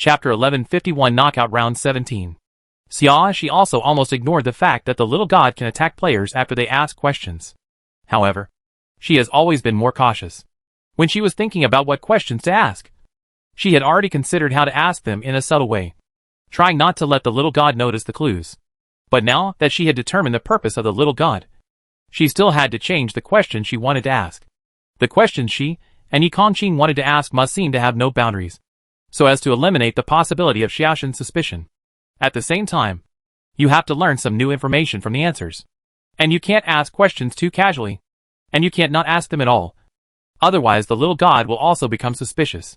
Chapter 1151 Knockout Round 17. Xiaoshi also almost ignored the fact that the little god can attack players after they ask questions. However, she has always been more cautious. When she was thinking about what questions to ask, she had already considered how to ask them in a subtle way, trying not to let the little god notice the clues. But now that she had determined the purpose of the little god, she still had to change the question she wanted to ask. The questions she and Yi Kongqing wanted to ask must seem to have no boundaries, so as to eliminate the possibility of Xiaoshin's suspicion. At the same time, you have to learn some new information from the answers. And you can't ask questions too casually. And you can't not ask them at all. Otherwise the little god will also become suspicious.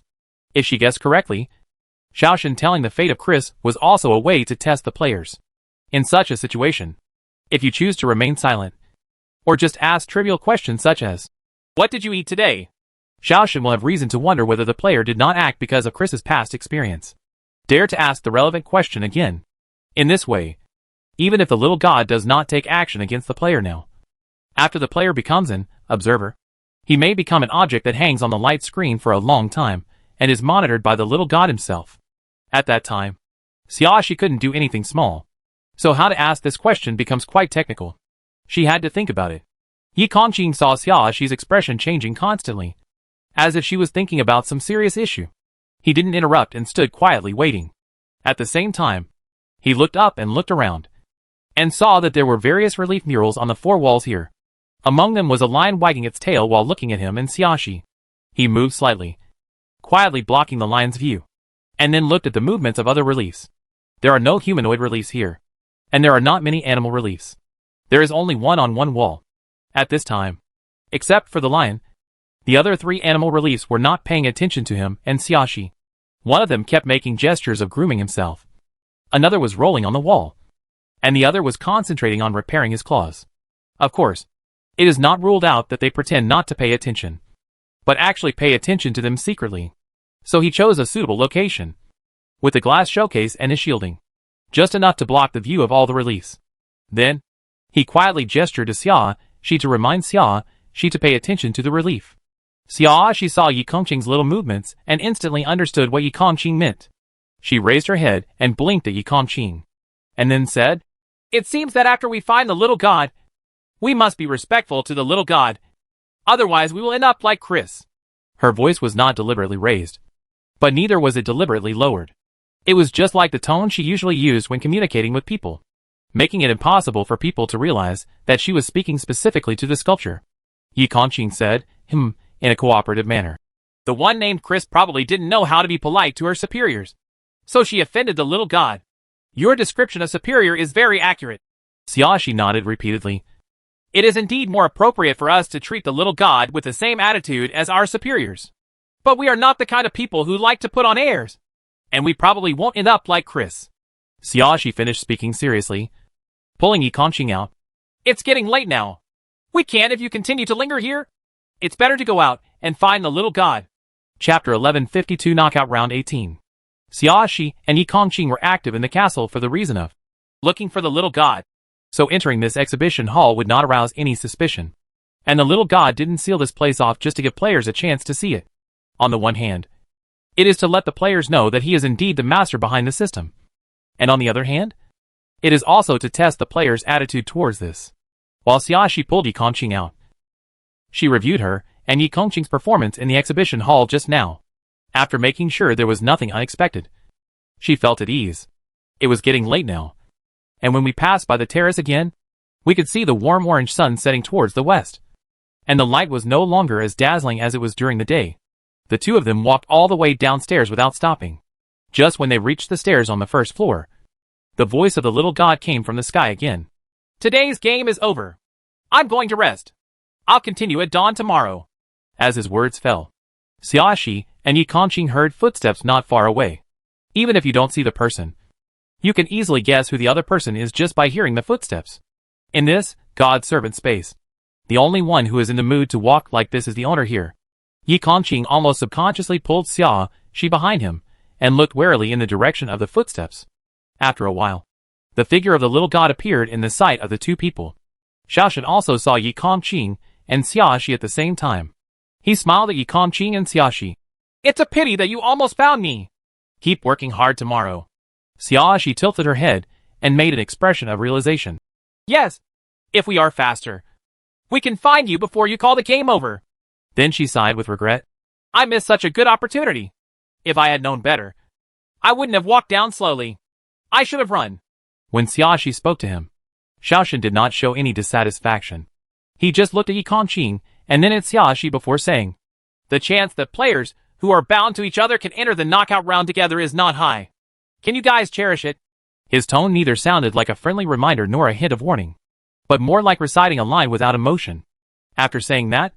If she guessed correctly, Xiaoshin telling the fate of Chris was also a way to test the players. In such a situation, if you choose to remain silent, or just ask trivial questions such as, "What did you eat today?" Xiaoshin will have reason to wonder whether the player did not act because of Chris's past experience. Dare to ask the relevant question again. In this way, even if the little god does not take action against the player now, after the player becomes an observer, he may become an object that hangs on the light screen for a long time and is monitored by the little god himself. At that time, Xiaoshi couldn't do anything small. So how to ask this question becomes quite technical. She had to think about it. Yi Kongqing saw Xiaoshi's expression changing constantly, as if she was thinking about some serious issue. He didn't interrupt and stood quietly waiting. At the same time, he looked up and looked around, and saw that there were various relief murals on the four walls here. Among them was a lion wagging its tail while looking at him and Xiaoshi. He moved slightly, quietly blocking the lion's view, and then looked at the movements of other reliefs. There are no humanoid reliefs here, and there are not many animal reliefs. There is only one on one wall. At this time, except for the lion, the other three animal reliefs were not paying attention to him and Xiaoshi. One of them kept making gestures of grooming himself. Another was rolling on the wall, and the other was concentrating on repairing his claws. Of course, it is not ruled out that they pretend not to pay attention, but actually pay attention to them secretly. So he chose a suitable location, with a glass showcase and a shielding, just enough to block the view of all the reliefs. Then, he quietly gestured to Xiaoshi to remind Xiaoshi to pay attention to the relief. Xiaoshi saw Yi Kongqing's little movements and instantly understood what Yi Kongqing meant. She raised her head and blinked at Yi Kongqing, and then said, "It seems that after we find the little god, we must be respectful to the little god. Otherwise we will end up like Chris." Her voice was not deliberately raised, but neither was it deliberately lowered. It was just like the tone she usually used when communicating with people, making it impossible for people to realize that she was speaking specifically to the sculpture. Yi Kongqing said, in a cooperative manner. "The one named Chris probably didn't know how to be polite to her superiors, so she offended the little god. Your description of superior is very accurate." Xiaoshi nodded repeatedly. "It is indeed more appropriate for us to treat the little god with the same attitude as our superiors. But we are not the kind of people who like to put on airs, and we probably won't end up like Chris." Xiaoshi finished speaking seriously, pulling Yi Kongqing out. "It's getting late now. We can't if you continue to linger here. It's better to go out and find the little god." Chapter 1152 Knockout Round 18. Xiaoshi and Yi Kongqing were active in the castle for the reason of looking for the little god. So entering this exhibition hall would not arouse any suspicion. And the little god didn't seal this place off just to give players a chance to see it. On the one hand, it is to let the players know that he is indeed the master behind the system. And on the other hand, it is also to test the players' attitude towards this. While Xiaoshi pulled Yi Kongqing out, she reviewed her and Yi Kongqing's performance in the exhibition hall just now. After making sure there was nothing unexpected, she felt at ease. It was getting late now, and when we passed by the terrace again, we could see the warm orange sun setting towards the west, and the light was no longer as dazzling as it was during the day. The two of them walked all the way downstairs without stopping. Just when they reached the stairs on the first floor, the voice of the little god came from the sky again. "Today's game is over. I'm going to rest. I'll continue at dawn tomorrow." As his words fell, Xiaoshi and Yi Kongqing heard footsteps not far away. Even if you don't see the person, you can easily guess who the other person is just by hearing the footsteps. In this God-servant space, the only one who is in the mood to walk like this is the owner here. Yi Kongqing almost subconsciously pulled Xiaoshi behind him and looked warily in the direction of the footsteps. After a while, the figure of the little god appeared in the sight of the two people. Xiaoshin also saw Yi Kongqing and Xiaoshi at the same time. He smiled at Yi Kongqing and Xiaoshi. "It's a pity that you almost found me. Keep working hard tomorrow. She tilted her head and made an expression of realization. Yes, if we are faster, we can find you before you call the game over. Then she sighed with regret. I missed such a good opportunity. If I had known better, I wouldn't have walked down slowly. I should have run. When Xiaoxi spoke to him, Xiaoshan did not show any dissatisfaction. He just looked at Yi Kongqing and then at Xiaoxi before saying, the chance that players who are bound to each other can enter the knockout round together is not high. Can you guys cherish it? His tone neither sounded like a friendly reminder nor a hint of warning, but more like reciting a line without emotion. After saying that,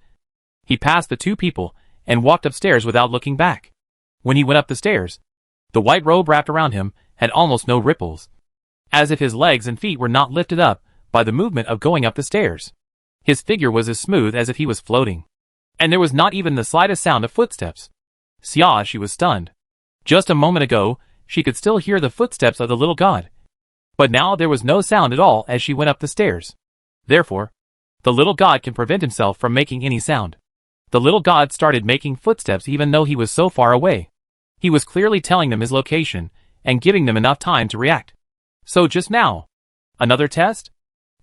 he passed the two people and walked upstairs without looking back. When he went up the stairs, the white robe wrapped around him had almost no ripples, as if his legs and feet were not lifted up by the movement of going up the stairs. His figure was as smooth as if he was floating, and there was not even the slightest sound of footsteps. Xiaoxi was stunned. Just a moment ago, she could still hear the footsteps of the little god, but now there was no sound at all as she went up the stairs. Therefore, the little god can prevent himself from making any sound. The little god started making footsteps even though he was so far away. He was clearly telling them his location and giving them enough time to react. So just now, another test?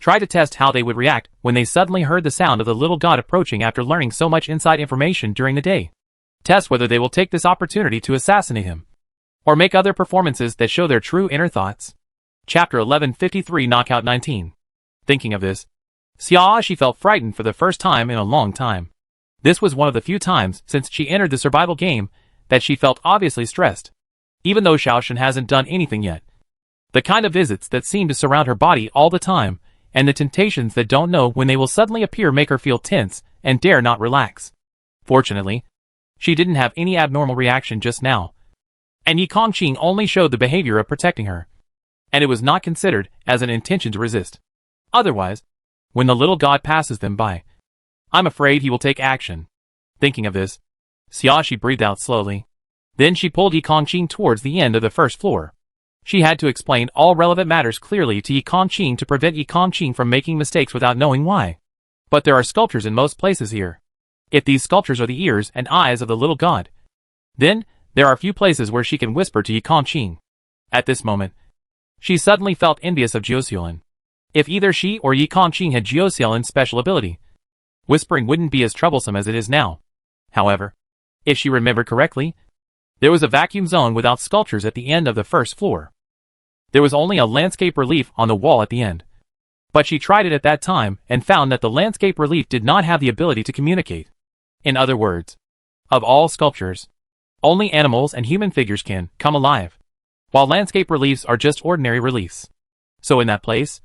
Try to test how they would react when they suddenly heard the sound of the little god approaching after learning so much inside information during the day. Test whether they will take this opportunity to assassinate him, or make other performances that show their true inner thoughts. Chapter 1153 Knockout 19. Thinking of this, Xiaoxi felt frightened for the first time in a long time. This was one of the few times since she entered the survival game that she felt obviously stressed, even though Xiaoshan hasn't done anything yet. The kind of visits that seem to surround her body all the time, and the temptations that don't know when they will suddenly appear make her feel tense and dare not relax. Fortunately, she didn't have any abnormal reaction just now, and Yi Kongqing only showed the behavior of protecting her, and it was not considered as an intention to resist. Otherwise, when the little god passes them by, I'm afraid he will take action. Thinking of this, Xiaoxi breathed out slowly. Then she pulled Yi Kongqing towards the end of the first floor. She had to explain all relevant matters clearly to Yi Kongqing to prevent Yi Kongqing from making mistakes without knowing why. But there are sculptures in most places here. If these sculptures are the ears and eyes of the little god, then there are few places where she can whisper to Yi Kongqing. At this moment, she suddenly felt envious of Jiuxiaolin. If either she or Yi Kongqing had Jiuxiaolin's special ability, whispering wouldn't be as troublesome as it is now. However, if she remembered correctly, there was a vacuum zone without sculptures at the end of the first floor. There was only a landscape relief on the wall at the end. But she tried it at that time and found that the landscape relief did not have the ability to communicate. In other words, of all sculptures, only animals and human figures can come alive, while landscape reliefs are just ordinary reliefs. So in that place,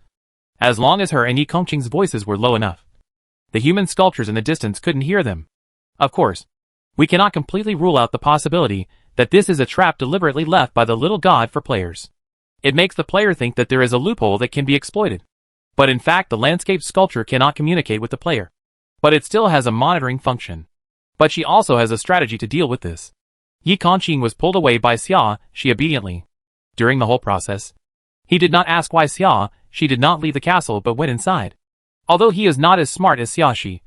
as long as her and Yi Kongqing's voices were low enough, the human sculptures in the distance couldn't hear them. Of course, we cannot completely rule out the possibility that this is a trap deliberately left by the little god for players. It makes the player think that there is a loophole that can be exploited. But in fact the landscape sculpture cannot communicate with the player. But it still has a monitoring function. But she also has a strategy to deal with this. Yi Kongqing was pulled away by Xiaoxi obediently. During the whole process, he did not ask why Xiaoxi did not leave the castle but went inside. Although he is not as smart as Xiaoxi,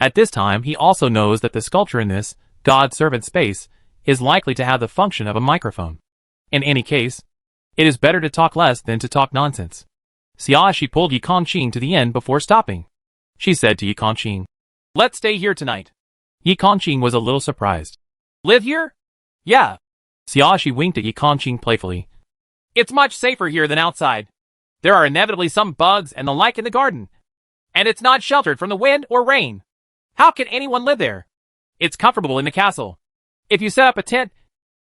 at this time he also knows that the sculpture in this God-servant space is likely to have the function of a microphone. In any case, it is better to talk less than to talk nonsense. Xiaoxi pulled Yi Kongqing to the end before stopping. She said to Yi Kongqing, "Let's stay here tonight." Yi Kongqing was a little surprised. "Live here?" "Yeah." Xiaoxi winked at Yi Kongqing playfully. "It's much safer here than outside. There are inevitably some bugs and the like in the garden. And it's not sheltered from the wind or rain. How can anyone live there? It's comfortable in the castle. If you set up a tent,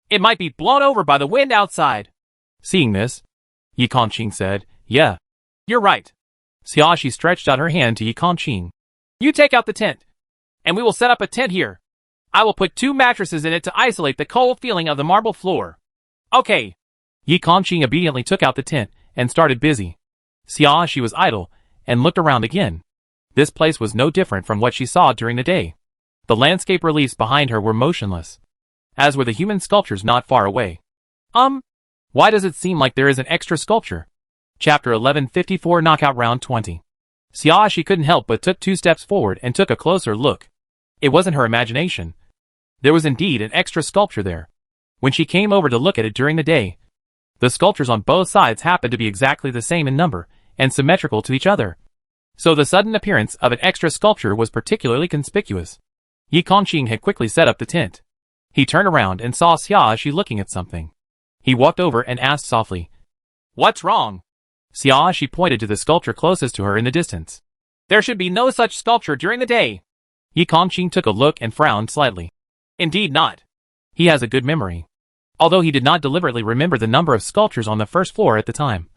it might be blown over by the wind outside." Seeing this, Yi Kongqing said, "Yeah, you're right." Xiaoxi stretched out her hand to Yi Kongqing. "You take out the tent, and we will set up a tent here. I will put 2 mattresses in it to isolate the cold feeling of the marble floor." "Okay." Yi Kongqing obediently took out the tent and started busy. Xiaoxi was idle and looked around again. This place was no different from what she saw during the day. The landscape reliefs behind her were motionless, as were the human sculptures not far away. Why does it seem like there is an extra sculpture? Chapter 1154 Knockout Round 20. Xiaoxi couldn't help but took 2 steps forward and took a closer look. It wasn't her imagination. There was indeed an extra sculpture there. When she came over to look at it during the day, the sculptures on both sides happened to be exactly the same in number and symmetrical to each other. So the sudden appearance of an extra sculpture was particularly conspicuous. Yi Kongqing had quickly set up the tent. He turned around and saw Xiaoshi looking at something. He walked over and asked softly, "What's wrong?" Xiaoshi pointed to the sculpture closest to her in the distance. "There should be no such sculpture during the day." Yi Kongqing took a look and frowned slightly. "Indeed not. He has a good memory." Although he did not deliberately remember the number of sculptures on the first floor at the time,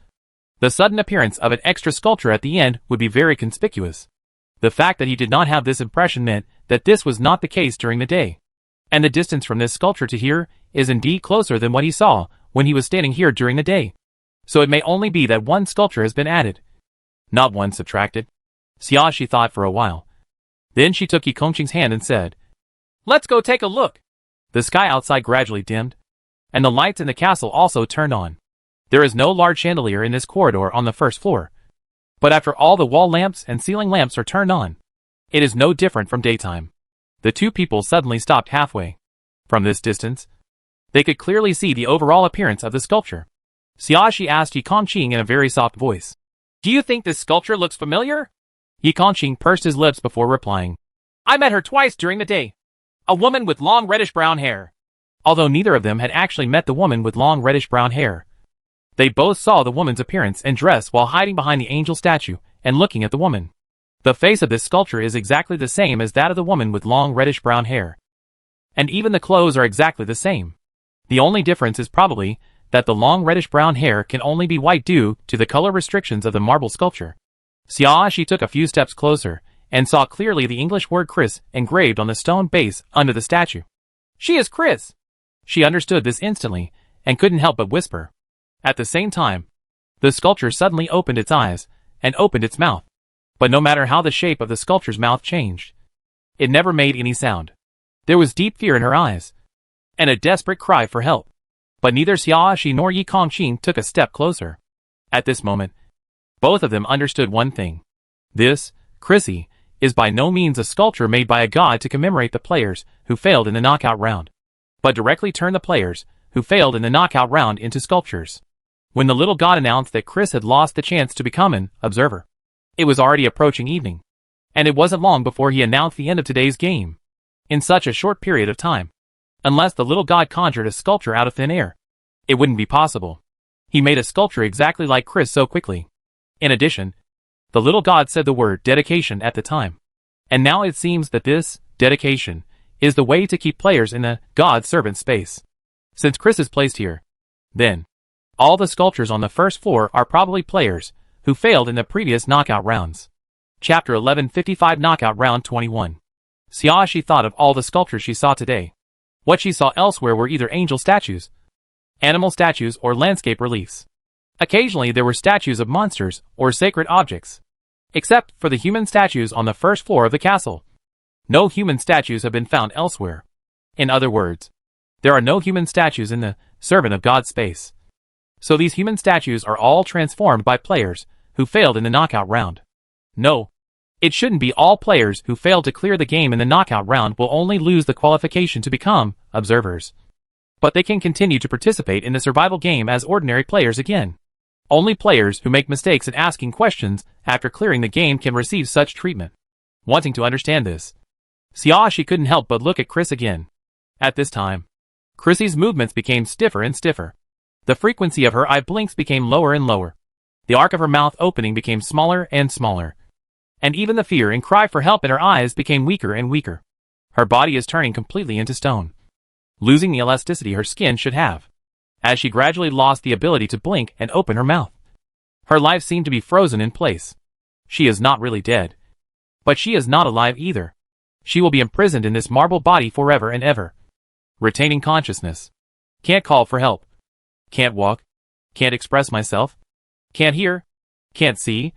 the sudden appearance of an extra sculpture at the end would be very conspicuous. The fact that he did not have this impression meant that this was not the case during the day. And the distance from this sculpture to here is indeed closer than what he saw when he was standing here during the day. So it may only be that one sculpture has been added, not one subtracted. Xiaoshi thought for a while. Then she took Yi Kongqing's hand and said, "Let's go take a look." The sky outside gradually dimmed, and the lights in the castle also turned on. There is no large chandelier in this corridor on the first floor. But after all the wall lamps and ceiling lamps are turned on, it is no different from daytime. The two people suddenly stopped halfway. From this distance, they could clearly see the overall appearance of the sculpture. Xiaoshi asked Yi Kongqing in a very soft voice, "Do you think this sculpture looks familiar?" Yi Kongqing pursed his lips before replying, "I met her twice during the day. A woman with long reddish-brown hair." Although neither of them had actually met the woman with long reddish-brown hair, they both saw the woman's appearance and dress while hiding behind the angel statue and looking at the woman. The face of this sculpture is exactly the same as that of the woman with long reddish-brown hair. And even the clothes are exactly the same. The only difference is probably that the long reddish-brown hair can only be white due to the color restrictions of the marble sculpture. Xiaoshi took a few steps closer and saw clearly the English word Chris engraved on the stone base under the statue. "She is Chris!" She understood this instantly and couldn't help but whisper. At the same time, the sculpture suddenly opened its eyes and opened its mouth. But no matter how the shape of the sculpture's mouth changed, it never made any sound. There was deep fear in her eyes and a desperate cry for help. But neither Xiaoshi nor Yi Kongqing took a step closer. At this moment, both of them understood one thing. This, Chrissy, is by no means a sculpture made by a god to commemorate the players who failed in the knockout round, but directly turn the players who failed in the knockout round into sculptures. When the little god announced that Chris had lost the chance to become an observer, it was already approaching evening, and it wasn't long before he announced the end of today's game. In such a short period of time, unless the little god conjured a sculpture out of thin air, it wouldn't be possible. He made a sculpture exactly like Chris so quickly. In addition, the little god said the word dedication at the time. And now it seems that this dedication is the way to keep players in the god servant space. Since Chris is placed here, then all the sculptures on the first floor are probably players who failed in the previous knockout rounds. Chapter 1155 Knockout Round 21. Xiaoshi thought of all the sculptures she saw today. What she saw elsewhere were either angel statues, animal statues, or landscape reliefs. Occasionally there were statues of monsters or sacred objects. Except for the human statues on the first floor of the castle, no human statues have been found elsewhere. In other words, there are no human statues in the Servant of God space. So these human statues are all transformed by players who failed in the knockout round. No, it shouldn't be all players who failed to clear the game in the knockout round will only lose the qualification to become observers. But they can continue to participate in the survival game as ordinary players again. Only players who make mistakes in asking questions after clearing the game can receive such treatment. Wanting to understand this, Xiaoshi couldn't help but look at Chris again. At this time, Chrissy's movements became stiffer and stiffer. The frequency of her eye blinks became lower and lower. The arc of her mouth opening became smaller and smaller. And even the fear and cry for help in her eyes became weaker and weaker. Her body is turning completely into stone, losing the elasticity her skin should have, as she gradually lost the ability to blink and open her mouth. Her life seemed to be frozen in place. She is not really dead, but she is not alive either. She will be imprisoned in this marble body forever and ever, retaining consciousness. Can't call for help. Can't walk. Can't express myself. Can't hear. Can't see.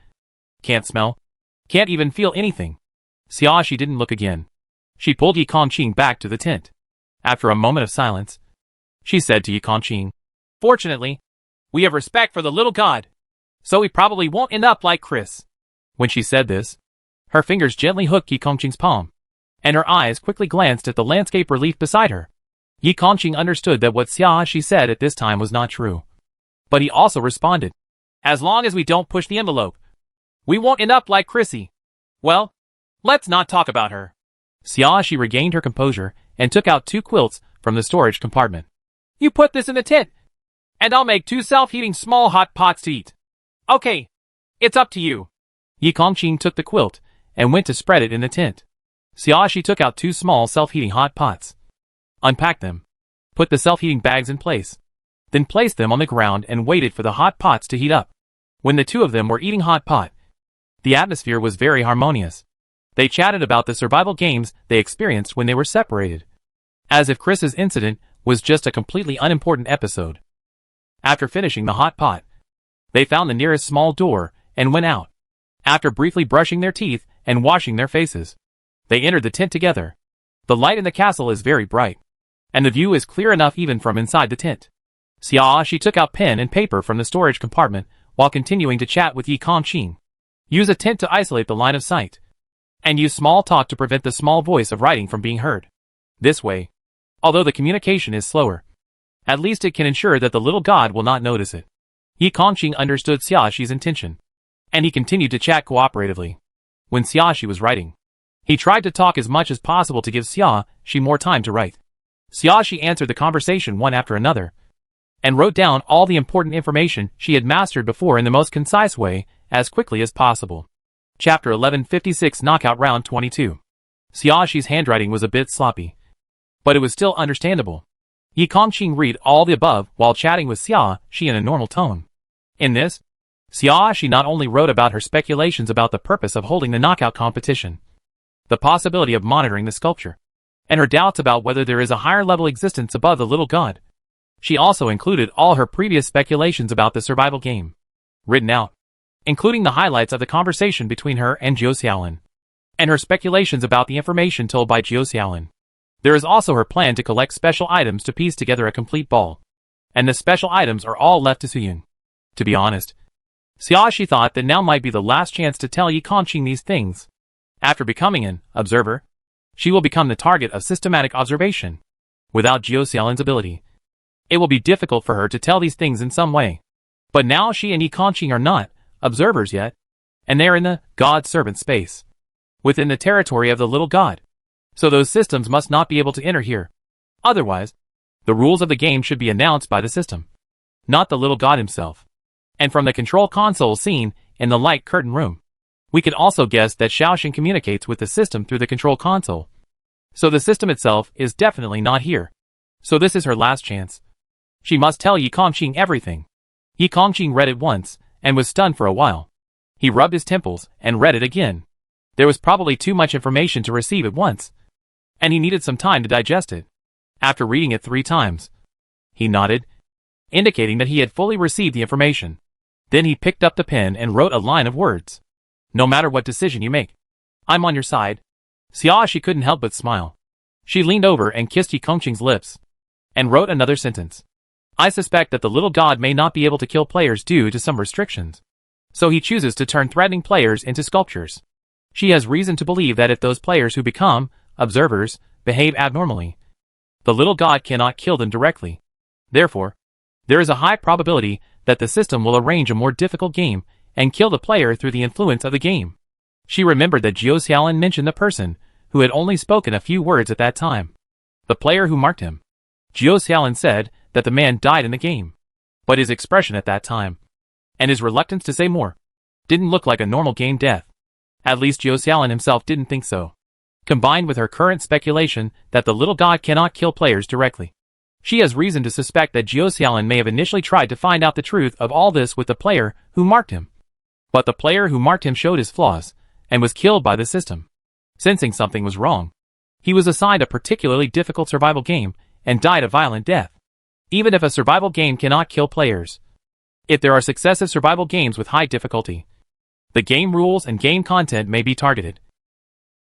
Can't smell. Can't even feel anything. Xiaoshi didn't look again. She pulled Yi Kongqing back to the tent. After a moment of silence, she said to Yi Kongqing, "Fortunately, we have respect for the little god, so we probably won't end up like Chris." When she said this, her fingers gently hooked Yi Kongqing's palm, and her eyes quickly glanced at the landscape relief beside her. Yi Kongqing understood that what Xia said at this time was not true. But he also responded, "As long as we don't push the envelope, we won't end up like Chrissy. Well, let's not talk about her." Xia regained her composure and took out 2 quilts from the storage compartment. "You put this in the tent, and I'll make 2 self-heating small hot pots to eat. Okay, it's up to you." Yi Kongqing took the quilt and went to spread it in the tent. Xia took out 2 small self-heating hot pots, unpacked them, put the self-heating bags in place, then placed them on the ground and waited for the hot pots to heat up. When the 2 of them were eating hot pot, the atmosphere was very harmonious. They chatted about the survival games they experienced when they were separated, as if Chris's incident was just a completely unimportant episode. After finishing the hot pot, they found the nearest small door and went out. After briefly brushing their teeth and washing their faces, they entered the tent together. The light in the castle is very bright, and the view is clear enough even from inside the tent. Xia took out pen and paper from the storage compartment while continuing to chat with Yi Kongqing. Use a tent to isolate the line of sight, and use small talk to prevent the small voice of writing from being heard. This way, although the communication is slower, at least it can ensure that the little god will not notice it. Yi Kongqing understood Xiaoxi's intention, and he continued to chat cooperatively. When Xiaoxi was writing, he tried to talk as much as possible to give Xiaoxi more time to write. Xiaoxi answered the conversation one after another, and wrote down all the important information she had mastered before in the most concise way, as quickly as possible. Chapter 1156 Knockout Round 22. Xiaoxi's handwriting was a bit sloppy, but it was still understandable. Yi Kongqing read all the above while chatting with Xiaoxi in a normal tone. In this, Xiaoxi not only wrote about her speculations about the purpose of holding the knockout competition, the possibility of monitoring the sculpture, and her doubts about whether there is a higher level existence above the little god. She also included all her previous speculations about the survival game, written out, including the highlights of the conversation between her and Zhou Xiaolin, and her speculations about the information told by Zhou Xiaolin. There is also her plan to collect special items to piece together a complete ball, and the special items are all left to Suyun. To be honest, Xiaoxi thought that now might be the last chance to tell Yi Kongqing these things. After becoming an observer, she will become the target of systematic observation. Without Zhou Xiaolin's ability, it will be difficult for her to tell these things in some way. But now she and Yi Kongqing are not observers yet, and they are in the God-servant space, within the territory of the little god. So those systems must not be able to enter here. Otherwise, the rules of the game should be announced by the system, not the little god himself. And from the control console seen in the light curtain room, we can also guess that Xiaoxin communicates with the system through the control console. So the system itself is definitely not here. So this is her last chance. She must tell Yi Kongqing everything. Yi Kongqing read it once, and was stunned for a while. He rubbed his temples, and read it again. There was probably too much information to receive at once, and he needed some time to digest it. After reading it 3 times, he nodded, indicating that he had fully received the information. Then he picked up the pen and wrote a line of words. "No matter what decision you make, I'm on your side." Xiaoxi couldn't help but smile. She leaned over and kissed Yi Kongqing's lips, and wrote another sentence. "I suspect that the little god may not be able to kill players due to some restrictions, so he chooses to turn threatening players into sculptures. She has reason to believe that if those players who become observers behave abnormally, the little god cannot kill them directly. Therefore, there is a high probability that the system will arrange a more difficult game and kill the player through the influence of the game." She remembered that Zhou Xiaolin mentioned the person who had only spoken a few words at that time, the player who marked him. Zhou Xiaolin said that the man died in the game, but his expression at that time, and his reluctance to say more, didn't look like a normal game death. At least Zhou Xiaolin himself didn't think so. Combined with her current speculation that the little god cannot kill players directly, she has reason to suspect that Zhou Xiaolin may have initially tried to find out the truth of all this with the player who marked him. But the player who marked him showed his flaws, and was killed by the system. Sensing something was wrong, he was assigned a particularly difficult survival game, and died a violent death. Even if a survival game cannot kill players, if there are successive survival games with high difficulty, the game rules and game content may be targeted.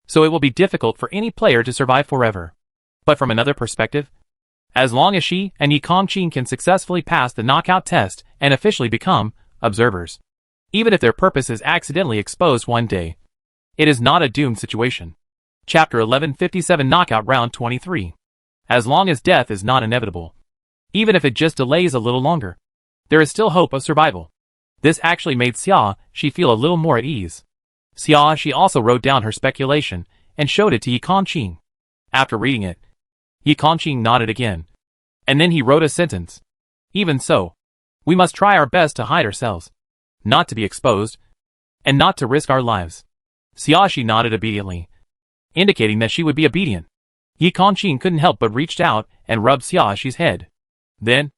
So it will be difficult for any player to survive forever. But from another perspective, as long as she and Yi Kongqing can successfully pass the knockout test and officially become observers, even if their purpose is accidentally exposed one day, it is not a doomed situation. Chapter 1157 Knockout Round 23. As long as death is not inevitable, even if it just delays a little longer, there is still hope of survival. This actually made Xia feel a little more at ease. Xia also wrote down her speculation and showed it to Yi Kongqing. After reading it, Yi Kongqing nodded again. And then he wrote a sentence. Even so, we must try our best to hide ourselves, not to be exposed, and not to risk our lives. Xia nodded obediently, indicating that she would be obedient. Yi Kongqing couldn't help but reached out and rubbed Xia's head. Then,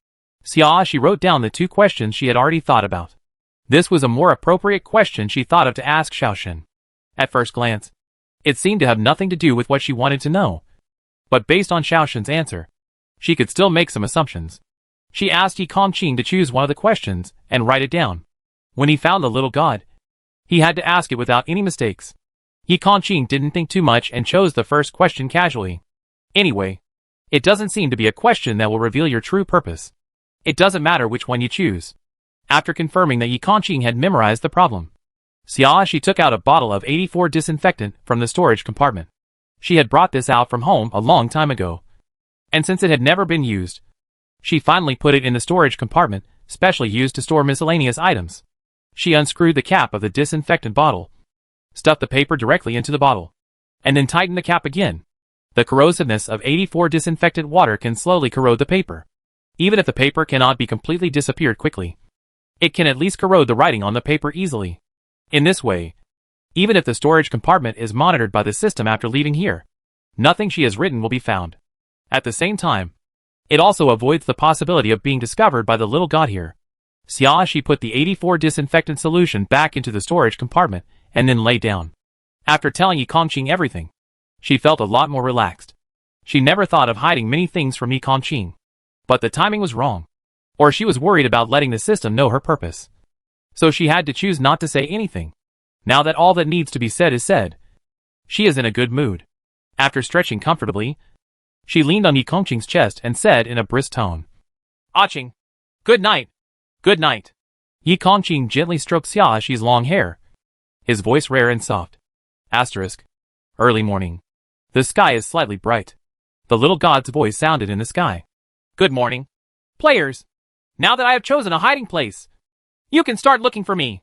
Xia wrote down the 2 questions she had already thought about. This was a more appropriate question she thought of to ask Xiaoshen. At first glance, it seemed to have nothing to do with what she wanted to know. But based on Xiaoshen's answer, she could still make some assumptions. She asked Yi Kongqing to choose one of the questions and write it down. When he found the little god, he had to ask it without any mistakes. Yi Kongqing didn't think too much and chose the first question casually. Anyway, it doesn't seem to be a question that will reveal your true purpose. It doesn't matter which one you choose. After confirming that Yi Kongqing had memorized the problem, Xia took out a bottle of 84 disinfectant from the storage compartment. She had brought this out from home a long time ago, and since it had never been used, she finally put it in the storage compartment, specially used to store miscellaneous items. She unscrewed the cap of the disinfectant bottle, stuffed the paper directly into the bottle, and then tightened the cap again. The corrosiveness of 84 disinfectant water can slowly corrode the paper. Even if the paper cannot be completely disappeared quickly, it can at least corrode the writing on the paper easily. In this way, even if the storage compartment is monitored by the system after leaving here, nothing she has written will be found. At the same time, it also avoids the possibility of being discovered by the little god here. Xia put the 84 disinfectant solution back into the storage compartment and then lay down. After telling Yi Kongqing everything, she felt a lot more relaxed. She never thought of hiding many things from Yi Kongqing. But the timing was wrong. Or she was worried about letting the system know her purpose. So she had to choose not to say anything. Now that all that needs to be said is said, she is in a good mood. After stretching comfortably, she leaned on Yi Kongqing's chest and said in a brisk tone, "Aching, good night, good night." Yi Kongqing gently stroked Xia's long hair, his voice rare and soft. Asterisk. Early morning. The sky is slightly bright. The little god's voice sounded in the sky. "Good morning, players. Now that I have chosen a hiding place, you can start looking for me."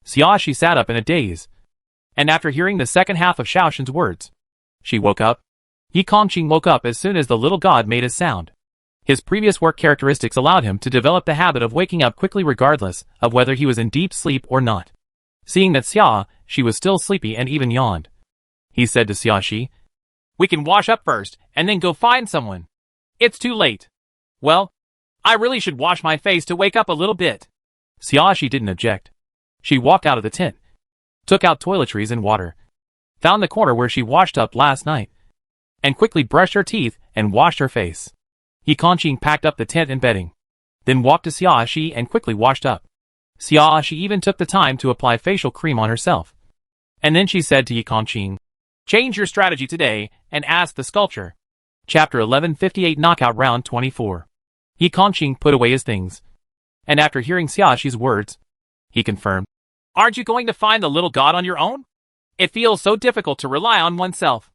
Xia sat up in a daze, and after hearing the second half of Xiaoshen's words, she woke up. Yi Kongqing woke up as soon as the little god made a sound. His previous work characteristics allowed him to develop the habit of waking up quickly regardless of whether he was in deep sleep or not. Seeing that Xia was still sleepy and even yawned, he said to Xia, "We can wash up first and then go find someone. It's too late." "Well, I really should wash my face to wake up a little bit." Xia didn't object. She walked out of the tent, took out toiletries and water, found the corner where she washed up last night, and quickly brushed her teeth and washed her face. Yi Kongqing packed up the tent and bedding, then walked to Xia and quickly washed up. Xia even took the time to apply facial cream on herself. And then she said to Yi Kongqing, "Change your strategy today and ask the sculpture." Chapter 1158 Knockout Round 24. Yi Kongqing put away his things, and after hearing Xia's words, he confirmed, "Aren't you going to find the little god on your own? It feels so difficult to rely on oneself."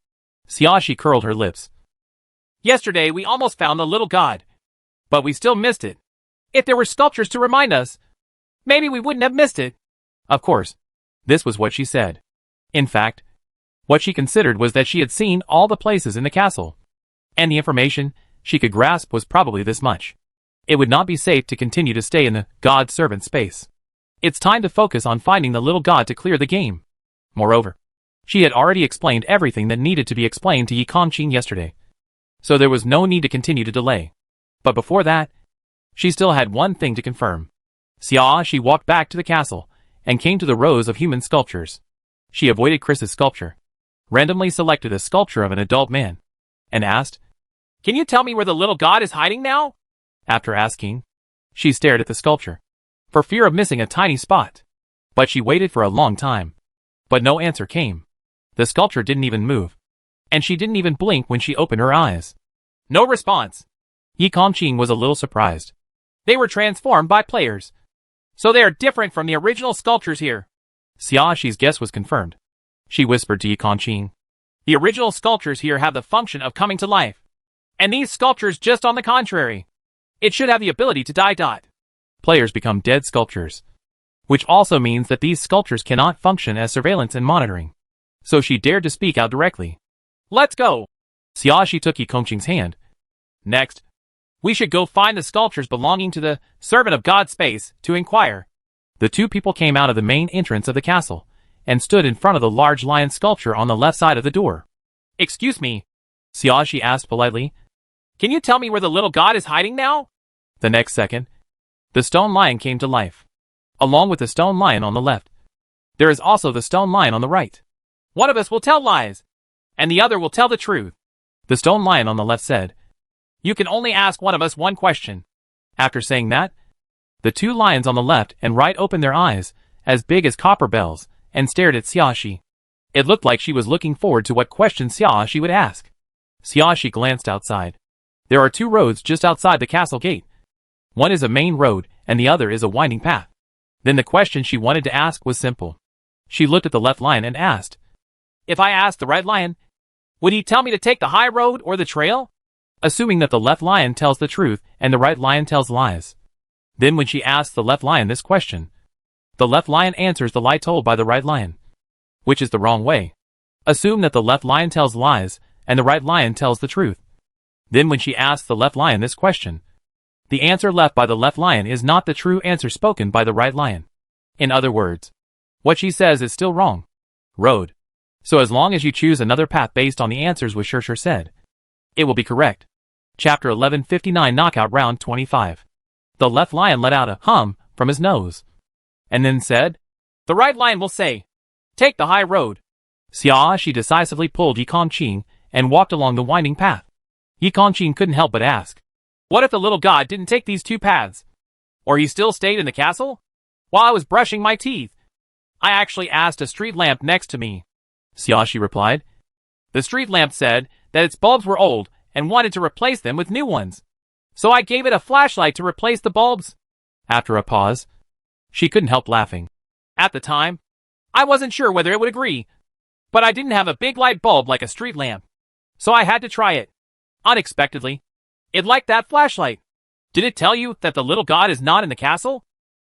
Xia curled her lips. "Yesterday we almost found the little god, but we still missed it. If there were sculptures to remind us, maybe we wouldn't have missed it." Of course, this was what she said. In fact, what she considered was that she had seen all the places in the castle, and the information she could grasp was probably this much. It would not be safe to continue to stay in the God-servant space. It's time to focus on finding the little god to clear the game. Moreover, she had already explained everything that needed to be explained to Yi Kongqing yesterday, so there was no need to continue to delay. But before that, she still had one thing to confirm. Xia walked back to the castle and came to the rows of human sculptures. She avoided Chris's sculpture, randomly selected a sculpture of an adult man, and asked, "Can you tell me where the little god is hiding now?" After asking, she stared at the sculpture, for fear of missing a tiny spot. But she waited for a long time. But no answer came. The sculpture didn't even move, and she didn't even blink when she opened her eyes. No response. Yi Kongqing was a little surprised. They were transformed by players, so they are different from the original sculptures here. Xia's guess was confirmed. She whispered to Yi Kongqing, "The original sculptures here have the function of coming to life, And these sculptures just on the contrary. It should have the ability to die. Players become dead sculptures. Which also means that these sculptures cannot function as surveillance and monitoring. So she dared to speak out directly. Let's go. Xiaoxi took Yi Kongqing's hand. Next, we should go find the sculptures belonging to the servant of God space to inquire. The two people came out of the main entrance of the castle and stood in front of the large lion sculpture on the left side of the door. Excuse me, Xiaoxi asked politely. Can you tell me where the little god is hiding now? The next second, the stone lion came to life. Along with the stone lion on the left, there is also the stone lion on the right. One of us will tell lies, and the other will tell the truth. The stone lion on the left said, You can only ask one of us one question. After saying that, the two lions on the left and right opened their eyes, as big as copper bells, and stared at Xiaoxi. It looked like she was looking forward to what question Xiaoxi would ask. Xiaoxi glanced outside. There are two roads just outside the castle gate. One is a main road, and the other is a winding path. Then the question she wanted to ask was simple. She looked at the left lion and asked, If I asked the right lion, would he tell me to take the high road or the trail? Assuming that the left lion tells the truth and the right lion tells lies. Then when she asks the left lion this question, the left lion answers the lie told by the right lion, which is the wrong way. Assume that the left lion tells lies and the right lion tells the truth. Then when she asks the left lion this question, the answer left by the left lion is not the true answer spoken by the right lion. In other words, what she says is still wrong. Road. So as long as you choose another path based on the answers what Sure said, it will be correct. Chapter 1159 Knockout Round 25. The left lion let out a hum from his nose, and then said, The right lion will say, Take the high road. Xiaoxi decisively pulled Yi Kongqing and walked along the winding path. Yi Kongqing couldn't help but ask, What if the little god didn't take these two paths? Or he still stayed in the castle? While I was brushing my teeth, I actually asked a street lamp next to me. Xiaoxi replied. The street lamp said that its bulbs were old and wanted to replace them with new ones. So I gave it a flashlight to replace the bulbs. After a pause, she couldn't help laughing. At the time, I wasn't sure whether it would agree, but I didn't have a big light bulb like a street lamp. So I had to try it. Unexpectedly, it liked that flashlight. Did it tell you that the little god is not in the castle?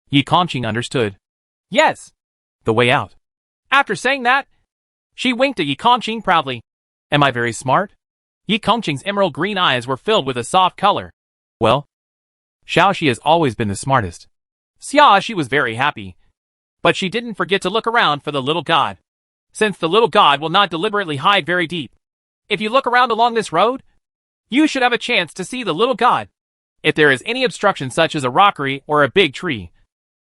Yi Kongqing understood. Yes. The way out. After saying that, she winked at Yi Kongqing proudly. Am I very smart? Yi Kongqing's emerald green eyes were filled with a soft color. Well, Xiaoxi has always been the smartest. Xiaoxi was very happy. But she didn't forget to look around for the little god. Since the little god will not deliberately hide very deep. If you look around along this road, you should have a chance to see the little god. If there is any obstruction such as a rockery or a big tree,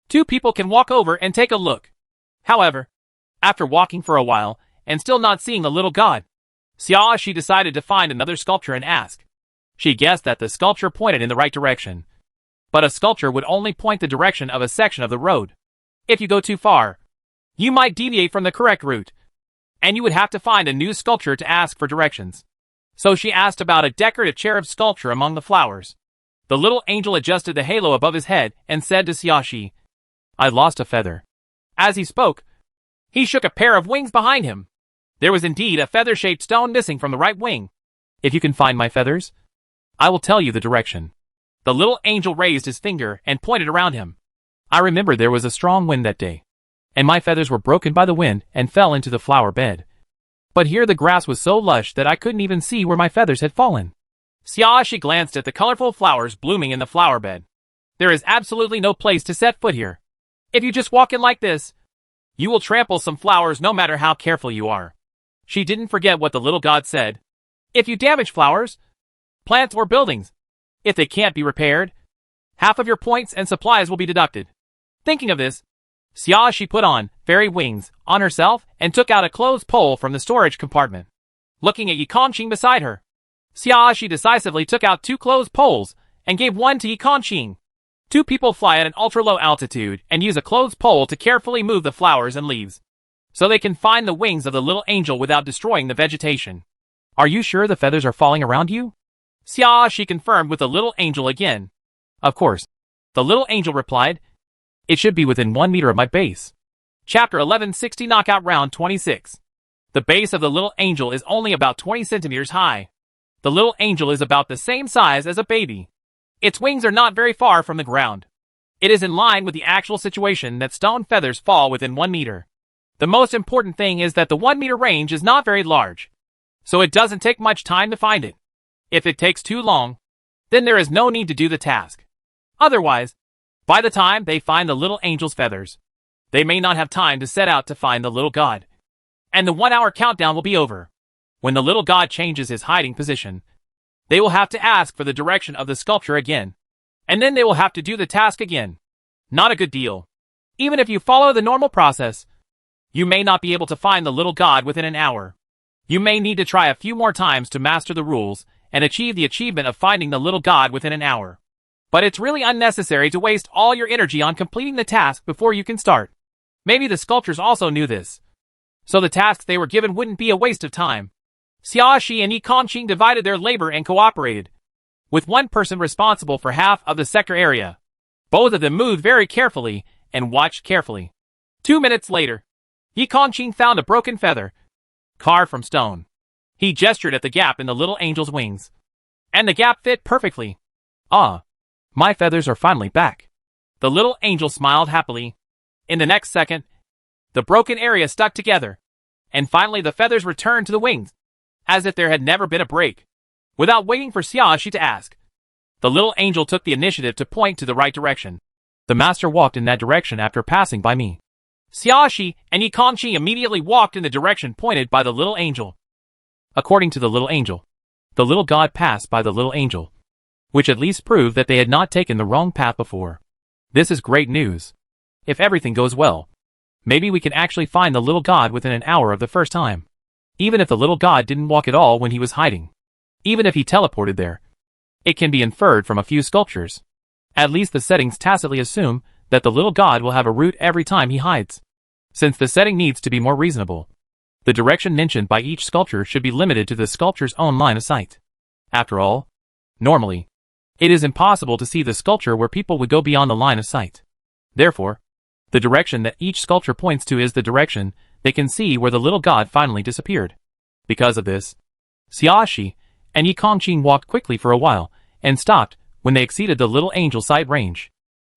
two people can walk over and take a look. However, after walking for a while and still not seeing the little god, Xiaoxi decided to find another sculpture and ask. She guessed that the sculpture pointed in the right direction. But a sculpture would only point the direction of a section of the road. If you go too far, you might deviate from the correct route, and you would have to find a new sculpture to ask for directions. So she asked about a decorative cherub sculpture among the flowers. The little angel adjusted the halo above his head and said to Xiaoxi, I lost a feather. As he spoke, he shook a pair of wings behind him. There was indeed a feather-shaped stone missing from the right wing. If you can find my feathers, I will tell you the direction. The little angel raised his finger and pointed around him. I remember there was a strong wind that day, and my feathers were broken by the wind and fell into the flower bed. But here the grass was so lush that I couldn't even see where my feathers had fallen. Xiaoxi glanced at the colorful flowers blooming in the flower bed. There is absolutely no place to set foot here. If you just walk in like this, you will trample some flowers no matter how careful you are. She didn't forget what the little god said. If you damage flowers, plants or buildings, if they can't be repaired, half of your points and supplies will be deducted. Thinking of this, Xiaoxi put on fairy wings on herself and took out a clothes pole from the storage compartment. Looking at Yi Kongqing beside her, Xiaoxi decisively took out two clothes poles and gave one to Yi Kongqing. Two people fly at an ultra-low altitude and use a clothes pole to carefully move the flowers and leaves, so they can find the wings of the little angel without destroying the vegetation. Are you sure the feathers are falling around you? Xiaoxi confirmed with the little angel again. Of course. The little angel replied, It should be within 1 meter of my base. Chapter 1160 Knockout Round 26. The base of the little angel is only about 20 centimeters high. The little angel is about the same size as a baby. Its wings are not very far from the ground. It is in line with the actual situation that stone feathers fall within 1 meter. The most important thing is that the 1 meter range is not very large, so it doesn't take much time to find it. If it takes too long, then there is no need to do the task. Otherwise, by the time they find the little angel's feathers, they may not have time to set out to find the little god. And the 1 hour countdown will be over. When the little god changes his hiding position, they will have to ask for the direction of the sculpture again. And then they will have to do the task again. Not a good deal. Even if you follow the normal process, you may not be able to find the little god within an hour. You may need to try a few more times to master the rules and achieve the achievement of finding the little god within an hour. But it's really unnecessary to waste all your energy on completing the task before you can start. Maybe the sculptors also knew this, so the tasks they were given wouldn't be a waste of time. Xiaoxi and Yi Kongqing divided their labor and cooperated, with one person responsible for half of the sector area. Both of them moved very carefully and watched carefully. 2 minutes later, Yi Kongqing found a broken feather, carved from stone. He gestured at the gap in the little angel's wings, and the gap fit perfectly. Ah, my feathers are finally back. The little angel smiled happily. In the next second, the broken area stuck together, and finally the feathers returned to the wings, as if there had never been a break. Without waiting for Xiaoxi to ask, the little angel took the initiative to point to the right direction. The master walked in that direction after passing by me. Xiaoxi and Yi Kongqing immediately walked in the direction pointed by the little angel. According to the little angel, the little god passed by the little angel, which at least proved that they had not taken the wrong path before. This is great news. If everything goes well, maybe we can actually find the little god within an hour of the first time. Even if the little god didn't walk at all when he was hiding. Even if he teleported there. It can be inferred from a few sculptures. At least the settings tacitly assume that the little god will have a route every time he hides. Since the setting needs to be more reasonable, the direction mentioned by each sculpture should be limited to the sculpture's own line of sight. After all, normally, it is impossible to see the sculpture where people would go beyond the line of sight. Therefore, the direction that each sculpture points to is the direction they can see where the little god finally disappeared. Because of this, Xiaoxi and Yi Kongqing walked quickly for a while, and stopped when they exceeded the little angel sight range.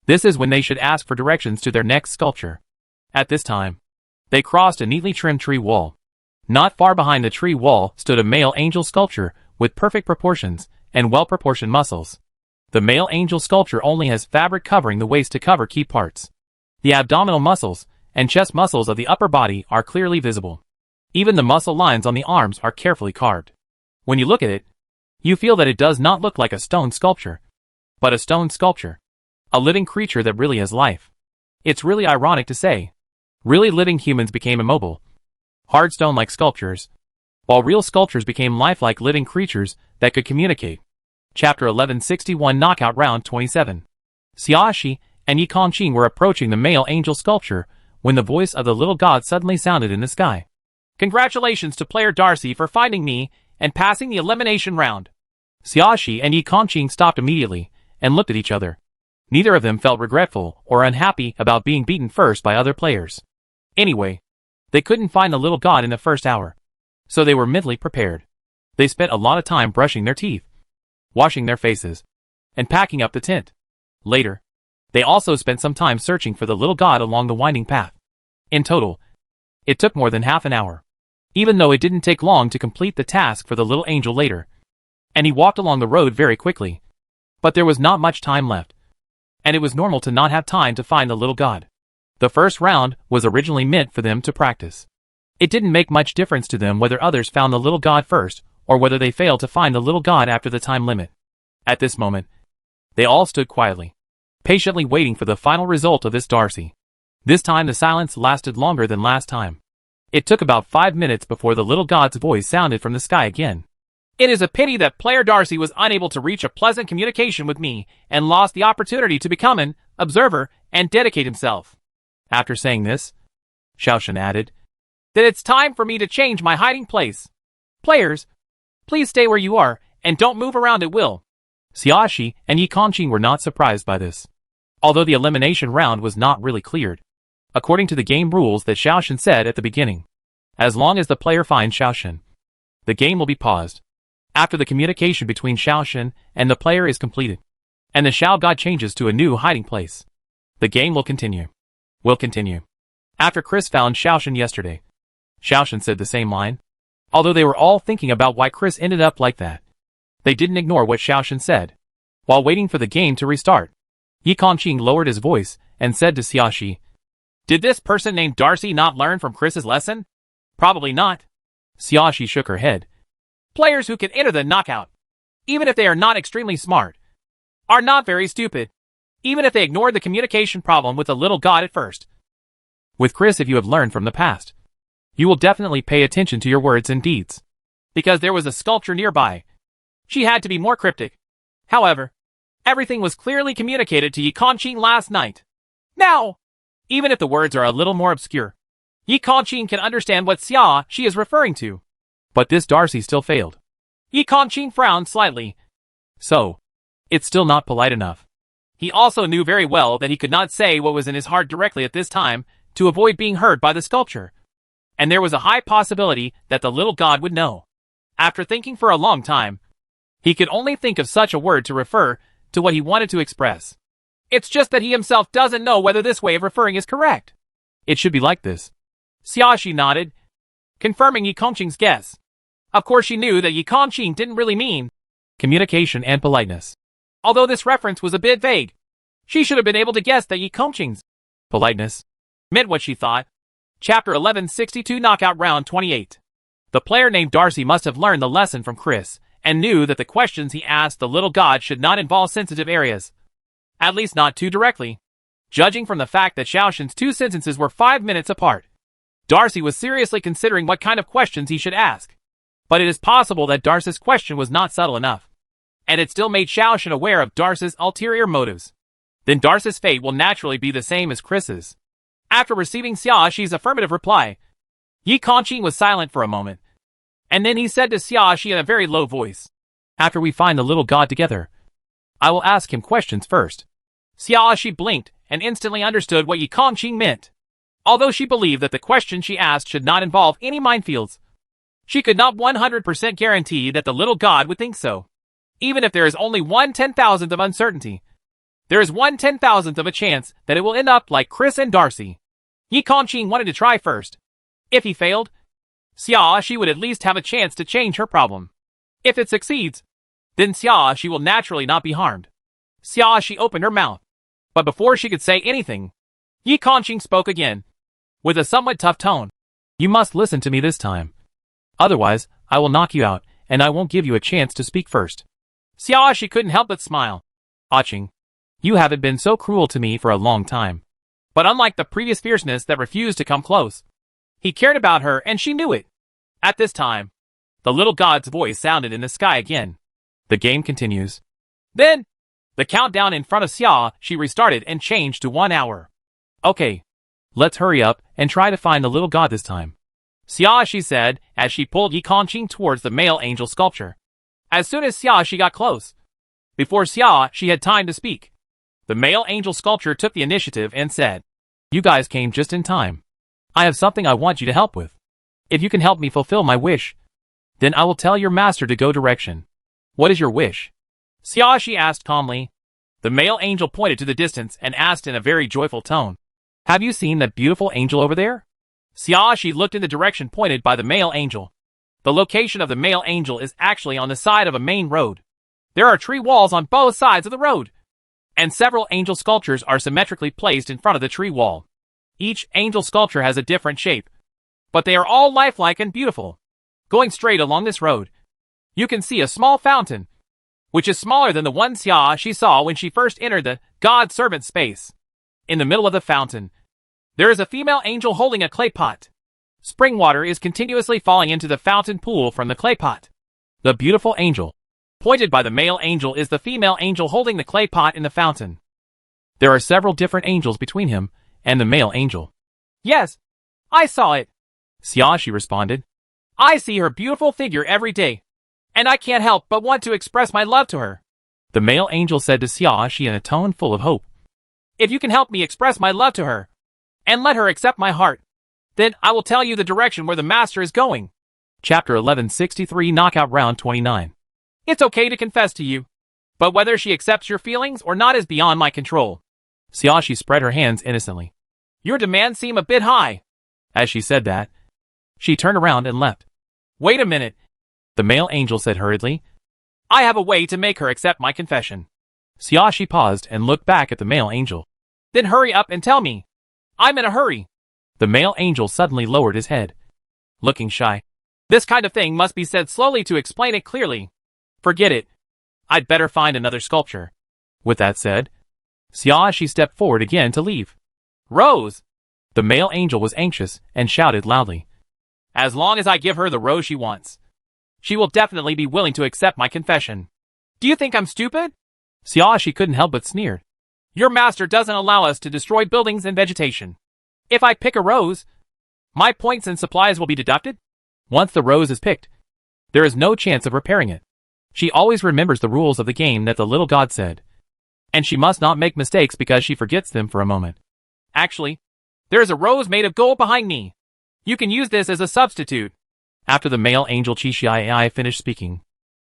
This is when they should ask for directions to their next sculpture. At this time, they crossed a neatly trimmed tree wall. Not far behind the tree wall stood a male angel sculpture with perfect proportions and well-proportioned muscles. The male angel sculpture only has fabric covering the waist to cover key parts. The abdominal muscles and chest muscles of the upper body are clearly visible. Even the muscle lines on the arms are carefully carved. When you look at it, you feel that it does not look like a stone sculpture, but a stone sculpture. A living creature that really has life. It's really ironic to say, really living humans became immobile, hard stone-like sculptures, while real sculptures became lifelike living creatures that could communicate. Chapter 1161 Knockout Round 27. Xiaoxi and Yi Kongqing were approaching the male angel sculpture when the voice of the little god suddenly sounded in the sky. Congratulations to player Darcy for finding me and passing the elimination round. Xiaoxi and Yi Kongqing stopped immediately and looked at each other. Neither of them felt regretful or unhappy about being beaten first by other players. Anyway, they couldn't find the little god in the first hour, so they were mentally prepared. They spent a lot of time brushing their teeth, washing their faces, and packing up the tent. Later, they also spent some time searching for the little god along the winding path. In total, it took more than half an hour, even though it didn't take long to complete the task for the little angel later. And he walked along the road very quickly. But there was not much time left, and it was normal to not have time to find the little god. The first round was originally meant for them to practice. It didn't make much difference to them whether others found the little god first, or whether they failed to find the little god after the time limit. At this moment, they all stood quietly, patiently waiting for the final result of this Darcy. This time the silence lasted longer than last time. It took about 5 minutes before the little god's voice sounded from the sky again. It is a pity that player Darcy was unable to reach a pleasant communication with me and lost the opportunity to become an observer and dedicate himself. After saying this, Xiaoxin added, that it's time for me to change my hiding place. Players, please stay where you are and don't move around at will. Xiaoxi and Yi Kongqing were not surprised by this, although the elimination round was not really cleared. According to the game rules that Xiaoxin said at the beginning, as long as the player finds Xiaoxin, the game will be paused. After the communication between Xiaoshan and the player is completed, and the Xiao God changes to a new hiding place, the game will continue. After Chris found Xiaoshan yesterday, Xiaoshan said the same line. Although they were all thinking about why Chris ended up like that, they didn't ignore what Xiaoshan said. While waiting for the game to restart, Yi Kongqing lowered his voice and said to Xiaoshi, "Did this person named Darcy not learn from Chris's lesson?" "Probably not." Xiaoshi shook her head. "Players who can enter the knockout, even if they are not extremely smart, are not very stupid, even if they ignored the communication problem with the little god at first. With Chris, if you have learned from the past, you will definitely pay attention to your words and deeds. Because there was a sculpture nearby, she had to be more cryptic. However, everything was clearly communicated to Yi Kongqing last night. Now, even if the words are a little more obscure, Yi Kongqing can understand what she is referring to." But this Darcy still failed. Yi Kongqing frowned slightly. So, it's still not polite enough. He also knew very well that he could not say what was in his heart directly at this time to avoid being hurt by the sculpture. And there was a high possibility that the little god would know. After thinking for a long time, he could only think of such a word to refer to what he wanted to express. It's just that he himself doesn't know whether this way of referring is correct. "It should be like this." Xiaoshi nodded, confirming Yi Kongqing's guess. Of course she knew that Yi Kongqing didn't really mean communication and politeness. Although this reference was a bit vague, she should have been able to guess that Yi Kongqing's politeness meant what she thought. Chapter 1162 Knockout Round 28. The player named Darcy must have learned the lesson from Chris, and knew that the questions he asked the little god should not involve sensitive areas. At least not too directly. Judging from the fact that Xiaoshan's 2 sentences were 5 minutes apart, Darcy was seriously considering what kind of questions he should ask. But it is possible that Darcy's question was not subtle enough, and it still made Xiaoshan aware of Darcy's ulterior motives. Then Darcy's fate will naturally be the same as Chris's. After receiving Xiaoshi's affirmative reply, Yi Kongqing was silent for a moment, and then he said to Xiaoshi in a very low voice, "After we find the little god together, I will ask him questions first." Xiaoshi blinked and instantly understood what Yi Kongqing meant. Although she believed that the question she asked should not involve any minefields, she could not 100% guarantee that the little god would think so. Even if there is only 1/10,000th of uncertainty, there is 1/10,000th of a chance that it will end up like Chris and Darcy. Yi Kongqing wanted to try first. If he failed, Xiaoshi would at least have a chance to change her problem. If it succeeds, then Xiaoshi will naturally not be harmed. Xiaoshi opened her mouth, but before she could say anything, Yi Kongqing spoke again, with a somewhat tough tone. "You must listen to me this time. Otherwise, I will knock you out, and I won't give you a chance to speak first." Xiaoshi couldn't help but smile. "Aching, you haven't been so cruel to me for a long time." But unlike the previous fierceness that refused to come close, he cared about her and she knew it. At this time, the little god's voice sounded in the sky again. The game continues. Then, the countdown in front of Xiaoshi restarted and changed to 1 hour. "Okay, let's hurry up and try to find the little god this time," Xiaoshi said as she pulled Yi Kongqing towards the male angel sculpture. As soon as Xiaoshi got close, before Xiaoshi had time to speak, the male angel sculpture took the initiative and said, "You guys came just in time. I have something I want you to help with. If you can help me fulfill my wish, then I will tell your master to go direction." "What is your wish?" Xiaoshi asked calmly. The male angel pointed to the distance and asked in a very joyful tone, "Have you seen that beautiful angel over there?" Xiaoshi looked in the direction pointed by the male angel. The location of the male angel is actually on the side of a main road. There are tree walls on both sides of the road, and several angel sculptures are symmetrically placed in front of the tree wall. Each angel sculpture has a different shape, but they are all lifelike and beautiful. Going straight along this road, you can see a small fountain, which is smaller than the one Xiaoshi saw when she first entered the God-servant space. In the middle of the fountain, there is a female angel holding a clay pot. Spring water is continuously falling into the fountain pool from the clay pot. The beautiful angel, pointed by the male angel, is the female angel holding the clay pot in the fountain. There are several different angels between him and the male angel. "Yes, I saw it," Xiaoshi responded. "I see her beautiful figure every day, and I can't help but want to express my love to her." The male angel said to Xiaoshi in a tone full of hope, "If you can help me express my love to her, and let her accept my heart, then I will tell you the direction where the master is going." Chapter 1163 Knockout Round 29. It's okay to confess to you. But whether she accepts your feelings or not is beyond my control. Xiaoxi spread her hands innocently. Your demands seem a bit high. As she said that, she turned around and left. Wait a minute, the male angel said hurriedly. I have a way to make her accept my confession. Xiaoxi paused and looked back at the male angel. Then hurry up and tell me. I'm in a hurry. The male angel suddenly lowered his head, looking shy. This kind of thing must be said slowly to explain it clearly. Forget it. I'd better find another sculpture. With that said, Xiaoxi stepped forward again to leave. Rose! The male angel was anxious and shouted loudly. As long as I give her the rose she wants, she will definitely be willing to accept my confession. Do you think I'm stupid? Xiaoxi couldn't help but sneer. Your master doesn't allow us to destroy buildings and vegetation. If I pick a rose, my points and supplies will be deducted. Once the rose is picked, there is no chance of repairing it. She always remembers the rules of the game that the little god said, and she must not make mistakes because she forgets them for a moment. Actually, there is a rose made of gold behind me. You can use this as a substitute. After the male angel Qixi finished speaking,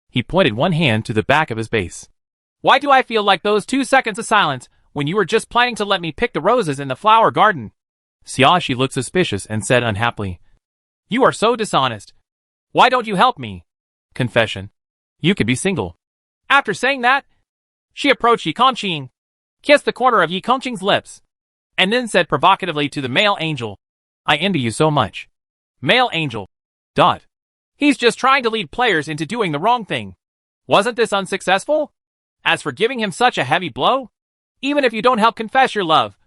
he pointed one hand to the back of his base. Why do I feel like those 2 seconds of silence when you were just planning to let me pick the roses in the flower garden? Xiaoxi looked suspicious and said unhappily, You are so dishonest. Why don't you help me? Confession. You could be single. After saying that, she approached Yi Kongqing, kissed the corner of Yi Kongqing's lips, and then said provocatively to the male angel, I envy you so much. Male angel. Dot. He's just trying to lead players into doing the wrong thing. Wasn't this unsuccessful? As for giving him such a heavy blow, even if you don't help confess your love,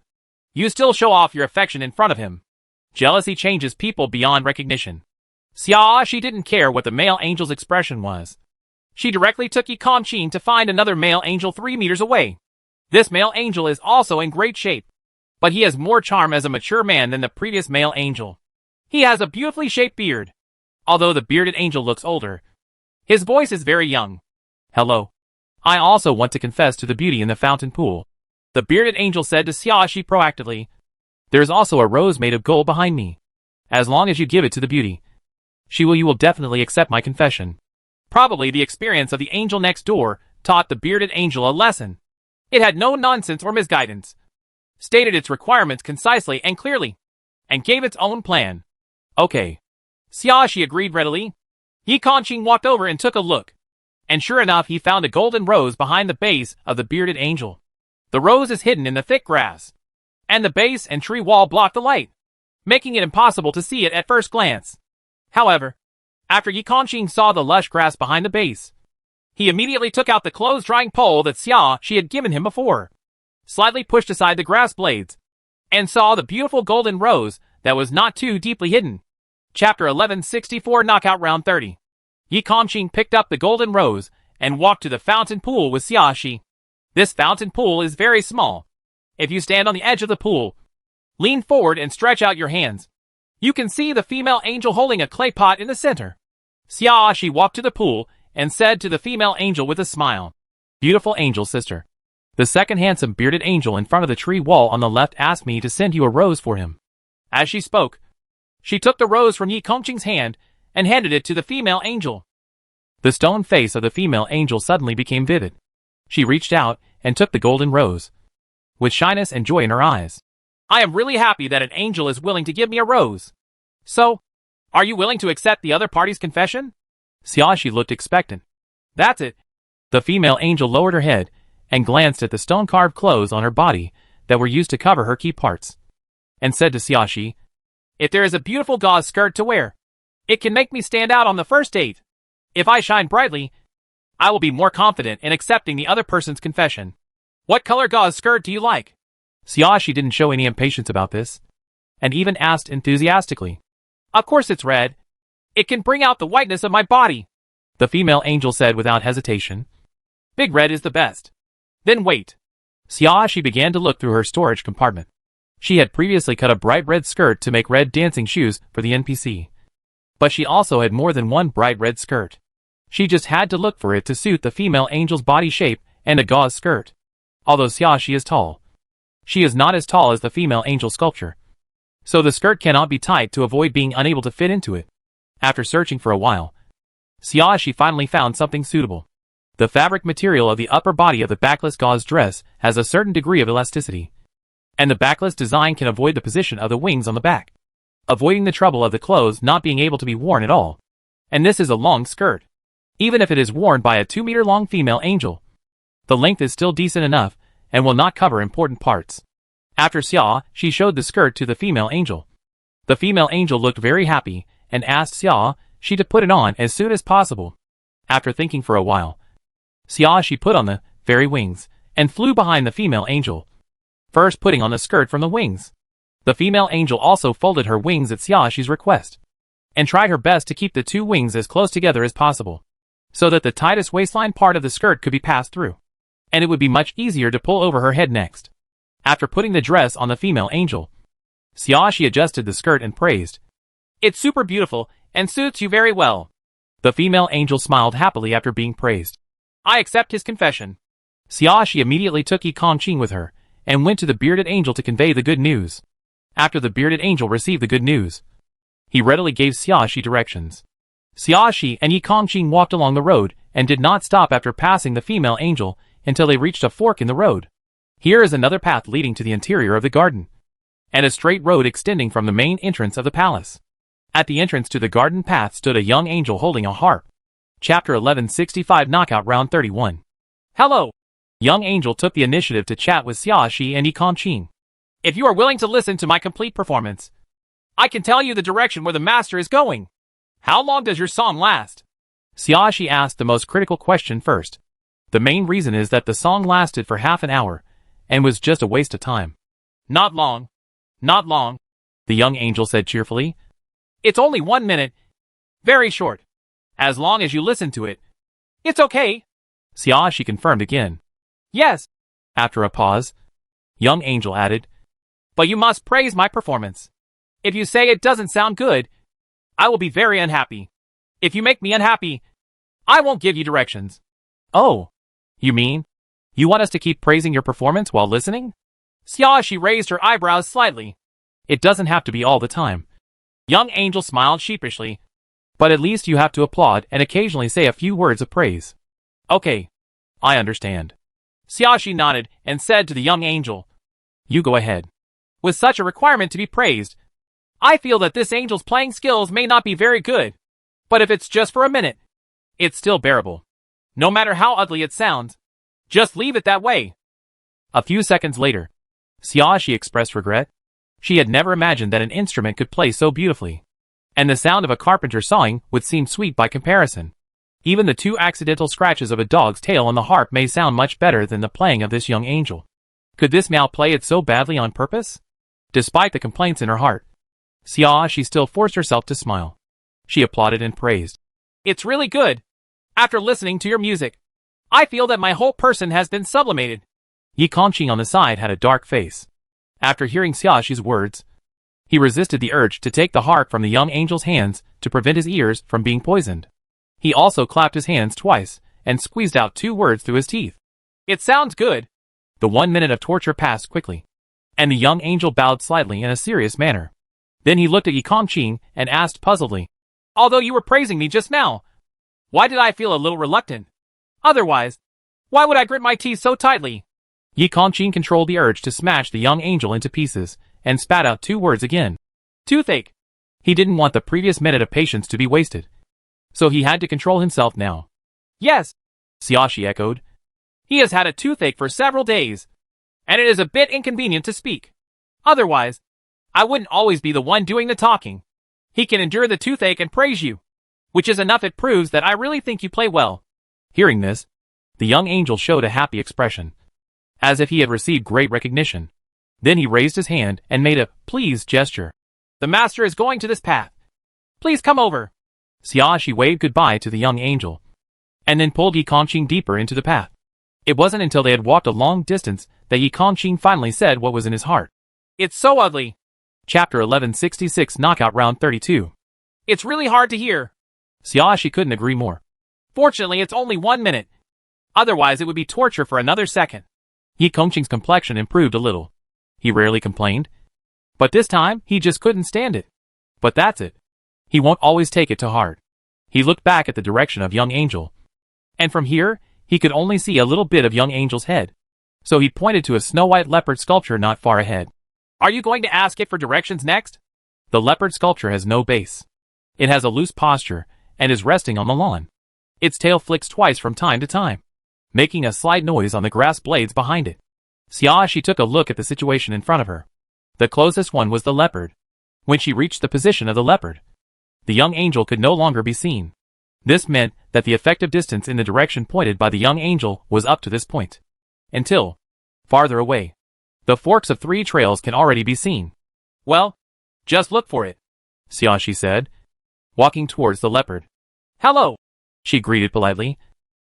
you still show off your affection in front of him. Jealousy changes people beyond recognition. Xiaoxi didn't care what the male angel's expression was. She directly took Yi Kongqing to find another male angel 3 meters away. This male angel is also in great shape, but he has more charm as a mature man than the previous male angel. He has a beautifully shaped beard. Although the bearded angel looks older, his voice is very young. Hello. I also want to confess to the beauty in the fountain pool. The bearded angel said to Xiaoxi proactively. There is also a rose made of gold behind me. As long as you give it to the beauty, you will definitely accept my confession. Probably the experience of the angel next door taught the bearded angel a lesson. It had no nonsense or misguidance, stated its requirements concisely and clearly, and gave its own plan. Okay. Xiaoxi agreed readily. Yi Kongqing walked over and took a look, and sure enough he found a golden rose behind the base of the bearded angel. The rose is hidden in the thick grass, and the base and tree wall block the light, making it impossible to see it at first glance. However, after Yi Kongqing saw the lush grass behind the base, he immediately took out the clothes-drying pole that Xiaoxi had given him before, slightly pushed aside the grass blades, and saw the beautiful golden rose that was not too deeply hidden. Chapter 1164 Knockout Round 30. Yi Kongqing picked up the golden rose and walked to the fountain pool with Xiaoxi. This fountain pool is very small. If you stand on the edge of the pool, lean forward and stretch out your hands, you can see the female angel holding a clay pot in the center. Xiaoxi walked to the pool and said to the female angel with a smile, Beautiful angel sister. The second handsome bearded angel in front of the tree wall on the left asked me to send you a rose for him. As she spoke, she took the rose from Yi Kongqing's hand and handed it to the female angel. The stone face of the female angel suddenly became vivid. She reached out and took the golden rose, with shyness and joy in her eyes. I am really happy that an angel is willing to give me a rose. So, are you willing to accept the other party's confession? Xiaoxi looked expectant. That's it. The female angel lowered her head and glanced at the stone-carved clothes on her body that were used to cover her key parts, and said to Xiaoxi, If there is a beautiful gauze skirt to wear, it can make me stand out on the first date. If I shine brightly, I will be more confident in accepting the other person's confession. What color gauze skirt do you like? Xiaoxi didn't show any impatience about this, and even asked enthusiastically. Of course it's red. It can bring out the whiteness of my body. The female angel said without hesitation. Big red is the best. Then wait. Xiaoxi began to look through her storage compartment. She had previously cut a bright red skirt to make red dancing shoes for the NPC. But she also had more than one bright red skirt. She just had to look for it to suit the female angel's body shape and a gauze skirt. Although Xiaoxi is tall, she is not as tall as the female angel sculpture, so the skirt cannot be tight to avoid being unable to fit into it. After searching for a while, Xiaoxi finally found something suitable. The fabric material of the upper body of the backless gauze dress has a certain degree of elasticity, and the backless design can avoid the position of the wings on the back, avoiding the trouble of the clothes not being able to be worn at all. And this is a long skirt. Even if it is worn by a 2-meter-long female angel, the length is still decent enough and will not cover important parts. After Xia showed the skirt to the female angel. The female angel looked very happy and asked Xia to put it on as soon as possible. After thinking for a while, Xia put on the fairy wings and flew behind the female angel, first putting on the skirt from the wings. The female angel also folded her wings at Xia's request, and tried her best to keep the two wings as close together as possible, so that the tightest waistline part of the skirt could be passed through, and it would be much easier to pull over her head next. After putting the dress on the female angel, Xia adjusted the skirt and praised, "It's super beautiful and suits you very well." The female angel smiled happily after being praised. "I accept his confession." Xia immediately took Yi Kongqing with her, and went to the bearded angel to convey the good news. After the bearded angel received the good news, he readily gave Xia directions. Xia and Yi Kongqing walked along the road, and did not stop after passing the female angel until they reached a fork in the road. Here is another path leading to the interior of the garden, and a straight road extending from the main entrance of the palace. At the entrance to the garden path stood a young angel holding a harp. Chapter 1165 Knockout Round 31. "Hello!" Young angel took the initiative to chat with Xia and Yi Kongqing. "If you are willing to listen to my complete performance, I can tell you the direction where the master is going. How long does your song last?" Xia asked the most critical question first. The main reason is that the song lasted for half an hour, and was just a waste of time. "Not long. Not long," the young angel said cheerfully. "It's only 1 minute. Very short. As long as you listen to it, it's okay." Xia confirmed again. "Yes." After a pause, young angel added, "But you must praise my performance. If you say it doesn't sound good, I will be very unhappy. If you make me unhappy, I won't give you directions." "Oh, you mean you want us to keep praising your performance while listening?" Xia raised her eyebrows slightly. "It doesn't have to be all the time." Young angel smiled sheepishly. "But at least you have to applaud and occasionally say a few words of praise." "Okay, I understand." Xia nodded and said to the young angel, "You go ahead." With such a requirement to be praised, I feel that this angel's playing skills may not be very good. But if it's just for a minute, it's still bearable. No matter how ugly it sounds, just leave it that way. A few seconds later, Xia expressed regret. She had never imagined that an instrument could play so beautifully, and the sound of a carpenter sawing would seem sweet by comparison. Even the 2 accidental scratches of a dog's tail on the harp may sound much better than the playing of this young angel. Could this Mao play it so badly on purpose? Despite the complaints in her heart, Xia still forced herself to smile. She applauded and praised. "It's really good. After listening to your music, I feel that my whole person has been sublimated." Yi Kongqing on the side had a dark face. After hearing Xia's words, he resisted the urge to take the harp from the young angel's hands to prevent his ears from being poisoned. He also clapped his hands twice and squeezed out 2 words through his teeth. "It sounds good." The 1 minute of torture passed quickly, and the young angel bowed slightly in a serious manner. Then he looked at Yi Kongqing and asked puzzledly, "Although you were praising me just now, why did I feel a little reluctant? Otherwise, why would I grit my teeth so tightly?" Yi Kongqing controlled the urge to smash the young angel into pieces, and spat out 2 words again. "Toothache." He didn't want the previous minute of patience to be wasted, so he had to control himself now. "Yes," Xiaoshi echoed. "He has had a toothache for several days, and it is a bit inconvenient to speak. Otherwise, I wouldn't always be the one doing the talking. He can endure the toothache and praise you, which is enough. It proves that I really think you play well." Hearing this, the young angel showed a happy expression, as if he had received great recognition. Then he raised his hand and made a "please" gesture. "The master is going to this path. Please come over." Xiaoshi waved goodbye to the young angel, and then pulled Yi Kongqing deeper into the path. It wasn't until they had walked a long distance that Yi Kongqing finally said what was in his heart. "It's so ugly." Chapter 1166 Knockout Round 32. "It's really hard to hear." Xiaoshi couldn't agree more. "Fortunately, it's only 1 minute. Otherwise, it would be torture for another second." Yi Kongqing's complexion improved a little. He rarely complained, but this time he just couldn't stand it. But that's it. He won't always take it to heart. He looked back at the direction of young angel, and from here, he could only see a little bit of young Angel's head. So he pointed to a snow-white leopard sculpture not far ahead. Are you going to ask it for directions next? The leopard sculpture has no base. It has a loose posture and is resting on the lawn. Its tail flicks twice from time to time, making a slight noise on the grass blades behind it. She took a look at the situation in front of her. The closest one was the leopard. When she reached the position of the leopard, the young angel could no longer be seen. This meant that the effective distance in the direction pointed by the young angel was up to this point. Until, farther away, the forks of 3 trails can already be seen. Well, just look for it, she said, walking towards the leopard. Hello, she greeted politely.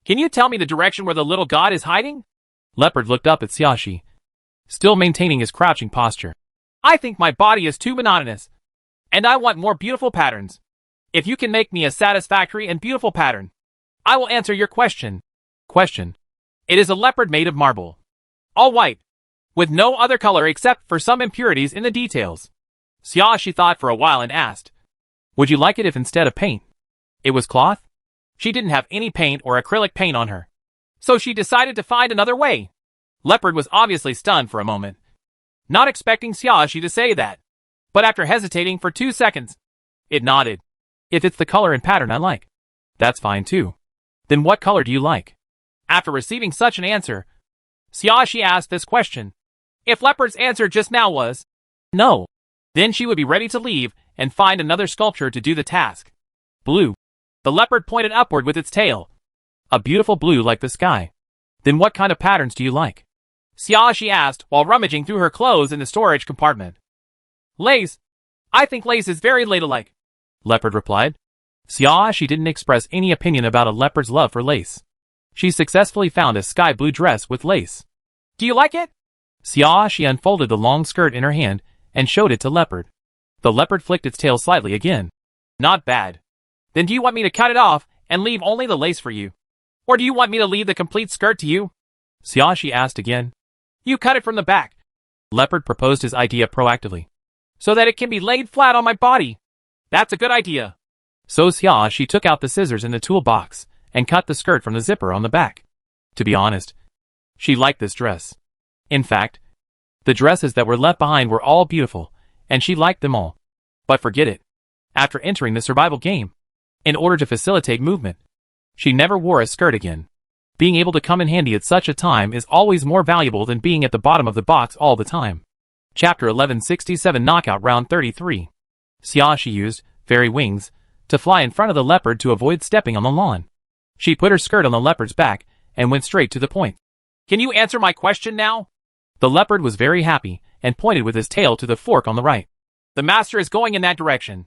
Can you tell me the direction where the little god is hiding? Leopard looked up at Xiaoxi, still maintaining his crouching posture. I think my body is too monotonous, and I want more beautiful patterns. If you can make me a satisfactory and beautiful pattern, I will answer your question. It is a leopard made of marble. All white, with no other color except for some impurities in the details. Xiaoxi thought for a while and asked, would you like it if instead of paint, it was cloth? She didn't have any paint or acrylic paint on her, so she decided to find another way. Leopard was obviously stunned for a moment, not expecting Xiaoxi to say that. But after hesitating for 2 seconds, it nodded. If it's the color and pattern I like, that's fine too. Then what color do you like? After receiving such an answer, Xiaoxi asked this question. If Leopard's answer just now was no, then she would be ready to leave and find another sculpture to do the task. Blue. The leopard pointed upward with its tail. A beautiful blue like the sky. Then what kind of patterns do you like? Xiaoxi asked while rummaging through her clothes in the storage compartment. Lace. I think lace is very ladylike, Leopard replied. Xiaoxi didn't express any opinion about a leopard's love for lace. She successfully found a sky blue dress with lace. Do you like it? Xiaoxi unfolded the long skirt in her hand and showed it to Leopard. The leopard flicked its tail slightly again. Not bad. Then do you want me to cut it off and leave only the lace for you? Or do you want me to leave the complete skirt to you? Xiaoxi asked again. You cut it from the back. Leopard proposed his idea proactively. So that it can be laid flat on my body. That's a good idea. So Xiaoxi took out the scissors in the toolbox and cut the skirt from the zipper on the back. To be honest, she liked this dress. In fact, the dresses that were left behind were all beautiful, and she liked them all. But forget it. After entering the survival game, in order to facilitate movement, she never wore a skirt again. Being able to come in handy at such a time is always more valuable than being at the bottom of the box all the time. Chapter 1167 Knockout Round 33. Xiaoxi used fairy wings to fly in front of the leopard to avoid stepping on the lawn. She put her skirt on the leopard's back and went straight to the point. Can you answer my question now? The leopard was very happy and pointed with his tail to the fork on the right. The master is going in that direction.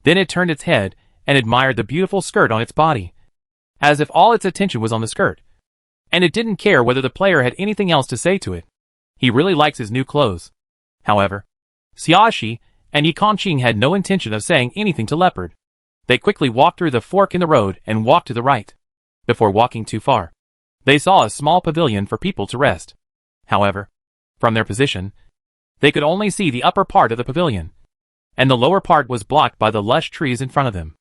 Then it turned its head and admired the beautiful skirt on its body, as if all its attention was on the skirt. And it didn't care whether the player had anything else to say to it. He really likes his new clothes. However, Xiaoxi and Yi Kongqing had no intention of saying anything to Leopard. They quickly walked through the fork in the road and walked to the right. Before walking too far, they saw a small pavilion for people to rest. However, from their position, they could only see the upper part of the pavilion, and the lower part was blocked by the lush trees in front of them.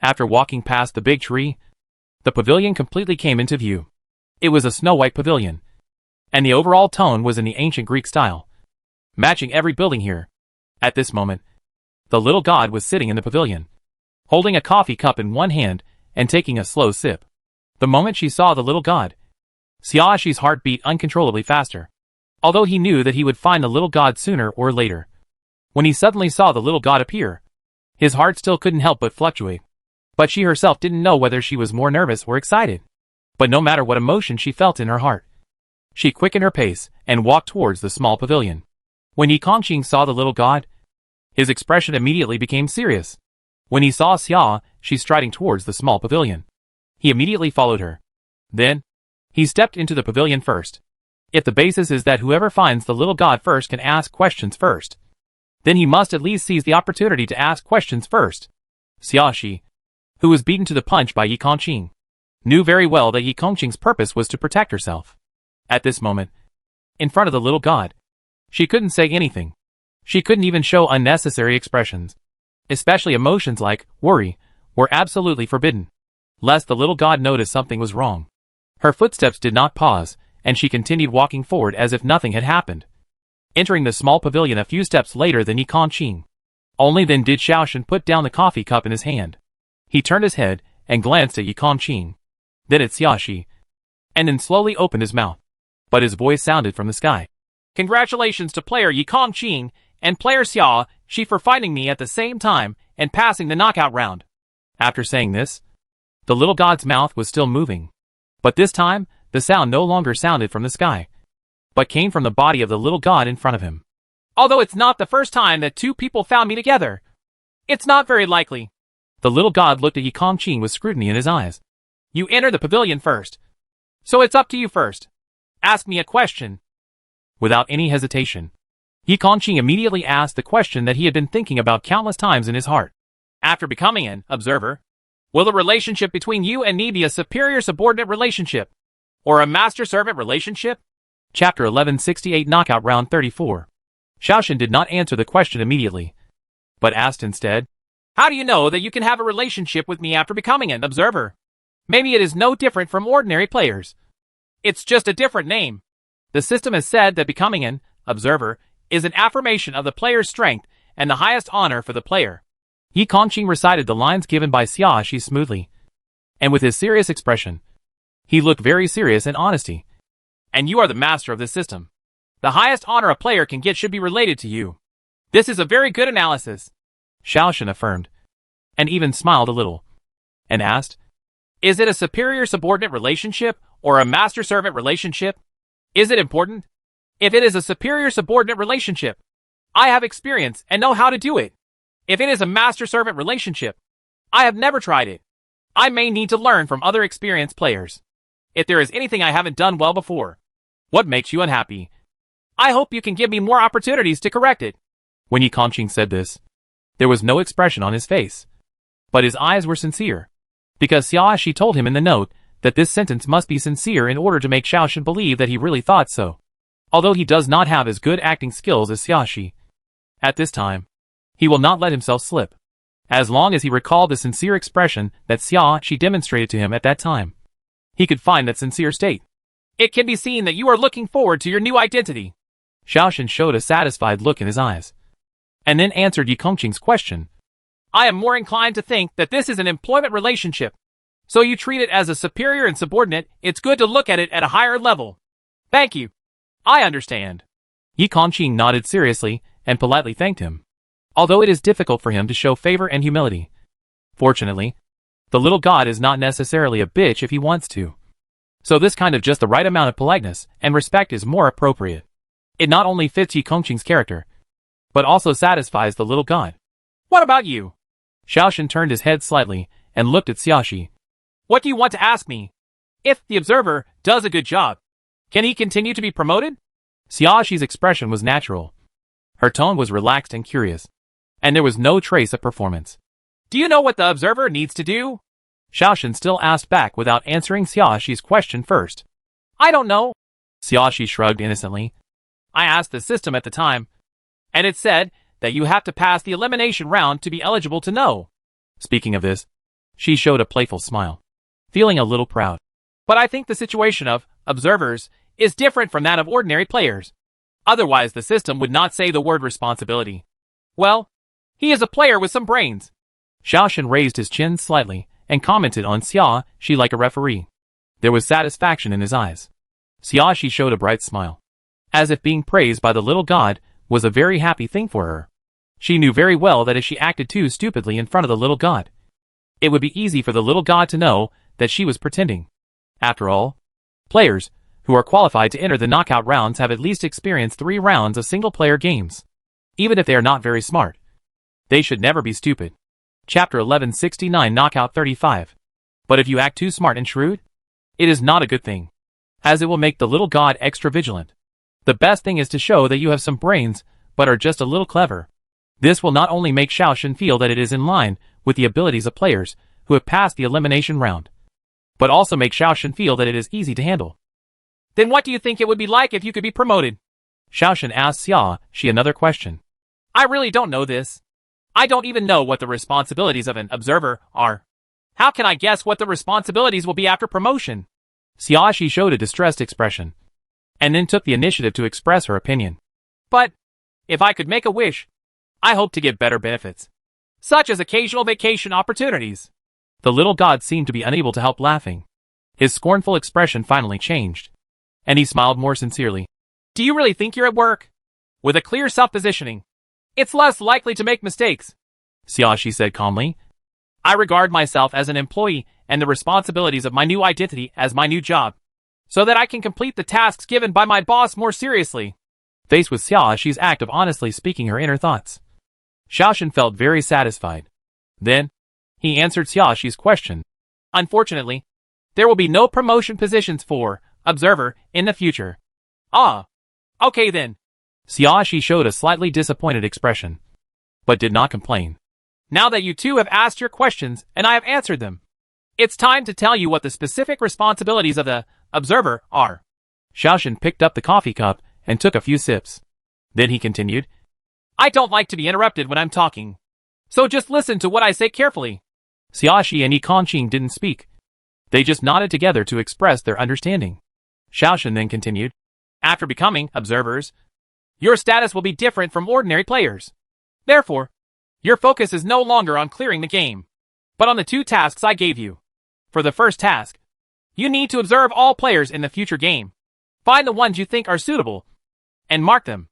After walking past the big tree, the pavilion completely came into view. It was a snow-white pavilion, and the overall tone was in the ancient Greek style, matching every building here. At this moment, the little god was sitting in the pavilion, holding a coffee cup in one hand and taking a slow sip. The moment she saw the little god, Xiaoxi's heart beat uncontrollably faster, although he knew that he would find the little god sooner or later. When he suddenly saw the little god appear, his heart still couldn't help but fluctuate. But she herself didn't know whether she was more nervous or excited. But no matter what emotion she felt in her heart, she quickened her pace and walked towards the small pavilion. When Yi Kongqing saw the little god, his expression immediately became serious. When he saw Xiaoxi striding towards the small pavilion, he immediately followed her. Then, he stepped into the pavilion first. If the basis is that whoever finds the little god first can ask questions first, then he must at least seize the opportunity to ask questions first. Xiaoxi, who was beaten to the punch by Yi Kongqing, knew very well that Yi Kongqing's purpose was to protect herself. At this moment, in front of the little god, she couldn't say anything. She couldn't even show unnecessary expressions. Especially emotions like worry were absolutely forbidden, lest the little god notice something was wrong. Her footsteps did not pause, and she continued walking forward as if nothing had happened. Entering the small pavilion a few steps later than Yi Qingqing. Only then did Xiaoshen put down the coffee cup in his hand. He turned his head and glanced at Yi Qingqing, then at Xiaoshi, and then slowly opened his mouth. But his voice sounded from the sky. Congratulations to player Yi Qingqing and player Xiaoshi for fighting me at the same time and passing the knockout round. After saying this, the little god's mouth was still moving. But this time, the sound no longer sounded from the sky, but came from the body of the little god in front of him. Although it's not the first time that two people found me together, it's not very likely. The little god looked at Yi Qingqing with scrutiny in his eyes. You enter the pavilion first, so it's up to you first. Ask me a question. Without any hesitation, Yi Qingqing immediately asked the question that he had been thinking about countless times in his heart. After becoming an observer, will the relationship between you and me be a superior-subordinate relationship, or a master-servant relationship? Chapter 1168 Knockout Round 34. Xiaoshen did not answer the question immediately, but asked instead, how do you know that you can have a relationship with me after becoming an observer? Maybe it is no different from ordinary players. It's just a different name. The system has said that becoming an observer is an affirmation of the player's strength and the highest honor for the player. Yi Qingqing recited the lines given by Xiaoshi smoothly, and with his serious expression. He looked very serious in honesty. And you are the master of this system. The highest honor a player can get should be related to you. This is a very good analysis, Xiaoshen affirmed, and even smiled a little, and asked, is it a superior-subordinate relationship or a master-servant relationship? Is it important? If it is a superior-subordinate relationship, I have experience and know how to do it. If it is a master-servant relationship, I have never tried it. I may need to learn from other experienced players. If there is anything I haven't done well before, what makes you unhappy? I hope you can give me more opportunities to correct it. When Yi Qingqing said this, there was no expression on his face, but his eyes were sincere, because Xiaoshi told him in the note that this sentence must be sincere in order to make Xiaoshen believe that he really thought so. Although he does not have as good acting skills as Xiaoshi, at this time, he will not let himself slip, as long as he recalled the sincere expression that Xiaoshi demonstrated to him at that time. He could find that sincere state. It can be seen that you are looking forward to your new identity. Xiaoshen showed a satisfied look in his eyes, and then answered Yi Qingqing's question. I am more inclined to think that this is an employment relationship. So you treat it as a superior and subordinate, it's good to look at it at a higher level. Thank you. I understand. Yi Qingqing nodded seriously and politely thanked him, although it is difficult for him to show favor and humility. Fortunately, the little god is not necessarily a bitch if he wants to. So this kind of just the right amount of politeness and respect is more appropriate. It not only fits Yi Qingqing's character, but also satisfies the little god. What about you? Xiaoshen turned his head slightly and looked at Xiaoshi. What do you want to ask me? If the observer does a good job, can he continue to be promoted? Xiaoshi's expression was natural. Her tone was relaxed and curious, and there was no trace of performance. Do you know what the observer needs to do? Xiaoshen still asked back without answering Xiaoshi's question first. I don't know. Xiaoshi shrugged innocently. I asked the system at the time, and it said that you have to pass the elimination round to be eligible to know. Speaking of this, she showed a playful smile, feeling a little proud. But I think the situation of observers is different from that of ordinary players. Otherwise the system would not say the word responsibility. Well, he is a player with some brains. Xiaoshen raised his chin slightly and commented on Xiaoshi like a referee. There was satisfaction in his eyes. Xiaoshi showed a bright smile, as if being praised by the little god was a very happy thing for her. She knew very well that if she acted too stupidly in front of the little god, it would be easy for the little god to know that she was pretending. After all, players who are qualified to enter the knockout rounds have at least experienced 3 rounds of single-player games. Even if they are not very smart, they should never be stupid. Chapter 1169 Knockout 35. But if you act too smart and shrewd, it is not a good thing, as it will make the little god extra vigilant. The best thing is to show that you have some brains, but are just a little clever. This will not only make Xiaoshen feel that it is in line with the abilities of players who have passed the elimination round, but also make Xiaoshen feel that it is easy to handle. Then what do you think it would be like if you could be promoted? Xiaoshen asked Xiaoshi another question. I really don't know this. I don't even know what the responsibilities of an observer are. How can I guess what the responsibilities will be after promotion? Xiaoxi showed a distressed expression, and then took the initiative to express her opinion. But, if I could make a wish, I hope to give better benefits, such as occasional vacation opportunities. The little god seemed to be unable to help laughing. His scornful expression finally changed, and he smiled more sincerely. Do you really think you're at work? With a clear self-positioning, it's less likely to make mistakes, Xiaoxi said calmly. I regard myself as an employee and the responsibilities of my new identity as my new job, so that I can complete the tasks given by my boss more seriously. Faced with Xiaoxi's act of honestly speaking her inner thoughts, Xiaoshan felt very satisfied. Then, he answered Xiaoxi's question. Unfortunately, there will be no promotion positions for observer in the future. Ah, okay then. Xiaoxi showed a slightly disappointed expression, but did not complain. Now that you two have asked your questions and I have answered them, it's time to tell you what the specific responsibilities of the observer are. Xiaoshan picked up the coffee cup and took a few sips. Then he continued, I don't like to be interrupted when I'm talking, so just listen to what I say carefully. Xiaoxi and Yi Kongqing didn't speak. They just nodded together to express their understanding. Xiaoshan then continued, after becoming observers, your status will be different from ordinary players. Therefore, your focus is no longer on clearing the game, but on the two tasks I gave you. For the first task, you need to observe all players in the future game. Find the ones you think are suitable, and mark them,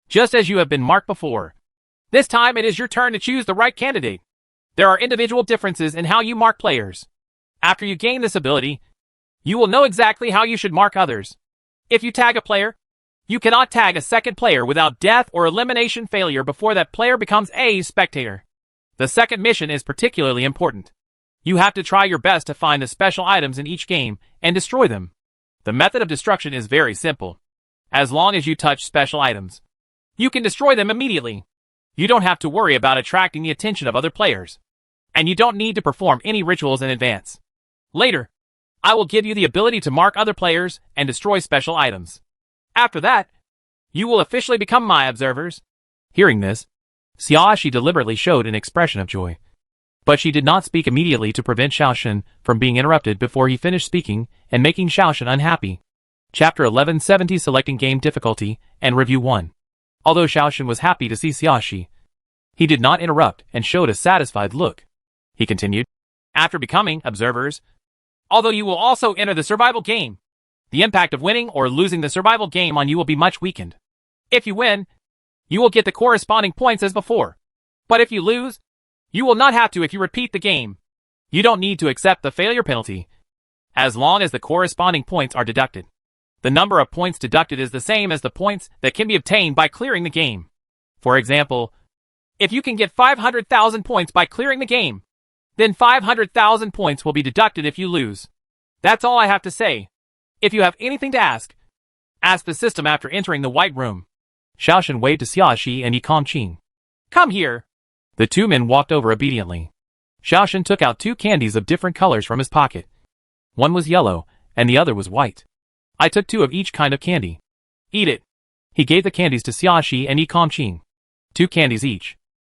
just as you have been marked before. This time it is your turn to choose the right candidate. There are individual differences in how you mark players. After you gain this ability, you will know exactly how you should mark others. If you tag a player, you cannot tag a second player without death or elimination failure before that player becomes a spectator. The second mission is particularly important. You have to try your best to find the special items in each game and destroy them. The method of destruction is very simple. As long as you touch special items, you can destroy them immediately. You don't have to worry about attracting the attention of other players, and you don't need to perform any rituals in advance. Later, I will give you the ability to mark other players and destroy special items. After that, you will officially become my observers. Hearing this, Xiaoxi deliberately showed an expression of joy. But she did not speak immediately to prevent Xiaoshan from being interrupted before he finished speaking and making Xiaoshan unhappy. Chapter 1170 Selecting Game Difficulty and Review 1. Although Xiaoshan was happy to see Xiaoxi, he did not interrupt and showed a satisfied look. He continued, after becoming observers, although you will also enter the survival game, the impact of winning or losing the survival game on you will be much weakened. If you win, you will get the corresponding points as before. But if you lose, you will not have to if you repeat the game. You don't need to accept the failure penalty, as long as the corresponding points are deducted. The number of points deducted is the same as the points that can be obtained by clearing the game. For example, if you can get 500,000 points by clearing the game, then 500,000 points will be deducted if you lose. That's all I have to say. If you have anything to ask the system after entering the white room. Xiaoshan waved to Xiaoxi and Yi Kongqing. Come here. The two men walked over obediently. Xiaoshan took out two candies of different colors from his pocket. One was yellow, and the other was white. I took two of each kind of candy. Eat it. He gave the candies to Xiaoxi and Yi Kongqing. 2 candies each.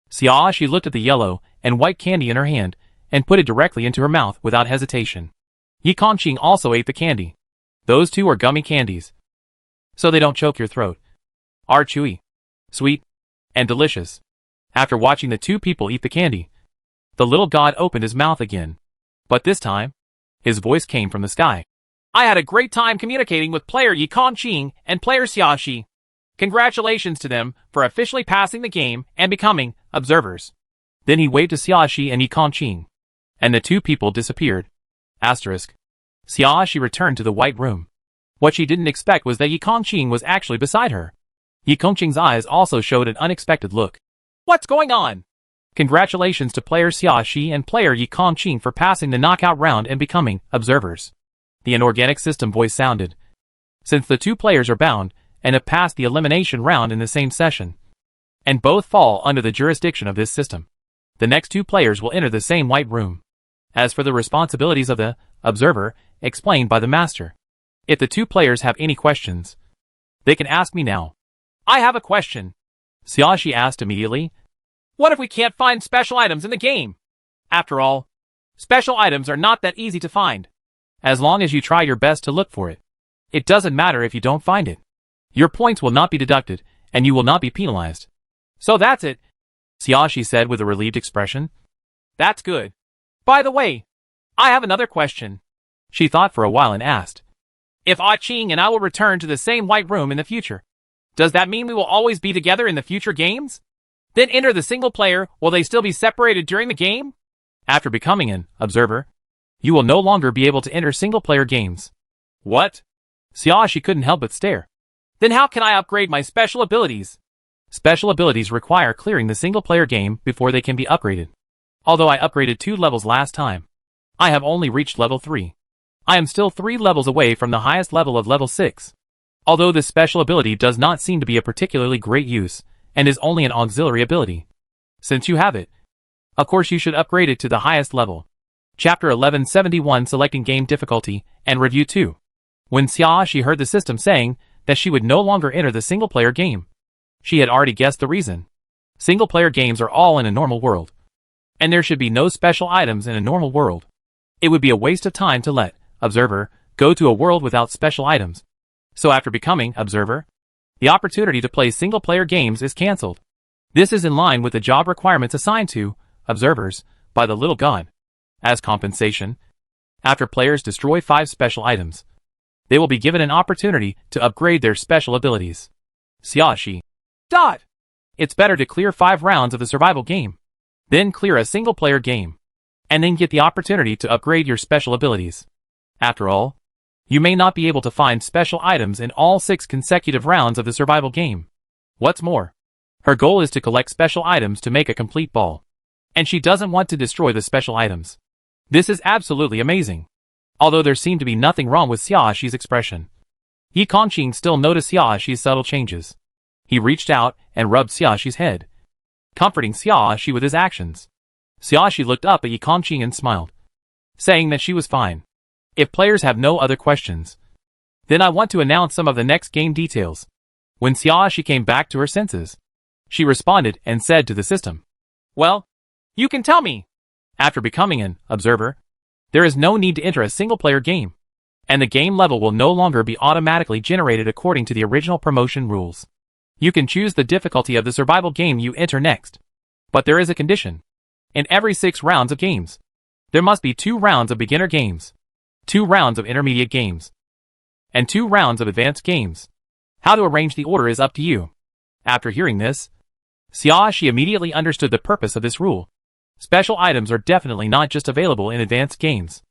Xiaoxi looked at the yellow and white candy in her hand and put it directly into her mouth without hesitation. Yi Kongqing also ate the candy. Those two are gummy candies, so they don't choke your throat. Are chewy, sweet, and delicious. After watching the two people eat the candy, the little god opened his mouth again. But this time, his voice came from the sky. I had a great time communicating with player Yi Kongqing and player Xiaoxi. Congratulations to them for officially passing the game and becoming observers. Then he waved to Xiaoxi and Yi Kongqing, and the two people disappeared. Asterisk. Xiaoxi returned to the white room. What she didn't expect was that Yi Kongqing was actually beside her. Yi Kongqing's eyes also showed an unexpected look. What's going on? Congratulations to player Xiaoxi and player Yi Kongqing for passing the knockout round and becoming observers. The inorganic system voice sounded. Since the two players are bound and have passed the elimination round in the same session, and both fall under the jurisdiction of this system, the next two players will enter the same white room. As for the responsibilities of the observer, explained by the master, if the two players have any questions, they can ask me now. I have a question, Xiaoxi asked immediately. What if we can't find special items in the game? After all, special items are not that easy to find. as long as you try your best to look for it. It doesn't matter if you don't find it. Your points will not be deducted, and you will not be penalized. So that's it, Xiaoxi said with a relieved expression. That's good. By the way, I have another question. She thought for a while and asked. If Ah Ching and I will return to the same white room in the future, does that mean we will always be together in the future games? Then enter the single player, will they still be separated during the game? After becoming an observer, you will no longer be able to enter single player games. What? Xiaoxi couldn't help but stare. Then how can I upgrade my special abilities? Special abilities require clearing the single player game before they can be upgraded. Although I upgraded 2 levels last time, I have only reached level 3. I am still 3 levels away from the highest level of level 6. Although this special ability does not seem to be a particularly great use, and is only an auxiliary ability. Since you have it, of course you should upgrade it to the highest level. Chapter 1171 Selecting Game Difficulty, and Review 2. When Xiaoxi heard the system saying that she would no longer enter the single-player game, she had already guessed the reason. Single-player games are all in a normal world, and there should be no special items in a normal world. It would be a waste of time to let observer go to a world without special items. So after becoming observer, the opportunity to play single-player games is cancelled. This is in line with the job requirements assigned to observers by the little god. As compensation, after players destroy 5 special items, they will be given an opportunity to upgrade their special abilities. Xiaoxi. It's better to clear 5 rounds of the survival game, then clear a single-player game, and then get the opportunity to upgrade your special abilities. After all, you may not be able to find special items in all 6 consecutive rounds of the survival game. What's more, her goal is to collect special items to make a complete ball, and she doesn't want to destroy the special items. This is absolutely amazing. Although there seemed to be nothing wrong with Xiaoxi's expression, Yi Kongqing still noticed Xiaoxi's subtle changes. He reached out and rubbed Xiaoxi's head, comforting Xiaoxi with his actions. Xiaoxi looked up at Yi Kongqing and smiled, saying that she was fine. If players have no other questions, then I want to announce some of the next game details. When Xiaoxi came back to her senses, she responded and said to the system, Well, you can tell me. After becoming an observer, there is no need to enter a single-player game, and the game level will no longer be automatically generated according to the original promotion rules. You can choose the difficulty of the survival game you enter next. But there is a condition. In every 6 rounds of games, there must be 2 rounds of beginner games, 2 rounds of intermediate games, and 2 rounds of advanced games. How to arrange the order is up to you. After hearing this, Xiaoxi immediately understood the purpose of this rule. Special items are definitely not just available in advanced games.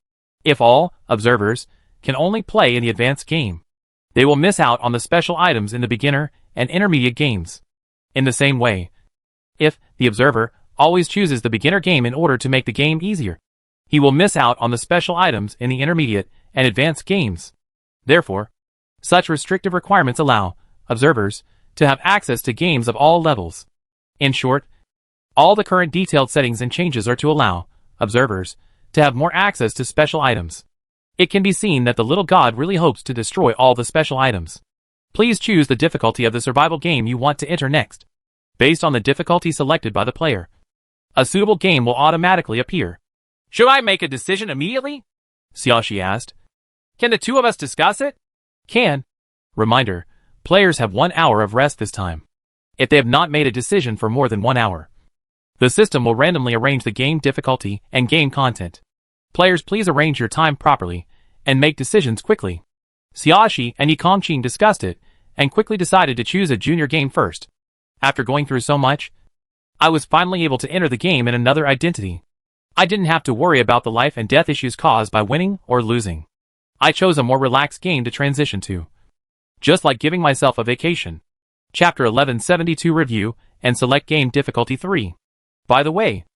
If all observers can only play in the advanced game, they will miss out on the special items in the beginner and intermediate games. In the same way, if the observer always chooses the beginner game in order to make the game easier, he will miss out on the special items in the intermediate and advanced games. Therefore, such restrictive requirements allow observers to have access to games of all levels. In short, all the current detailed settings and changes are to allow observers to have more access to special items. It can be seen that the little god really hopes to destroy all the special items. Please choose the difficulty of the survival game you want to enter next. Based on the difficulty selected by the player, a suitable game will automatically appear. Should I make a decision immediately? Xiaoxi asked. Can the 2 of us discuss it? Can. Reminder, players have 1 hour of rest this time, if they have not made a decision for more than 1 hour. The system will randomly arrange the game difficulty and game content. Players, please arrange your time properly and make decisions quickly. Xiaoxi and Yi Kongqing discussed it and quickly decided to choose a junior game first. After going through so much, I was finally able to enter the game in another identity. I didn't have to worry about the life and death issues caused by winning or losing. I chose a more relaxed game to transition to, just like giving myself a vacation. Chapter 1172 Review and Select Game Difficulty 3. By the way,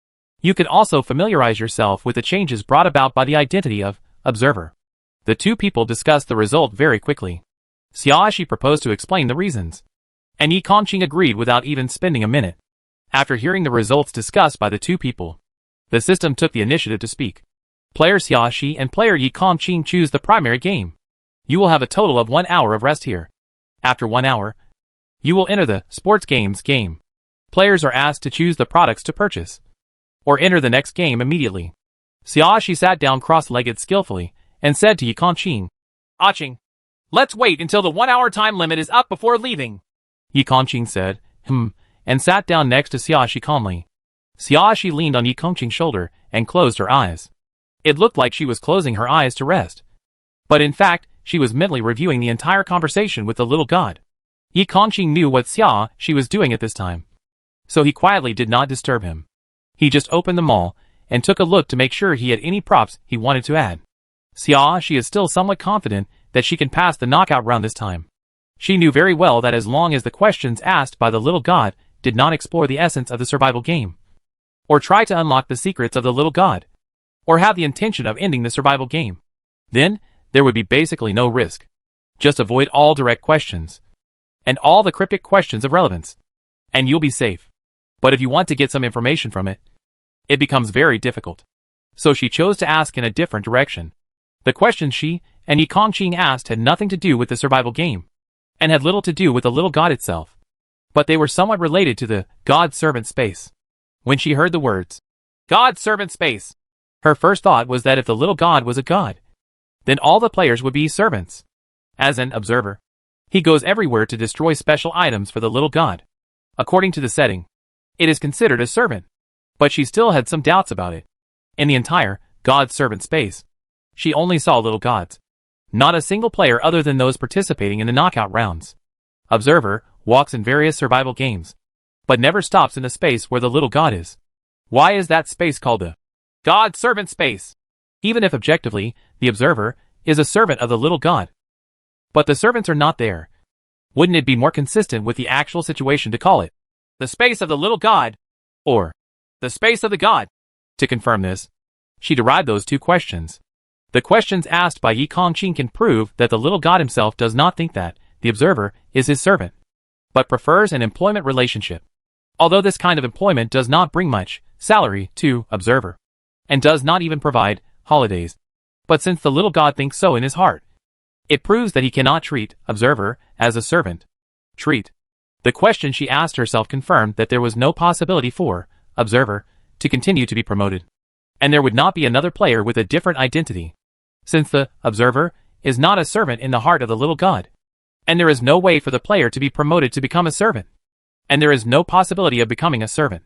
you can also familiarize yourself with the changes brought about by the identity of observer. The 2 people discussed the result very quickly. Xiaoxi proposed to explain the reasons, and Yi Kongqing agreed without even spending a minute. After hearing the results discussed by the 2 people, the system took the initiative to speak. Player Xiaoxi and player Yi Kongqing choose the primary game. You will have a total of 1 hour of rest here. After 1 hour, you will enter the sports games game. Players are asked to choose the products to purchase, or enter the next game immediately. Xiaoxi sat down cross-legged skillfully and said to Yi Kongqing, "Aching, let's wait until the 1-hour time limit is up before leaving." Yi Kongqing said, and sat down next to Xiaoxi calmly. Xiaoxi leaned on Yi Kongqing's shoulder and closed her eyes. It looked like she was closing her eyes to rest. But in fact, she was mentally reviewing the entire conversation with the little god. Yi Kongqing knew what Xiaoxi was doing at this time, so he quietly did not disturb him. He just opened them all and took a look to make sure he had any props he wanted to add. Xiaoxi is still somewhat confident that she can pass the knockout round this time. She knew very well that as long as the questions asked by the little god did not explore the essence of the survival game, or try to unlock the secrets of the little god, or have the intention of ending the survival game, then there would be basically no risk. Just avoid all direct questions, and all the cryptic questions of relevance, and you'll be safe. But if you want to get some information from it, it becomes very difficult. So she chose to ask in a different direction. The questions she and Yi Kongqing asked had nothing to do with the survival game, and had little to do with the little god itself. But they were somewhat related to the God-Servant space. When she heard the words, God-Servant space, her first thought was that if the little god was a god, then all the players would be servants. As an observer, he goes everywhere to destroy special items for the little god. According to the setting, it is considered a servant. But she still had some doubts about it. In the entire God-Servant space, she only saw little gods. Not a single player other than those participating in the knockout rounds. Observer walks in various survival games, but never stops in the space where the little god is. Why is that space called the God-Servant space? Even if objectively, the observer is a servant of the little god. But the servants are not there. Wouldn't it be more consistent with the actual situation to call it the space of the little god, or the space of the god? To confirm this, she derived those two questions. The questions asked by Yi Kongqing can prove that the little god himself does not think that the observer is his servant, but prefers an employment relationship. Although this kind of employment does not bring much salary to observer, and does not even provide holidays. But since the little god thinks so in his heart, it proves that he cannot treat observer as a servant. The question she asked herself confirmed that there was no possibility for observer to continue to be promoted, and there would not be another player with a different identity, since the observer is not a servant in the heart of the little god, and there is no way for the player to be promoted to become a servant, and there is no possibility of becoming a servant.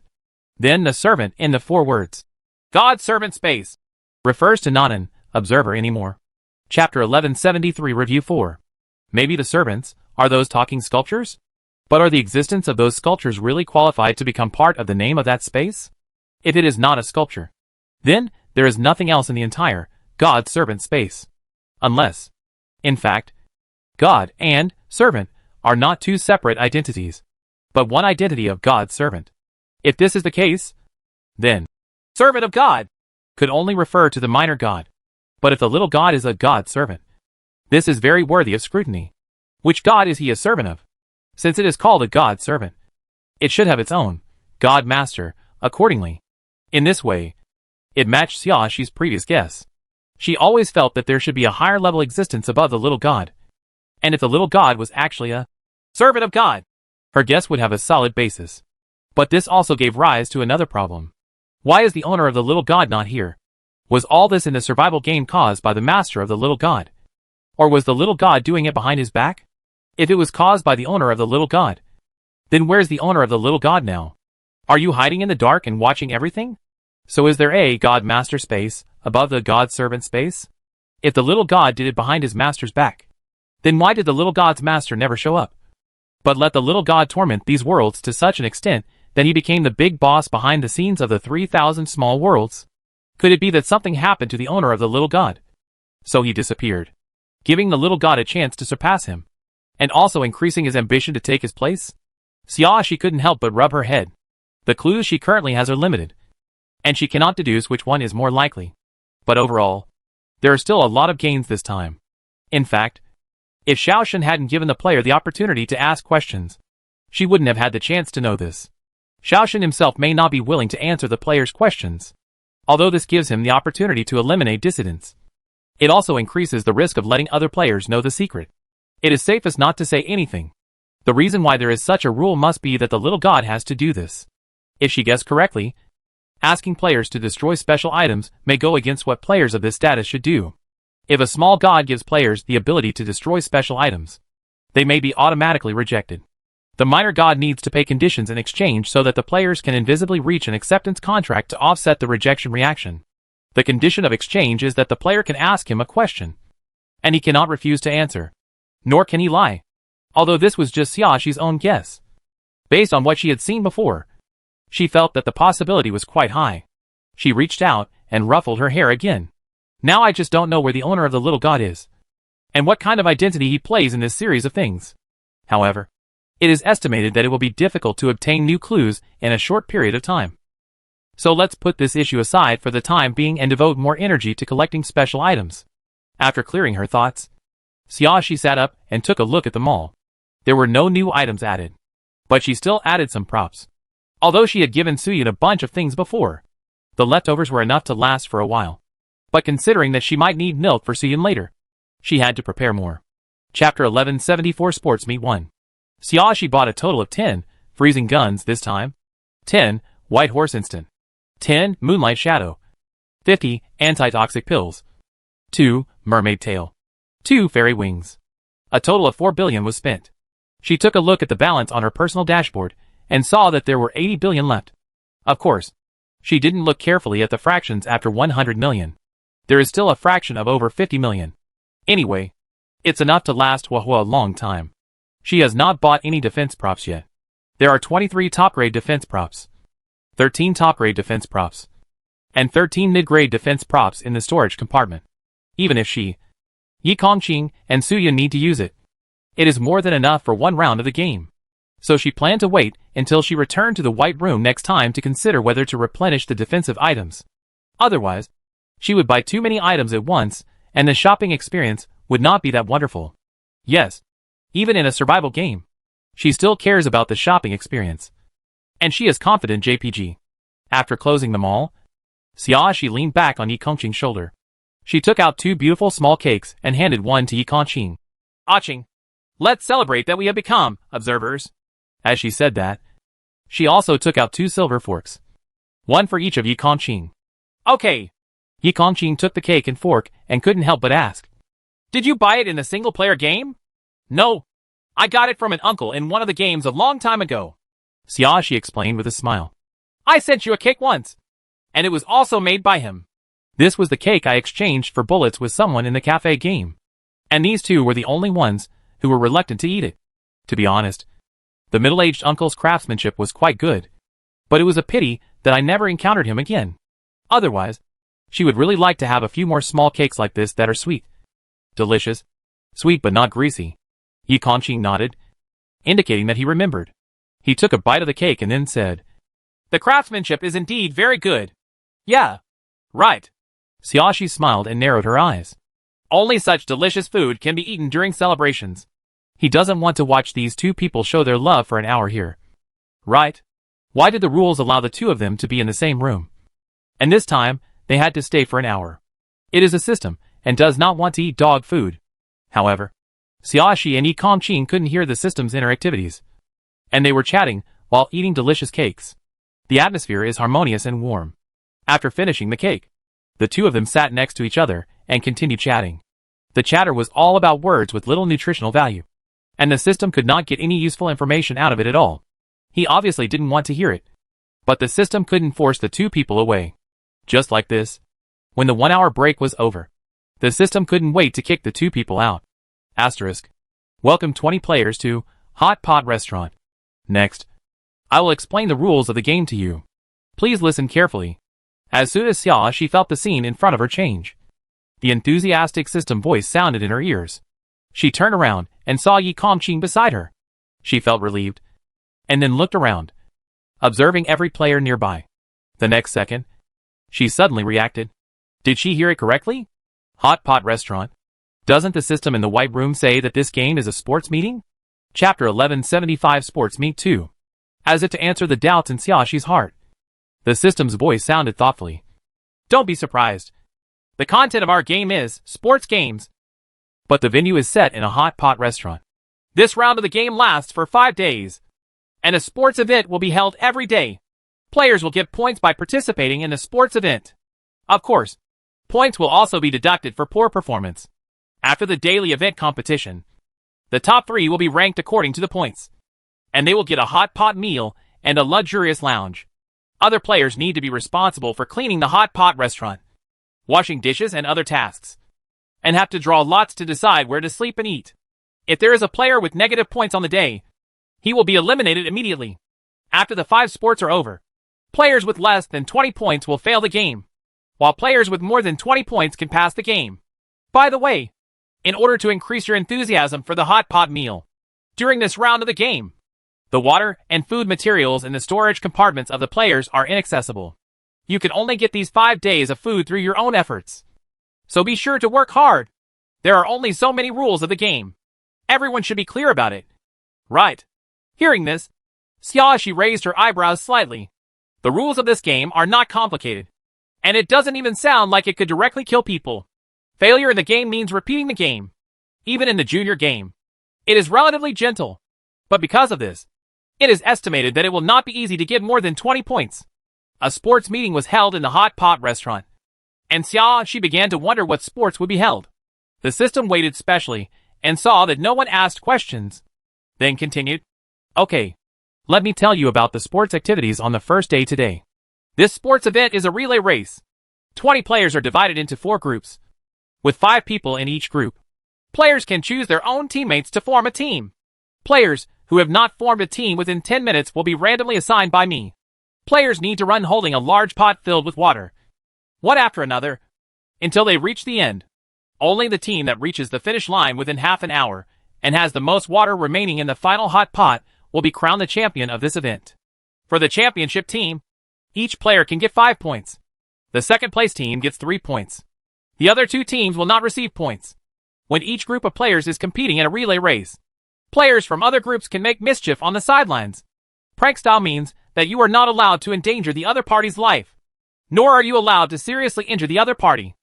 Then the servant in the 4 words, God-Servant space, refers to not an observer anymore. Chapter 1173 Review 4. Maybe the servants are those talking sculptures? But are the existence of those sculptures really qualified to become part of the name of that space? If it is not a sculpture, then there is nothing else in the entire God-Servant space. Unless, in fact, God and servant are not 2 separate identities, but one identity of God-Servant. If this is the case, then servant of God could only refer to the minor god. But if the little god is a God-Servant, this is very worthy of scrutiny. Which god is he a servant of? Since it is called a God-Servant, it should have its own God Master accordingly. In this way, it matched Xiaoxi's previous guess. She always felt that there should be a higher level existence above the little god. And if the little god was actually a servant of God, her guess would have a solid basis. But this also gave rise to another problem. Why is the owner of the little god not here? Was all this in the survival game caused by the master of the little god? Or was the little god doing it behind his back? If it was caused by the owner of the little god, then where's the owner of the little god now? Are you hiding in the dark and watching everything? So is there a God Master space above the God Servant space? If the little god did it behind his master's back, then why did the little god's master never show up, but let the little god torment these worlds to such an extent that he became the big boss behind the scenes of the 3,000 small worlds? Could it be that something happened to the owner of the little god? So he disappeared, giving the little god a chance to surpass him, and also increasing his ambition to take his place? Xiaoxi couldn't help but rub her head. The clues she currently has are limited, and she cannot deduce which one is more likely. But overall, there are still a lot of gains this time. In fact, if Xiaoxin hadn't given the player the opportunity to ask questions, she wouldn't have had the chance to know this. Xiaoxin himself may not be willing to answer the player's questions, although this gives him the opportunity to eliminate dissidents. It also increases the risk of letting other players know the secret. It is safest not to say anything. The reason why there is such a rule must be that the little god has to do this. If she guessed correctly, asking players to destroy special items may go against what players of this status should do. If a small god gives players the ability to destroy special items, they may be automatically rejected. The minor god needs to pay conditions in exchange so that the players can invisibly reach an acceptance contract to offset the rejection reaction. The condition of exchange is that the player can ask him a question, and he cannot refuse to answer. Nor can he lie. Although this was just Xiaoxi's own guess. Based on what she had seen before, she felt that the possibility was quite high. She reached out and ruffled her hair again. Now I just don't know where the owner of the little god is, and what kind of identity he plays in this series of things. However, it is estimated that it will be difficult to obtain new clues in a short period of time. So let's put this issue aside for the time being and devote more energy to collecting special items. After clearing her thoughts, Xiaoxi sat up and took a look at the mall. There were no new items added, but she still added some props. Although she had given Suyin a bunch of things before, the leftovers were enough to last for a while. But considering that she might need milk for Suyin later, she had to prepare more. Chapter 1174 Sports Meet 1. Xiaoxi bought a total of 10 freezing guns this time, 10 White Horse Instant, 10 Moonlight Shadow, 50 Antitoxic Pills, 2 Mermaid Tail, 2 Fairy Wings. A total of 4 billion was spent. She took a look at the balance on her personal dashboard and saw that there were 80 billion left. Of course, she didn't look carefully at the fractions after 100 million. There is still a fraction of over 50 million. Anyway, it's enough to last Huahua a long time. She has not bought any defense props yet. There are 23 top-grade defense props, 13 top-grade defense props, and 13 mid-grade defense props in the storage compartment. Even if she, Yi Kongqing, and Suyin need to use it, it is more than enough for one round of the game. So she planned to wait until she returned to the White Room next time to consider whether to replenish the defensive items. Otherwise, she would buy too many items at once, and the shopping experience would not be that wonderful. Yes, even in a survival game, she still cares about the shopping experience. And she is confident JPG. After closing the mall, Xiaoxi leaned back on Yi Kongqing's shoulder. She took out 2 beautiful small cakes and handed one to Yi Kongqing. "Aching, let's celebrate that we have become observers." As she said that, she also took out 2 silver forks, one for each of Yi Kongqing. "Okay." Yi Kongqing took the cake and fork and couldn't help but ask, "Did you buy it in the single-player game?" "No. I got it from an uncle in one of the games a long time ago," Xiaoxi explained with a smile. "I sent you a cake once, and it was also made by him. This was the cake I exchanged for bullets with someone in the cafe game. And these 2 were the only ones who were reluctant to eat it. To be honest, the middle-aged uncle's craftsmanship was quite good, but it was a pity that I never encountered him again. Otherwise, she would really like to have a few more small cakes like this that are sweet. Delicious. Sweet but not greasy." Yi Kongqing nodded, indicating that he remembered. He took a bite of the cake and then said, "The craftsmanship is indeed very good." "Yeah. Right." Xiaoxi smiled and narrowed her eyes. "Only such delicious food can be eaten during celebrations. He doesn't want to watch these 2 people show their love for an hour here. Right? Why did the rules allow the 2 of them to be in the same room? And this time, they had to stay for an hour. It is a system, and does not want to eat dog food." However, Xiaoxi and Yi Kongqing couldn't hear the system's inner activities, and they were chatting while eating delicious cakes. The atmosphere is harmonious and warm. After finishing the cake, the 2 of them sat next to each other and continued chatting. The chatter was all about words with little nutritional value, and the system could not get any useful information out of it at all. He obviously didn't want to hear it, but the system couldn't force the 2 people away. Just like this, when the 1-hour break was over, the system couldn't wait to kick the 2 people out. Asterisk. Welcome 20 players to Hot Pot Restaurant. Next, I will explain the rules of the game to you. Please listen carefully. As soon as Xiaoxi felt the scene in front of her change, the enthusiastic system voice sounded in her ears. She turned around and saw Yi Kongqing beside her. She felt relieved, and then looked around, observing every player nearby. The next second, she suddenly reacted. Did she hear it correctly? Hot Pot Restaurant. Doesn't the system in the White Room say that this game is a sports meeting? Chapter 1175 Sports Meet 2. As if to answer the doubts in Xiaoxi's heart, the system's voice sounded thoughtfully. Don't be surprised. The content of our game is sports games, but the venue is set in a hot pot restaurant. This round of the game lasts for 5 days, and a sports event will be held every day. Players will get points by participating in the sports event. Of course, Points will also be deducted for poor performance. After the daily event competition, the top 3 will be ranked according to the points, and they will get a hot pot meal and a luxurious lounge. Other players need to be responsible for cleaning the hot pot restaurant, washing dishes and other tasks, and have to draw lots to decide where to sleep and eat. If there is a player with negative points on the day, he will be eliminated immediately. After the 5 sports are over, players with less than 20 points will fail the game, while players with more than 20 points can pass the game. By the way, in order to increase your enthusiasm for the hot pot meal, during this round of the game, the water and food materials in the storage compartments of the players are inaccessible. You can only get these 5 days of food through your own efforts. So be sure to work hard. There are only so many rules of the game. Everyone should be clear about it. Right. Hearing this, Xiaoshi raised her eyebrows slightly. The rules of this game are not complicated, and it doesn't even sound like it could directly kill people. Failure in the game means repeating the game. Even in the junior game, it is relatively gentle. But because of this, it is estimated that it will not be easy to get more than 20 points. A sports meeting was held in the hot pot restaurant, and Xiaoshi began to wonder what sports would be held. The system waited specially and saw that no one asked questions, then continued, "Okay, let me tell you about the sports activities on the first day today. This sports event is a relay race. 20 players are divided into 4 groups, with 5 people in each group. Players can choose their own teammates to form a team. Players who have not formed a team within 10 minutes will be randomly assigned by me. Players need to run holding a large pot filled with water, one after another, until they reach the end. Only the team that reaches the finish line within half an hour and has the most water remaining in the final hot pot will be crowned the champion of this event. For the championship team, each player can get 5 points. The second place team gets 3 points. The other 2 teams will not receive points. When each group of players is competing in a relay race, players from other groups can make mischief on the sidelines. Prank style means that you are not allowed to endanger the other party's life, nor are you allowed to seriously injure the other party.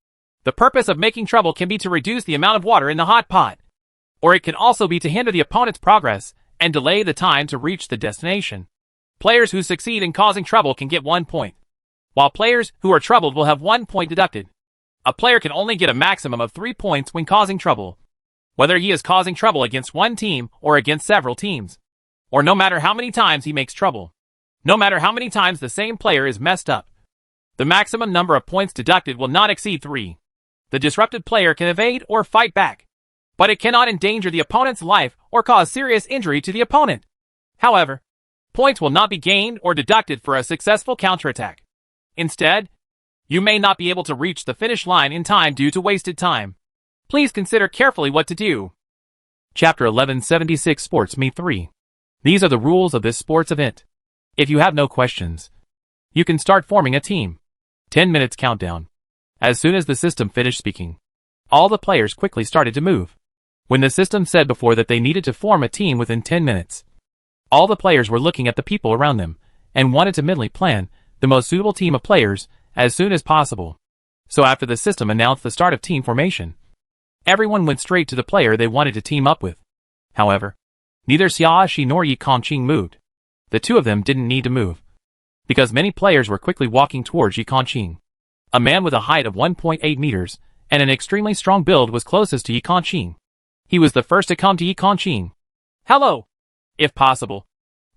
The purpose of making trouble can be to reduce the amount of water in the hot pot, or it can also be to hinder the opponent's progress and delay the time to reach the destination. Players who succeed in causing trouble can get 1 point, while players who are troubled will have 1 point deducted. A player can only get a maximum of 3 points when causing trouble, whether he is causing trouble against one team or against several teams, or no matter how many times he makes trouble. No matter how many times the same player is messed up, the maximum number of points deducted will not exceed 3. The disrupted player can evade or fight back, but it cannot endanger the opponent's life or cause serious injury to the opponent. However, points will not be gained or deducted for a successful counterattack. Instead, you may not be able to reach the finish line in time due to wasted time. Please consider carefully what to do. Chapter 1176 Sports Meet 3. These are the rules of this sports event. If you have no questions, you can start forming a team. 10 minutes countdown. As soon as the system finished speaking, all the players quickly started to move. When the system said before that they needed to form a team within 10 minutes, all the players were looking at the people around them and wanted to mentally plan the most suitable team of players as soon as possible. So after the system announced the start of team formation, everyone went straight to the player they wanted to team up with. However, neither Xiaoshi nor Yi Kongqing moved. The 2 of them didn't need to move, because many players were quickly walking towards Yi Kongqing. A man with a height of 1.8 meters and an extremely strong build was closest to Yi Kongqing. He was the first to come to Yi Kongqing. "Hello. If possible,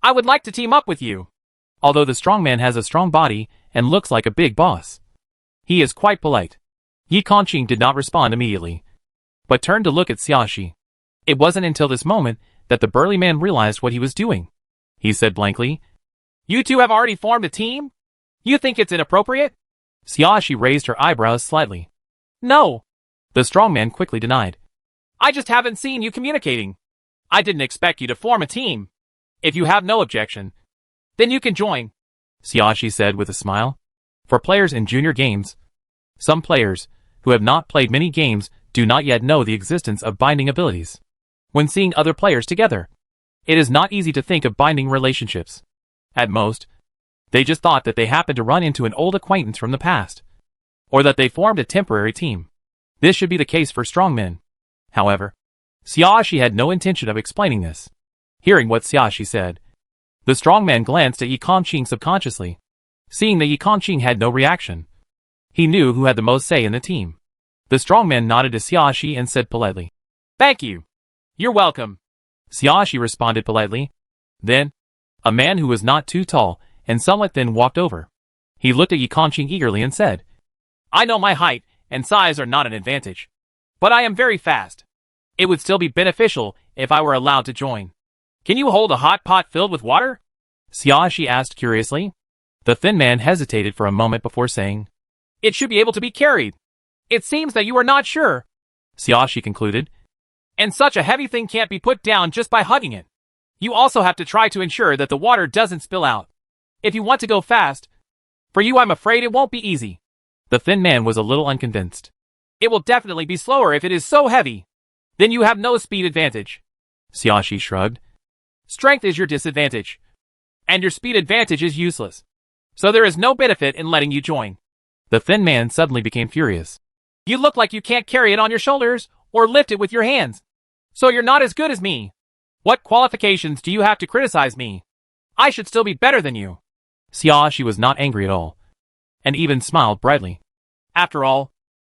I would like to team up with you." Although the strong man has a strong body and looks like a big boss, he is quite polite. Yi Kongqing did not respond immediately, but turned to look at Xiaoshi. It wasn't until this moment that the burly man realized what he was doing. He said blankly, "You 2 have already formed a team? You think it's inappropriate?" Xiaoshi raised her eyebrows slightly. "No," the strong man quickly denied. "I just haven't seen you communicating. I didn't expect you to form a team. If you have no objection, then you can join," Xiaoshi said with a smile. For players in junior games, some players who have not played many games do not yet know the existence of binding abilities. When seeing other players together, it is not easy to think of binding relationships. At most, they just thought that they happened to run into an old acquaintance from the past, or that they formed a temporary team. This should be the case for strong men. However, Xiaoshi had no intention of explaining this. Hearing what Xiaoshi said, the strong man glanced at Yi Kongqing subconsciously. Seeing that Yi Kongqing had no reaction, He knew who had the most say in the team. The strongman nodded to Xiaoxi and said politely, "Thank you. You're welcome." Xiaoxi responded politely. Then, a man who was not too tall and somewhat thin walked over. He looked at Yi Kongqing eagerly and said, "I know my height and size are not an advantage, but I am very fast. It would still be beneficial if I were allowed to join. Can you hold a hot pot filled with water?" Xiaoxi asked curiously. The thin man hesitated for a moment before saying, "It should be able to be carried. It seems that you are not sure," Xiaoxi concluded. "And such a heavy thing can't be put down just by hugging it. You also have to try to ensure that the water doesn't spill out. If you want to go fast, for you I'm afraid it won't be easy." The thin man was a little unconvinced. "It will definitely be slower if it is so heavy. Then you have no speed advantage." Xiaoxi shrugged. "Strength is your disadvantage, and your speed advantage is useless. So there is no benefit in letting you join." The thin man suddenly became furious. "You look like you can't carry it on your shoulders or lift it with your hands. So you're not as good as me. What qualifications do you have to criticize me? I should still be better than you." Xiaoxi was not angry at all, and even smiled brightly. "After all,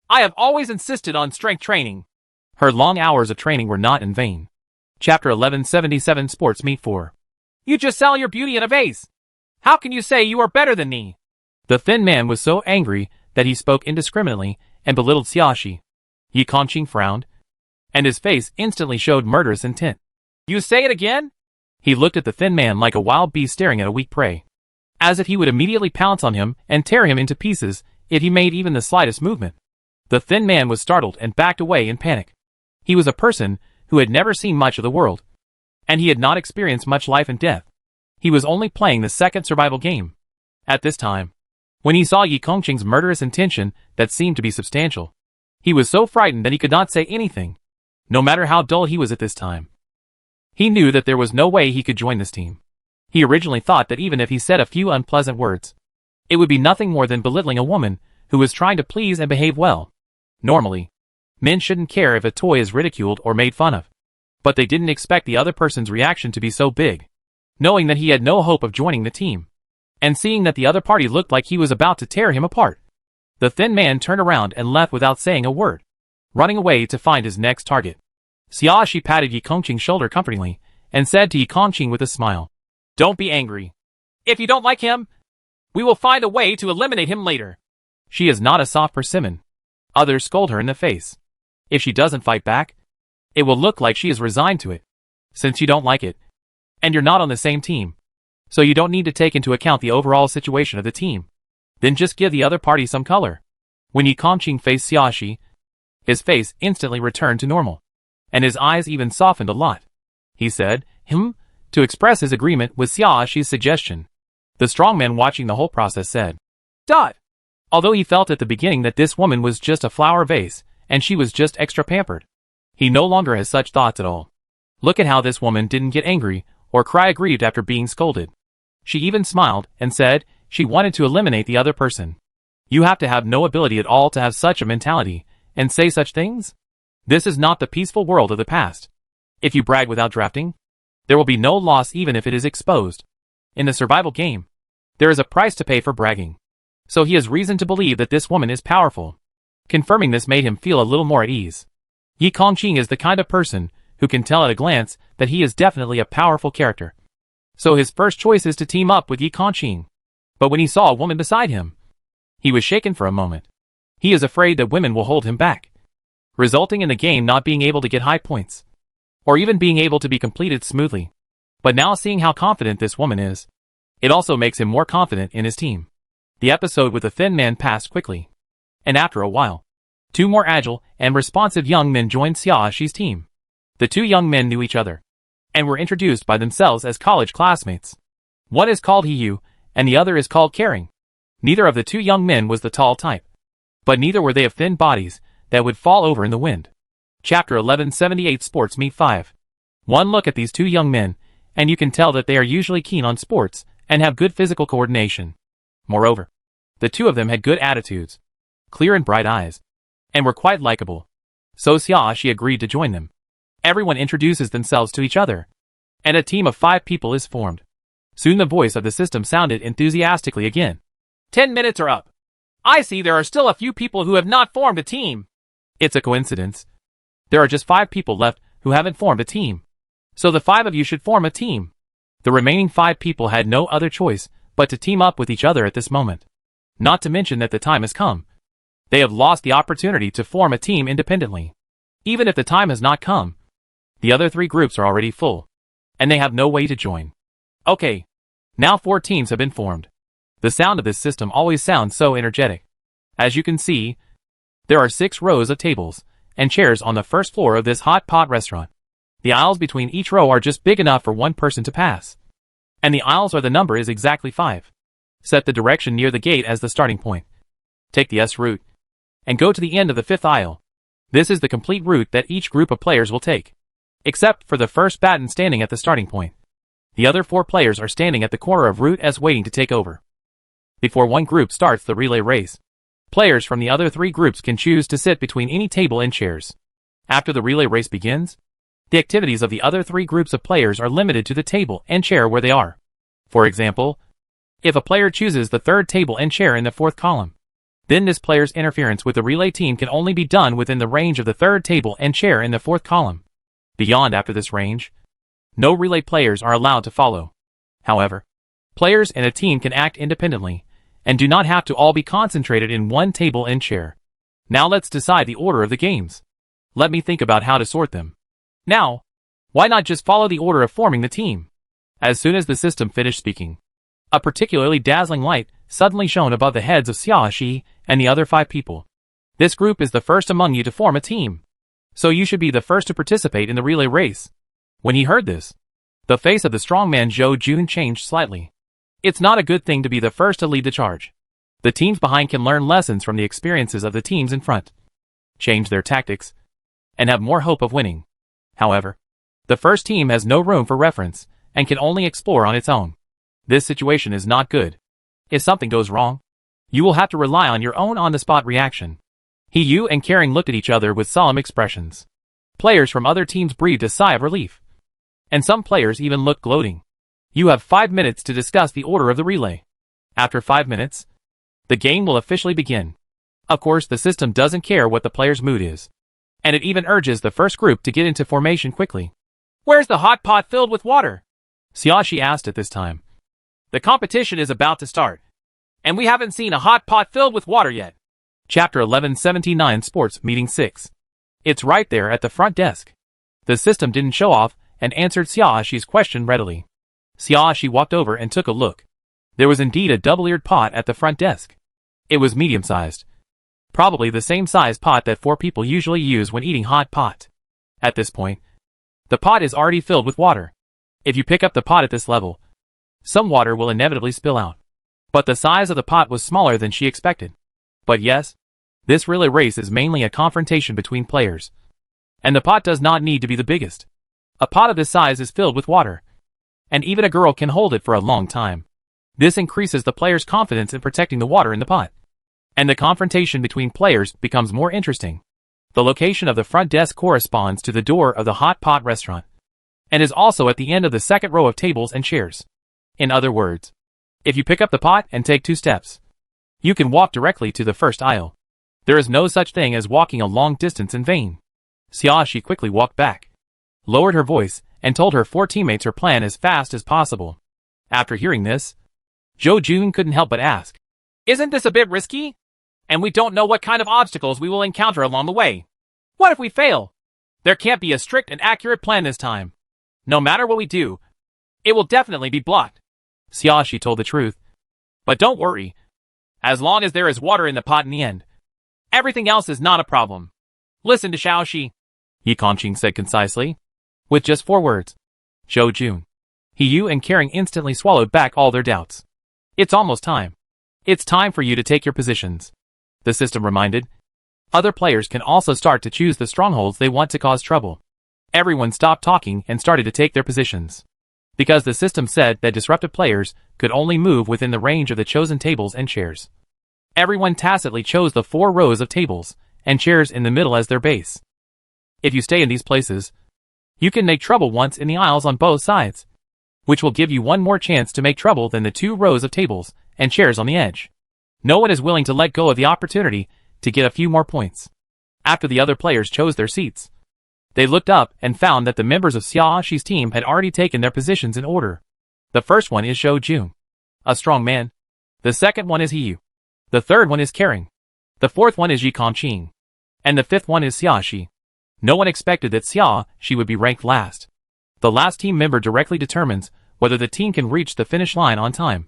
I have always insisted on strength training." Her long hours of training were not in vain. Chapter 1177 Sports Meet 4. "You just sell your beauty in a vase. How can you say you are better than me?" The thin man was so angry that he spoke indiscriminately and belittled Xiaoxi. Yi Kongqing frowned, and his face instantly showed murderous intent. "You say it again?" He looked at the thin man like a wild beast staring at a weak prey, as if he would immediately pounce on him and tear him into pieces if he made even the slightest movement. The thin man was startled and backed away in panic. He was a person who had never seen much of the world, and he had not experienced much life and death. He was only playing the second survival game. At this time, when he saw Yi Kongqing's murderous intention that seemed to be substantial, he was so frightened that he could not say anything, no matter how dull he was at this time. He knew that there was no way he could join this team. He originally thought that even if he said a few unpleasant words, it would be nothing more than belittling a woman who was trying to please and behave well. Normally, men shouldn't care if a toy is ridiculed or made fun of. But they didn't expect the other person's reaction to be so big. Knowing that he had no hope of joining the team, and seeing that the other party looked like he was about to tear him apart, the thin man turned around and left without saying a word, running away to find his next target. Xiaoxi patted Yi Kongqing's shoulder comfortingly, and said to Yi Kongqing with a smile, "Don't be angry. If you don't like him, we will find a way to eliminate him later." She is not a soft persimmon. Others scold her in the face. If she doesn't fight back, it will look like she is resigned to it. Since you don't like it, and you're not on the same team, so you don't need to take into account the overall situation of the team, then just give the other party some color. When Yi Kongqing faced Xiaoxi, his face instantly returned to normal, and his eyes even softened a lot. He said, to express his agreement with Xiaoxi's suggestion. The strongman watching the whole process said, "Dot." Although he felt at the beginning that this woman was just a flower vase, and she was just extra pampered, he no longer has such thoughts at all. Look at how this woman didn't get angry or cry aggrieved after being scolded. She even smiled and said she wanted to eliminate the other person. You have to have no ability at all to have such a mentality and say such things. This is not the peaceful world of the past. If you brag without drafting, there will be no loss even if it is exposed. In the survival game, there is a price to pay for bragging. So he has reason to believe that this woman is powerful. Confirming this made him feel a little more at ease. Yi Kongqing is the kind of person who can tell at a glance that he is definitely a powerful character. So his first choice is to team up with Yi Kongqing. But when he saw a woman beside him, he was shaken for a moment. He is afraid that women will hold him back, resulting in the game not being able to get high points, or even being able to be completed smoothly. But now seeing how confident this woman is, it also makes him more confident in his team. The episode with the thin man passed quickly, and after a while, two more agile and responsive young men joined Xiaoxi's team. The two young men knew each other, and were introduced by themselves as college classmates. One is called Hiyu, and the other is called Caring. Neither of the two young men was the tall type, but neither were they of thin bodies that would fall over in the wind. Chapter 1178 Sports Meet 5. One look at these two young men, and you can tell that they are usually keen on sports and have good physical coordination. Moreover, the two of them had good attitudes, clear and bright eyes, and were quite likable. So Xiaoxi agreed to join them. Everyone introduces themselves to each other, and a team of 5 people is formed. Soon the voice of the system sounded enthusiastically again. 10 minutes are up. I see there are still a few people who have not formed a team. It's a coincidence. There are just 5 people left who haven't formed a team. So the 5 of you should form a team. The remaining 5 people had no other choice but to team up with each other at this moment. Not to mention that the time has come. They have lost the opportunity to form a team independently. Even if the time has not come, the other 3 groups are already full, and they have no way to join. Okay, now 4 teams have been formed. The sound of this system always sounds so energetic. As you can see, there are 6 rows of tables and chairs on the first floor of this hot pot restaurant. The aisles between each row are just big enough for one person to pass. And the aisles where the number is exactly 5. Set the direction near the gate as the starting point. Take the S route and go to the end of the 5th aisle. This is the complete route that each group of players will take, except for the first baton standing at the starting point. The other 4 players are standing at the corner of Route S waiting to take over. Before one group starts the relay race, players from the other 3 groups can choose to sit between any table and chairs. After the relay race begins, the activities of the other 3 groups of players are limited to the table and chair where they are. For example, if a player chooses the 3rd table and chair in the 4th column, then this player's interference with the relay team can only be done within the range of the 3rd table and chair in the 4th column. Beyond after this range, no relay players are allowed to follow. However, players in a team can act independently and do not have to all be concentrated in one table and chair. Now let's decide the order of the games. Let me think about how to sort them. Now, why not just follow the order of forming the team? As soon as the system finished speaking, a particularly dazzling light suddenly shone above the heads of Xiaoxi and the other 5 people. This group is the first among you to form a team, so you should be the first to participate in the relay race. When he heard this, the face of the strongman Zhou Jun changed slightly. It's not a good thing to be the first to lead the charge. The teams behind can learn lessons from the experiences of the teams in front, change their tactics, and have more hope of winning. However, the first team has no room for reference and can only explore on its own. This situation is not good. If something goes wrong, you will have to rely on your own on-the-spot reaction. Yu and Kering looked at each other with solemn expressions. Players from other teams breathed a sigh of relief. And some players even looked gloating. You have 5 minutes to discuss the order of the relay. After 5 minutes, the game will officially begin. Of course, the system doesn't care what the player's mood is, and it even urges the first group to get into formation quickly. Where's the hot pot filled with water? Xiaoxi asked at this time. The competition is about to start, and we haven't seen a hot pot filled with water yet. Chapter 1179 Sports Meeting 6. It's right there at the front desk. The system didn't show off and answered Xiaoxi's question readily. Xiaoxi walked over and took a look. There was indeed a double-eared pot at the front desk. It was medium-sized. Probably the same size pot that 4 people usually use when eating hot pot. At this point, the pot is already filled with water. If you pick up the pot at this level, some water will inevitably spill out. But the size of the pot was smaller than she expected. But yes, this relay race is mainly a confrontation between players. And the pot does not need to be the biggest. A pot of this size is filled with water, and even a girl can hold it for a long time. This increases the player's confidence in protecting the water in the pot. And the confrontation between players becomes more interesting. The location of the front desk corresponds to the door of the hot pot restaurant, and is also at the end of the 2nd row of tables and chairs. In other words, if you pick up the pot and take 2 steps, you can walk directly to the first aisle. There is no such thing as walking a long distance in vain. Xiaoxi quickly walked back, lowered her voice, and told her 4 teammates her plan as fast as possible. After hearing this, Zhou Jun couldn't help but ask, "Isn't this a bit risky? And we don't know what kind of obstacles we will encounter along the way. What if we fail? There can't be a strict and accurate plan this time. No matter what we do, it will definitely be blocked." Xiaoxi told the truth. But don't worry. As long as there is water in the pot in the end, everything else is not a problem. Listen to Xiaoxi, Yi Kongqing said concisely. With just 4 words. Zhou Jun, Yu and Kering instantly swallowed back all their doubts. It's almost time. It's time for you to take your positions. The system reminded. Other players can also start to choose the strongholds they want to cause trouble. Everyone stopped talking and started to take their positions. Because the system said that disruptive players could only move within the range of the chosen tables and chairs. Everyone tacitly chose the 4 rows of tables and chairs in the middle as their base. If you stay in these places, you can make trouble once in the aisles on both sides, which will give you one more chance to make trouble than the 2 rows of tables and chairs on the edge. No one is willing to let go of the opportunity to get a few more points. After the other players chose their seats, they looked up and found that the members of Xiaoxi's team had already taken their positions in order. The first one is Zhou Jun, a strong man. The second one is Hiyu. The third one is Kering. The fourth one is Yi Kongqing. And the fifth one is Xiaoxi. No one expected that Xiaoxi would be ranked last. The last team member directly determines whether the team can reach the finish line on time.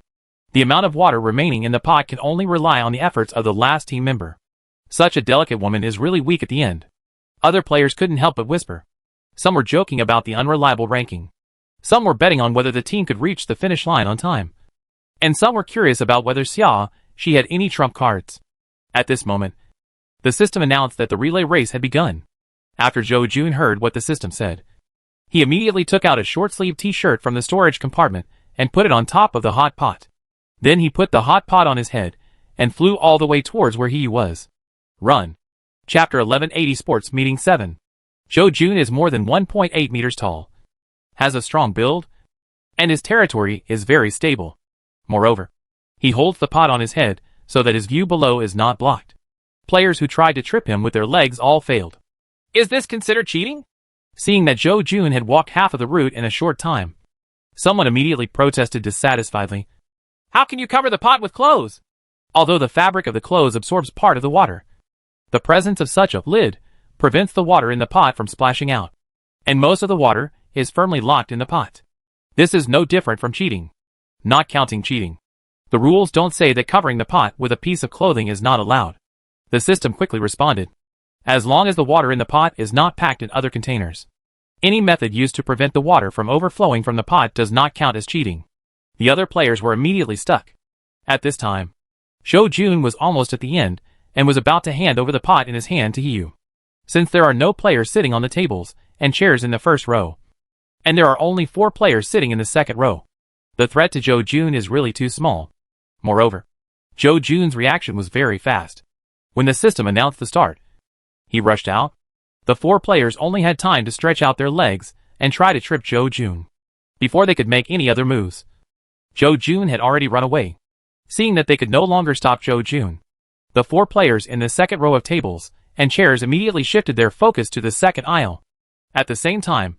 The amount of water remaining in the pot can only rely on the efforts of the last team member. Such a delicate woman is really weak at the end. Other players couldn't help but whisper. Some were joking about the unreliable ranking. Some were betting on whether the team could reach the finish line on time. And some were curious about whether Xiaoxi had any trump cards. At this moment, the system announced that the relay race had begun. After Zhou Jun heard what the system said, he immediately took out a short-sleeved t-shirt from the storage compartment and put it on top of the hot pot. Then he put the hot pot on his head and flew all the way towards where he was. Run. Chapter 1180 Sports Meeting 7. Zhou Jun is more than 1.8 meters tall, has a strong build, and his territory is very stable. Moreover, he holds the pot on his head so that his view below is not blocked. Players who tried to trip him with their legs all failed. Is this considered cheating? Seeing that Zhou Jun had walked half of the route in a short time, someone immediately protested dissatisfiedly. How can you cover the pot with clothes? Although the fabric of the clothes absorbs part of the water, the presence of such a lid prevents the water in the pot from splashing out, and most of the water is firmly locked in the pot. This is no different from cheating. Not counting cheating. The rules don't say that covering the pot with a piece of clothing is not allowed. The system quickly responded. As long as the water in the pot is not packed in other containers, any method used to prevent the water from overflowing from the pot does not count as cheating. The other players were immediately stuck. At this time, Zhou Jun was almost at the end and was about to hand over the pot in his hand to Hiyu. Since there are no players sitting on the tables and chairs in the first row, and there are only 4 players sitting in the second row, the threat to Zhou Jun is really too small. Moreover, Zhou Jun's reaction was very fast. When the system announced the start, he rushed out. The 4 players only had time to stretch out their legs and try to trip Zhou Jun before they could make any other moves. Zhou Jun had already run away. Seeing that they could no longer stop Zhou Jun, the 4 players in the second row of tables and chairs immediately shifted their focus to the second aisle. At the same time,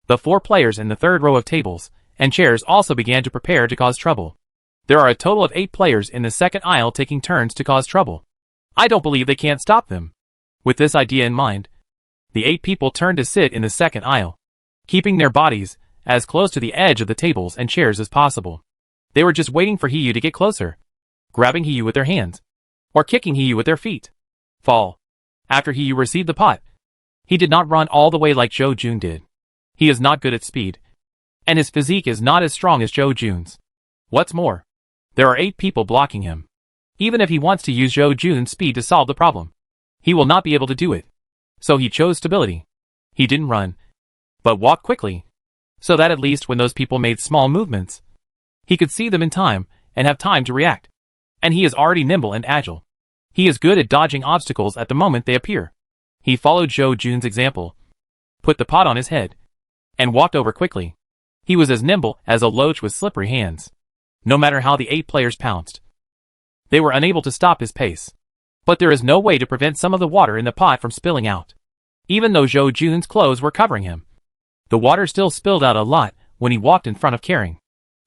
the 4 players in the third row of tables and chairs also began to prepare to cause trouble. There are a total of 8 players in the second aisle taking turns to cause trouble. I don't believe they can't stop them. With this idea in mind, the 8 people turned to sit in the second aisle, keeping their bodies as close to the edge of the tables and chairs as possible. They were just waiting for Hiyu to get closer, grabbing Hiyu with their hands, or kicking Hiyu with their feet. Fall. After Hiyu received the pot, he did not run all the way like Zhou Jun did. He is not good at speed, and his physique is not as strong as Zhou Jun's. What's more, there are 8 people blocking him. Even if he wants to use Zhou Jun's speed to solve the problem, he will not be able to do it. So he chose stability. He didn't run, but walked quickly, so that at least when those people made small movements, he could see them in time and have time to react. And he is already nimble and agile. He is good at dodging obstacles at the moment they appear. He followed Zhou Jun's example, put the pot on his head, and walked over quickly. He was as nimble as a loach with slippery hands. No matter how the 8 players pounced, they were unable to stop his pace. But there is no way to prevent some of the water in the pot from spilling out. Even though Zhou Jun's clothes were covering him, the water still spilled out a lot when he walked in front of Kering.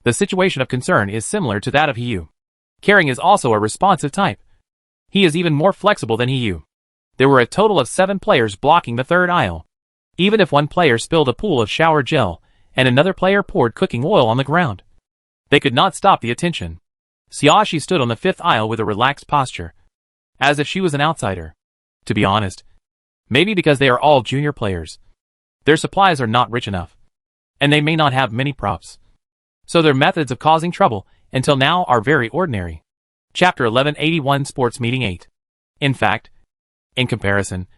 The situation of concern is similar to that of Hiyu. Kering is also a responsive type. He is even more flexible than Hiyu. There were a total of 7 players blocking the third aisle. Even if one player spilled a pool of shower gel and another player poured cooking oil on the ground, they could not stop the attention. Xiaoxi stood on the 5th aisle with a relaxed posture, as if she was an outsider. To be honest, maybe because they are all junior players, their supplies are not rich enough, and they may not have many props. So their methods of causing trouble until now are very ordinary. Chapter 1181 Sports Meeting 8. In fact, in comparison,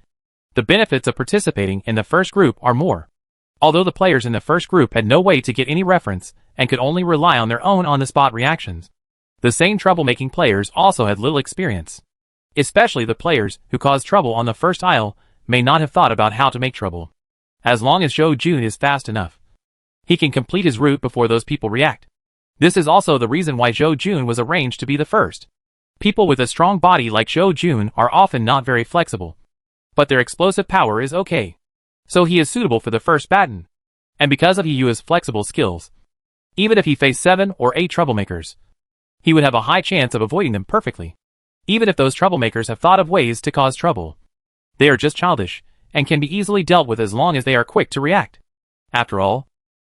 the benefits of participating in the first group are more. Although the players in the first group had no way to get any reference and could only rely on their own on-the-spot reactions, the same troublemaking players also had little experience. Especially the players who caused trouble on the first aisle may not have thought about how to make trouble. As long as Zhou Jun is fast enough, he can complete his route before those people react. This is also the reason why Zhou Jun was arranged to be the first. People with a strong body like Zhou Jun are often not very flexible. But their explosive power is okay. So he is suitable for the first baton. And because of Yu's flexible skills, even if he faced 7 or 8 troublemakers, he would have a high chance of avoiding them perfectly. Even if those troublemakers have thought of ways to cause trouble, they are just childish and can be easily dealt with as long as they are quick to react. After all,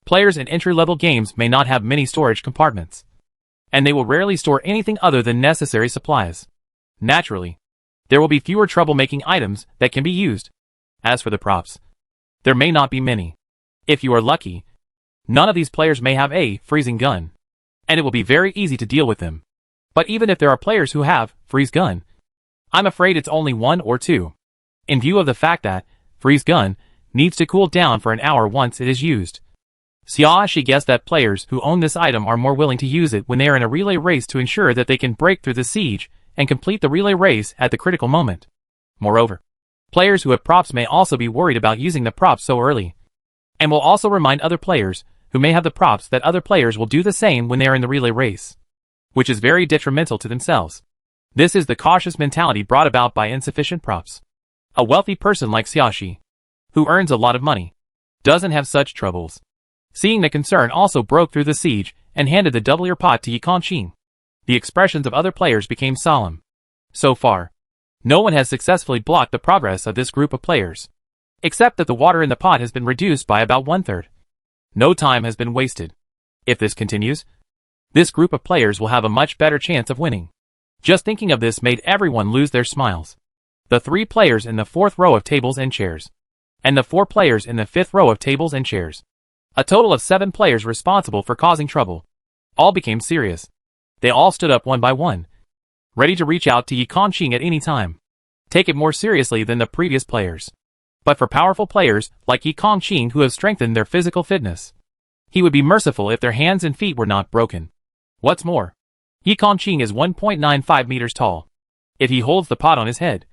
players in entry-level games may not have many storage compartments, and they will rarely store anything other than necessary supplies. Naturally, there will be fewer troublemaking items that can be used. As for the props, there may not be many. If you are lucky, none of these players may have a freezing gun, and it will be very easy to deal with them. But even if there are players who have freeze gun, I'm afraid it's only 1 or 2. In view of the fact that freeze gun needs to cool down for an hour once it is used. She guessed that players who own this item are more willing to use it when they are in a relay race to ensure that they can break through the siege and complete the relay race at the critical moment. Moreover, players who have props may also be worried about using the props so early, and will also remind other players who may have the props that other players will do the same when they are in the relay race, which is very detrimental to themselves. This is the cautious mentality brought about by insufficient props. A wealthy person like Xiaoxi, who earns a lot of money, doesn't have such troubles. Seeing the concern also broke through the siege and handed the double-ear pot to Yi Kongqing. The expressions of other players became solemn. So far, no one has successfully blocked the progress of this group of players, except that the water in the pot has been reduced by about 1/3. No time has been wasted. If this continues, this group of players will have a much better chance of winning. Just thinking of this made everyone lose their smiles. The 3 players in the 4th row of tables and chairs, and the 4 players in the 5th row of tables and chairs. A total of 7 players responsible for causing trouble. All became serious. They all stood up one by one, ready to reach out to Yi Kongqing at any time. Take it more seriously than the previous players. But for powerful players like Yi Kongqing who have strengthened their physical fitness, he would be merciful if their hands and feet were not broken. What's more, Yi Kongqing is 1.95 meters tall. If he holds the pot on his head,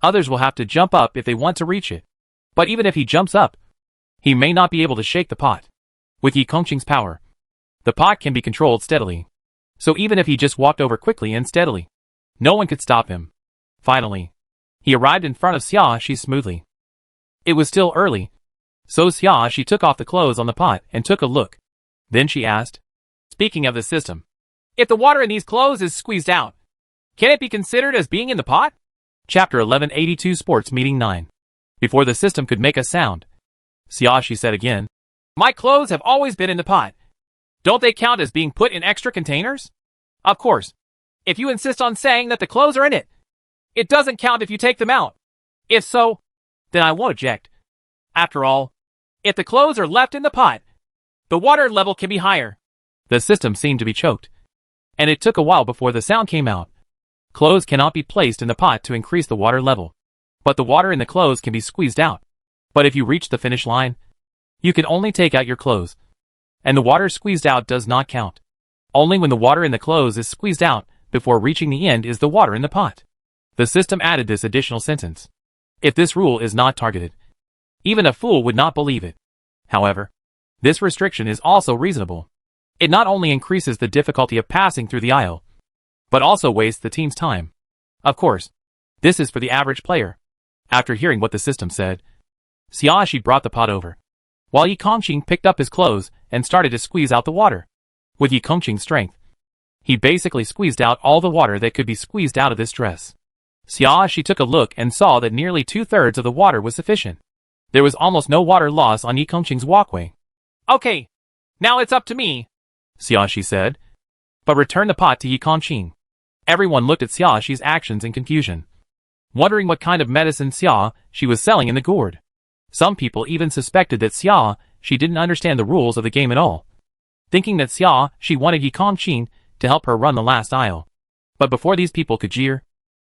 others will have to jump up if they want to reach it. But even if he jumps up, he may not be able to shake the pot. With Yi Kongqing's power, the pot can be controlled steadily. So even if he just walked over quickly and steadily, no one could stop him. Finally, he arrived in front of Xiaoxi smoothly. It was still early, so Xiaoxi took off the clothes on the pot and took a look. Then she asked, "Speaking of the system, if the water in these clothes is squeezed out, can it be considered as being in the pot?" Chapter 1182 Sports Meeting 9. Before the system could make a sound, Xiaoxi said again, "My clothes have always been in the pot. Don't they count as being put in extra containers? Of course, if you insist on saying that the clothes are in it, it doesn't count if you take them out. If so, then I won't object. After all, if the clothes are left in the pot, the water level can be higher." The system seemed to be choked, and it took a while before the sound came out. Clothes cannot be placed in the pot to increase the water level, but the water in the clothes can be squeezed out. But if you reach the finish line, you can only take out your clothes, and the water squeezed out does not count. Only when the water in the clothes is squeezed out before reaching the end is the water in the pot. The system added this additional sentence. If this rule is not targeted, even a fool would not believe it. However, this restriction is also reasonable. It not only increases the difficulty of passing through the aisle, but also wastes the team's time. Of course, this is for the average player. After hearing what the system said, Xiaoxi brought the pot over, while Yi Kongqing picked up his clothes and started to squeeze out the water. With Yi Kongqing's strength, he basically squeezed out all the water that could be squeezed out of this dress. Xiaoxi took a look and saw that nearly 2/3 of the water was sufficient. There was almost no water loss on Yi Kongqing's walkway. "Okay, now it's up to me," Xiaoxi said, but returned the pot to Yi Kongqing. Everyone looked at Xiaoxi's actions in confusion, wondering what kind of medicine Xiaoxi was selling in the gourd. Some people even suspected that Xiaoxi didn't understand the rules of the game at all, thinking that Xiaoxi wanted Yi Kongqing to help her run the last aisle. But before these people could jeer,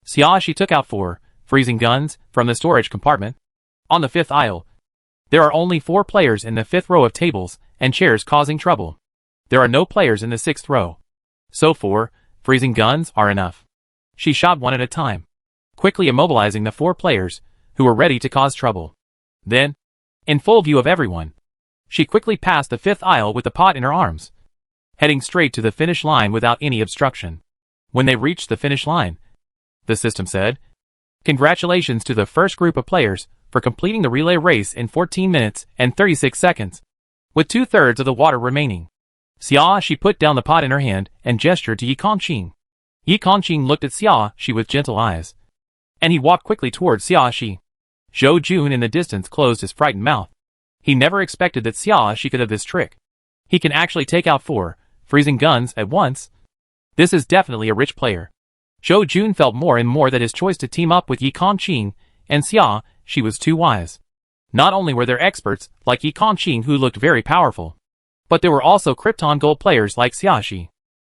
Xiaoxi took out 4 freezing guns from the storage compartment. On the 5th aisle, there are only 4 players in the 5th row of tables and chairs causing trouble. There are no players in the 6th row, so 4 freezing guns are enough. She shot one at a time, quickly immobilizing the 4 players who were ready to cause trouble. Then, in full view of everyone, she quickly passed the 5th aisle with the pot in her arms, heading straight to the finish line without any obstruction. When they reached the finish line, the system said, "Congratulations to the first group of players for completing the relay race in 14 minutes and 36 seconds, with 2/3 of the water remaining." She put down the pot in her hand and gestured to Yi Kongqing. Yi Kongqing looked at She with gentle eyes, and he walked quickly towards She. Zhou Jun in the distance closed his frightened mouth. He never expected that She could have this trick. He can actually take out 4 freezing guns at once. This is definitely a rich player. Zhou Jun felt more and more that his choice to team up with Yi Kongqing and She was too wise. Not only were there experts like Yi Kongqing who looked very powerful, but there were also Krypton gold players like She.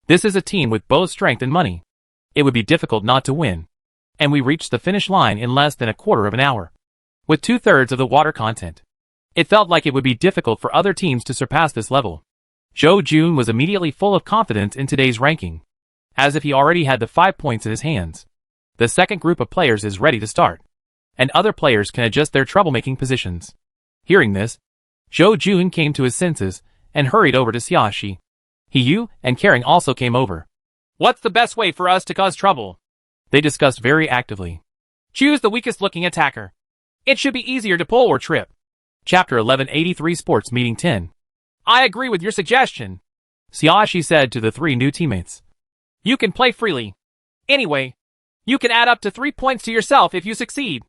This is a team with both strength and money. It would be difficult not to win. And we reached the finish line in less than a quarter of an hour, with 2/3 of the water content. It felt like it would be difficult for other teams to surpass this level. Zhou Jun was immediately full of confidence in today's ranking, as if he already had the 5 points in his hands. The second group of players is ready to start, and other players can adjust their troublemaking positions. Hearing this, Zhou Jun came to his senses and hurried over to She. Yu and Kering also came over. "What's the best way for us to cause trouble?" They discussed very actively. "Choose the weakest looking attacker. It should be easier to pull or trip." Chapter 1183 Sports Meeting 10. "I agree with your suggestion," She said to the 3 new teammates. "You can play freely. Anyway, you can add up to 3 points to yourself if you succeed.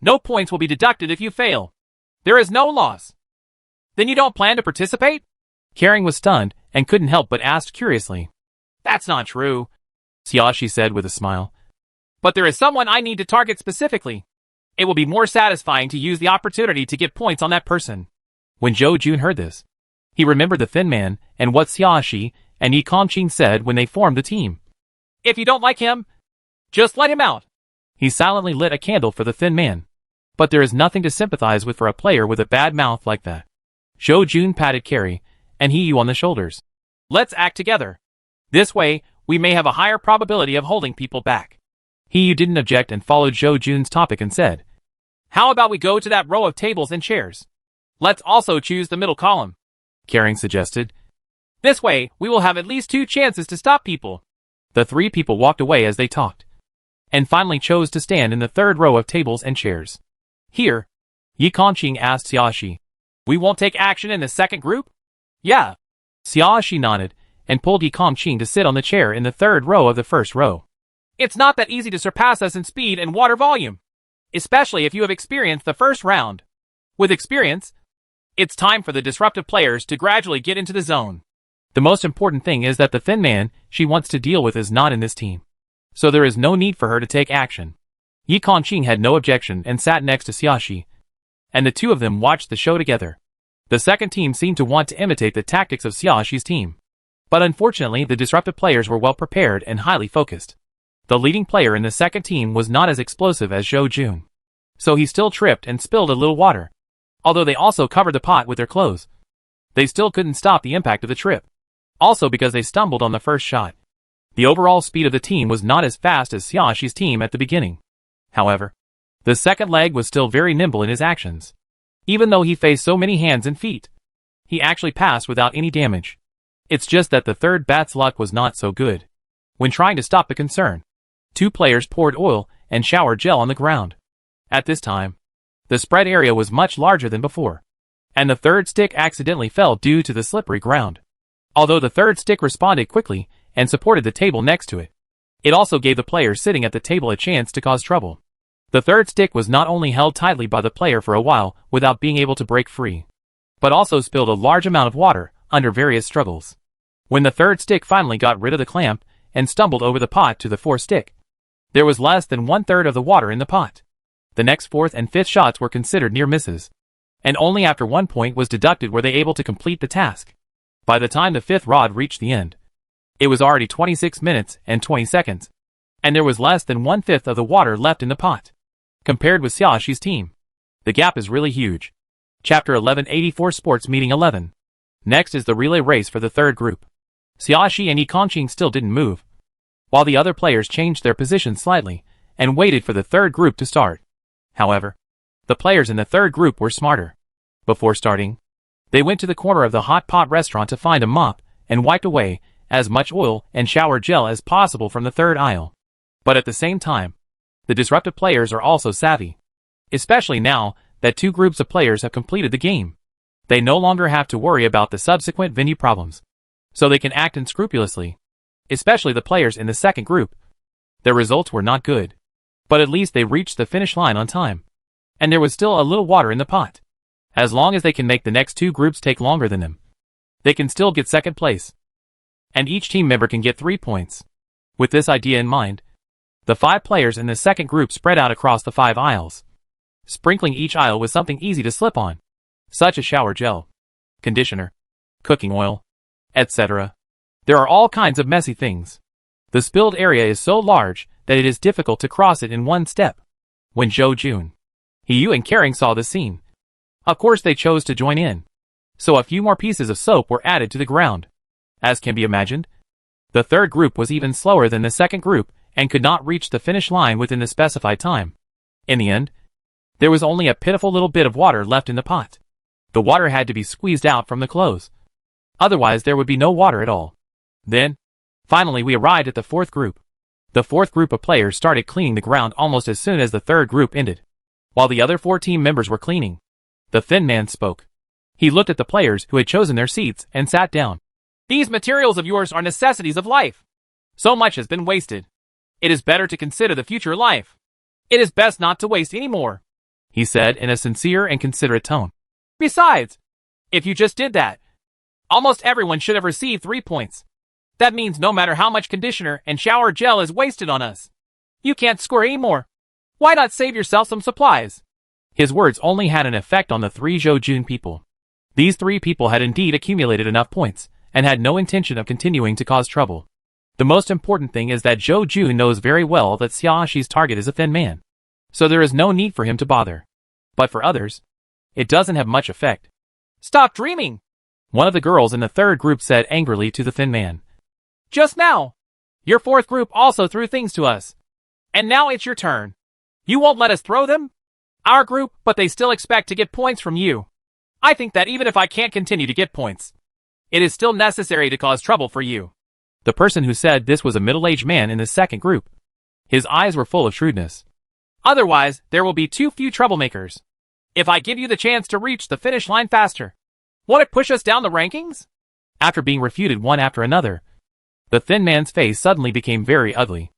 No points will be deducted if you fail. There is no loss." "Then you don't plan to participate?" Kering was stunned and couldn't help but ask curiously. "That's not true," She said with a smile. "But there is someone I need to target specifically. It will be more satisfying to use the opportunity to get points on that person." When Zhou Jun heard this, he remembered the thin man and what She and Yi Kongqing said when they formed the team. "If you don't like him, just let him out." He silently lit a candle for the thin man. But there is nothing to sympathize with for a player with a bad mouth like that. Zhou Jun patted Carrie and Yu on the shoulders. "Let's act together. This way, we may have a higher probability of holding people back." Yu didn't object and followed Zhou Jun's topic and said, "How about we go to that row of tables and chairs? Let's also choose the middle column," Kering suggested. "This way, we will have at least 2 chances to stop people." The 3 people walked away as they talked, and finally chose to stand in the 3rd row of tables and chairs. "Here," Yi Kongqing asked She. "We won't take action in the second group?" "Yeah." She nodded and pulled Yi Kongqing to sit on the chair in the 3rd row of the 1st row. "It's not that easy to surpass us in speed and water volume, especially if you have experienced the first round. With experience, it's time for the disruptive players to gradually get into the zone. The most important thing is that the thin man she wants to deal with is not in this team, so there is no need for her to take action." Yi Kongqing had no objection and sat next to She, and the 2 of them watched the show together. The second team seemed to want to imitate the tactics of She's team, but unfortunately the disruptive players were well prepared and highly focused. The leading player in the second team was not as explosive as Zhou Jun, so he still tripped and spilled a little water. Although they also covered the pot with their clothes, they still couldn't stop the impact of the trip, also because they stumbled on the first shot. The overall speed of the team was not as fast as She's team at the beginning. However, the second leg was still very nimble in his actions. Even though he faced so many hands and feet, he actually passed without any damage. It's just that the third bat's luck was not so good. When trying to stop the concern, 2 players poured oil and shower gel on the ground. At this time, the spread area was much larger than before, and the third stick accidentally fell due to the slippery ground. Although the third stick responded quickly and supported the table next to it, it also gave the player sitting at the table a chance to cause trouble. The third stick was not only held tightly by the player for a while without being able to break free, but also spilled a large amount of water under various struggles. When the third stick finally got rid of the clamp and stumbled over the pot to the 4th stick, there was less than 1/3 of the water in the pot. The next 4th and 5th shots were considered near misses, and only after 1 point was deducted were they able to complete the task. By the time the 5th rod reached the end, it was already 26 minutes and 20 seconds, and there was less than 1/5 of the water left in the pot. Compared with Xiaoxi's team, the gap is really huge. Chapter 1184 Sports Meeting 11. Next is the relay race for the third group. Xiaoxi and Yi Kongqing still didn't move, while the other players changed their positions slightly and waited for the third group to start. However, the players in the third group were smarter. Before starting, they went to the corner of the hot pot restaurant to find a mop and wiped away as much oil and shower gel as possible from the third aisle. But at the same time, the disruptive players are also savvy. Especially now that two groups of players have completed the game. They no longer have to worry about the subsequent venue problems. So they can act unscrupulously. Especially the players in the second group. Their results were not good. But at least they reached the finish line on time. And there was still a little water in the pot. As long as they can make the next two groups take longer than them, they can still get second place. And each team member can get 3 points. With this idea in mind, the 5 players in the second group spread out across the 5 aisles, sprinkling each aisle with something easy to slip on, such as shower gel, conditioner, cooking oil, etc. There are all kinds of messy things. The spilled area is so large that it is difficult to cross it in one step. When Zhou Jun, Yu and Kering saw this scene, of course they chose to join in. So a few more pieces of soap were added to the ground. As can be imagined, the third group was even slower than the second group and could not reach the finish line within the specified time. In the end, there was only a pitiful little bit of water left in the pot. The water had to be squeezed out from the clothes. Otherwise there would be no water at all. Then, finally we arrived at the fourth group. The fourth group of players started cleaning the ground almost as soon as the third group ended. While the other 4 team members were cleaning, the thin man spoke. He looked at the players who had chosen their seats and sat down. These materials of yours are necessities of life. So much has been wasted. It is better to consider the future life. It is best not to waste any more, he said in a sincere and considerate tone. Besides, if you just did that, almost everyone should have received 3 points. That means no matter how much conditioner and shower gel is wasted on us, you can't score any more. Why not save yourself some supplies? His words only had an effect on the 3 Zhou Jun people. These 3 people had indeed accumulated enough points, and had no intention of continuing to cause trouble. The most important thing is that Zhou Jun knows very well that Xiaoxi's target is a thin man. So there is no need for him to bother. But for others, it doesn't have much effect. Stop dreaming! One of the girls in the third group said angrily to the thin man. Just now! Your fourth group also threw things to us. And now it's your turn. You won't let us throw them? Our group, but they still expect to get points from you. I think that even if I can't continue to get points, it is still necessary to cause trouble for you. The person who said this was a middle-aged man in the second group. His eyes were full of shrewdness. Otherwise, there will be too few troublemakers. If I give you the chance to reach the finish line faster, won't it push us down the rankings? After being refuted one after another, the thin man's face suddenly became very ugly.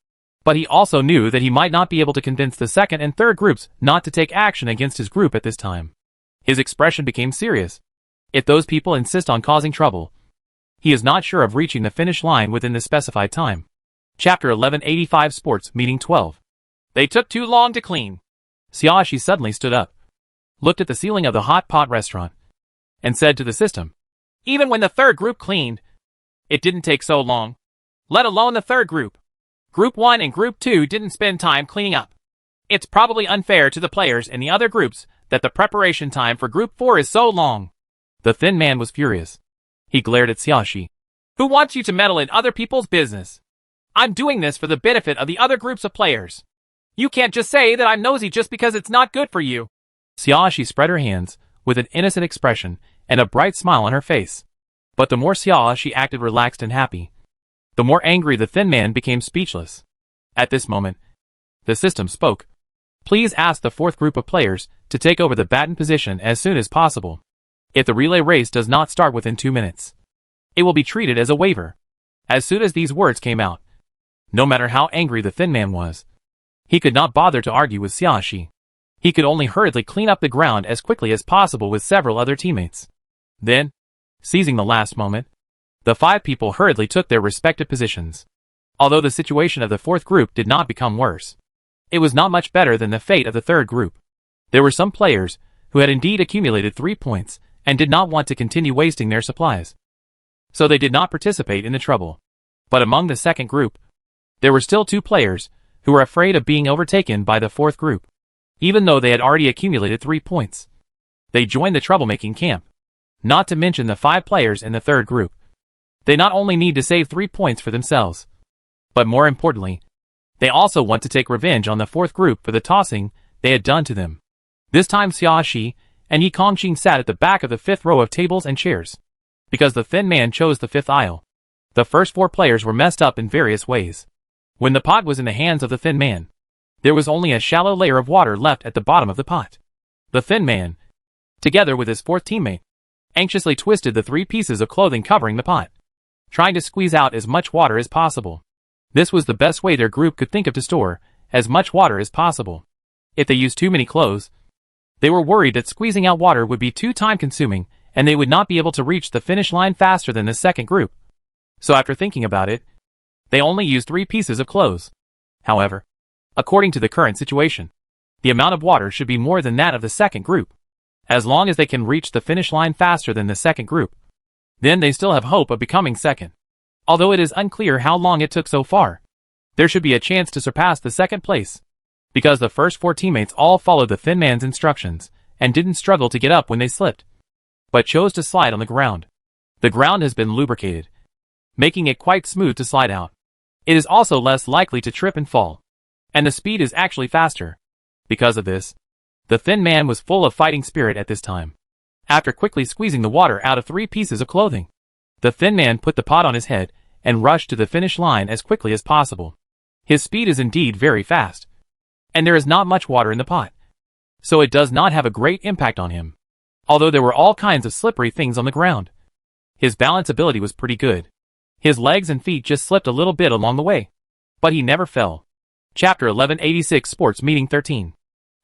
But he also knew that he might not be able to convince the second and third groups not to take action against his group at this time. His expression became serious. If those people insist on causing trouble, he is not sure of reaching the finish line within the specified time. Chapter 1185 Sports Meeting 12. They took too long to clean. Xiaoxi suddenly stood up, looked at the ceiling of the hot pot restaurant, and said to the system, even when the third group cleaned, it didn't take so long. Let alone the third group. Group 1 and Group 2 didn't spend time cleaning up. It's probably unfair to the players in the other groups that the preparation time for Group 4 is so long. The thin man was furious. He glared at Xiaoxi. Who wants you to meddle in other people's business? I'm doing this for the benefit of the other groups of players. You can't just say that I'm nosy just because it's not good for you. Xiaoxi spread her hands with an innocent expression and a bright smile on her face. But the more Xiaoxi acted relaxed and happy, the more angry the thin man became speechless. At this moment, the system spoke. Please ask the fourth group of players to take over the baton position as soon as possible. If the relay race does not start within 2 minutes, it will be treated as a waiver. As soon as these words came out, no matter how angry the thin man was, he could not bother to argue with Xiaoxi. He could only hurriedly clean up the ground as quickly as possible with several other teammates. Then, seizing the last moment, the 5 people hurriedly took their respective positions. Although the situation of the fourth group did not become worse, it was not much better than the fate of the third group. There were some players who had indeed accumulated 3 points and did not want to continue wasting their supplies. So they did not participate in the trouble. But among the second group, there were still 2 players who were afraid of being overtaken by the fourth group, even though they had already accumulated 3 points. They joined the troublemaking camp, not to mention the 5 players in the third group. They not only need to save 3 points for themselves, but more importantly, they also want to take revenge on the fourth group for the tossing they had done to them. This time Xiaoxi and Yi Kongqing sat at the back of the 5th row of tables and chairs, because the thin man chose the 5th aisle. The first 4 players were messed up in various ways. When the pot was in the hands of the thin man, there was only a shallow layer of water left at the bottom of the pot. The thin man, together with his 4th teammate, anxiously twisted the 3 pieces of clothing covering the pot, trying to squeeze out as much water as possible. This was the best way their group could think of to store as much water as possible. If they used too many clothes, they were worried that squeezing out water would be too time-consuming and they would not be able to reach the finish line faster than the second group. So after thinking about it, they only used 3 pieces of clothes. However, according to the current situation, the amount of water should be more than that of the second group. As long as they can reach the finish line faster than the second group, then they still have hope of becoming second. Although it is unclear how long it took so far, there should be a chance to surpass the second place, because the first 4 teammates all followed the thin man's instructions and didn't struggle to get up when they slipped, but chose to slide on the ground. The ground has been lubricated, making it quite smooth to slide out. It is also less likely to trip and fall, and the speed is actually faster. Because of this, the thin man was full of fighting spirit at this time. After quickly squeezing the water out of 3 pieces of clothing, the thin man put the pot on his head and rushed to the finish line as quickly as possible. His speed is indeed very fast, and there is not much water in the pot, so it does not have a great impact on him. Although there were all kinds of slippery things on the ground, his balance ability was pretty good. His legs and feet just slipped a little bit along the way, but he never fell. Chapter 1186 Sports Meeting 13.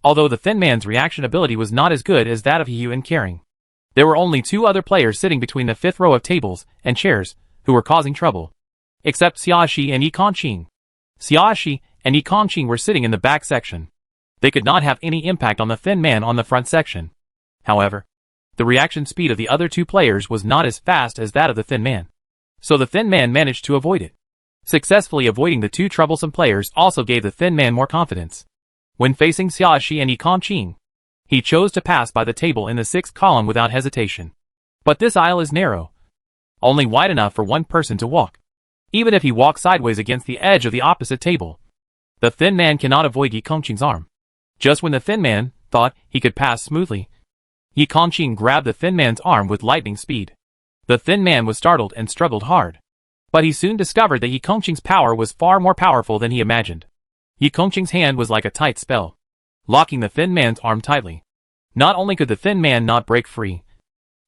Although the thin man's reaction ability was not as good as that of Hugh and Kering, there were only 2 other players sitting between the 5th row of tables and chairs who were causing trouble, except Xiaoxi and Yi Kongqing. Xiaoxi and Yi Kongqing were sitting in the back section. They could not have any impact on the thin man on the front section. However, the reaction speed of the other 2 players was not as fast as that of the thin man, so the thin man managed to avoid it. Successfully avoiding the 2 troublesome players also gave the thin man more confidence. When facing Xiaoxi and Yi Kongqing, he chose to pass by the table in the 6th column without hesitation. But this aisle is narrow, only wide enough for 1 person to walk. Even if he walks sideways against the edge of the opposite table, the thin man cannot avoid Yi Kongqing's arm. Just when the thin man thought he could pass smoothly, Yi Kongqing grabbed the thin man's arm with lightning speed. The thin man was startled and struggled hard, but he soon discovered that Yi Kongqing's power was far more powerful than he imagined. Yi Kongqing's hand was like a tight spell, locking the thin man's arm tightly. Not only could the thin man not break free,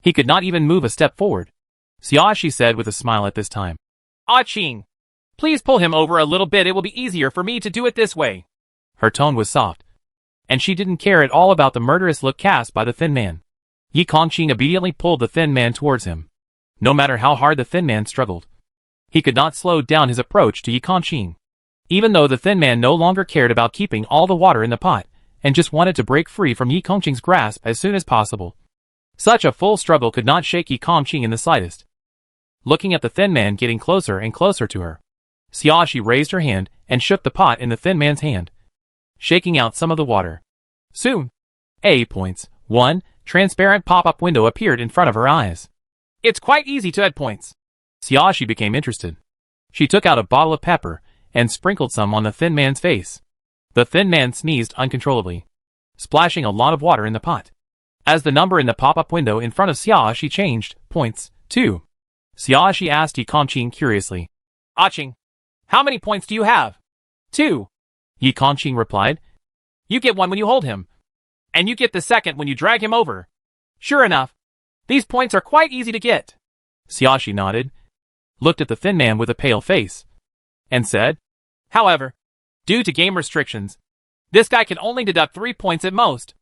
he could not even move a step forward. Xiaoxi said with a smile at this time, "Ah Qing, please pull him over a little bit, it will be easier for me to do it this way." Her tone was soft, and she didn't care at all about the murderous look cast by the thin man. Yi Kongqing immediately pulled the thin man towards him. No matter how hard the thin man struggled, he could not slow down his approach to Yi Kongqing. Even though the thin man no longer cared about keeping all the water in the pot, and just wanted to break free from Yi Kongqing's grasp as soon as possible. Such a full struggle could not shake Yi Kongqing in the slightest. Looking at the thin man getting closer and closer to her, Xiaoxi raised her hand and shook the pot in the thin man's hand, shaking out some of the water. Soon, A points. 1 transparent pop-up window appeared in front of her eyes. It's quite easy to add points. Xiaoxi became interested. She took out a bottle of pepper and sprinkled some on the thin man's face. The thin man sneezed uncontrollably, splashing a lot of water in the pot. As the number in the pop-up window in front of Xiaoxi changed, points, 2. Xiaoxi asked Yi Kongqing curiously, "Ah Qing, how many points do you have?" 2. Yi Kongqing replied, "You get 1 when you hold him, and you get the second when you drag him over." Sure enough, these points are quite easy to get. Xiaoxi nodded, looked at the thin man with a pale face, and said, "However, due to game restrictions, this guy can only deduct 3 points at most.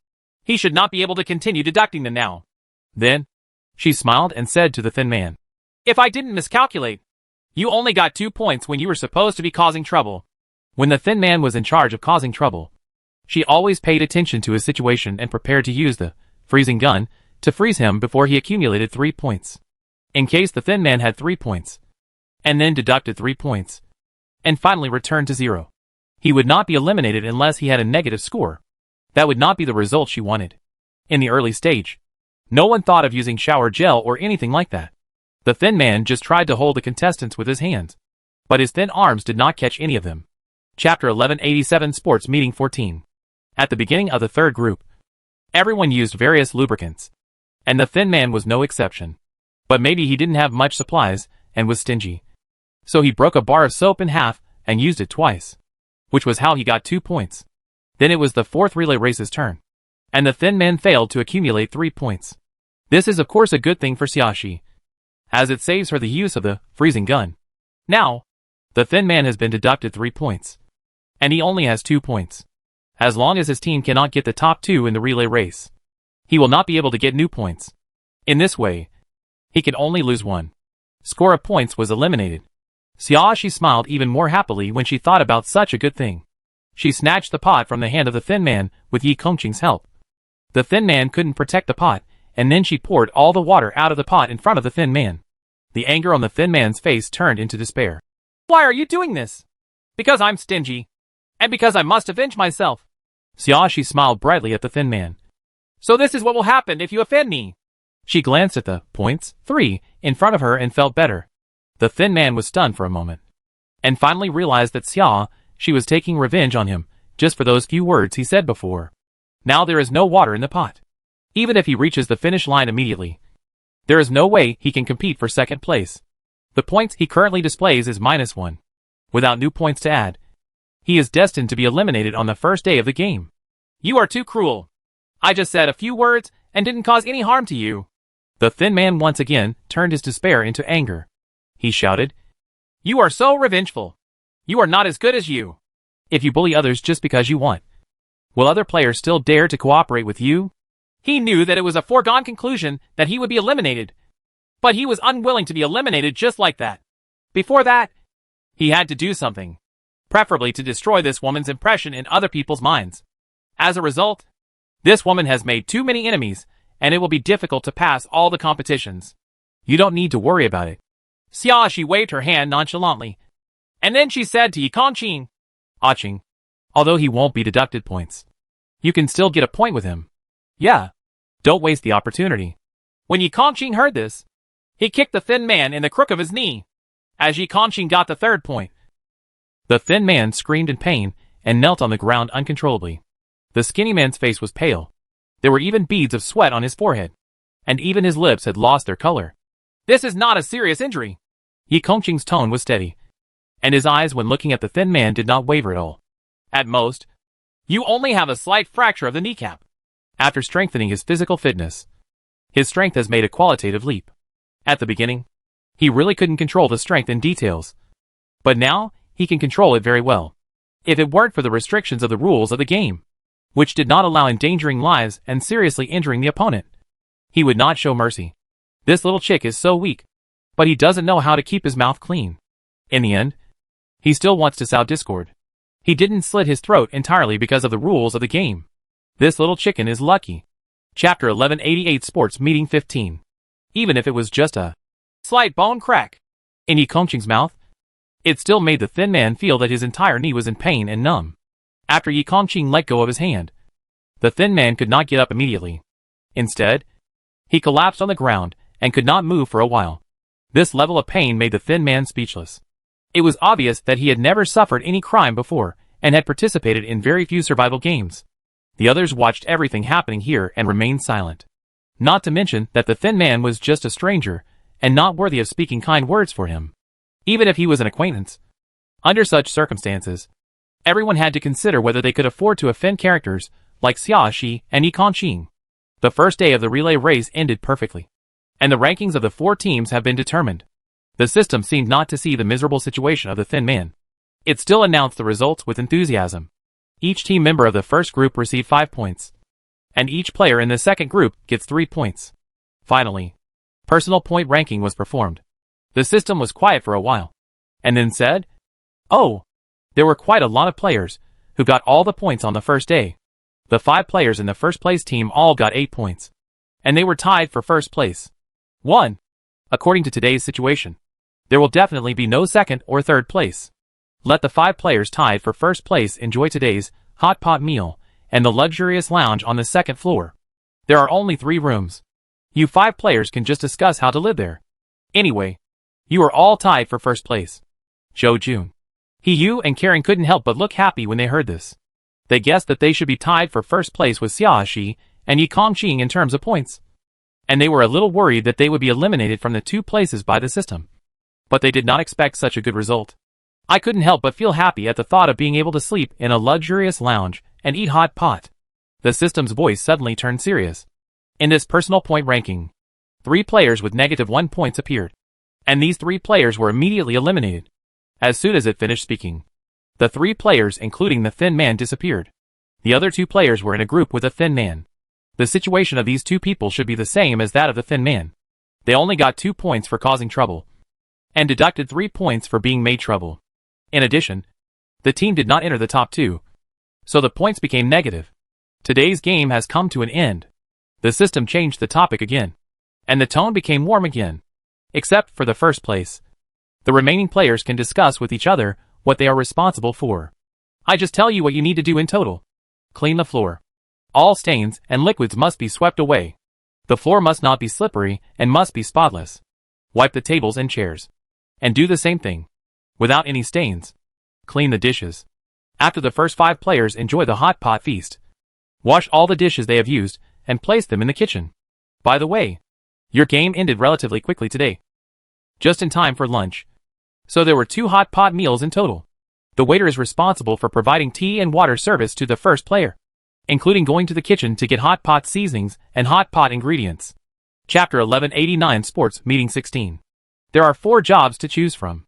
He should not be able to continue deducting them now." Then, she smiled and said to the thin man, "If I didn't miscalculate, you only got 2 points when you were supposed to be causing trouble." When the thin man was in charge of causing trouble, she always paid attention to his situation and prepared to use the freezing gun to freeze him before he accumulated 3 points. In case the thin man had 3 points, and then deducted 3 points, and finally returned to 0. He would not be eliminated unless he had a negative score. That would not be the result she wanted. In the early stage, no one thought of using shower gel or anything like that. The thin man just tried to hold the contestants with his hands, but his thin arms did not catch any of them. Chapter 1187 Sports Meeting 14. At the beginning of the third group, everyone used various lubricants, and the thin man was no exception. But maybe he didn't have much supplies, and was stingy. So he broke a bar of soap in half and used it twice, which was how he got 2 points. Then it was the fourth relay race's turn, and the Thin Man failed to accumulate 3 points. This is of course a good thing for Xiaoxi, as it saves her the use of the freezing gun. Now, the Thin Man has been deducted 3 points, and he only has 2 points. As long as his team cannot get the top 2 in the relay race, he will not be able to get new points. In this way, he can only lose 1 score of points was eliminated. Xiaoxi smiled even more happily when she thought about such a good thing. She snatched the pot from the hand of the Thin Man with Yi Kongqing's help. The Thin Man couldn't protect the pot, and then she poured all the water out of the pot in front of the Thin Man. The anger on the Thin Man's face turned into despair. Why are you doing this? Because I'm stingy, and because I must avenge myself. Xiaoxi smiled brightly at the Thin Man. So this is what will happen if you offend me. She glanced at the points 3 in front of her and felt better. The Thin Man was stunned for a moment, and finally realized that she was taking revenge on him, just for those few words he said before. Now there is no water in the pot. Even if he reaches the finish line immediately, there is no way he can compete for second place. The points he currently displays is -1. Without new points to add, he is destined to be eliminated on the first day of the game. You are too cruel. I just said a few words and didn't cause any harm to you. The Thin Man once again turned his despair into anger. He shouted, You are so revengeful. You are not as good as you. If you bully others just because you want, will other players still dare to cooperate with you? He knew that it was a foregone conclusion that he would be eliminated, but he was unwilling to be eliminated just like that. Before that, he had to do something, preferably to destroy this woman's impression in other people's minds. As a result, this woman has made too many enemies, and it will be difficult to pass all the competitions. You don't need to worry about it. Xiaoxi waved her hand nonchalantly, and then she said to Yi Kongqing, Aching, although he won't be deducted points, you can still get a point with him. Yeah, don't waste the opportunity. When Yi Kongqing heard this, he kicked the Thin Man in the crook of his knee, as Yi Kongqing got the 3rd point. The Thin Man screamed in pain and knelt on the ground uncontrollably. The skinny man's face was pale. There were even beads of sweat on his forehead, and even his lips had lost their color. This is not a serious injury. Yi Kongqing's tone was steady, and his eyes when looking at the Thin Man did not waver at all. At most, you only have a slight fracture of the kneecap. After strengthening his physical fitness, his strength has made a qualitative leap. At the beginning, he really couldn't control the strength in details, but now he can control it very well. If it weren't for the restrictions of the rules of the game, which did not allow endangering lives and seriously injuring the opponent, he would not show mercy. This little chick is so weak, but he doesn't know how to keep his mouth clean. In the end, he still wants to sow discord. He didn't slit his throat entirely because of the rules of the game. This little chicken is lucky. Chapter 1188 Sports Meeting 15. Even if it was just a slight bone crack in Yi Kongqing's mouth, it still made the Thin Man feel that his entire knee was in pain and numb. After Yi Kongqing let go of his hand, the Thin Man could not get up immediately. Instead, he collapsed on the ground and could not move for a while. This level of pain made the Thin Man speechless. It was obvious that he had never suffered any crime before and had participated in very few survival games. The others watched everything happening here and remained silent. Not to mention that the Thin Man was just a stranger and not worthy of speaking kind words for him. Even if he was an acquaintance. Under such circumstances, everyone had to consider whether they could afford to offend characters like Xiaoxi and Yi Kongqing. The first day of the relay race ended perfectly, and the rankings of the 4 teams have been determined. The system seemed not to see the miserable situation of the Thin Man. It still announced the results with enthusiasm. Each team member of the first group received 5 points, and each player in the second group gets 3 points. Finally, personal point ranking was performed. The system was quiet for a while, and then said, Oh, there were quite a lot of players who got all the points on the first day. The 5 players in the first place team all got 8 points, and they were tied for first place. 1. According to today's situation, there will definitely be no second or third place. Let the 5 players tied for first place enjoy today's hot pot meal and the luxurious lounge on the second floor. There are only 3 rooms. You 5 players can just discuss how to live there. Anyway, you are all tied for first place. Zhou Jun, Yu and Karen couldn't help but look happy when they heard this. They guessed that they should be tied for first place with Xiaoxi and Yi Kongqing in terms of points, and they were a little worried that they would be eliminated from the 2 places by the system. But they did not expect such a good result. I couldn't help but feel happy at the thought of being able to sleep in a luxurious lounge and eat hot pot. The system's voice suddenly turned serious. In this personal point ranking, 3 players with -1 points appeared. And these 3 players were immediately eliminated. As soon as it finished speaking, the 3 players, including the thin man, disappeared. The other 2 players were in a group with a thin man. The situation of these 2 people should be the same as that of the thin man. They only got 2 points for causing trouble, and deducted 3 points for being made trouble. In addition, the team did not enter the top 2, so the points became negative. Today's game has come to an end. The system changed the topic again, and the tone became warm again. Except for the first place. The remaining players can discuss with each other what they are responsible for. I just tell you what you need to do in total. Clean the floor. All stains and liquids must be swept away. The floor must not be slippery and must be spotless. Wipe the tables and chairs. And do the same thing. Without any stains. Clean the dishes. After the first 5 players enjoy the hot pot feast, wash all the dishes they have used and place them in the kitchen. By the way, your game ended relatively quickly today. Just in time for lunch. So there were 2 hot pot meals in total. The waiter is responsible for providing tea and water service to the first player, including going to the kitchen to get hot pot seasonings and hot pot ingredients. Chapter 1189 Sports Meeting 16. There are 4 jobs to choose from.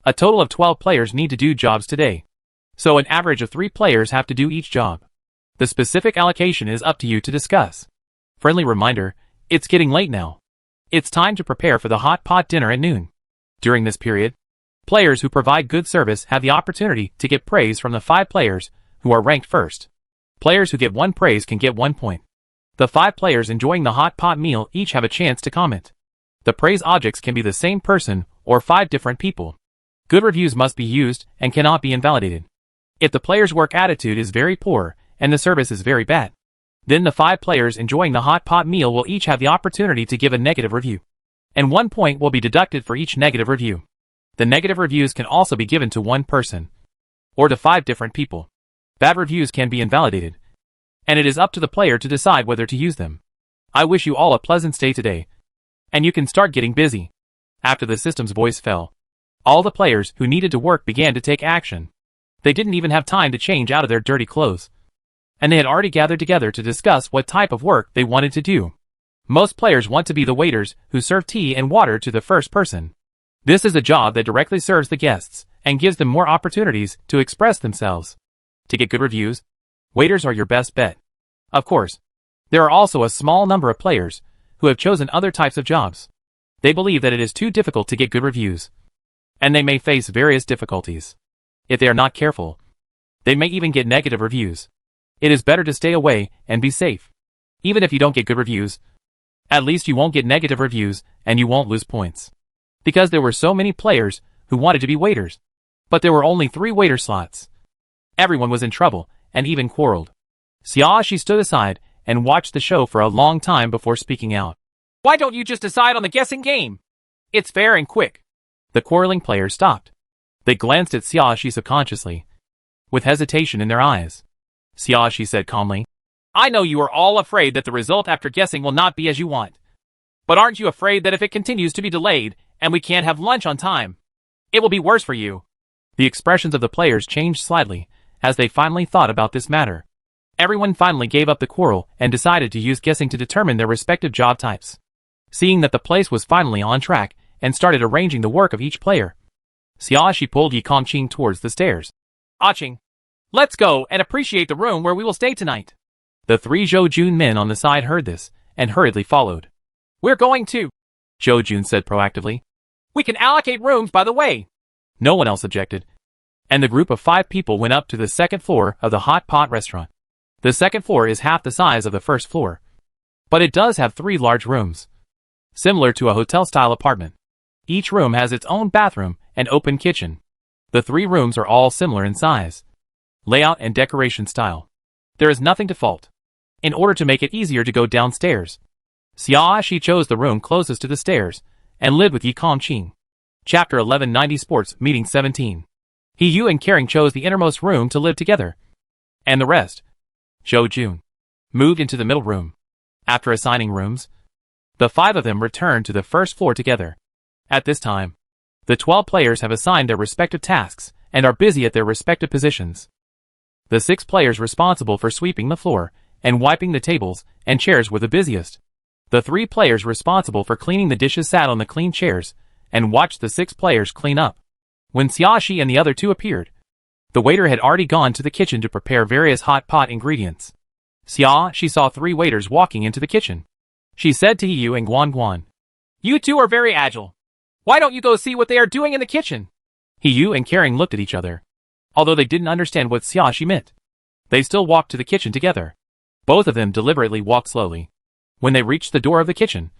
A total of 12 players need to do jobs today. So an average of 3 players have to do each job. The specific allocation is up to you to discuss. Friendly reminder, it's getting late now. It's time to prepare for the hot pot dinner at noon. During this period, players who provide good service have the opportunity to get praise from the 5 players who are ranked first. Players who get 1 praise can get 1 point. The 5 players enjoying the hot pot meal each have a chance to comment. The praise objects can be the same person or 5 different people. Good reviews must be used and cannot be invalidated. If the player's work attitude is very poor and the service is very bad, then the 5 players enjoying the hot pot meal will each have the opportunity to give a negative review. And 1 point will be deducted for each negative review. The negative reviews can also be given to 1 person or to 5 different people. Bad reviews can be invalidated, and it is up to the player to decide whether to use them. I wish you all a pleasant stay today, and you can start getting busy. After the system's voice fell, all the players who needed to work began to take action. They didn't even have time to change out of their dirty clothes, and they had already gathered together to discuss what type of work they wanted to do. Most players want to be the waiters who serve tea and water to the first person. This is a job that directly serves the guests and gives them more opportunities to express themselves. To get good reviews, waiters are your best bet. Of course, there are also a small number of players who have chosen other types of jobs. They believe that it is too difficult to get good reviews, and they may face various difficulties. If they are not careful, they may even get negative reviews. It is better to stay away and be safe. Even if you don't get good reviews, at least you won't get negative reviews and you won't lose points. Because there were so many players who wanted to be waiters, but there were only 3 waiter slots. Everyone was in trouble and even quarreled. She stood aside and watched the show for a long time before speaking out. Why don't you just decide on the guessing game? It's fair and quick. The quarreling players stopped. They glanced at Xiaoxi subconsciously, with hesitation in their eyes. Xiaoxi said calmly, I know you are all afraid that the result after guessing will not be as you want. But aren't you afraid that if it continues to be delayed and we can't have lunch on time, it will be worse for you? The expressions of the players changed slightly as they finally thought about this matter. Everyone finally gave up the quarrel and decided to use guessing to determine their respective job types. Seeing that the place was finally on track and started arranging the work of each player, Xiaoxi pulled Yi Kongqing towards the stairs. Qing, let's go and appreciate the room where we will stay tonight. The 3 Zhou Jun men on the side heard this and hurriedly followed. We're going to, Zhou Jun said proactively. We can allocate rooms by the way. No one else objected, and the group of 5 people went up to the 2nd floor of the hot pot restaurant. The 2nd floor is half the size of the 1st floor, but it does have 3 large rooms, similar to a hotel-style apartment. Each room has its own bathroom and open kitchen. The 3 rooms are all similar in size, layout and decoration style. There is nothing to fault. In order to make it easier to go downstairs, Xiaoxi chose the room closest to the stairs and lived with Yi Kongqing. Chapter 1190 Sports Meeting 17. He Yu and Kering chose the innermost room to live together, and the rest, Zhou Jun, moved into the middle room. After assigning rooms, the 5 of them returned to the 1st floor together. At this time, The 12 players have assigned their respective tasks and are busy at their respective positions. The 6 players responsible for sweeping the floor and wiping the tables and chairs were the busiest. The 3 players responsible for cleaning the dishes sat on the clean chairs and watched the 6 players clean up. When Xiaoxi and the other 2 appeared, the waiter had already gone to the kitchen to prepare various hot pot ingredients. Xiaoxi saw 3 waiters walking into the kitchen. She said to Yu and Guan Guan, "You 2 are very agile. Why don't you go see what they are doing in the kitchen?" Yu and Kering looked at each other. Although they didn't understand what Xiaoxi meant, they still walked to the kitchen together. Both of them deliberately walked slowly. When they reached the door of the kitchen,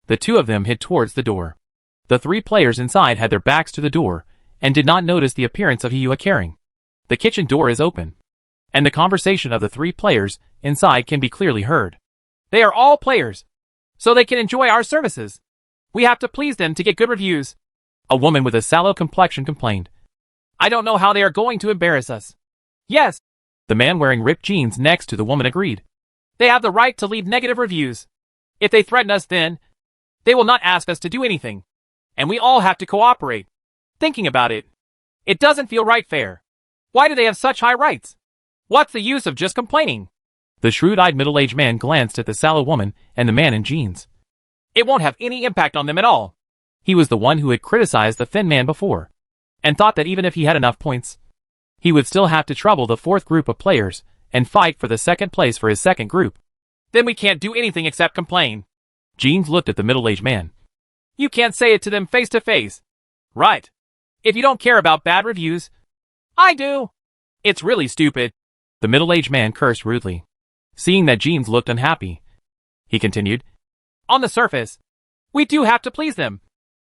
the 2 of them hid towards the door. The 3 players inside had their backs to the door and did not notice the appearance of Yu and Kering. The kitchen door is open, and the conversation of the 3 players inside can be clearly heard. "They are all players, so they can enjoy our services. We have to please them to get good reviews," a woman with a sallow complexion complained. "I don't know how they are going to embarrass us." "Yes," the man wearing ripped jeans next to the woman agreed. "They have the right to leave negative reviews. If they threaten us, then they will not ask us to do anything, and we all have to cooperate. Thinking about it, it doesn't feel right fair. Why do they have such high rights? What's the use of just complaining?" The shrewd-eyed middle-aged man glanced at the sallow woman and the man in jeans. "It won't have any impact on them at all." He was the one who had criticized the thin man before, and thought that even if he had enough points, he would still have to trouble the 4th group of players and fight for the 2nd place for his 2nd group. "Then we can't do anything except complain." Jeans looked at the middle-aged man. "You can't say it to them face to face." "Right. If you don't care about bad reviews." "I do." "It's really stupid." The middle-aged man cursed rudely. Seeing that Jeans looked unhappy, he continued, "On the surface, we do have to please them.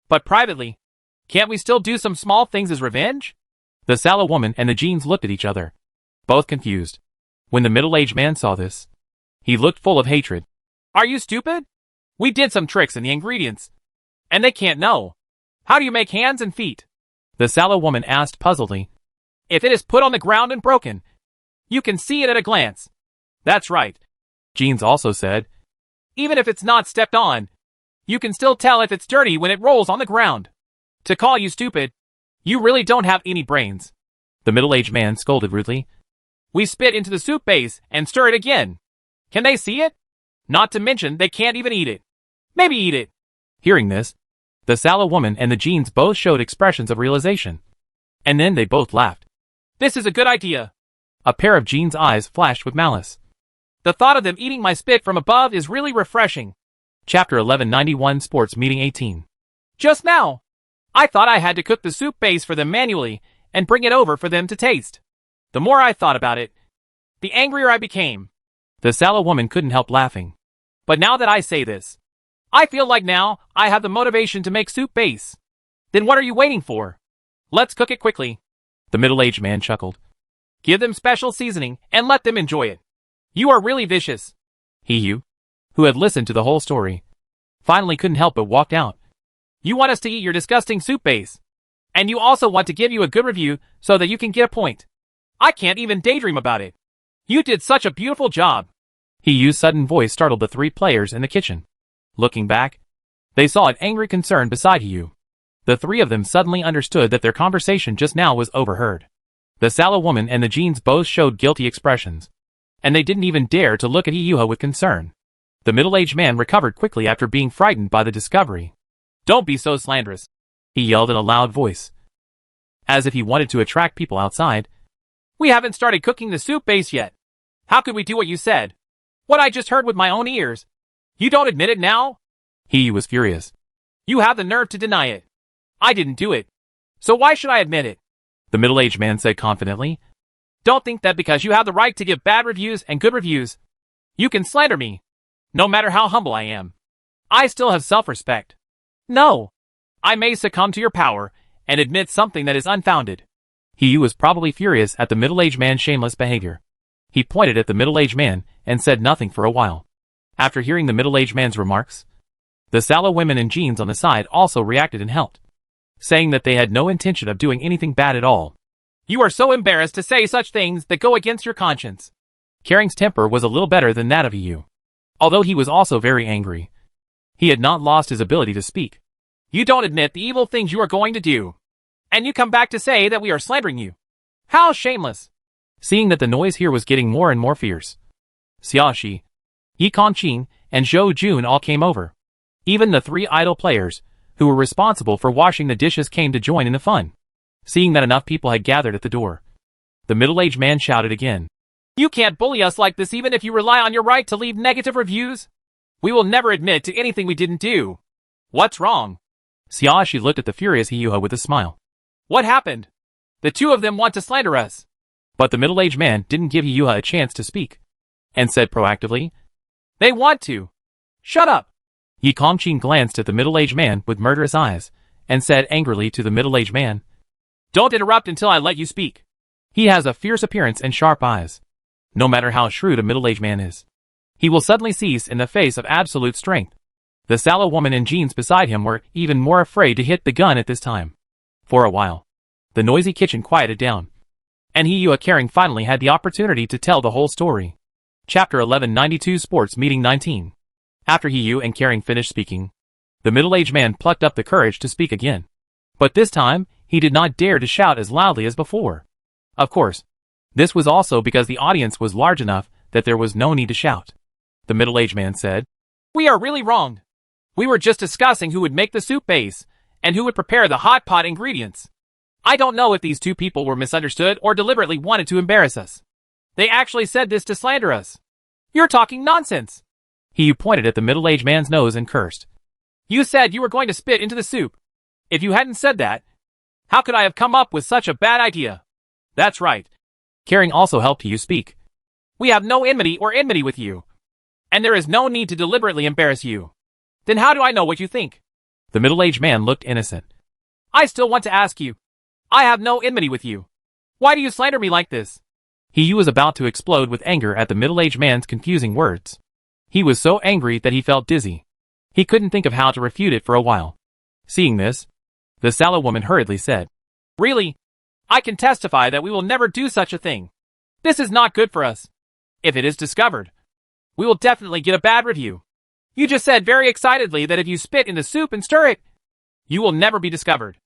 But privately, can't we still do some small things as revenge?" The sallow woman and the jeans looked at each other, both confused. When the middle-aged man saw this, he looked full of hatred. "Are you stupid? We did some tricks in the ingredients, and they can't know. How do you make hands and feet?" The sallow woman asked puzzledly. "If it is put on the ground and broken, you can see it at a glance." "That's right," Jeans also said. "Even if it's not stepped on, you can still tell if it's dirty when it rolls on the ground. To call you stupid, you really don't have any brains." The middle-aged man scolded rudely. "We spit into the soup base and stir it again. Can they see it? Not to mention they can't even eat it. Maybe eat it." Hearing this, the sallow woman and the jeans both showed expressions of realization. And then they both laughed. "This is a good idea." A pair of jeans' eyes flashed with malice. "The thought of them eating my spit from above is really refreshing." Chapter 1191 Sports Meeting 18. "Just now, I thought I had to cook the soup base for them manually and bring it over for them to taste. The more I thought about it, the angrier I became." The sallow woman couldn't help laughing. "But now that I say this, I feel like now I have the motivation to make soup base. Then what are you waiting for? Let's cook it quickly." The middle-aged man chuckled. "Give them special seasoning and let them enjoy it. You are really vicious." Yu, who had listened to the whole story, finally couldn't help but walked out. "You want us to eat your disgusting soup base. And you also want to give you a good review so that you can get a point. I can't even daydream about it. You did such a beautiful job." Yu's sudden voice startled the 3 players in the kitchen. Looking back, they saw an angry concern beside Yu. The 3 of them suddenly understood that their conversation just now was overheard. The sallow woman and the jeans both showed guilty expressions, and they didn't even dare to look at Yu with concern. The middle-aged man recovered quickly after being frightened by the discovery. "Don't be so slanderous," he yelled in a loud voice, as if he wanted to attract people outside. "We haven't started cooking the soup base yet. How could we do what you said? What I just heard with my own ears. You don't admit it now?" He was furious. "You have the nerve to deny it. I didn't do it. So why should I admit it?" The middle-aged man said confidently. "Don't think that because you have the right to give bad reviews and good reviews, you can slander me. No matter how humble I am, I still have self-respect. No, I may succumb to your power and admit something that is unfounded." He was probably furious at the middle-aged man's shameless behavior. He pointed at the middle-aged man and said nothing for a while. After hearing the middle-aged man's remarks, the sallow women in jeans on the side also reacted and helped, saying that they had no intention of doing anything bad at all. "You are so embarrassed to say such things that go against your conscience." Kering's temper was a little better than that of Yu. Although he was also very angry, he had not lost his ability to speak. You don't admit the evil things you are going to do. And you come back to say that we are slandering you. How shameless! Seeing that the noise here was getting more and more fierce, Xiaoxi, Yi Kongqing, and Zhou Jun all came over. Even the 3 idle players, who were responsible for washing the dishes, came to join in the fun. Seeing that enough people had gathered at the door, the middle-aged man shouted again. You can't bully us like this even if you rely on your right to leave negative reviews. We will never admit to anything we didn't do. What's wrong? Xiaoxi looked at the furious Hiyuha with a smile. What happened? The 2 of them want to slander us. But the middle-aged man didn't give Hiyuha a chance to speak, and said proactively, They want to. Shut up. Yi Kongqing glanced at the middle-aged man with murderous eyes, and said angrily to the middle-aged man, Don't interrupt until I let you speak. He has a fierce appearance and sharp eyes. No matter how shrewd a middle-aged man is, he will suddenly cease in the face of absolute strength. The sallow woman and jeans beside him were even more afraid to hit the gun at this time. For a while, the noisy kitchen quieted down, and Hiyuha Kering finally had the opportunity to tell the whole story. Chapter 1192 Sports Meeting 19. After Hiyuha and Kering finished speaking, the middle-aged man plucked up the courage to speak again. But this time, he did not dare to shout as loudly as before. Of course, this was also because the audience was large enough that there was no need to shout. The middle-aged man said, We are really wronged. We were just discussing who would make the soup base, and who would prepare the hot pot ingredients. I don't know if these 2 people were misunderstood or deliberately wanted to embarrass us. They actually said this to slander us. You're talking nonsense. He pointed at the middle-aged man's nose and cursed. You said you were going to spit into the soup. If you hadn't said that, how could I have come up with such a bad idea? That's right. Kering also helped you speak. We have no enmity with you. And there is no need to deliberately embarrass you. Then how do I know what you think? The middle-aged man looked innocent. I still want to ask you. I have no enmity with you. Why do you slander me like this? He was about to explode with anger at the middle-aged man's confusing words. He was so angry that he felt dizzy. He couldn't think of how to refute it for a while. Seeing this, the sallow woman hurriedly said, Really? I can testify that we will never do such a thing. This is not good for us. If it is discovered, we will definitely get a bad review. You just said very excitedly that if you spit in the soup and stir it, you will never be discovered.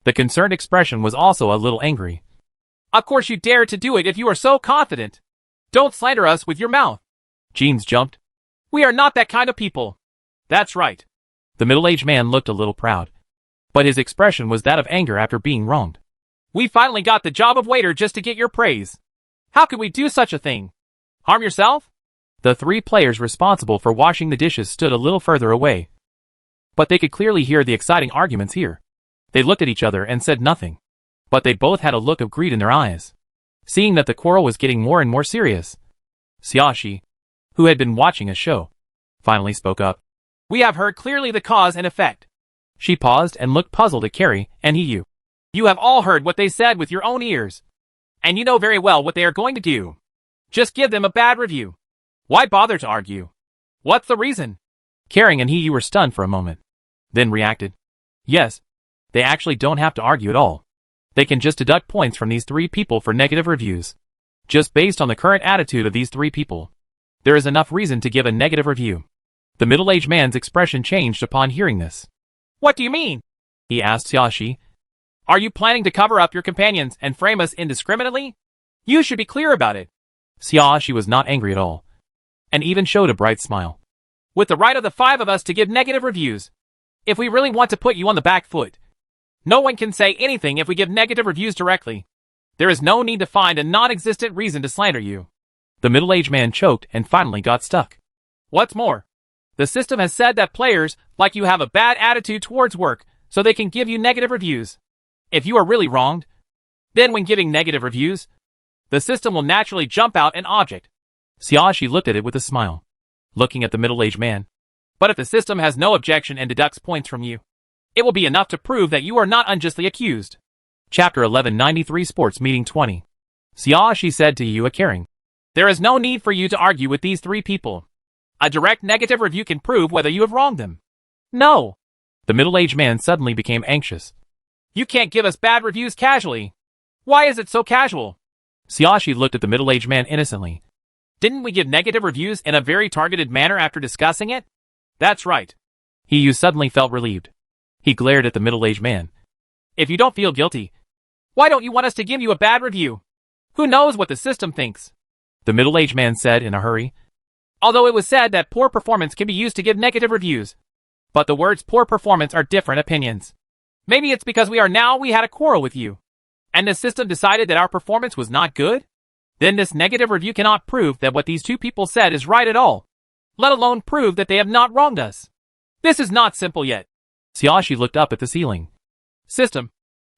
The concerned expression was also a little angry. Of course you dare to do it if you are so confident. Don't slander us with your mouth. Jeans jumped. We are not that kind of people. That's right. The middle-aged man looked a little proud, but his expression was that of anger after being wronged. We finally got the job of waiter just to get your praise. How could we do such a thing? Harm yourself? The 3 players responsible for washing the dishes stood a little further away, but they could clearly hear the exciting arguments here. They looked at each other and said nothing, but they both had a look of greed in their eyes. Seeing that the quarrel was getting more and more serious, Xiaoxi, who had been watching a show, finally spoke up. We have heard clearly the cause and effect. She paused and looked puzzled at Carrie and Hiyu. You have all heard what they said with your own ears, and you know very well what they are going to do. Just give them a bad review. Why bother to argue? What's the reason? Kering and Hiyu were stunned for a moment, then reacted. Yes, they actually don't have to argue at all. They can just deduct points from these 3 people for negative reviews. Just based on the current attitude of these 3 people, there is enough reason to give a negative review. The middle-aged man's expression changed upon hearing this. What do you mean? He asked Xiaoxi. Are you planning to cover up your companions and frame us indiscriminately? You should be clear about it. Xiaoxi was not angry at all, and even showed a bright smile. With the right of the 5 of us to give negative reviews, if we really want to put you on the back foot, no one can say anything if we give negative reviews directly. There is no need to find a non-existent reason to slander you. The middle-aged man choked and finally got stuck. What's more, the system has said that players like you have a bad attitude towards work, so they can give you negative reviews. If you are really wronged, then when giving negative reviews, the system will naturally jump out an object. Xiaoxi looked at it with a smile, looking at the middle-aged man. But if the system has no objection and deducts points from you, it will be enough to prove that you are not unjustly accused. Chapter 1193 Sports Meeting 20. Xiaoxi said to Yua Kering, There is no need for you to argue with these 3 people. A direct negative review can prove whether you have wronged them. No. The middle-aged man suddenly became anxious. You can't give us bad reviews casually. Why is it so casual? Xiaoxi looked at the middle-aged man innocently. Didn't we give negative reviews in a very targeted manner after discussing it? That's right. Hiyu suddenly felt relieved. He glared at the middle-aged man. If you don't feel guilty, why don't you want us to give you a bad review? Who knows what the system thinks? The middle-aged man said in a hurry. Although it was said that poor performance can be used to give negative reviews. But the words poor performance are different opinions. Maybe it's because we had a quarrel with you. And the system decided that our performance was not good? Then this negative review cannot prove that what these two people said is right at all. Let alone prove that they have not wronged us. This is not simple yet. Xiaoxi looked up at the ceiling. System,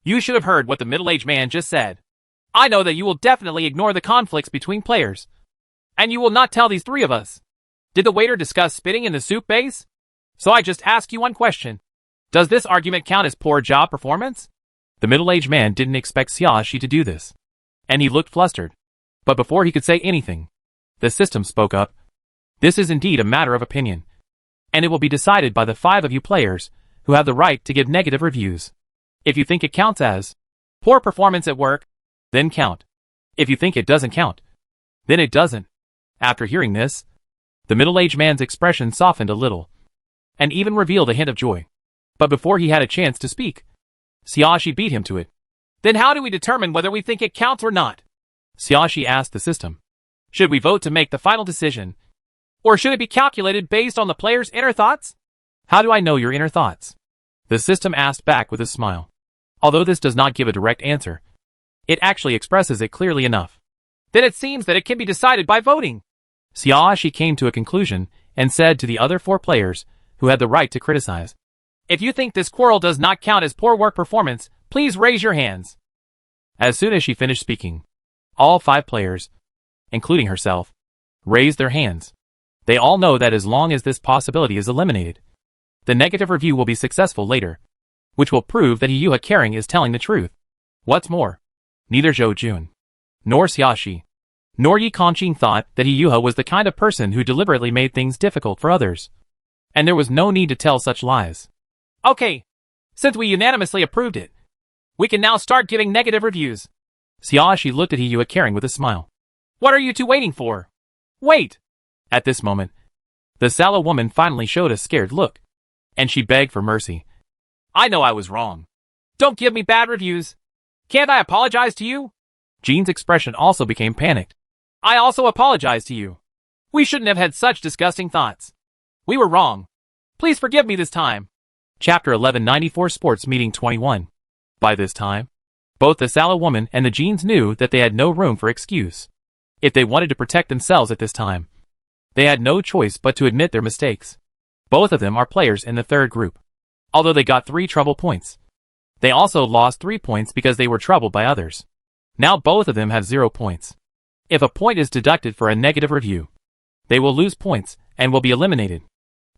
you should have heard what the middle-aged man just said. I know that you will definitely ignore the conflicts between players. And you will not tell these three of us. Did the waiter discuss spitting in the soup base? So I just ask you one question. Does this argument count as poor job performance? The middle-aged man didn't expect Xiaoxi to do this. And he looked flustered. But before he could say anything, the system spoke up. This is indeed a matter of opinion. And it will be decided by the 5 of you players who have the right to give negative reviews. If you think it counts as poor performance at work, then count. If you think it doesn't count, then it doesn't. After hearing this, the middle-aged man's expression softened a little, and even revealed a hint of joy. But before he had a chance to speak, Xiaoxi beat him to it. Then how do we determine whether we think it counts or not? Xiaoxi asked the system. Should we vote to make the final decision? Or should it be calculated based on the player's inner thoughts? How do I know your inner thoughts? The system asked back with a smile. Although this does not give a direct answer, it actually expresses it clearly enough. Then it seems that it can be decided by voting. Xiaoxi came to a conclusion and said to the other 4 players who had the right to criticize. If you think this quarrel does not count as poor work performance, please raise your hands. As soon as she finished speaking, all 5 players, including herself, raised their hands. They all know that as long as this possibility is eliminated, the negative review will be successful later, which will prove that Yuha Kering is telling the truth. What's more, neither Zhou Jun, nor Xiaoxi, nor Yi Kongqing thought that Yuha was the kind of person who deliberately made things difficult for others. And there was no need to tell such lies. Okay, since we unanimously approved it, we can now start giving negative reviews. Xiaoxi looked at Yuha Kering with a smile. What are you two waiting for? Wait! At this moment, the sallow woman finally showed a scared look, and she begged for mercy. I know I was wrong. Don't give me bad reviews. Can't I apologize to you? Jean's expression also became panicked. I also apologize to you. We shouldn't have had such disgusting thoughts. We were wrong. Please forgive me this time. Chapter 1194 Sports Meeting 21. By this time, both the sallow woman and the Jeans knew that they had no room for excuse. If they wanted to protect themselves at this time, they had no choice but to admit their mistakes. Both of them are players in the 3rd group. Although they got 3 trouble points, they also lost 3 points because they were troubled by others. Now both of them have 0 points. If a point is deducted for a negative review, they will lose points and will be eliminated.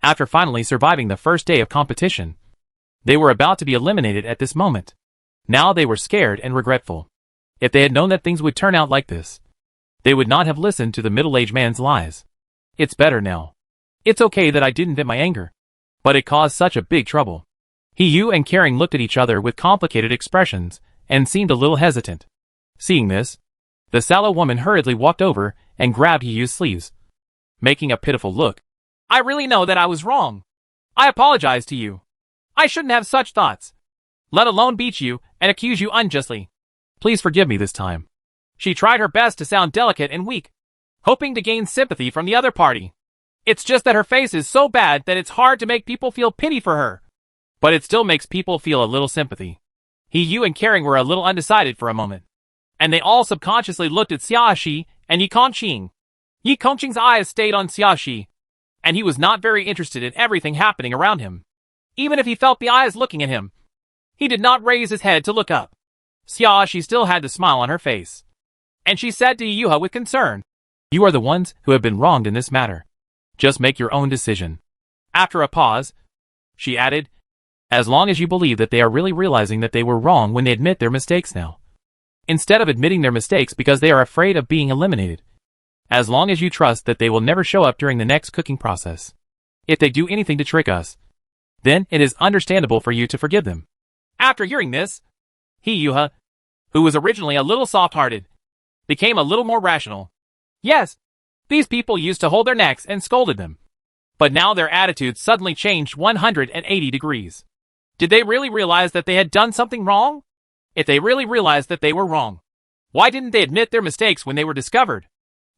After finally surviving the first day of competition, they were about to be eliminated at this moment. Now they were scared and regretful. If they had known that things would turn out like this, they would not have listened to the middle-aged man's lies. It's better now. It's okay that I didn't vent my anger, but it caused such a big trouble. Yu and Kering looked at each other with complicated expressions and seemed a little hesitant. Seeing this, the sallow woman hurriedly walked over and grabbed Yu's sleeves, making a pitiful look. I really know that I was wrong. I apologize to you. I shouldn't have such thoughts, let alone beat you and accuse you unjustly. Please forgive me this time. She tried her best to sound delicate and weak, hoping to gain sympathy from the other party. It's just that her face is so bad that it's hard to make people feel pity for her. But it still makes people feel a little sympathy. Yu and Kering were a little undecided for a moment, and they all subconsciously looked at Xiaoxi and Yi Kongqing. Yi Kongqing's eyes stayed on Xiaoxi, and he was not very interested in everything happening around him. Even if he felt the eyes looking at him, he did not raise his head to look up. Xiaoxi still had the smile on her face, and she said to Yuha with concern, You are the ones who have been wronged in this matter. Just make your own decision. After a pause, she added, As long as you believe that they are really realizing that they were wrong when they admit their mistakes now, instead of admitting their mistakes because they are afraid of being eliminated. As long as you trust that they will never show up during the next cooking process. If they do anything to trick us, then it is understandable for you to forgive them. After hearing this, Yuha, who was originally a little soft-hearted, became a little more rational. Yes, these people used to hold their necks and scolded them. But now their attitudes suddenly changed 180 degrees. Did they really realize that they had done something wrong? If they really realized that they were wrong, why didn't they admit their mistakes when they were discovered?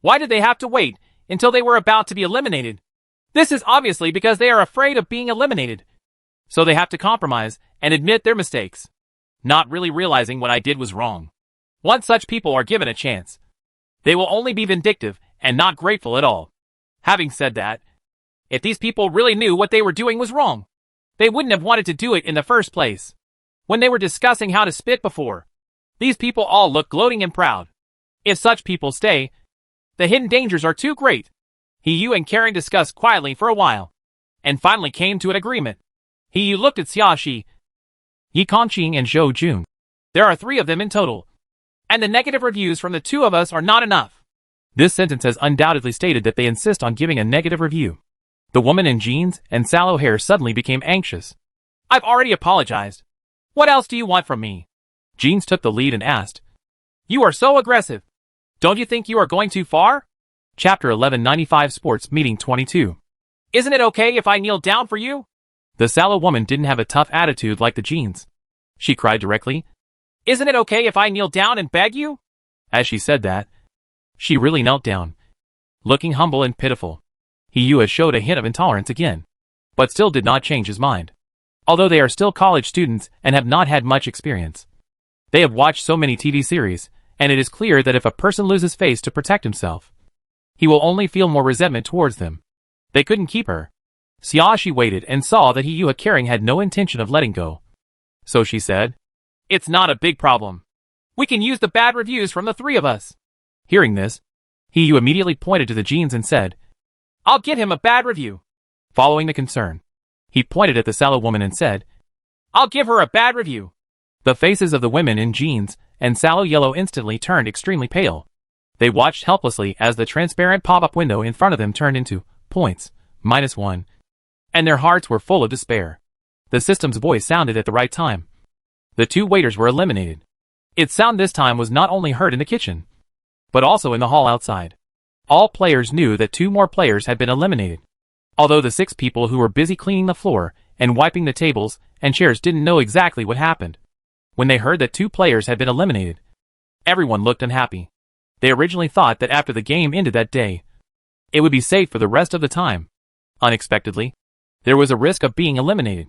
Why did they have to wait until they were about to be eliminated? This is obviously because they are afraid of being eliminated. So they have to compromise and admit their mistakes, not really realizing what I did was wrong. Once such people are given a chance, they will only be vindictive and not grateful at all. Having said that, if these people really knew what they were doing was wrong, they wouldn't have wanted to do it in the first place. When they were discussing how to spit before, these people all look gloating and proud. If such people stay, the hidden dangers are too great. Yu and Karen discussed quietly for a while, and finally came to an agreement. Yu looked at Xiaoxi, Yi Kongqing and Zhou Jun. There are 3 of them in total, and the negative reviews from the 2 of us are not enough. This sentence has undoubtedly stated that they insist on giving a negative review. The woman in jeans and sallow hair suddenly became anxious. I've already apologized. What else do you want from me? Jeans took the lead and asked. You are so aggressive. Don't you think you are going too far? Chapter 1195 Sports Meeting 22. Isn't it okay if I kneel down for you? The sallow woman didn't have a tough attitude like the jeans. She cried directly. Isn't it okay if I kneel down and beg you? As she said that, she really knelt down, looking humble and pitiful. Yu showed a hint of intolerance again, but still did not change his mind. Although they are still college students and have not had much experience, they have watched so many TV series, and it is clear that if a person loses face to protect himself, he will only feel more resentment towards them. They couldn't keep her. Xiaoxi waited and saw that Yu Karen had no intention of letting go. So she said, It's not a big problem. We can use the bad reviews from the 3 of us. Hearing this, Yu immediately pointed to the jeans and said, I'll get him a bad review. Following the concern, he pointed at the sallow woman and said, I'll give her a bad review. The faces of the women in jeans and sallow yellow instantly turned extremely pale. They watched helplessly as the transparent pop-up window in front of them turned into points, -1, and their hearts were full of despair. The system's voice sounded at the right time. The 2 waiters were eliminated. Its sound this time was not only heard in the kitchen, but also in the hall outside. All players knew that 2 more players had been eliminated. Although the 6 people who were busy cleaning the floor and wiping the tables and chairs didn't know exactly what happened. When they heard that 2 players had been eliminated, everyone looked unhappy. They originally thought that after the game ended that day, it would be safe for the rest of the time. Unexpectedly, there was a risk of being eliminated.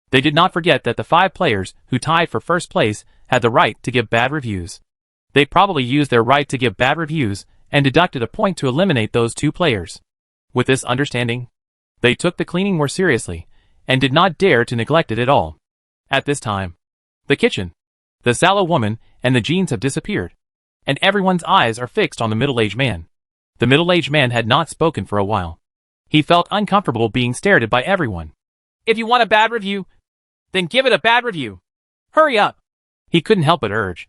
They did not forget that the 5 players who tied for first place had the right to give bad reviews. They probably used their right to give bad reviews and deducted a point to eliminate those 2 players. With this understanding, they took the cleaning more seriously and did not dare to neglect it at all. At this time, the kitchen, the sallow woman, and the jeans have disappeared, and everyone's eyes are fixed on the middle-aged man. The middle-aged man had not spoken for a while. He felt uncomfortable being stared at by everyone. If you want a bad review, then give it a bad review. Hurry up. He couldn't help but urge.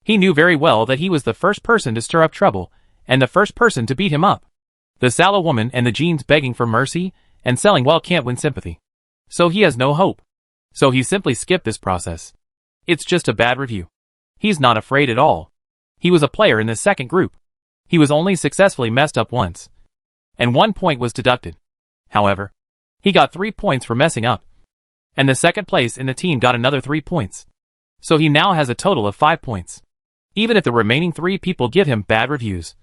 He knew very well that he was the first person to stir up trouble, and the first person to beat him up. The sallow woman and the jeans begging for mercy and selling well can't win sympathy. So he has no hope. So he simply skipped this process. It's just a bad review. He's not afraid at all. He was a player in the second group. He was only successfully messed up once, and 1 point was deducted. However, he got 3 points for messing up, and the second place in the team got another 3 points. So he now has a total of 5 points. Even if the remaining 3 people give him bad reviews,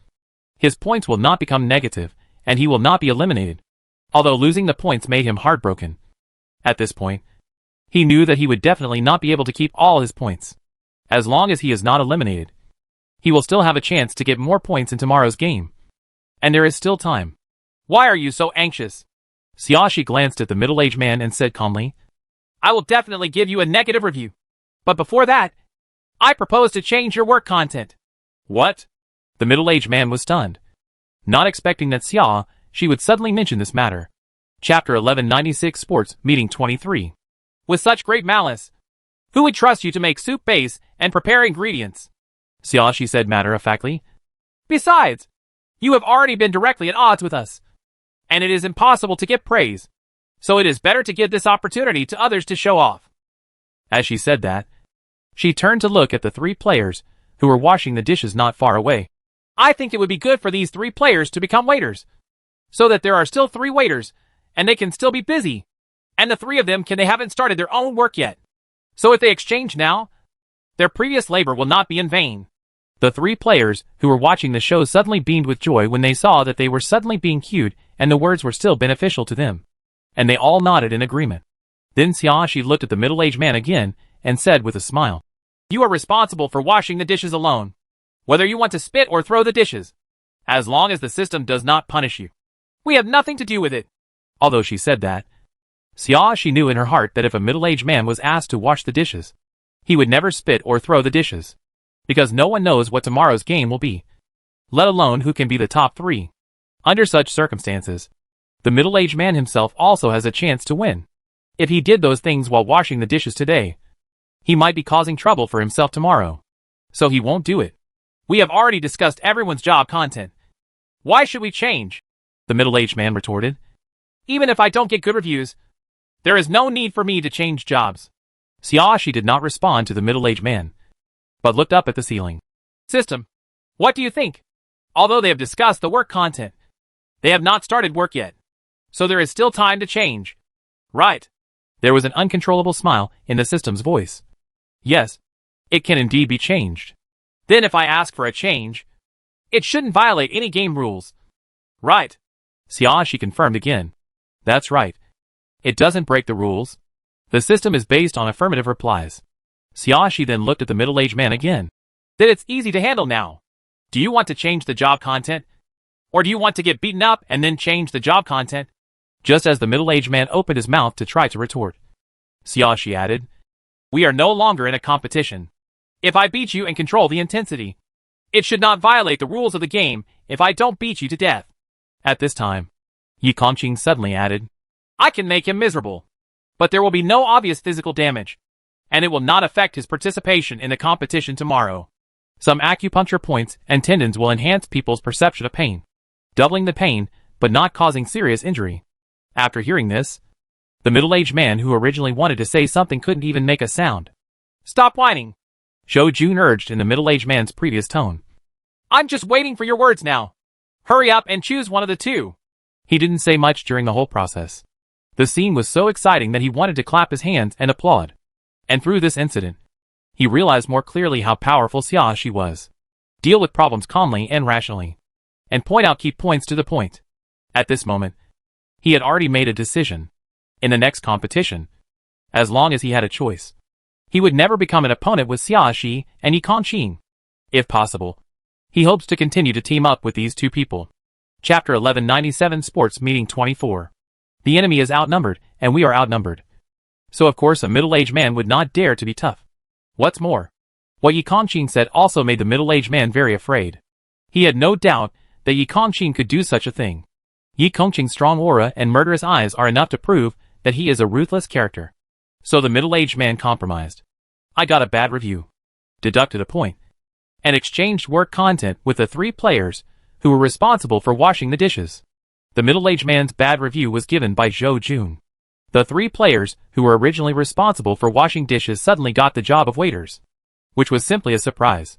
his points will not become negative, and he will not be eliminated. Although losing the points made him heartbroken. At this point, he knew that he would definitely not be able to keep all his points. As long as he is not eliminated, he will still have a chance to get more points in tomorrow's game. And there is still time. Why are you so anxious? Xiaoxi glanced at the middle-aged man and said calmly, I will definitely give you a negative review. But before that, I propose to change your work content. What? The middle-aged man was stunned, not expecting that Xiaoxi would suddenly mention this matter. Chapter 1196 Sports Meeting 23. With such great malice, who would trust you to make soup base and prepare ingredients? Xiaoxi said matter-of-factly. Besides, you have already been directly at odds with us, and it is impossible to get praise. So it is better to give this opportunity to others to show off. As she said that, she turned to look at the 3 players who were washing the dishes not far away. I think it would be good for these 3 players to become waiters, so that there are still 3 waiters, and they can still be busy. And the 3 of them they haven't started their own work yet. So if they exchange now, their previous labor will not be in vain. The three players who were watching the show suddenly beamed with joy when they saw that they were suddenly being cued and the words were still beneficial to them. And they all nodded in agreement. Then Xiaoshi looked at the middle-aged man again and said with a smile, "You are responsible for washing the dishes alone, whether you want to spit or throw the dishes, as long as the system does not punish you. We have nothing to do with it." Although she said that, Xiaoshi knew in her heart that if a middle-aged man was asked to wash the dishes, he would never spit or throw the dishes, because no one knows what tomorrow's game will be, let alone who can be the top three. Under such circumstances, the middle-aged man himself also has a chance to win. If he did those things while washing the dishes today, he might be causing trouble for himself tomorrow. So he won't do it. We have already discussed everyone's job content. Why should we change? The middle-aged man retorted. Even if I don't get good reviews, there is no need for me to change jobs. Xiaoshi did not respond to the middle-aged man, but looked up at the ceiling. System, what do you think? Although they have discussed the work content, they have not started work yet. So there is still time to change. Right. There was an uncontrollable smile in the system's voice. Yes, it can indeed be changed. Then if I ask for a change, it shouldn't violate any game rules. Right. Xiaoshi confirmed again. That's right. It doesn't break the rules. The system is based on affirmative replies. Xiaoshi then looked at the middle-aged man again. Then it's easy to handle now. Do you want to change the job content? Or do you want to get beaten up and then change the job content? Just as the middle-aged man opened his mouth to try to retort, Xiaoshi added, We are no longer in a competition. If I beat you and control the intensity, it should not violate the rules of the game if I don't beat you to death. At this time, Yi Kongqing suddenly added, I can make him miserable, but there will be no obvious physical damage, and it will not affect his participation in the competition tomorrow. Some acupuncture points and tendons will enhance people's perception of pain, doubling the pain but not causing serious injury. After hearing this, the middle-aged man who originally wanted to say something couldn't even make a sound. Stop whining, Zhou Jun urged in the middle-aged man's previous tone. I'm just waiting for your words now. Hurry up and choose one of the two. He didn't say much during the whole process. The scene was so exciting that he wanted to clap his hands and applaud. And through this incident, he realized more clearly how powerful Xiaoshi was. Deal with problems calmly and rationally, and point out key points to the point. At this moment, he had already made a decision. In the next competition, as long as he had a choice, he would never become an opponent with Xiaoshi and Yi Kongqing. If possible, he hopes to continue to team up with these two people. Chapter 1197 Sports Meeting 24. The enemy is outnumbered, and we are outnumbered. So of course a middle-aged man would not dare to be tough. What's more, what Yi Kongqing said also made the middle-aged man very afraid. He had no doubt that Yi Kongqing could do such a thing. Yi Kongqing's strong aura and murderous eyes are enough to prove that he is a ruthless character. So the middle-aged man compromised. I got a bad review, deducted a point, and exchanged work content with the three players who were responsible for washing the dishes. The middle-aged man's bad review was given by Zhou Jun. The three players who were originally responsible for washing dishes suddenly got the job of waiters, which was simply a surprise.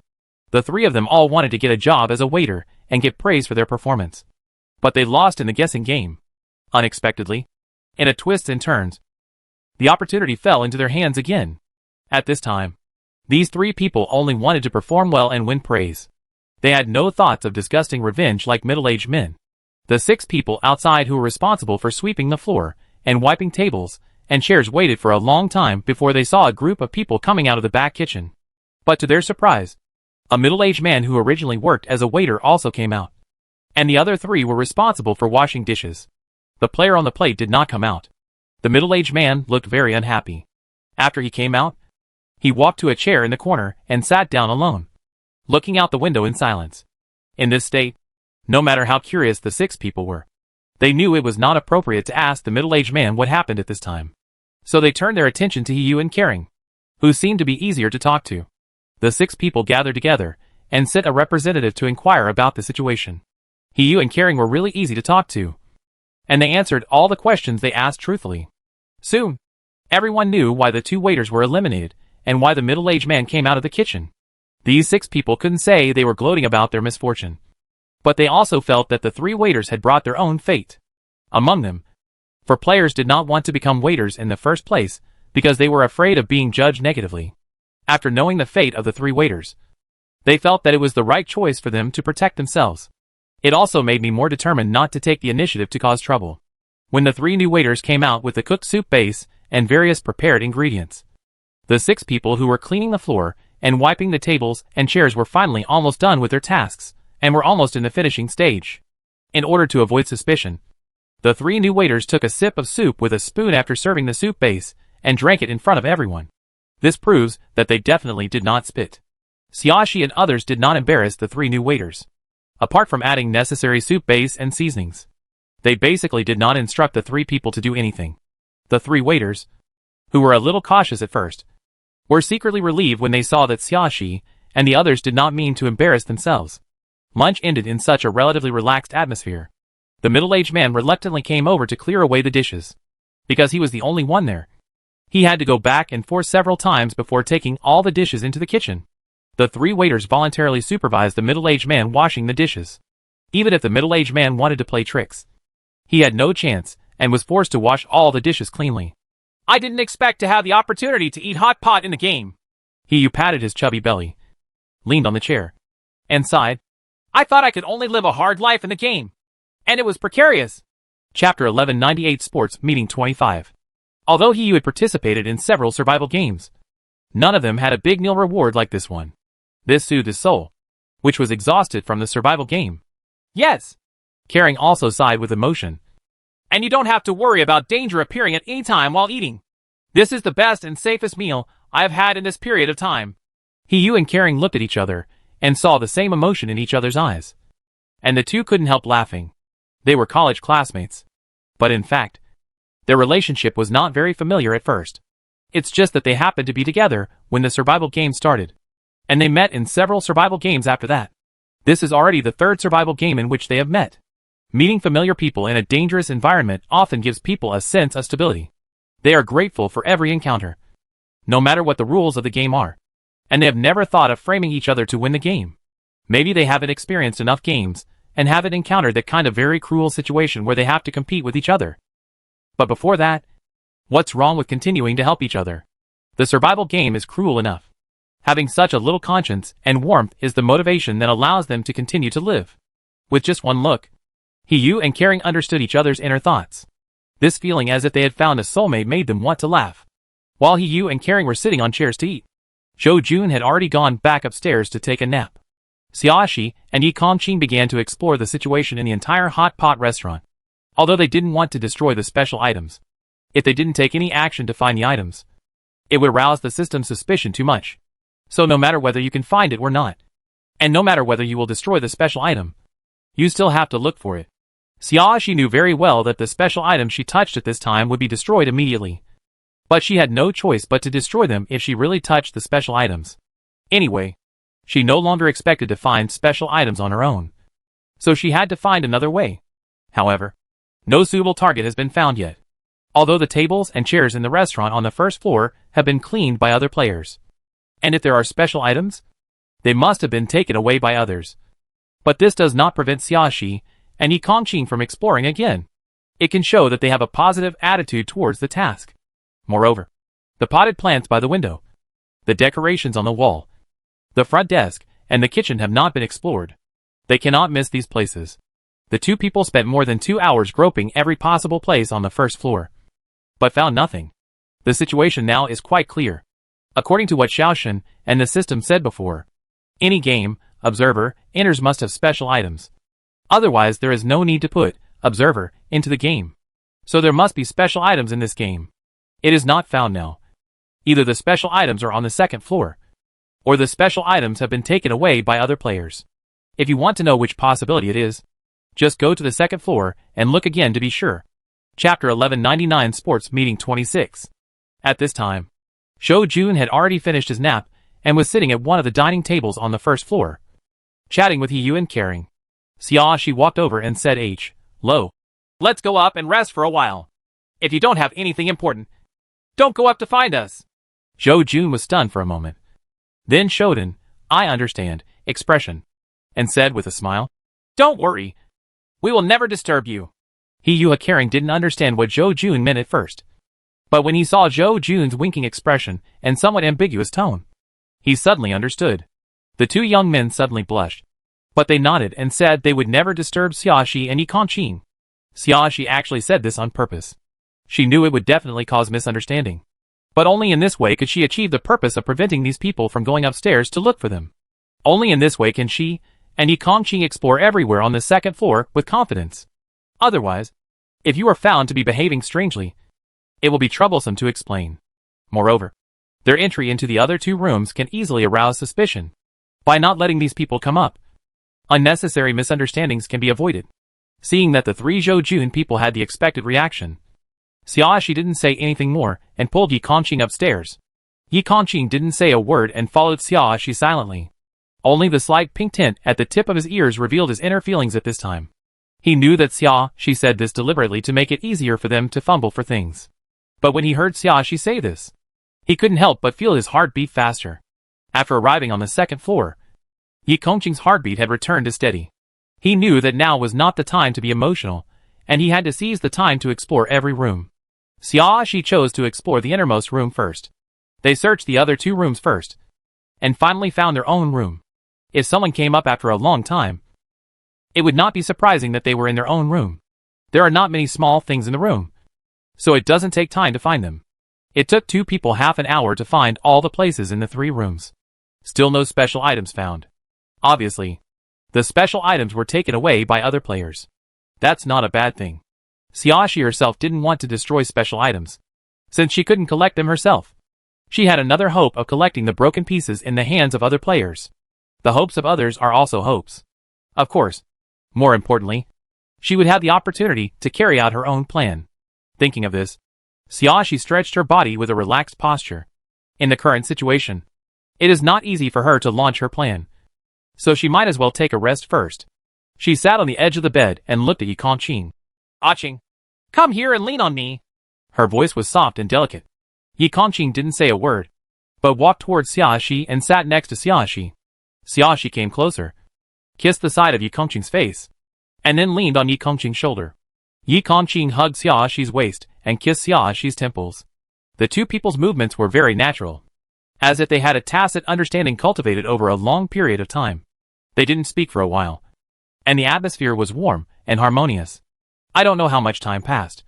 The three of them all wanted to get a job as a waiter and get praise for their performance. But they lost in the guessing game. Unexpectedly, in a twist and turns, the opportunity fell into their hands again. At this time, these three people only wanted to perform well and win praise. They had no thoughts of disgusting revenge like middle-aged men. The 6 people outside who were responsible for sweeping the floor and wiping tables and chairs waited for a long time before they saw a group of people coming out of the back kitchen. But to their surprise, a middle-aged man who originally worked as a waiter also came out. And the other 3 were responsible for washing dishes. The player on the plate did not come out. The middle-aged man looked very unhappy. After he came out, he walked to a chair in the corner and sat down alone, looking out the window in silence. In this state, no matter how curious the 6 people were, they knew it was not appropriate to ask the middle-aged man what happened at this time. So they turned their attention to Yu and Kering, who seemed to be easier to talk to. The 6 people gathered together and sent a representative to inquire about the situation. Yu and Kering were really easy to talk to, and they answered all the questions they asked truthfully. Soon, everyone knew why the 2 waiters were eliminated and why the middle-aged man came out of the kitchen. These 6 people couldn't say they were gloating about their misfortune, but they also felt that the 3 waiters had brought their own fate. Among them, for players did not want to become waiters in the first place, because they were afraid of being judged negatively. After knowing the fate of the three waiters, they felt that it was the right choice for them to protect themselves. It also made me more determined not to take the initiative to cause trouble. When the three new waiters came out with the cooked soup base and various prepared ingredients, the 6 people who were cleaning the floor and wiping the tables and chairs were finally almost done with their tasks and were almost in the finishing stage. In order to avoid suspicion, the 3 new waiters took a sip of soup with a spoon after serving the soup base and drank it in front of everyone. This proves that they definitely did not spit. Xiaoxi and others did not embarrass the 3 new waiters. Apart from adding necessary soup base and seasonings, they basically did not instruct the 3 people to do anything. The 3 waiters, who were a little cautious at first, were secretly relieved when they saw that Xiaoxi and the others did not mean to embarrass themselves. Lunch ended in such a relatively relaxed atmosphere. The middle-aged man reluctantly came over to clear away the dishes, because he was the only one there. He had to go back and forth several times before taking all the dishes into the kitchen. The 3 waiters voluntarily supervised the middle-aged man washing the dishes. Even if the middle-aged man wanted to play tricks, he had no chance and was forced to wash all the dishes cleanly. I didn't expect to have the opportunity to eat hot pot in the game. He patted his chubby belly, leaned on the chair, and sighed. I thought I could only live a hard life in the game, and it was precarious. Chapter 1198 Sports Meeting 25. Although He had participated in several survival games, none of them had a big meal reward like this one. This soothed his soul, which was exhausted from the survival game. Yes. Caring also sighed with emotion. And you don't have to worry about danger appearing at any time while eating. This is the best and safest meal I have had in this period of time. He and Caring looked at each other and saw the same emotion in each other's eyes. And the two couldn't help laughing. They were college classmates. But in fact, their relationship was not very familiar at first. It's just that they happened to be together when the survival game started. And they met in several survival games after that. This is already the 3rd survival game in which they have met. Meeting familiar people in a dangerous environment often gives people a sense of stability. They are grateful for every encounter, no matter what the rules of the game are. And they have never thought of framing each other to win the game. Maybe they haven't experienced enough games and haven't encountered that kind of very cruel situation where they have to compete with each other. But before that, what's wrong with continuing to help each other? The survival game is cruel enough. Having such a little conscience and warmth is the motivation that allows them to continue to live. With just one look, He and Caring understood each other's inner thoughts. This feeling as if they had found a soulmate made them want to laugh. While He and Caring were sitting on chairs to eat, Zhou Jun had already gone back upstairs to take a nap. Xiaoxi and Yi Kongqing began to explore the situation in the entire hot pot restaurant. Although they didn't want to destroy the special items, if they didn't take any action to find the items, it would arouse the system's suspicion too much. So no matter whether you can find it or not, and no matter whether you will destroy the special item, you still have to look for it. Xiaoxi knew very well that the special items she touched at this time would be destroyed immediately. But she had no choice but to destroy them if she really touched the special items. Anyway, she no longer expected to find special items on her own. So she had to find another way. However, no suitable target has been found yet. Although the tables and chairs in the restaurant on the 1st floor have been cleaned by other players. And if there are special items, they must have been taken away by others. But this does not prevent Xiaoxi and Yi Kongqing from exploring again. It can show that they have a positive attitude towards the task. Moreover, the potted plants by the window, the decorations on the wall, the front desk, and the kitchen have not been explored. They cannot miss these places. The 2 people spent more than 2 hours groping every possible place on the 1st floor, but found nothing. The situation now is quite clear. According to what Xiaoshan and the system said before, any game observer enters must have special items. Otherwise there is no need to put observer into the game. So there must be special items in this game. It is not found now. Either the special items are on the 2nd floor, or the special items have been taken away by other players. If you want to know which possibility it is, just go to the 2nd floor and look again to be sure. Chapter 1199 Sports Meeting 26. At this time, Zhou Jun had already finished his nap and was sitting at one of the dining tables on the 1st floor, chatting with Yi and Caring. Xiaoxi walked over and said, Lo, let's go up and rest for a while. If you don't have anything important, don't go up to find us. Zhou Jun was stunned for a moment. Then showed an I understand expression and said with a smile, Don't worry. We will never disturb you. He Caring didn't understand what Zhou Jun meant at first, But when he saw Zhou Jun's winking expression and somewhat ambiguous tone, he suddenly understood. The two young men suddenly blushed. But they nodded and said they would never disturb Xiaoxi and Yi Kongqing. Xiaoxi actually said this on purpose. She knew it would definitely cause misunderstanding. But only in this way could she achieve the purpose of preventing these people from going upstairs to look for them. Only in this way can she and Yi Kongqing explore everywhere on the second floor with confidence. Otherwise, if you are found to be behaving strangely, it will be troublesome to explain. Moreover, their entry into the other two rooms can easily arouse suspicion. By not letting these people come up, unnecessary misunderstandings can be avoided. Seeing that the three Zhou Jun people had the expected reaction, Xiaoxi didn't say anything more and pulled Yi Kongqing upstairs. Yi Kongqing didn't say a word and followed Xiaoxi silently. Only the slight pink tint at the tip of his ears revealed his inner feelings at this time. He knew that Xiaoxi said this deliberately to make it easier for them to fumble for things. But when he heard Xiaoxi say this, he couldn't help but feel his heart beat faster. After arriving on the second floor, Yi Kongqing's heartbeat had returned to steady. He knew that now was not the time to be emotional, and he had to seize the time to explore every room. Xiaoxi chose to explore the innermost room first. They searched the other two rooms first, and finally found their own room. If someone came up after a long time, it would not be surprising that they were in their own room. There are not many small things in the room, so it doesn't take time to find them. It took two people half an hour to find all the places in the three rooms. Still no special items found. Obviously, the special items were taken away by other players. That's not a bad thing. Xiaoxi herself didn't want to destroy special items, since she couldn't collect them herself. She had another hope of collecting the broken pieces in the hands of other players. The hopes of others are also hopes. Of course, more importantly, she would have the opportunity to carry out her own plan. Thinking of this, Xiaoxi stretched her body with a relaxed posture. In the current situation, it is not easy for her to launch her plan, so she might as well take a rest first. She sat on the edge of the bed and looked at Yi Kongqing. "Aching, come here and lean on me." Her voice was soft and delicate. Yi Kongqing didn't say a word, but walked towards Xiaoxi and sat next to Xiaoxi. Xiaoxi came closer, kissed the side of Yi Kongqing's face, and then leaned on Yi Kongqing's shoulder. Yi Kongqing hugged Xiaoxi's waist and kissed Xiaoxi's temples. The two people's movements were very natural, as if they had a tacit understanding cultivated over a long period of time. They didn't speak for a while, and the atmosphere was warm and harmonious. I don't know how much time passed,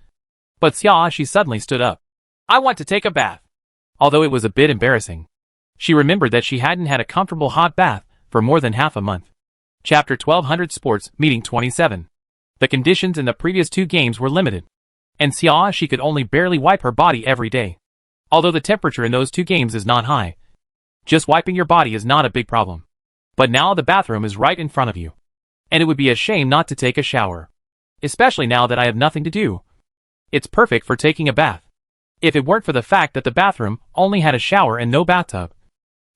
but Xiaoxi suddenly stood up. "I want to take a bath." Although it was a bit embarrassing, she remembered that she hadn't had a comfortable hot bath for more than half a month. Chapter 1200 Sports Meeting 27. The conditions in the previous two games were limited, and Xiaoxi could only barely wipe her body every day. Although the temperature in those two games is not high, just wiping your body is not a big problem. But now the bathroom is right in front of you, and it would be a shame not to take a shower. Especially now that I have nothing to do. It's perfect for taking a bath. If it weren't for the fact that the bathroom only had a shower and no bathtub,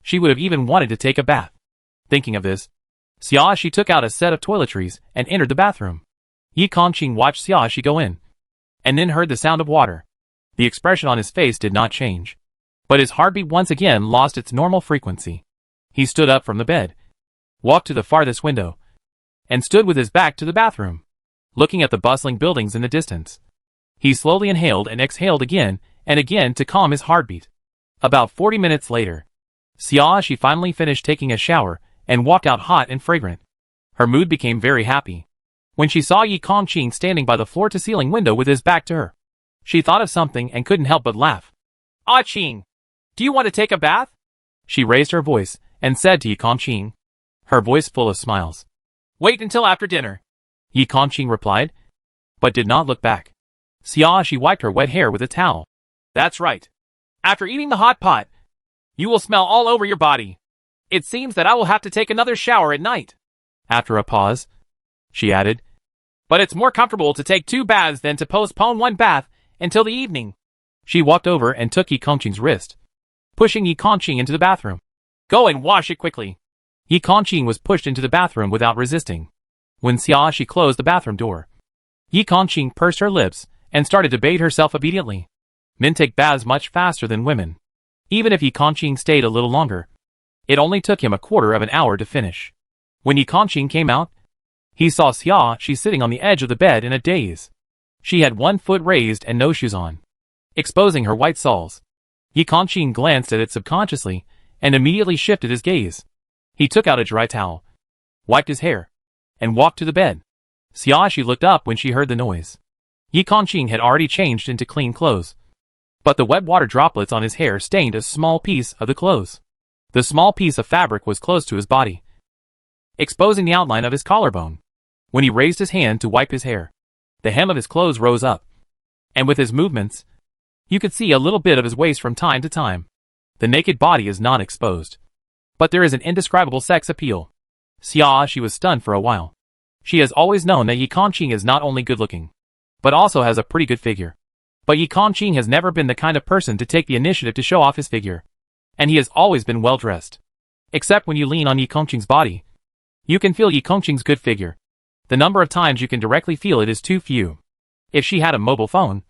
she would have even wanted to take a bath. Thinking of this, Xiaoxi took out a set of toiletries and entered the bathroom. Yi Kongqing watched Xiaoxi go in, and then heard the sound of water. The expression on his face did not change, but his heartbeat once again lost its normal frequency. He stood up from the bed, walked to the farthest window, and stood with his back to the bathroom, looking at the bustling buildings in the distance. He slowly inhaled and exhaled again and again to calm his heartbeat. About 40 minutes later, Xiaoxi finally finished taking a shower and walked out hot and fragrant. Her mood became very happy when she saw Yi Kongqing standing by the floor-to-ceiling window with his back to her. She thought of something and couldn't help but laugh. "Aching, do you want to take a bath?" She raised her voice and said to Yi Kongqing, her voice full of smiles. "Wait until after dinner," Yi Kongqing replied, but did not look back. Xiaoxi wiped her wet hair with a towel. "That's right. After eating the hot pot, you will smell all over your body. It seems that I will have to take another shower at night." After a pause, she added, "But it's more comfortable to take 2 baths than to postpone 1 bath until the evening." She walked over and took Yi Kongqing's wrist, pushing Yi Kongqing into the bathroom. "Go and wash it quickly." Yi Kongqing was pushed into the bathroom without resisting. When Xiaoxi closed the bathroom door, Yi Kongqing pursed her lips and started to bathe herself immediately. Men take baths much faster than women. Even if Yi Kongqing stayed a little longer, it only took him a quarter of an hour to finish. When Yi Kongqing came out, he saw Xiaoxi sitting on the edge of the bed in a daze. She had 1 foot raised and no shoes on. exposing her white soles. Yi Kongqing glanced at it subconsciously and immediately shifted his gaze. He took out a dry towel, wiped his hair, and walked to the bed. Xiaoxi looked up when she heard the noise. Yi Kongqing had already changed into clean clothes, but the wet water droplets on his hair stained a small piece of the clothes. The small piece of fabric was close to his body, exposing the outline of his collarbone. When he raised his hand to wipe his hair, the hem of his clothes rose up, and with his movements, you could see a little bit of his waist from time to time. The naked body is not exposed, but there is an indescribable sex appeal. Xiaoxi was stunned for a while. She has always known that Yi Kongqing is not only good-looking, but also has a pretty good figure. But Yi Kongqing has never been the kind of person to take the initiative to show off his figure, and he has always been well-dressed. Except when you lean on Yi Kongqing's body, you can feel Yi Kongqing's good figure. The number of times you can directly feel it is too few. If she had a mobile phone,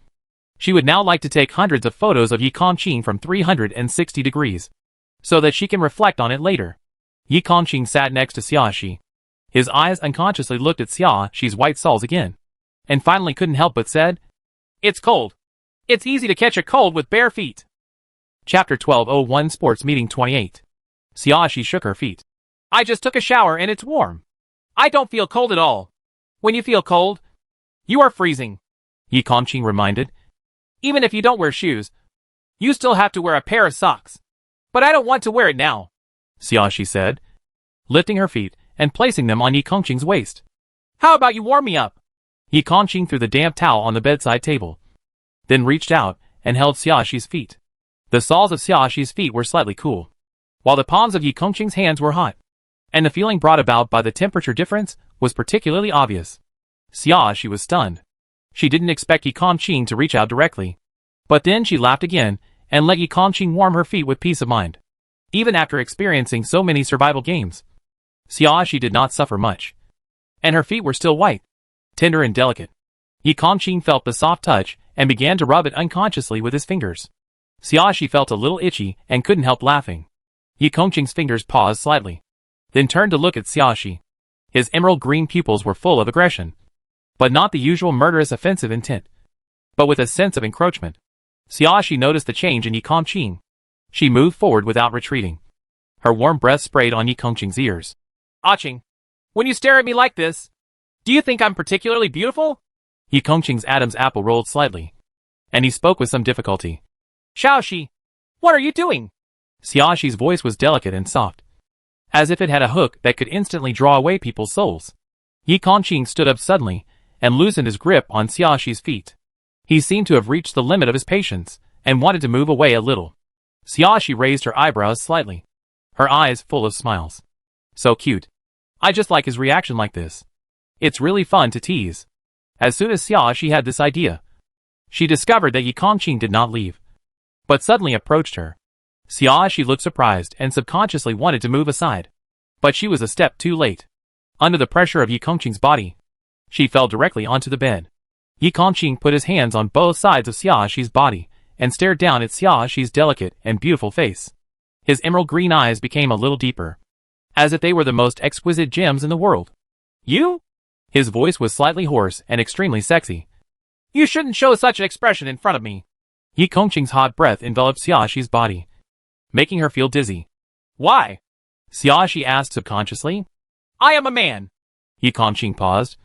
she would now like to take hundreds of photos of Yi Kongqing from 360 degrees, so that she can reflect on it later. Yi Kongqing sat next to Xiaoxi. His eyes unconsciously looked at Xiaoxi's white soles again, and finally couldn't help but said, "It's cold. It's easy to catch a cold with bare feet." Chapter 12:01 Sports Meeting 28. Xiaoxi shook her feet. "I just took a shower and it's warm. I don't feel cold at all." "When you feel cold, you are freezing," Yi Kongqing reminded. "Even if you don't wear shoes, you still have to wear a pair of socks. But I don't want to wear it now," Xiaoxi said, lifting her feet and placing them on Yi Kongqing's waist. "How about you warm me up?" Yi Kongqing threw the damp towel on the bedside table, then reached out and held Xiaoxi's feet. The soles of Xiaoxi's feet were slightly cool, while the palms of Yi Kongqing's hands were hot, and the feeling brought about by the temperature difference was particularly obvious. Xiaoxi was stunned. She didn't expect Yi Kongqing to reach out directly, but then she laughed again and let Yi Kongqing warm her feet with peace of mind. Even after experiencing so many survival games, Xiaoxi did not suffer much, and her feet were still white, tender and delicate. Yi Kongqing felt the soft touch and began to rub it unconsciously with his fingers. Xiaoxi felt a little itchy and couldn't help laughing. Yi Kongqing's fingers paused slightly, then turned to look at Xiaoxi. His emerald green pupils were full of aggression, but not the usual murderous offensive intent, but with a sense of encroachment. Xiaoxi noticed the change in Yi Kongqing. She moved forward without retreating. Her warm breath sprayed on Yi Kongqing's ears. "Aching, when you stare at me like this, do you think I'm particularly beautiful?" Yi Kongqing's Adam's apple rolled slightly, and he spoke with some difficulty. "Xiaoxi, what are you doing?" Xiaoxi's voice was delicate and soft, as if it had a hook that could instantly draw away people's souls. Yi Kongqing stood up suddenly and loosened his grip on Xiaoxi's feet. He seemed to have reached the limit of his patience and wanted to move away a little. Xiaoxi raised her eyebrows slightly, her eyes full of smiles. "So cute. I just like his reaction like this. It's really fun to tease." As soon as Xiaoxi had this idea, she discovered that Yi Kongqing did not leave, but suddenly approached her. Xiaoxi looked surprised and subconsciously wanted to move aside, but she was a step too late. Under the pressure of Yi Kongqing's body, she fell directly onto the bed. Yi Kongqing put his hands on both sides of Xiaoxi's body and stared down at Xiaoxi's delicate and beautiful face. His emerald green eyes became a little deeper, as if they were the most exquisite gems in the world. "You?" His voice was slightly hoarse and extremely sexy. "You shouldn't show such an expression in front of me." Yi Kongqing's hot breath enveloped Xiaoxi's body, making her feel dizzy. "Why?" Xiaoxi asked subconsciously. "I am a man." Yi Kongqing paused,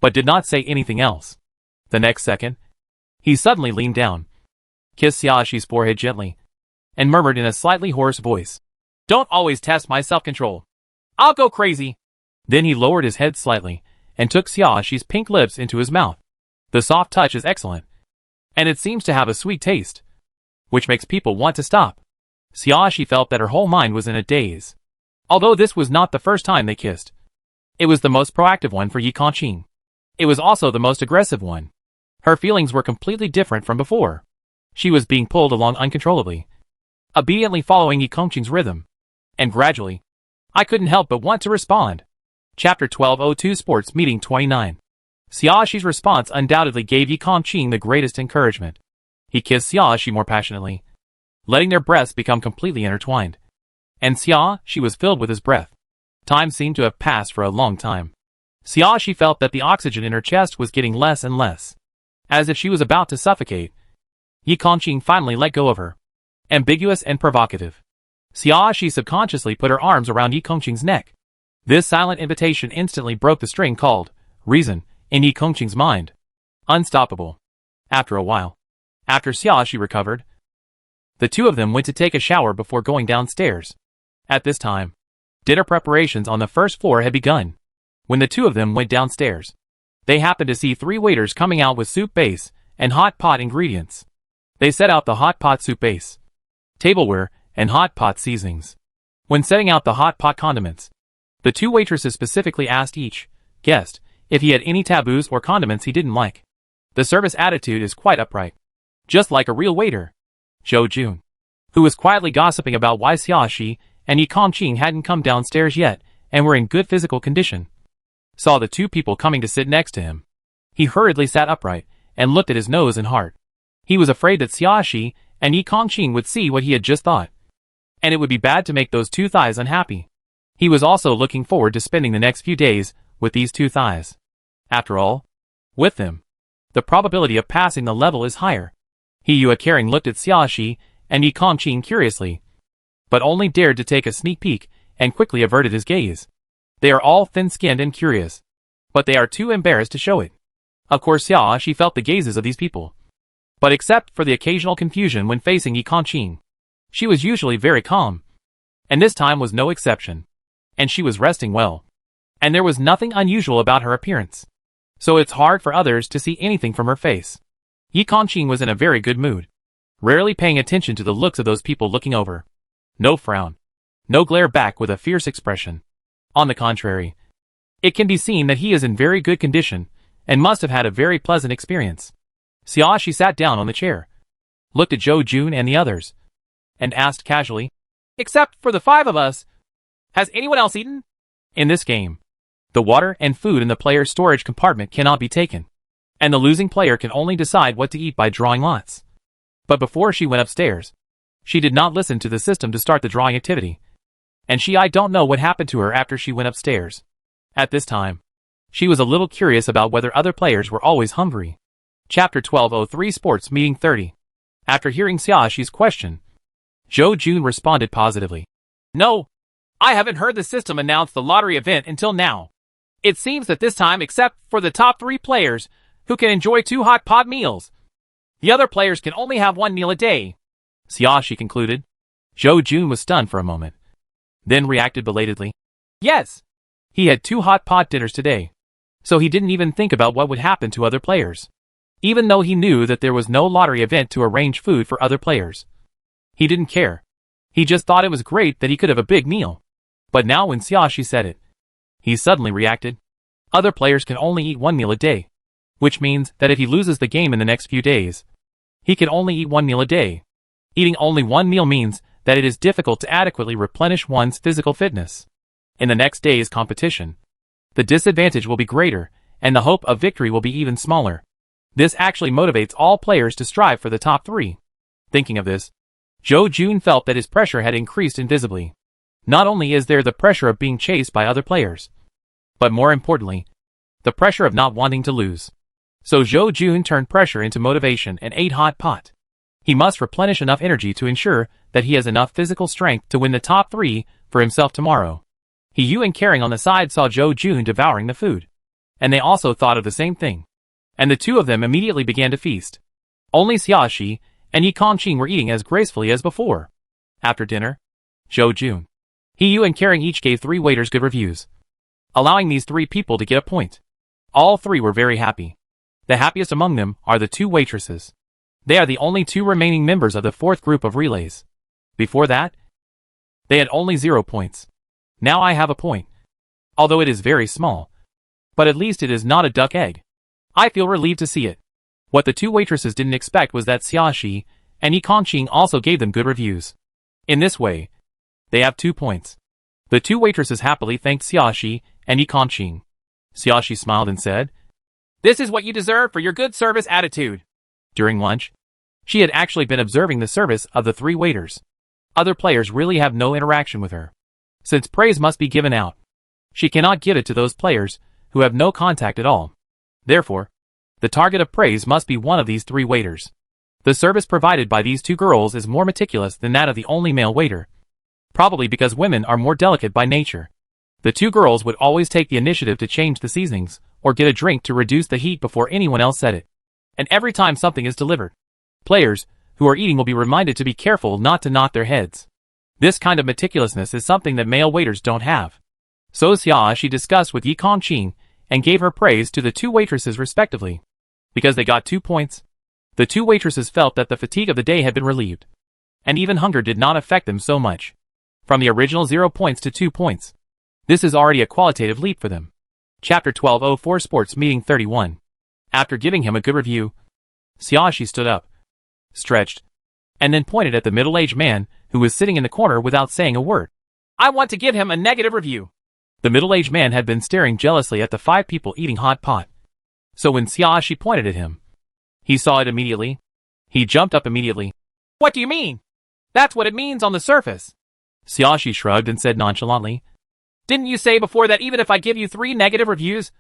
but did not say anything else. The next second, he suddenly leaned down, kissed Xiaoxi's forehead gently, and murmured in a slightly hoarse voice, "Don't always test my self-control. I'll go crazy." Then he lowered his head slightly and took Xiaoxi's pink lips into his mouth. The soft touch is excellent, and it seems to have a sweet taste, which makes people want to stop. Xiaoxi felt that her whole mind was in a daze. Although this was not the first time they kissed, it was the most proactive one for Yi Kongqing. It was also the most aggressive one. Her feelings were completely different from before. She was being pulled along uncontrollably, obediently following Yi Kongqing's rhythm. And gradually, I couldn't help but want to respond. Chapter 12:02 Sports Meeting 29. Xiaoxi's response undoubtedly gave Yi Kongqing the greatest encouragement. He kissed Xiaoxi more passionately, letting their breaths become completely intertwined. And Xiaoxi was filled with his breath. Time seemed to have passed for a long time. Xiaoxi felt that the oxygen in her chest was getting less and less, as if she was about to suffocate. Yi Kongqing finally let go of her. Ambiguous and provocative. Xiaoxi subconsciously put her arms around Yi Kongqing's neck. This silent invitation instantly broke the string called reason in Yi Kongqing's mind. Unstoppable. After a while, after Xiaoxi recovered, the two of them went to take a shower before going downstairs. At this time, dinner preparations on the first floor had begun. When the two of them went downstairs, they happened to see three waiters coming out with soup base and hot pot ingredients. They set out the hot pot soup base, tableware, and hot pot seasonings. When setting out the hot pot condiments, the two waitresses specifically asked each guest if he had any taboos or condiments he didn't like. The service attitude is quite upright, just like a real waiter. Zhou Jun, who was quietly gossiping about why Xiaoxi and Yi Kongqing hadn't come downstairs yet and were in good physical condition, saw the two people coming to sit next to him. He hurriedly sat upright and looked at his nose and heart. He was afraid that Xiaoxi and Yi Kongqing would see what he had just thought, and it would be bad to make those two thighs unhappy. He was also looking forward to spending the next few days with these two thighs. After all, with them, the probability of passing the level is higher. He Yue Kering looked at Xiaoxi and Yi Kongqing curiously, but only dared to take a sneak peek and quickly averted his gaze. They are all thin-skinned and curious, but they are too embarrassed to show it. Of course Xiaoxi felt the gazes of these people, but except for the occasional confusion when facing Yi Kongqing, she was usually very calm, and this time was no exception. And she was resting well, and there was nothing unusual about her appearance, so it's hard for others to see anything from her face. Yi Kongqing was in a very good mood, rarely paying attention to the looks of those people looking over. No frown, no glare back with a fierce expression. On the contrary, it can be seen that he is in very good condition and must have had a very pleasant experience. Xiaoxi sat down on the chair, looked at Zhou Jun and the others, and asked casually, "Except for the five of us, has anyone else eaten?" In this game, the water and food in the player's storage compartment cannot be taken, and the losing player can only decide what to eat by drawing lots. But before she went upstairs, she did not listen to the system to start the drawing activity, and I don't know what happened to her after she went upstairs. At this time, she was a little curious about whether other players were always hungry. Chapter 1203 Sports Meeting 30. After hearing Xiaoxi's question, Zhou Jun responded positively. "No, I haven't heard the system announce the lottery event until now. It seems that this time, except for the top 3 players, who can enjoy 2 hot pot meals, the other players can only have 1 meal a day," Xiaoxi concluded. Zhou Jun was stunned for a moment, then reacted belatedly. Yes, he had 2 hot pot dinners today, so he didn't even think about what would happen to other players, even though he knew that there was no lottery event to arrange food for other players. He didn't care. He just thought it was great that he could have a big meal. But now when Xiaoxi said it, he suddenly reacted. Other players can only eat 1 meal a day, which means that if he loses the game in the next few days, he can only eat 1 meal a day. Eating only 1 meal means that it is difficult to adequately replenish one's physical fitness. In the next day's competition, the disadvantage will be greater, and the hope of victory will be even smaller. This actually motivates all players to strive for the top 3. Thinking of this, Zhou Jun felt that his pressure had increased invisibly. Not only is there the pressure of being chased by other players, but more importantly, the pressure of not wanting to lose. So Zhou Jun turned pressure into motivation and ate hot pot. He must replenish enough energy to ensure that he has enough physical strength to win the top 3 for himself tomorrow. He Yue and Kering on the side saw Zhou Jun devouring the food, and they also thought of the same thing. And the two of them immediately began to feast. Only Xiaoxi and Yi Kongqing were eating as gracefully as before. After dinner, Zhou Jun, He Yue and Kering each gave 3 waiters good reviews, allowing these 3 people to get a point. All 3 were very happy. The happiest among them are the 2 waitresses. They are the only 2 remaining members of the 4th group of relays. Before that, they had only 0 points. Now I have a point. Although it is very small, but at least it is not a duck egg. I feel relieved to see it. What the 2 waitresses didn't expect was that Xiaoxi and Yi Kongqing also gave them good reviews. In this way, they have 2 points. The 2 waitresses happily thanked Xiaoxi and Yi Kongqing. Xiaoxi smiled and said, "This is what you deserve for your good service attitude." During lunch, she had actually been observing the service of the 3 waiters. Other players really have no interaction with her. Since praise must be given out, she cannot give it to those players who have no contact at all. Therefore, the target of praise must be one of these 3 waiters. The service provided by these two girls is more meticulous than that of the only male waiter. Probably because women are more delicate by nature. The two girls would always take the initiative to change the seasonings, or get a drink to reduce the heat before anyone else said it. And every time something is delivered, players who are eating will be reminded to be careful not to knock their heads. This kind of meticulousness is something that male waiters don't have. So she discussed with Yi Kongqing and gave her praise to the two waitresses respectively. Because they got 2 points, the two waitresses felt that the fatigue of the day had been relieved. And even hunger did not affect them so much. From the original 0 points to 2 points. This is already a qualitative leap for them. Chapter 1204 Sports Meeting 31. After giving him a good review, she stood up, stretched, and then pointed at the middle-aged man who was sitting in the corner without saying a word. I want to give him a negative review. The middle-aged man had been staring jealously at the 5 people eating hot pot. So when she pointed at him, he saw it immediately. He jumped up immediately. What do you mean? That's what it means on the surface. She shrugged and said nonchalantly, Didn't you say before that even if I give you 3 negative reviews,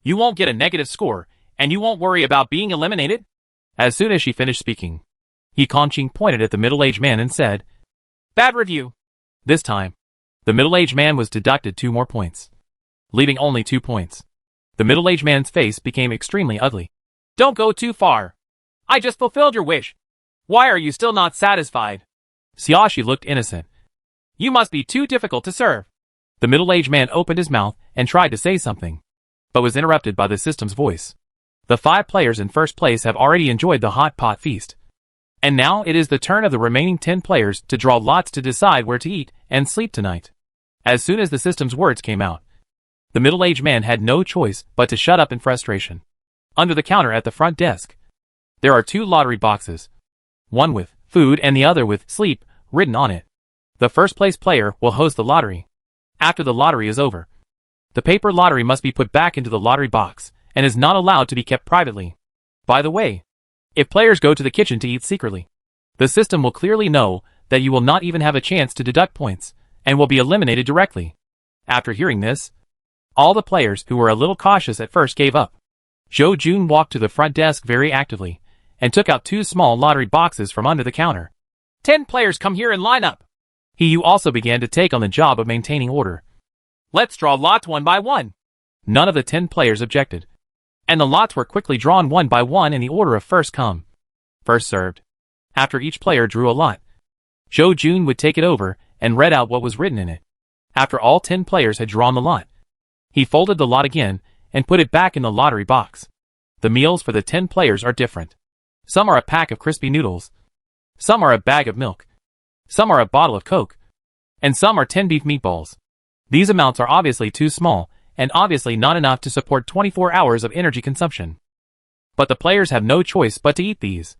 you won't get a negative score, and you won't worry about being eliminated? As soon as she finished speaking, Yi Kongqing pointed at the middle-aged man and said, Bad review. This time, the middle-aged man was deducted 2 more points, leaving only 2 points. The middle-aged man's face became extremely ugly. Don't go too far. I just fulfilled your wish. Why are you still not satisfied? She looked innocent. You must be too difficult to serve. The middle-aged man opened his mouth and tried to say something, but was interrupted by the system's voice. The 5 players in first place have already enjoyed the hot pot feast. And now it is the turn of the remaining 10 players to draw lots to decide where to eat and sleep tonight. As soon as the system's words came out, the middle-aged man had no choice but to shut up in frustration. Under the counter at the front desk, there are 2 lottery boxes, one with food and the other with sleep written on it. The first place player will host the lottery. After the lottery is over, the paper lottery must be put back into the lottery box and is not allowed to be kept privately. By the way, if players go to the kitchen to eat secretly, the system will clearly know that you will not even have a chance to deduct points and will be eliminated directly. After hearing this, all the players who were a little cautious at first gave up. Zhou Jun walked to the front desk very actively and took out 2 small lottery boxes from under the counter. 10 players come here and line up. He also began to take on the job of maintaining order. Let's draw lots 1 by 1. None of the 10 players objected, and the lots were quickly drawn 1 by 1 in the order of first come, first served. After each player drew a lot, Zhou Jun would take it over and read out what was written in it. After all 10 players had drawn the lot, he folded the lot again and put it back in the lottery box. The meals for the 10 players are different. Some are a pack of crispy noodles, some are a bag of milk, some are a bottle of Coke, and some are 10 beef meatballs. These amounts are obviously too small, and obviously not enough to support 24 hours of energy consumption. But the players have no choice but to eat these.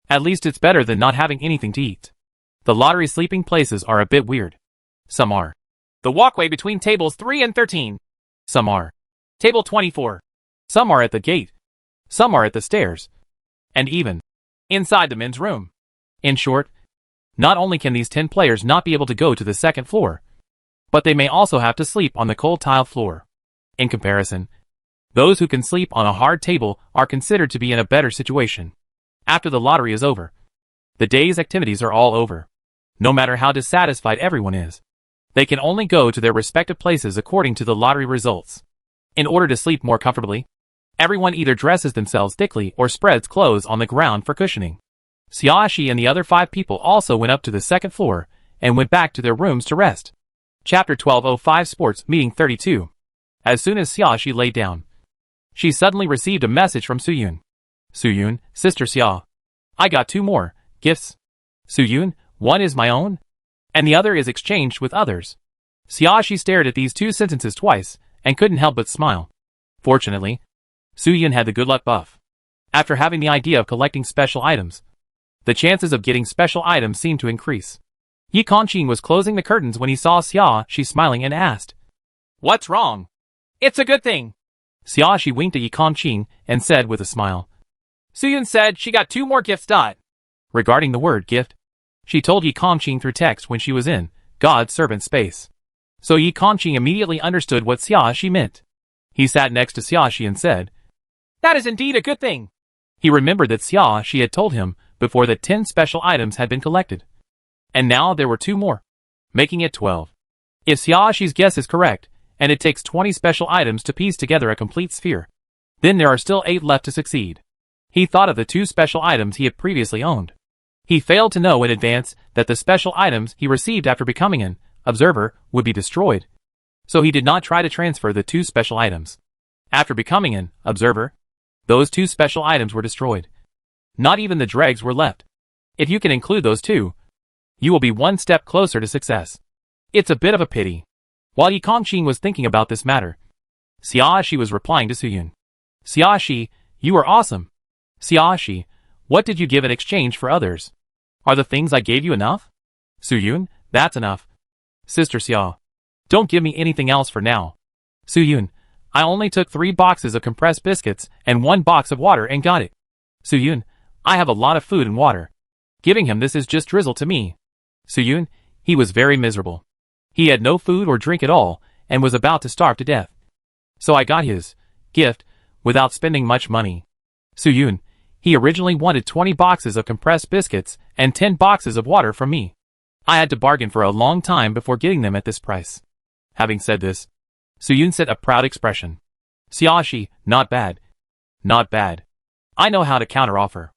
At least it's better than not having anything to eat. The lottery sleeping places are a bit weird. Some are the walkway between tables 3 and 13. Some are table 24. Some are at the gate. Some are at the stairs. And even inside the men's room. In short, not only can these 10 players not be able to go to the second floor, but they may also have to sleep on the cold tile floor. In comparison, those who can sleep on a hard table are considered to be in a better situation. After the lottery is over, the day's activities are all over. No matter how dissatisfied everyone is, they can only go to their respective places according to the lottery results. In order to sleep more comfortably, everyone either dresses themselves thickly or spreads clothes on the ground for cushioning. Xiaoxi and the other 5 people also went up to the second floor and went back to their rooms to rest. Chapter 1205 Sports Meeting 32. As soon as Xiaoxi lay down, she suddenly received a message from Suyun. Suyun, Sister Xia. I got 2 more gifts. Suyun, one is my own, and the other is exchanged with others. Xiaoxi stared at these 2 sentences twice and couldn't help but smile. Fortunately, Suyun had the good luck buff. After having the idea of collecting special items, the chances of getting special items seemed to increase. Yi Kongqing was closing the curtains when he saw Xiaoxi smiling and asked, What's wrong? It's a good thing. Xiaoxi winked at Yi Kongqing and said with a smile, Suyun said she got 2 more gifts. Regarding the word gift, she told Yi Kongqing through text when she was in God's servant space. So Yi Kongqing immediately understood what Xiaoxi meant. He sat next to Xiaoxi and said, That is indeed a good thing. He remembered that Xiaoxi had told him before the 10 special items had been collected. And now there were 2 more, making it 12. If Xiaoxi's guess is correct, and it takes 20 special items to piece together a complete sphere, then there are still 8 left to succeed. He thought of the 2 special items he had previously owned. He failed to know in advance that the special items he received after becoming an observer would be destroyed, so he did not try to transfer the 2 special items. After becoming an observer, those 2 special items were destroyed. Not even the dregs were left. If you can include those 2, you will be 1 step closer to success. It's a bit of a pity. While Yi Kongqing was thinking about this matter, Xiaoxi was replying to Suyun. Xiaoxi, you are awesome. Xiaoxi, what did you give in exchange for others? Are the things I gave you enough? Suyun, that's enough. Sister Xia, don't give me anything else for now. Suyun, I only took 3 boxes of compressed biscuits and 1 box of water and got it. Suyun, I have a lot of food and water. Giving him this is just drizzle to me. Suyun, he was very miserable. He had no food or drink at all, and was about to starve to death. So I got his gift, without spending much money. Suyun, he originally wanted 20 boxes of compressed biscuits and 10 boxes of water from me. I had to bargain for a long time before getting them at this price. Having said this, Suyun set a proud expression. Xiaoxi, not bad. Not bad. I know how to counteroffer.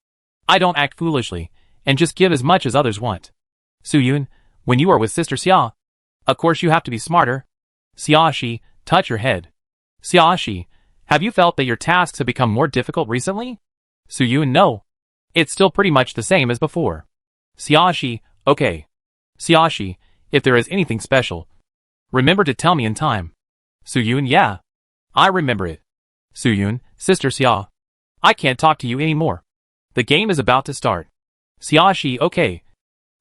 I don't act foolishly, and just give as much as others want. Suyun, when you are with Sister Xia, of course you have to be smarter. Xiaoxi, touch your head. Xiaoxi, have you felt that your tasks have become more difficult recently? Suyun, no. It's still pretty much the same as before. Xiaoxi, okay. Xiaoxi, if there is anything special, remember to tell me in time. Suyun, yeah. I remember it. Suyun, Sister Xia, I can't talk to you anymore. The game is about to start. Xiaoxi, okay.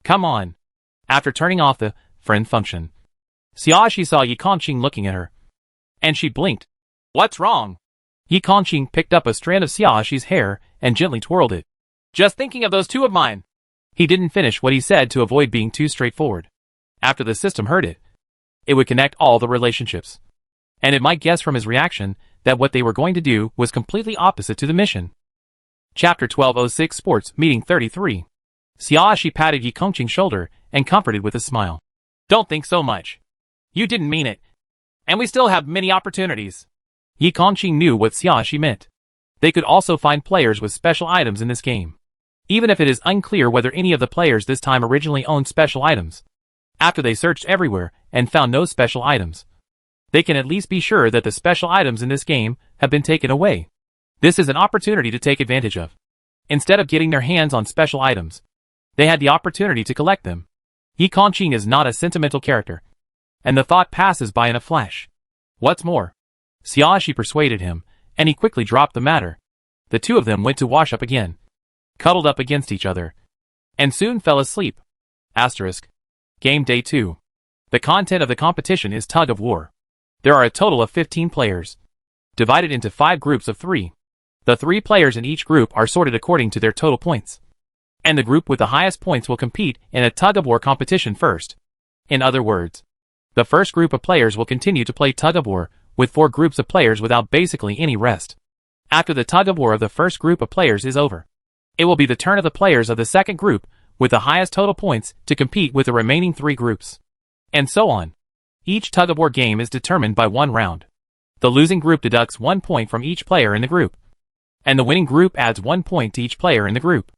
Come on. After turning off the friend function, Xiaoxi saw Yi Kongqing looking at her, and she blinked. What's wrong? Yi Kongqing picked up a strand of Xiaoxi's hair and gently twirled it. Just thinking of those 2 of mine. He didn't finish what he said to avoid being too straightforward. After the system heard it, it would connect all the relationships. And it might guess from his reaction that what they were going to do was completely opposite to the mission. Chapter 1206 Sports Meeting 33. Xiaoxi patted Yi Kongqing's shoulder and comforted with a smile. Don't think so much. You didn't mean it. And we still have many opportunities. Yi Kongqing knew what Xiaoxi meant. They could also find players with special items in this game, even if it is unclear whether any of the players this time originally owned special items. After they searched everywhere and found no special items, they can at least be sure that the special items in this game have been taken away. This is an opportunity to take advantage of. Instead of getting their hands on special items, they had the opportunity to collect them. Yi Kongqing is not a sentimental character, and the thought passes by in a flash. What's more, Xiaoxi persuaded him, and he quickly dropped the matter. The 2 of them went to wash up again, cuddled up against each other, and soon fell asleep. Asterisk. Game Day 2. The content of the competition is tug of war. There are a total of 15 players, divided into 5 groups of 3. The 3 players in each group are sorted according to their total points, and the group with the highest points will compete in a tug of war competition first. In other words, the first group of players will continue to play tug of war with 4 groups of players without basically any rest. After the tug of war of the first group of players is over, it will be the turn of the players of the second group with the highest total points to compete with the remaining 3 groups. And so on. Each tug of war game is determined by 1 round. The losing group deducts 1 point from each player in the group, and the winning group adds 1 point to each player in the group.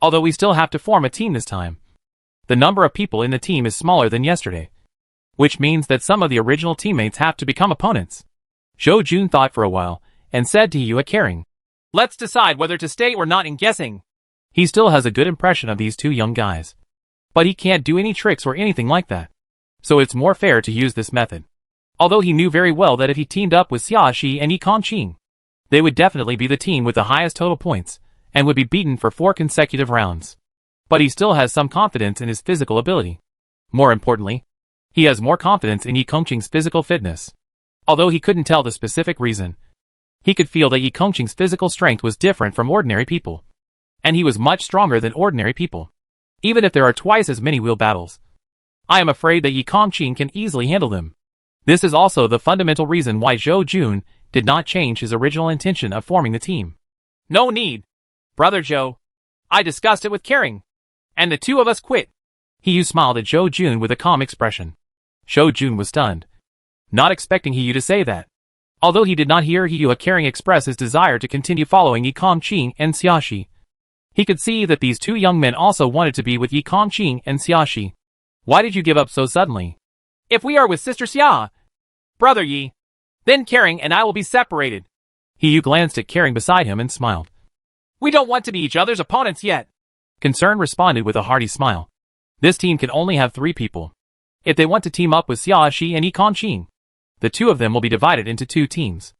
Although we still have to form a team this time, the number of people in the team is smaller than yesterday, which means that some of the original teammates have to become opponents. Zhou Jun thought for a while, and said to Yue Caring, let's decide whether to stay or not in guessing. He still has a good impression of these 2 young guys, but he can't do any tricks or anything like that, so it's more fair to use this method. Although he knew very well that if he teamed up with Xiaoxi and Yi Kongqing, they would definitely be the team with the highest total points, and would be beaten for 4 consecutive rounds. But he still has some confidence in his physical ability. More importantly, he has more confidence in Yi Kongqing's physical fitness. Although he couldn't tell the specific reason, he could feel that Yi Kongqing's physical strength was different from ordinary people, and he was much stronger than ordinary people. Even if there are twice as many wheel battles, I am afraid that Yi Kongqing can easily handle them. This is also the fundamental reason why Zhou Jun did not change his original intention of forming the team. No need. Brother Zhou, I discussed it with Kering, and the two of us quit. Hiyu smiled at Zhou Jun with a calm expression. Zhou Jun was stunned, not expecting Hiyu to say that. Although he did not hear Hiyu Kering express his desire to continue following Yi Kongqing and Xiaoxi, he could see that these two young men also wanted to be with Yi Kongqing and Xiaoxi. Why did you give up so suddenly? If we are with Sister Xia, Brother Yi, then Kering and I will be separated. Hiyu glanced at Kering beside him and smiled. We don't want to be each other's opponents yet. Concern responded with a hearty smile. This team can only have 3 people. If they want to team up with Xiaoxi and Yi Kongqing, the two of them will be divided into 2 teams.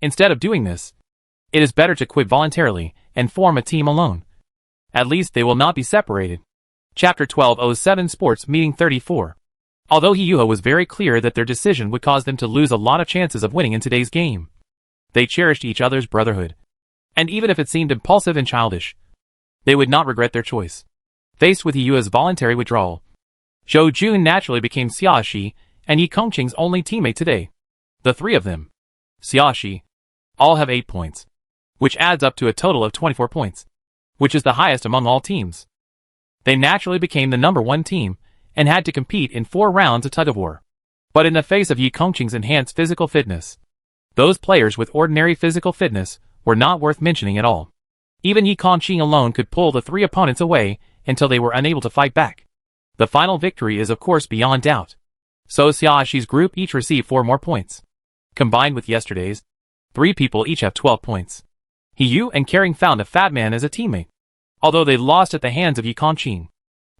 Instead of doing this, it is better to quit voluntarily and form a team alone. At least they will not be separated. Chapter 1207 Sports Meeting 34. Although Hyuha was very clear that their decision would cause them to lose a lot of chances of winning in today's game, they cherished each other's brotherhood. And even if it seemed impulsive and childish, they would not regret their choice. Faced with Hyuha's voluntary withdrawal, Zhou Jun naturally became Xiaoxi and Yi Kongqing's only teammate today. The 3 of them, Xiaoxi, all have 8 points, which adds up to a total of 24 points, which is the highest among all teams. They naturally became the number 1 team and had to compete in 4 rounds of tug-of-war. But in the face of Yi Kongqing's enhanced physical fitness, those players with ordinary physical fitness were not worth mentioning at all. Even Yi Kongqing alone could pull the 3 opponents away until they were unable to fight back. The final victory is of course beyond doubt. So Xiaoxi's group each received 4 more points. Combined with yesterday's, 3 people each have 12 points. Hiyu and Kering found a fat man as a teammate. Although they lost at the hands of Yi Kongqing,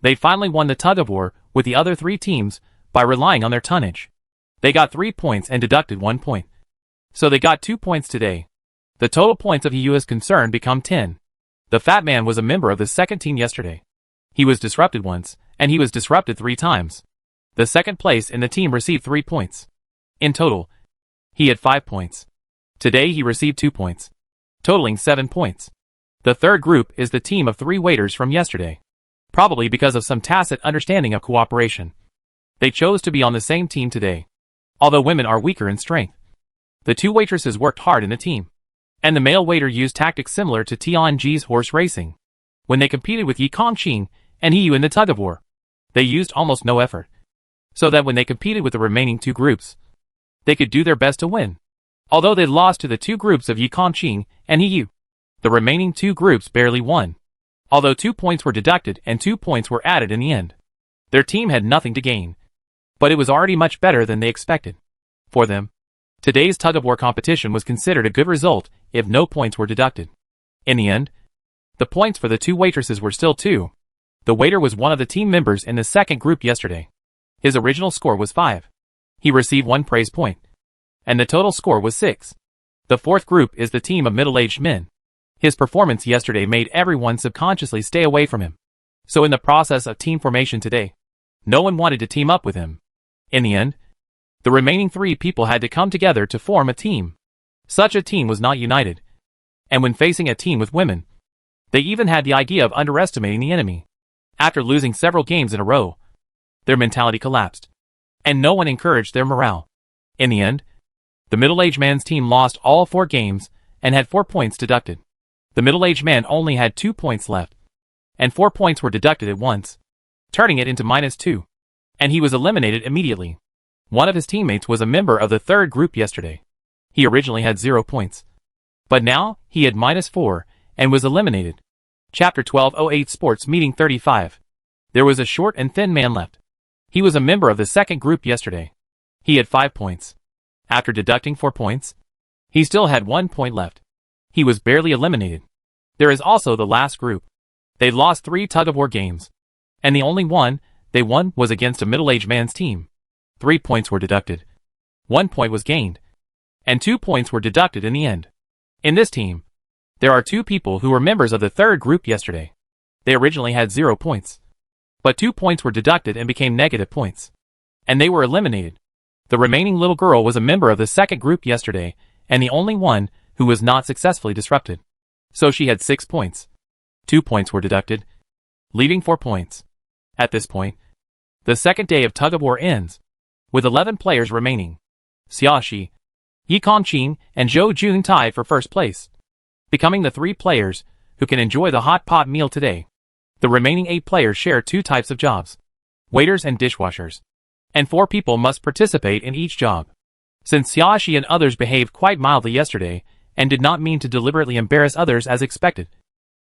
they finally won the tug-of-war with the other 3 teams by relying on their tonnage. They got 3 points and deducted 1 point. So they got 2 points today. The total points of Hyuha's concern become 10. The fat man was a member of the second team yesterday. He was disrupted once, and he was disrupted 3 times. The second place in the team received 3 points. In total, he had 5 points. Today he received 2 points, totaling 7 points. The third group is the team of 3 waiters from yesterday. Probably because of some tacit understanding of cooperation, they chose to be on the same team today. Although women are weaker in strength, the 2 waitresses worked hard in the team, and the male waiter used tactics similar to Tianji's horse racing. When they competed with Yi Kongqing and Hiyu in the tug-of-war, they used almost no effort, so that when they competed with the remaining 2 groups, they could do their best to win. Although they lost to the 2 groups of Yi Kongqing and Hiyu, the remaining 2 groups barely won. Although 2 points were deducted and 2 points were added in the end, their team had nothing to gain. But it was already much better than they expected. For them, today's tug-of-war competition was considered a good result if no points were deducted. In the end, the points for the 2 waitresses were still 2. The waiter was one of the team members in the second group yesterday. His original score was 5. He received 1 praise point, and the total score was 6. The fourth group is the team of middle-aged men. His performance yesterday made everyone subconsciously stay away from him. So in the process of team formation today, no one wanted to team up with him. In the end, the remaining 3 people had to come together to form a team. Such a team was not united. And when facing a team with women, they even had the idea of underestimating the enemy. After losing several games in a row, their mentality collapsed, and no one encouraged their morale. In the end, the middle-aged man's team lost all 4 games and had 4 points deducted. The middle-aged man only had 2 points left, and 4 points were deducted at once, turning it into -2, and he was eliminated immediately. One of his teammates was a member of the third group yesterday. He originally had 0 points, but now he had -4 and was eliminated. Chapter 1208 Sports Meeting 35. There was a short and thin man left. He was a member of the second group yesterday. He had 5 points. After deducting 4 points, he still had 1 point left. He was barely eliminated. There is also the last group. They lost 3 tug-of-war games, and the only one they won was against a middle-aged man's team. 3 points were deducted. 1 point was gained, and 2 points were deducted in the end. In this team, there are 2 people who were members of the third group yesterday. They originally had 0 points, but 2 points were deducted and became negative points, and they were eliminated. The remaining little girl was a member of the second group yesterday, and the only one who was not successfully disrupted. So she had 6 points. 2 points were deducted, leaving 4 points. At this point, the second day of tug-of-war ends, with 11 players remaining. Xiaoxi, Yi Kongqing, and Zhou Jun tied for first place, becoming the 3 players who can enjoy the hot pot meal today. The remaining 8 players share 2 types of jobs: waiters and dishwashers. And 4 people must participate in each job. Since Xiaoxi and others behaved quite mildly yesterday, and did not mean to deliberately embarrass others as expected,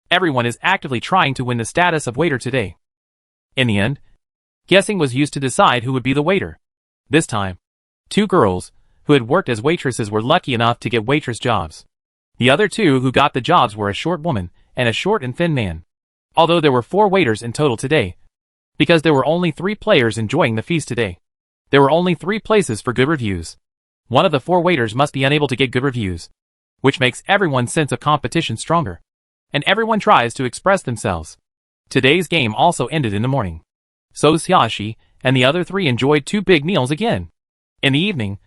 everyone is actively trying to win the status of waiter today. In the end, guessing was used to decide who would be the waiter. This time, 2 girls, who had worked as waitresses, were lucky enough to get waitress jobs. The other 2 who got the jobs were a short woman and a short and thin man. Although there were 4 waiters in total today, because there were only 3 players enjoying the feast today, there were only 3 places for good reviews. One of the 4 waiters must be unable to get good reviews, which makes everyone's sense of competition stronger, and everyone tries to express themselves. Today's game also ended in the morning. So Xiaoxi and the other 3 enjoyed 2 big meals again. In the evening,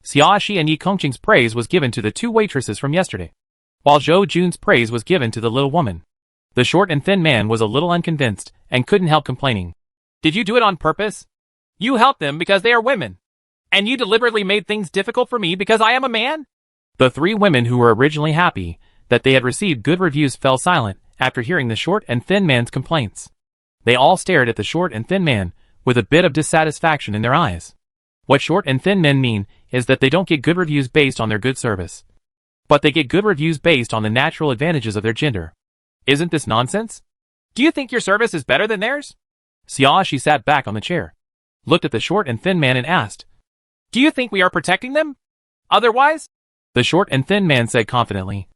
Xiaoxi and Yi Kongqing's praise was given to the 2 waitresses from yesterday, while Zhou Jun's praise was given to the little woman. The short and thin man was a little unconvinced and couldn't help complaining. Did you do it on purpose? You helped them because they are women. And you deliberately made things difficult for me because I am a man? The 3 women who were originally happy that they had received good reviews fell silent after hearing the short and thin man's complaints. They all stared at the short and thin man with a bit of dissatisfaction in their eyes. What short and thin men mean is that they don't get good reviews based on their good service, but they get good reviews based on the natural advantages of their gender. Isn't this nonsense? Do you think your service is better than theirs? Xiaoxi sat back on the chair, looked at the short and thin man and asked, Do you think we are protecting them? Otherwise? The short and thin man said confidently,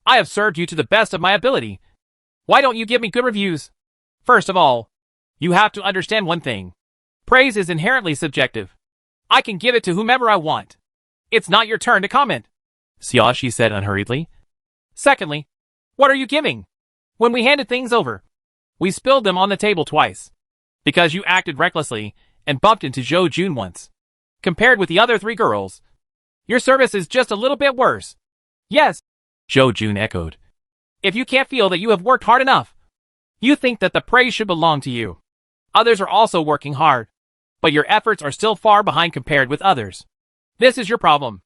I have served you to the best of my ability. Why don't you give me good reviews? First of all, you have to understand one thing. Praise is inherently subjective. I can give it to whomever I want. It's not your turn to comment, Xiaoxi said unhurriedly. Secondly, what are you giving? When we handed things over, we spilled them on the table twice, because you acted recklessly and bumped into Zhou Jun once. Compared with the other 3 girls, your service is just a little bit worse. Yes, Zhou Jun echoed. If you can't feel that you have worked hard enough, you think that the praise should belong to you. Others are also working hard, but your efforts are still far behind compared with others. This is your problem.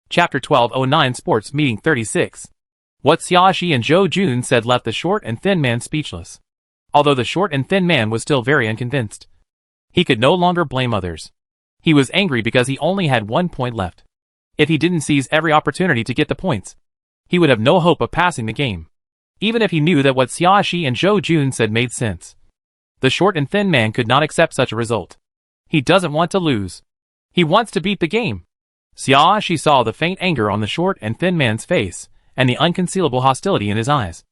Chapter 1209 Sports Meeting 36. What Xiaoxi and Zhou Jun said left the short and thin man speechless. Although the short and thin man was still very unconvinced, he could no longer blame others. He was angry because he only had 1 point left. If he didn't seize every opportunity to get the points, he would have no hope of passing the game, even if he knew that what Xiaoxi and Zhou Jun said made sense. The short and thin man could not accept such a result. He doesn't want to lose. He wants to beat the game. Xiaoxi saw the faint anger on the short and thin man's face, and the unconcealable hostility in his eyes.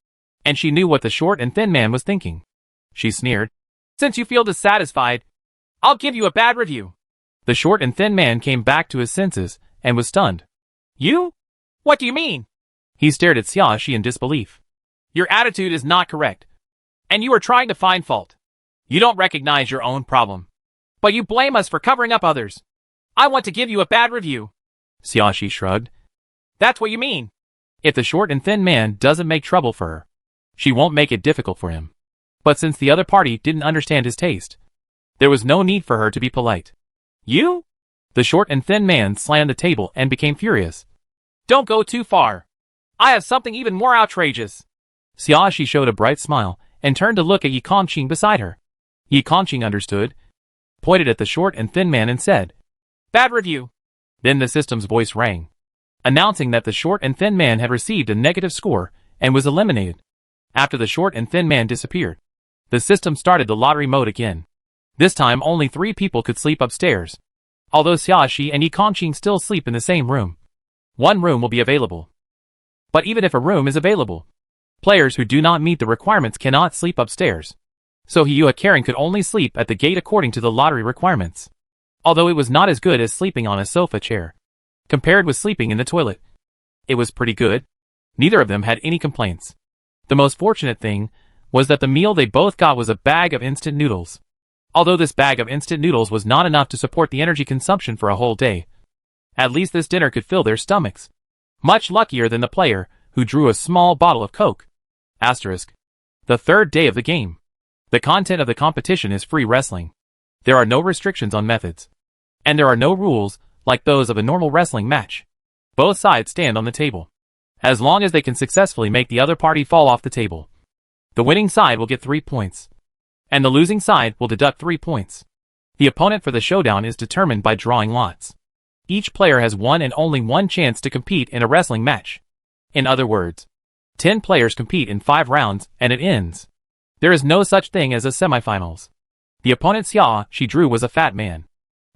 And she knew what the short and thin man was thinking. She sneered, Since you feel dissatisfied, I'll give you a bad review. The short and thin man came back to his senses and was stunned. You? What do you mean? He stared at Xiaoxi in disbelief. Your attitude is not correct, and you are trying to find fault. You don't recognize your own problem, but you blame us for covering up others. I want to give you a bad review. Xiaoxi shrugged. That's what you mean. If the short and thin man doesn't make trouble for her, she won't make it difficult for him. But since the other party didn't understand his taste, there was no need for her to be polite. You? The short and thin man slammed the table and became furious. Don't go too far. I have something even more outrageous. Xiaoxi showed a bright smile and turned to look at Yi Kongqing beside her. Yi Kongqing understood, pointed at the short and thin man and said, Bad review. Then the system's voice rang, announcing that the short and thin man had received a negative score and was eliminated. After the short and thin man disappeared, the system started the lottery mode again. This time only 3 people could sleep upstairs, although Xiaoxi and Yi Kongqing still sleep in the same room. 1 room will be available. But even if a room is available, players who do not meet the requirements cannot sleep upstairs. So Hiyua Karen could only sleep at the gate according to the lottery requirements. Although it was not as good as sleeping on a sofa chair, compared with sleeping in the toilet, it was pretty good. Neither of them had any complaints. The most fortunate thing was that the meal they both got was a bag of instant noodles. Although this bag of instant noodles was not enough to support the energy consumption for a whole day, at least this dinner could fill their stomachs. Much luckier than the player who drew a small bottle of Coke. Asterisk. The 3rd day of the game. The content of the competition is free wrestling. There are no restrictions on methods. And there are no rules like those of a normal wrestling match. Both sides stand on the table. as long as they can successfully make the other party fall off the table. The winning side will get 3 points, and the losing side will deduct 3 points. The opponent for the showdown is determined by drawing lots. Each player has one and only one chance to compete in a wrestling match. In other words, 10 players compete in 5 rounds and it ends. There is no such thing as a semifinals. The opponent Xia she drew was a fat man,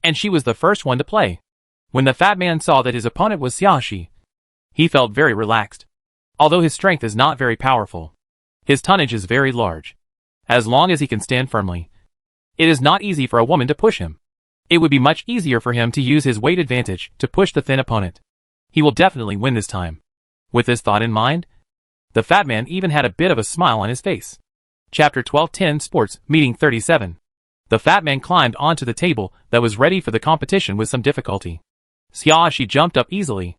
and she was the first one to play. When the fat man saw that his opponent was Xia, he felt very relaxed. Although his strength is not very powerful, his tonnage is very large. As long as he can stand firmly, it is not easy for a woman to push him. It would be much easier for him to use his weight advantage to push the thin opponent. He will definitely win this time. With this thought in mind, the fat man even had a bit of a smile on his face. Chapter 12:10 Sports Meeting 37. The fat man climbed onto the table that was ready for the competition with some difficulty. Xia jumped up easily.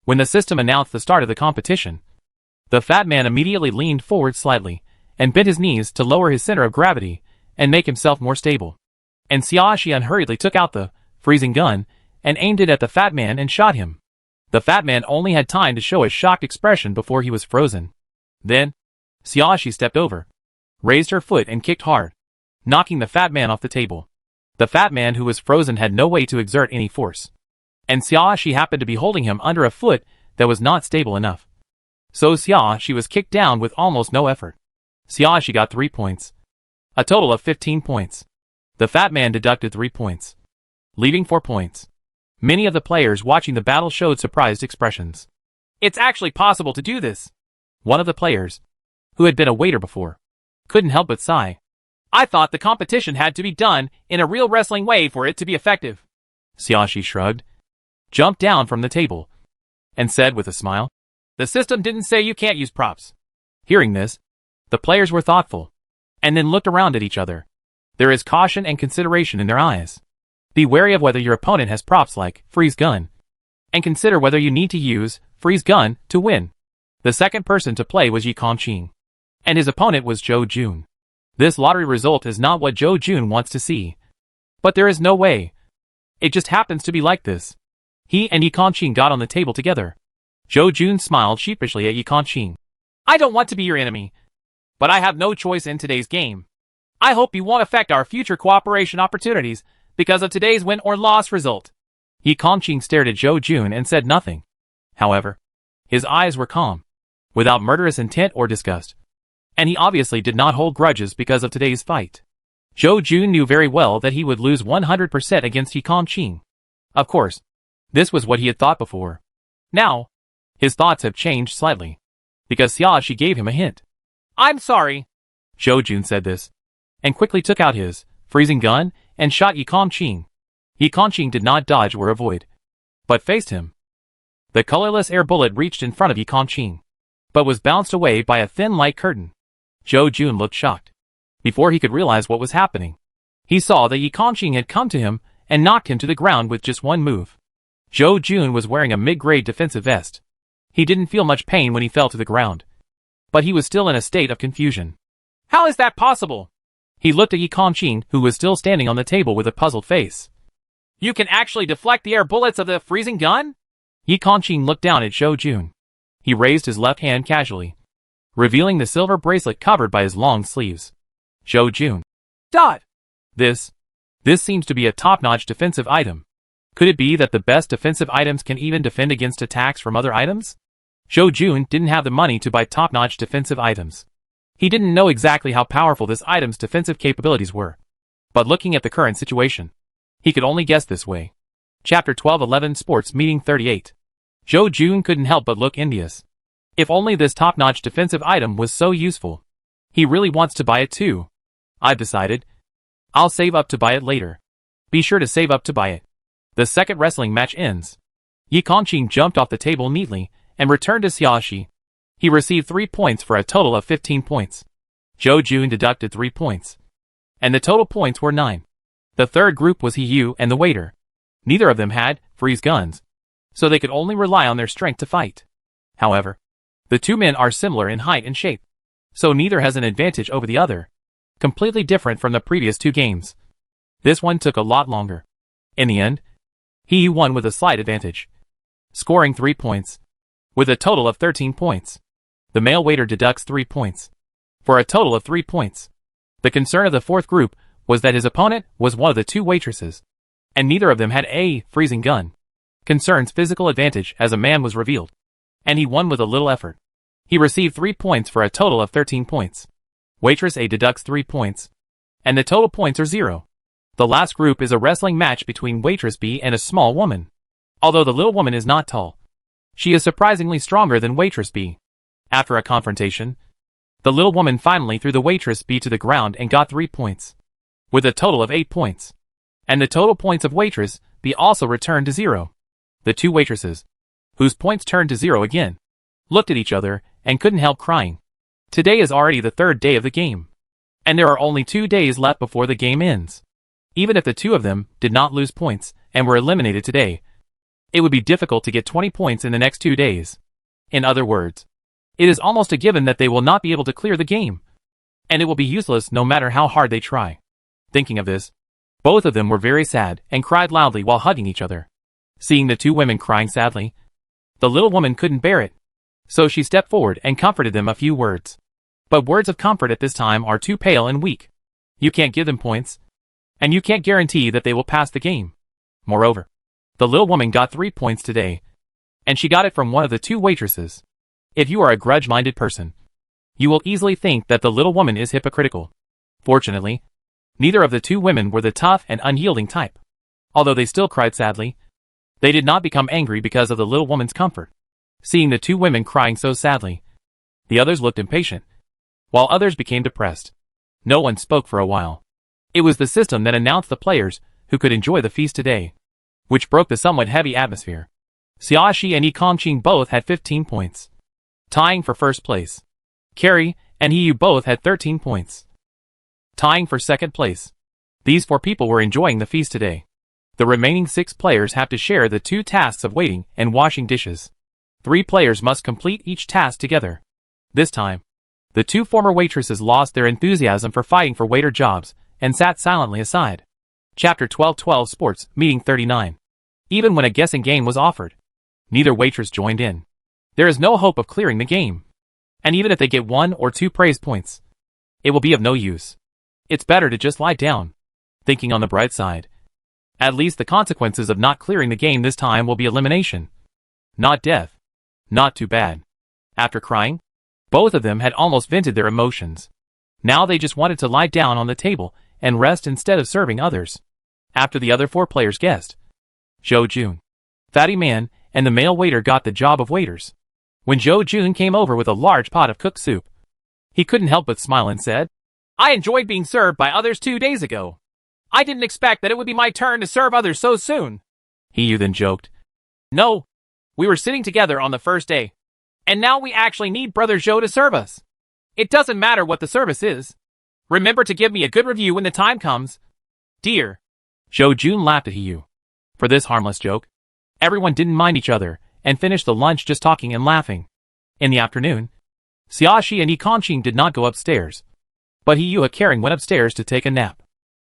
When the system announced the start of the competition, the fat man immediately leaned forward slightly and bent his knees to lower his center of gravity and make himself more stable. And Xia unhurriedly took out the freezing gun and aimed it at the fat man and shot him. The fat man only had time to show a shocked expression before he was frozen. Then, Xia stepped over, raised her foot and kicked hard, knocking the fat man off the table. The fat man who was frozen had no way to exert any force, and Xia happened to be holding him under a foot that was not stable enough. So Xia was kicked down with almost no effort. Xia got 3 points, a total of 15 points. The fat man deducted 3 points, leaving 4 points. Many of the players watching the battle showed surprised expressions. It's actually possible to do this. One of the players, who had been a waiter before, couldn't help but sigh. I thought the competition had to be done in a real wrestling way for it to be effective. Xia shrugged, jumped down from the table, and said with a smile, the system didn't say you can't use props. Hearing this, the players were thoughtful, and then looked around at each other. There is caution and consideration in their eyes. Be wary of whether your opponent has props like freeze gun, and consider whether you need to use freeze gun to win. The second person to play was Yi Kongqing, and his opponent was Zhou Jun. This lottery result is not what Zhou Jun wants to see, but there is no way. It just happens to be like this. He and Yi Kongqing got on the table together. Zhou Jun smiled sheepishly at Yi Kongqing. I don't want to be your enemy, but I have no choice in today's game. I hope you won't affect our future cooperation opportunities because of today's win or loss result. Yi Kongqing stared at Zhou Jun and said nothing. However, his eyes were calm, without murderous intent or disgust, and he obviously did not hold grudges because of today's fight. Zhou Jun knew very well that he would lose 100% against Yi Kongqing. Of course, this was what he had thought before. Now, his thoughts have changed slightly, because Xia gave him a hint. I'm sorry. Zhou Jun said this, and quickly took out his freezing gun and shot Yi Kongqing. Yi Kongqing did not dodge or avoid, but faced him. The colorless air bullet reached in front of Yi Kongqing, but was bounced away by a thin light curtain. Zhou Jun looked shocked. Before he could realize what was happening, he saw that Yi Kongqing had come to him and knocked him to the ground with just one move. Zhou Jun was wearing a mid-grade defensive vest. He didn't feel much pain when he fell to the ground, but he was still in a state of confusion. How is that possible? He looked at Yi Kongqing, who was still standing on the table with a puzzled face. You can actually deflect the air bullets of the freezing gun? Yi Kongqing looked down at Zhou Jun. He raised his left hand casually, revealing the silver bracelet covered by his long sleeves. Zhou Jun. Dot! This seems to be a top-notch defensive item. Could it be that the best defensive items can even defend against attacks from other items? Zhou Jun didn't have the money to buy top-notch defensive items. He didn't know exactly how powerful this item's defensive capabilities were. But looking at the current situation, he could only guess this way. Chapter 12:11 Sports Meeting 38. Zhou Jun couldn't help but look envious. If only this top-notch defensive item was so useful. He really wants to buy it too. I've decided. I'll save up to buy it later. Be sure to save up to buy it. The second wrestling match ends. Yi Kongqing jumped off the table neatly and returned to Xia. He received 3 points for a total of 15 points. Zhou Jun deducted 3 points, and the total points were 9. The third group was Yu and the waiter. Neither of them had freeze guns, so they could only rely on their strength to fight. However, the two men are similar in height and shape, so neither has an advantage over the other. Completely different from the previous 2 games. This one took a lot longer. In the end, he won with a slight advantage, scoring 3 points. with a total of 13 points. The male waiter deducts 3 points, for a total of 3 points. The concern of the fourth group was that his opponent was one of the two waitresses, and neither of them had a freezing gun. Concern's physical advantage as a man was revealed, and he won with a little effort. He received 3 points for a total of 13 points. Waitress A deducts 3 points, and the total points are 0. The last group is a wrestling match between Waitress B and a small woman. Although the little woman is not tall, she is surprisingly stronger than Waitress B. After a confrontation, the little woman finally threw the Waitress B to the ground and got 3 points, with a total of 8 points. And the total points of Waitress B also returned to 0. The two waitresses, whose points turned to 0 again, looked at each other and couldn't help crying. Today is already the third day of the game, and there are only 2 days left before the game ends. Even if the two of them did not lose points and were eliminated today, it would be difficult to get 20 points in the next 2 days. In other words, it is almost a given that they will not be able to clear the game, and it will be useless no matter how hard they try. Thinking of this, both of them were very sad and cried loudly while hugging each other. Seeing the two women crying sadly, the little woman couldn't bear it, so she stepped forward and comforted them a few words. But words of comfort at this time are too pale and weak. You can't give them points, and you can't guarantee that they will pass the game. Moreover, the little woman got 3 points today, and she got it from one of the two waitresses. If you are a grudge-minded person, you will easily think that the little woman is hypocritical. Fortunately, neither of the two women were the tough and unyielding type. Although they still cried sadly, they did not become angry because of the little woman's comfort. Seeing the two women crying so sadly, the others looked impatient, while others became depressed. No one spoke for a while. It was the system that announced the players who could enjoy the feast today, which broke the somewhat heavy atmosphere. Xiaoxi and Yi Kongqing both had 15 points, tying for first place. Carrie and He Yu both had 13 points, tying for second place. These 4 people were enjoying the feast today. The remaining 6 players have to share the 2 tasks of waiting and washing dishes. 3 players must complete each task together. This time, the 2 former waitresses lost their enthusiasm for fighting for waiter jobs and sat silently aside. Chapter 12 Sports, Meeting 39. Even when a guessing game was offered, neither waitress joined in. There is no hope of clearing the game. And even if they get 1 or 2 praise points, it will be of no use. It's better to just lie down. Thinking on the bright side, at least the consequences of not clearing the game this time will be elimination, not death. Not too bad. After crying, both of them had almost vented their emotions. Now they just wanted to lie down on the table and rest instead of serving others. After the other 4 players guessed, Zhou Jun, Fatty Man, and the male waiter got the job of waiters. When Zhou Jun came over with a large pot of cooked soup, he couldn't help but smile and said, "I enjoyed being served by others 2 days ago. I didn't expect that it would be my turn to serve others so soon." He Yu then joked, "No, we were sitting together on the first day, and now we actually need Brother Zhou to serve us. It doesn't matter what the service is. Remember to give me a good review when the time comes, dear." Zhou Jun laughed at He Yu for this harmless joke. Everyone didn't mind each other and finished the lunch just talking and laughing. In the afternoon, Xiaoxi and Yi Kongqing did not go upstairs, but He Yu Kering went upstairs to take a nap.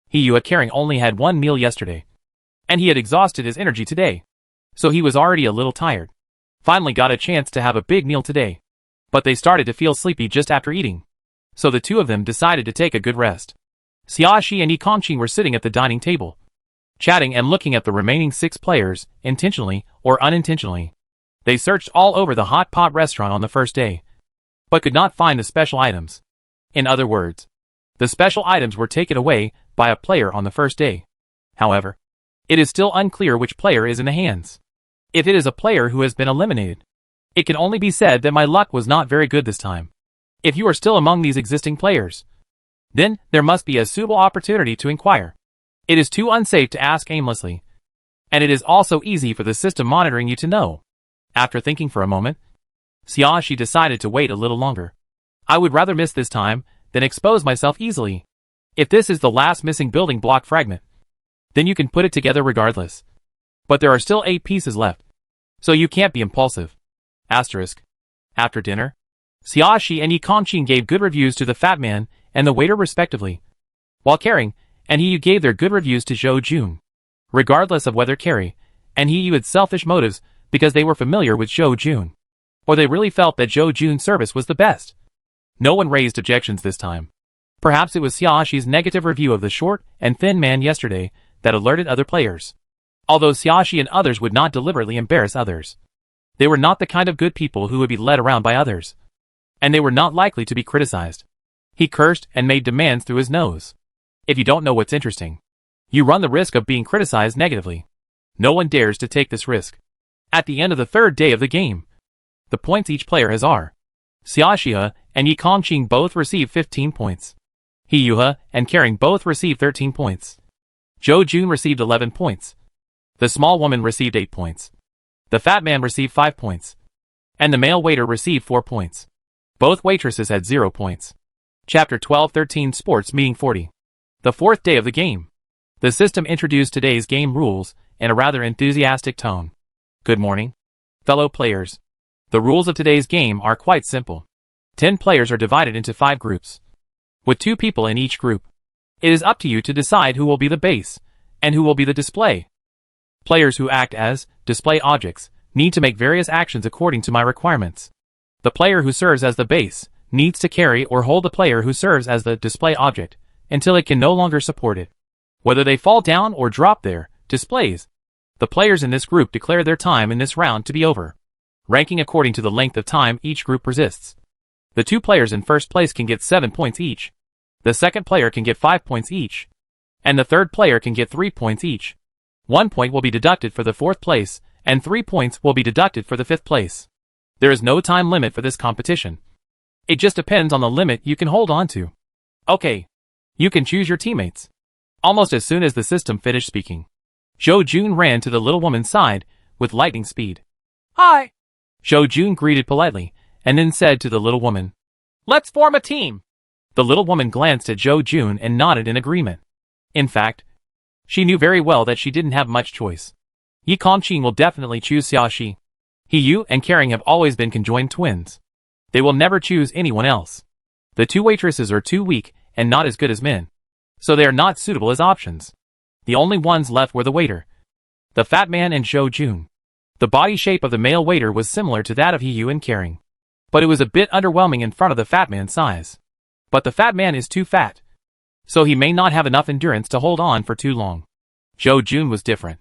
He Yu Kering only had 1 meal yesterday, and he had exhausted his energy today, so he was already a little tired. Finally got a chance to have a big meal today, but they started to feel sleepy just after eating, so the two of them decided to take a good rest. Xiaoxi and Yi Kongqing were sitting at the dining table, chatting and looking at the remaining 6 players, intentionally or unintentionally. They searched all over the hot pot restaurant on the first day, but could not find the special items. In other words, the special items were taken away by a player on the first day. However, it is still unclear which player is in the hands. If it is a player who has been eliminated, it can only be said that my luck was not very good this time. If you are still among these existing players, then there must be a suitable opportunity to inquire. It is too unsafe to ask aimlessly, and it is also easy for the system monitoring you to know. After thinking for a moment, Xiaoxi decided to wait a little longer. I would rather miss this time than expose myself easily. If this is the last missing building block fragment, then you can put it together regardless. But there are still 8 pieces left, so you can't be impulsive. Asterisk. After dinner, Xiaoxi and Yi Kongqing gave good reviews to the fat man and the waiter respectively, while Kering and He Yu gave their good reviews to Zhou Jun. Regardless of whether Carrie and He Yu had selfish motives because they were familiar with Zhou Jun, or they really felt that Zhou Jun's service was the best. No one raised objections this time. Perhaps it was Xiaoxi's negative review of the short and thin man yesterday that alerted other players. Although Xiaoxi and others would not deliberately embarrass others. They were not the kind of good people who would be led around by others. And they were not likely to be criticized. He cursed and made demands through his nose. If you don't know what's interesting, you run the risk of being criticized negatively. No one dares to take this risk. At the end of the third day of the game, the points each player has are. Xiaoxia and Yi Kongqing both receive 15 points. He Yuha and Kering both received 13 points. Zhou Jun received 11 points. The small woman received 8 points. The fat man received 5 points. And the male waiter received 4 points. Both waitresses had 0 points. Chapter 12-13 Sports Meeting 40. The fourth day of the game. The system introduced today's game rules in a rather enthusiastic tone. Good morning, fellow players. The rules of today's game are quite simple. 10 players are divided into 5 groups, with 2 people in each group. It is up to you to decide who will be the base, and who will be the display. Players who act as display objects need to make various actions according to my requirements. The player who serves as the base needs to carry or hold the player who serves as the display object until it can no longer support it. Whether they fall down or drop their displays, the players in this group declare their time in this round to be over, ranking according to the length of time each group persists. The 2 players in first place can get 7 points each. The second player can get 5 points each. And the third player can get 3 points each. 1 point will be deducted for the 4th place, and 3 points will be deducted for the 5th place. There is no time limit for this competition. It just depends on the limit you can hold on to. Okay. You can choose your teammates. Almost as soon as the system finished speaking, Zhou Jun ran to the little woman's side with lightning speed. Hi! Zhou Jun greeted politely, and then said to the little woman, Let's form a team! The little woman glanced at Zhou Jun and nodded in agreement. In fact, she knew very well that she didn't have much choice. Yi Kongqing will definitely choose Xiaoxi. He Yu and Kering have always been conjoined twins. They will never choose anyone else. The 2 waitresses are too weak and not as good as men, so they are not suitable as options. The only ones left were the waiter, the fat man and Zhou Jun. The body shape of the male waiter was similar to that of He Yu and Kering, but it was a bit underwhelming in front of the fat man's size. But the fat man is too fat, so he may not have enough endurance to hold on for too long. Zhou Jun was different.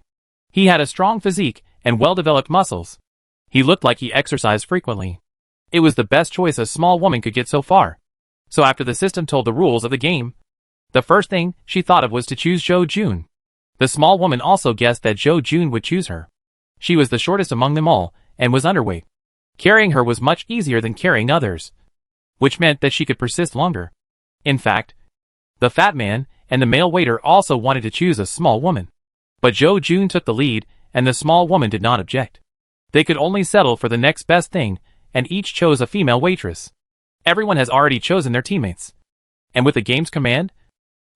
He had a strong physique and well-developed muscles. He looked like he exercised frequently. It was the best choice a small woman could get so far. So after the system told the rules of the game, the first thing she thought of was to choose Zhou Jun. The small woman also guessed that Zhou Jun would choose her. She was the shortest among them all, and was underweight. Carrying her was much easier than carrying others, which meant that she could persist longer. In fact, the fat man and the male waiter also wanted to choose a small woman. But Zhou Jun took the lead, and the small woman did not object. They could only settle for the next best thing, and each chose a female waitress. Everyone has already chosen their teammates. And with the game's command,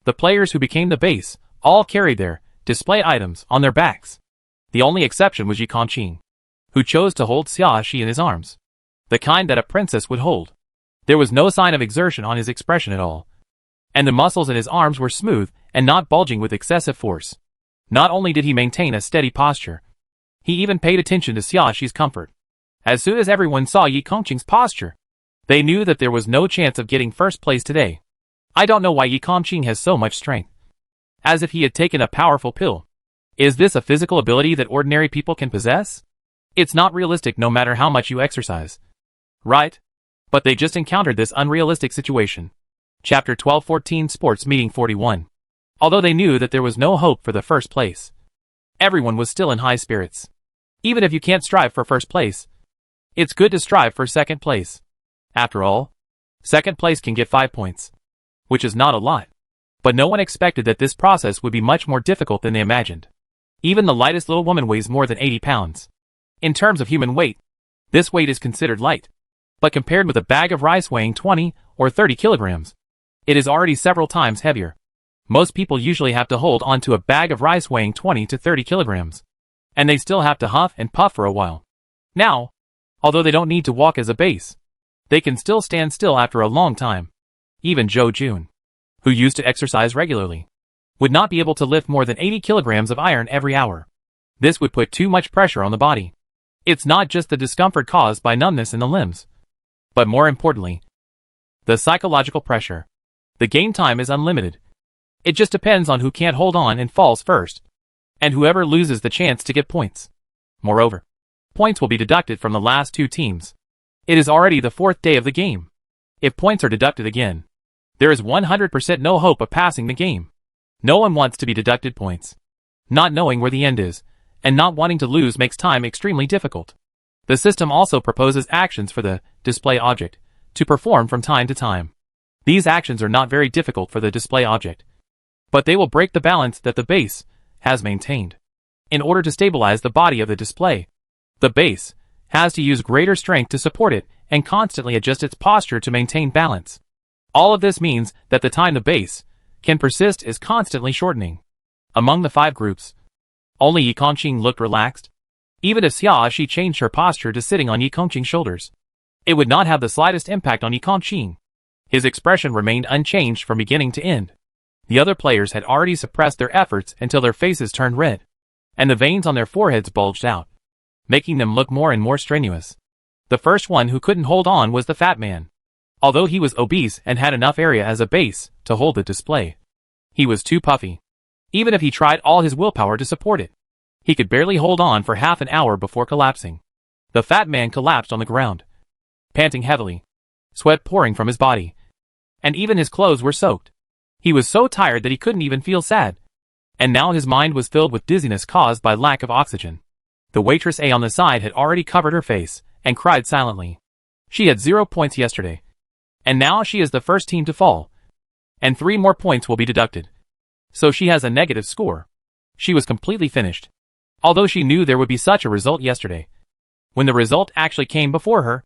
the players who became the base all carried their display items on their backs. The only exception was Yi Kongqing, who chose to hold Xiaoxi in his arms, the kind that a princess would hold. There was no sign of exertion on his expression at all, and the muscles in his arms were smooth and not bulging with excessive force. Not only did he maintain a steady posture, he even paid attention to Xiaoxi's comfort. As soon as everyone saw Yi Kongqing's posture, they knew that there was no chance of getting first place today. I don't know why Yi Kongqing has so much strength. As if he had taken a powerful pill. Is this a physical ability that ordinary people can possess? It's not realistic no matter how much you exercise. Right? But they just encountered this unrealistic situation. Chapter 12-14 Sports Meeting 41. Although they knew that there was no hope for the first place, everyone was still in high spirits. Even if you can't strive for first place, it's good to strive for second place. After all, second place can get 5 points, which is not a lot. But no one expected that this process would be much more difficult than they imagined. Even the lightest little woman weighs more than 80 pounds. In terms of human weight, this weight is considered light. But compared with a bag of rice weighing 20 or 30 kilograms, it is already several times heavier. Most people usually have to hold onto a bag of rice weighing 20 to 30 kilograms. And they still have to huff and puff for a while. Now, although they don't need to walk as a base, they can still stand still after a long time. Even Zhou Jun, who used to exercise regularly, would not be able to lift more than 80 kilograms of iron every hour. This would put too much pressure on the body. It's not just the discomfort caused by numbness in the limbs, but more importantly, the psychological pressure. The game time is unlimited. It just depends on who can't hold on and falls first, and whoever loses the chance to get points. Moreover, points will be deducted from the last two teams. It is already the fourth day of the game. If points are deducted again, there is 100% no hope of passing the game. No one wants to be deducted points. Not knowing where the end is, and not wanting to lose makes time extremely difficult. The system also proposes actions for the display object to perform from time to time. These actions are not very difficult for the display object, but they will break the balance that the base has maintained. In order to stabilize the body of the display, the base has to use greater strength to support it and constantly adjust its posture to maintain balance. All of this means that the time the base can persist is constantly shortening. Among the 5 groups, only Yi Kongqing looked relaxed. Even if she changed her posture to sitting on Yi Kongqing's shoulders, it would not have the slightest impact on Yi Kongqing. His expression remained unchanged from beginning to end. The other players had already suppressed their efforts until their faces turned red, and the veins on their foreheads bulged out, making them look more and more strenuous. The first one who couldn't hold on was the fat man. Although he was obese and had enough area as a base to hold the display, he was too puffy. Even if he tried all his willpower to support it, he could barely hold on for half an hour before collapsing. The fat man collapsed on the ground, panting heavily, sweat pouring from his body, and even his clothes were soaked. He was so tired that he couldn't even feel sad, and now his mind was filled with dizziness caused by lack of oxygen. The waitress A on the side had already covered her face and cried silently. She had 0 points yesterday, and now she is the first team to fall, and 3 more points will be deducted. So she has a negative score. She was completely finished, although she knew there would be such a result yesterday. When the result actually came before her,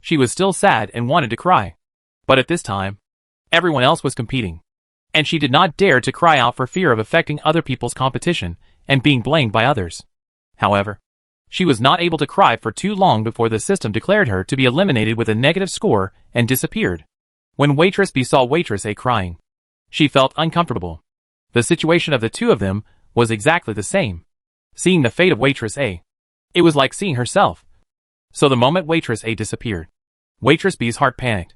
she was still sad and wanted to cry. But at this time, everyone else was competing, and she did not dare to cry out for fear of affecting other people's competition and being blamed by others. However, she was not able to cry for too long before the system declared her to be eliminated with a negative score and disappeared. When Waitress B saw Waitress A crying, she felt uncomfortable. The situation of the two of them was exactly the same. Seeing the fate of Waitress A, it was like seeing herself. So the moment Waitress A disappeared, Waitress B's heart panicked.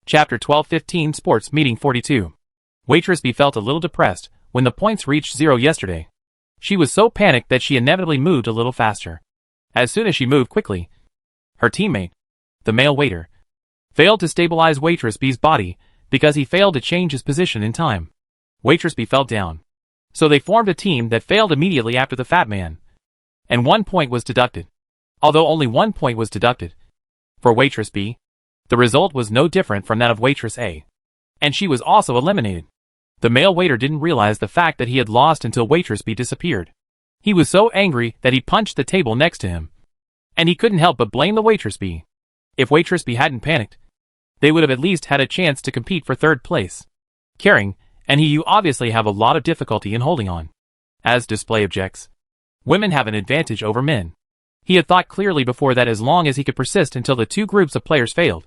Chapter 12:15 Sports Meeting 42. Waitress B felt a little depressed when the points reached 0 yesterday. She was so panicked that she inevitably moved a little faster. As soon as she moved quickly, her teammate, the male waiter, failed to stabilize Waitress B's body because he failed to change his position in time. Waitress B fell down. So they formed a team that failed immediately after the fat man, and 1 point was deducted. Although only 1 point was deducted for Waitress B, the result was no different from that of Waitress A, and she was also eliminated. The male waiter didn't realize the fact that he had lost until Waitress B disappeared. He was so angry that he punched the table next to him, and he couldn't help but blame the Waitress B. If Waitress B hadn't panicked, they would have at least had a chance to compete for 3rd place. Kering and you obviously have a lot of difficulty in holding on. As display objects, women have an advantage over men. He had thought clearly before that as long as he could persist until the 2 groups of players failed,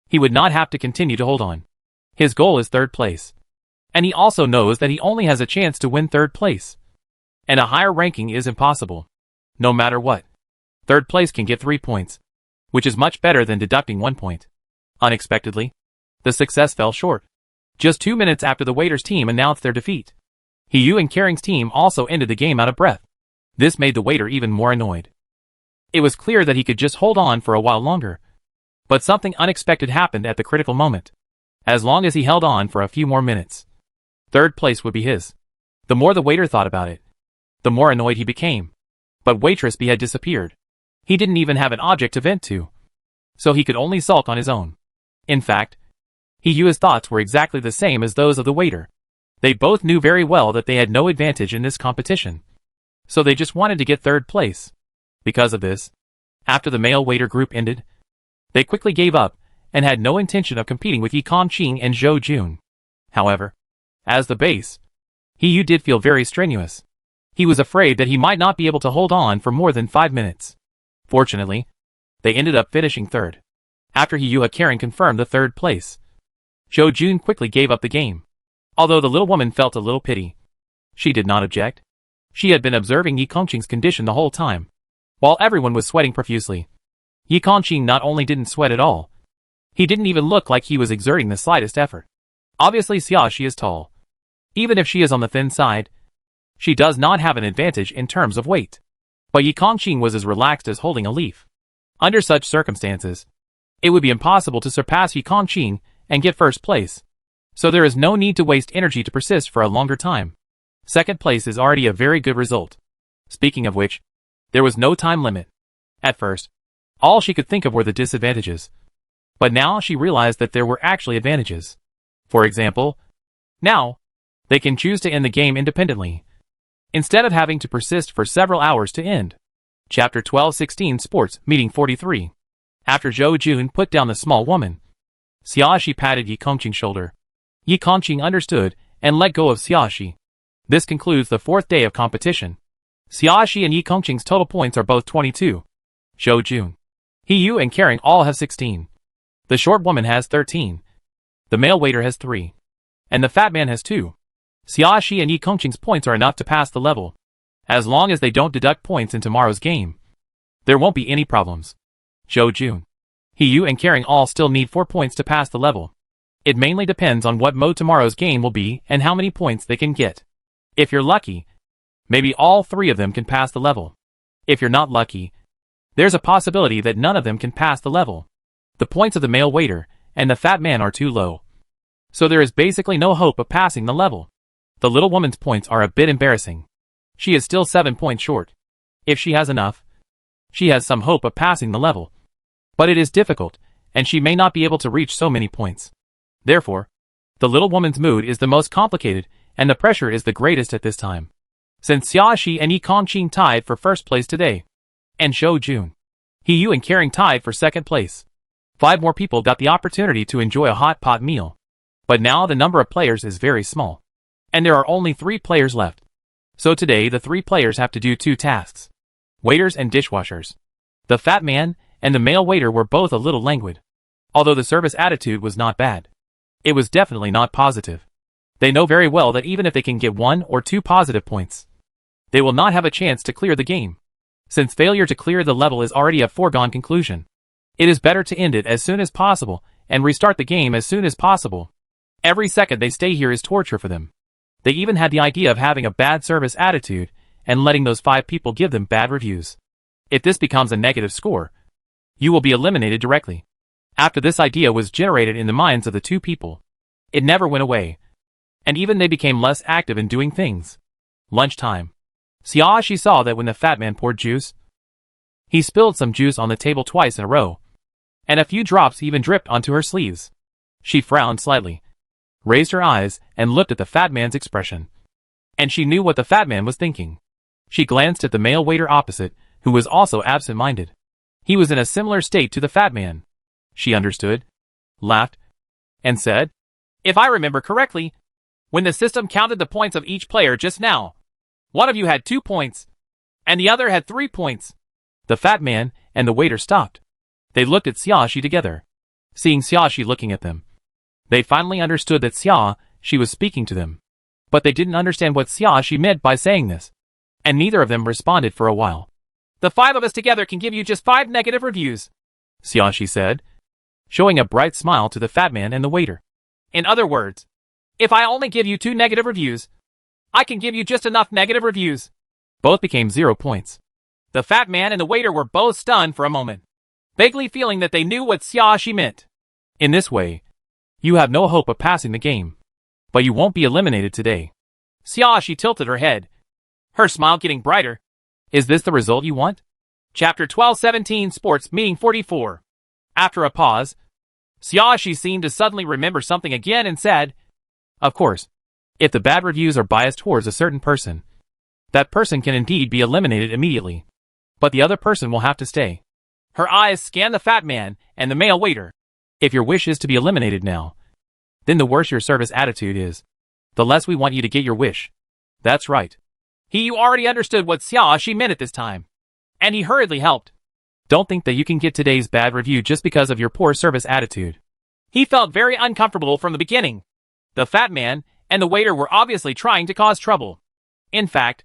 he would not have to continue to hold on. His goal is 3rd place. And he also knows that he only has a chance to win 3rd place. And a higher ranking is impossible. No matter what, 3rd place can get 3 points, which is much better than deducting 1 point. Unexpectedly, the success fell short. Just 2 minutes after the waiter's team announced their defeat, Yu and Kering's team also ended the game out of breath. This made the waiter even more annoyed. It was clear that he could just hold on for a while longer, but something unexpected happened at the critical moment. As long as he held on for a few more minutes, 3rd place would be his. The more the waiter thought about it, the more annoyed he became. But Waitress B had disappeared. He didn't even have an object to vent to, so he could only sulk on his own. In fact, Yu's thoughts were exactly the same as those of the waiter. They both knew very well that they had no advantage in this competition, so they just wanted to get 3rd place. Because of this, after the male waiter group ended, they quickly gave up and had no intention of competing with Yi Kongqing and Zhou Jun. However, as the base, Yu did feel very strenuous. He was afraid that he might not be able to hold on for more than 5 minutes. Fortunately, they ended up finishing 3rd. After Yu and Kering confirmed the 3rd place, Zhou Jun quickly gave up the game. Although the little woman felt a little pity, she did not object. She had been observing Yi Kongqing's condition the whole time. while everyone was sweating profusely. Yi Kongqing not only didn't sweat at all, he didn't even look like he was exerting the slightest effort. Obviously Xiaoxi is tall. Even if she is on the thin side, she does not have an advantage in terms of weight. But Yi Kongqing was as relaxed as holding a leaf. Under such circumstances, it would be impossible to surpass Yi Kongqing and get first place. So there is no need to waste energy to persist for a longer time. Second place is already a very good result. Speaking of which, there was no time limit. At first, all she could think of were the disadvantages. But now she realized that there were actually advantages. For example, now, they can choose to end the game independently, instead of having to persist for several hours to end. Chapter 12-16 Sports Meeting 43. After Zhou Jun put down the small woman, Xiaoxi patted Yi Kongqing's shoulder. Yi Kongqing understood and let go of Xiaoxi. This concludes the 4th day of competition. Xiaoxi and Yi Kongqing's total points are both 22. Zhou Jun, He Yu and Kering all have 16. The short woman has 13. The male waiter has 3. And the fat man has 2. Xiaoxi and Yi Kongqing's points are enough to pass the level. As long as they don't deduct points in tomorrow's game, there won't be any problems. Zhou Jun, He Yu and Kering all still need 4 points to pass the level. It mainly depends on what mode tomorrow's game will be and how many points they can get. If you're lucky, maybe all 3 of them can pass the level. If you're not lucky, there's a possibility that none of them can pass the level. The points of the male waiter and the fat man are too low. So there is basically no hope of passing the level. The little woman's points are a bit embarrassing. She is still 7 points short. If she has enough, she has some hope of passing the level. But it is difficult, and she may not be able to reach so many points. Therefore, the little woman's mood is the most complicated, and the pressure is the greatest at this time. Since Xiaoxi and Yi Kongqing tied for first place today, and Zhou Jun, He Yu and Kering tied for second place, 5 more people got the opportunity to enjoy a hot pot meal. But now the number of players is very small, and there are only 3 players left. So today the 3 players have to do 2 tasks. Waiters and dishwashers. The fat man and the male waiter were both a little languid. Although the service attitude was not bad, it was definitely not positive. They know very well that even if they can get 1 or 2 positive points, they will not have a chance to clear the game. Since failure to clear the level is already a foregone conclusion, it is better to end it as soon as possible and restart the game as soon as possible. Every second they stay here is torture for them. They even had the idea of having a bad service attitude and letting those 5 people give them bad reviews. If this becomes a negative score, you will be eliminated directly. After this idea was generated in the minds of the 2 people, it never went away, and even they became less active in doing things. Lunchtime. Xiaoxi saw that when the fat man poured juice, he spilled some juice on the table twice in a row, and a few drops even dripped onto her sleeves. She frowned slightly, raised her eyes, and looked at the fat man's expression. And she knew what the fat man was thinking. She glanced at the male waiter opposite, who was also absent-minded. He was in a similar state to the fat man. She understood, laughed, and said, "If I remember correctly, when the system counted the points of each player just now, one of you had 2 points, and the other had 3 points." The fat man and the waiter stopped. They looked at Xiaoxi together. Seeing Xiaoxi looking at them, they finally understood that Xiaoxi was speaking to them. But they didn't understand what Xiaoxi meant by saying this, and neither of them responded for a while. "The 5 of us together can give you just 5 negative reviews," Xiaoxi said, showing a bright smile to the fat man and the waiter. "In other words, if I only give you 2 negative reviews, I can give you just enough negative reviews." Both became 0 points. The fat man and the waiter were both stunned for a moment, vaguely feeling that they knew what Xiaoxi meant. In this way, you have no hope of passing the game. But you won't be eliminated today. Xiaoxi tilted her head, her smile getting brighter. Is this the result you want? Chapter 12-17 Sports Meeting 44. After a pause, Xiaoxi seemed to suddenly remember something again and said, "Of course, if the bad reviews are biased towards a certain person, that person can indeed be eliminated immediately. But the other person will have to stay." Her eyes scanned the fat man and the male waiter. "If your wish is to be eliminated now, then the worse your service attitude is, the less we want you to get your wish." That's right. He already understood what Xiaoxi meant at this time, and he hurriedly helped. Don't think that you can get today's bad review just because of your poor service attitude. He felt very uncomfortable from the beginning. The fat man and the waiter were obviously trying to cause trouble. In fact,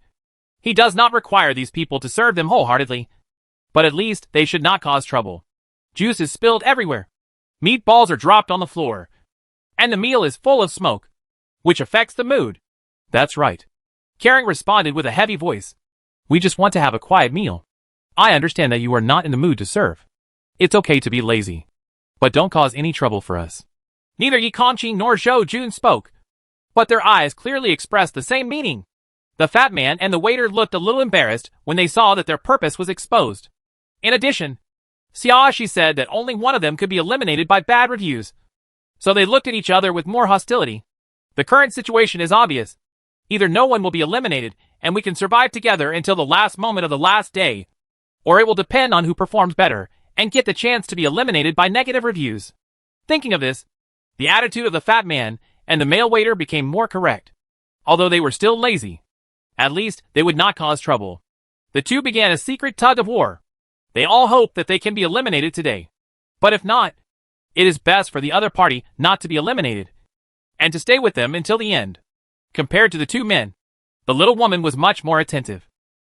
he does not require these people to serve them wholeheartedly. But at least they should not cause trouble. Juice is spilled everywhere. Meatballs are dropped on the floor. And the meal is full of smoke, which affects the mood. That's right. Karen responded with a heavy voice. We just want to have a quiet meal. I understand that you are not in the mood to serve. It's okay to be lazy. But don't cause any trouble for us. Neither Yi Kongqing nor Zhou Jun spoke, but their eyes clearly expressed the same meaning. The fat man and the waiter looked a little embarrassed when they saw that their purpose was exposed. In addition, Xiaoxi said that only one of them could be eliminated by bad reviews. So they looked at each other with more hostility. The current situation is obvious. Either no one will be eliminated, and we can survive together until the last moment of the last day, or it will depend on who performs better and get the chance to be eliminated by negative reviews. Thinking of this, the attitude of the fat man and the male waiter became more correct. Although they were still lazy, at least they would not cause trouble. The two began a secret tug of war. They all hope that they can be eliminated today. But if not, it is best for the other party not to be eliminated, and to stay with them until the end. Compared to the two men, the little woman was much more attentive.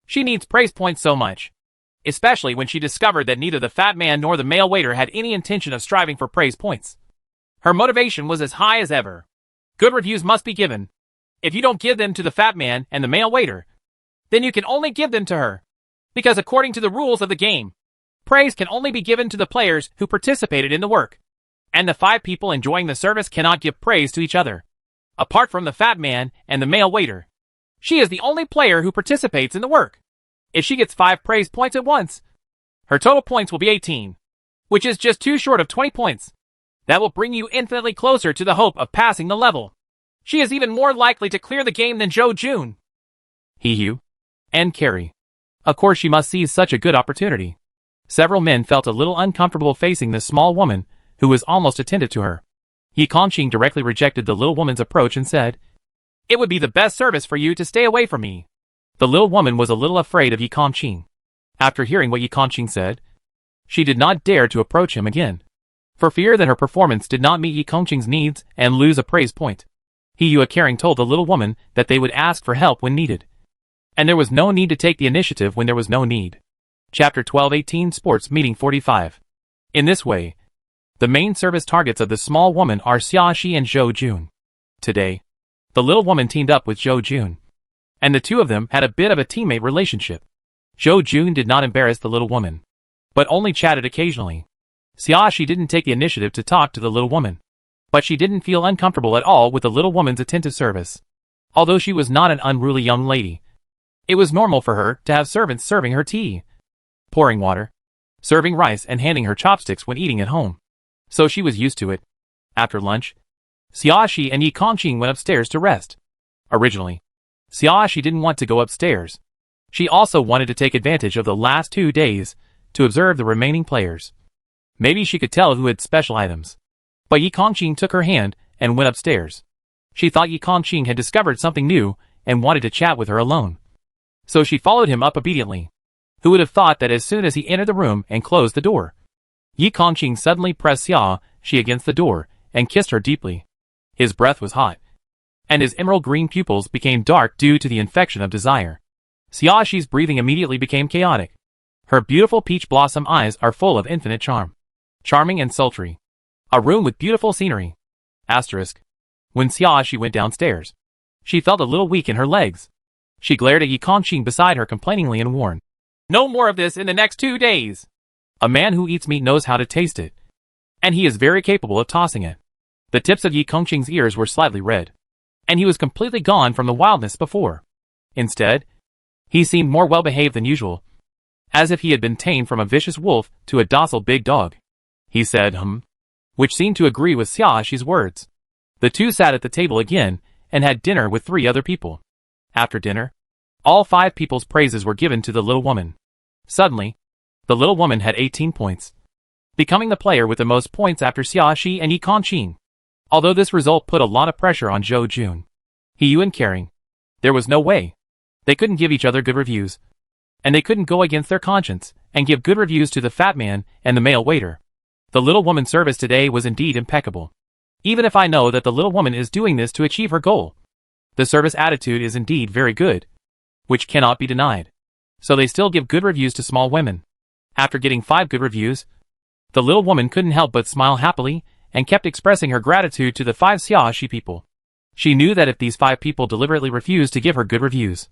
She needs praise points so much, especially when she discovered that neither the fat man nor the male waiter had any intention of striving for praise points. Her motivation was as high as ever. Good reviews must be given. If you don't give them to the fat man and the male waiter, then you can only give them to her. Because according to the rules of the game, praise can only be given to the players who participated in the work. And the 5 people enjoying the service cannot give praise to each other. Apart from the fat man and the male waiter, she is the only player who participates in the work. If she gets 5 praise points at once, her total points will be 18, which is just too short of 20 points. That will bring you infinitely closer to the hope of passing the level. She is even more likely to clear the game than Zhou Jun, Hiyu, and Carrie. Of course she must seize such a good opportunity. Several men felt a little uncomfortable facing this small woman who was almost attentive to her. Yi Kongqing directly rejected the little woman's approach and said, It would be the best service for you to stay away from me. The little woman was a little afraid of Yi Kongqing. After hearing what Yi Kongqing said, she did not dare to approach him again, for fear that her performance did not meet Yi Kongqing's needs and lose a praise point. Hiyu caring told the little woman that they would ask for help when needed, and there was no need to take the initiative when there was no need. Chapter 12-18 Sports Meeting 45. In this way, the main service targets of the small woman are Xiaoxi and Zhou Jun. Today, the little woman teamed up with Zhou Jun, and the two of them had a bit of a teammate relationship. Zhou Jun did not embarrass the little woman, but only chatted occasionally. Xiaoxi didn't take the initiative to talk to the little woman, but she didn't feel uncomfortable at all with the little woman's attentive service. Although she was not an unruly young lady, it was normal for her to have servants serving her tea, pouring water, serving rice and handing her chopsticks when eating at home. So she was used to it. After lunch, Xiaoxi and Yi Kongqing went upstairs to rest. Originally, Xiaoxi didn't want to go upstairs. She also wanted to take advantage of the last 2 days to observe the remaining players. Maybe she could tell who had special items. But Yi Kongqing took her hand and went upstairs. She thought Yi Kongqing had discovered something new and wanted to chat with her alone. So she followed him up obediently. Who would have thought that as soon as he entered the room and closed the door, Yi Kongqing suddenly pressed Xiaoxi against the door and kissed her deeply. His breath was hot, and his emerald green pupils became dark due to the infection of desire. Xiaoxi's breathing immediately became chaotic. Her beautiful peach blossom eyes are full of infinite charm. Charming and sultry. A room with beautiful scenery. Asterisk. When Xiaoxi went downstairs, she felt a little weak in her legs. She glared at Yi Kongqing beside her complainingly and warned, No more of this in the next 2 days. A man who eats meat knows how to taste it, and he is very capable of tossing it. The tips of Yi Kongqing's ears were slightly red, and he was completely gone from the wildness before. Instead, he seemed more well-behaved than usual, as if he had been tamed from a vicious wolf to a docile big dog. He said, which seemed to agree with Xiaoxi's words. The two sat at the table again and had dinner with 3 other people. After dinner, all 5 people's praises were given to the little woman. Suddenly, the little woman had 18 points, becoming the player with the most points after Xiaoxi and Yi Kongqing. Although this result put a lot of pressure on Zhou Jun, Hiyu and Caring, there was no way. They couldn't give each other good reviews, and they couldn't go against their conscience and give good reviews to the fat man and the male waiter. The little woman's service today was indeed impeccable. Even if I know that the little woman is doing this to achieve her goal, the service attitude is indeed very good, which cannot be denied. So they still give good reviews to small women. After getting 5 good reviews, the little woman couldn't help but smile happily and kept expressing her gratitude to the 5 Xiaoxi people. She knew that if these 5 people deliberately refused to give her good reviews,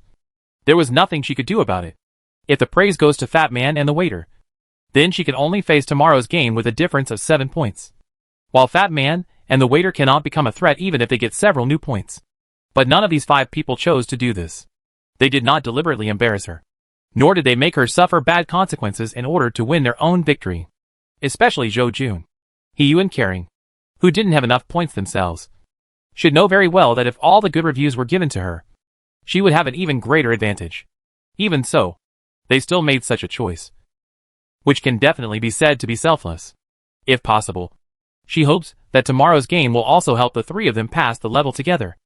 there was nothing she could do about it. If the praise goes to Fat Man and the waiter, then she can only face tomorrow's game with a difference of 7 points. While Fat Man and the waiter cannot become a threat even if they get several new points. But none of these 5 people chose to do this. They did not deliberately embarrass her, nor did they make her suffer bad consequences in order to win their own victory. Especially Zhou Jun, Hiyu and Kering, who didn't have enough points themselves, should know very well that if all the good reviews were given to her, she would have an even greater advantage. Even so, they still made such a choice, which can definitely be said to be selfless. If possible, she hopes that tomorrow's game will also help the 3 of them pass the level together.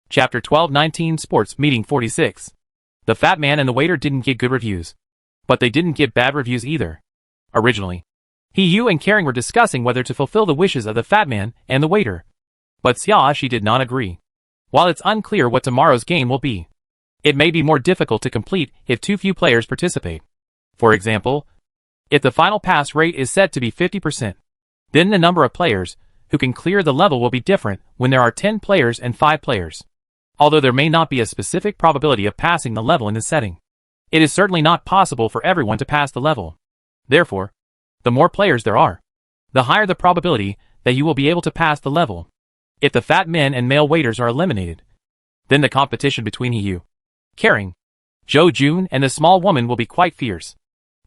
Chapter 12-19 Sports Meeting 46. The Fat Man and the waiter didn't get good reviews, but they didn't get bad reviews either. Originally, Hiyu and Kering were discussing whether to fulfill the wishes of the Fat Man and the waiter, but Xiaoxi did not agree. While it's unclear what tomorrow's game will be, it may be more difficult to complete if too few players participate. For example, if the final pass rate is set to be 50%, then the number of players who can clear the level will be different when there are 10 players and 5 players. Although there may not be a specific probability of passing the level in this setting, it is certainly not possible for everyone to pass the level. Therefore, the more players there are, the higher the probability that you will be able to pass the level. If the fat men and male waiters are eliminated, then the competition between Hiyu, Kering, Zhou Jun and the small woman will be quite fierce.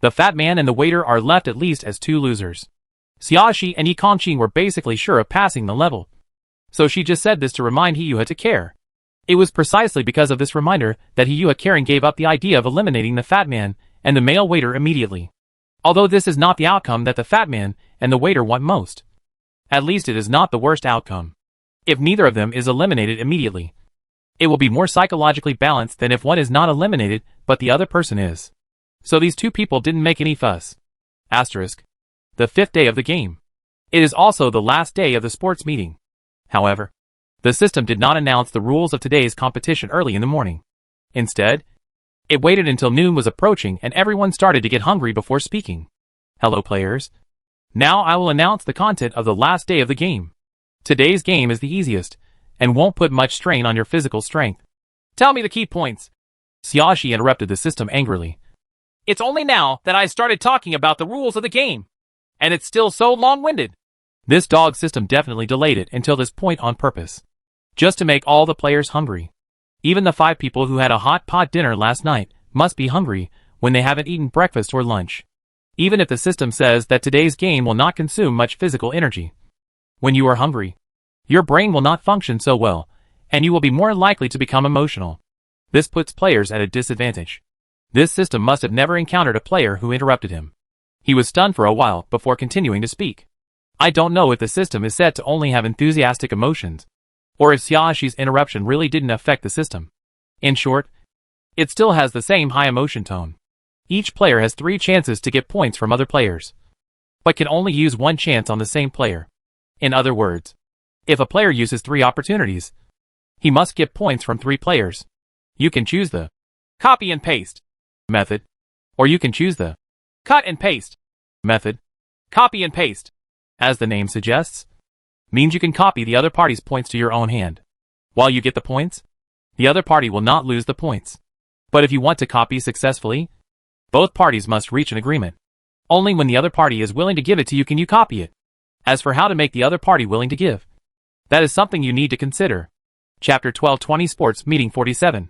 The fat man and the waiter are left at least as 2 losers. Xiaoxi and Yi Kongqing were basically sure of passing the level, so she just said this to remind Hiyu to care. It was precisely because of this reminder that Hiyu Kering gave up the idea of eliminating the fat man and the male waiter immediately. Although this is not the outcome that the fat man and the waiter want most, at least it is not the worst outcome. If neither of them is eliminated immediately, it will be more psychologically balanced than if one is not eliminated but the other person is. So these 2 people didn't make any fuss. Asterisk. The 5th day of the game. It is also the last day of the sports meeting. However, the system did not announce the rules of today's competition early in the morning. Instead, it waited until noon was approaching and everyone started to get hungry before speaking. Hello players. Now I will announce the content of the last day of the game. Today's game is the easiest, and won't put much strain on your physical strength. Tell me the key points. Xiaoxi interrupted the system angrily. It's only now that I started talking about the rules of the game, and it's still so long-winded. This dog system definitely delayed it until this point on purpose, just to make all the players hungry. Even the 5 people who had a hot pot dinner last night must be hungry when they haven't eaten breakfast or lunch. Even if the system says that today's game will not consume much physical energy, when you are hungry, your brain will not function so well, and you will be more likely to become emotional. This puts players at a disadvantage. This system must have never encountered a player who interrupted him. He was stunned for a while before continuing to speak. I don't know if the system is set to only have enthusiastic emotions, or if Xiaoxi's interruption really didn't affect the system. In short, it still has the same high emotion tone. Each player has 3 chances to get points from other players, but can only use 1 chance on the same player. In other words, if a player uses 3 opportunities, he must get points from 3 players. You can choose the copy and paste method, or you can choose the cut and paste method. Copy and paste, as the name suggests, means you can copy the other party's points to your own hand. While you get the points, the other party will not lose the points. But if you want to copy successfully, both parties must reach an agreement. Only when the other party is willing to give it to you can you copy it. As for how to make the other party willing to give, that is something you need to consider. Chapter 12-20 Sports Meeting 47.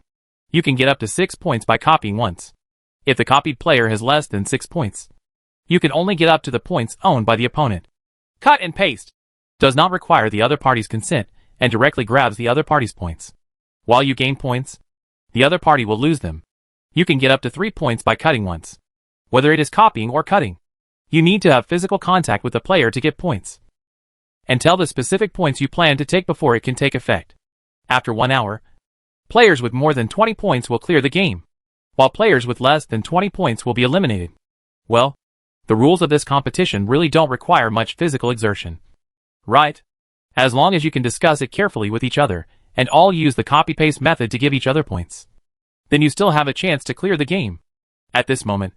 You can get up to 6 points by copying once. If the copied player has less than 6 points, you can only get up to the points owned by the opponent. Cut and paste does not require the other party's consent and directly grabs the other party's points. While you gain points, the other party will lose them. You can get up to 3 points by cutting once. Whether it is copying or cutting, you need to have physical contact with the player to get points, and tell the specific points you plan to take before it can take effect. After 1 hour, players with more than 20 points will clear the game, while players with less than 20 points will be eliminated. Well, the rules of this competition really don't require much physical exertion, right? As long as you can discuss it carefully with each other, and all use the copy-paste method to give each other points, then you still have a chance to clear the game. At this moment,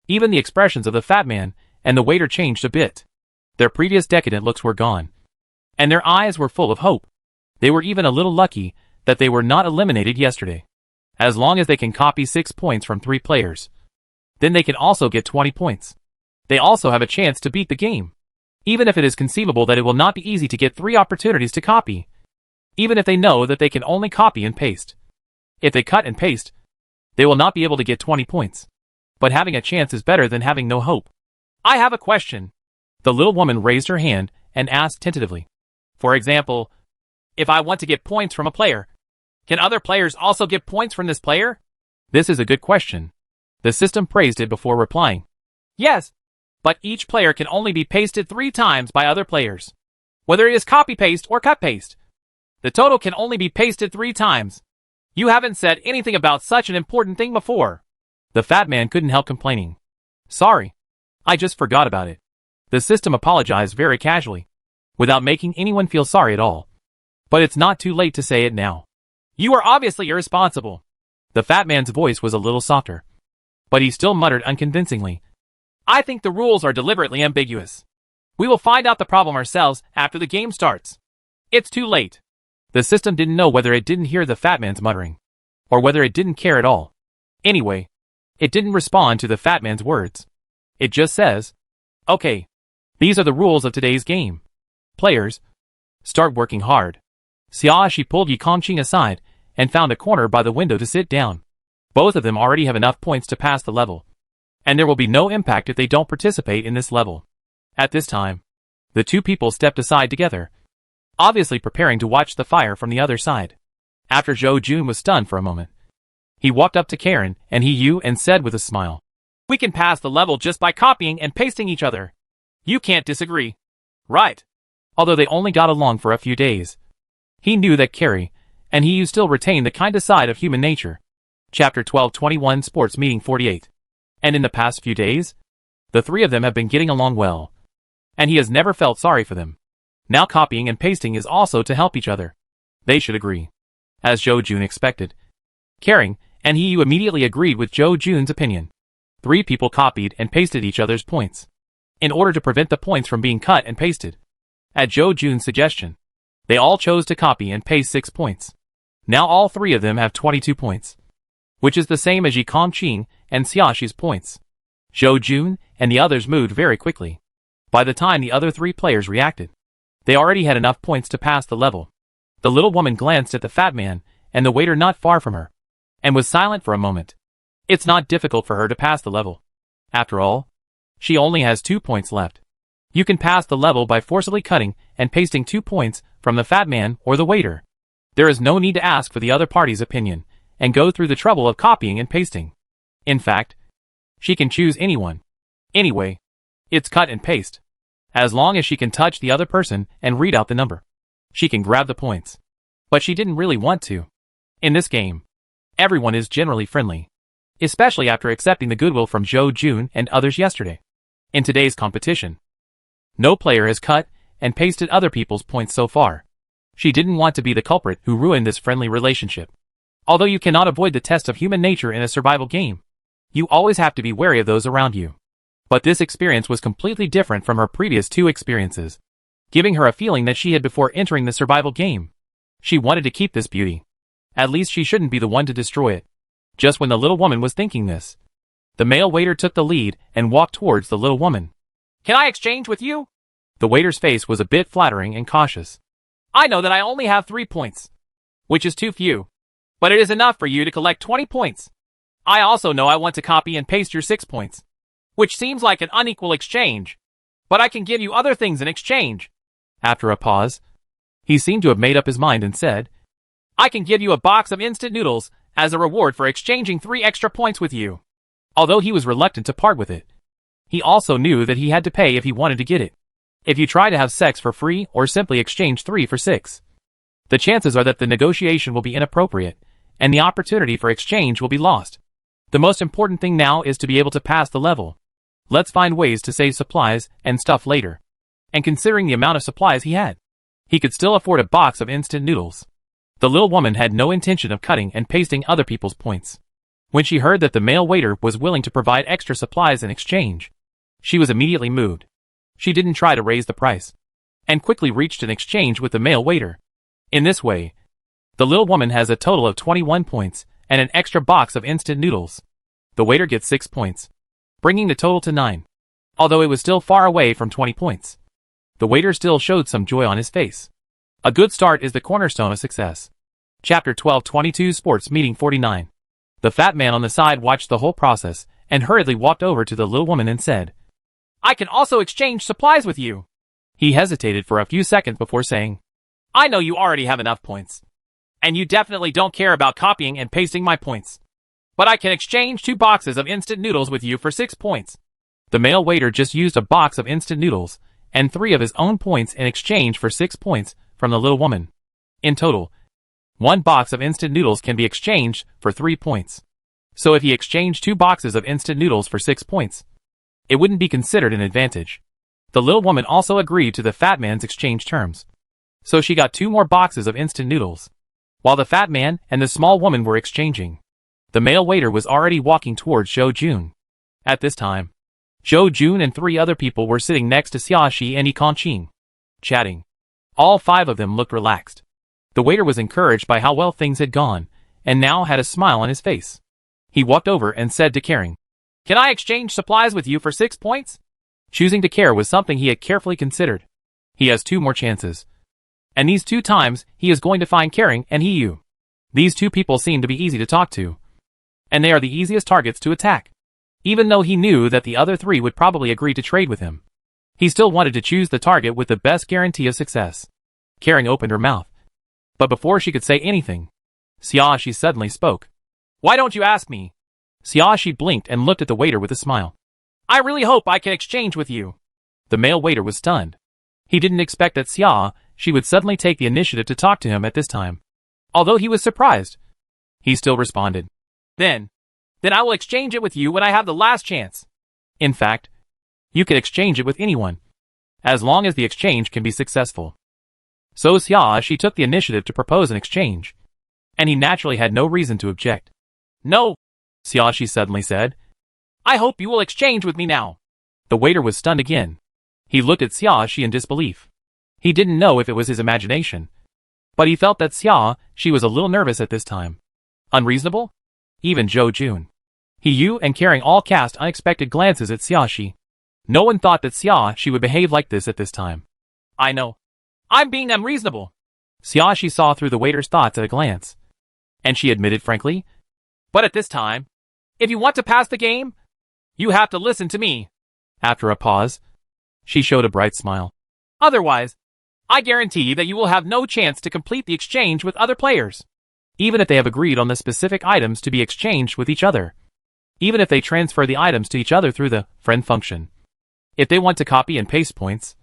Even the expressions of the fat man and the waiter changed a bit. Their previous decadent looks were gone, and their eyes were full of hope. They were even a little lucky that they were not eliminated yesterday. As long as they can copy 6 points from 3 players, then they can also get 20 points. They also have a chance to beat the game. Even if it is conceivable that it will not be easy to get 3 opportunities to copy. Even if they know that they can only copy and paste. If they cut and paste, they will not be able to get 20 points. But having a chance is better than having no hope. I have a question. The little woman raised her hand and asked tentatively. For example, if I want to get points from a player, can other players also get points from this player? This is a good question. The system praised it before replying. Yes, but each player can only be pasted 3 times by other players. Whether it is copy-paste or cut-paste. The total can only be pasted 3 times. You haven't said anything about such an important thing before. The fat man couldn't help complaining. Sorry. I just forgot about it. The system apologized very casually, without making anyone feel sorry at all. But it's not too late to say it now. You are obviously irresponsible. The fat man's voice was a little softer, but he still muttered unconvincingly. I think the rules are deliberately ambiguous. We will find out the problem ourselves after the game starts. It's too late. The system didn't know whether it didn't hear the fat man's muttering, or whether it didn't care at all. Anyway, it didn't respond to the fat man's words. It just says, okay, these are the rules of today's game. Players, start working hard. She pulled Yi Kongqing aside and found a corner by the window to sit down. Both of them already have enough points to pass the level, and there will be no impact if they don't participate in this level. At this time, the 2 people stepped aside together, obviously preparing to watch the fire from the other side. After Zhou Jun was stunned for a moment, he walked up to Karen and He and said with a smile, we can pass the level just by copying and pasting each other. You can't disagree. Right. Although they only got along for a few days, he knew that Carrie and He still retained the kind side of human nature. Chapter 12:21 Sports Meeting 48. And in the past few days, the 3 of them have been getting along well, and he has never felt sorry for them. Now copying and pasting is also to help each other. They should agree. As Zhou Jun expected, Karen and He immediately agreed with Zhou Jun's opinion. 3 people copied and pasted each other's points, in order to prevent the points from being cut and pasted. At Zhou Jun's suggestion, they all chose to copy and paste 6 points. Now all 3 of them have 22 points, which is the same as Yi Kongqing and Xiaoxi's points. Zhou Jun and the others moved very quickly. By the time the other 3 players reacted, they already had enough points to pass the level. The little woman glanced at the fat man and the waiter not far from her, and was silent for a moment. It's not difficult for her to pass the level. After all, she only has 2 points left. You can pass the level by forcibly cutting and pasting 2 points from the fat man or the waiter. There is no need to ask for the other party's opinion and go through the trouble of copying and pasting. In fact, she can choose anyone. Anyway, it's cut and paste. As long as she can touch the other person and read out the number, she can grab the points. But she didn't really want to. In this game, everyone is generally friendly, especially after accepting the goodwill from Zhou Jun and others yesterday. In today's competition, no player has cut and pasted other people's points so far. She didn't want to be the culprit who ruined this friendly relationship. Although you cannot avoid the test of human nature in a survival game, you always have to be wary of those around you. But this experience was completely different from her previous 2 experiences, giving her a feeling that she had before entering the survival game. She wanted to keep this beauty. At least she shouldn't be the one to destroy it. Just when the little woman was thinking this, the male waiter took the lead and walked towards the little woman. Can I exchange with you? The waiter's face was a bit flattering and cautious. I know that I only have 3 points, which is too few, but it is enough for you to collect 20 points. I also know I want to copy and paste your 6 points, which seems like an unequal exchange, but I can give you other things in exchange. After a pause, he seemed to have made up his mind and said, I can give you a box of instant noodles as a reward for exchanging 3 extra points with you. Although he was reluctant to part with it, he also knew that he had to pay if he wanted to get it. If you try to have sex for free or simply exchange 3 for 6, the chances are that the negotiation will be inappropriate, and the opportunity for exchange will be lost. The most important thing now is to be able to pass the level. Let's find ways to save supplies and stuff later. And considering the amount of supplies he had, he could still afford a box of instant noodles. The little woman had no intention of cutting and pasting other people's points. When she heard that the male waiter was willing to provide extra supplies in exchange, she was immediately moved. She didn't try to raise the price, and quickly reached an exchange with the male waiter. In this way, the little woman has a total of 21 points and an extra box of instant noodles. The waiter gets 6 points, bringing the total to 9. Although it was still far away from 20 points, the waiter still showed some joy on his face. A good start is the cornerstone of success. Chapter 12:22 Sports Meeting 49. The fat man on the side watched the whole process and hurriedly walked over to the little woman and said, "I can also exchange supplies with you." He hesitated for a few seconds before saying, "I know you already have enough points, and you definitely don't care about copying and pasting my points. But I can exchange 2 boxes of instant noodles with you for 6 points. The male waiter just used a box of instant noodles and 3 of his own points in exchange for 6 points from the little woman. In total, 1 box of instant noodles can be exchanged for 3 points. So if he exchanged 2 boxes of instant noodles for 6 points, it wouldn't be considered an advantage. The little woman also agreed to the fat man's exchange terms. So she got 2 more boxes of instant noodles. While the fat man and the small woman were exchanging, the male waiter was already walking towards Zhou Jun. At this time, Zhou Jun and 3 other people were sitting next to Xiaoxi and Yi Kongqing, chatting. All 5 of them looked relaxed. The waiter was encouraged by how well things had gone, and now had a smile on his face. He walked over and said to Caring, "Can I exchange supplies with you for 6 points?" Choosing to care was something he had carefully considered. He has 2 more chances. And these 2 times, he is going to find Caring and Hiyu. These 2 people seem to be easy to talk to, and they are the easiest targets to attack. Even though he knew that the other 3 would probably agree to trade with him, he still wanted to choose the target with the best guarantee of success. Caring opened her mouth, but before she could say anything, Xiaoxi suddenly spoke. "Why don't you ask me?" Xiaoxi blinked and looked at the waiter with a smile. "I really hope I can exchange with you." The male waiter was stunned. He didn't expect that Xiaoxi would suddenly take the initiative to talk to him at this time. Although he was surprised, he still responded, Then I will exchange it with you when I have the last chance." In fact, you can exchange it with anyone, as long as the exchange can be successful. So Xiaoxi took the initiative to propose an exchange, and he naturally had no reason to object. "No," Xiaoxi suddenly said. "I hope you will exchange with me now." The waiter was stunned again. He looked at Xiaoxi in disbelief. He didn't know if it was his imagination, but he felt that Xiaoxi was a little nervous at this time. Unreasonable? Even Zhou Jun, Hiyu and Caring all cast unexpected glances at Xiaoxi. No one thought that Xiaoxi would behave like this at this time. "I know. I'm being unreasonable." Xiaoxi saw through the waiter's thoughts at a glance, and she admitted frankly, "But at this time, if you want to pass the game, you have to listen to me." After a pause, she showed a bright smile. "Otherwise, I guarantee that you will have no chance to complete the exchange with other players, even if they have agreed on the specific items to be exchanged with each other, even if they transfer the items to each other through the friend function. If they want to copy and paste points,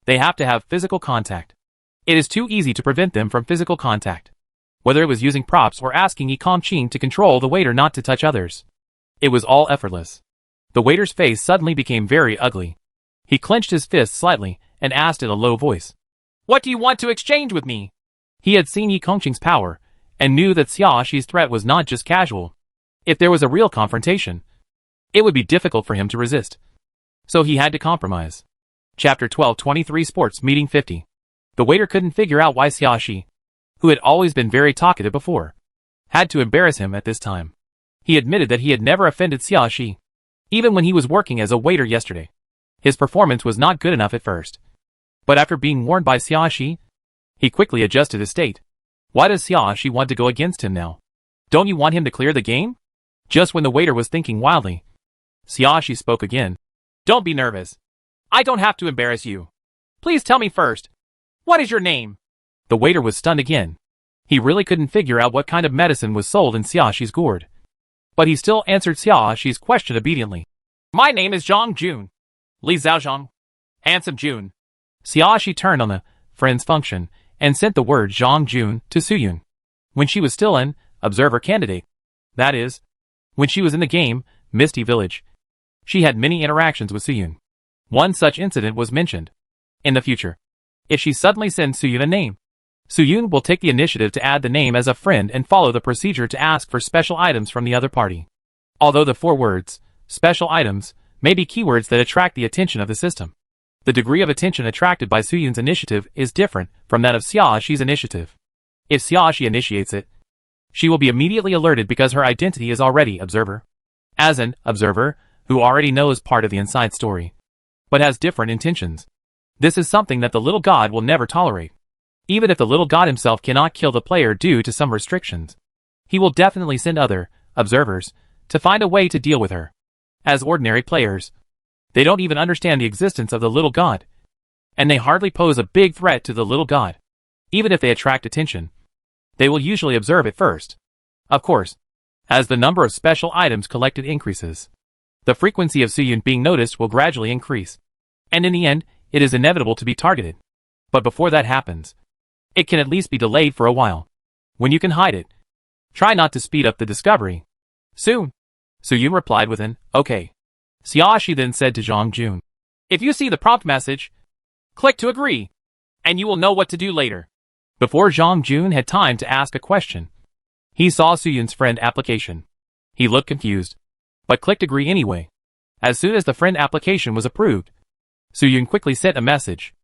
they have to have physical contact. It is too easy to prevent them from physical contact, whether it was using props or asking Yi Kongqing to control the waiter not to touch others. It was all effortless." The waiter's face suddenly became very ugly. He clenched his fist slightly and asked in a low voice, "What do you want to exchange with me?" He had seen Yi Kongqing's power, and knew that Xiaoxi's threat was not just casual. If there was a real confrontation, it would be difficult for him to resist. So he had to compromise. Chapter 12:23 Sports Meeting 50. The waiter couldn't figure out why Xiaoxi, who had always been very talkative before, had to embarrass him at this time. He admitted that he had never offended Xiaoxi, even when he was working as a waiter yesterday. His performance was not good enough at first, but after being warned by Xiaoxi, he quickly adjusted his state. Why does Xiaoxi want to go against him now? Don't you want him to clear the game? Just when the waiter was thinking wildly, Xiaoxi spoke again. "Don't be nervous. I don't have to embarrass you. Please tell me first, what is your name?" The waiter was stunned again. He really couldn't figure out what kind of medicine was sold in Xiaoxi's gourd. But he still answered Xiaoxi's question obediently. "My name is Zhang Jun. Li Zhaozhang. Handsome Jun." Xiaoxi turned on the friends function and sent the word Zhang Jun to Suyun when she was still an observer candidate. That is, when she was in the game, Misty Village. She had many interactions with Suyun. One such incident was mentioned. In the future, if she suddenly sends Suyun a name, Soo-yoon will take the initiative to add the name as a friend and follow the procedure to ask for special items from the other party. Although the 4 words, special items, may be keywords that attract the attention of the system, the degree of attention attracted by Soo-yoon's initiative is different from that of Xiaoxi's initiative. If Xiaoxi initiates it, she will be immediately alerted because her identity is already observer. As an observer, who already knows part of the inside story, but has different intentions. This is something that the little god will never tolerate. Even if the little god himself cannot kill the player due to some restrictions, he will definitely send other observers to find a way to deal with her. As ordinary players, they don't even understand the existence of the little god, and they hardly pose a big threat to the little god. Even if they attract attention, they will usually observe it first. Of course, as the number of special items collected increases, the frequency of Soo-yoon being noticed will gradually increase, and in the end, it is inevitable to be targeted. But before that happens, it can at least be delayed for a while. When you can hide it, try not to speed up the discovery. Soon. Soo-yoon replied with an, okay. Xiaoxi then said to Jong-jun, if you see the prompt message, click to agree, and you will know what to do later. Before Jong-jun had time to ask a question, he saw Soo-yoon's friend application. He looked confused, but clicked agree anyway. As soon as the friend application was approved, Soo-yoon quickly sent a message.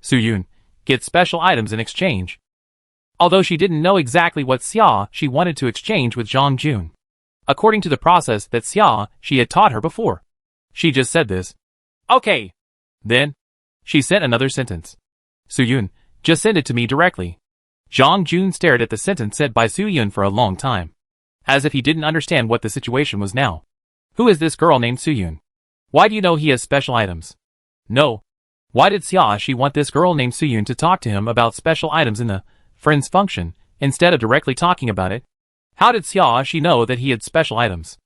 Soo-yoon, get special items in exchange. Although she didn't know exactly what she wanted to exchange with Jong-jun, according to the process that she had taught her before, she just said this. Okay. Then, she sent another sentence. Soo-yoon, just send it to me directly. Jong-jun stared at the sentence said by Soo-yoon for a long time, as if he didn't understand what the situation was now. Who is this girl named Soo-yoon? Why do you know he has special items? No. Why did she want this girl named Soo-yoon to talk to him about special items in the friends function, instead of directly talking about it? How did she know that he had special items?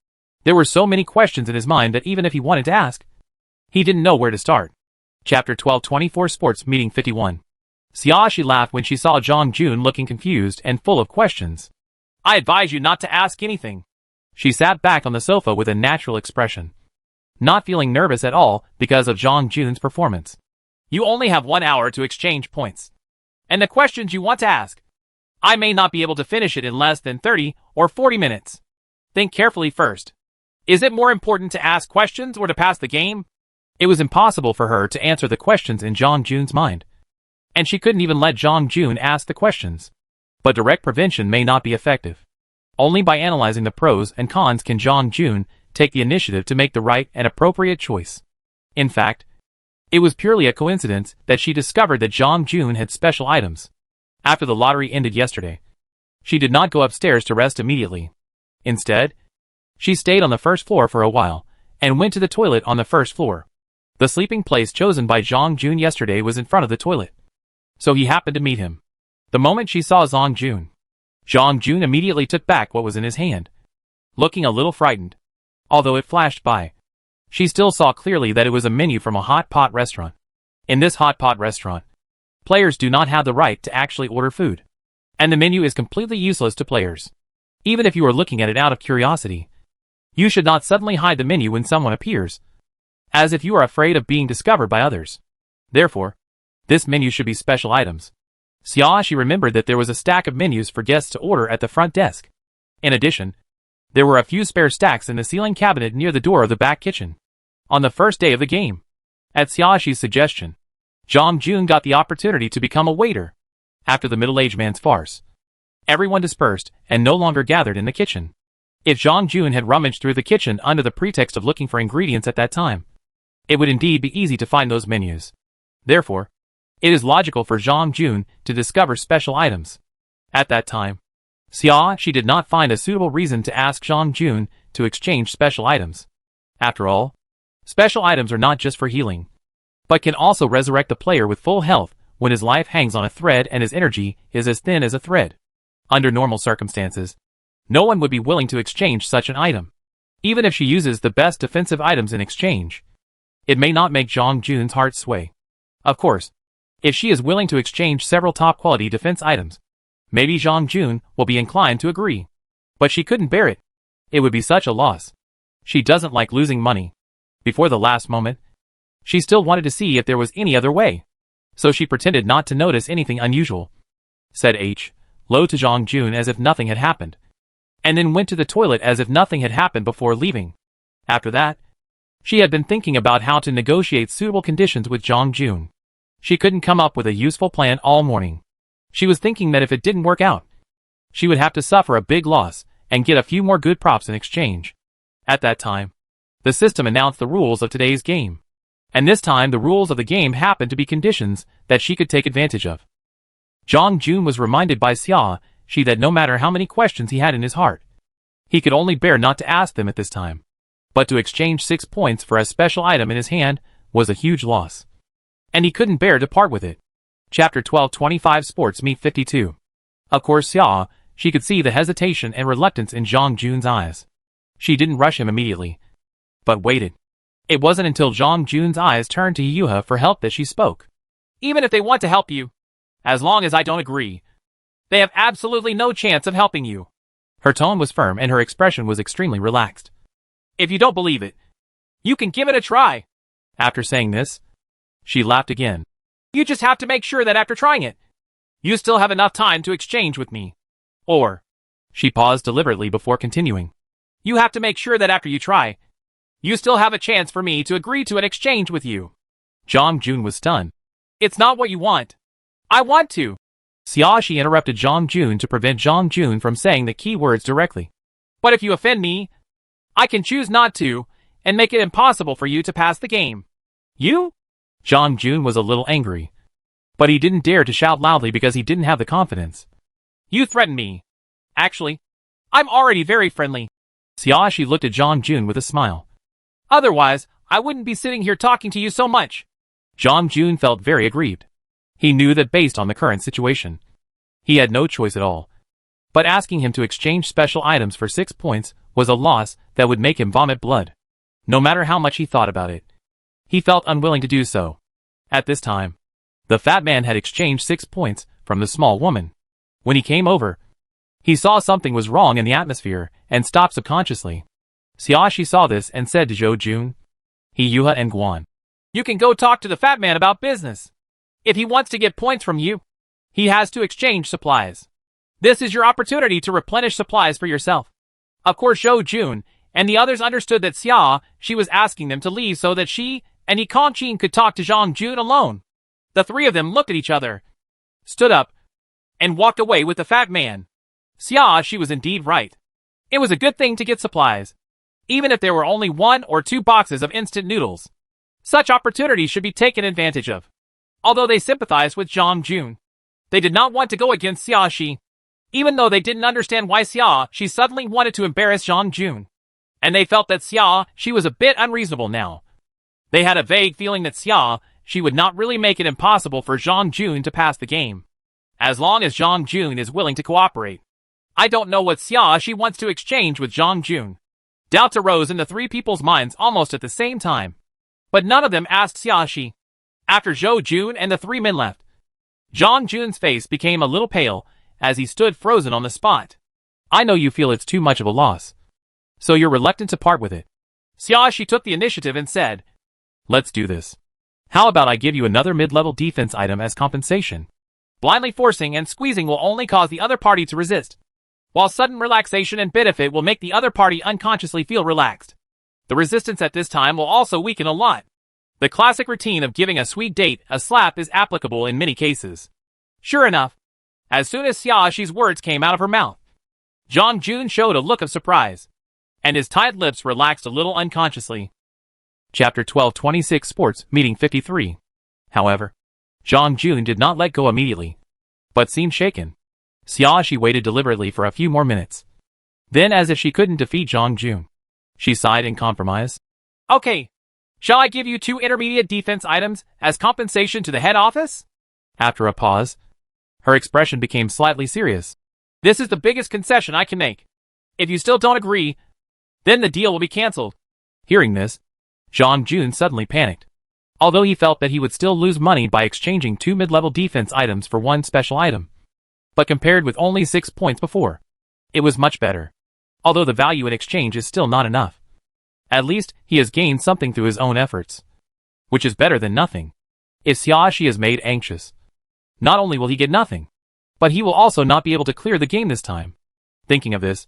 There were so many questions in his mind that even if he wanted to ask, he didn't know where to start. Chapter 1224 Sports Meeting 51. Xiaoxi laughed when she saw Jong-jun looking confused and full of questions. I advise you not to ask anything. She sat back on the sofa with a natural expression, not feeling nervous at all because of Jong-jun's performance. You only have 1 hour to exchange points. And the questions you want to ask, I may not be able to finish it in less than 30 or 40 minutes. Think carefully first. Is it more important to ask questions or to pass the game? It was impossible for her to answer the questions in Jong-jun's mind, and she couldn't even let Jong-jun ask the questions. But direct prevention may not be effective. Only by analyzing the pros and cons can Jong-jun take the initiative to make the right and appropriate choice. In fact, it was purely a coincidence that she discovered that Jong-jun had special items. After the lottery ended yesterday, she did not go upstairs to rest immediately. Instead, she stayed on the first floor for a while, and went to the toilet on the first floor. The sleeping place chosen by Jong-jun yesterday was in front of the toilet, so he happened to meet him. The moment she saw Jong-jun, Jong-jun immediately took back what was in his hand, looking a little frightened. Although it flashed by, she still saw clearly that it was a menu from a hot pot restaurant. In this hot pot restaurant, players do not have the right to actually order food, and the menu is completely useless to players. Even if you are looking at it out of curiosity, you should not suddenly hide the menu when someone appears, as if you are afraid of being discovered by others. Therefore, this menu should be special items. Xiaoxi remembered that there was a stack of menus for guests to order at the front desk. In addition, there were a few spare stacks in the ceiling cabinet near the door of the back kitchen. On the first day of the game, at Xiaoxi's suggestion, Jong-jun got the opportunity to become a waiter. After the middle-aged man's farce, everyone dispersed and no longer gathered in the kitchen. If Jong-jun had rummaged through the kitchen under the pretext of looking for ingredients at that time, it would indeed be easy to find those menus. Therefore, it is logical for Jong-jun to discover special items. At that time, Xiaoxi did not find a suitable reason to ask Jong-jun to exchange special items. After all, special items are not just for healing, but can also resurrect the player with full health when his life hangs on a thread and his energy is as thin as a thread. Under normal circumstances, no one would be willing to exchange such an item. Even if she uses the best defensive items in exchange, it may not make Jong-jun's heart sway. Of course, if she is willing to exchange several top-quality defense items, maybe Jong-jun will be inclined to agree. But she couldn't bear it. It would be such a loss. She doesn't like losing money. Before the last moment, she still wanted to see if there was any other way. So she pretended not to notice anything unusual. said H, low to Jong Jun as if nothing had happened, and then went to the toilet as if nothing had happened before leaving. After that, she had been thinking about how to negotiate suitable conditions with Jong Jun. She couldn't come up with a useful plan all morning. She was thinking that if it didn't work out, she would have to suffer a big loss and get a few more good props in exchange. At that time, the system announced the rules of today's game. And this time the rules of the game happened to be conditions that she could take advantage of. Jong Jun was reminded by Xia Shi that no matter how many questions he had in his heart, he could only bear not to ask them at this time. But to exchange 6 points for a special item in his hand was a huge loss. And he couldn't bear to part with it. Chapter 12:25 Sports Meet 52. Of course Xia Shi could see the hesitation and reluctance in Jong Jun's eyes. She didn't rush him immediately, but waited. It wasn't until Jong Jun's eyes turned to Yuha for help that she spoke. Even if they want to help you, as long as I don't agree, they have absolutely no chance of helping you. Her tone was firm and her expression was extremely relaxed. If you don't believe it, you can give it a try. After saying this, she laughed again. You just have to make sure that after trying it, you still have enough time to exchange with me. Or, she paused deliberately before continuing. You have to make sure that after you try, you still have a chance for me to agree to an exchange with you. Jong Jun was stunned. It's not what you want. I want to. Xia Shi interrupted Jong Jun to prevent Jong Jun from saying the key words directly. But if you offend me, I can choose not to, and make it impossible for you to pass the game. You? Jong Jun was a little angry, but he didn't dare to shout loudly because he didn't have the confidence. You threaten me. Actually, I'm already very friendly. Xia Shi looked at Jong Jun with a smile. Otherwise, I wouldn't be sitting here talking to you so much. Jong Jun felt very aggrieved. He knew that based on the current situation, he had no choice at all. But asking him to exchange special items for 6 points was a loss that would make him vomit blood. No matter how much he thought about it, he felt unwilling to do so. At this time, the fat man had exchanged 6 points from the small woman. When he came over, he saw something was wrong in the atmosphere and stopped subconsciously. Xia Shi saw this and said to Zhou Jun, He Yuha and Guan. You can go talk to the fat man about business. If he wants to get points from you, he has to exchange supplies. This is your opportunity to replenish supplies for yourself. Of course Zhou Jun and the others understood that Xia Shi was asking them to leave so that she and He Kongqin could talk to Jong Jun alone. The three of them looked at each other, stood up, and walked away with the fat man. Xia Shi was indeed right. It was a good thing to get supplies, even if there were only 1 or 2 boxes of instant noodles. Such opportunities should be taken advantage of. Although they sympathized with Jong Jun, they did not want to go against Xia Shi, even though they didn't understand why Xia Shi suddenly wanted to embarrass Jong Jun. And they felt that Xia Shi was a bit unreasonable now. They had a vague feeling that Xia Shi would not really make it impossible for Jong Jun to pass the game, as long as Jong Jun is willing to cooperate. I don't know what Xia Shi wants to exchange with Jong Jun. Doubts arose in the three people's minds almost at the same time, but none of them asked Xia Shi. After Zhou Jun and the 3 men left, Jong Jun's face became a little pale as he stood frozen on the spot. I know you feel it's too much of a loss, so you're reluctant to part with it. Xia Shi took the initiative and said, Let's do this. How about I give you another mid-level defense item as compensation? Blindly forcing and squeezing will only cause the other party to resist, while sudden relaxation and benefit will make the other party unconsciously feel relaxed. The resistance at this time will also weaken a lot. The classic routine of giving a sweet date a slap is applicable in many cases. Sure enough, as soon as Xia Shi's words came out of her mouth, Jong Jun showed a look of surprise, and his tight lips relaxed a little unconsciously. Chapter 12:26 Sports Meeting 53. However, Jong Jun did not let go immediately, but seemed shaken. Xia Shi waited deliberately for a few more minutes. Then, as if she couldn't defeat Jong Jun, she sighed in compromise. Okay, shall I give you 2 intermediate defense items as compensation to the head office? After a pause, her expression became slightly serious. This is the biggest concession I can make. If you still don't agree, then the deal will be cancelled. Hearing this, Jong Jun suddenly panicked. Although he felt that he would still lose money by exchanging 2 mid-level defense items for 1 special item, but compared with only 6 points before, it was much better. Although the value in exchange is still not enough. At least, he has gained something through his own efforts, which is better than nothing. If Xia Shi is made anxious, not only will he get nothing, But he will also not be able to clear the game this time. Thinking of this,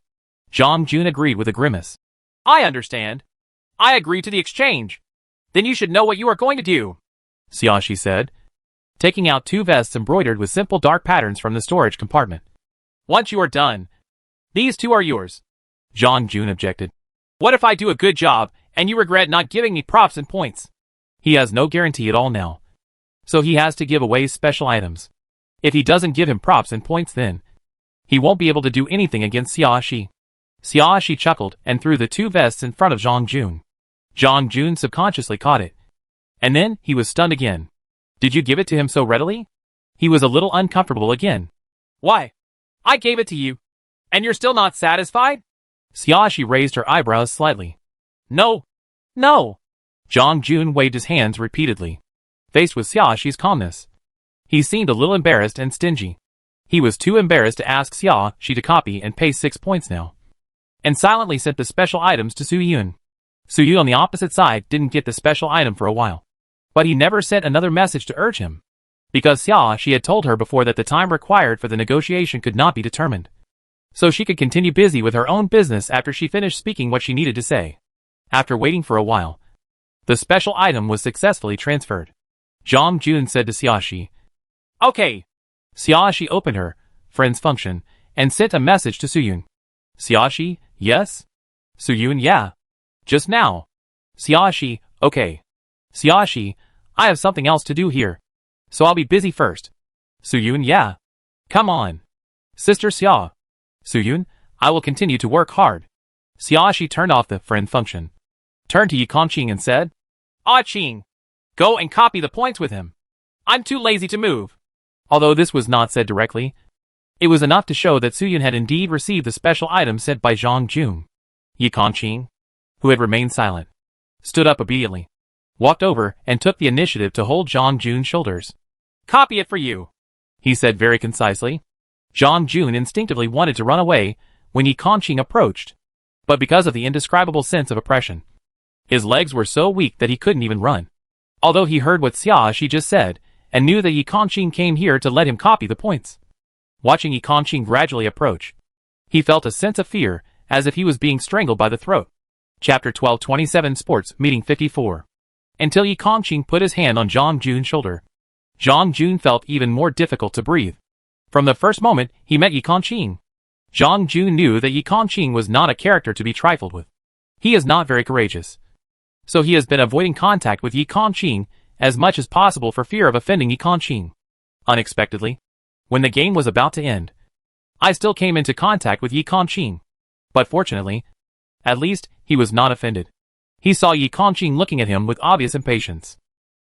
Zhang Jun agreed with a grimace. I understand. I agree to the exchange. Then you should know what you are going to do, Xiaoxi said, taking out 2 vests embroidered with simple dark patterns from the storage compartment. Once you are done, these 2 are yours, Zhang Jun objected. What if I do a good job and you regret not giving me props and points? He has no guarantee at all now, so he has to give away special items. If he doesn't give him props and points, then he won't be able to do anything against Xiaoxi. Xiaoxi chuckled and threw the 2 vests in front of Zhang Jun. Zhang Jun subconsciously caught it. And then he was stunned again. Did you give it to him so readily? He was a little uncomfortable again. Why? I gave it to you. And you're still not satisfied? Xiaoxi raised her eyebrows slightly. No. No. Zhang Jun waved his hands repeatedly, faced with Xiaoxi's calmness. He seemed a little embarrassed and stingy. He was too embarrassed to ask Xiaoxi to copy and pay 6 points now, and silently sent the special items to Su Yun. Su Yun on the opposite side didn't get the special item for a while, but he never sent another message to urge him, because Xiaoxi had told her before that the time required for the negotiation could not be determined, so she could continue busy with her own business after she finished speaking what she needed to say. After waiting for a while, the special item was successfully transferred. Zhang Jun said to Xiaoxi, Okay. Xiaoxi opened her friend's function and sent a message to Su Yun. Xiaoxi, yes? Su Yun, yeah. Just now. Xiaoxi, okay. Xiaoxi, I have something else to do here, so I'll be busy first. Su Yun, yeah. Come on. Sister Xia. Su Yun, I will continue to work hard. Xiaoxi turned off the friend function, turned to Yi Kongqing and said, Ah Qing, go and copy the points with him. I'm too lazy to move. Although this was not said directly, it was enough to show that Su Yun had indeed received the special item sent by Zhang Jun. Yi Kongqing, who had remained silent, stood up obediently, walked over and took the initiative to hold Zhang Jun's shoulders. Copy it for you, he said very concisely. Zhang Jun instinctively wanted to run away when Yi Kongqing approached, but because of the indescribable sense of oppression, his legs were so weak that he couldn't even run. Although he heard what Xiaoxi just said, and knew that Yi Kongqing came here to let him copy the points. Watching Yi Kongqing gradually approach, he felt a sense of fear, as if he was being strangled by the throat. Chapter 1227 Sports Meeting 54. Until Yi Kongqing put his hand on Zhang Jun's shoulder, Zhang Jun felt even more difficult to breathe. From the first moment he met Yi Kongqing, Zhang Jun knew that Yi Kongqing was not a character to be trifled with. He is not very courageous, so he has been avoiding contact with Yi Kongqing as much as possible for fear of offending Yi Kongqing. Unexpectedly, when the game was about to end, I still came into contact with Yi Kongqing. But fortunately, at least, he was not offended. He saw Yi Kongqing looking at him with obvious impatience.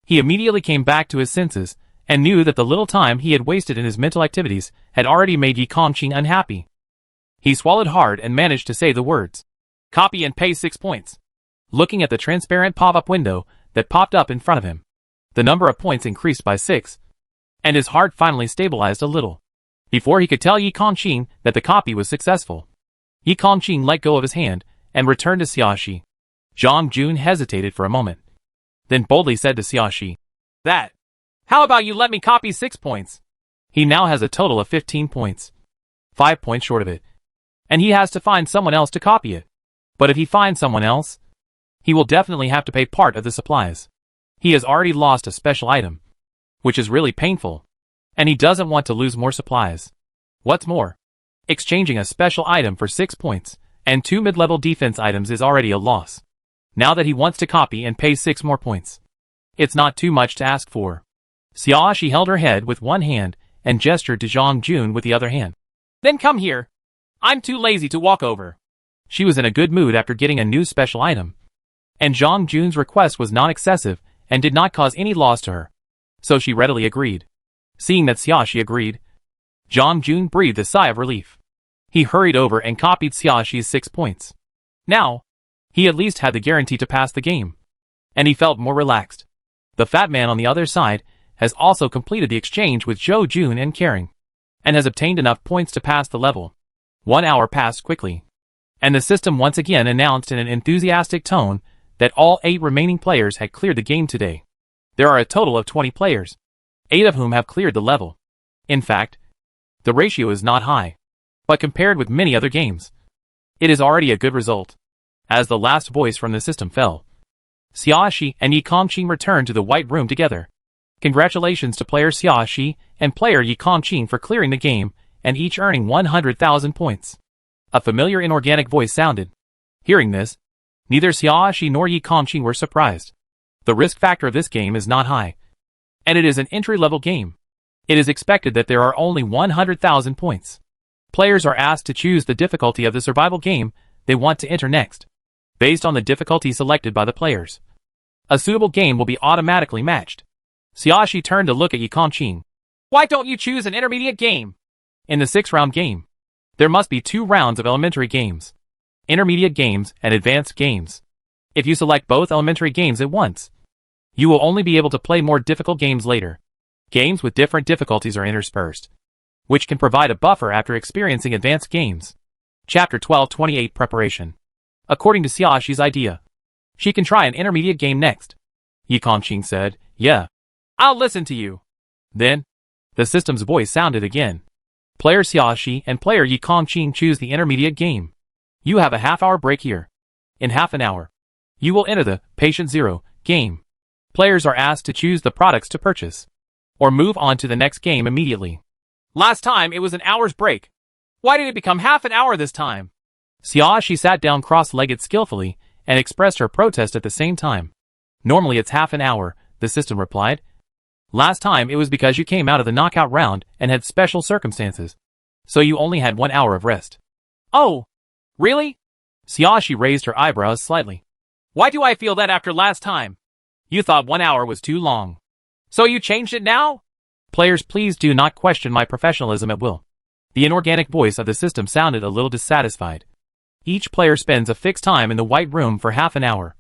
He immediately came back to his senses, and knew that the little time he had wasted in his mental activities had already made Yi Kongqing unhappy. He swallowed hard and managed to say the words, Copy and pay 6 points. Looking at the transparent pop-up window that popped up in front of him, the number of points increased by 6, and his heart finally stabilized a little. Before he could tell Yi Kongqing that the copy was successful, Yi Kongqing let go of his hand and returned to Xiaoxi. Zhang Jun hesitated for a moment, then boldly said to Xiaoxi, How about you let me copy 6 points? He now has a total of 15 points, 5 points short of it, and he has to find someone else to copy it. But if he finds someone else, he will definitely have to pay part of the supplies. He has already lost a special item, which is really painful, and he doesn't want to lose more supplies. What's more, exchanging a special item for 6 points and 2 mid-level defense items is already a loss. Now that he wants to copy and pay 6 more points, it's not too much to ask for. Xiaoxi held her head with one hand and gestured to Zhang Jun with the other hand. Then come here. I'm too lazy to walk over. She was in a good mood after getting a new special item, and Zhang Jun's request was not excessive and did not cause any loss to her, so she readily agreed. Seeing that Xiaoxi agreed, Zhang Jun breathed a sigh of relief. He hurried over and copied Xiaoxi's 6 points. Now, he at least had the guarantee to pass the game, and he felt more relaxed. The fat man on the other side has also completed the exchange with Zhou Jun and Kering, and has obtained enough points to pass the level. 1 hour passed quickly, and the system once again announced in an enthusiastic tone that all 8 remaining players had cleared the game today. There are a total of 20 players, 8 of whom have cleared the level. In fact, The ratio is not high, but compared with many other games, it is already a good result. As the last voice from the system fell, Xiaoxi and Yi Kongqing returned to the White Room together. Congratulations to player Xiaoxi and player Yi Kongqing for clearing the game and each earning 100,000 points. A familiar inorganic voice sounded. Hearing this, neither Xiaoxi nor Yi Kongqing were surprised. The risk factor of this game is not high, and it is an entry-level game. It is expected that there are only 100,000 points. Players are asked to choose the difficulty of the survival game they want to enter next, based on the difficulty selected by the players. A suitable game will be automatically matched. Xiaoxi turned to look at Yi Kongqing. Why don't you choose an intermediate game? In the 6-round game, there must be 2 rounds of elementary games, intermediate games, and advanced games. If you select both elementary games at once, you will only be able to play more difficult games later. Games with different difficulties are interspersed, which can provide a buffer after experiencing advanced games. Chapter 12:28 Preparation. According to Xiaoxi's idea, she can try an intermediate game next. Yi Kongqing said, yeah, I'll listen to you. Then, the system's voice sounded again. Player Xiaoxi and player Yi Kongqing choose the intermediate game. You have a half-hour break here. In half an hour, you will enter the Patient Zero game. Players are asked to choose the products to purchase, or move on to the next game immediately. Last time it was an hour's break. Why did it become half an hour this time? Xiaoxi sat down cross-legged skillfully and expressed her protest at the same time. Normally it's half an hour, the system replied. Last time it was because you came out of the knockout round and had special circumstances, so you only had 1 hour of rest. Oh, really? Xiaoxi raised her eyebrows slightly. Why do I feel that after last time? You thought 1 hour was too long, so you changed it now? Players, please do not question my professionalism at will. The inorganic voice of the system sounded a little dissatisfied. Each player spends a fixed time in the White Room for half an hour,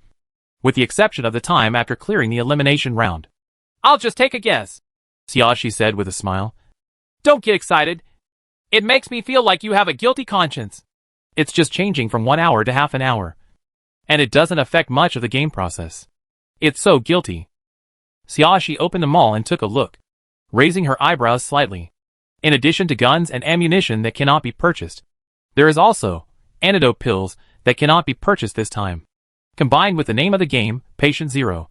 with the exception of the time after clearing the elimination round. I'll just take a guess, Xiaoxi said with a smile. Don't get excited. It makes me feel like you have a guilty conscience. It's just changing from 1 hour to half an hour, and it doesn't affect much of the game process. It's so guilty. Xiaoxi opened the mall and took a look, raising her eyebrows slightly. In addition to guns and ammunition that cannot be purchased, there is also antidote pills that cannot be purchased this time. Combined with the name of the game, Patient Zero,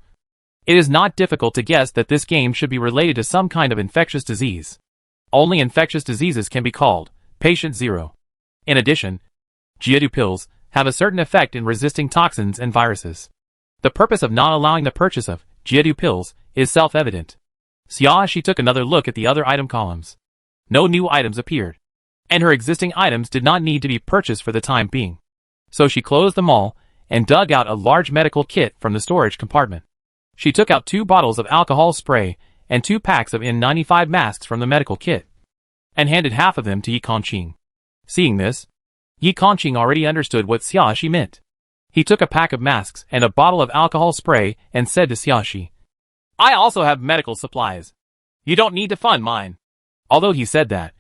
it is not difficult to guess that this game should be related to some kind of infectious disease. Only infectious diseases can be called Patient Zero. In addition, Jiedu pills have a certain effect in resisting toxins and viruses. The purpose of not allowing the purchase of Jiedu pills is self-evident. Xiaoxi took another look at the other item columns. No new items appeared, and her existing items did not need to be purchased for the time being. So she closed them all and dug out a large medical kit from the storage compartment. She took out 2 bottles of alcohol spray and 2 packs of N95 masks from the medical kit, and handed half of them to Yi Kongqing. Seeing this, Yi Kongqing already understood what Xiaoxi meant. He took a pack of masks and a bottle of alcohol spray and said to Xiaoxi, I also have medical supplies. You don't need to fund mine. Although he said that,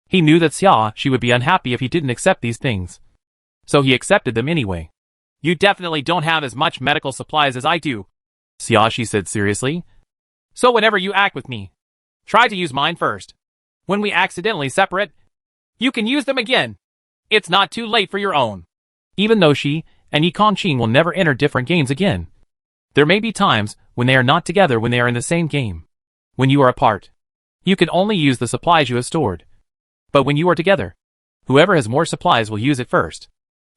he knew that Xiaoxi would be unhappy if he didn't accept these things. So he accepted them anyway. You definitely don't have as much medical supplies as I do, Xiaoxi said seriously. So whenever you act with me, try to use mine first. When we accidentally separate, you can use them again. It's not too late for your own. Even though she and Yi Kongqing will never enter different games again, there may be times when they are not together when they are in the same game. When you are apart, you can only use the supplies you have stored. But when you are together, whoever has more supplies will use it first.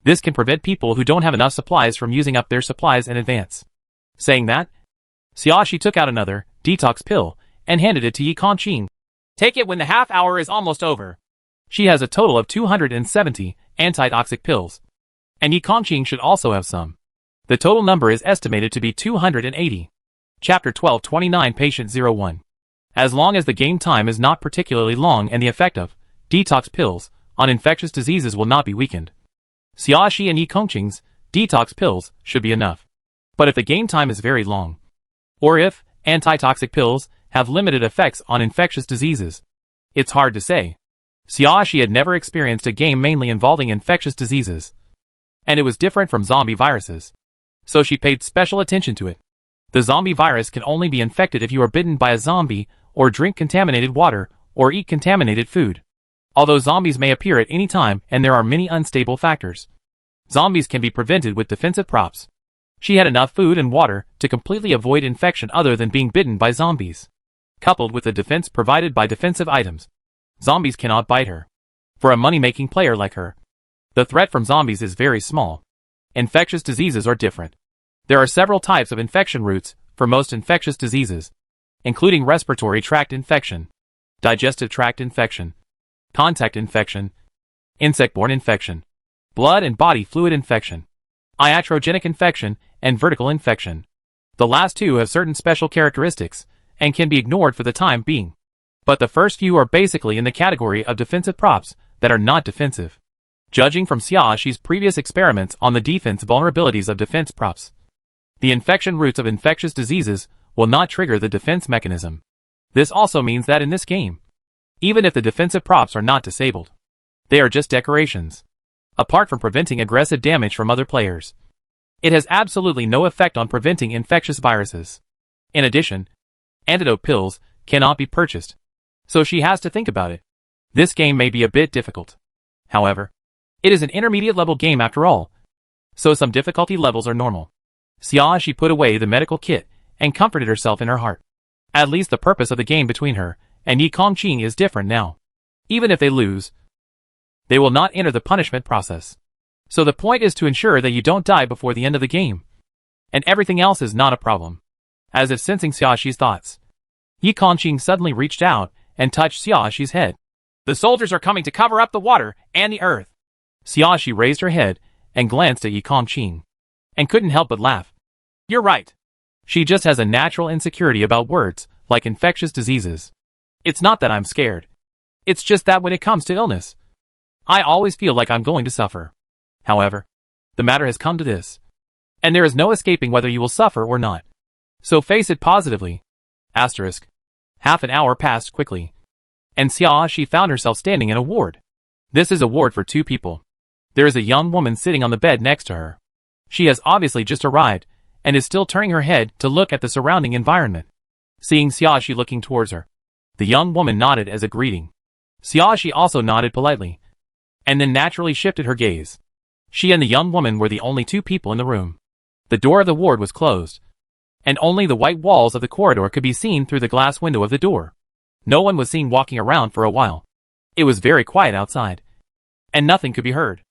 This can prevent people who don't have enough supplies from using up their supplies in advance. Saying that, Xiaoxi took out another detox pill and handed it to Yi Kongqing. Take it when the half hour is almost over. She has a total of 270 antitoxic pills, and Yi Kongqing should also have some. The total number is estimated to be 280. Chapter 12:29 Patient 01. As long as the game time is not particularly long and the effect of detox pills on infectious diseases will not be weakened, Xiaoxi and Yi Kongqing's detox pills should be enough. But if the game time is very long, or if antitoxic pills have limited effects on infectious diseases, it's hard to say. Xiaoxi had never experienced a game mainly involving infectious diseases, and it was different from zombie viruses, so she paid special attention to it. The zombie virus can only be infected if you are bitten by a zombie, or drink contaminated water, or eat contaminated food. Although zombies may appear at any time and there are many unstable factors, zombies can be prevented with defensive props. She had enough food and water to completely avoid infection other than being bitten by zombies. Coupled with the defense provided by defensive items, zombies cannot bite her. For a money-making player like her, the threat from zombies is very small. Infectious diseases are different. There are several types of infection routes for most infectious diseases, including respiratory tract infection, digestive tract infection, contact infection, insect-borne infection, blood and body fluid infection, iatrogenic infection, and vertical infection. The last two have certain special characteristics and can be ignored for the time being. But the first few are basically in the category of defensive props that are not defensive. Judging from Xiaoxi's previous experiments on the defense vulnerabilities of defense props, the infection routes of infectious diseases will not trigger the defense mechanism. This also means that in this game, even if the defensive props are not disabled, they are just decorations. Apart from preventing aggressive damage from other players, it has absolutely no effect on preventing infectious viruses. In addition, antidote pills cannot be purchased, so she has to think about it. This game may be a bit difficult. However, it is an intermediate level game after all, so some difficulty levels are normal. Xiaoxi put away the medical kit and comforted herself in her heart. At least the purpose of the game between her and Yi Kongqing is different now. Even if they lose, they will not enter the punishment process. So the point is to ensure that you don't die before the end of the game. And everything else is not a problem. As if sensing Xiaoxi's thoughts, Yi Kongqing suddenly reached out and touched Xiaoxi's head. The soldiers are coming to cover up the water and the earth. Xiaoxi raised her head and glanced at Yi Kongqing, and couldn't help but laugh. You're right. She just has a natural insecurity about words, like infectious diseases. It's not that I'm scared. It's just that when it comes to illness, I always feel like I'm going to suffer. However, the matter has come to this, and there is no escaping whether you will suffer or not. So face it positively. Asterisk. Half an hour passed quickly, and Xiaoxi found herself standing in a ward. This is a ward for 2 people. There is a young woman sitting on the bed next to her. She has obviously just arrived, and is still turning her head to look at the surrounding environment. Seeing Xiaoxi looking towards her, the young woman nodded as a greeting. Xiaoxi also nodded politely, and then naturally shifted her gaze. She and the young woman were the only 2 people in the room. The door of the ward was closed, and only the white walls of the corridor could be seen through the glass window of the door. No one was seen walking around for a while. It was very quiet outside, and nothing could be heard.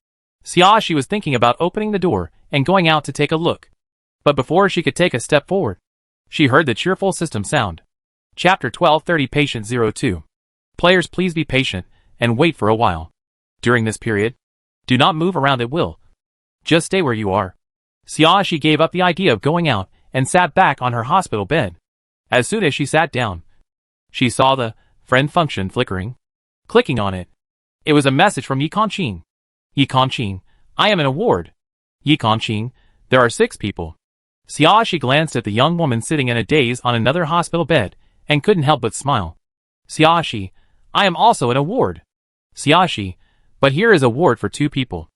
Xiaoxi was thinking about opening the door and going out to take a look. But before she could take a step forward, she heard the cheerful system sound. Chapter 1230 Patient 02. Players, please be patient and wait for a while. During this period, do not move around at will. Just stay where you are. Xiaoxi gave up the idea of going out and sat back on her hospital bed. As soon as she sat down, she saw the friend function flickering. Clicking on it, it was a message from Yi Kongqing. Yi Kongqing, I am in a ward. Yi Kongqing, there are 6 people. Xiaoxi glanced at the young woman sitting in a daze on another hospital bed and couldn't help but smile. Xiaoxi, I am also in a ward. Xiaoxi, but here is a ward for 2 people.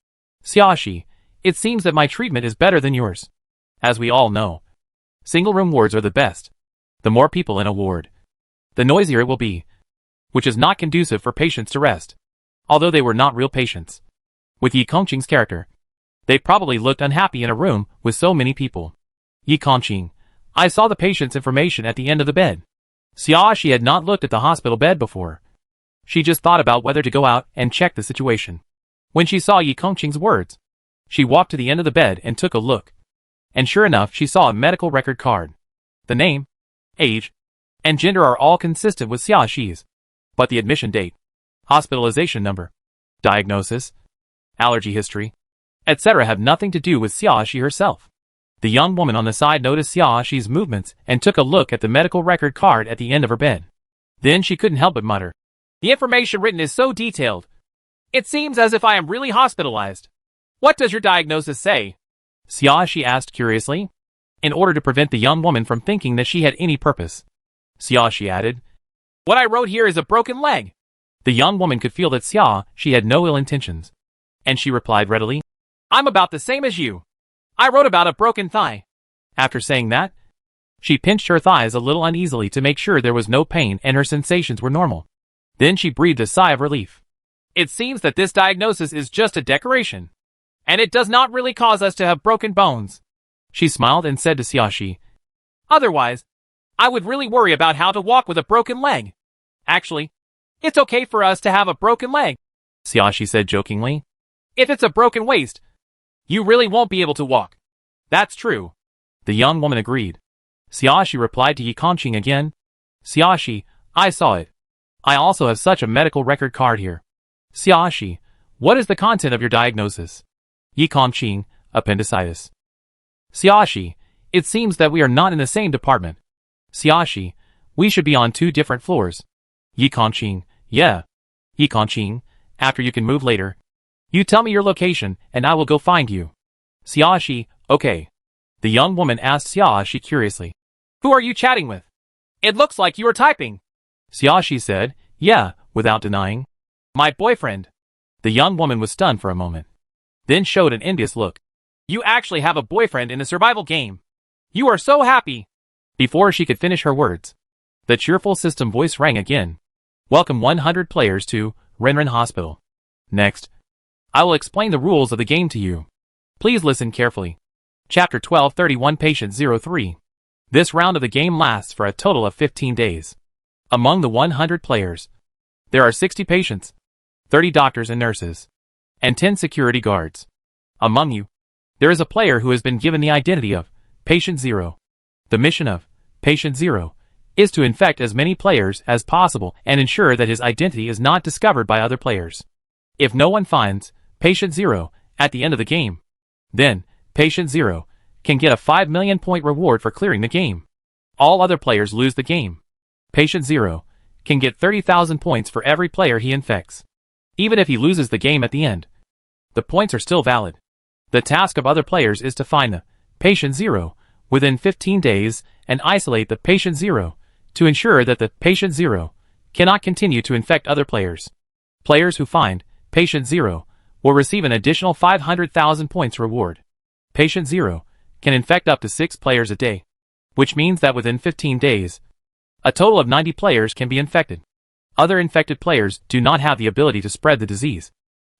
Xiaoxi, it seems that my treatment is better than yours. As we all know, single-room wards are the best. The more people in a ward, the noisier it will be, which is not conducive for patients to rest. Although they were not real patients. With Yi Kongqing's character, they probably looked unhappy in a room with so many people. Yi Kongqing, I saw the patient's information at the end of the bed. Xiaoxi had not looked at the hospital bed before. She just thought about whether to go out and check the situation. When she saw Yi Kongqing's words, she walked to the end of the bed and took a look. And sure enough, she saw a medical record card. The name, age, and gender are all consistent with Xiaoxi's. But the admission date, hospitalization number, diagnosis, allergy history, etc. have nothing to do with Xiaoxi herself. The young woman on the side noticed Xiaoxi's movements and took a look at the medical record card at the end of her bed. Then she couldn't help but mutter, the information written is so detailed. It seems as if I am really hospitalized. What does your diagnosis say? Xiaoxi asked curiously, in order to prevent the young woman from thinking that she had any purpose. Xiaoxi added, what I wrote here is a broken leg. The young woman could feel that Xiaoxi had no ill intentions, and she replied readily, I'm about the same as you. I wrote about a broken thigh. After saying that, she pinched her thighs a little uneasily to make sure there was no pain and her sensations were normal. Then she breathed a sigh of relief. It seems that this diagnosis is just a decoration, and it does not really cause us to have broken bones. She smiled and said to Xiaoxi, otherwise, I would really worry about how to walk with a broken leg. Actually, it's okay for us to have a broken leg, Xiaoxi said jokingly. If it's a broken waist, you really won't be able to walk. That's true, the young woman agreed. Xiaoxi replied to Yi Kongqing again. Xiaoxi, I saw it. I also have such a medical record card here. Xiaoxi, what is the content of your diagnosis? Yi Kongqing, appendicitis. Xiaoxi, it seems that we are not in the same department. Xiaoxi, we should be on 2 different floors. Yi Kongqing, yeah. Yi Kongqing, after you can move later. You tell me your location and I will go find you. Xiaoxi, okay. The young woman asked Xiaoxi curiously. Who are you chatting with? It looks like you are typing. Xiaoxi said, yeah, without denying. My boyfriend. The young woman was stunned for a moment, then showed an envious look. You actually have a boyfriend in a survival game. You are so happy. Before she could finish her words, the cheerful system voice rang again. Welcome 100 players to Renren Hospital. Next, I will explain the rules of the game to you. Please listen carefully. Chapter 1231 Patient 03. This round of the game lasts for a total of 15 days. Among the 100 players, there are 60 patients, 30 doctors and nurses, and 10 security guards. Among you, there is a player who has been given the identity of Patient 0. The mission of Patient 0 is to infect as many players as possible and ensure that his identity is not discovered by other players. If no one finds Patient 0 at the end of the game, then Patient 0 can get a 5 million point reward for clearing the game. All other players lose the game. Patient 0 can get 30,000 points for every player he infects. Even if he loses the game at the end, the points are still valid. The task of other players is to find the Patient 0 within 15 days and isolate the Patient 0 to ensure that the Patient 0 cannot continue to infect other players. Players who find Patient 0 will receive an additional 500,000 points reward. Patient 0 can infect up to 6 players a day, which means that within 15 days, a total of 90 players can be infected. Other infected players do not have the ability to spread the disease,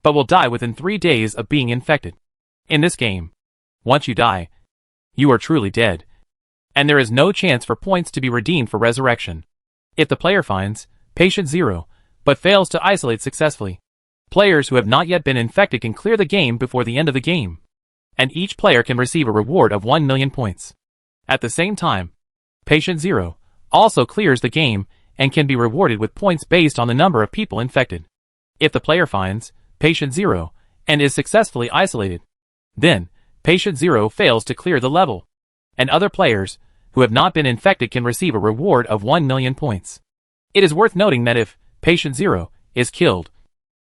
but will die within 3 days of being infected. In this game, once you die, you are truly dead, and there is no chance for points to be redeemed for resurrection. If the player finds Patient 0, but fails to isolate successfully, players who have not yet been infected can clear the game before the end of the game, and each player can receive a reward of 1 million points. At the same time, Patient 0 also clears the game and can be rewarded with points based on the number of people infected. If the player finds Patient 0 and is successfully isolated, then Patient 0 fails to clear the level, and other players who have not been infected can receive a reward of 1 million points. It is worth noting that if Patient 0 is killed,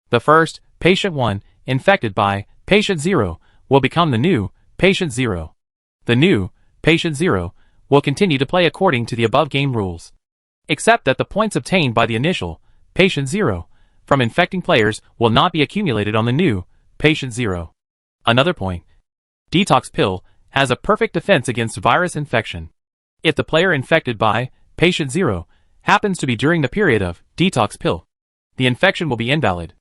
the first Patient 1 infected by Patient 0 will become the new Patient 0. The new Patient 0 will continue to play according to the above game rules, except that the points obtained by the initial Patient 0 from infecting players will not be accumulated on the new Patient 0. Another point, Detox Pill has a perfect defense against virus infection. If the player infected by Patient 0 happens to be during the period of Detox Pill, the infection will be invalid,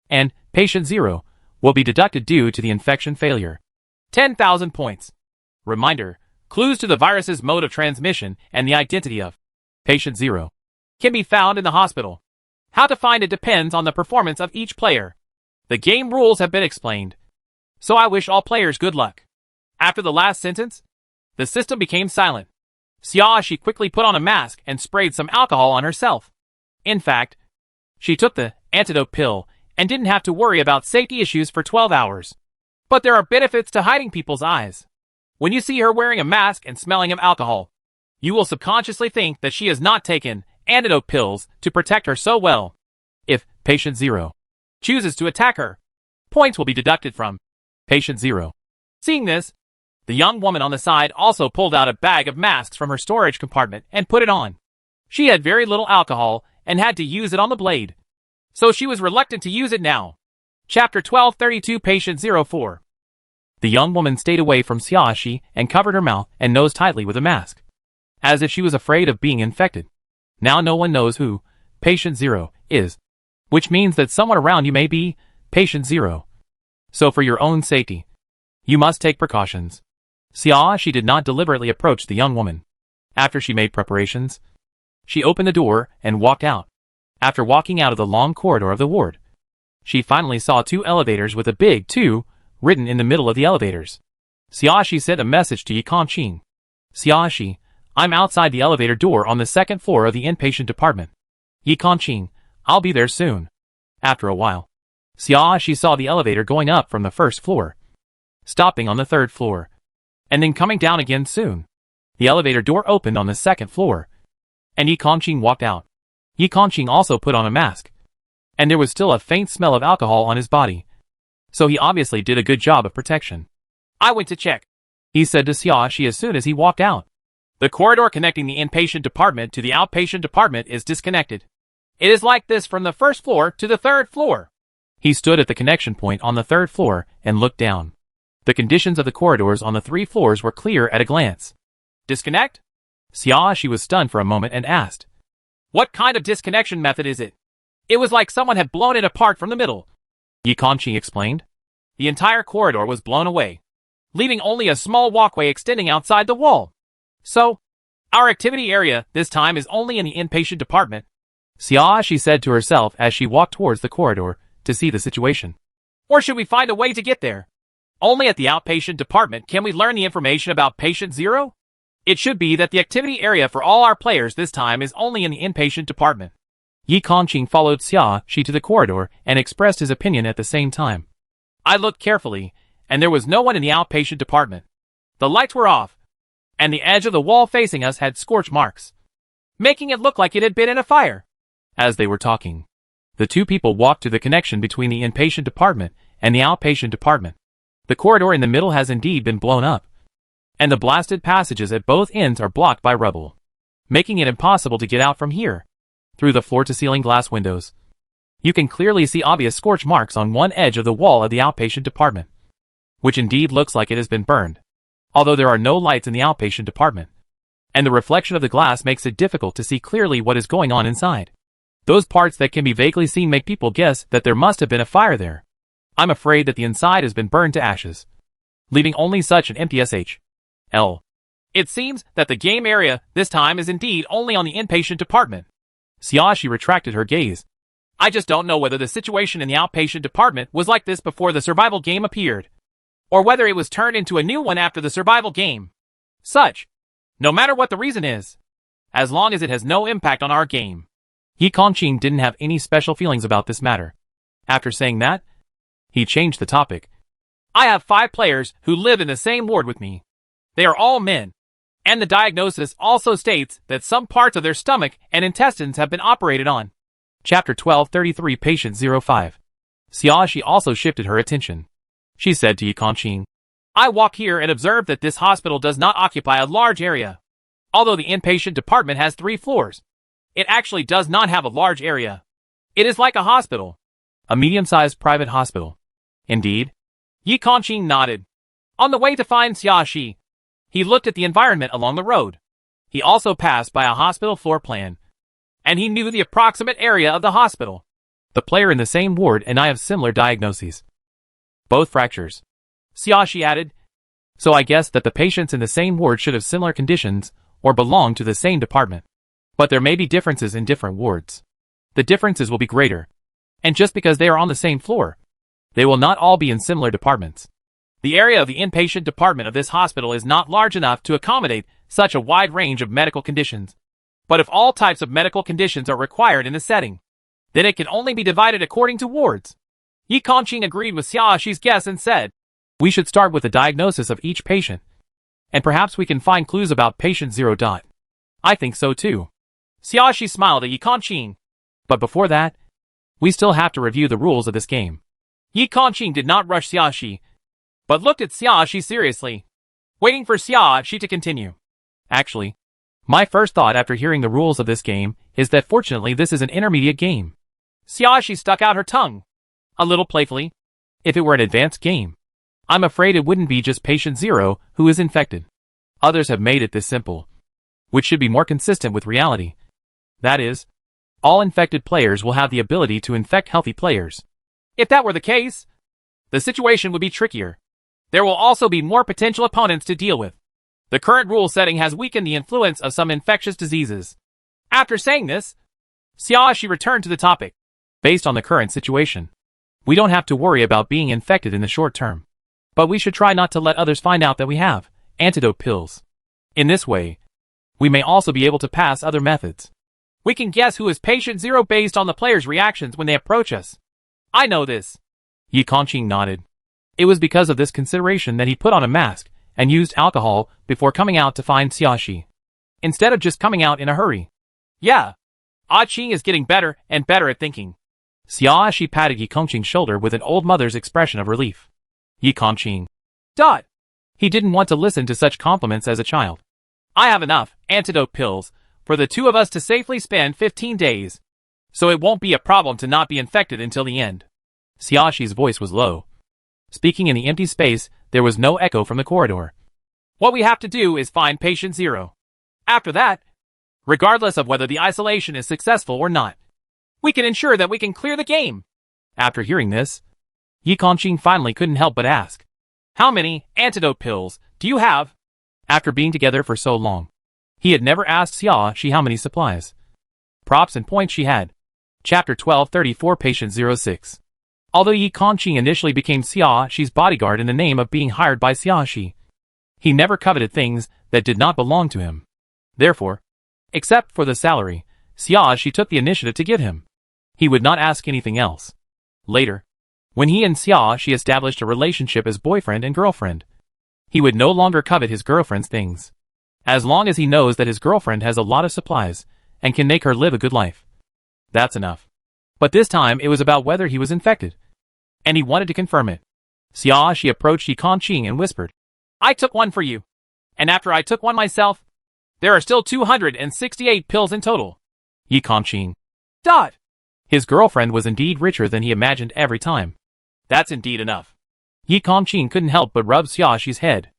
and Patient 0 will be deducted due to the infection failure. 10,000 points. Reminder, clues to the virus's mode of transmission and the identity of Patient 0 can be found in the hospital. How to find it depends on the performance of each player. The game rules have been explained, so I wish all players good luck. After the last sentence, the system became silent. Xiaoxi quickly put on a mask and sprayed some alcohol on herself. In fact, she took the antidote pill and didn't have to worry about safety issues for 12 hours. But there are benefits to hiding people's eyes. When you see her wearing a mask and smelling of alcohol, you will subconsciously think that she has not taken antidote pills to protect her so well. If Patient 0 chooses to attack her, points will be deducted from Patient 0. Seeing this, the young woman on the side also pulled out a bag of masks from her storage compartment and put it on. She had very little alcohol and had to use it on the blade, so she was reluctant to use it now. Chapter 1232 Patient 04. The young woman stayed away from Xiaoxi and covered her mouth and nose tightly with a mask, as if she was afraid of being infected. Now no one knows who Patient 0 is. which means that someone around you may be patient zero. So for your own safety, you must take precautions. She did not deliberately approach the young woman. After she made preparations, she opened the door and walked out. After walking out of the long corridor of the ward, she finally saw 2 elevators with a big 2 written in the middle of the elevators. She sent a message to Yi Kongqing. I'm outside the elevator door on the 2nd floor of the inpatient department. Yi Kongqing, I'll be there soon. After a while, she saw the elevator going up from the 1st floor, stopping on the 3rd floor, and then coming down again soon. The elevator door opened on the 2nd floor, and Yi Kongqing walked out. Yi Kongqing also put on a mask, and there was still a faint smell of alcohol on his body, so he obviously did a good job of protection. I went to check, he said to Xiaoxi as soon as he walked out. The corridor connecting the inpatient department to the outpatient department is disconnected. It is like this from the 1st floor to the 3rd floor. He stood at the connection point on the 3rd floor and looked down. The conditions of the corridors on the 3 floors were clear at a glance. Disconnect? Xiaoxi was stunned for a moment and asked, what kind of disconnection method is it? It was like someone had blown it apart from the middle. Yi Kongqing explained. The entire corridor was blown away, leaving only a small walkway extending outside the wall. So, our activity area this time is only in the inpatient department, she said to herself as she walked towards the corridor to see the situation. Or should we find a way to get there? Only at the outpatient department can we learn the information about patient zero? It should be that the activity area for all our players this time is only in the inpatient department. Yi Kongqing followed Xiaoxi to the corridor and expressed his opinion at the same time. I looked carefully, and there was no one in the outpatient department. The lights were off, and the edge of the wall facing us had scorch marks, making it look like it had been in a fire. As they were talking, the 2 people walked to the connection between the inpatient department and the outpatient department. The corridor in the middle has indeed been blown up, and the blasted passages at both ends are blocked by rubble, making it impossible to get out from here. Through the floor-to-ceiling glass windows, you can clearly see obvious scorch marks on one edge of the wall of the outpatient department, which indeed looks like it has been burned, although there are no lights in the outpatient department, and the reflection of the glass makes it difficult to see clearly what is going on inside. Those parts that can be vaguely seen make people guess that there must have been a fire there. I'm afraid that the inside has been burned to ashes, leaving only such an empty SHL. It seems that the game area this time is indeed only on the inpatient department. Xiaoxi retracted her gaze. I just don't know whether the situation in the outpatient department was like this before the survival game appeared, or whether it was turned into a new one after the survival game. No matter what the reason is, as long as it has no impact on our game. Yi Kongqing didn't have any special feelings about this matter. After saying that, he changed the topic. I have 5 players who live in the same ward with me. They are all men, and the diagnosis also states that some parts of their stomach and intestines have been operated on. Chapter 1233 Patient 05. Xiaoxi also shifted her attention. She said to Yi Kongqing, I walk here and observe that this hospital does not occupy a large area. Although the inpatient department has 3 floors, it actually does not have a large area. It is like a hospital. A medium-sized private hospital. Indeed. Yi Kongqing nodded. On the way to find Xiaoxi, he looked at the environment along the road. He also passed by a hospital floor plan, and he knew the approximate area of the hospital. The player in the same ward and I have similar diagnoses. Both fractures. Xiaoxi added. So I guess that the patients in the same ward should have similar conditions or belong to the same department. But there may be differences in different wards. The differences will be greater. And just because they are on the same floor, they will not all be in similar departments. The area of the inpatient department of this hospital is not large enough to accommodate such a wide range of medical conditions. But if all types of medical conditions are required in the setting, then it can only be divided according to wards. Yi Kongqing agreed with Xiaoxi's guess and said, we should start with the diagnosis of each patient, and perhaps we can find clues about patient 0. I think so too. Xiaoxi smiled at Yi Kongqing. But before that, we still have to review the rules of this game. Yi Kongqing did not rush Xiaoxi, but looked at Xiaoxi seriously, waiting for Xiaoxi to continue. Actually, my first thought after hearing the rules of this game is that fortunately this is an intermediate game. Xiaoxi stuck out her tongue, a little playfully. If it were an advanced game, I'm afraid it wouldn't be just patient 0 who is infected. Others have made it this simple, which should be more consistent with reality. That is, All infected players will have the ability to infect healthy players. If that were the case, the situation would be trickier. There will also be more potential opponents to deal with. The current rule setting has weakened the influence of some infectious diseases. After saying this, Xiaoshi returned to the topic. Based on the current situation, we don't have to worry about being infected in the short term. But we should try not to let others find out that we have antidote pills. In this way, we may also be able to pass other methods. We can guess who is patient zero based on the player's reactions when they approach us. I know this. Yi Kongqing nodded. It was because of this consideration that he put on a mask and used alcohol before coming out to find Xiaoshi, instead of just coming out in a hurry. Yeah. Ah Qing is getting better and better at thinking. Xiaoshi patted Yi Kongqing's shoulder with an old mother's expression of relief. Yi Kongqing. He didn't want to listen to such compliments as a child. I have enough antidote pills for the two of us to safely spend 15 days. So it won't be a problem to not be infected until the end. Xiaoshi's voice was low. Speaking in the empty space, there was no echo from the corridor. What we have to do is find patient zero. After that, regardless of whether the isolation is successful or not, we can ensure that we can clear the game. After hearing this, Yi Kongqing finally couldn't help but ask, how many antidote pills do you have? After being together for so long, he had never asked Xiaoshi how many supplies, props and points she had. Chapter 1234 Patient 06. Although Yi Kongqing initially became Xiaoshi's bodyguard in the name of being hired by Xiaoshi, he never coveted things that did not belong to him. Therefore, except for the salary, Xiaoshi took the initiative to give him. He would not ask anything else. Later, when he and Xiaoshi established a relationship as boyfriend and girlfriend, he would no longer covet his girlfriend's things. As long as he knows that his girlfriend has a lot of supplies and can make her live a good life, that's enough. But this time it was about whether he was infected, and he wanted to confirm it. Xiaoshi approached Yi Kongqing and whispered, I took one for you. And after I took one myself, there are still 268 pills in total. Yi Kongqing. His girlfriend was indeed richer than he imagined every time. That's indeed enough. Yi Kongqing couldn't help but rub Xiaoshi's head.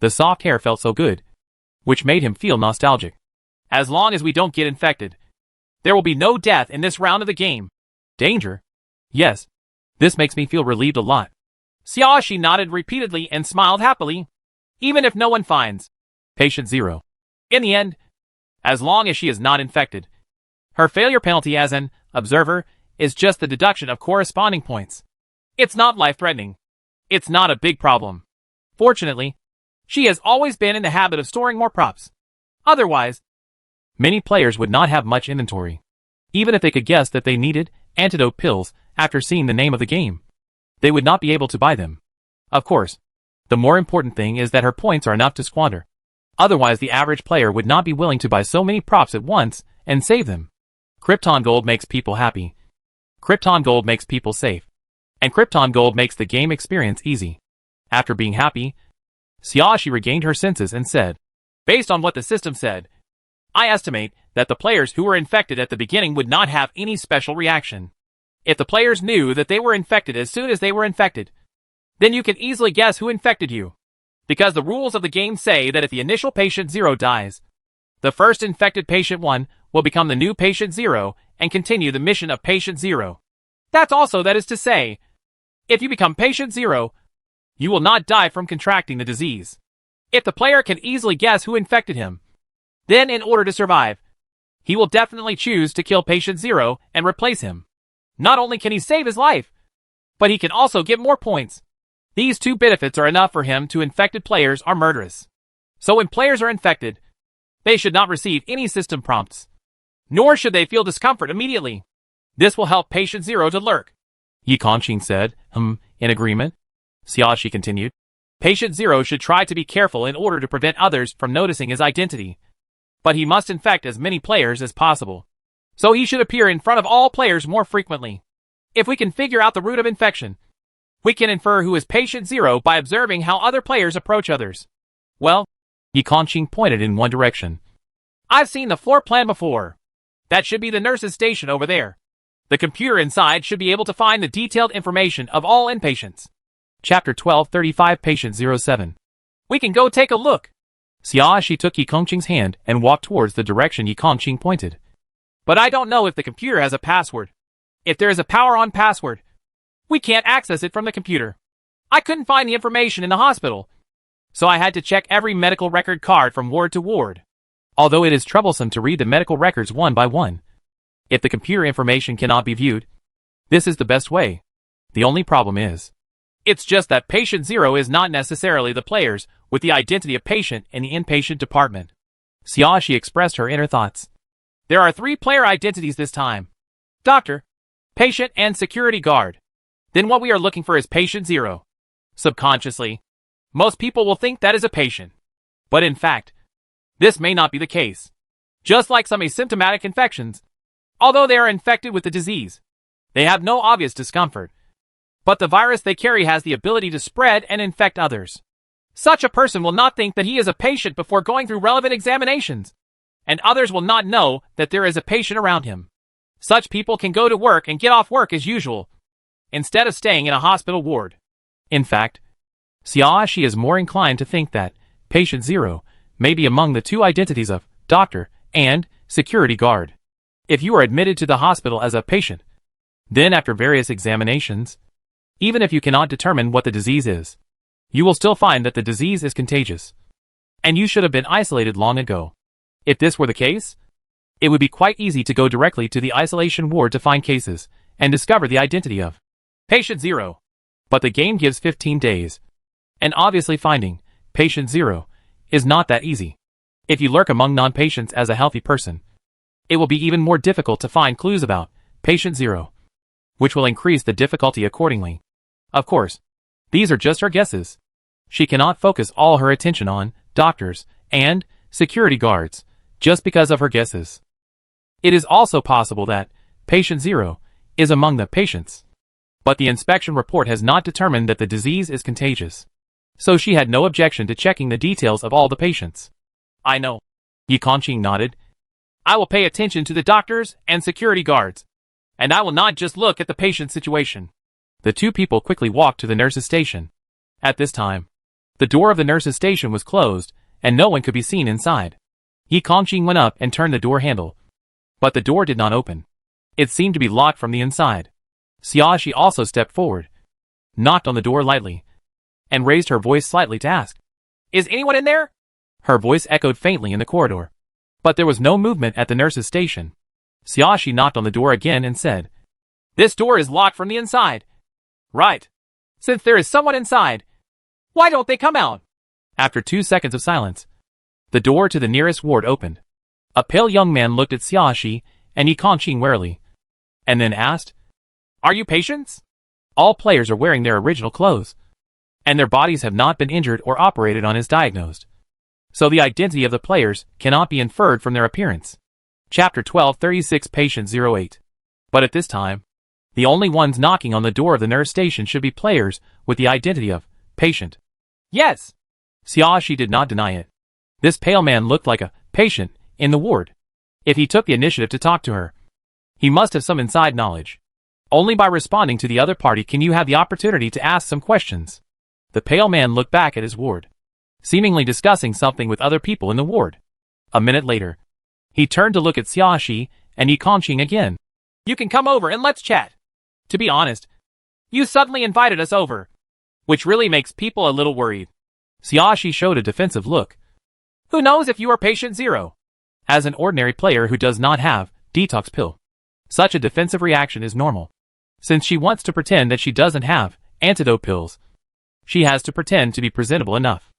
The soft hair felt so good, which made him feel nostalgic. As long as we don't get infected, there will be no death in this round of the game. Danger? Yes. This makes me feel relieved a lot. Xiaoshi nodded repeatedly and smiled happily. Even if no one finds patient zero. In the end, as long as she is not infected, her failure penalty as an observer is just the deduction of corresponding points. It's not life-threatening. It's not a big problem. Fortunately, she has always been in the habit of storing more props. Otherwise, many players would not have much inventory, even if they could guess that they needed antidote pills after seeing the name of the game. They would not be able to buy them. Of course, the more important thing is that her points are enough to squander. Otherwise, the average player would not be willing to buy so many props at once and save them. Krypton gold makes people happy. Krypton gold makes people safe. And Krypton gold makes the game experience easy. After being happy, Xiaoshi regained her senses and said, based on what the system said, I estimate that the players who were infected at the beginning would not have any special reaction. If the players knew that they were infected as soon as they were infected, then you can easily guess who infected you. Because the rules of the game say that if the initial patient 0 dies, the first infected patient 1 will become the new patient 0 and continue the mission of patient 0. That's also, that is to say, if you become patient 0, you will not die from contracting the disease. If the player can easily guess who infected him, then in order to survive, he will definitely choose to kill patient 0 and replace him. Not only can he save his life, but he can also get more points. These two benefits are enough for him to infected players are murderous. So when players are infected, they should not receive any system prompts, nor should they feel discomfort immediately. This will help patient 0 to lurk. Yi Kongqing said, in agreement. Xiaoshi continued. Patient 0 should try to be careful in order to prevent others from noticing his identity. But he must infect as many players as possible. So he should appear in front of all players more frequently. If we can figure out the route of infection, we can infer who is patient 0 by observing how other players approach others. Well, Yi Kongqing pointed in one direction. I've seen the floor plan before. That should be the nurse's station over there. The computer inside should be able to find the detailed information of all inpatients. Chapter 1235 Patient 07. We can go take a look. Xiaoshi took Yi Kongqing's hand and walked towards the direction Yi Kongqing pointed. But I don't know if the computer has a password. If there is a power-on password, we can't access it from the computer. I couldn't find the information in the hospital, so I had to check every medical record card from ward to ward. Although it is troublesome to read the medical records one by one, if the computer information cannot be viewed, this is the best way. The only problem is, it's just that patient 0 is not necessarily the players with the identity of patient in the inpatient department. Xiaoxi expressed her inner thoughts. There are 3 player identities this time. Doctor, patient, and security guard. Then what we are looking for is patient 0. Subconsciously, most people will think that is a patient. But in fact, this may not be the case. Just like some asymptomatic infections, although they are infected with the disease, they have no obvious discomfort. But the virus they carry has the ability to spread and infect others. Such a person will not think that he is a patient before going through relevant examinations, and others will not know that there is a patient around him. Such people can go to work and get off work as usual, instead of staying in a hospital ward. In fact, Xiaoxi is more inclined to think that patient 0 may be among the 2 identities of doctor and security guard. If you are admitted to the hospital as a patient, then after various examinations, even if you cannot determine what the disease is, you will still find that the disease is contagious, and you should have been isolated long ago. If this were the case, it would be quite easy to go directly to the isolation ward to find cases and discover the identity of patient 0. But the game gives 15 days, and obviously finding patient 0 is not that easy. If you lurk among non-patients as a healthy person, it will be even more difficult to find clues about patient 0, which will increase the difficulty accordingly. Of course, these are just her guesses. She cannot focus all her attention on doctors and security guards just because of her guesses. It is also possible that patient 0 is among the patients, but the inspection report has not determined that the disease is contagious, so she had no objection to checking the details of all the patients. I know. Yi Kongqing nodded. I will pay attention to the doctors and security guards, and I will not just look at the patient situation. The 2 people quickly walked to the nurse's station. At this time, the door of the nurse's station was closed, and no one could be seen inside. Yi Kongqing went up and turned the door handle, but the door did not open. It seemed to be locked from the inside. Xiaoxi also stepped forward, knocked on the door lightly, and raised her voice slightly to ask, "Is anyone in there?" Her voice echoed faintly in the corridor, but there was no movement at the nurse's station. Xiaoxi knocked on the door again and said, "This door is locked from the inside." "Right. Since there is someone inside, why don't they come out?" After 2 seconds of silence, the door to the nearest ward opened. A pale young man looked at Xiaoxi and Yi Kongqing warily, and then asked, "Are you patients?" All players are wearing their original clothes, and their bodies have not been injured or operated on as diagnosed, so the identity of the players cannot be inferred from their appearance. Chapter 1236 Patient 08. But at this time, the only ones knocking on the door of the nurse station should be players with the identity of patient. Yes! Xiaoxi did not deny it. This pale man looked like a patient in the ward. If he took the initiative to talk to her, he must have some inside knowledge. Only by responding to the other party can you have the opportunity to ask some questions. The pale man looked back at his ward, seemingly discussing something with other people in the ward. A minute later, he turned to look at Xiaoxi and Yi Kongqing again. "You can come over and let's chat. To be honest, you suddenly invited us over, which really makes people a little worried." Xiaoxi showed a defensive look. "Who knows if you are patient 0? As an ordinary player who does not have detox pill, such a defensive reaction is normal. Since she wants to pretend that she doesn't have antidote pills, she has to pretend to be presentable enough.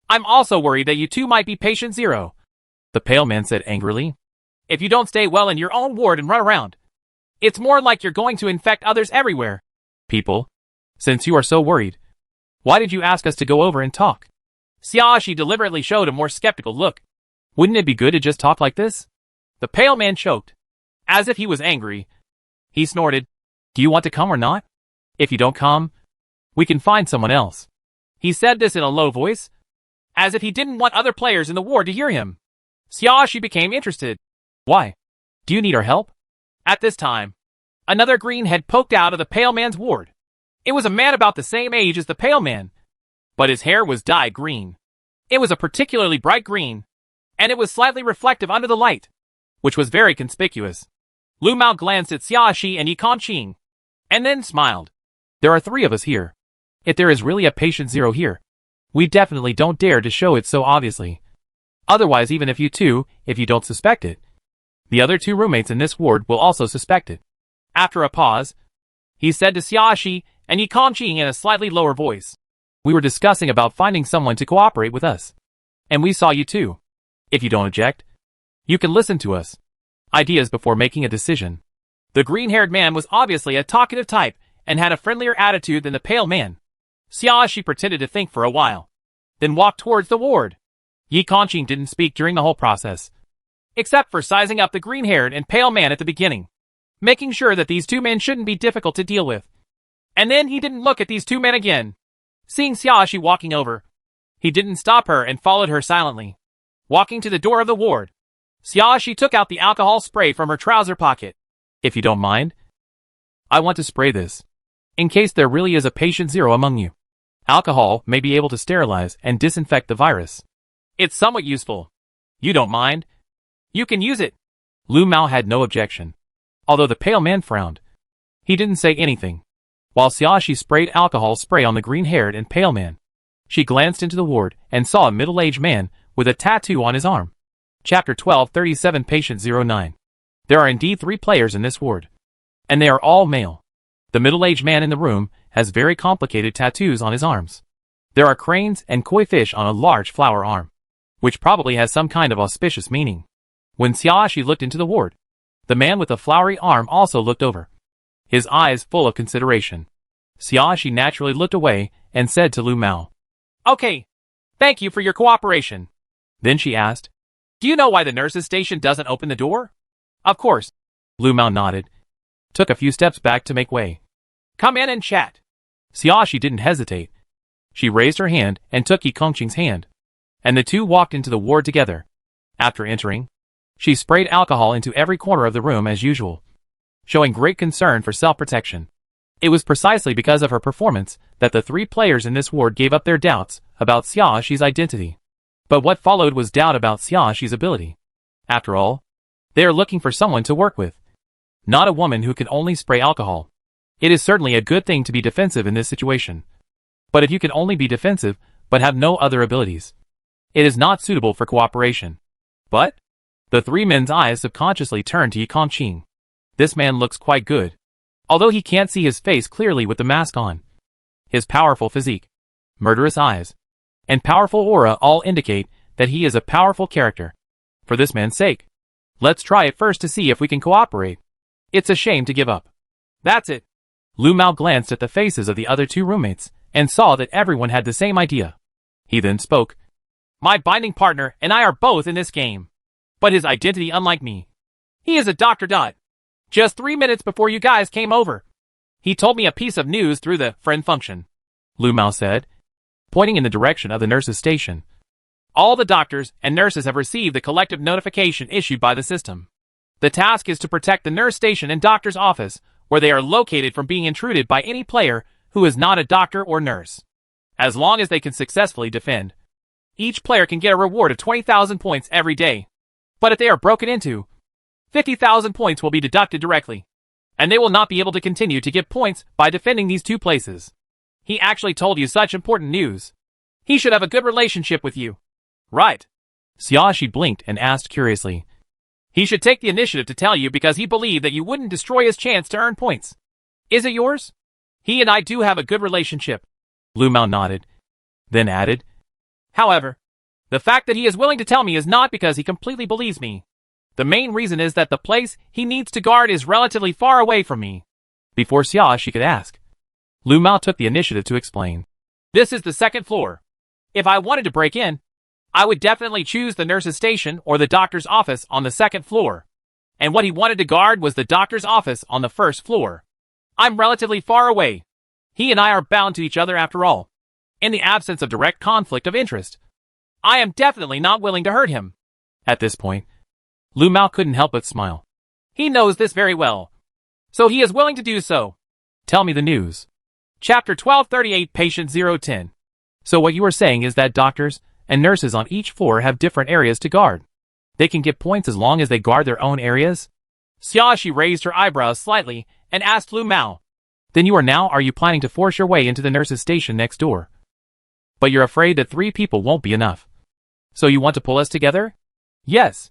I'm also worried that you 2 might be patient 0. The pale man said angrily. "If you don't stay well in your own ward and run around, it's more like you're going to infect others everywhere." "People, since you are so worried, why did you ask us to go over and talk?" Xiaoxi deliberately showed a more skeptical look. "Wouldn't it be good to just talk like this?" The pale man choked, as if he was angry. He snorted. "Do you want to come or not? If you don't come, we can find someone else." He said this in a low voice, as if he didn't want other players in the ward to hear him. Xiaoxi became interested. "Why? Do you need our help?" At this time, another green head poked out of the pale man's ward. It was a man about the same age as the pale man, but his hair was dyed green. It was a particularly bright green, and it was slightly reflective under the light, which was very conspicuous. Lu Mao glanced at Xiaoxi and Yi Kongqing, and then smiled. There are 3 of us here. If there is really a patient 0 here, we definitely don't dare to show it so obviously. Otherwise, even if you don't suspect it, the other 2 roommates in this ward will also suspect it. After a pause, he said to Xiaoxi and Yi Kongqing in a slightly lower voice. We were discussing about finding someone to cooperate with us. And we saw you too. If you don't object, you can listen to us. Ideas before making a decision. The green-haired man was obviously a talkative type and had a friendlier attitude than the pale man. Xiaoxi pretended to think for a while, then walked towards the ward. Yi Kongqing didn't speak during the whole process, except for sizing up the green-haired and pale man at the beginning, making sure that these 2 men shouldn't be difficult to deal with. And then he didn't look at these 2 men again. Seeing Xiaoxi walking over, he didn't stop her and followed her silently. Walking to the door of the ward, Xiaoxi took out the alcohol spray from her trouser pocket. If you don't mind, I want to spray this, in case there really is a patient 0 among you. Alcohol may be able to sterilize and disinfect the virus. It's somewhat useful. You don't mind? You can use it. Lu Mao had no objection. Although the pale man frowned, he didn't say anything. While Xiaoxi sprayed alcohol spray on the green-haired and pale man, she glanced into the ward and saw a middle-aged man with a tattoo on his arm. Chapter 1237 Patient 09. There are indeed 3 players in this ward, and they are all male. The middle-aged man in the room has very complicated tattoos on his arms. There are cranes and koi fish on a large flower arm, which probably has some kind of auspicious meaning. When Xiaoxi looked into the ward, the man with the flowery arm also looked over, his eyes full of consideration. Xiaoxi naturally looked away and said to Lu Mao, "Okay, thank you for your cooperation." Then she asked, "Do you know why the nurse's station doesn't open the door?" "Of course." Lu Mao nodded, took a few steps back to make way. "Come in and chat." Xiaoxi didn't hesitate. She raised her hand and took Yi Kongqing's hand, and the 2 walked into the ward together. After entering, she sprayed alcohol into every corner of the room as usual, showing great concern for self-protection. It was precisely because of her performance that the 3 players in this ward gave up their doubts about Xiaoxi's identity. But what followed was doubt about Xiaoxi's ability. After all, they are looking for someone to work with, not a woman who can only spray alcohol. It is certainly a good thing to be defensive in this situation. But if you can only be defensive but have no other abilities, it is not suitable for cooperation. But the 3 men's eyes subconsciously turned to Yi Kongqing. This man looks quite good, although he can't see his face clearly with the mask on. His powerful physique, murderous eyes, and powerful aura all indicate that he is a powerful character. For this man's sake, let's try it first to see if we can cooperate. It's a shame to give up. That's it. Lu Mao glanced at the faces of the other 2 roommates and saw that everyone had the same idea. He then spoke. My binding partner and I are both in this game, but his identity unlike me. He is a Dr. Dot. Just 3 minutes before you guys came over, he told me a piece of news through the friend function. Lu Mao said, pointing in the direction of the nurse's station. All the doctors and nurses have received the collective notification issued by the system. The task is to protect the nurse station and doctor's office, where they are located, from being intruded by any player who is not a doctor or nurse. As long as they can successfully defend, each player can get a reward of 20,000 points every day. But if they are broken into, 50,000 points will be deducted directly, and they will not be able to continue to get points by defending these 2 places. He actually told you such important news. He should have a good relationship with you. Right. Xiaoxi blinked and asked curiously. He should take the initiative to tell you because he believed that you wouldn't destroy his chance to earn points. Is it yours? He and I do have a good relationship. Lu Mao nodded, then added, however, the fact that he is willing to tell me is not because he completely believes me. The main reason is that the place he needs to guard is relatively far away from me. Before Xiaoxi could ask, Lu Mao took the initiative to explain. This is the 2nd floor. If I wanted to break in, I would definitely choose the nurse's station or the doctor's office on the 2nd floor. And what he wanted to guard was the doctor's office on the 1st floor. I'm relatively far away. He and I are bound to each other after all. In the absence of direct conflict of interest, I am definitely not willing to hurt him. At this point, Lu Mao couldn't help but smile. He knows this very well, so he is willing to do so. Tell me the news. Chapter 1238 Patient 010. So what you are saying is that doctors and nurses on each floor have different areas to guard. They can get points as long as they guard their own areas? Xiaoxi raised her eyebrows slightly and asked Lu Mao. Then are you planning to force your way into the nurse's station next door? But you're afraid that 3 people won't be enough. So you want to pull us together? Yes.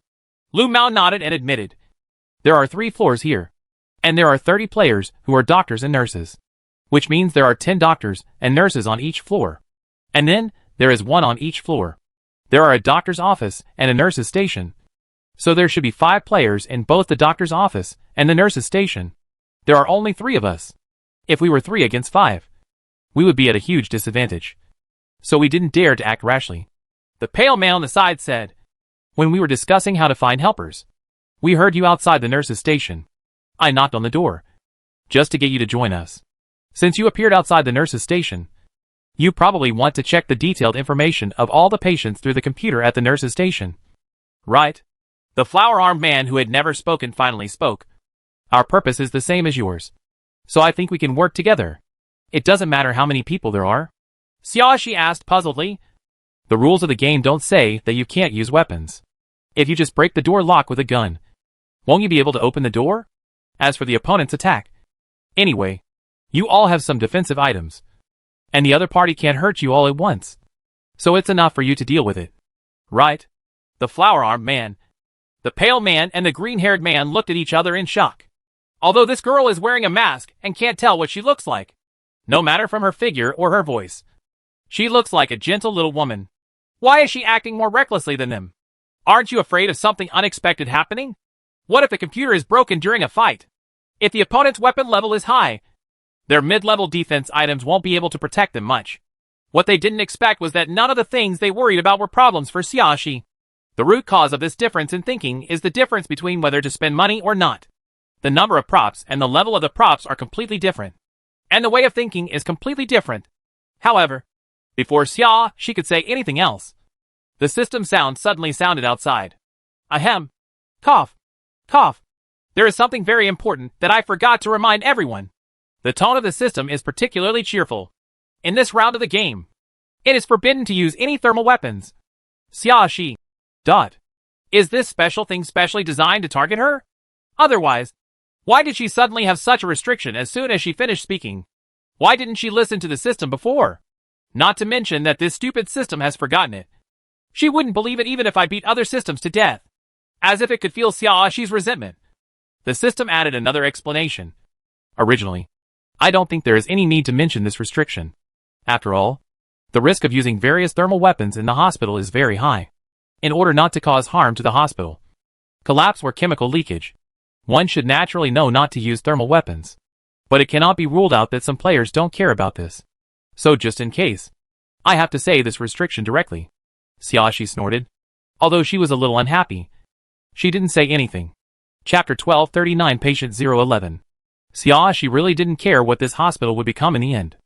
Lu Mao nodded and admitted. There are 3 floors here. And there are 30 players who are doctors and nurses. Which means there are 10 doctors and nurses on each floor. And then, there is 1 on each floor. There are a doctor's office and a nurse's station. So there should be 5 players in both the doctor's office and the nurse's station. There are only 3 of us. If we were 3 against 5, we would be at a huge disadvantage. So we didn't dare to act rashly. The pale man on the side said, when we were discussing how to find helpers, we heard you outside the nurse's station. I knocked on the door, just to get you to join us. Since you appeared outside the nurse's station, you probably want to check the detailed information of all the patients through the computer at the nurse's station. Right? The flower-armed man who had never spoken finally spoke. Our purpose is the same as yours. So I think we can work together. It doesn't matter how many people there are. Xiaoxi asked puzzledly. The rules of the game don't say that you can't use weapons. If you just break the door lock with a gun, won't you be able to open the door? As for the opponent's attack. Anyway, you all have some defensive items. And the other party can't hurt you all at once. So it's enough for you to deal with it. Right? The flower-armed man, the pale man and the green-haired man looked at each other in shock. Although this girl is wearing a mask and can't tell what she looks like, no matter from her figure or her voice, she looks like a gentle little woman. Why is she acting more recklessly than them? Aren't you afraid of something unexpected happening? What if the computer is broken during a fight? If the opponent's weapon level is high, their mid-level defense items won't be able to protect them much. What they didn't expect was that none of the things they worried about were problems for Xiaoxi. The root cause of this difference in thinking is the difference between whether to spend money or not. The number of props and the level of the props are completely different. And the way of thinking is completely different. However, before Xiaoxi could say anything else, the system sound suddenly sounded outside. Ahem. Cough. Cough. There is something very important that I forgot to remind everyone. The tone of the system is particularly cheerful. In this round of the game, it is forbidden to use any thermal weapons. Xiaoxi. Is this special thing specially designed to target her? Otherwise, why did she suddenly have such a restriction as soon as she finished speaking? Why didn't she listen to the system before? Not to mention that this stupid system has forgotten it. She wouldn't believe it even if I beat other systems to death. As if it could feel Xiaoxi's resentment. The system added another explanation. Originally, I don't think there is any need to mention this restriction. After all, the risk of using various thermal weapons in the hospital is very high. In order not to cause harm to the hospital, collapse or chemical leakage, one should naturally know not to use thermal weapons. But it cannot be ruled out that some players don't care about this. So just in case, I have to say this restriction directly. Xiaoxi snorted. Although she was a little unhappy, she didn't say anything. Chapter 1239 Patient 011. Xiaoxi really didn't care what this hospital would become in the end.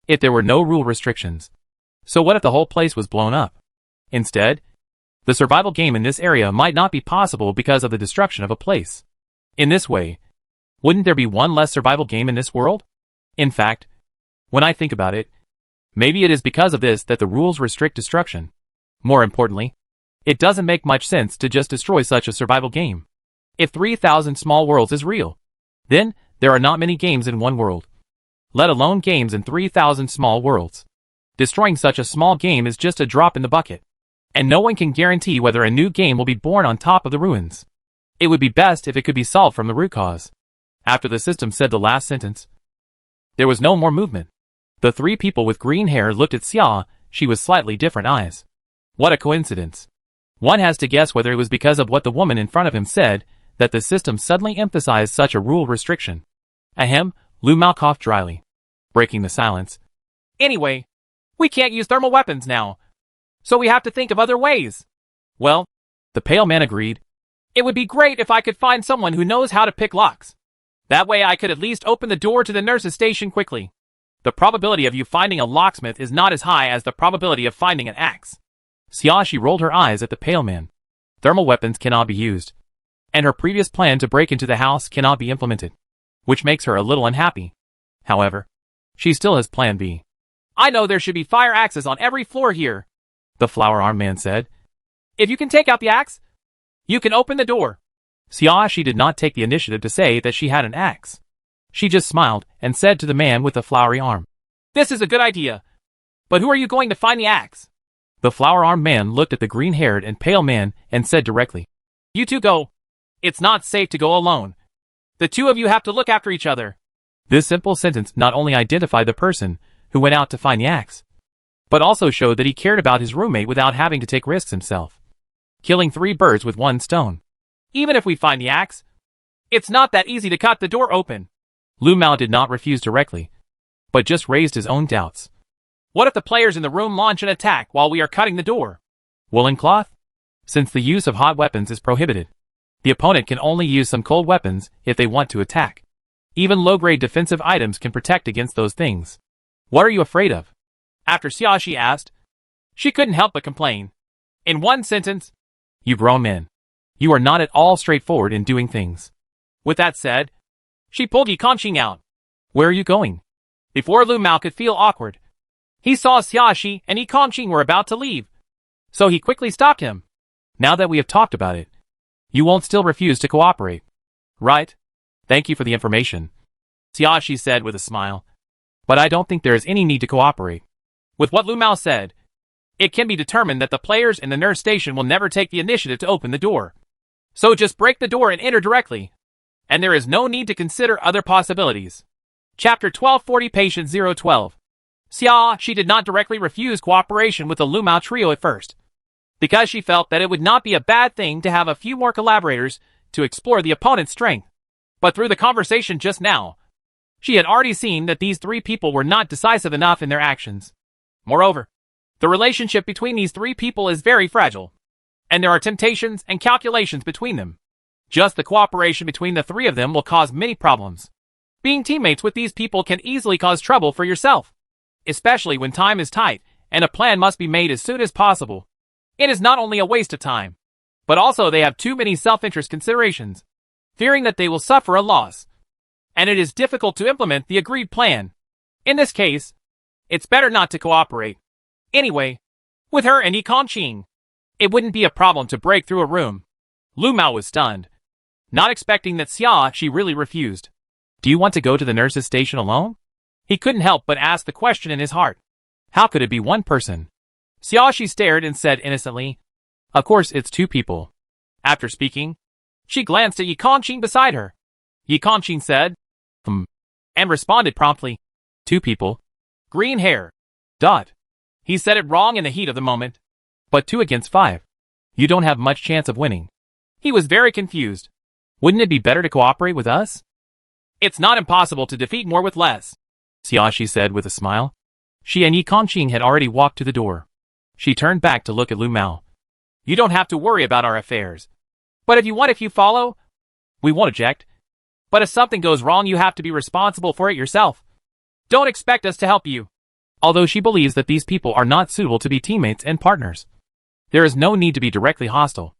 If there were no rule restrictions. So what if the whole place was blown up? Instead, the survival game in this area might not be possible because of the destruction of a place. In this way, wouldn't there be one less survival game in this world? In fact, when I think about it, maybe it is because of this that the rules restrict destruction. More importantly, it doesn't make much sense to just destroy such a survival game. If 3,000 small worlds is real, then there are not many games in one world. Let alone games in 3,000 small worlds. Destroying such a small game is just a drop in the bucket. And no one can guarantee whether a new game will be born on top of the ruins. It would be best if it could be solved from the root cause. After the system said the last sentence, there was no more movement. The 3 people with green hair looked at Xiaoxi with slightly different eyes. What a coincidence. One has to guess whether it was because of what the woman in front of him said that the system suddenly emphasized such a rule restriction. Ahem, Lu Mao coughed dryly, breaking the silence. Anyway, we can't use thermal weapons now. So we have to think of other ways. Well, the pale man agreed. It would be great if I could find someone who knows how to pick locks. That way I could at least open the door to the nurse's station quickly. The probability of you finding a locksmith is not as high as the probability of finding an axe. Xiaoxi rolled her eyes at the pale man. Thermal weapons cannot be used. And her previous plan to break into the house cannot be implemented. Which makes her a little unhappy. However, she still has plan B. I know there should be fire axes on every floor here, the flower-armed man said. If you can take out the axe, you can open the door. Xiaoxi did not take the initiative to say that she had an axe. She just smiled and said to the man with the flowery arm, "This is a good idea. But who are you going to find the axe?" The flower-armed man looked at the green-haired and pale man and said directly, "You two go. It's not safe to go alone. The two of you have to look after each other." This simple sentence not only identified the person who went out to find the axe, but also showed that he cared about his roommate without having to take risks himself. Killing 3 birds with 1 stone. "Even if we find the axe, it's not that easy to cut the door open." Lu Mao did not refuse directly, but just raised his own doubts. "What if the players in the room launch an attack while we are cutting the door?" Woolen cloth? Since the use of hot weapons is prohibited, the opponent can only use some cold weapons if they want to attack. Even low-grade defensive items can protect against those things. "What are you afraid of?" After Xiaoxi asked, she couldn't help but complain. In one sentence, "You grown men. You are not at all straightforward in doing things." With that said, she pulled Yi Kongqing out. "Where are you going?" Before Lu Mao could feel awkward, he saw Xiaoxi and Yi Kongqing were about to leave, so he quickly stopped him. "Now that we have talked about it, you won't still refuse to cooperate, right?" "Thank you for the information," Xiaoxi said with a smile. "But I don't think there is any need to cooperate." With what Lu Mao said, it can be determined that the players in the nurse station will never take the initiative to open the door. So just break the door and enter directly, and there is no need to consider other possibilities. Chapter 1240 Patient 012. Xiaoxi did not directly refuse cooperation with the Lu Mao trio at first, because she felt that it would not be a bad thing to have a few more collaborators to explore the opponent's strength. But through the conversation just now, she had already seen that these 3 people were not decisive enough in their actions. Moreover, the relationship between these 3 people is very fragile, and there are temptations and calculations between them. Just the cooperation between the 3 of them will cause many problems. Being teammates with these people can easily cause trouble for yourself, especially when time is tight and a plan must be made as soon as possible. It is not only a waste of time, but also they have too many self-interest considerations, fearing that they will suffer a loss, and it is difficult to implement the agreed plan. In this case, it's better not to cooperate. Anyway, with her and Yi Kongqing, it wouldn't be a problem to break through a room. Lu Mao was stunned, not expecting that Xiaoxi really refused. "Do you want to go to the nurse's station alone?" He couldn't help but ask the question in his heart. How could it be one person? Xiaoxi stared and said innocently, "Of course it's 2 people." After speaking, she glanced at Yi Kongqing beside her. Yi Kongqing said, and responded promptly, 2 people. Green hair. Dot. He said it wrong in the heat of the moment. But 2 against 5. You don't have much chance of winning. He was very confused. Wouldn't it be better to cooperate with us? It's not impossible to defeat more with less, Xiaoxi said with a smile. She and Yi Kongqing had already walked to the door. She turned back to look at Lu Mao. You don't have to worry about our affairs. But if you follow, we won't object. But if something goes wrong, you have to be responsible for it yourself. Don't expect us to help you. Although she believes that these people are not suitable to be teammates and partners, there is no need to be directly hostile.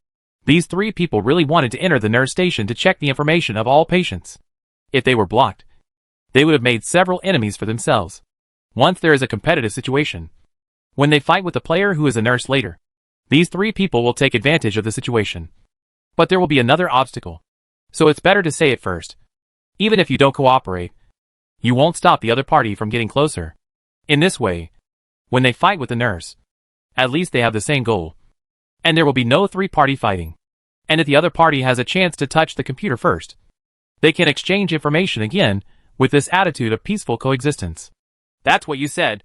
These 3 people really wanted to enter the nurse station to check the information of all patients. If they were blocked, they would have made several enemies for themselves. Once there is a competitive situation, when they fight with the player who is a nurse later, these 3 people will take advantage of the situation. But there will be another obstacle. So it's better to say it first. Even if you don't cooperate, you won't stop the other party from getting closer. In this way, when they fight with the nurse, at least they have the same goal. And there will be no 3-party fighting. And if the other party has a chance to touch the computer first, they can exchange information again with this attitude of peaceful coexistence. That's what you said.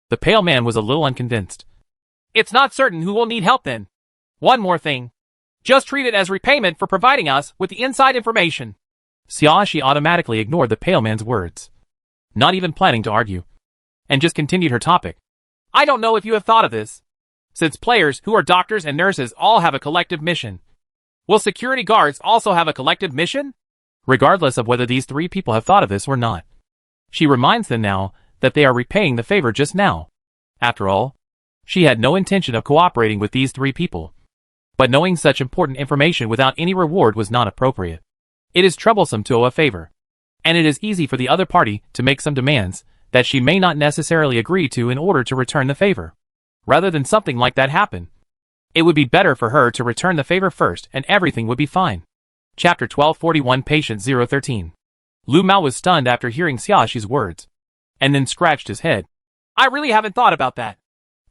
The pale man was a little unconvinced. It's not certain who will need help then. One more thing. Just treat it as repayment for providing us with the inside information. Xiaoxi automatically ignored the pale man's words, not even planning to argue, and just continued her topic. I don't know if you have thought of this. Since players who are doctors and nurses all have a collective mission, will security guards also have a collective mission? Regardless of whether these 3 people have thought of this or not, she reminds them now that they are repaying the favor just now. After all, she had no intention of cooperating with these 3 people. But knowing such important information without any reward was not appropriate. It is troublesome to owe a favor, and it is easy for the other party to make some demands that she may not necessarily agree to in order to return the favor. Rather than something like that happen, it would be better for her to return the favor first and everything would be fine. Chapter 1241 Patient 013. Lu Mao was stunned after hearing Xiaoxi's words, and then scratched his head. I really haven't thought about that.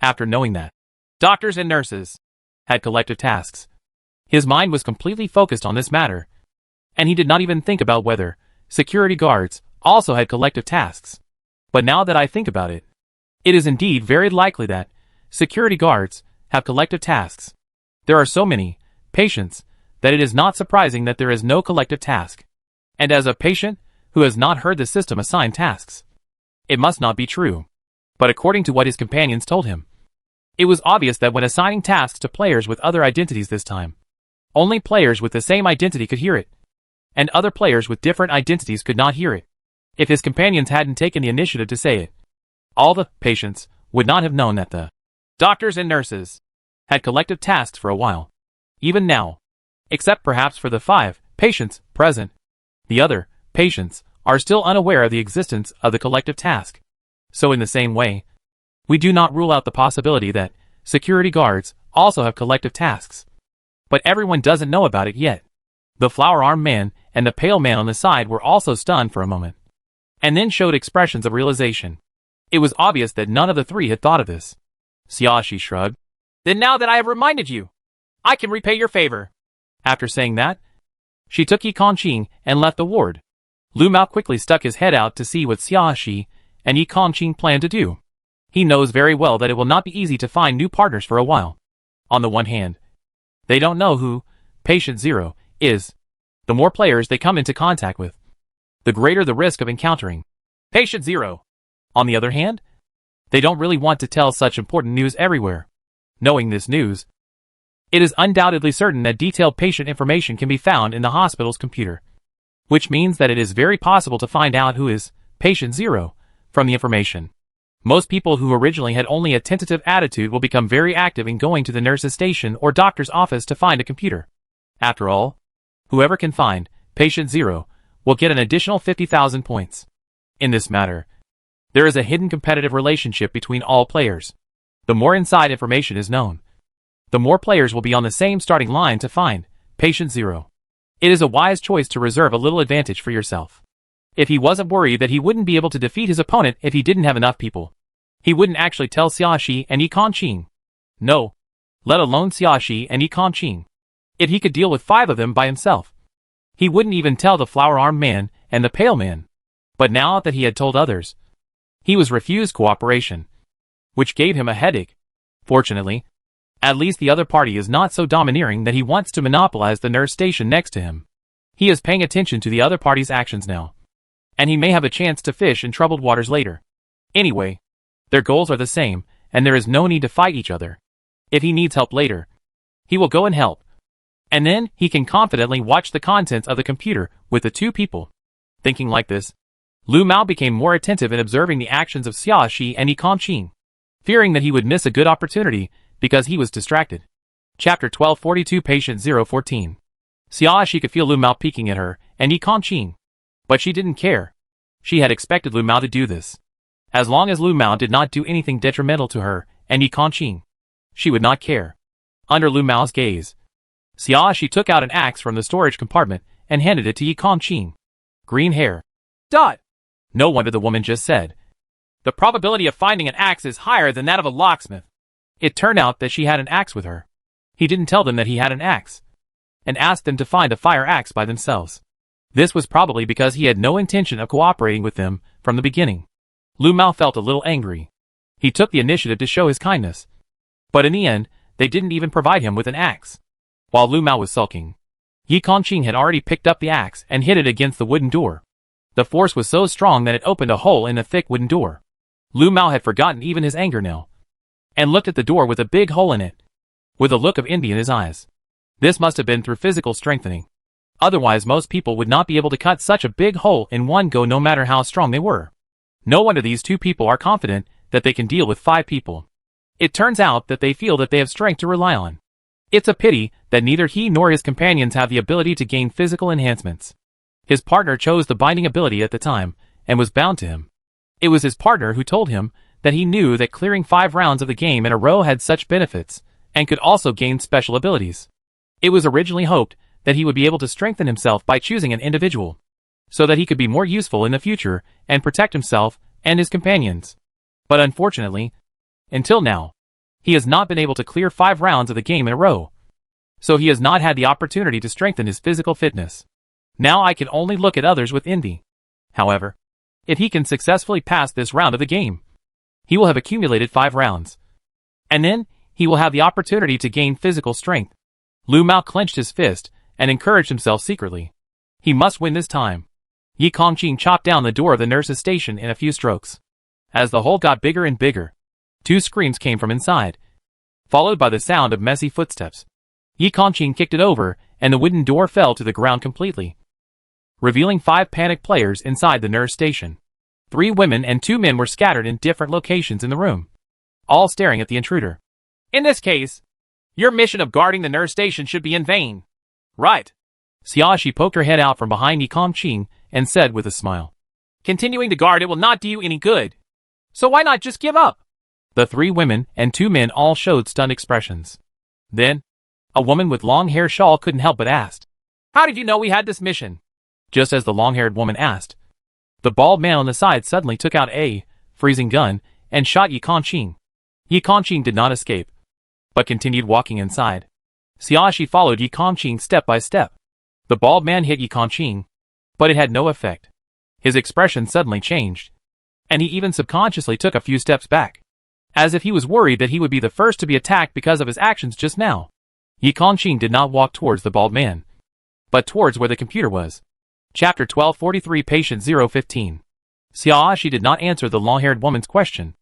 After knowing that doctors and nurses had collective tasks, his mind was completely focused on this matter, and he did not even think about whether security guards also had collective tasks. But now that I think about it, it is indeed very likely that security guards have collective tasks. There are so many patients that it is not surprising that there is no collective task. And as a patient who has not heard the system assign tasks, it must not be true. But according to what his companions told him, it was obvious that when assigning tasks to players with other identities this time, only players with the same identity could hear it, and other players with different identities could not hear it. If his companions hadn't taken the initiative to say it, all the patients would not have known that the doctors and nurses had collective tasks for a while. Even now, except perhaps for the 5 patients present, the other patients are still unaware of the existence of the collective task. So in the same way, we do not rule out the possibility that security guards also have collective tasks. But everyone doesn't know about it yet. The flower-armed man and the pale man on the side were also stunned for a moment, and then showed expressions of realization. It was obvious that none of the 3 had thought of this. Xiaoxi shrugged. Then now that I have reminded you, I can repay your favor. After saying that, she took Yi Kongqing and left the ward. Lu Mao quickly stuck his head out to see what Xiaoxi and Yi Kongqing planned to do. He knows very well that it will not be easy to find new partners for a while. On the one hand, they don't know who Patient Zero is. The more players they come into contact with, the greater the risk of encountering Patient Zero. On the other hand, they don't really want to tell such important news everywhere. Knowing this news, it is undoubtedly certain that detailed patient information can be found in the hospital's computer, which means that it is very possible to find out who is Patient Zero from the information. Most people who originally had only a tentative attitude will become very active in going to the nurse's station or doctor's office to find a computer. After all, whoever can find Patient Zero will get an additional 50,000 points. In this matter, there is a hidden competitive relationship between all players. The more inside information is known, the more players will be on the same starting line to find Patient Zero. It is a wise choice to reserve a little advantage for yourself. If he wasn't worried that he wouldn't be able to defeat his opponent if he didn't have enough people, he wouldn't actually tell Xiaoxi and Yi Kongqing. No, let alone Xiaoxi and Yi Kongqing. If he could deal with 5 of them by himself, he wouldn't even tell the flower-armed man and the pale man. But now that he had told others, he was refused cooperation, which gave him a headache. Fortunately, at least the other party is not so domineering that he wants to monopolize the nurse station next to him. He is paying attention to the other party's actions now, and he may have a chance to fish in troubled waters later. Anyway, their goals are the same, and there is no need to fight each other. If he needs help later, he will go and help. And then he can confidently watch the contents of the computer with the 2 people. Thinking like this, Lu Mao became more attentive in observing the actions of Xiaoxi and Yi Kongqing, fearing that he would miss a good opportunity because he was distracted. Chapter 1242 Patient 014. Xiaoxi could feel Lu Mao peeking at her and Yi Kongqing, but she didn't care. She had expected Lu Mao to do this. As long as Lu Mao did not do anything detrimental to her and Yi Kongqing, she would not care. Under Lu Mao's gaze, Xiaoxi took out an axe from the storage compartment and handed it to Yi Kongqing. Green hair. Dot. No wonder the woman just said. The probability of finding an axe is higher than that of a locksmith. It turned out that she had an axe with her. He didn't tell them that he had an axe, and asked them to find a fire axe by themselves. This was probably because he had no intention of cooperating with them from the beginning. Lu Mao felt a little angry. He took the initiative to show his kindness, but in the end, they didn't even provide him with an axe. While Lu Mao was sulking, Yi Kongqing had already picked up the axe and hit it against the wooden door. The force was so strong that it opened a hole in the thick wooden door. Lu Mao had forgotten even his anger now, and looked at the door with a big hole in it, with a look of envy in his eyes. This must have been through physical strengthening. Otherwise most people would not be able to cut such a big hole in one go no matter how strong they were. No wonder these 2 people are confident that they can deal with 5 people. It turns out that they feel that they have strength to rely on. It's a pity that neither he nor his companions have the ability to gain physical enhancements. His partner chose the binding ability at the time, and was bound to him. It was his partner who told him that he knew that clearing 5 rounds of the game in a row had such benefits, and could also gain special abilities. It was originally hoped that he would be able to strengthen himself by choosing an individual, so that he could be more useful in the future and protect himself and his companions. But unfortunately, until now, he has not been able to clear 5 rounds of the game in a row, so he has not had the opportunity to strengthen his physical fitness. Now I can only look at others with envy. However, if he can successfully pass this round of the game, he will have accumulated 5 rounds. And then, he will have the opportunity to gain physical strength. Lu Mao clenched his fist and encouraged himself secretly. He must win this time. Yi Kongqing chopped down the door of the nurse's station in a few strokes. As the hole got bigger and bigger, 2 screams came from inside, followed by the sound of messy footsteps. Yi Kongqing kicked it over, and the wooden door fell to the ground completely, revealing 5 panicked players inside the nurse station. 3 women and 2 men were scattered in different locations in the room, all staring at the intruder. In this case, your mission of guarding the nurse station should be in vain. Right. Xiaoxi poked her head out from behind Yi Kongqing and said with a smile, continuing to guard it will not do you any good. So why not just give up? The 3 women and 2 men all showed stunned expressions. Then, a woman with long-haired shawl couldn't help but ask, how did you know we had this mission? Just as the long-haired woman asked, the bald man on the side suddenly took out a freezing gun and shot Yi Kongqing. Yi Kongqing did not escape, but continued walking inside. Xiaoxi followed Yi Kongqing step by step. The bald man hit Yi Kongqing, but it had no effect. His expression suddenly changed, and he even subconsciously took a few steps back, as if he was worried that he would be the first to be attacked because of his actions just now. Yi Kongqing did not walk towards the bald man, but towards where the computer was. Chapter 1243 Patient 015. Xiaoxi did not answer the long-haired woman's question.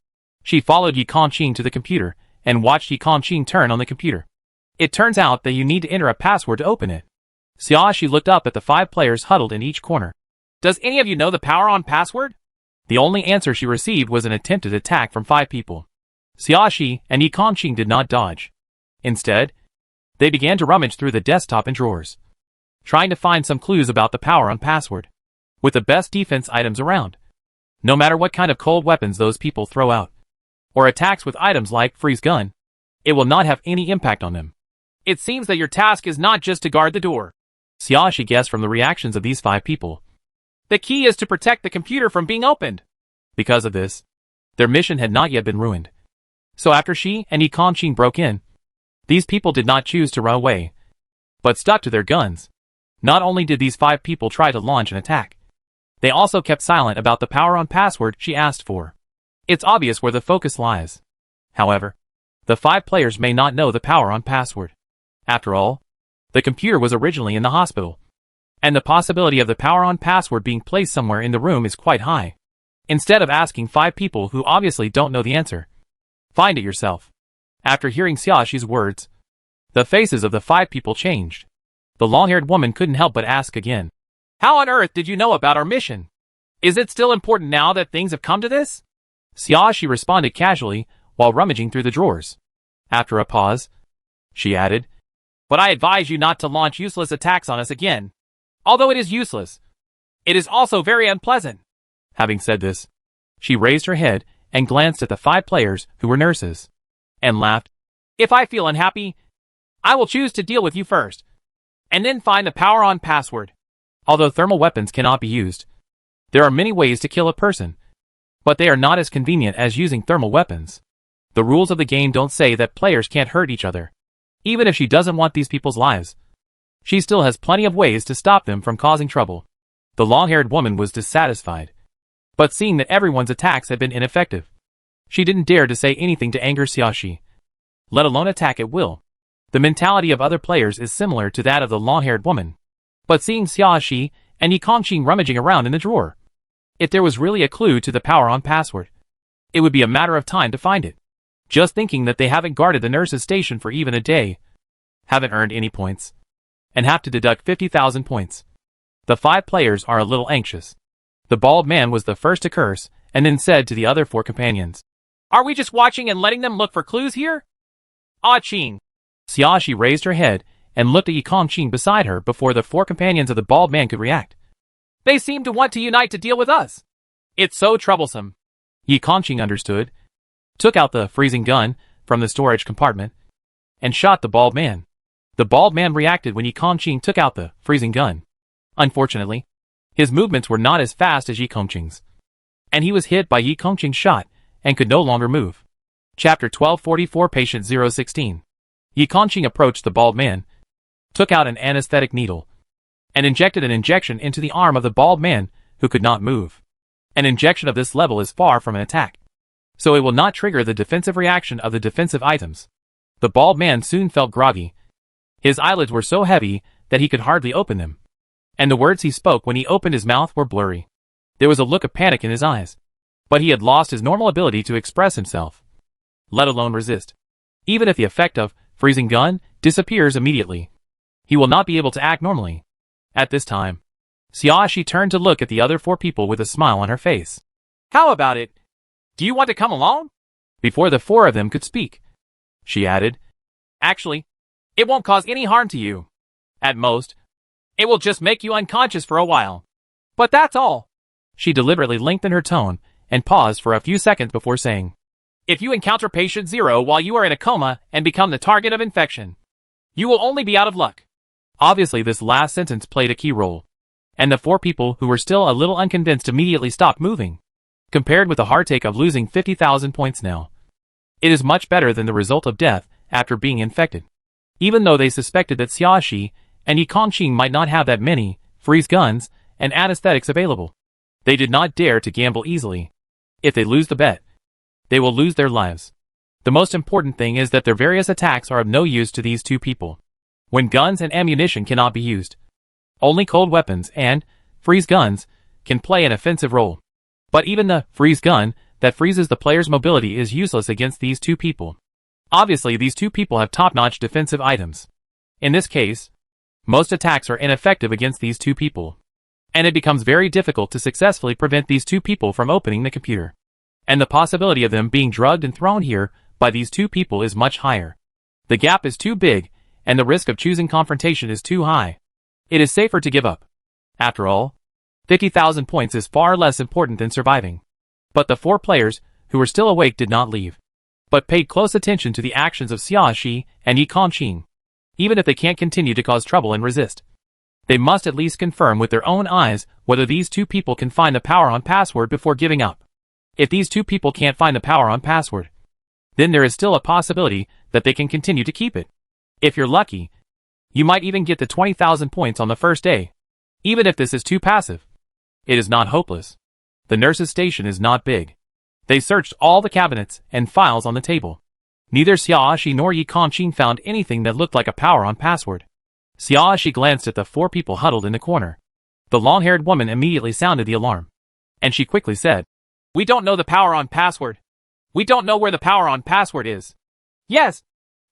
She followed Yi Kongqing to the computer and watched Yi Kongqing turn on the computer. It turns out that you need to enter a password to open it. Xiaoxi looked up at the 5 players huddled in each corner. Does any of you know the power-on password? The only answer she received was an attempted attack from 5 people. Xiaoxi and Yi Kongqing did not dodge. Instead, they began to rummage through the desktop and drawers, trying to find some clues about the power-on password, with the best defense items around. No matter what kind of cold weapons those people throw out, or attacks with items like freeze gun, it will not have any impact on them. It seems that your task is not just to guard the door. Xiaoxi guessed from the reactions of these 5 people. The key is to protect the computer from being opened. Because of this, their mission had not yet been ruined. So after she and Yi Kongqing broke in, these people did not choose to run away, but stuck to their guns. Not only did these 5 people try to launch an attack, they also kept silent about the power-on password she asked for. It's obvious where the focus lies. However, the 5 players may not know the power-on password. After all, the computer was originally in the hospital, and the possibility of the power-on password being placed somewhere in the room is quite high. Instead of asking 5 people who obviously don't know the answer, find it yourself. After hearing Xiaoxi's words, the faces of the 5 people changed. The long-haired woman couldn't help but ask again, how on earth did you know about our mission? Is it still important now that things have come to this? Xiaoxi responded casually while rummaging through the drawers. After a pause, she added, but I advise you not to launch useless attacks on us again. Although it is useless, it is also very unpleasant. Having said this, she raised her head and glanced at the 5 players who were nurses, and laughed. If I feel unhappy, I will choose to deal with you first, and then find the power-on password. Although thermal weapons cannot be used, there are many ways to kill a person, but they are not as convenient as using thermal weapons. The rules of the game don't say that players can't hurt each other. Even if she doesn't want these people's lives, she still has plenty of ways to stop them from causing trouble. The long-haired woman was dissatisfied, but seeing that everyone's attacks had been ineffective, she didn't dare to say anything to anger Xiaoxi, let alone attack at will. The mentality of other players is similar to that of the long-haired woman, but seeing Xiaoxi and Yi Kongqing rummaging around in the drawer, if there was really a clue to the power-on password, it would be a matter of time to find it. Just thinking that they haven't guarded the nurse's station for even a day, haven't earned any points, and have to deduct 50,000 points. The 5 players are a little anxious. The bald man was the first to curse, and then said to the other 4 companions, are we just watching and letting them look for clues here? Ah Qing. Xiaoxi raised her head and looked at Yi Kongqing beside her before the 4 companions of the bald man could react. They seem to want to unite to deal with us. It's so troublesome. Yi Kongqing understood, took out the freezing gun from the storage compartment, and shot the bald man. The bald man reacted when Yi Kongqing took out the freezing gun. Unfortunately, his movements were not as fast as Yi Kongqing's, and he was hit by Yi Kongqing's shot and could no longer move. Chapter 1244 Patient 016. Yi Kongqing approached the bald man, took out an anesthetic needle, and injected an injection into the arm of the bald man who could not move. An injection of this level is far from an attack, so it will not trigger the defensive reaction of the defensive items. The bald man soon felt groggy. His eyelids were so heavy that he could hardly open them, and the words he spoke when he opened his mouth were blurry. There was a look of panic in his eyes, but he had lost his normal ability to express himself, let alone resist. Even if the effect of freezing gun disappears immediately, he will not be able to act normally. At this time, Xiaoxi turned to look at the other 4 people with a smile on her face. How about it? Do you want to come along? Before the 4 of them could speak, she added, Actually, it won't cause any harm to you. At most, it will just make you unconscious for a while. But that's all. She deliberately lengthened her tone and paused for a few seconds before saying, If you encounter patient 0 while you are in a coma and become the target of infection, you will only be out of luck. Obviously this last sentence played a key role, and the 4 people who were still a little unconvinced immediately stopped moving. Compared with the heartache of losing 50,000 points now, it is much better than the result of death after being infected. Even though they suspected that Xiaoxi and Yi Kongqing might not have that many freeze guns and anesthetics available, they did not dare to gamble easily. If they lose the bet, they will lose their lives. The most important thing is that their various attacks are of no use to these 2 people. When guns and ammunition cannot be used, only cold weapons and freeze guns can play an offensive role. But even the freeze gun that freezes the player's mobility is useless against these 2 people. Obviously these 2 people have top-notch defensive items. In this case, most attacks are ineffective against these 2 people, and it becomes very difficult to successfully prevent these 2 people from opening the computer. And the possibility of them being drugged and thrown here by these 2 people is much higher. The gap is too big, and the risk of choosing confrontation is too high. It is safer to give up. After all, 50,000 points is far less important than surviving. But the 4 players who were still awake did not leave, but paid close attention to the actions of Xiaoxi and Yi Kongqing. Even if they can't continue to cause trouble and resist, they must at least confirm with their own eyes whether these 2 people can find the power-on password before giving up. If these 2 people can't find the power-on password, then there is still a possibility that they can continue to keep it. If you're lucky, you might even get the 20,000 points on the first day. Even if this is too passive, it is not hopeless. The nurse's station is not big. They searched all the cabinets and files on the table. Neither Xiaoxi nor Yi Kongqing found anything that looked like a power-on password. Xiaoxi glanced at the 4 people huddled in the corner. The long-haired woman immediately sounded the alarm, and she quickly said, We don't know the power-on password. We don't know where the power-on password is. Yes,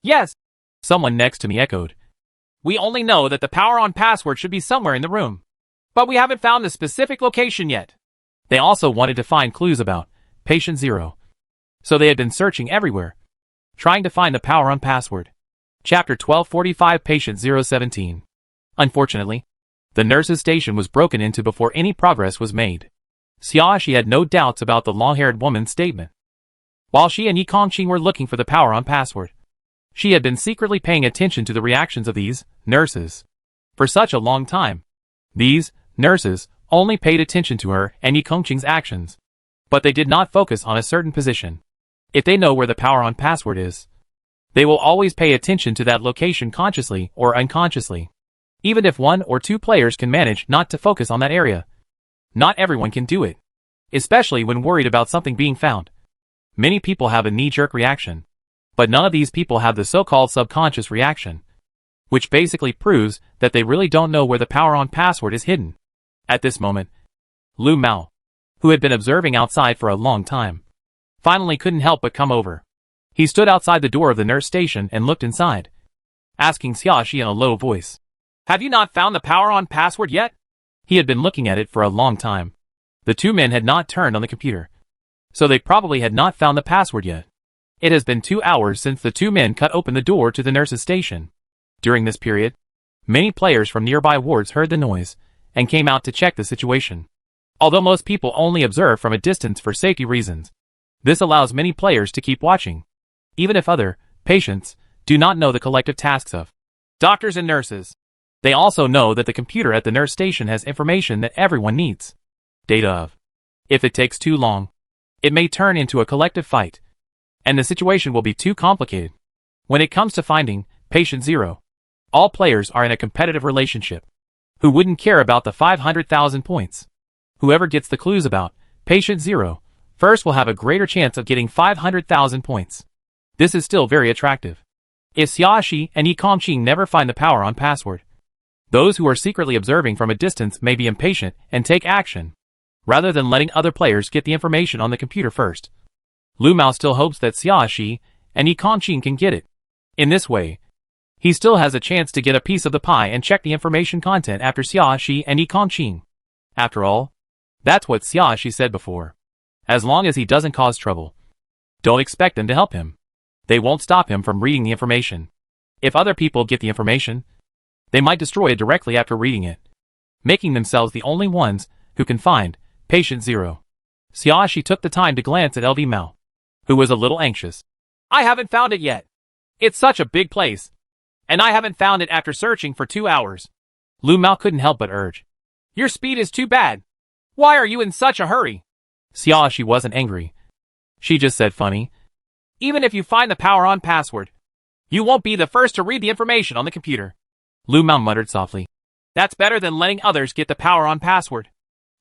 yes, someone next to me echoed. We only know that the power-on password should be somewhere in the room, but we haven't found the specific location yet. They also wanted to find clues about Patient 0, so they had been searching everywhere, trying to find the power-on password. Chapter 1245 Patient 017. Unfortunately, the nurse's station was broken into before any progress was made. Xiaoxi had no doubts about the long-haired woman's statement. While she and Yi Kongqing were looking for the power-on password, she had been secretly paying attention to the reactions of these nurses. For such a long time, these nurses only paid attention to her and Yi Kongqing's actions, but they did not focus on a certain position. If they know where the power-on password is, they will always pay attention to that location consciously or unconsciously. Even if 1 or 2 players can manage not to focus on that area, not everyone can do it, especially when worried about something being found. Many people have a knee-jerk reaction, but none of these people have the so-called subconscious reaction, which basically proves that they really don't know where the power-on password is hidden. At this moment, Lu Mao, who had been observing outside for a long time, finally couldn't help but come over. He stood outside the door of the nurse station and looked inside, asking Xiaoxi in a low voice, Have you not found the power-on password yet? He had been looking at it for a long time. The 2 men had not turned on the computer, so they probably had not found the password yet. It has been 2 hours since the 2 men cut open the door to the nurse's station. During this period, many players from nearby wards heard the noise and came out to check the situation. Although most people only observe from a distance for safety reasons, this allows many players to keep watching, even if other patients do not know the collective tasks of doctors and nurses. They also know that the computer at the nurse station has information that everyone needs. Data of. If it takes too long, it may turn into a collective fight, and the situation will be too complicated. When it comes to finding patient zero, all players are in a competitive relationship. Who wouldn't care about the 500,000 points? Whoever gets the clues about patient zero first will have a greater chance of getting 500,000 points. This is still very attractive. If Xiaoxi and Yi Kongqing never find the power on password, those who are secretly observing from a distance may be impatient and take action, rather than letting other players get the information on the computer first. Lu Mao still hopes that Xiaoxi and Yi Kongqing can get it. In this way, he still has a chance to get a piece of the pie and check the information content after Xiaoxi and Yi Kongqing. After all, that's what Xiaoxi said before. As long as he doesn't cause trouble, don't expect them to help him. They won't stop him from reading the information. If other people get the information, they might destroy it directly after reading it, making themselves the only ones who can find patient zero. Xiaoxi took the time to glance at LV Mao, who was a little anxious. I haven't found it yet. It's such a big place, and I haven't found it after searching for 2 hours. Lu Mao couldn't help but urge. Your speed is too bad. Why are you in such a hurry? Xiaoxi wasn't angry. She just said funny. Even if you find the power on password, you won't be the first to read the information on the computer. Lu Mao muttered softly. That's better than letting others get the power on password.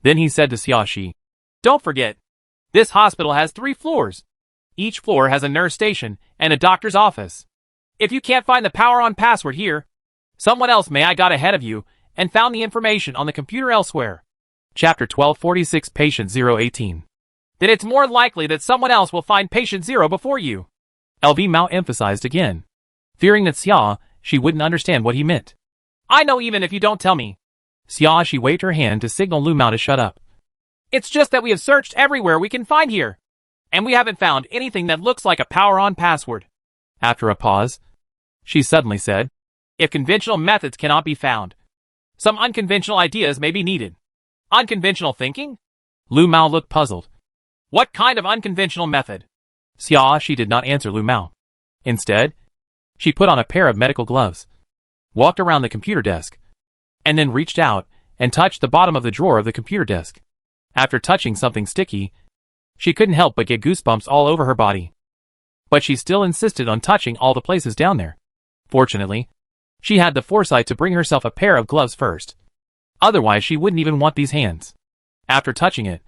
Then he said to Xiaoxi, Don't forget, this hospital has 3 floors. Each floor has a nurse station and a doctor's office. If you can't find the power on password here, someone else may have got ahead of you and found the information on the computer elsewhere. Chapter 1246 Patient 018. Then it's more likely that someone else will find patient zero before you. LV Mao emphasized again, fearing that Xiaoxi wouldn't understand what he meant. I know even if you don't tell me. Xiaoxi waved her hand to signal Lu Mao to shut up. It's just that we have searched everywhere we can find here, and we haven't found anything that looks like a power on password. After a pause, she suddenly said, If conventional methods cannot be found, some unconventional ideas may be needed. Unconventional thinking? Lu Mao looked puzzled. What kind of unconventional method? Xiaoxi did not answer Lu Mao. Instead, she put on a pair of medical gloves, walked around the computer desk, and then reached out and touched the bottom of the drawer of the computer desk. After touching something sticky, she couldn't help but get goosebumps all over her body. But she still insisted on touching all the places down there. Fortunately, she had the foresight to bring herself a pair of gloves first. Otherwise, she wouldn't even want these hands. After touching it,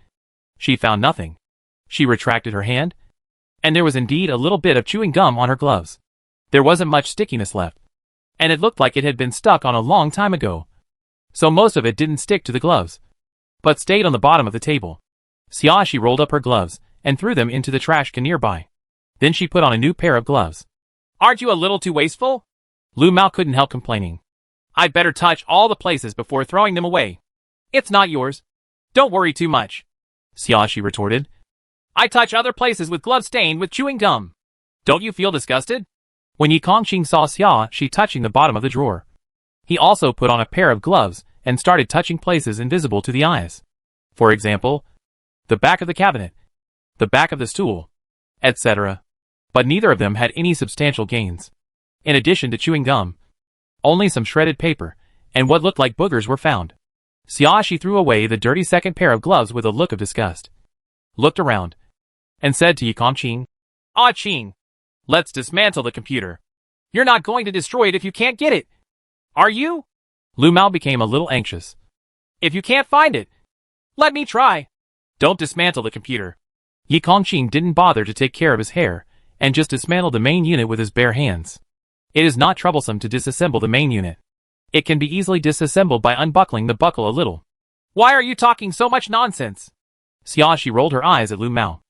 she found nothing. She retracted her hand, and there was indeed a little bit of chewing gum on her gloves. There wasn't much stickiness left, and it looked like it had been stuck on a long time ago. So most of it didn't stick to the gloves, but stayed on the bottom of the table. Xiaoxi rolled up her gloves and threw them into the trash can nearby. Then she put on a new pair of gloves. Aren't you a little too wasteful? Lu Mao couldn't help complaining. I'd better touch all the places before throwing them away. It's not yours. Don't worry too much, Xiaoxi retorted. I touch other places with gloves stained with chewing gum. Don't you feel disgusted? When Yi Kongqing saw Xiaoxi touching the bottom of the drawer, he also put on a pair of gloves and started touching places invisible to the eyes. For example, the back of the cabinet, the back of the stool, etc. But neither of them had any substantial gains. In addition to chewing gum, only some shredded paper and what looked like boogers were found. Xiaoxi threw away the dirty second pair of gloves with a look of disgust, looked around, and said to Yi Kongqing, Ah Qing, let's dismantle the computer. You're not going to destroy it if you can't get it, are you? Lu Mao became a little anxious. If you can't find it, let me try. Don't dismantle the computer. Yi Kongqing didn't bother to take care of his hair and just dismantled the main unit with his bare hands. It is not troublesome to disassemble the main unit. It can be easily disassembled by unbuckling the buckle a little. Why are you talking so much nonsense? Xiaoxi rolled her eyes at Lu Mao.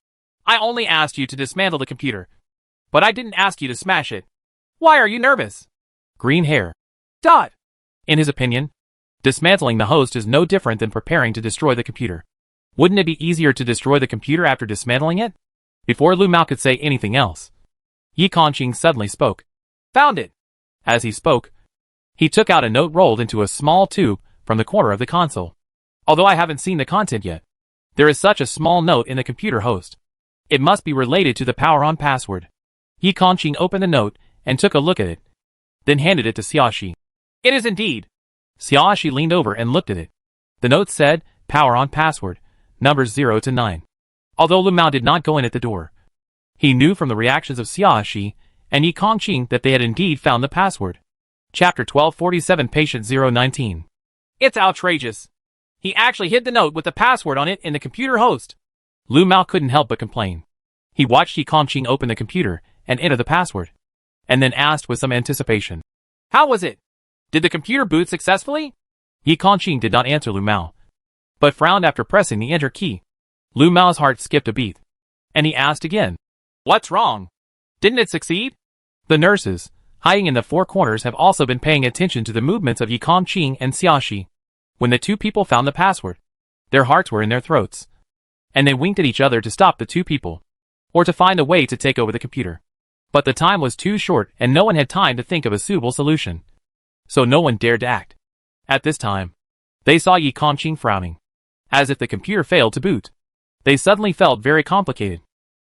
I only asked you to dismantle the computer, but I didn't ask you to smash it. Why are you nervous? Green hair. Dot. In his opinion, dismantling the host is no different than preparing to destroy the computer. Wouldn't it be easier to destroy the computer after dismantling it? Before Lu Mao could say anything else, Yi Kongqing suddenly spoke. Found it. As he spoke, he took out a note rolled into a small tube from the corner of the console. Although I haven't seen the content yet, there is such a small note in the computer host. It must be related to the power on password. Yi Kongqing opened the note and took a look at it. then handed it to Xiaoxi. It is indeed. Xiaoxi leaned over and looked at it. The note said, power on password, numbers 0 to 9. Although Lu Mao did not go in at the door, he knew from the reactions of Xiaoxi and Yi Kongqing that they had indeed found the password. Chapter 1247 Patient 019. It's outrageous. He actually hid the note with the password on it in the computer host. Lu Mao couldn't help but complain. He watched Yi Kongqing open the computer and enter the password, and then asked with some anticipation, How was it? Did the computer boot successfully? Yi Kongqing did not answer Lu Mao, but frowned after pressing the enter key. Lu Mao's heart skipped a beat, and he asked again, What's wrong? Didn't it succeed? The nurses, hiding in the four corners, have also been paying attention to the movements of Yi Kongqing and Xiaoxi. When the two people found the password, their hearts were in their throats, and they winked at each other to stop the two people, or to find a way to take over the computer. But the time was too short and no one had time to think of a suitable solution, so no one dared to act. At this time, they saw Yi Kongqing frowning, as if the computer failed to boot. They suddenly felt very complicated.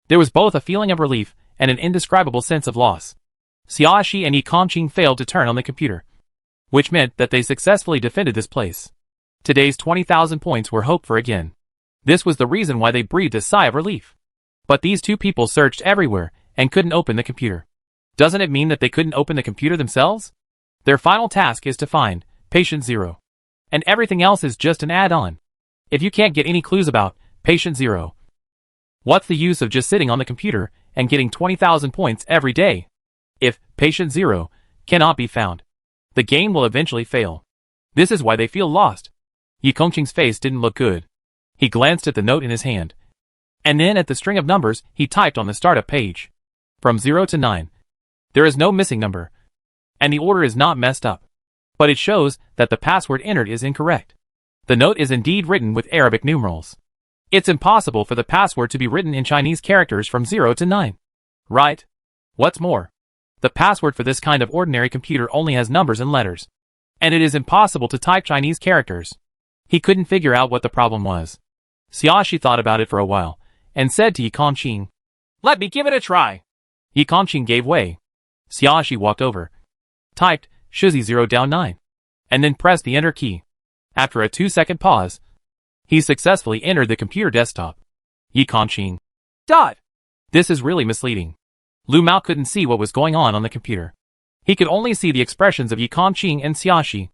There was both a feeling of relief and an indescribable sense of loss. Xiaoxi and Yi Kongqing failed to turn on the computer, which meant that they successfully defended this place. Today's 20,000 points were hoped for again. This was the reason why they breathed a sigh of relief. But these two people searched everywhere and couldn't open the computer. Doesn't it mean that they couldn't open the computer themselves? Their final task is to find Patient 0. And everything else is just an add-on. If you can't get any clues about Patient 0, what's the use of just sitting on the computer and getting 20,000 points every day? If Patient 0 cannot be found, the game will eventually fail. This is why they feel lost. Yi Kongqing's face didn't look good. He glanced at the note in his hand, and then at the string of numbers he typed on the startup page. From 0 to 9. There is no missing number, and the order is not messed up. But it shows that the password entered is incorrect. The note is indeed written with Arabic numerals. It's impossible for the password to be written in Chinese characters from 0 to 9. Right? What's more, the password for this kind of ordinary computer only has numbers and letters, and it is impossible to type Chinese characters. He couldn't figure out what the problem was. Xiaoxi thought about it for a while, and said to Yi Kongqing, Let me give it a try. Yi Kongqing gave way. Xiaoxi walked over, typed Shizi 0 down 9, and then pressed the enter key. After a 2-second pause, he successfully entered the computer desktop. Yi Kongqing. This is really misleading. Lu Mao couldn't see what was going on the computer. He could only see the expressions of Yi Kongqing and Xiaoxi.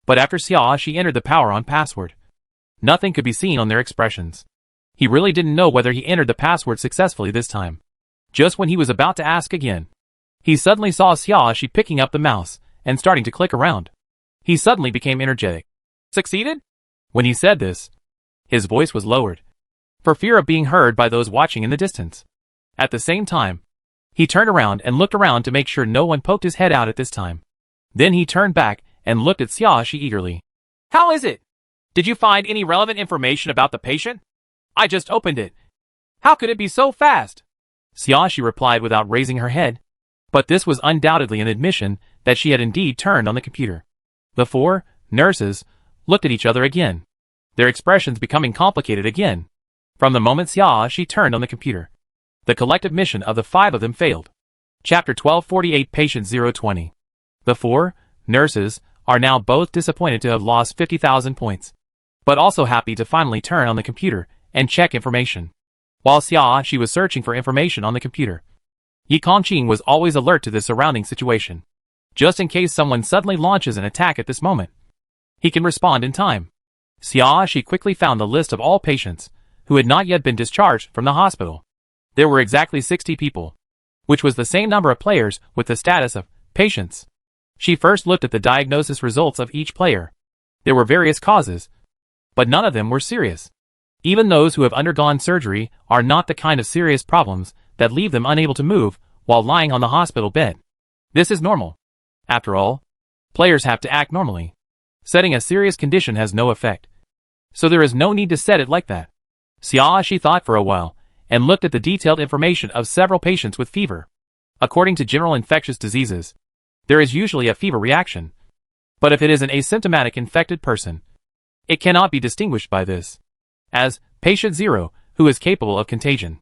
But after Xiaoxi entered the power on password, nothing could be seen on their expressions. He really didn't know whether he entered the password successfully this time. Just when he was about to ask again, he suddenly saw Xiaoxi picking up the mouse and starting to click around. He suddenly became energetic. Succeeded? When he said this, his voice was lowered, for fear of being heard by those watching in the distance. At the same time, he turned around and looked around to make sure no one poked his head out at this time. Then he turned back and looked at Xiaoxi eagerly. How is it? Did you find any relevant information about the patient? I just opened it. How could it be so fast? Xiaoxi replied without raising her head. But this was undoubtedly an admission that she had indeed turned on the computer. The four nurses looked at each other again, their expressions becoming complicated again. From the moment Xiaoxi turned on the computer, the collective mission of the five of them failed. Chapter 1248 Patient 020. The four nurses are now both disappointed to have lost 50,000 points, but also happy to finally turn on the computer and check information. While Xiaoxi was searching for information on the computer, Yi Kongqing was always alert to the surrounding situation. Just in case someone suddenly launches an attack at this moment, he can respond in time. Xiaoxi quickly found the list of all patients who had not yet been discharged from the hospital. There were exactly 60 people, which was the same number of players with the status of patients. She first looked at the diagnosis results of each player. There were various causes, but none of them were serious. Even those who have undergone surgery are not the kind of serious problems that leave them unable to move while lying on the hospital bed. This is normal. After all, players have to act normally. Setting a serious condition has no effect, so there is no need to set it like that. Xiaoxi thought for a while and looked at the detailed information of several patients with fever. According to general infectious diseases, there is usually a fever reaction. But if it is an asymptomatic infected person, it cannot be distinguished by this as patient 0 who is capable of contagion.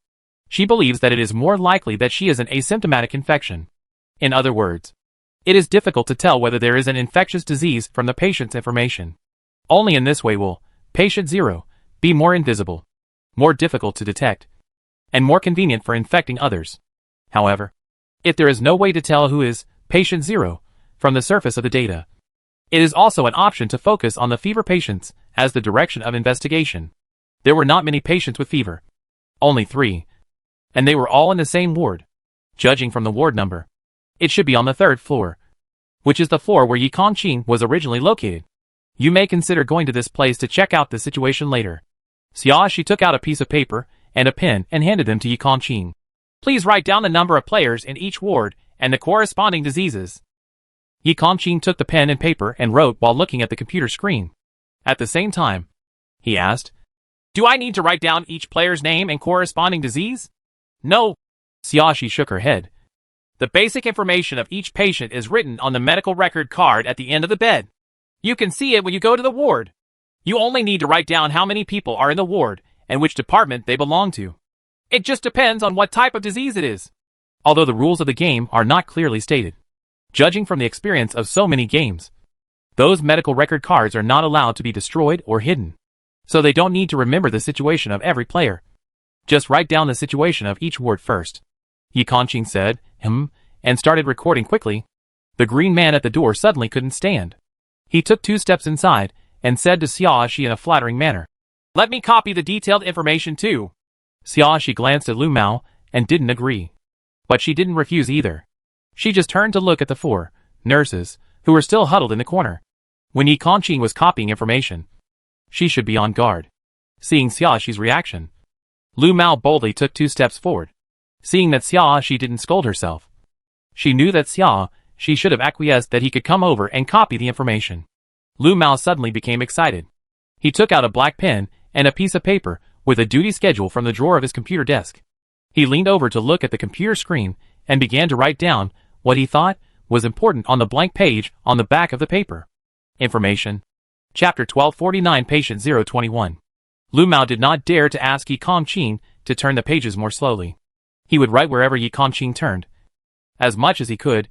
She believes that it is more likely that she is an asymptomatic infection. In other words, It is difficult to tell whether there is an infectious disease from the patient's information. Only in this way will patient 0 be more invisible, more difficult to detect, and more convenient for infecting others. However, if there is no way to tell who is patient 0 from the surface of the data, it is also an option to focus on the fever patients as the direction of investigation. There were not many patients with fever. Only 3. And they were all in the same ward. Judging from the ward number, it should be on the 3rd floor, which is the floor where Yi Kongqing was originally located. You may consider going to this place to check out the situation later. She took out a piece of paper and a pen and handed them to Yi Kongqing. Please write down the number of players in each ward and the corresponding diseases. Yi Kongqing took the pen and paper and wrote while looking at the computer screen. At the same time, he asked, "Do I need to write down each player's name and corresponding disease?" "No." Xiaoxi shook her head. "The basic information of each patient is written on the medical record card at the end of the bed. You can see it when you go to the ward. You only need to write down how many people are in the ward and which department they belong to. It just depends on what type of disease it is." Although the rules of the game are not clearly stated, judging from the experience of so many games, those medical record cards are not allowed to be destroyed or hidden. So they don't need to remember the situation of every player. Just write down the situation of each ward first. Yi Kongqing said, and started recording quickly. The green man at the door suddenly couldn't stand. He took 2 steps inside and said to Xiaoxi in a flattering manner, "Let me copy the detailed information too." Xiaoxi glanced at Lu Mao and didn't agree. But she didn't refuse either. She just turned to look at the 4 nurses who were still huddled in the corner. When Yi Kongqing was copying information, she should be on guard. Seeing Xiaoxi's reaction, Lu Mao boldly took 2 steps forward. Seeing that Xiaoxi didn't scold herself, she knew that Xiaoxi should have acquiesced that he could come over and copy the information. Lu Mao suddenly became excited. He took out a black pen and a piece of paper with a duty schedule from the drawer of his computer desk. He leaned over to look at the computer screen and began to write down what he thought was important on the blank page on the back of the paper. Information. Chapter 1249 Patient 021. Lu Mao did not dare to ask Yi Kongqing to turn the pages more slowly. He would write wherever Yi Kongqing turned, as much as he could,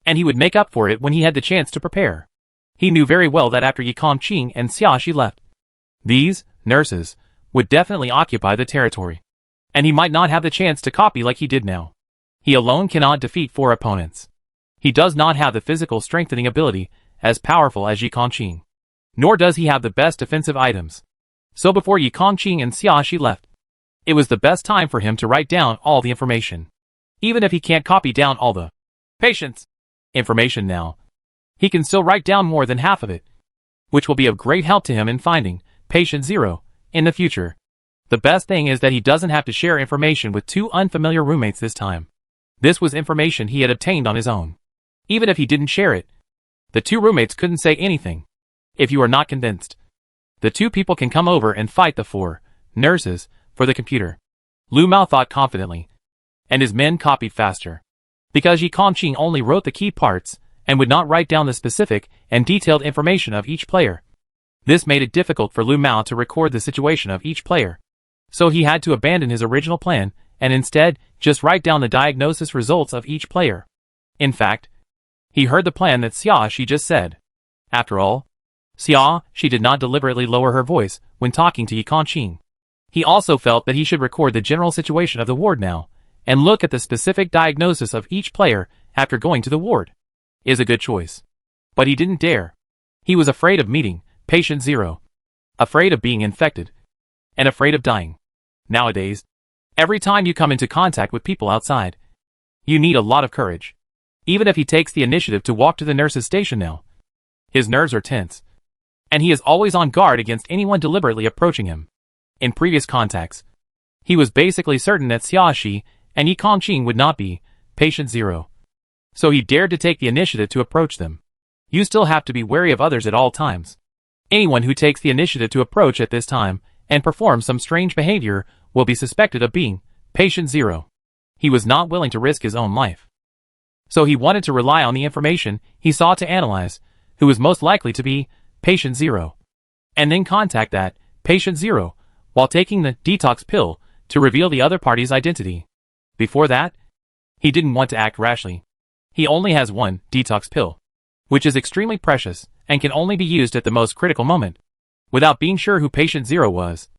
and he would make up for it when he had the chance to prepare. He knew very well that after Yi Kongqing and Xiaoxi left, these nurses would definitely occupy the territory, and he might not have the chance to copy like he did now. He alone cannot defeat 4 opponents. He does not have the physical strengthening ability as powerful as Yi Kongqing, nor does he have the best defensive items. So before Yi Kongqing and Xiaoxi left, it was the best time for him to write down all the information. Even if he can't copy down all the patients' information now, he can still write down more than half of it, which will be of great help to him in finding patient 0 in the future. The best thing is that he doesn't have to share information with 2 unfamiliar roommates this time. This was information he had obtained on his own. Even if he didn't share it, the 2 roommates couldn't say anything. If you are not convinced, the 2 people can come over and fight the 4 nurses for the computer. Lu Mao thought confidently, and his men copied faster. Because Yi Kongqing only wrote the key parts and would not write down the specific and detailed information of each player. This made it difficult for Lu Mao to record the situation of each player. So he had to abandon his original plan and instead just write down the diagnosis results of each player. In fact, he heard the plan that Xiaoxi just said. After all, Xiaoxi did not deliberately lower her voice when talking to Yi Kongqing. He also felt that he should record the general situation of the ward now, and look at the specific diagnosis of each player after going to the ward. Is a good choice. But he didn't dare. He was afraid of meeting patient 0, afraid of being infected, and afraid of dying. Nowadays, every time you come into contact with people outside, you need a lot of courage. Even if he takes the initiative to walk to the nurse's station now, his nerves are tense, and he is always on guard against anyone deliberately approaching him. In previous contacts, he was basically certain that Xiaoxi and Yi Kongqing would not be patient 0. So he dared to take the initiative to approach them. You still have to be wary of others at all times. Anyone who takes the initiative to approach at this time and perform some strange behavior will be suspected of being patient 0. He was not willing to risk his own life. So he wanted to rely on the information he saw to analyze who was most likely to be patient 0, and then contact that patient 0 while taking the detox pill to reveal the other party's identity. Before that, he didn't want to act rashly. He only has one detox pill, which is extremely precious and can only be used at the most critical moment. Without being sure who patient 0 was,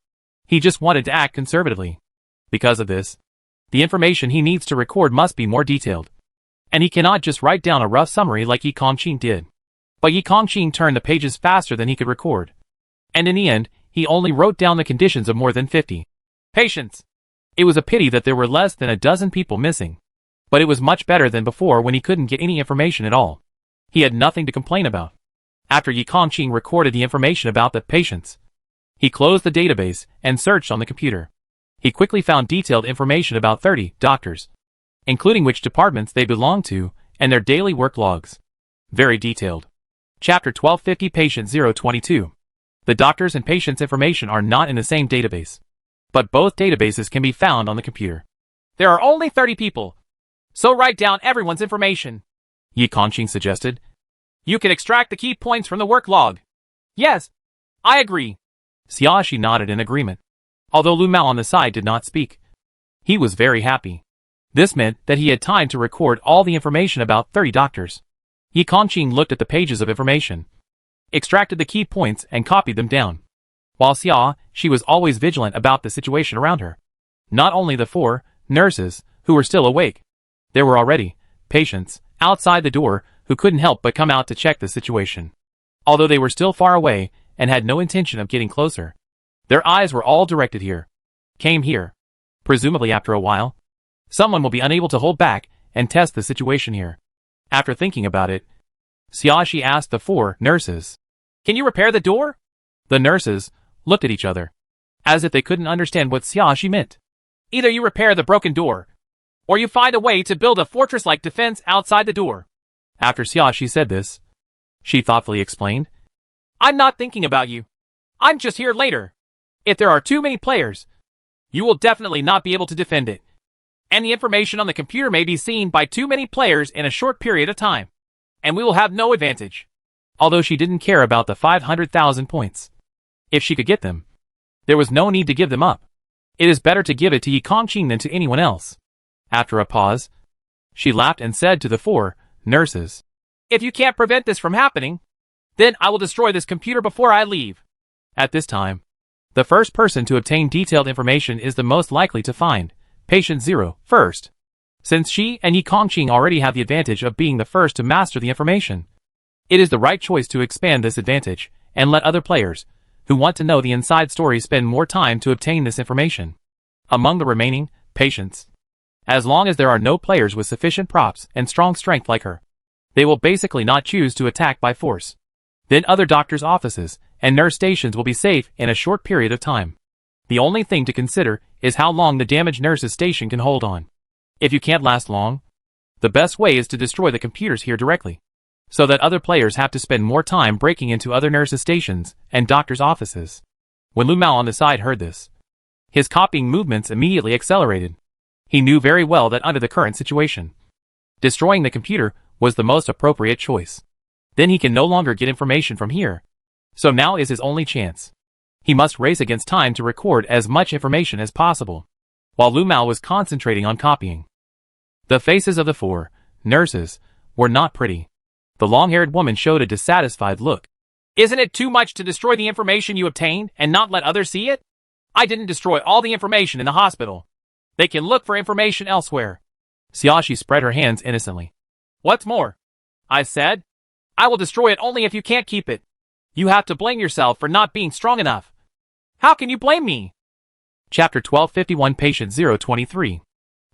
he just wanted to act conservatively. Because of this, the information he needs to record must be more detailed, and he cannot just write down a rough summary like Yi Kongqing did. But Yi Kongqing turned the pages faster than he could record, and in the end, he only wrote down the conditions of more than 50 patients. It was a pity that there were less than a dozen people missing, but it was much better than before when he couldn't get any information at all. He had nothing to complain about. After Yi Kongqing recorded the information about the patients, he closed the database and searched on the computer. He quickly found detailed information about 30 doctors, including which departments they belonged to and their daily work logs. Very detailed. Chapter 1250 Patient 022. The doctors' and patients' information are not in the same database, but both databases can be found on the computer. There are only 30 people, so write down everyone's information, Yi Kongqing suggested. You can extract the key points from the work log. Yes, I agree. Xiaoxi nodded in agreement, although Lu Mao on the side did not speak. He was very happy. This meant that he had time to record all the information about 30 doctors. Yi Kongqing looked at the pages of information, extracted the key points and copied them down. While she was always vigilant about the situation around her. Not only the 4 nurses who were still awake, there were already patients outside the door who couldn't help but come out to check the situation. Although they were still far away and had no intention of getting closer, their eyes were all directed here. Came here. Presumably after a while, someone will be unable to hold back and test the situation here. After thinking about it, Xiaoxi asked the 4 nurses, "Can you repair the door?" The nurses looked at each other, as if they couldn't understand what Xiaoxi meant. "Either you repair the broken door, or you find a way to build a fortress-like defense outside the door." After Xiaoxi said this, she thoughtfully explained, "I'm not thinking about you. I'm just here later. If there are too many players, you will definitely not be able to defend it. And the information on the computer may be seen by too many players in a short period of time, and we will have no advantage." Although she didn't care about the 500,000 points. If she could get them, there was no need to give them up. It is better to give it to Yi Kongqing than to anyone else. After a pause, she laughed and said to the 4 nurses, "If you can't prevent this from happening, then I will destroy this computer before I leave." At this time, the first person to obtain detailed information is the most likely to find patient 0 first, since she and Yi Kongqing already have the advantage of being the first to master the information. It is the right choice to expand this advantage and let other players who want to know the inside story spend more time to obtain this information. Among the remaining patients, as long as there are no players with sufficient props and strong strength like her, they will basically not choose to attack by force. Then other doctors' offices and nurse stations will be safe in a short period of time. The only thing to consider is how long the damaged nurse's station can hold on. If you can't last long, the best way is to destroy the computers here directly, so that other players have to spend more time breaking into other nurses' stations and doctors' offices. When Lu Mao on the side heard this, his copying movements immediately accelerated. He knew very well that under the current situation, destroying the computer was the most appropriate choice. Then he can no longer get information from here. So now is his only chance. He must race against time to record as much information as possible, while Lu Mao was concentrating on copying. The faces of the 4 nurses were not pretty. The long-haired woman showed a dissatisfied look. "Isn't it too much to destroy the information you obtained and not let others see it? I didn't destroy all the information in the hospital. They can look for information elsewhere." Xiaoxi spread her hands innocently. "What's more, I said, I will destroy it only if you can't keep it. You have to blame yourself for not being strong enough. How can you blame me?" Chapter 1251 Patient 023.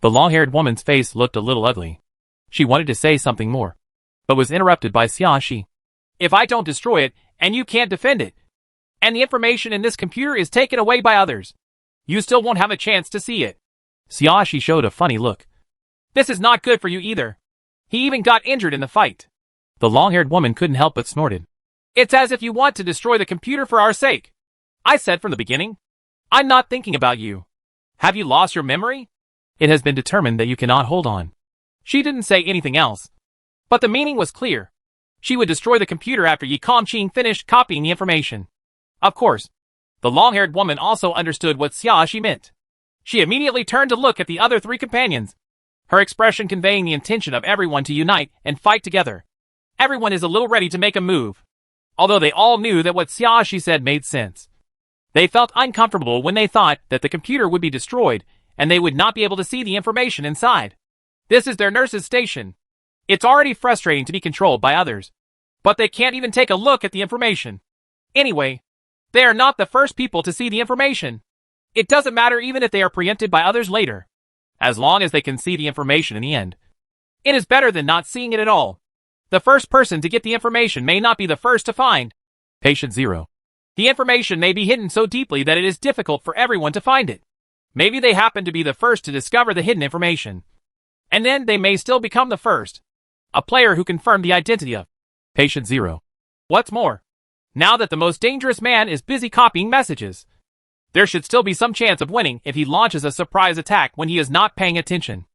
The long-haired woman's face looked a little ugly. She wanted to say something more, but was interrupted by Xiaoxi. "If I don't destroy it, and you can't defend it, and the information in this computer is taken away by others, you still won't have a chance to see it." Xiaoxi showed a funny look. "This is not good for you either. He even got injured in the fight." The long-haired woman couldn't help but snorted. "It's as if you want to destroy the computer for our sake. I said from the beginning, I'm not thinking about you. Have you lost your memory? It has been determined that you cannot hold on." She didn't say anything else, but the meaning was clear. She would destroy the computer after Yi Kongqing finished copying the information. Of course, the long-haired woman also understood what Xiaoxi meant. She immediately turned to look at the other 3 companions. her expression conveying the intention of everyone to unite and fight together. Everyone is a little ready to make a move. Although they all knew that what Xiaoxi said made sense. They felt uncomfortable when they thought that the computer would be destroyed and they would not be able to see the information inside. This is their nurse's station. It's already frustrating to be controlled by others. But they can't even take a look at the information. Anyway, they are not the first people to see the information. It doesn't matter even if they are preempted by others later. As long as they can see the information in the end. It is better than not seeing it at all. The first person to get the information may not be the first to find. Patient 0. The information may be hidden so deeply that it is difficult for everyone to find it. Maybe they happen to be the first to discover the hidden information. And then they may still become the first. A player who confirmed the identity of Patient 0. What's more, now that the most dangerous man is busy copying messages, there should still be some chance of winning if he launches a surprise attack when he is not paying attention.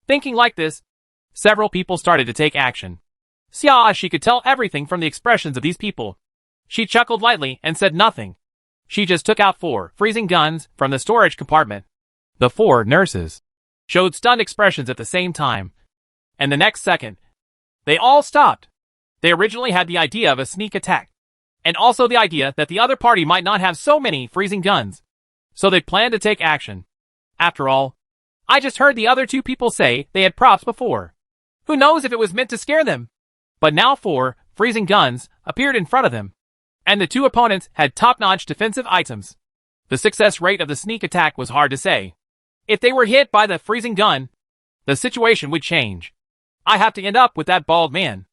Thinking like this, several people started to take action. Xiaoxi could tell everything from the expressions of these people. She chuckled lightly and said nothing. She just took out 4 freezing guns from the storage compartment. The 4 nurses showed stunned expressions at the same time. And the next second, they all stopped. They originally had the idea of a sneak attack. And also the idea that the other party might not have so many freezing guns. So they planned to take action. After all, I just heard the other 2 people say they had props before. Who knows if it was meant to scare them? But now 4 freezing guns appeared in front of them. And the 2 opponents had top-notch defensive items. The success rate of the sneak attack was hard to say. If they were hit by the freezing gun, the situation would change. I have to end up with that bald man.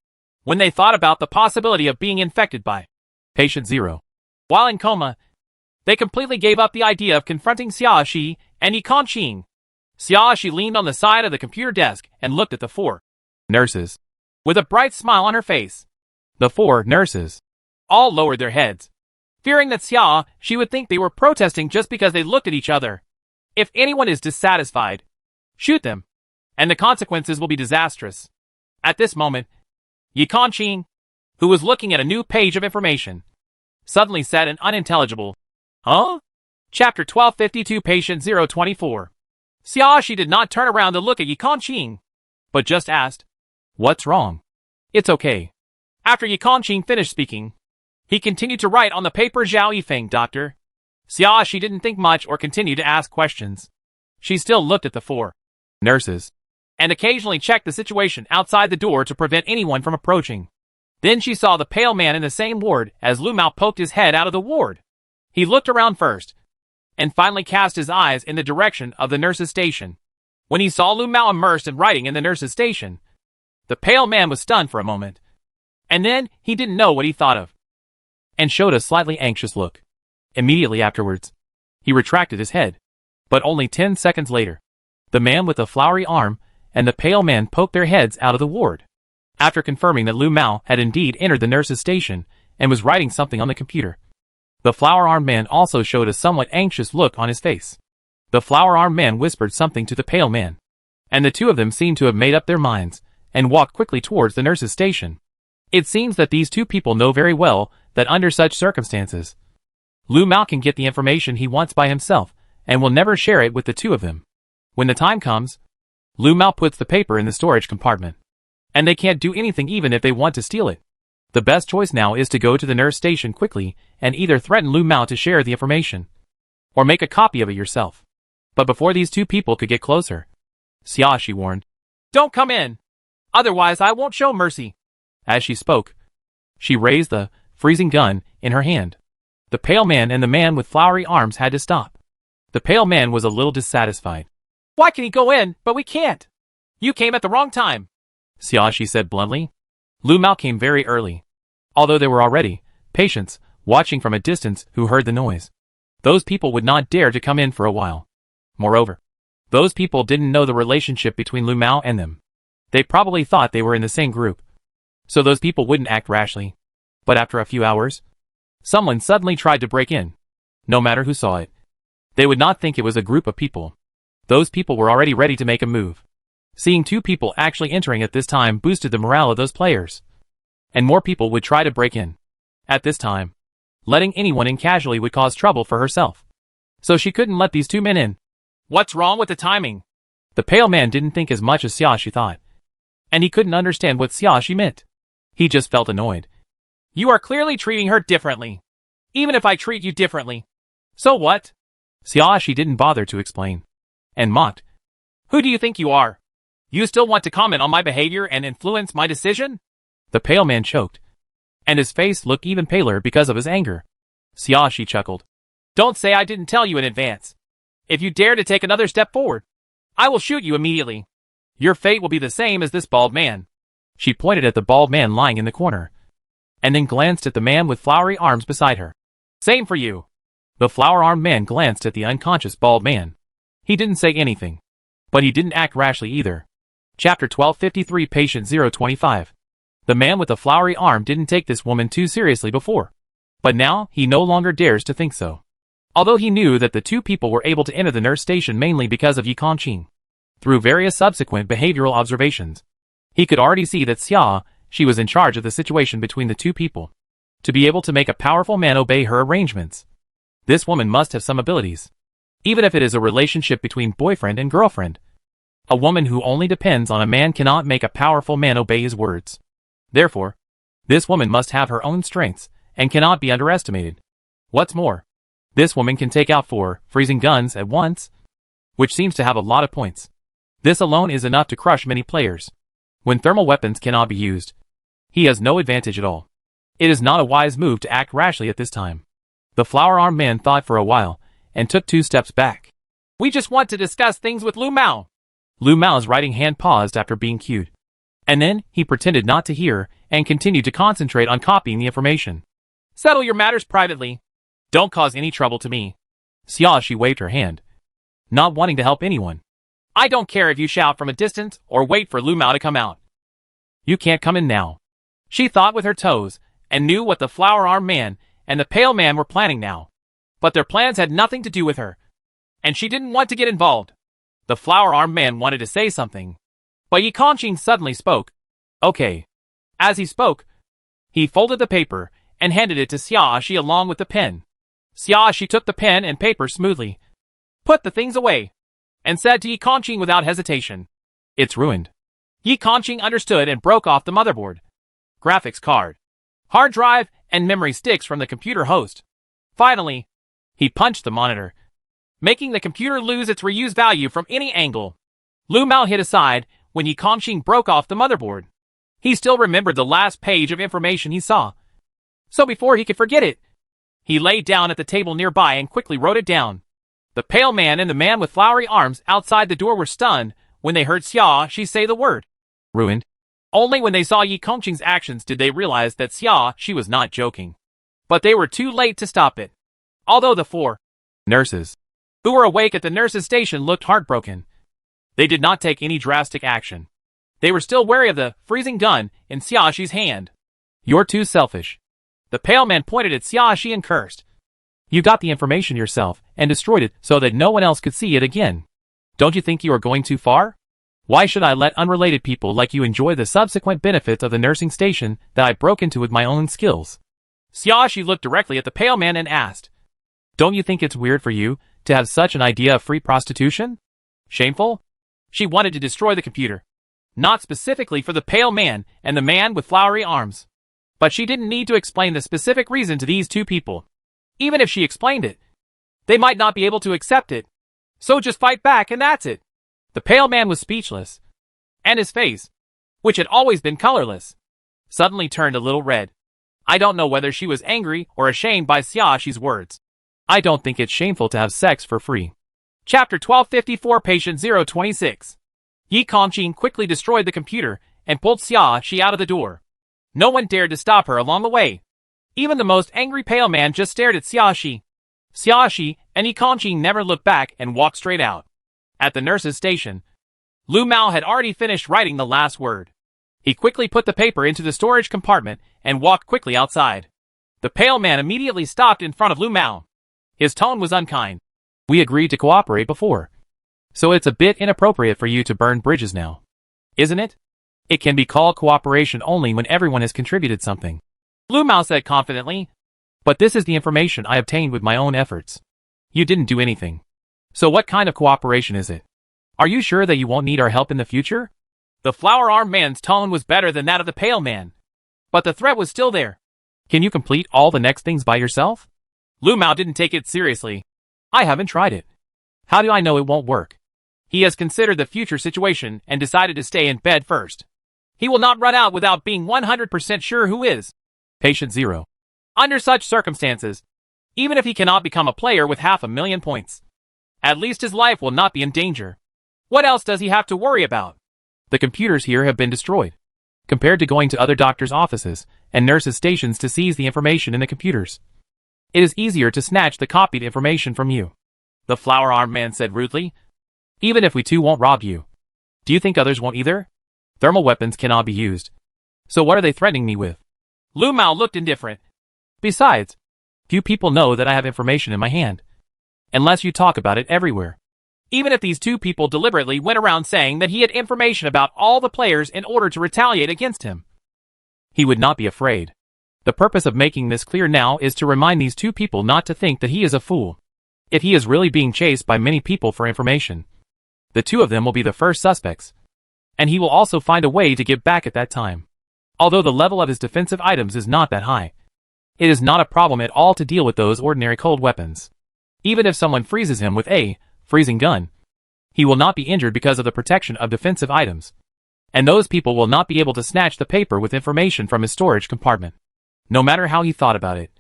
When they thought about the possibility of being infected by Patient 0. While in coma, they completely gave up the idea of confronting Xiaoxi and Yikanqing. Xiaoxi leaned on the side of the computer desk and looked at the 4 nurses with a bright smile on her face. The 4 nurses all lowered their heads, fearing that Xiaoxi would think they were protesting just because they looked at each other. If anyone is dissatisfied, shoot them, and the consequences will be disastrous. At this moment, Yikanqing, who was looking at a new page of information, suddenly said an unintelligible, "Huh?" Chapter 1252 Patient 024. Xiaoxi did not turn around to look at Yikanqing, but just asked, "What's wrong?" "It's okay." After Yikanqing finished speaking, he continued to write on the paper, "Zhao Yifeng, doctor." Xiaoxi didn't think much or continue to ask questions. She still looked at the 4 nurses and occasionally checked the situation outside the door to prevent anyone from approaching. Then she saw the pale man in the same ward as Lu Mao poked his head out of the ward. He looked around first, and finally cast his eyes in the direction of the nurse's station. When he saw Lu Mao immersed in writing in the nurse's station, the pale man was stunned for a moment. And then he didn't know what he thought of, and showed a slightly anxious look. Immediately afterwards, he retracted his head. But only 10 seconds later, the man with the flowery arm and the pale man poked their heads out of the ward. After confirming that Lu Mao had indeed entered the nurse's station and was writing something on the computer, the flower-armed man also showed a somewhat anxious look on his face. The flower-armed man whispered something to the pale man, and the 2 of them seemed to have made up their minds and walked quickly towards the nurse's station. It seems that these 2 people know very well that under such circumstances, Lu Mao can get the information he wants by himself and will never share it with the 2 of them. When the time comes, Lu Mao puts the paper in the storage compartment, and they can't do anything even if they want to steal it. The best choice now is to go to the nurse station quickly and either threaten Lu Mao to share the information, or make a copy of it yourself. But before these 2 people could get closer, Xiaoxi warned, "Don't come in. Otherwise I won't show mercy." As she spoke, she raised the freezing gun in her hand. The pale man and the man with flowery arms had to stop. The pale man was a little dissatisfied. "Why can he go in, but we can't? You came at the wrong time," Xiaoxi said bluntly. Lu Mao came very early, although there were already patients watching from a distance who heard the noise. Those people would not dare to come in for a while. Moreover, those people didn't know the relationship between Lu Mao and them. They probably thought they were in the same group, so those people wouldn't act rashly. But after a few hours, someone suddenly tried to break in. No matter who saw it, they would not think it was a group of people. Those people were already ready to make a move. Seeing 2 people actually entering at this time boosted the morale of those players. And more people would try to break in. At this time, letting anyone in casually would cause trouble for herself. So she couldn't let these 2 men in. "What's wrong with the timing? The pale man didn't think as much as Xiaoxi thought. And he couldn't understand what Xiaoxi meant. He just felt annoyed. You are clearly treating her differently. Even if I treat you differently. So what? Xiaoxi didn't bother to explain. And mocked. Who do you think you are? You still want to comment on my behavior and influence my decision? The pale man choked. And his face looked even paler because of his anger. Xiaoxi chuckled. Don't say I didn't tell you in advance. If you dare to take another step forward, I will shoot you immediately. Your fate will be the same as this bald man. She pointed at the bald man lying in the corner. And then glanced at the man with flowery arms beside her. Same for you. The flower-armed man glanced at the unconscious bald man. He didn't say anything. But he didn't act rashly either. Chapter 1253, Patient 025. The man with the flowery arm didn't take this woman too seriously before. But now, he no longer dares to think so. Although he knew that the two people were able to enter the nurse station mainly because of Yi Kongqing. Through various subsequent behavioral observations, he could already see that she was in charge of the situation between the two people. To be able to make a powerful man obey her arrangements. This woman must have some abilities. Even if it is a relationship between boyfriend and girlfriend. A woman who only depends on a man cannot make a powerful man obey his words. Therefore, this woman must have her own strengths and cannot be underestimated. What's more, this woman can take out 4 freezing guns at once, which seems to have a lot of points. This alone is enough to crush many players. When thermal weapons cannot be used, he has no advantage at all. It is not a wise move to act rashly at this time. The flower-armed man thought for a while, and took 2 steps back. We just want to discuss things with Lu Mao. Lu Mao's writing hand paused after being cued. And then, he pretended not to hear, and continued to concentrate on copying the information. Settle your matters privately. Don't cause any trouble to me. Xiaoxi waved her hand, not wanting to help anyone. I don't care if you shout from a distance, or wait for Lu Mao to come out. You can't come in now. She thought with her toes, and knew what the flower-armed man and the pale man were planning now. But their plans had nothing to do with her. And she didn't want to get involved. The flower-armed man wanted to say something. But Yi Kongqing suddenly spoke. Okay. As he spoke, he folded the paper and handed it to Xiaoxi along with the pen. Xiaoxi took the pen and paper smoothly, put the things away, and said to Yi Kongqing without hesitation. It's ruined. Yi Kongqing understood and broke off the motherboard, graphics card, hard drive, and memory sticks from the computer host. Finally, he punched the monitor, making the computer lose its reuse value from any angle. Lu Mao hit aside when Yi Kongqing broke off the motherboard. He still remembered the last page of information he saw. So before he could forget it, he lay down at the table nearby and quickly wrote it down. The pale man and the man with flowery arms outside the door were stunned when they heard Xiaoxi say the word ruined. Only when they saw Yi Kongqing's actions did they realize that Xiaoxi was not joking. But they were too late to stop it. Although the 4 nurses who were awake at the nurse's station looked heartbroken, they did not take any drastic action. They were still wary of the freezing gun in Xiaoxi's hand. You're too selfish. The pale man pointed at Xiaoxi and cursed. You got the information yourself and destroyed it so that no one else could see it again. Don't you think you are going too far? Why should I let unrelated people like you enjoy the subsequent benefits of the nursing station that I broke into with my own skills? Xiaoxi looked directly at the pale man and asked, Don't you think it's weird for you to have such an idea of free prostitution? Shameful? She wanted to destroy the computer. Not specifically for the pale man and the man with flowery arms. But she didn't need to explain the specific reason to these two people. Even if she explained it, they might not be able to accept it. So just fight back and that's it. The pale man was speechless. And his face, which had always been colorless, suddenly turned a little red. I don't know whether she was angry or ashamed by Xiaoxi's words. I don't think it's shameful to have sex for free. Chapter 1254, Patient 026. Yi Kongqing quickly destroyed the computer and pulled Xiaoxi out of the door. No one dared to stop her along the way. Even the most angry pale man just stared at Xiaoxi. Xiaoxi and Yi Kongqing never looked back and walked straight out. At the nurse's station, Lu Mao had already finished writing the last word. He quickly put the paper into the storage compartment and walked quickly outside. The pale man immediately stopped in front of Lu Mao. His tone was unkind. We agreed to cooperate before. So it's a bit inappropriate for you to burn bridges now. Isn't it? It can be called cooperation only when everyone has contributed something. Lu Mao said confidently. But this is the information I obtained with my own efforts. You didn't do anything. So what kind of cooperation is it? Are you sure that you won't need our help in the future? The flower-armed man's tone was better than that of the pale man. But the threat was still there. Can you complete all the next things by yourself? Lu Mao didn't take it seriously. I haven't tried it. How do I know it won't work? He has considered the future situation and decided to stay in bed first. He will not run out without being 100% sure who is Patient 0. Under such circumstances, even if he cannot become a player with 500,000 points, at least his life will not be in danger. What else does he have to worry about? The computers here have been destroyed. Compared to going to other doctors' offices and nurses' stations to seize the information in the computers, it is easier to snatch the copied information from you. The flower-armed man said rudely. Even if we too won't rob you, do you think others won't either? Thermal weapons cannot be used. So what are they threatening me with? Lu Mao looked indifferent. Besides, few people know that I have information in my hand, unless you talk about it everywhere. Even if these two people deliberately went around saying that he had information about all the players in order to retaliate against him, he would not be afraid. The purpose of making this clear now is to remind these two people not to think that he is a fool. If he is really being chased by many people for information, the two of them will be the first suspects, and he will also find a way to get back at that time. Although the level of his defensive items is not that high, it is not a problem at all to deal with those ordinary cold weapons. Even if someone freezes him with a freezing gun, he will not be injured because of the protection of defensive items, and those people will not be able to snatch the paper with information from his storage compartment. No matter how he thought about it,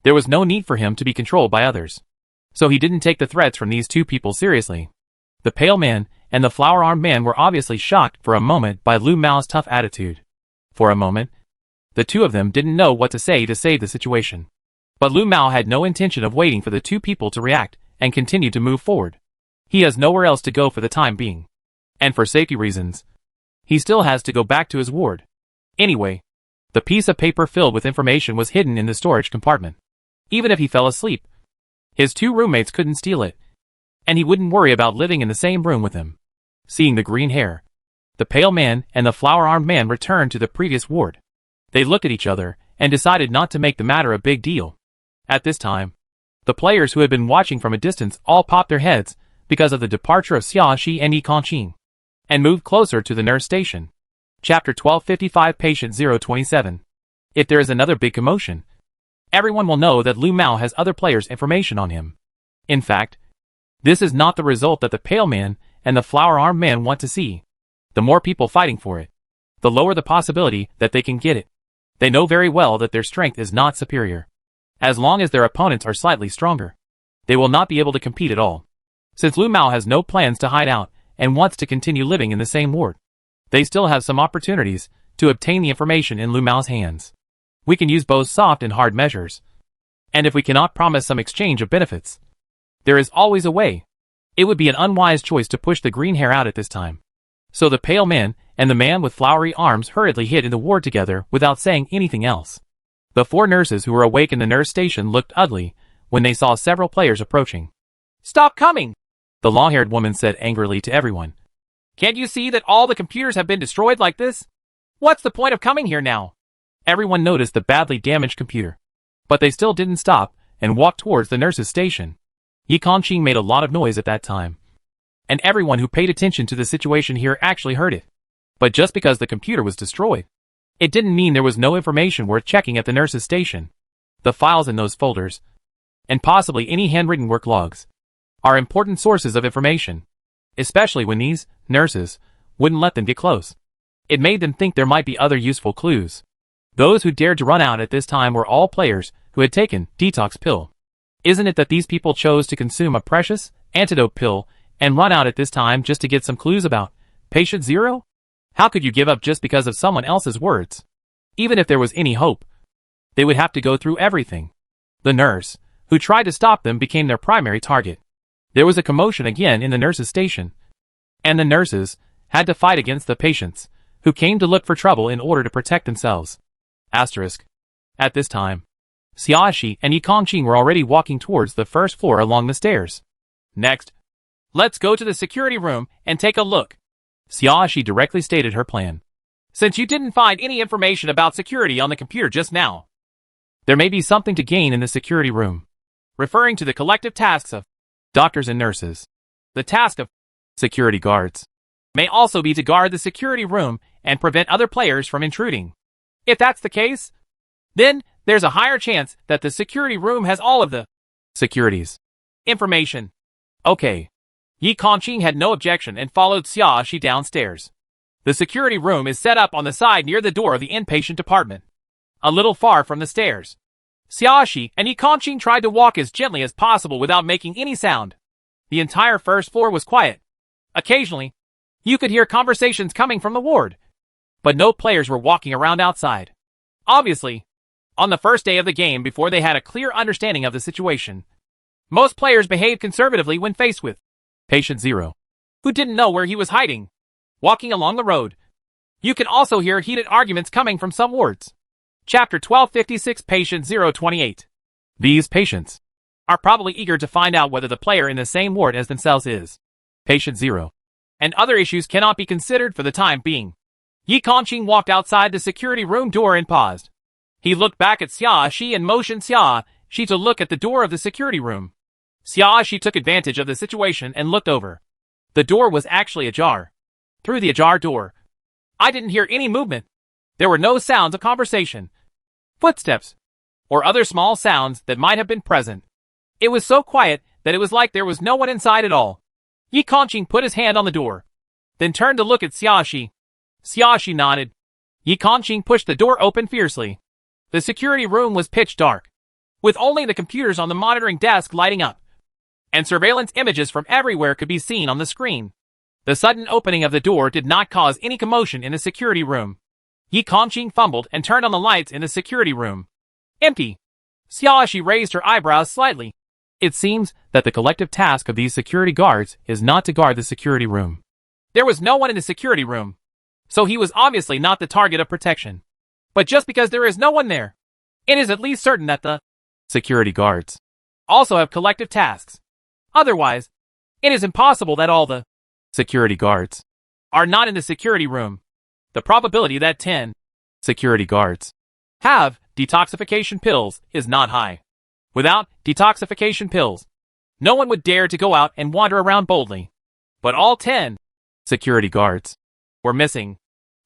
there was no need for him to be controlled by others. So he didn't take the threats from these two people seriously. The pale man and the flower-armed man were obviously shocked for a moment by Lu Mao's tough attitude. For a moment, the two of them didn't know what to say to save the situation. But Lu Mao had no intention of waiting for the two people to react and continued to move forward. He has nowhere else to go for the time being. And for safety reasons, he still has to go back to his ward. Anyway, the piece of paper filled with information was hidden in the storage compartment. Even if he fell asleep, his two roommates couldn't steal it, and he wouldn't worry about living in the same room with him. Seeing the green hair, the pale man and the flower-armed man returned to the previous ward. They looked at each other and decided not to make the matter a big deal. At this time, the players who had been watching from a distance all popped their heads because of the departure of Xia Shi and Yi Kongqing, and moved closer to the nurse station. Chapter 1255 Patient 027. If there is another big commotion, everyone will know that Lu Mao has other players' information on him. In fact, this is not the result that the pale man and the flower-armed man want to see. The more people fighting for it, the lower the possibility that they can get it. They know very well that their strength is not superior. As long as their opponents are slightly stronger, they will not be able to compete at all. Since Lu Mao has no plans to hide out and wants to continue living in the same ward, they still have some opportunities to obtain the information in Lu Mao's hands. We can use both soft and hard measures. And if we cannot promise some exchange of benefits, there is always a way. It would be an unwise choice to push the green hair out at this time. So the pale man and the man with flowery arms hurriedly hid in the ward together without saying anything else. The four nurses who were awake in the nurse station looked ugly when they saw several players approaching. "Stop coming!" the long-haired woman said angrily to everyone. "Can't you see that all the computers have been destroyed like this? What's the point of coming here now?" Everyone noticed the badly damaged computer, but they still didn't stop and walked towards the nurse's station. Yi Kongqing made a lot of noise at that time, and everyone who paid attention to the situation here actually heard it. But just because the computer was destroyed, it didn't mean there was no information worth checking at the nurse's station. The files in those folders, and possibly any handwritten work logs, are important sources of information, especially when these nurses wouldn't let them get close. It made them think there might be other useful clues. Those who dared to run out at this time were all players who had taken detox pill. Isn't it that these people chose to consume a precious antidote pill and run out at this time just to get some clues about Patient Zero? How could you give up just because of someone else's words? Even if there was any hope, they would have to go through everything. The nurse, who tried to stop them, became their primary target. There was a commotion again in the nurse's station, and the nurses had to fight against the patients, who came to look for trouble in order to protect themselves. Asterisk. At this time, Xia Shi and Yi Kongqing were already walking towards the first floor along the stairs. "Next, let's go to the security room and take a look." Xia Shi directly stated her plan. "Since you didn't find any information about security on the computer just now, there may be something to gain in the security room." Referring to the collective tasks of doctors and nurses. The task of Security guards may also be to guard the security room and prevent other players from intruding. If that's the case, then there's a higher chance that the security room has all of the securities information. Okay. Yi Kongqing had no objection and followed Xia Shi downstairs. The security room is set up on the side near the door of the inpatient department, a little far from the stairs. Xia Shi and Yi Kongqing tried to walk as gently as possible without making any sound. The entire first floor was quiet. Occasionally, you could hear conversations coming from the ward, but no players were walking around outside. Obviously, on the first day of the game before they had a clear understanding of the situation, most players behaved conservatively when faced with Patient Zero, who didn't know where he was hiding, walking along the road. You can also hear heated arguments coming from some wards. Chapter 1256 Patient 028. These patients are probably eager to find out whether the player in the same ward as themselves is Patient Zero, and other issues cannot be considered for the time being. Yi Kongqing walked outside the security room door and paused. He looked back at Xia Shi and motioned Xia Shi to look at the door of the security room. Xia Shi took advantage of the situation and looked over. The door was actually ajar. Through the ajar door, I didn't hear any movement. There were no sounds of conversation, footsteps, or other small sounds that might have been present. It was so quiet that it was like there was no one inside at all. Yi Kongqing put his hand on the door, then turned to look at Xia Shi. Xia Shi nodded. Yi Kongqing pushed the door open fiercely. The security room was pitch dark, with only the computers on the monitoring desk lighting up, and surveillance images from everywhere could be seen on the screen. The sudden opening of the door did not cause any commotion in the security room. Yi Kongqing fumbled and turned on the lights in the security room. Empty. Xia Shi raised her eyebrows slightly. It seems that the collective task of these security guards is not to guard the security room. There was no one in the security room, so he was obviously not the target of protection. But just because there is no one there, it is at least certain that the security guards also have collective tasks. Otherwise, it is impossible that all the security guards are not in the security room. The probability that 10 security guards have detoxification pills is not high. Without detoxification pills, no one would dare to go out and wander around boldly. But all 10 security guards were missing,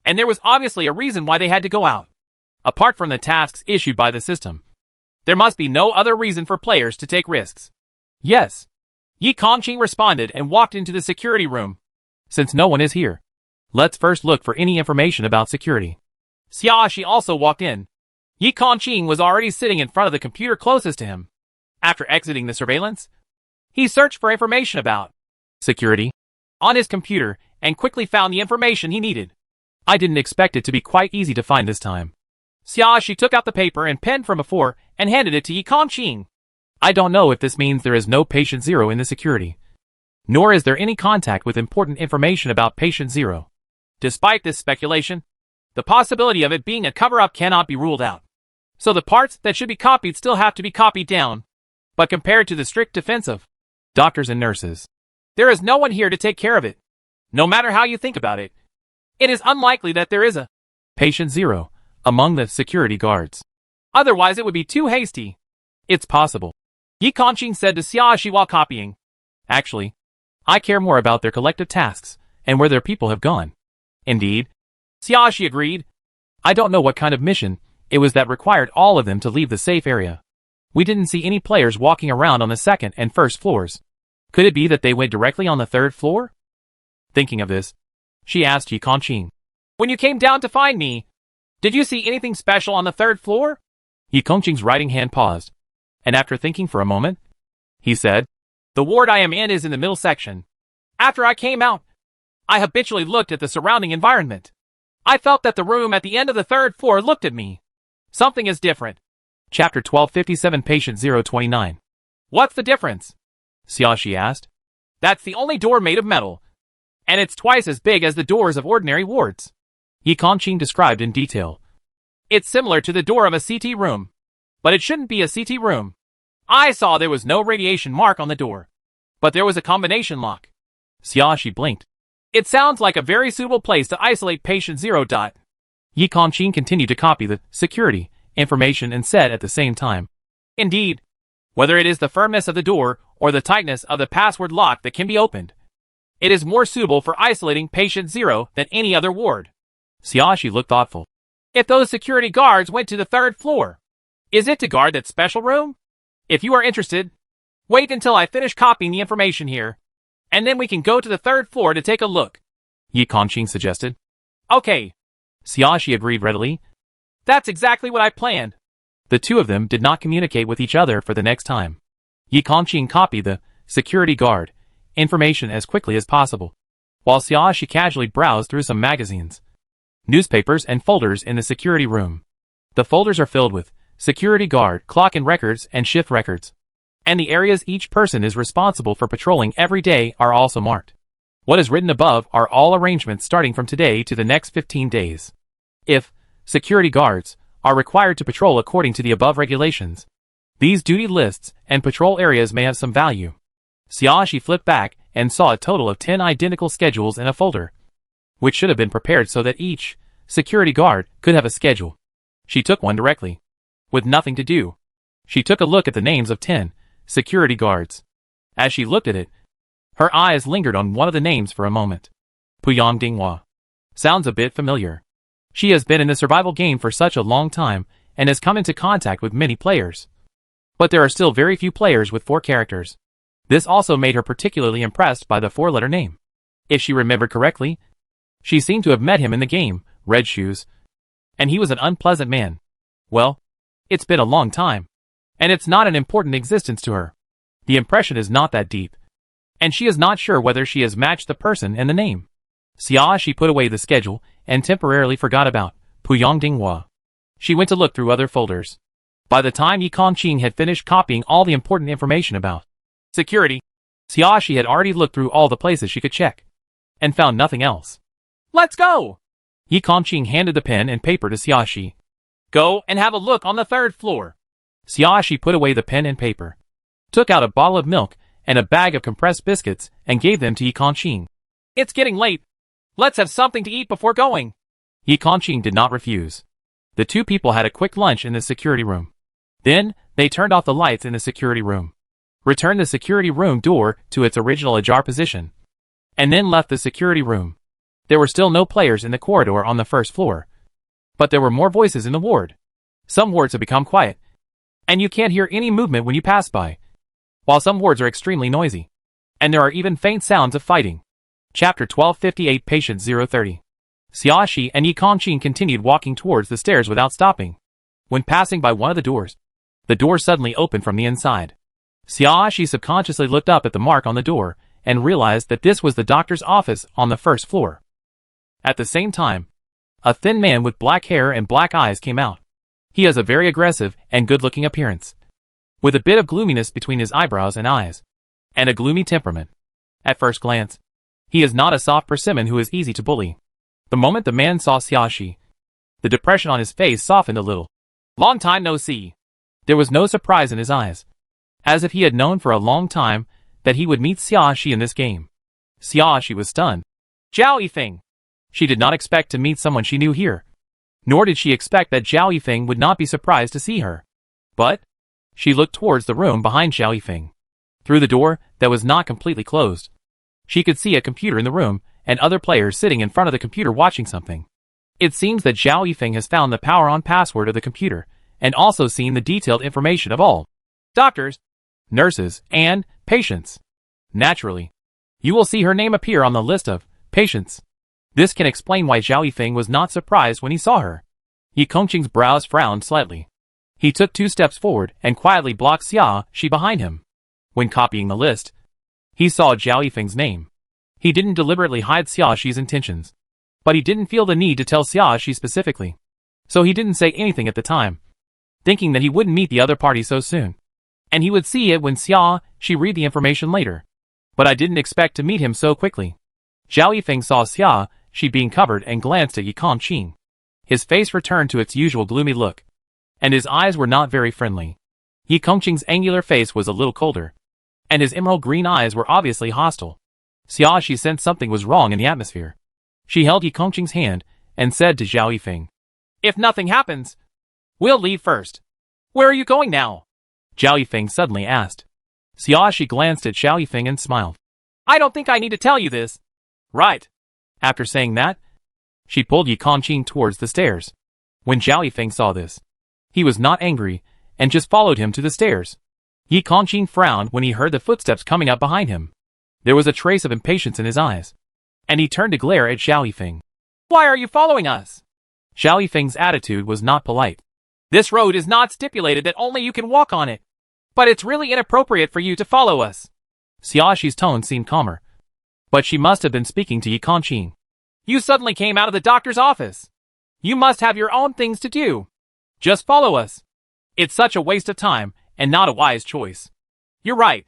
and there was obviously a reason why they had to go out. Apart from the tasks issued by the system, there must be no other reason for players to take risks. Yes. Yi Kongqing responded and walked into the security room. Since no one is here, let's first look for any information about security. Xia Shi also walked in. Yi Kongqing was already sitting in front of the computer closest to him. After exiting the surveillance, he searched for information about security on his computer and quickly found the information he needed. I didn't expect it to be quite easy to find this time. Xia Shi took out the paper and pen from before and handed it to Yi Kongqing. I don't know if this means there is no Patient Zero in the security, nor is there any contact with important information about Patient Zero. Despite this speculation, the possibility of it being a cover-up cannot be ruled out. So the parts that should be copied still have to be copied down. But compared to the strict defense of doctors and nurses, there is no one here to take care of it. No matter how you think about it, it is unlikely that there is a Patient Zero among the security guards. Otherwise it would be too hasty. It's possible, Yi Kongqing said to Xia Shi while copying. Actually, I care more about their collective tasks and where their people have gone. Indeed, Xia Shi agreed. I don't know what kind of mission it was that required all of them to leave the safe area. We didn't see any players walking around on the second and first floors. Could it be that they went directly on the third floor? Thinking of this, she asked Yi Kongqing. When you came down to find me, did you see anything special on the third floor? Yi Kongqing's writing hand paused, and after thinking for a moment, he said, The ward I am in is in the middle section. After I came out, I habitually looked at the surrounding environment. I felt that the room at the end of the third floor looked at me. Something is different. Chapter 1257 Patient 029. What's the difference? Xia Shi asked. That's the only door made of metal, and it's twice as big as the doors of ordinary wards. Yi Kongqing described in detail. It's similar to the door of a CT room, but it shouldn't be a CT room. I saw there was no radiation mark on the door, but there was a combination lock. Xia Shi blinked. It sounds like a very suitable place to isolate Patient 0. Yi Kongqing continued to copy the security information and said at the same time, Indeed, whether it is the firmness of the door or the tightness of the password lock that can be opened, It is more suitable for isolating patient 0 than any other ward. Xiaoxi looked thoughtful. If those security guards went to the 3rd floor, is it to guard that special room? If you are interested, wait until I finish copying the information here, and then we can go to the 3rd floor to take a look, Yi Kongqing suggested. Okay, Xiaoxi agreed readily. That's exactly what I planned. The two of them did not communicate with each other for the next time. Yi Kongqing copied the security guard information as quickly as possible, while Xiaoxi casually browsed through some magazines, newspapers, and folders in the security room. The folders are filled with security guard, clock and records, and shift records. And the areas each person is responsible for patrolling every day are also marked. What is written above are all arrangements starting from today to the next 15 days. If security guards are required to patrol according to the above regulations, these duty lists and patrol areas may have some value. Xiaoxi flipped back and saw a total of 10 identical schedules in a folder, which should have been prepared so that each security guard could have a schedule. She took one directly. With nothing to do, she took a look at the names of 10 security guards. As she looked at it, her eyes lingered on one of the names for a moment. Puyang Dinghua. Sounds a bit familiar. She has been in the survival game for such a long time and has come into contact with many players. But there are still very few players with 4 characters. This also made her particularly impressed by the 4-letter name. If she remembered correctly, she seemed to have met him in the game, Red Shoes, and he was an unpleasant man. Well, it's been a long time, and it's not an important existence to her. The impression is not that deep, and she is not sure whether she has matched the person and the name. Xiaoxi put away the schedule and temporarily forgot about Puyang Dinghua. She went to look through other folders. By the time Yi Kongqing had finished copying all the important information about security, Xiaoxi had already looked through all the places she could check, and found nothing else. Let's go! Yi Kongqing handed the pen and paper to Xiaoxi. Go and have a look on the 3rd floor. Xiaoxi put away the pen and paper, took out a bottle of milk and a bag of compressed biscuits and gave them to Yi Kongqing. It's getting late. Let's have something to eat before going. Yi Kongqing did not refuse. The two people had a quick lunch in the security room. Then, they turned off the lights in the security room, returned the security room door to its original ajar position, and then left the security room. There were still no players in the corridor on the 1st floor, but there were more voices in the ward. Some wards have become quiet, and you can't hear any movement when you pass by, while some wards are extremely noisy, and there are even faint sounds of fighting. Chapter 1258 Patient 030. Xiaoxi and Yi Kongqing continued walking towards the stairs without stopping. When passing by one of the door suddenly opened from the inside. Xiaoxi subconsciously looked up at the mark on the door and realized that this was the doctor's office on the 1st floor. At the same time, a thin man with black hair and black eyes came out. He has a very aggressive and good-looking appearance, with a bit of gloominess between his eyebrows and eyes, and a gloomy temperament. At first glance, he is not a soft persimmon who is easy to bully. The moment the man saw Xiaoxi, the depression on his face softened a little. Long time no see. There was no surprise in his eyes, as if he had known for a long time that he would meet Xiaoxi in this game. Xiaoxi was stunned. Zhao Yifeng. She did not expect to meet someone she knew here, nor did she expect that Zhao Yifeng would not be surprised to see her. But she looked towards the room behind Zhao Yifeng. Through the door that was not completely closed, she could see a computer in the room and other players sitting in front of the computer watching something. It seems that Zhao Yifeng has found the power-on password of the computer and also seen the detailed information of all doctors, nurses, and patients. Naturally, you will see her name appear on the list of patients. This can explain why Zhao Yifeng was not surprised when he saw her. Yi Kongqing's brows frowned slightly. He took 2 steps forward and quietly blocked Xiaoxi behind him. When copying the list, he saw Zhao Yifeng's name. He didn't deliberately hide Xiaoxi's intentions, but he didn't feel the need to tell Xiaoxi specifically, so he didn't say anything at the time, thinking that he wouldn't meet the other party so soon, and he would see it when Xiaoxi read the information later. But I didn't expect to meet him so quickly. Zhao Yifeng saw Xiaoxi being covered and glanced at Yi Kongqing. His face returned to its usual gloomy look, and his eyes were not very friendly. Yi Kongqing's angular face was a little colder, and his emerald green eyes were obviously hostile. Xiaoxi sensed something was wrong in the atmosphere. She held Yi Kongqing's hand and said to Zhao Yifeng, "If nothing happens, we'll leave first. Where are you going now?" Zhao Yifeng suddenly asked. Xiaoxi glanced at Zhao Yifeng and smiled. I don't think I need to tell you this. Right. After saying that, she pulled Yi Kongqing towards the stairs. When Zhao Yifeng saw this, he was not angry and just followed him to the stairs. Yi Kongqing frowned when he heard the footsteps coming up behind him. There was a trace of impatience in his eyes, and he turned to glare at Zhao Yifeng. Why are you following us? Zhao Yifeng's attitude was not polite. This road is not stipulated that only you can walk on it. But it's really inappropriate for you to follow us. Xiaoxi's tone seemed calmer, but she must have been speaking to Yi Kongqing. You suddenly came out of the doctor's office. You must have your own things to do. Just follow us. It's such a waste of time and not a wise choice. You're right.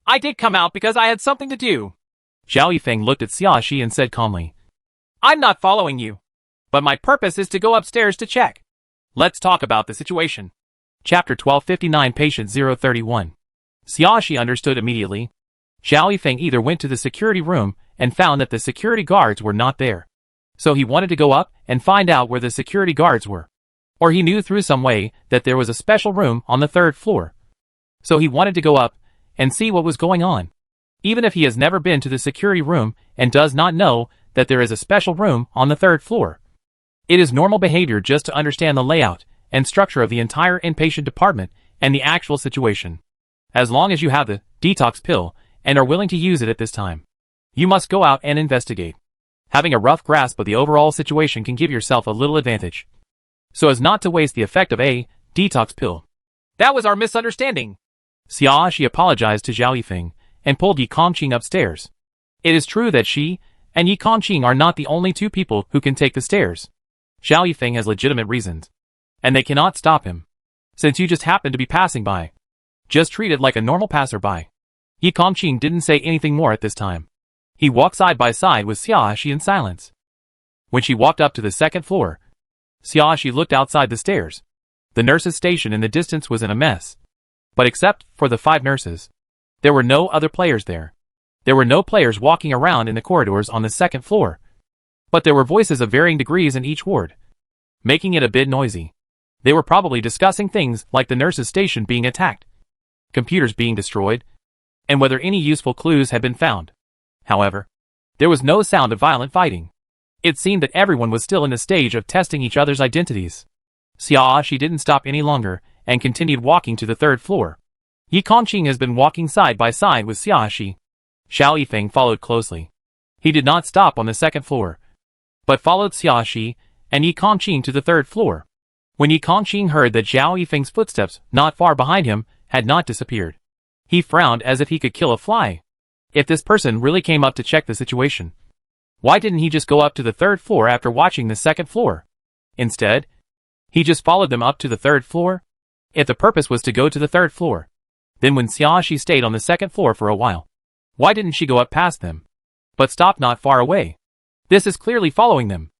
I did come out because I had something to do. Zhao Yifeng looked at Xiaoxi and said calmly, I'm not following you, but my purpose is to go upstairs to check. Let's talk about the situation. Chapter 1259 Patient 031. Xiaoxi understood immediately. Zhao Yifeng either went to the security room and found that the security guards were not there, so he wanted to go up and find out where the security guards were. Or he knew through some way that there was a special room on the 3rd floor, so he wanted to go up and see what was going on. Even if he has never been to the security room and does not know that there is a special room on the 3rd floor, it is normal behavior just to understand the layout and structure of the entire inpatient department and the actual situation. As long as you have the detox pill and are willing to use it at this time, you must go out and investigate. Having a rough grasp of the overall situation can give yourself a little advantage, so as not to waste the effect of a detox pill. That was our misunderstanding. Xiaoxi apologized to Zhao Yifeng and pulled Yi Kongqing upstairs. It is true that she and Yi Kongqing are not the only two people who can take the stairs. Zhao Yifeng has legitimate reasons, and they cannot stop him, since you just happened to be passing by. Just treat it like a normal passerby. Yi Kongqing didn't say anything more at this time. He walked side by side with Xiaoxi in silence. When she walked up to the 2nd floor, Xiaoxi looked outside the stairs. The nurses' station in the distance was in a mess. But except for the 5 nurses, there were no other players there. There were no players walking around in the corridors on the 2nd floor. But there were voices of varying degrees in each ward, making it a bit noisy. They were probably discussing things like the nurses' station being attacked, computers being destroyed, and whether any useful clues had been found. However, there was no sound of violent fighting. It seemed that everyone was still in the stage of testing each other's identities. Xiaoxi didn't stop any longer and continued walking to the 3rd floor. Yi Kongqing has been walking side by side with Xiaoxi. Zhao Yifeng followed closely. He did not stop on the 2nd floor, but followed Xiaoxi and Yi Kongqing to the 3rd floor. When Yi Kongqing heard that Zhao Yifeng's footsteps not far behind him had not disappeared, he frowned as if he could kill a fly. If this person really came up to check the situation, why didn't he just go up to the 3rd floor after watching the 2nd floor? Instead, he just followed them up to the 3rd floor. If the purpose was to go to the 3rd floor, then when Xiaoxi stayed on the 2nd floor for a while, why didn't she go up past them, but stop not far away? This is clearly following them.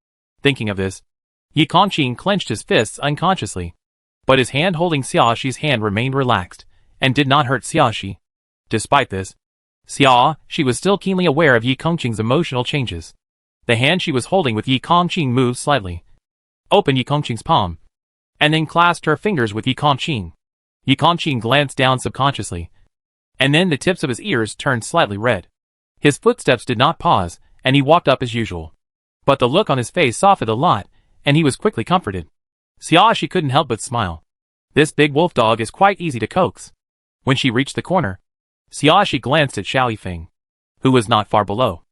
Thinking of this, Yi Kongqing clenched his fists unconsciously, but his hand holding Xiaoxi's hand remained relaxed and did not hurt Xiaoxi. Despite this, Xiaoxi was still keenly aware of Yi Kongqing's emotional changes. The hand she was holding with Yi Kongqing moved slightly, opened Yi Kongqing's palm, and then clasped her fingers with Yi Kongqing. Yi Kongqing glanced down subconsciously, and then the tips of his ears turned slightly red. His footsteps did not pause, and he walked up as usual. But the look on his face softened a lot, and he was quickly comforted. Xiaoxi couldn't help but smile. This big wolf dog is quite easy to coax. When she reached the corner, Xiaoxi glanced at Zhao Yifeng, who was not far below.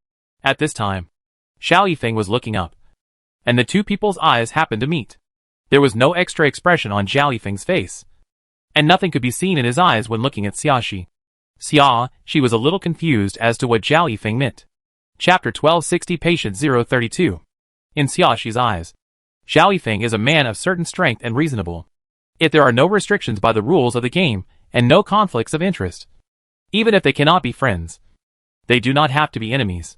At this time, Zhao Yifeng was looking up, and the two people's eyes happened to meet. There was no extra expression on Zhao Yifeng's face, and nothing could be seen in his eyes when looking at Xiaoxi. Xiaoxi was a little confused as to what Zhao Yifeng meant. Chapter 1260 Patient 032. In Xiaoxi's eyes, Zhao Yifeng is a man of certain strength and reasonable. If there are no restrictions by the rules of the game and no conflicts of interest, even if they cannot be friends, they do not have to be enemies.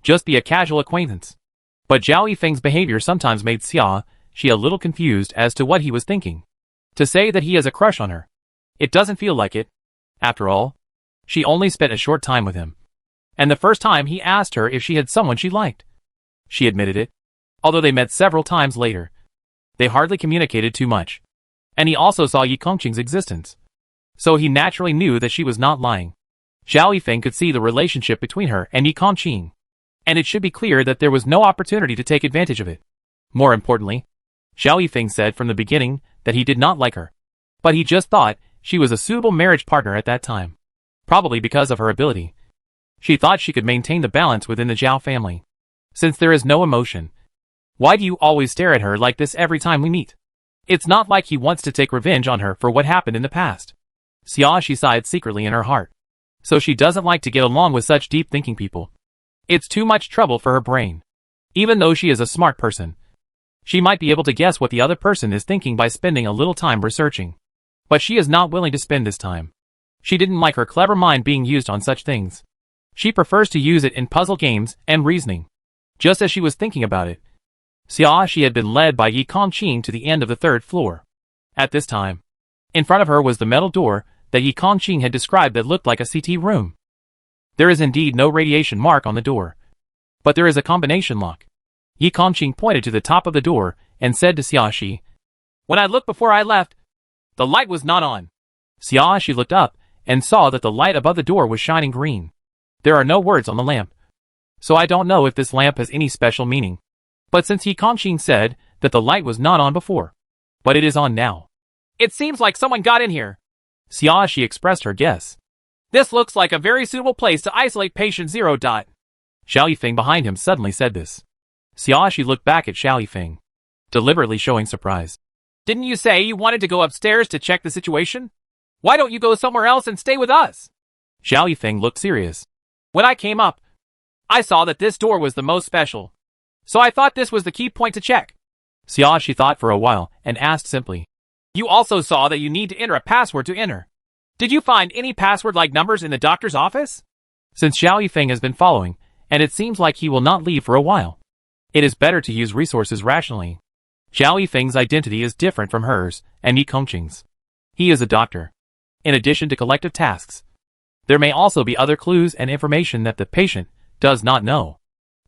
Just be a casual acquaintance. But Zhao Yifeng's behavior sometimes made Xiaoxi a little confused as to what he was thinking. To say that he has a crush on her, it doesn't feel like it. After all, she only spent a short time with him. And the first time he asked her if she had someone she liked. She admitted it, although they met several times later. They hardly communicated too much. And he also saw Yi Kongqing's existence, so he naturally knew that she was not lying. Xiao Yifeng could see the relationship between her and Yi Kongqing, and it should be clear that there was no opportunity to take advantage of it. More importantly, Xiao Yifeng said from the beginning that he did not like her, but he just thought she was a suitable marriage partner at that time. Probably because of her ability. She thought she could maintain the balance within the Zhao family. Since there is no emotion, why do you always stare at her like this every time we meet? It's not like he wants to take revenge on her for what happened in the past. She sighed secretly in her heart. So she doesn't like to get along with such deep-thinking people. It's too much trouble for her brain. Even though she is a smart person, she might be able to guess what the other person is thinking by spending a little time researching. But she is not willing to spend this time. She didn't like her clever mind being used on such things. She prefers to use it in puzzle games and reasoning. Just as she was thinking about it, she had been led by Yi Kongqing to the end of the 3rd floor. At this time, in front of her was the metal door that Yi Kongqing had described that looked like a CT room. There is indeed no radiation mark on the door, but there is a combination lock. Yi Kongqing pointed to the top of the door and said to Xiaoxi, "When I looked before I left, the light was not on." Xiaoxi looked up and saw that the light above the door was shining green. There are no words on the lamp, so I don't know if this lamp has any special meaning. But since Yi Kongqing said that the light was not on before, but it is on now. It seems like someone got in here. Xiaoxi expressed her guess. This looks like a very suitable place to isolate patient 0. Xiao Yifeng behind him suddenly said this. Xiaoxi looked back at Xiao Yifeng, deliberately showing surprise. Didn't you say you wanted to go upstairs to check the situation? Why don't you go somewhere else and stay with us? Xiao Yifeng looked serious. When I came up, I saw that this door was the most special. So I thought this was the key point to check. Xiaoxi thought for a while and asked simply. You also saw that you need to enter a password to enter. Did you find any password-like numbers in the doctor's office? Since Xiao Yifeng has been following, and it seems like he will not leave for a while, it is better to use resources rationally. Xiao Yifeng's identity is different from hers and Yi Kongqing's. He is a doctor. In addition to collective tasks, there may also be other clues and information that the patient does not know.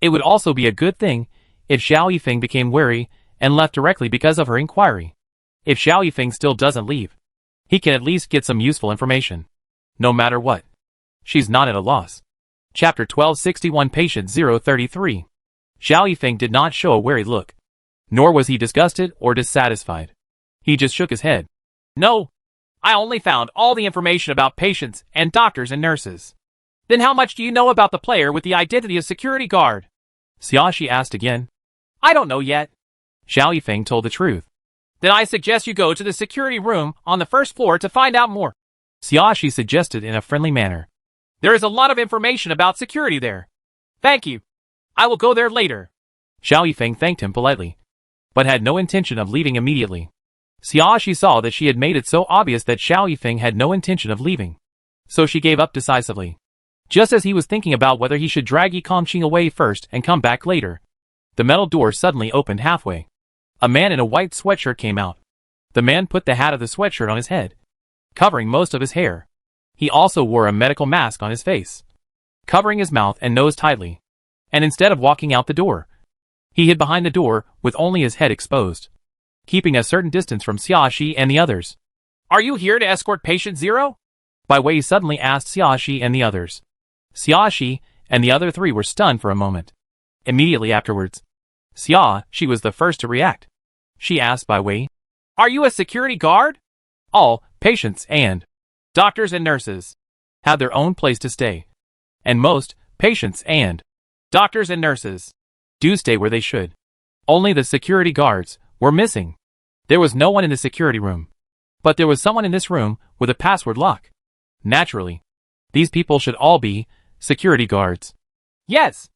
It would also be a good thing if Xiao Yifeng became wary and left directly because of her inquiry. If Xiao Yifeng still doesn't leave, he can at least get some useful information. No matter what. She's not at a loss. Chapter 1261 Patient 033. Xiao Yifeng did not show a wary look. Nor was he disgusted or dissatisfied. He just shook his head. No. I only found all the information about patients and doctors and nurses. Then how much do you know about the player with the identity of security guard? Xiaoxi asked again. I don't know yet. Xiao Yifeng told the truth. Then I suggest you go to the security room on the 1st floor to find out more. Xiaoxi suggested in a friendly manner. There is a lot of information about security there. Thank you. I will go there later. Xiao Yifeng thanked him politely, but had no intention of leaving immediately. Xiaoxi saw that she had made it so obvious that Xiao Yifeng had no intention of leaving. So she gave up decisively. Just as he was thinking about whether he should drag Yi Kongqing away first and come back later, the metal door suddenly opened halfway. A man in a white sweatshirt came out. The man put the hat of the sweatshirt on his head, covering most of his hair. He also wore a medical mask on his face, covering his mouth and nose tightly. And instead of walking out the door, he hid behind the door with only his head exposed, keeping a certain distance from Xiaoxi and the others. Are you here to escort patient 0? Bai Wei suddenly asked Xiaoxi and the others. Xiaoxi and the other 3 were stunned for a moment. Immediately afterwards, Xiaoxi was the first to react. She asked Bai Wei, Are you a security guard? All patients and doctors and nurses have their own place to stay. And most patients and doctors and nurses do stay where they should. Only the security guards were missing. There was no one in the security room. But there was someone in this room with a password lock. Naturally, these people should all be security guards. Yes.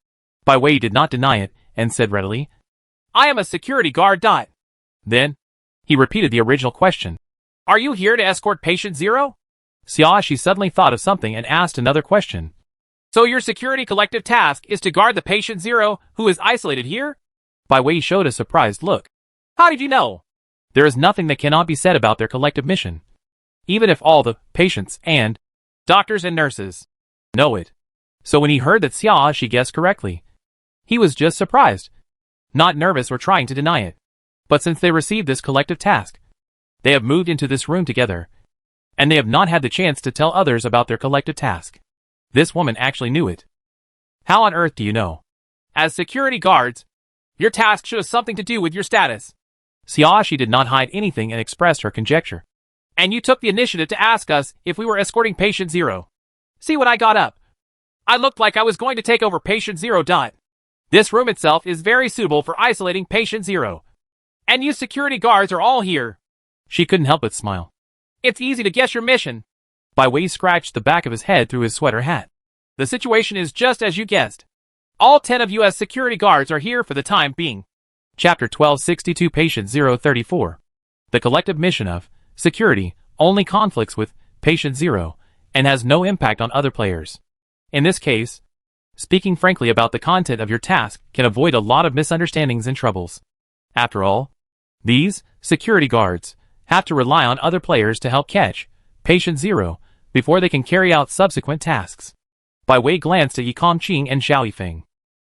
Bai Wei did not deny it and said readily, I am a security guard. Then, he repeated the original question. Are you here to escort patient 0? Xiaoxi suddenly thought of something and asked another question. So your security collective task is to guard the patient 0 who is isolated here? Bai Wei showed a surprised look. How did you know? There is nothing that cannot be said about their collective mission. Even if all the patients and doctors and nurses know it. So when he heard that Xiaoxi guessed correctly, he was just surprised, not nervous or trying to deny it. But since they received this collective task, they have moved into this room together, and they have not had the chance to tell others about their collective task. This woman actually knew it. How on earth do you know? As security guards, your task shows something to do with your status. Xiaoshi did not hide anything and expressed her conjecture. And you took the initiative to ask us if we were escorting Patient Zero. See what I got up? I looked like I was going to take over Patient Zero. This room itself is very suitable for isolating Patient Zero. And you security guards are all here. She couldn't help but smile. It's easy to guess your mission. Bai Wei scratched the back of his head through his sweater hat. The situation is just as you guessed. All 10 of you as security guards are here for the time being. Chapter 1262 Patient 034. The collective mission of security only conflicts with Patient Zero and has no impact on other players. In this case, speaking frankly about the content of your task can avoid a lot of misunderstandings and troubles. After all, these security guards have to rely on other players to help catch Patient Zero before they can carry out subsequent tasks. Bai Wei glanced at Yi Kongqing and Xiao Yifeng,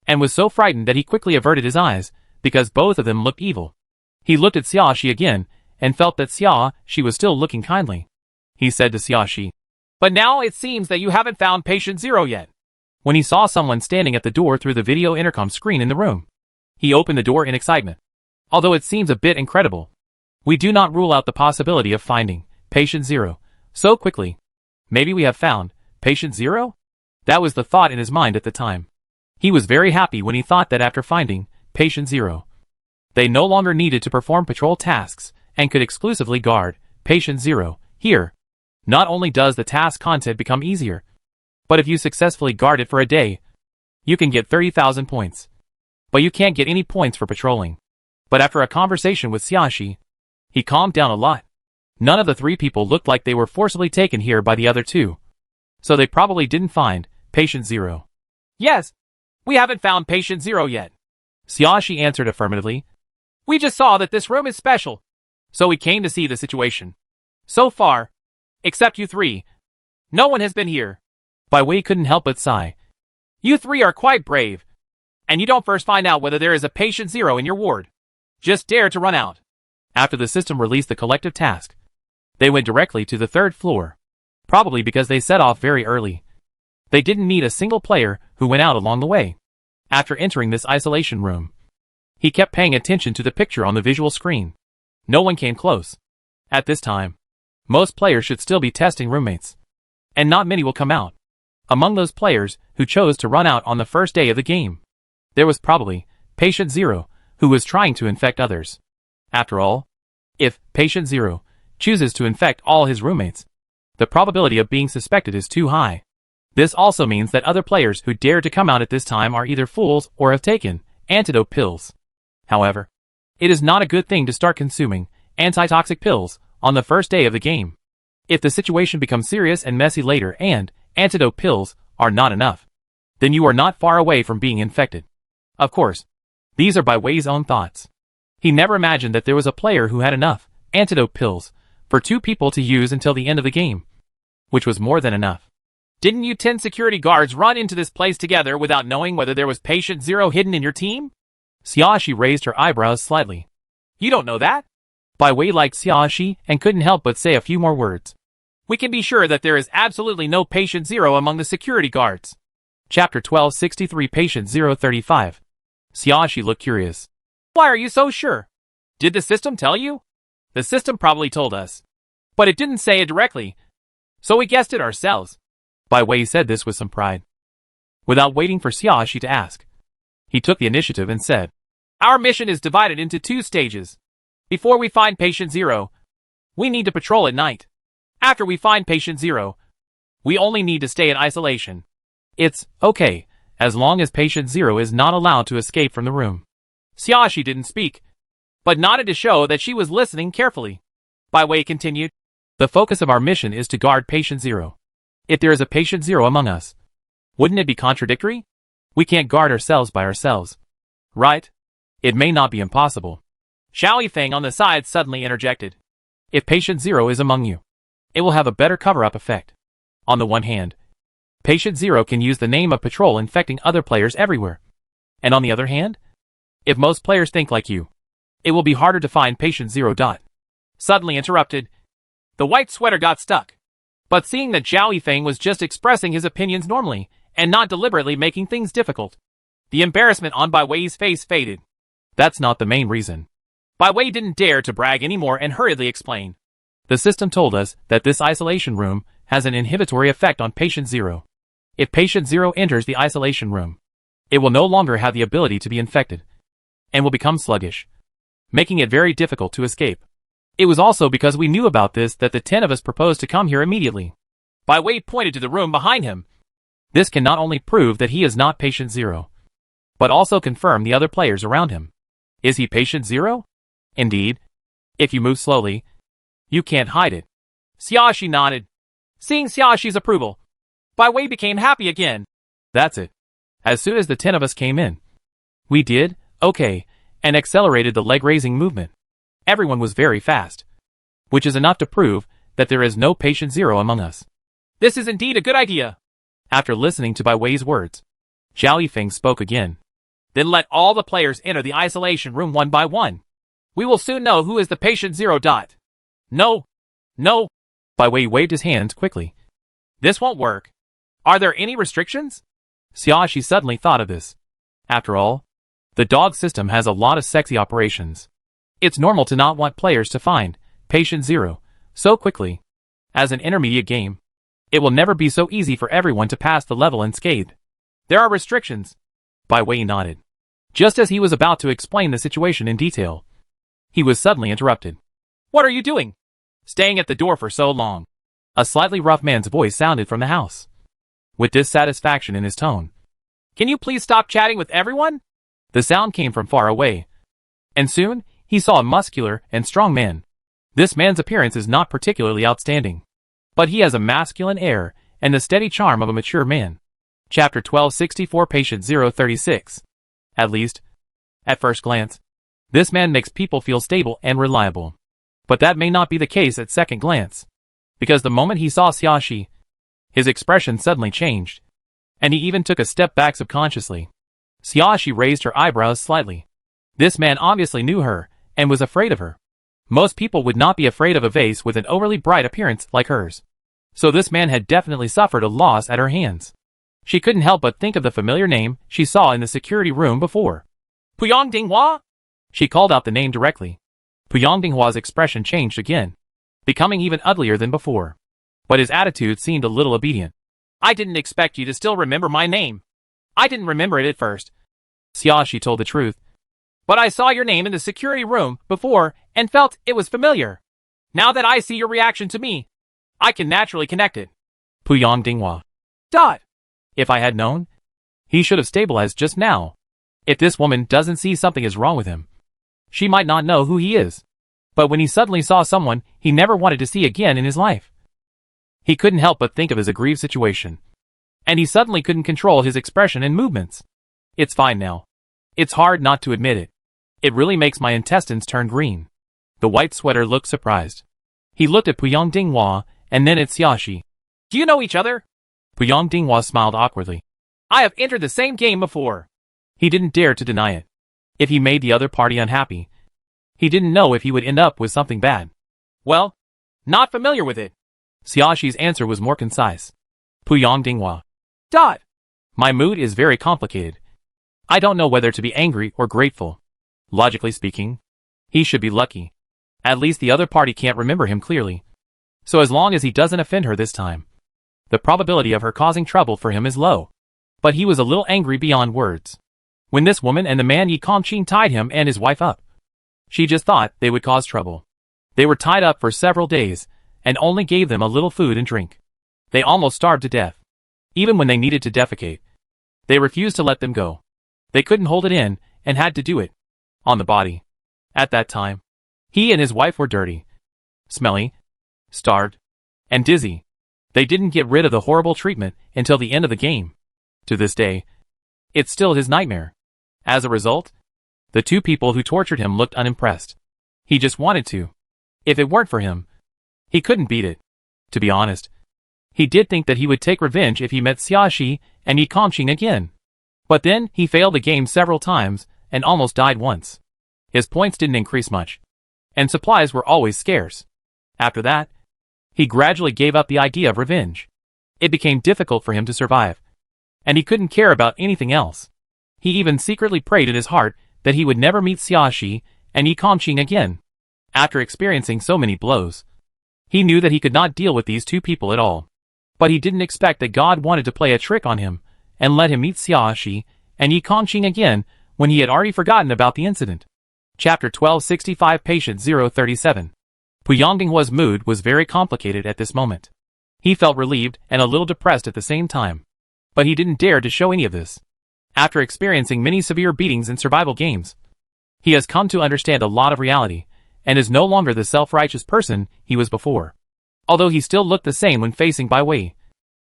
and was so frightened that he quickly averted his eyes because both of them looked evil. He looked at Xiaoshi again and felt that Xiaoshi was still looking kindly. He said to Xiaoshi, "But now it seems that you haven't found Patient Zero yet." When he saw someone standing at the door through the video intercom screen in the room, he opened the door in excitement. Although it seems a bit incredible, we do not rule out the possibility of finding Patient Zero so quickly. Maybe we have found Patient Zero? That was the thought in his mind at the time. He was very happy when he thought that after finding Patient Zero, they no longer needed to perform patrol tasks and could exclusively guard Patient Zero. Here, not only does the task content become easier, but if you successfully guard it for a day, you can get 30,000 points. But you can't get any points for patrolling. But after a conversation with Xiaoshi, he calmed down a lot. None of the three people looked like they were forcibly taken here by the other two, so they probably didn't find Patient Zero. Yes, we haven't found Patient Zero yet. Xiaoshi answered affirmatively. We just saw that this room is special, so we came to see the situation. So far, except you three, no one has been here. Bai Wei couldn't help but sigh. You three are quite brave, and you don't first find out whether there is a Patient Zero in your ward. Just dare to run out. After the system released the collective task, they went directly to the third floor, probably because they set off very early. They didn't need a single player who went out along the way. After entering this isolation room, he kept paying attention to the picture on the visual screen. No one came close. At this time, most players should still be testing roommates, and not many will come out. Among those players who chose to run out on the first day of the game, there was probably Patient Zero, who was trying to infect others. After all, if Patient Zero chooses to infect all his roommates, the probability of being suspected is too high. This also means that other players who dare to come out at this time are either fools or have taken antidote pills. However, it is not a good thing to start consuming antitoxic pills on the first day of the game. If the situation becomes serious and messy later and antidote pills are not enough, then you are not far away from being infected. Of course, these are Bai Wei's own thoughts. He never imagined that there was a player who had enough antidote pills for 2 people to use until the end of the game, which was more than enough. Didn't you 10 security guards run into this place together without knowing whether there was Patient Zero hidden in your team? Xiaoshi raised her eyebrows slightly. You don't know that? Bai Wei liked Xiaoshi and couldn't help but say a few more words. We can be sure that there is absolutely no Patient Zero among the security guards. Chapter 1263 Patient 035. Xiaoshi looked curious. Why are you so sure? Did the system tell you? The system probably told us, but it didn't say it directly, so we guessed it ourselves. Bai Wei said this with some pride. Without waiting for Xiaoshi to ask, he took the initiative and said, Our mission is divided into 2 stages. Before we find Patient Zero, we need to patrol at night. After we find Patient Zero, we only need to stay in isolation. It's okay, as long as Patient Zero is not allowed to escape from the room. Xiaoshi didn't speak, but nodded to show that she was listening carefully. Bai Wei continued, The focus of our mission is to guard Patient Zero. If there is a Patient Zero among us, wouldn't it be contradictory? We can't guard ourselves by ourselves. Right? It may not be impossible. Xiao Yifeng on the side suddenly interjected. If Patient Zero is among you, it will have a better cover-up effect. On the one hand, Patient Zero can use the name of patrol infecting other players everywhere. And on the other hand, if most players think like you, it will be harder to find Patient Zero. Suddenly interrupted. The white sweater got stuck. But seeing that Zhao Yifeng was just expressing his opinions normally, and not deliberately making things difficult, the embarrassment on Bai Wei's face faded. That's not the main reason. Bai Wei didn't dare to brag anymore and hurriedly explained. The system told us that this isolation room has an inhibitory effect on patient 0. If patient 0 enters the isolation room, it will no longer have the ability to be infected, and will become sluggish, making it very difficult to escape. It was also because we knew about this that the 10 of us proposed to come here immediately. Bai Wei pointed to the room behind him. This can not only prove that he is not patient 0, but also confirm the other players around him. Is he patient 0? Indeed. If you move slowly, you can't hide it. Xiaoxi nodded. Seeing Xiaoxi's approval, Bai Wei became happy again. That's it. As soon as the 10 of us came in, we did, okay, and accelerated the leg-raising movement. Everyone was very fast, which is enough to prove that there is no patient 0 among us. This is indeed a good idea. After listening to Bai Wei's words, Zhao Yifeng spoke again. Then let all the players enter the isolation room one by one. We will soon know who is the patient 0. No. Bai Wei waved his hands quickly. This won't work. Are there any restrictions? Xiaoxi suddenly thought of this. After all, the dog system has a lot of sexy operations. It's normal to not want players to find patient 0 so quickly. As an intermediate game, it will never be so easy for everyone to pass the level unscathed. There are restrictions. Bai Wei nodded. Just as he was about to explain the situation in detail, he was suddenly interrupted. What are you doing? Staying at the door for so long. A slightly rough man's voice sounded from the house, with dissatisfaction in his tone. Can you please stop chatting with everyone? The sound came from far away, and soon he saw a muscular and strong man. This man's appearance is not particularly outstanding, but he has a masculine air and the steady charm of a mature man. Chapter 1264 Patient 036. At least, at first glance, this man makes people feel stable and reliable. But that may not be the case at second glance, because the moment he saw Xiaoxi, his expression suddenly changed, and he even took a step back subconsciously. Xiaoxi raised her eyebrows slightly. This man obviously knew her, and was afraid of her. Most people would not be afraid of a vase with an overly bright appearance like hers. So this man had definitely suffered a loss at her hands. She couldn't help but think of the familiar name she saw in the security room before. Puyang Dinghua? She called out the name directly. Puyang Dinghua's expression changed again, becoming even uglier than before. But his attitude seemed a little obedient. I didn't expect you to still remember my name. I didn't remember it at first. Xiaoxi told the truth. But I saw your name in the security room before and felt it was familiar. Now that I see your reaction to me, I can naturally connect it. Puyang Dinghua. If I had known, he should have stabilized just now. If this woman doesn't see something is wrong with him, she might not know who he is. But when he suddenly saw someone he never wanted to see again in his life, he couldn't help but think of his aggrieved situation. And he suddenly couldn't control his expression and movements. It's fine now. It's hard not to admit it. It really makes my intestines turn green. The white sweater looked surprised. He looked at Puyang Dinghua and then at Xiaoxi. Do you know each other? Puyang Dinghua smiled awkwardly. I have entered the same game before. He didn't dare to deny it. If he made the other party unhappy, he didn't know if he would end up with something bad. Well, not familiar with it. Xiaoxi's answer was more concise. Puyang Dinghua. My mood is very complicated. I don't know whether to be angry or grateful. Logically speaking, he should be lucky. At least the other party can't remember him clearly. So as long as he doesn't offend her this time, the probability of her causing trouble for him is low. But he was a little angry beyond words. When this woman and the man Yi Kongqing tied him and his wife up, she just thought they would cause trouble. They were tied up for several days, and only gave them a little food and drink. They almost starved to death. Even when they needed to defecate, they refused to let them go. They couldn't hold it in, and had to do it. On the body. At that time, he and his wife were dirty, smelly, starved, and dizzy. They didn't get rid of the horrible treatment until the end of the game. To this day, it's still his nightmare. As a result, the two people who tortured him looked unimpressed. He just wanted to. If it weren't for him, he couldn't beat it. To be honest, he did think that he would take revenge if he met Xiaoxi and Yi Kongqing again. But then he failed the game several times and almost died once. His points didn't increase much, and supplies were always scarce. After that, He gradually gave up the idea of revenge. It became difficult for him to survive, and he couldn't care about anything else. He even secretly prayed in his heart that he would never meet Xiaoxi and Yi Kongqing again. After experiencing so many blows, he knew that he could not deal with these two people at all. But he didn't expect that God wanted to play a trick on him and let him meet Xiaoxi and Yi Kongqing again when he had already forgotten about the incident. Chapter 1265 Patient 037. Pu Yongdinghua's mood was very complicated at this moment. He felt relieved and a little depressed at the same time. But he didn't dare to show any of this. After experiencing many severe beatings in survival games, he has come to understand a lot of reality, and is no longer the self-righteous person he was before. Although he still looked the same when facing Bai Wei.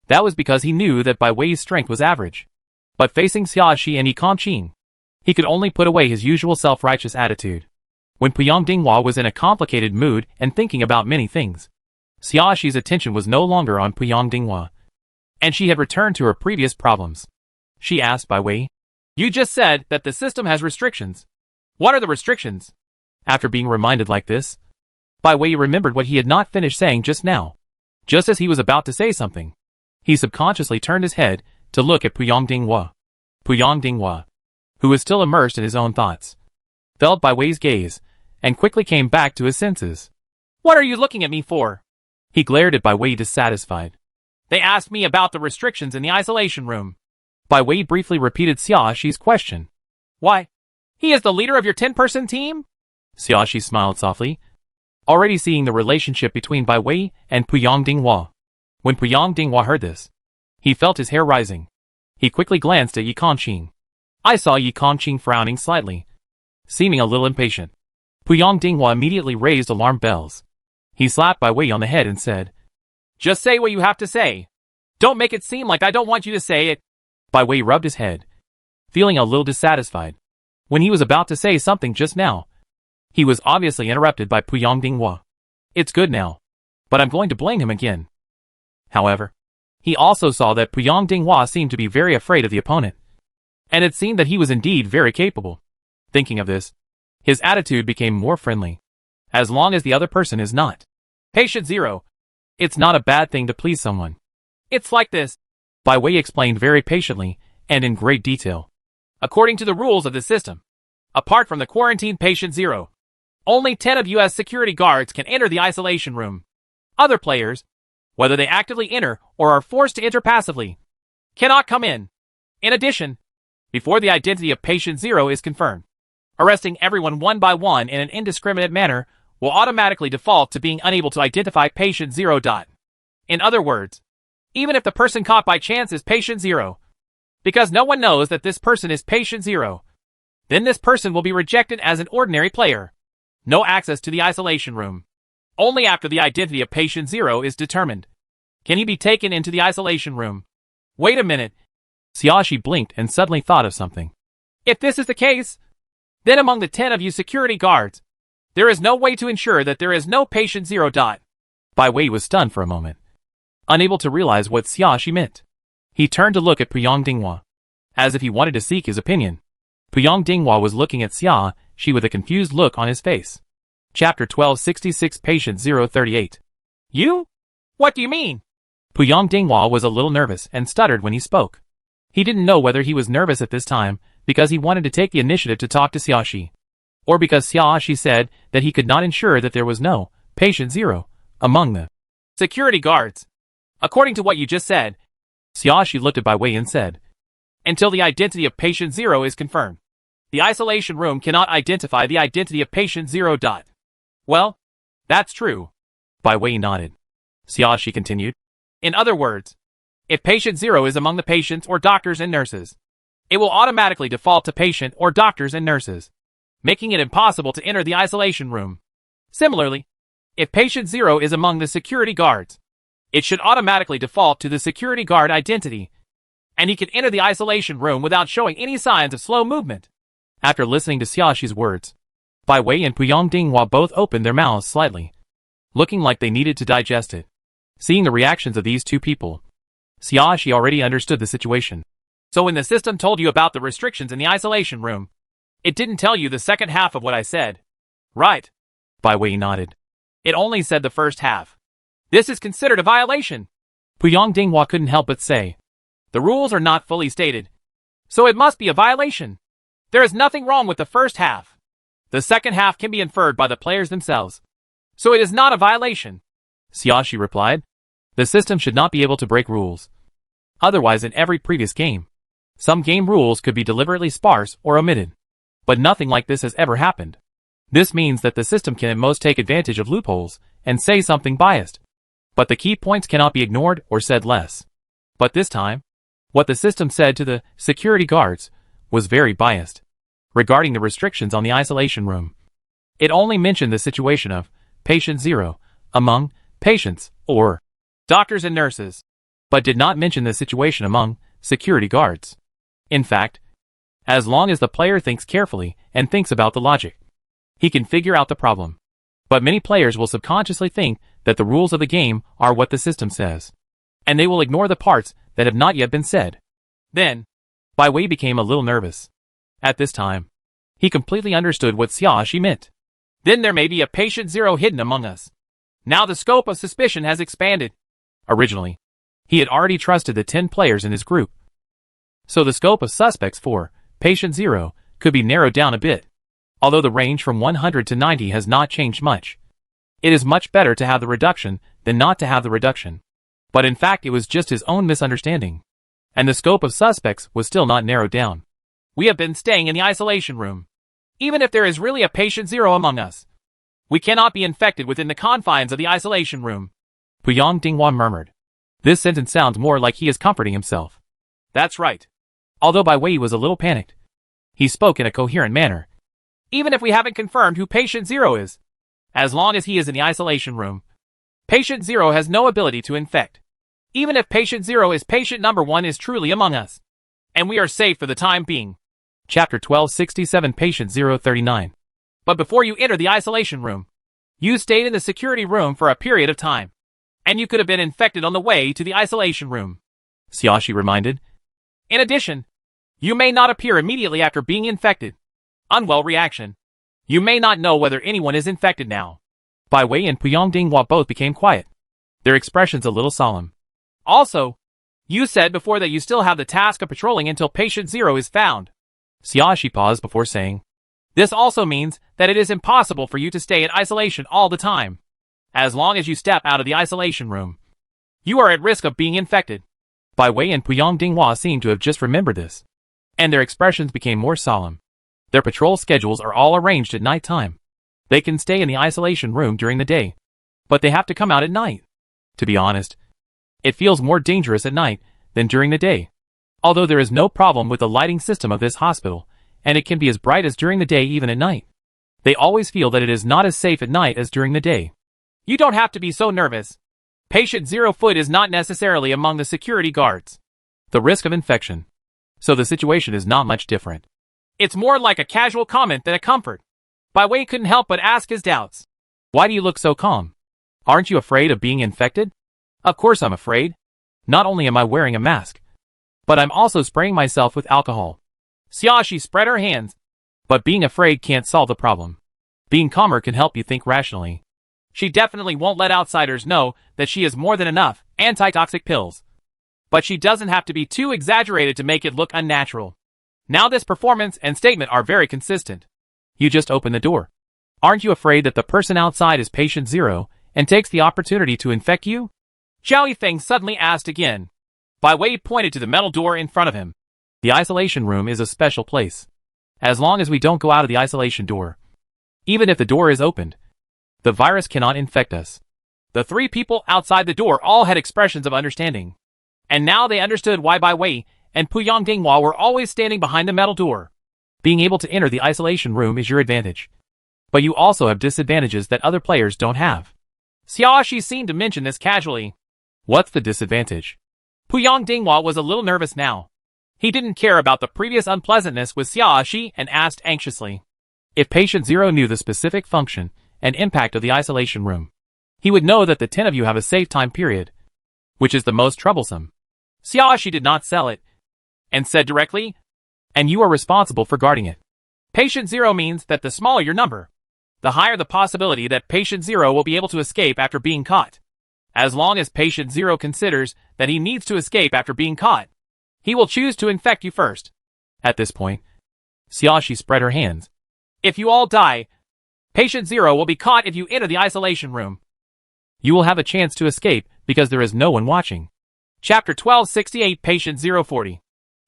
That was because he knew that Bai Wei's strength was average. But facing Xiaoxi and Yi Kongqing, he could only put away his usual self-righteous attitude. When Pu Yongdinghua was in a complicated mood and thinking about many things, Xiaoxi's attention was no longer on Pu Yongdinghua, and she had returned to her previous problems. She asked Bai Wei, "You just said that the system has restrictions. What are the restrictions?" After being reminded like this, Bai Wei remembered what he had not finished saying just now. Just as he was about to say something, he subconsciously turned his head to look at Pu Yongdinghua. Pu Yongdinghua, who was still immersed in his own thoughts, felt Bai Wei's gaze and quickly came back to his senses. "What are you looking at me for?" He glared at Bai Wei dissatisfied. "They asked me about the restrictions in the isolation room." Bai Wei briefly repeated Xiaoxi's question. "Why? He is the leader of your 10-person team?" Xiaoxi smiled softly, already seeing the relationship between Bai Wei and Pu Yongdinghua. When Pu Yongdinghua heard this, he felt his hair rising. He quickly glanced at Yi Kongqing. I saw Yi Kongqing frowning slightly, seeming a little impatient. Pu Yongdinghua immediately raised alarm bells. He slapped Bai Wei on the head and said, "Just say what you have to say. Don't make it seem like I don't want you to say it." Bai Wei rubbed his head, feeling a little dissatisfied. When he was about to say something just now, he was obviously interrupted by Pu Yongdinghua. "It's good now, but I'm going to blame him again." However, he also saw that Pu Yongdinghua seemed to be very afraid of the opponent, and it seemed that he was indeed very capable. Thinking of this, his attitude became more friendly. As long as the other person is not Patient Zero, it's not a bad thing to please someone. "It's like this," Bai Wei explained very patiently and in great detail. "According to the rules of the system, apart from the quarantined Patient Zero, only 10 of U.S. security guards can enter the isolation room. Other players, whether they actively enter or are forced to enter passively, cannot come in. In addition, before the identity of Patient Zero is confirmed, arresting everyone one by one in an indiscriminate manner will automatically default to being unable to identify Patient Zero. In other words, even if the person caught by chance is Patient Zero, because no one knows that this person is Patient Zero, then this person will be rejected as an ordinary player. No access to the isolation room. Only after the identity of Patient Zero is determined can he be taken into the isolation room." Wait a minute. Xiaoxi blinked and suddenly thought of something. "If this is the case, then among the 10 of you security guards, there is no way to ensure that there is no Patient Zero. Bai Wei was stunned for a moment, unable to realize what Xiaoxi meant. He turned to look at Pu Yongdinghua, as if he wanted to seek his opinion. Pu Yongdinghua was looking at Xiaoxi with a confused look on his face. Chapter 1266 Patient 038. "You? What do you mean?" Pu Yongdinghua was a little nervous and stuttered when he spoke. He didn't know whether he was nervous at this time because he wanted to take the initiative to talk to Xiaoxi, or because Xiaoxi said that he could not ensure that there was no Patient Zero among the security guards. "According to what you just said," Xiaoxi looked at Bai Wei and said, "until the identity of Patient Zero is confirmed, the isolation room cannot identify the identity of Patient Zero. Well, that's true." Bai Wei nodded. Xiaoxi continued, "In other words, if Patient Zero is among the patients or doctors and nurses, it will automatically default to patient or doctors and nurses, making it impossible to enter the isolation room. Similarly, if Patient Zero is among the security guards, it should automatically default to the security guard identity, and he can enter the isolation room without showing any signs of slow movement." After listening to Xiaoxi's words, Bai Wei and Pu Yongdinghua both opened their mouths slightly, looking like they needed to digest it. Seeing the reactions of these two people, Xiaoxi already understood the situation. "So when the system told you about the restrictions in the isolation room, it didn't tell you the second half of what I said, right?" Bai Wei nodded. "It only said the first half. This is considered a violation. Puyang Dinghua couldn't help but say. The rules are not fully stated, so it must be a violation. There is nothing wrong with the first half. The second half can be inferred by the players themselves, so it is not a violation. Xiaoxi replied. The system should not be able to break rules. Otherwise, in every previous game, some game rules could be deliberately sparse or omitted. But nothing like this has ever happened. This means that the system can at most take advantage of loopholes and say something biased. But the key points cannot be ignored or said less. But this time, what the system said to the security guards was very biased. Regarding the restrictions on the isolation room, it only mentioned the situation of patient 0 among patients or doctors and nurses, but did not mention the situation among security guards. In fact, as long as the player thinks carefully and thinks about the logic, he can figure out the problem. But many players will subconsciously think that the rules of the game are what the system says, and they will ignore the parts that have not yet been said. Then, Bai Wei became a little nervous. At this time, he completely understood what Xiaoxi meant. Then there may be a patient 0 hidden among us. Now the scope of suspicion has expanded. Originally, he had already trusted the 10 players in his group. So the scope of suspects for patient 0 could be narrowed down a bit. Although the range from 100 to 90 has not changed much. It is much better to have the reduction than not to have the reduction. But in fact it was just his own misunderstanding. And the scope of suspects was still not narrowed down. We have been staying in the isolation room. Even if there is really a patient 0 among us, we cannot be infected within the confines of the isolation room. Puyang Dinghua murmured. This sentence sounds more like he is comforting himself. That's right. Although Bai Wei was a little panicked, he spoke in a coherent manner. Even if we haven't confirmed who patient 0 is, as long as he is in the isolation room, patient 0 has no ability to infect. Even if patient 0 is patient number 1 is truly among us, and we are safe for the time being. Chapter 1267 Patient 039. But before you enter the isolation room, you stayed in the security room for a period of time, and you could have been infected on the way to the isolation room. Xiaoxi reminded. In addition, you may not appear immediately after being infected. Unwell reaction. You may not know whether anyone is infected now. Bai Wei and Puyang Dinghua both became quiet, their expressions a little solemn. Also, you said before that you still have the task of patrolling until patient 0 is found. Xiaoxi paused before saying, This also means that it is impossible for you to stay in isolation all the time. As long as you step out of the isolation room, you are at risk of being infected. Bai Wei and Puyang Dinghua seemed to have just remembered this, and their expressions became more solemn. Their patrol schedules are all arranged at night time. They can stay in the isolation room during the day, but they have to come out at night. To be honest, it feels more dangerous at night than during the day. Although there is no problem with the lighting system of this hospital, and it can be as bright as during the day even at night. They always feel that it is not as safe at night as during the day. You don't have to be so nervous. Patient 0 foot is not necessarily among the security guards. The risk of infection. So the situation is not much different. It's more like a casual comment than a comfort. Bai Wei couldn't help but ask his doubts. Why do you look so calm? Aren't you afraid of being infected? Of course I'm afraid. Not only am I wearing a mask, but I'm also spraying myself with alcohol. Xiaoxi spread her hands. But being afraid can't solve the problem. Being calmer can help you think rationally. She definitely won't let outsiders know that she has more than enough antitoxic pills. But she doesn't have to be too exaggerated to make it look unnatural. Now this performance and statement are very consistent. You just open the door. Aren't you afraid that the person outside is patient 0 and takes the opportunity to infect you? Zhao Yifeng suddenly asked again. Bai Wei pointed to the metal door in front of him. The isolation room is a special place. As long as we don't go out of the isolation door, even if the door is opened, the virus cannot infect us. The 3 people outside the door all had expressions of understanding. And now they understood why Bai Wei and Puyang Dinghua were always standing behind the metal door. Being able to enter the isolation room is your advantage. But you also have disadvantages that other players don't have. Xiaoxi seemed to mention this casually. What's the disadvantage? Puyang Dinghua was a little nervous now. He didn't care about the previous unpleasantness with Xiaoxi and asked anxiously. If patient 0 knew the specific function and impact of the isolation room, he would know that the 10 of you have a safe time period, which is the most troublesome. Xiaoxi did not sell it, and said directly, and you are responsible for guarding it. Patient 0 means that the smaller your number, the higher the possibility that patient 0 will be able to escape after being caught. As long as Patient Zero considers that he needs to escape after being caught, he will choose to infect you first. At this point, Xiaoxi spread her hands. If you all die, Patient Zero will be caught if you enter the isolation room. You will have a chance to escape because there is no one watching. Chapter 1268 Patient 040.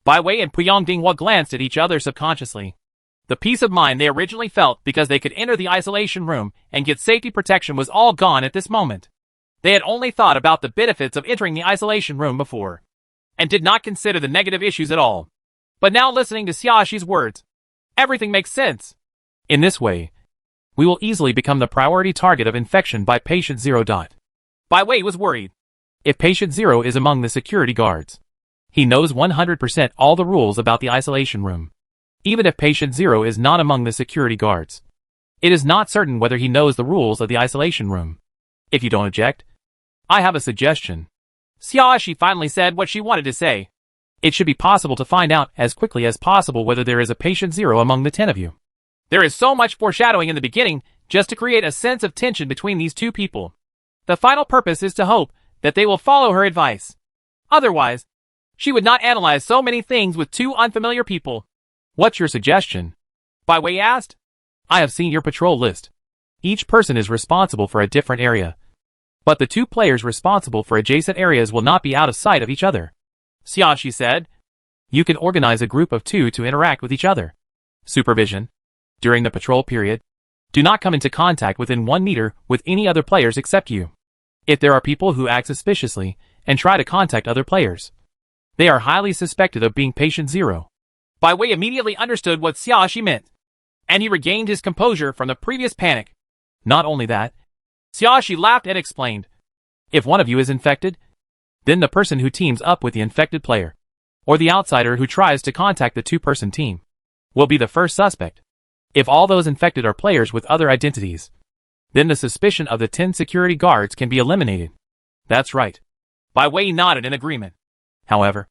Bai Wei and Puyang Dinghua glanced at each other subconsciously. The peace of mind they originally felt because they could enter the isolation room and get safety protection was all gone at this moment. They had only thought about the benefits of entering the isolation room before, and did not consider the negative issues at all. But now listening to Xiaoxi's words, everything makes sense. In this way, we will easily become the priority target of infection by Patient Zero. Bai Wei was worried. If Patient Zero is among the security guards, he knows 100% all the rules about the isolation room. Even if Patient Zero is not among the security guards, it is not certain whether he knows the rules of the isolation room. If you don't object, I have a suggestion. Xiaoxi finally said what she wanted to say. It should be possible to find out as quickly as possible whether there is a Patient Zero among the 10 of you. There is so much foreshadowing in the beginning just to create a sense of tension between these two people. The final purpose is to hope that they will follow her advice. Otherwise, she would not analyze so many things with two unfamiliar people. What's your suggestion? Bai Wei asked. I have seen your patrol list. Each person is responsible for a different area. But the two players responsible for adjacent areas will not be out of sight of each other. Xiaoxi said. You can organize a group of 2 to interact with each other. Supervision. During the patrol period, do not come into contact within 1 meter with any other players except you. If there are people who act suspiciously and try to contact other players, they are highly suspected of being Patient Zero. Bai Wei immediately understood what Xiaoxi meant, and he regained his composure from the previous panic. Not only that, Xiaoxi laughed and explained. If one of you is infected, then the person who teams up with the infected player, or the outsider who tries to contact the 2-person team, will be the first suspect. If all those infected are players with other identities, then the suspicion of the 10 security guards can be eliminated. That's right. Bai Wei nodded in agreement. However,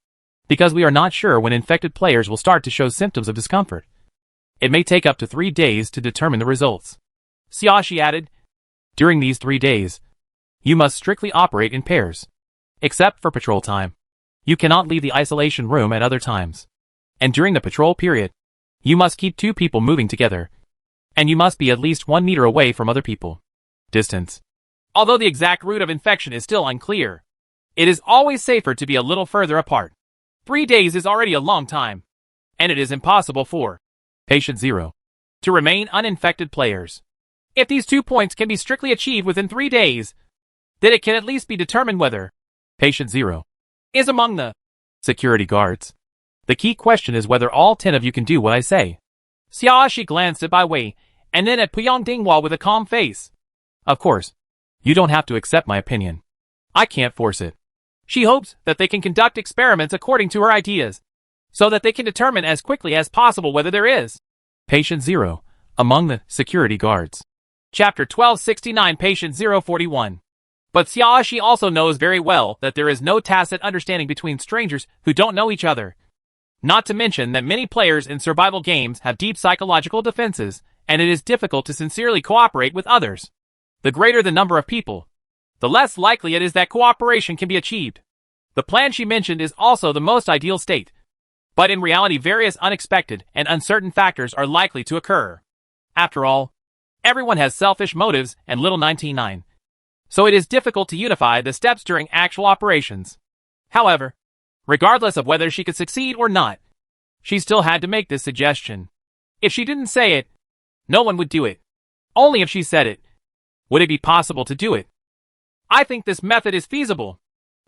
because we are not sure when infected players will start to show symptoms of discomfort, it may take up to 3 days to determine the results. Xiaoxi added. During these 3 days, you must strictly operate in pairs. Except for patrol time, you cannot leave the isolation room at other times. And during the patrol period, you must keep 2 people moving together. And you must be at least 1 meter away from other people. Distance. Although the exact route of infection is still unclear, it is always safer to be a little further apart. 3 days is already a long time, and it is impossible for Patient Zero to remain uninfected players. If these 2 points can be strictly achieved within 3 days, then it can at least be determined whether Patient Zero is among the security guards. The key question is whether all 10 of you can do what I say. Xiaoxi glanced at Bai Wei, and then at Puyang Dinghua with a calm face. Of course, you don't have to accept my opinion. I can't force it. She hopes that they can conduct experiments according to her ideas, so that they can determine as quickly as possible whether there is Patient Zero among the security guards. Chapter 1269 Patient 041. But Xiaoxi also knows very well that there is no tacit understanding between strangers who don't know each other. Not to mention that many players in survival games have deep psychological defenses, and it is difficult to sincerely cooperate with others. The greater the number of people, the less likely it is that cooperation can be achieved. The plan she mentioned is also the most ideal state. But in reality, various unexpected and uncertain factors are likely to occur. After all, everyone has selfish motives and little 99. So it is difficult to unify the steps during actual operations. However, regardless of whether she could succeed or not, she still had to make this suggestion. If she didn't say it, no one would do it. Only if she said it, would it be possible to do it. I think this method is feasible.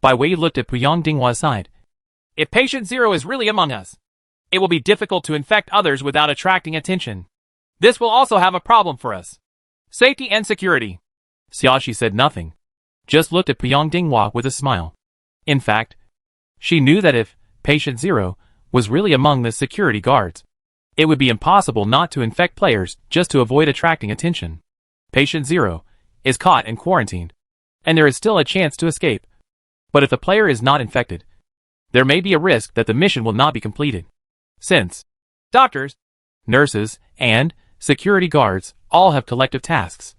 Bai Wei looked at Puyang Dinghua's side. If Patient Zero is really among us, it will be difficult to infect others without attracting attention. This will also have a problem for us. Safety and security. Xiaoxi said nothing, just looked at Puyang Dinghua with a smile. In fact, she knew that if Patient Zero was really among the security guards, it would be impossible not to infect players just to avoid attracting attention. Patient Zero is caught and quarantined, and there is still a chance to escape. But if the player is not infected, there may be a risk that the mission will not be completed. Since doctors, nurses, and security guards all have collective tasks,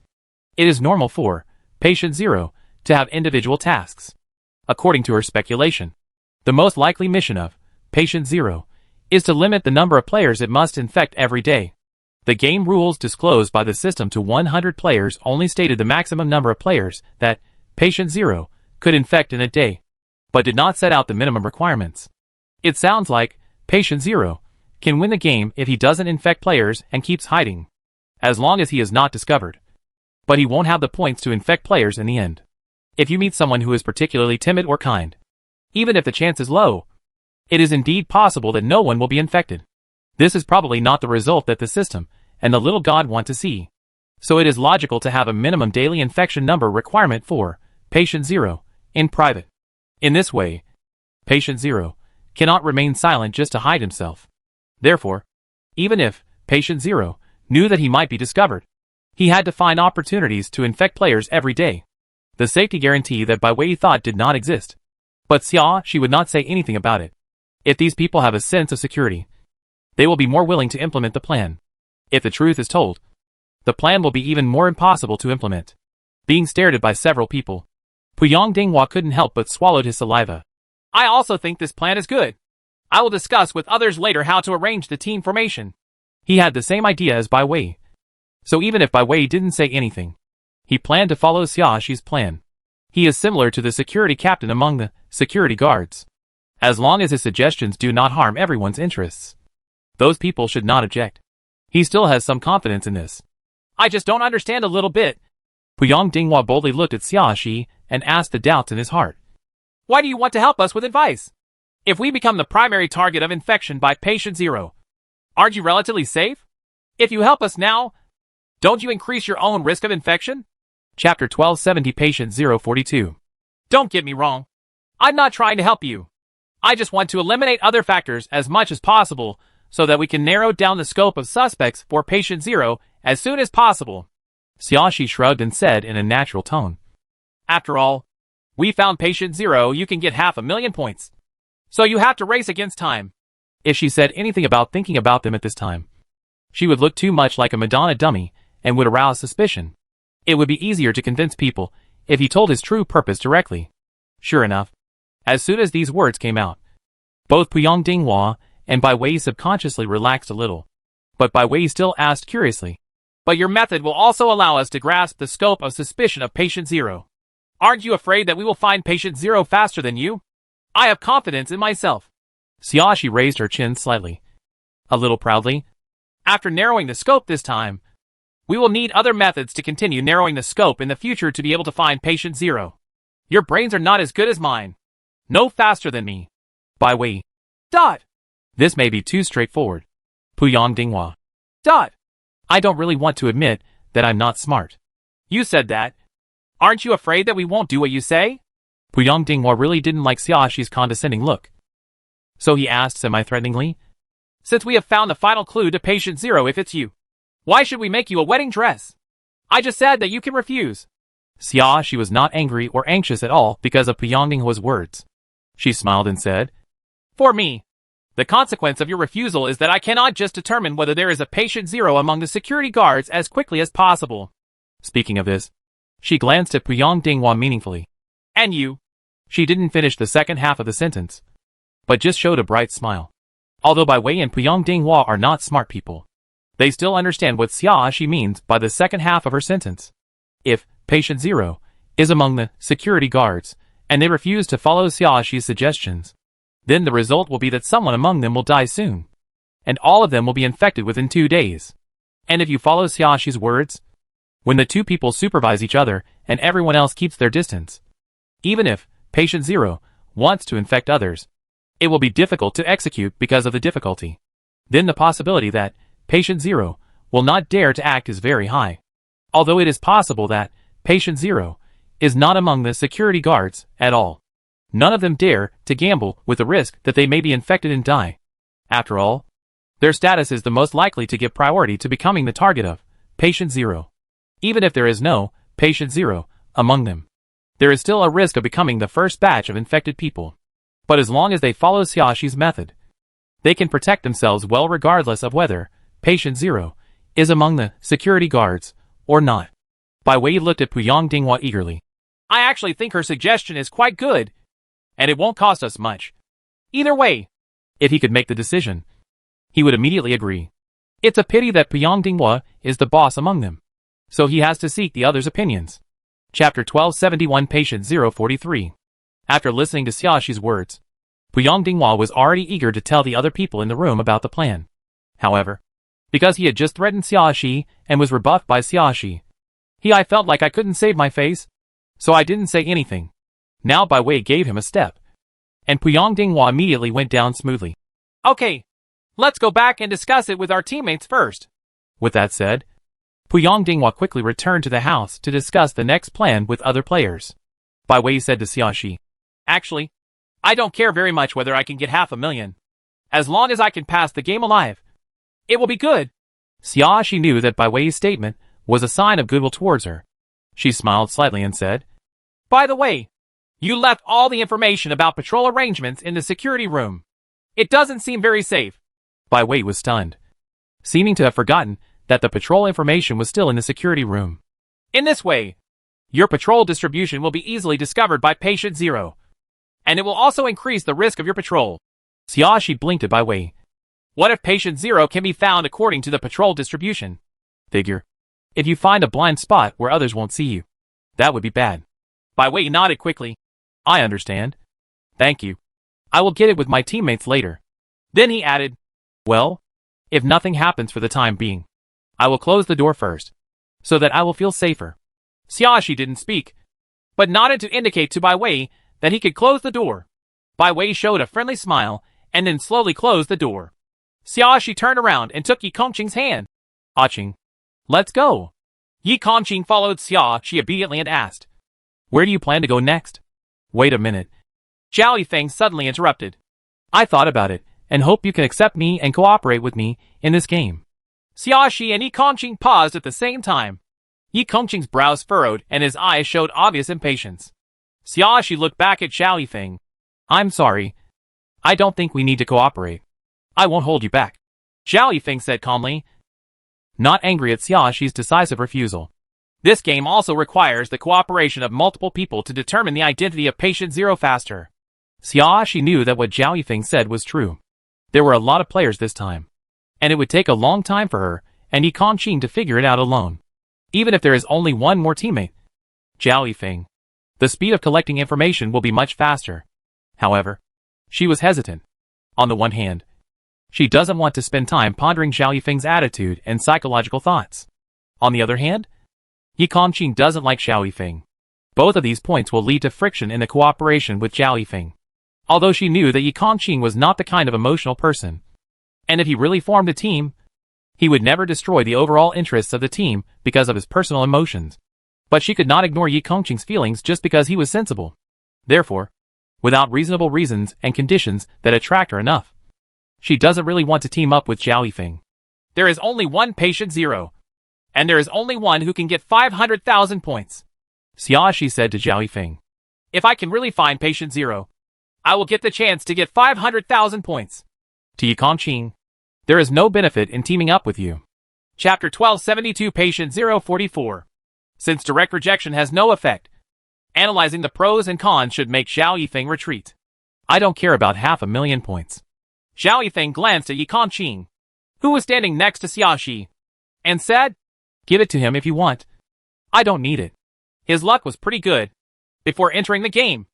it is normal for Patient Zero to have individual tasks. According to her speculation, the most likely mission of Patient Zero is to limit the number of players it must infect every day. The game rules disclosed by the system to 100 players only stated the maximum number of players that Patient Zero could infect in a day, but did not set out the minimum requirements. It sounds like Patient Zero can win the game if he doesn't infect players and keeps hiding, as long as he is not discovered. But he won't have the points to infect players in the end. If you meet someone who is particularly timid or kind, even if the chance is low, it is indeed possible that no one will be infected. This is probably not the result that the system and the little god want to see. So it is logical to have a minimum daily infection number requirement for Patient Zero in private. In this way, Patient Zero cannot remain silent just to hide himself. Therefore, even if Patient Zero knew that he might be discovered, he had to find opportunities to infect players every day. The safety guarantee that Bai Wei thought did not exist. But she would not say anything about it. If these people have a sense of security, they will be more willing to implement the plan. If the truth is told, the plan will be even more impossible to implement. Being stared at by several people, Puyang Dinghua couldn't help but swallowed his saliva. I also think this plan is good. I will discuss with others later how to arrange the team formation. He had the same idea as Bai Wei. So even if Bai Wei didn't say anything, he planned to follow Xiaoxi's plan. He is similar to the security captain among the security guards. As long as his suggestions do not harm everyone's interests, those people should not object. He still has some confidence in this. I just don't understand a little bit. Puyang Dinghua boldly looked at Xiaoxi and asked the doubts in his heart. Why do you want to help us with advice? If we become the primary target of infection by Patient Zero, aren't you relatively safe? If you help us now, don't you increase your own risk of infection? Chapter 1270 Patient 042. Don't get me wrong. I'm not trying to help you. I just want to eliminate other factors as much as possible so that we can narrow down the scope of suspects for Patient Zero as soon as possible. Xiaoxi shrugged and said in a natural tone. After all, we found Patient Zero, you can get 500,000 points. So you have to race against time. If she said anything about thinking about them at this time, she would look too much like a Madonna dummy and would arouse suspicion. It would be easier to convince people if he told his true purpose directly. Sure enough, as soon as these words came out, both Puyang Dinghua and Bai Wei subconsciously relaxed a little. But Bai Wei still asked curiously. But your method will also allow us to grasp the scope of suspicion of Patient Zero. Aren't you afraid that we will find Patient Zero faster than you? I have confidence in myself. Xiaoxi raised her chin slightly, a little proudly. After narrowing the scope this time, we will need other methods to continue narrowing the scope in the future to be able to find Patient Zero. Your brains are not as good as mine. No faster than me. Bai Wei. This may be too straightforward. Puyang Dinghua. I don't really want to admit that I'm not smart. You said that. Aren't you afraid that we won't do what you say? Puyang Dinghua really didn't like Xiaoxi's condescending look. So he asked semi-threateningly. Since we have found the final clue to Patient Zero, if it's you, why should we make you a wedding dress? I just said that you can refuse. Xiaoxi was not angry or anxious at all because of Puyang Dinghua's words. She smiled and said, For me, the consequence of your refusal is that I cannot just determine whether there is a Patient Zero among the security guards as quickly as possible. Speaking of this, she glanced at Puyang Dinghua meaningfully. And you? She didn't finish the second half of the sentence, but just showed a bright smile. Although Bai Wei and Puyang Dinghua are not smart people, they still understand what Xiaoxi means by the second half of her sentence. If Patient Zero is among the security guards, and they refuse to follow Xiaoxi's suggestions, then the result will be that someone among them will die soon, and all of them will be infected within 2 days. And if you follow Xiaoxi's words, when the two people supervise each other and everyone else keeps their distance, even if Patient Zero wants to infect others, it will be difficult to execute because of the difficulty. Then the possibility that Patient Zero will not dare to act is very high. Although it is possible that Patient Zero is not among the security guards at all. None of them dare to gamble with the risk that they may be infected and die. After all, their status is the most likely to give priority to becoming the target of Patient Zero. Even if there is no Patient Zero among them, there is still a risk of becoming the first batch of infected people. But as long as they follow Xiaoxi's method, they can protect themselves well regardless of whether Patient Zero is among the security guards or not. Bai Wei looked at Puyang Dinghua eagerly. I actually think her suggestion is quite good, and it won't cost us much. Either way, If he could make the decision, he would immediately agree. It's a pity that Pyong Dinghua is the boss among them, so he has to seek the others' opinions. Chapter 1271 Patient 043. After listening to Xiaoxi's words, Pyong Dinghua was already eager to tell the other people in the room about the plan. However, because he had just threatened Xiaoxi and was rebuffed by Xiaoxi, I felt like I couldn't save my face, so I didn't say anything. Now Bai Wei gave him a step, and Pyong Dinghua immediately went down smoothly. okay, let's go back and discuss it with our teammates first. With that said, Pyong Dinghua quickly returned to the house to discuss the next plan with other players. Bai Wei said to Xiaoxi, Actually, I don't care very much whether I can get 500,000. As long as I can pass the game alive, it will be good. Xiaoxi knew that Bai Wei's statement was a sign of goodwill towards her. She smiled slightly and said, By the way, you left all the information about patrol arrangements in the security room. It doesn't seem very safe. Bai Wei was stunned, seeming to have forgotten that the patrol information was still in the security room. In this way, your patrol distribution will be easily discovered by Patient Zero, and it will also increase the risk of your patrol. Xiaoxi blinked at Bai Wei. What if Patient Zero can be found according to the patrol distribution? Figure. If you find a blind spot where others won't see you, that would be bad. Bai Wei nodded quickly. I understand. Thank you. I will get it with my teammates later. Then he added, Well, if nothing happens for the time being, I will close the door first, so that I will feel safer. Xiaoxi didn't speak, but nodded to indicate to Bai Wei that he could close the door. Bai Wei showed a friendly smile and then slowly closed the door. Xiaoxi turned around and took Yi Kongqing's hand. Qing, let's go. Yi Kongqing followed Xiaoxi obediently and asked, Where do you plan to go next? Wait a minute. Zhao Yifeng suddenly interrupted. I thought about it, and hope you can accept me and cooperate with me in this game. Xiaoxi and Yi Kongqing paused at the same time. Yi Kongqing's brows furrowed and his eyes showed obvious impatience. Xiaoxi looked back at Zhao Yifeng. I'm sorry. I don't think we need to cooperate. I won't hold you back, Zhao Yifeng said calmly, not angry at Xiaoxi's decisive refusal. This game also requires the cooperation of multiple people to determine the identity of Patient Zero faster. Xiaoxi knew that what Zhao Yifeng said was true. There were a lot of players this time, and it would take a long time for her and Yi Kongqing to figure it out alone. Even if there is only one more teammate, Zhao Yifeng, the speed of collecting information will be much faster. However, she was hesitant. On the one hand, she doesn't want to spend time pondering Zhao Yifeng's attitude and psychological thoughts. On the other hand, Yi Kongqing doesn't like Zhao Yifeng. Both of these points will lead to friction in the cooperation with Zhao Yifeng. Although she knew that Yi Kongqing was not the kind of emotional person, and if he really formed a team, he would never destroy the overall interests of the team because of his personal emotions. But she could not ignore Yi Kongqing's feelings just because he was sensible. Therefore, without reasonable reasons and conditions that attract her enough, she doesn't really want to team up with Zhao Yifeng. There is only one Patient Zero, and there is only one who can get 500,000 points. Xiaoxi said to Zhao Yifeng. If I can really find Patient Zero, I will get the chance to get 500,000 points. To Yi Kongqing, there is no benefit in teaming up with you. Chapter 1272 Patient 044. Since direct rejection has no effect, analyzing the pros and cons should make Zhao Yifeng retreat. I don't care about 500,000 points. Zhao Yifeng glanced at Yi Kongqing, who was standing next to Xiaoxi, and said, Give it to him if you want. I don't need it. His luck was pretty good. Before entering the game,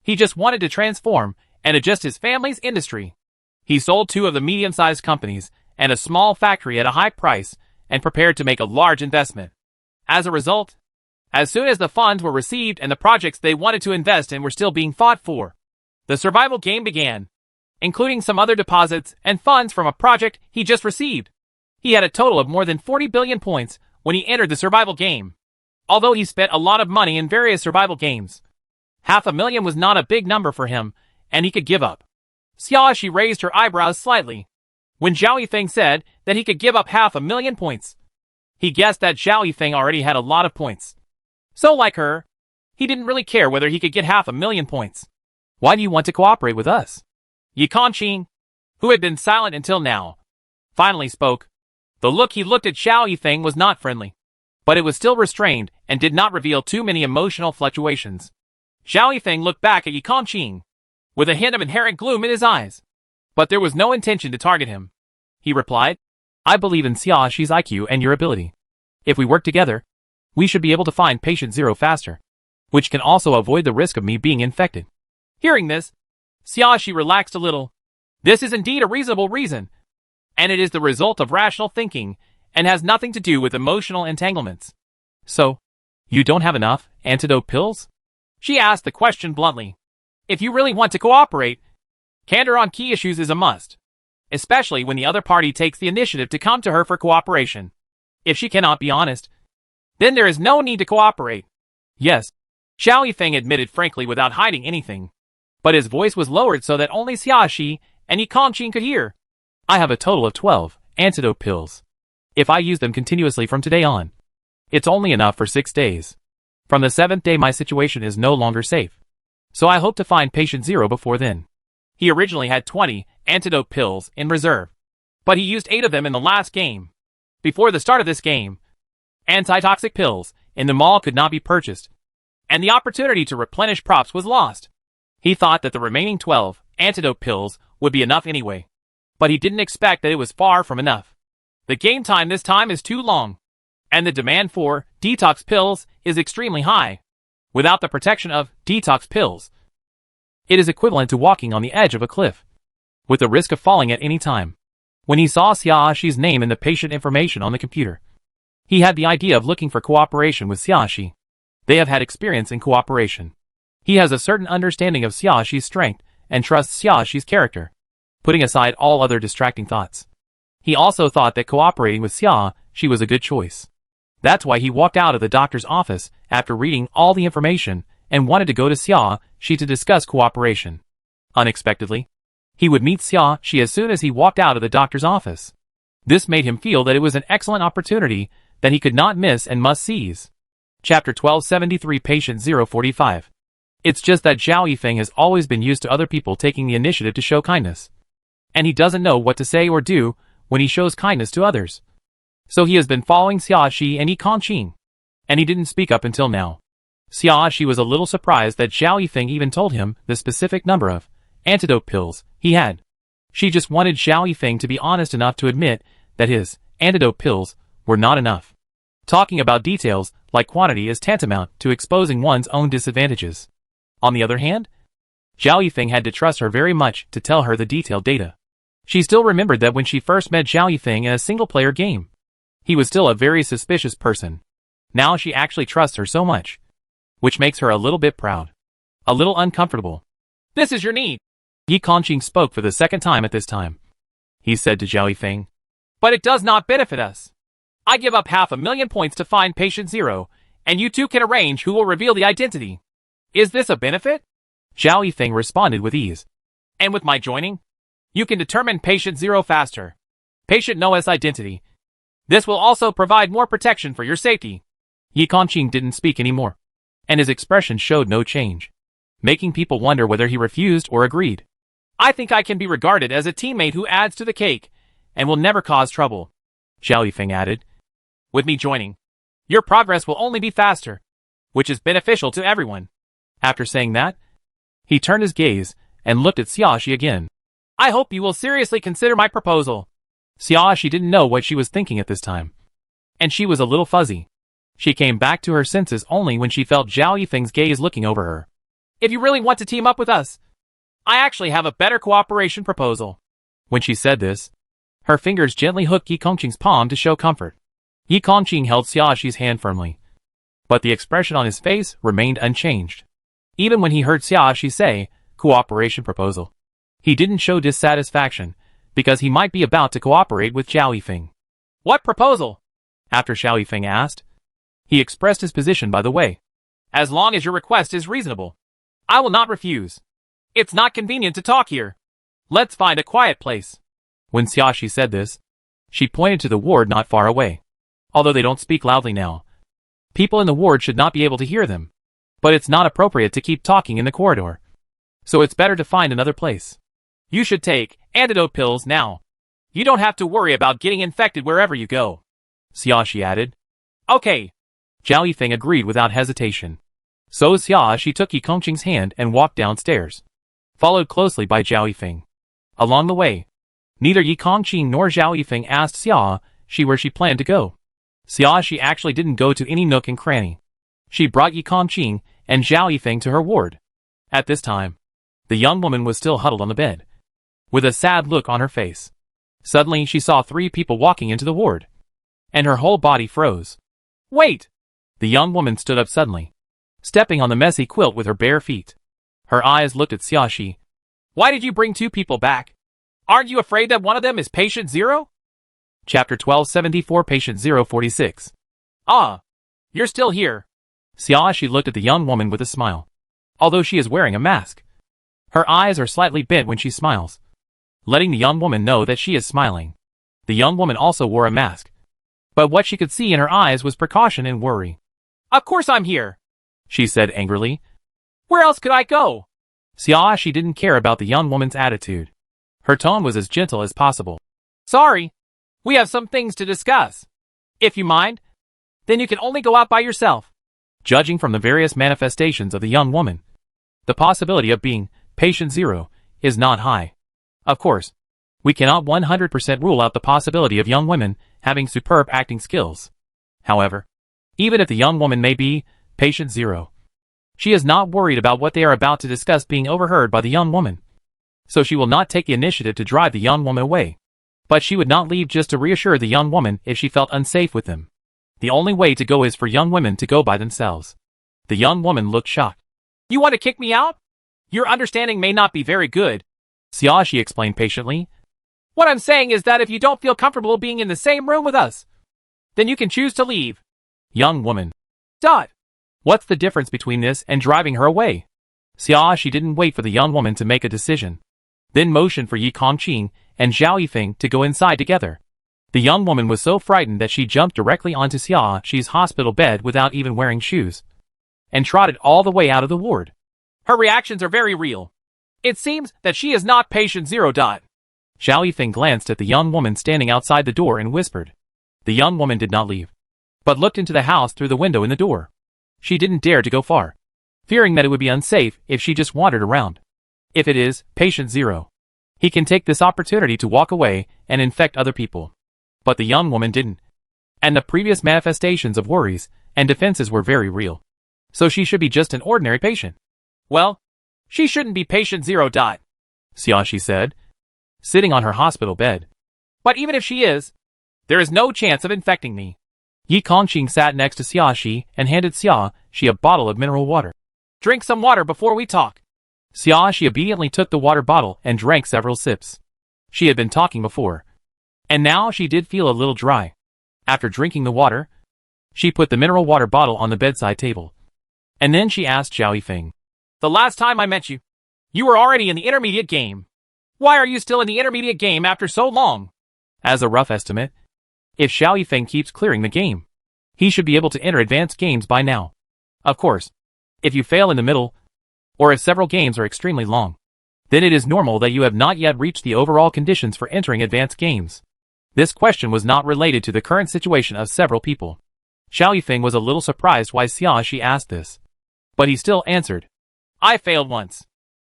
he just wanted to transform and adjust his family's industry. He sold 2 of the medium-sized companies and a small factory at a high price and prepared to make a large investment. As a result, as soon as the funds were received and the projects they wanted to invest in were still being fought for, the survival game began, including some other deposits and funds from a project he just received. He had a total of more than 40 billion points when he entered the survival game. Although he spent a lot of money in various survival games, 500,000 was not a big number for him, and he could give up. Xiaoxi raised her eyebrows slightly when Zhao Yifeng said that he could give up 500,000 points. He guessed that Zhao Yifeng already had a lot of points. So like her, he didn't really care whether he could get 500,000 points. Why do you want to cooperate with us? Yi Kongqing, who had been silent until now, finally spoke. The look he looked at Zhao Yifeng was not friendly. but it was still restrained and did not reveal too many emotional fluctuations. Zhao Yifeng looked back at Yi Kongqing with a hint of inherent gloom in his eyes. But there was no intention to target him. He replied, I believe in Xia Shi's IQ and your ability. If we work together, we should be able to find patient zero faster, which can also avoid the risk of me being infected. Hearing this, Xia Shi relaxed a little. This is indeed a reasonable reason, and it is the result of rational thinking and has nothing to do with emotional entanglements. So, you don't have enough antidote pills? She asked the question bluntly. If you really want to cooperate, candor on key issues is a must, especially when the other party takes the initiative to come to her for cooperation. If she cannot be honest, then there is no need to cooperate. Yes, Zhao Yifeng admitted frankly without hiding anything, but his voice was lowered so that only Xia Shi and Yi Kongqing could hear. I have a total of 12 antidote pills. If I use them continuously from today on, it's only enough for 6 days. From the 7th day my situation is no longer safe. So I hope to find patient zero before then. He originally had 20 antidote pills in reserve, but he used 8 of them in the last game. Before the start of this game, antitoxic pills in the mall could not be purchased, and the opportunity to replenish props was lost. He thought that the remaining 12 antidote pills would be enough anyway, but he didn't expect that it was far from enough. The game time this time is too long, and the demand for detox pills is extremely high. Without the protection of detox pills, it is equivalent to walking on the edge of a cliff, with the risk of falling at any time. When he saw Xia Shi's name in the patient information on the computer, he had the idea of looking for cooperation with Xia Shi. They have had experience in cooperation. He has a certain understanding of Xia Shi's strength and trusts Xia Shi's character, putting aside all other distracting thoughts. He also thought that cooperating with Xia Shi was a good choice. That's why he walked out of the doctor's office after reading all the information and wanted to go to Xia Shi to discuss cooperation. Unexpectedly, he would meet Xia Shi as soon as he walked out of the doctor's office. This made him feel that it was an excellent opportunity that he could not miss and must seize. Chapter 1273 Patient 045. It's just that Zhao Yifeng has always been used to other people taking the initiative to show kindness, and he doesn't know what to say or do when he shows kindness to others. So he has been following Xia Shi and Yi Kongqing, and he didn't speak up until now. Xia Shi was a little surprised that Zhao Yifeng even told him the specific number of antidote pills he had. She just wanted Zhao Yifeng to be honest enough to admit that his antidote pills were not enough. Talking about details like quantity is tantamount to exposing one's own disadvantages. On the other hand, Zhao Yifeng had to trust her very much to tell her the detailed data. She still remembered that when she first met Zhao Yifeng in a single-player game, he was still a very suspicious person. Now she actually trusts her so much, which makes her a little bit proud. A little uncomfortable. This is your need. Yi Kongqing spoke for the second time at this time. He said to Zhao Yifeng, but it does not benefit us. I give up 500,000 points to find patient zero, and you two can arrange who will reveal the identity. Is this a benefit? Zhao Yifeng responded with ease. And with my joining, you can determine patient zero faster. Patient Noah's identity. This will also provide more protection for your safety. Yi Kongqing didn't speak anymore, and his expression showed no change, making people wonder whether he refused or agreed. I think I can be regarded as a teammate who adds to the cake, and will never cause trouble, Zhao Yifeng added. With me joining, your progress will only be faster, which is beneficial to everyone. After saying that, he turned his gaze and looked at Xia Shi again. I hope you will seriously consider my proposal. Xia Shi didn't know what she was thinking at this time, and she was a little fuzzy. She came back to her senses only when she felt Zhao Yifeng's gaze looking over her. If you really want to team up with us, I actually have a better cooperation proposal. When she said this, her fingers gently hooked Yi Kongqing's palm to show comfort. Yi Kongqing held Xia Shi's hand firmly, but the expression on his face remained unchanged. Even when he heard Xia Shi say, cooperation proposal, he didn't show dissatisfaction, because he might be about to cooperate with Zhao Yifeng. What proposal? After Zhao Yifeng asked, he expressed his position by the way. As long as your request is reasonable, I will not refuse. It's not convenient to talk here. Let's find a quiet place. When Xia Shi said this, she pointed to the ward not far away. Although they don't speak loudly now, people in the ward should not be able to hear them. But it's not appropriate to keep talking in the corridor, so it's better to find another place. You should take antidote pills now. You don't have to worry about getting infected wherever you go, Xia Shi added. Okay. Zhao Yifeng agreed without hesitation. So Xia took Yi Kongqing's hand and walked downstairs, followed closely by Zhao Yifeng. Along the way, neither Yi Kongqing nor Zhao Yifeng asked Xia where she planned to go. Xia actually didn't go to any nook and cranny. She brought Yi Kongqing and Zhao Yifeng to her ward. At this time, the young woman was still huddled on the bed, with a sad look on her face. Suddenly she saw 3 people walking into the ward, and her whole body froze. Wait! The young woman stood up suddenly, stepping on the messy quilt with her bare feet. Her eyes looked at Xia. Why did you bring 2 people back? Aren't you afraid that one of them is patient 0? Chapter 1274 Patient 046. Ah, you're still here. Xia looked at the young woman with a smile. Although she is wearing a mask, her eyes are slightly bent when she smiles, letting the young woman know that she is smiling. The young woman also wore a mask, but what she could see in her eyes was precaution and worry. Of course I'm here, she said angrily. Where else could I go? Xia didn't care about the young woman's attitude. Her tone was as gentle as possible. Sorry, we have some things to discuss. If you mind, then you can only go out by yourself. Judging from the various manifestations of the young woman, the possibility of being patient 0 is not high. Of course, we cannot 100% rule out the possibility of young women having superb acting skills. However, even if the young woman may be patient 0, she is not worried about what they are about to discuss being overheard by the young woman. So she will not take the initiative to drive the young woman away. But she would not leave just to reassure the young woman if she felt unsafe with them. The only way to go is for young women to go by themselves. The young woman looked shocked. You want to kick me out? Your understanding may not be very good, Xia explained patiently. What I'm saying is that if you don't feel comfortable being in the same room with us, then you can choose to leave. Young woman. What's the difference between this and driving her away? Xia didn't wait for the young woman to make a decision, then motioned for Yi Kongqing and Zhao Yifeng to go inside together. The young woman was so frightened that she jumped directly onto Xia's hospital bed without even wearing shoes, and trotted all the way out of the ward. Her reactions are very real. It seems that she is not patient 0. Zhao Yifeng glanced at the young woman standing outside the door and whispered. The young woman did not leave, but looked into the house through the window in the door. She didn't dare to go far, fearing that it would be unsafe if she just wandered around. If it is patient 0, he can take this opportunity to walk away and infect other people. But the young woman didn't. And the previous manifestations of worries and defenses were very real. So she should be just an ordinary patient. Well, she shouldn't be patient 0. Xia said, sitting on her hospital bed. But even if she is, there is no chance of infecting me. Yi Kongqing sat next to Xia and handed Xia a bottle of mineral water. Drink some water before we talk. Xia obediently took the water bottle and drank several sips. She had been talking before, and now she did feel a little dry. After drinking the water, she put the mineral water bottle on the bedside table. And then she asked Zhao Yifeng. The last time I met you, you were already in the intermediate game. Why are you still in the intermediate game after so long? As a rough estimate, if Zhao Yifeng keeps clearing the game, he should be able to enter advanced games by now. Of course, if you fail in the middle, or if several games are extremely long, then it is normal that you have not yet reached the overall conditions for entering advanced games. This question was not related to the current situation of several people. Zhao Yifeng was a little surprised why Xia asked this, but he still answered. I failed once.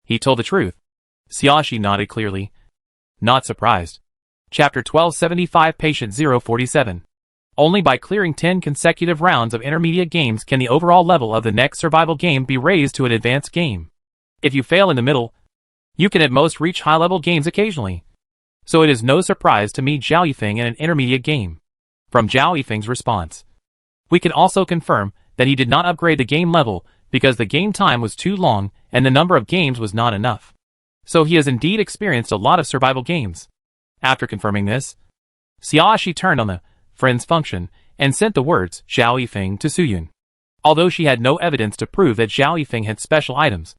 He told the truth. Xia nodded clearly, not surprised. Chapter 1275 Patient 047. Only by clearing 10 consecutive rounds of intermediate games can the overall level of the next survival game be raised to an advanced game. If you fail in the middle, you can at most reach high-level games occasionally. So it is no surprise to meet Zhao Yifeng in an intermediate game. From Zhao Yifeng's response, we can also confirm that he did not upgrade the game level because the game time was too long and the number of games was not enough. So he has indeed experienced a lot of survival games. After confirming this, Xia turned on the friends function and sent the words Zhao Yifeng to Suyun. Although she had no evidence to prove that Zhao Yifeng had special items,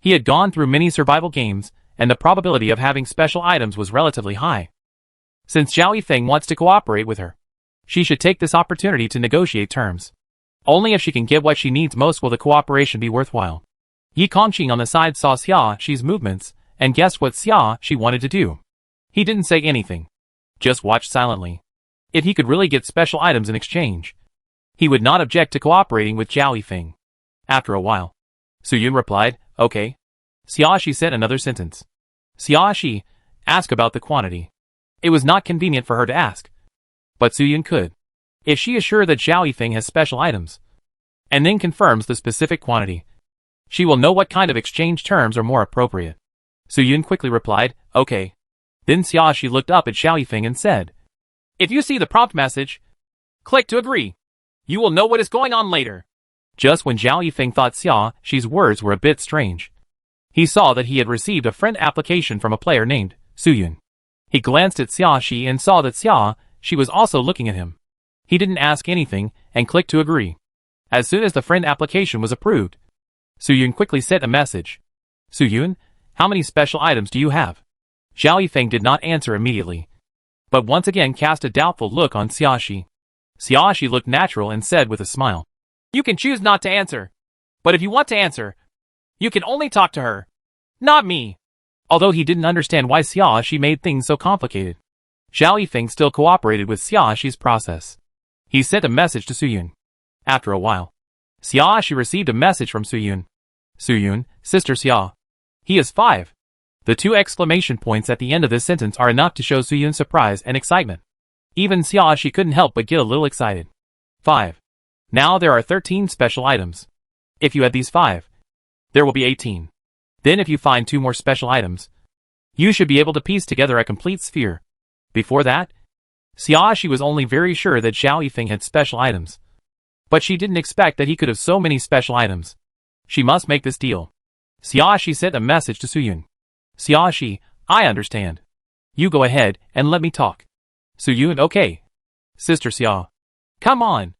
he had gone through many survival games and the probability of having special items was relatively high. Since Zhao Yifeng wants to cooperate with her, she should take this opportunity to negotiate terms. Only if she can get what she needs most will the cooperation be worthwhile. Yi Kongqing on the side saw Xia's movements and guessed what Xia wanted to do. He didn't say anything, just watched silently. If he could really get special items in exchange, He would not object to cooperating with Zhao Yifeng. After a while, Su-yun replied, okay. Xiaoxi said another sentence. Xiaoxi, ask about the quantity. It was not convenient for her to ask, but Su-yun could. If she is sure that Zhao Yifeng has special items, and then confirms the specific quantity, she will know what kind of exchange terms are more appropriate. Su-yun quickly replied, okay. Then Xiaoxi looked up at Zhao Yifeng and said, if you see the prompt message, click to agree. You will know what is going on later. Just when Zhao Yifeng thought Xiaoxi's words were a bit strange, he saw that he had received a friend application from a player named Su-yun. He glanced at Xiaoxi and saw that Xiaoxi was also looking at him. He didn't ask anything and clicked to agree. As soon as the friend application was approved, Su-yun quickly sent a message. Su-yun, how many special items do you have? Zhao Yifeng did not answer immediately, but once again cast a doubtful look on Xiaoxi. Xiaoxi looked natural and said with a smile, you can choose not to answer, but if you want to answer, you can only talk to her, not me. Although he didn't understand why Xiaoxi made things so complicated, Zhao Yifeng still cooperated with Xiaoxi's process. He sent a message to Su-yun. After a while, Xiaoxi received a message from Su-yun. Su-yun, Sister Xia. He is 5. The 2 exclamation points at the end of this sentence are enough to show Su-yun's surprise and excitement. Even Xiaoxi couldn't help but get a little excited. 5. Now there are 13 special items. If you add these 5, there will be 18. Then if you find 2 more special items, you should be able to piece together a complete sphere. Before that, Xiaoxi was only very sure that Zhao Yifeng had special items, but she didn't expect that he could have so many special items. She must make this deal. Xiaoxi sent a message to Su-yun. Xiaoxi, I understand. You go ahead and let me talk. Su-yun, okay. Sister Xia. Come on.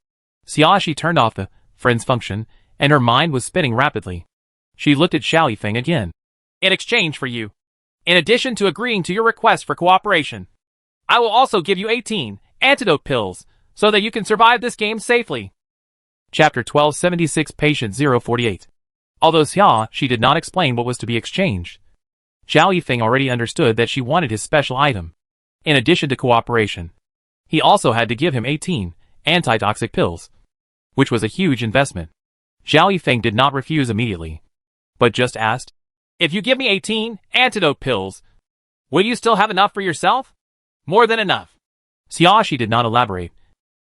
Xiaoxi turned off the friends function, and her mind was spinning rapidly. She looked at Zhao Yifeng again. In exchange for you, in addition to agreeing to your request for cooperation, I will also give you 18 antidote pills, so that you can survive this game safely. Chapter 1276 Patient 048. Although Xiaoxi did not explain what was to be exchanged, Zhao Yifeng already understood that she wanted his special item. In addition to cooperation, he also had to give him 18 antitoxic pills, which was a huge investment. Zhao Yifeng did not refuse immediately, but just asked, if you give me 18 antidote pills, will you still have enough for yourself? More than enough. Xiaoxi did not elaborate,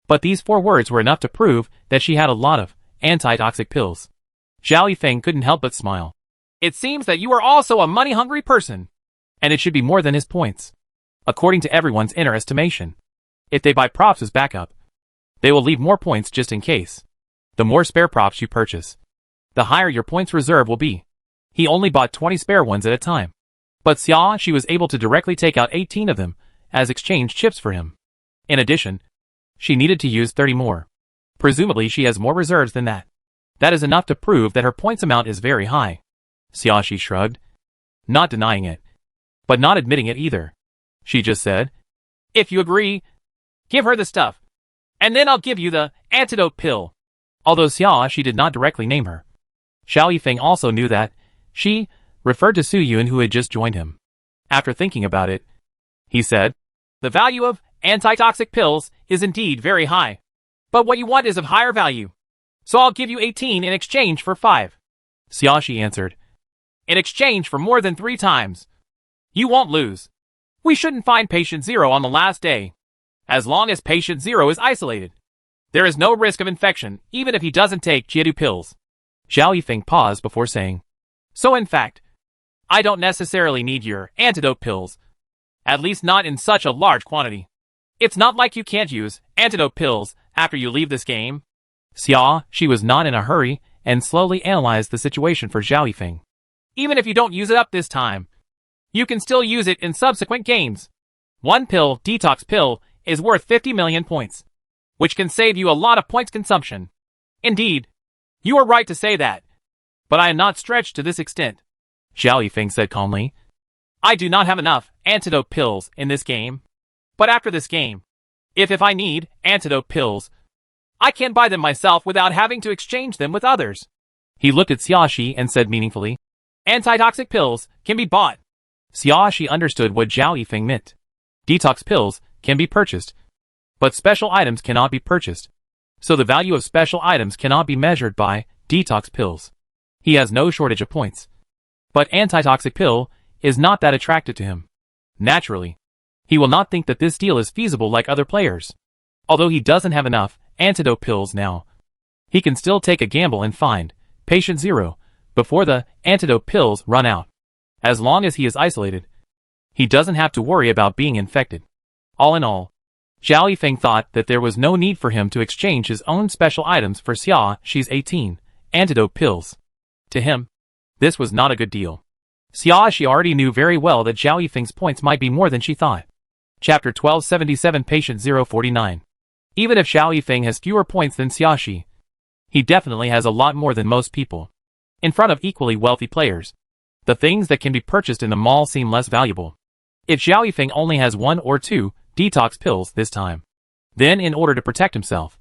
but these 4 words were enough to prove that she had a lot of antitoxic pills. Zhao Yifeng couldn't help but smile. It seems that you are also a money-hungry person, and it should be more than his points. According to everyone's inner estimation, if they buy props as backup, they will leave more points just in case. The more spare props you purchase, the higher your points reserve will be. He only bought 20 spare ones at a time, but Xiaoxi was able to directly take out 18 of them as exchange chips for him. In addition, she needed to use 30 more. Presumably she has more reserves than that. That is enough to prove that her points amount is very high. Xiaoxi shrugged, not denying it, but not admitting it either. She just said, if you agree, give her the stuff, and then I'll give you the antidote pill. Although Xiaoxi did not directly name her, Zhao Yifeng also knew that she referred to Su-yun, who had just joined him. After thinking about it, he said, the value of antitoxic pills is indeed very high, but what you want is of higher value, so I'll give you 18 in exchange for 5. Xiaoxi answered, in exchange for more than 3 times. You won't lose. We shouldn't find patient 0 on the last day. As long as patient 0 is isolated, there is no risk of infection even if he doesn't take Jiedu pills. Zhao Yifeng paused before saying, so in fact, I don't necessarily need your antidote pills, at least not in such a large quantity. It's not like you can't use antidote pills after you leave this game. Xiaoxi was not in a hurry and slowly analyzed the situation for Zhao Yifeng. Even if you don't use it up this time, you can still use it in subsequent games. 1 pill, detox pill, is worth 50 million points, which can save you a lot of points consumption. Indeed, you are right to say that, but I am not stretched to this extent. Zhao Yifeng said calmly, I do not have enough antidote pills in this game, but after this game, if I need antidote pills, I can buy them myself without having to exchange them with others. He looked at Xiaoxi and said meaningfully, antitoxic pills can be bought. Xiaoxi understood what Zhao Yifeng meant. Detox pills can be purchased, but special items cannot be purchased. So the value of special items cannot be measured by detox pills. He has no shortage of points. But antitoxic pill is not that attractive to him. Naturally, he will not think that this deal is feasible like other players. Although he doesn't have enough antidote pills now, he can still take a gamble and find patient 0 before the antidote pills run out. As long as he is isolated, he doesn't have to worry about being infected. All in all, Zhao Yifeng thought that there was no need for him to exchange his own special items for Xia Shi's 18 antidote pills. To him, this was not a good deal. Xia Shi already knew very well that Zhao Yifeng's points might be more than she thought. Chapter 1277 Patient 049. Even if Zhao Yifeng has fewer points than Xia Shi, he definitely has a lot more than most people. In front of equally wealthy players, the things that can be purchased in the mall seem less valuable. If Zhao Yifeng only has 1 or 2 detox pills this time, then in order to protect himself,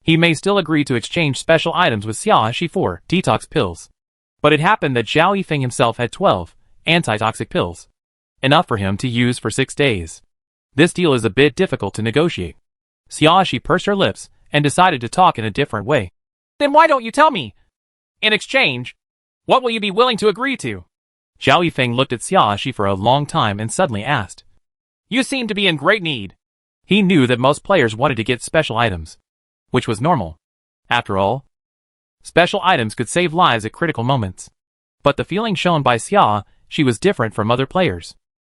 he may still agree to exchange special items with Xia Shi for detox pills. But it happened that Zhao Yifeng himself had 12 antitoxic pills, enough for him to use for 6 days. This deal is a bit difficult to negotiate. Xia Shi pursed her lips and decided to talk in a different way. Then why don't you tell me? In exchange, what will you be willing to agree to? Zhao Yifeng looked at Xia Shi for a long time and suddenly asked. You seem to be in great need. He knew that most players wanted to get special items, which was normal. After all, special items could save lives at critical moments. But the feeling shown by Xia Shi was different from other players.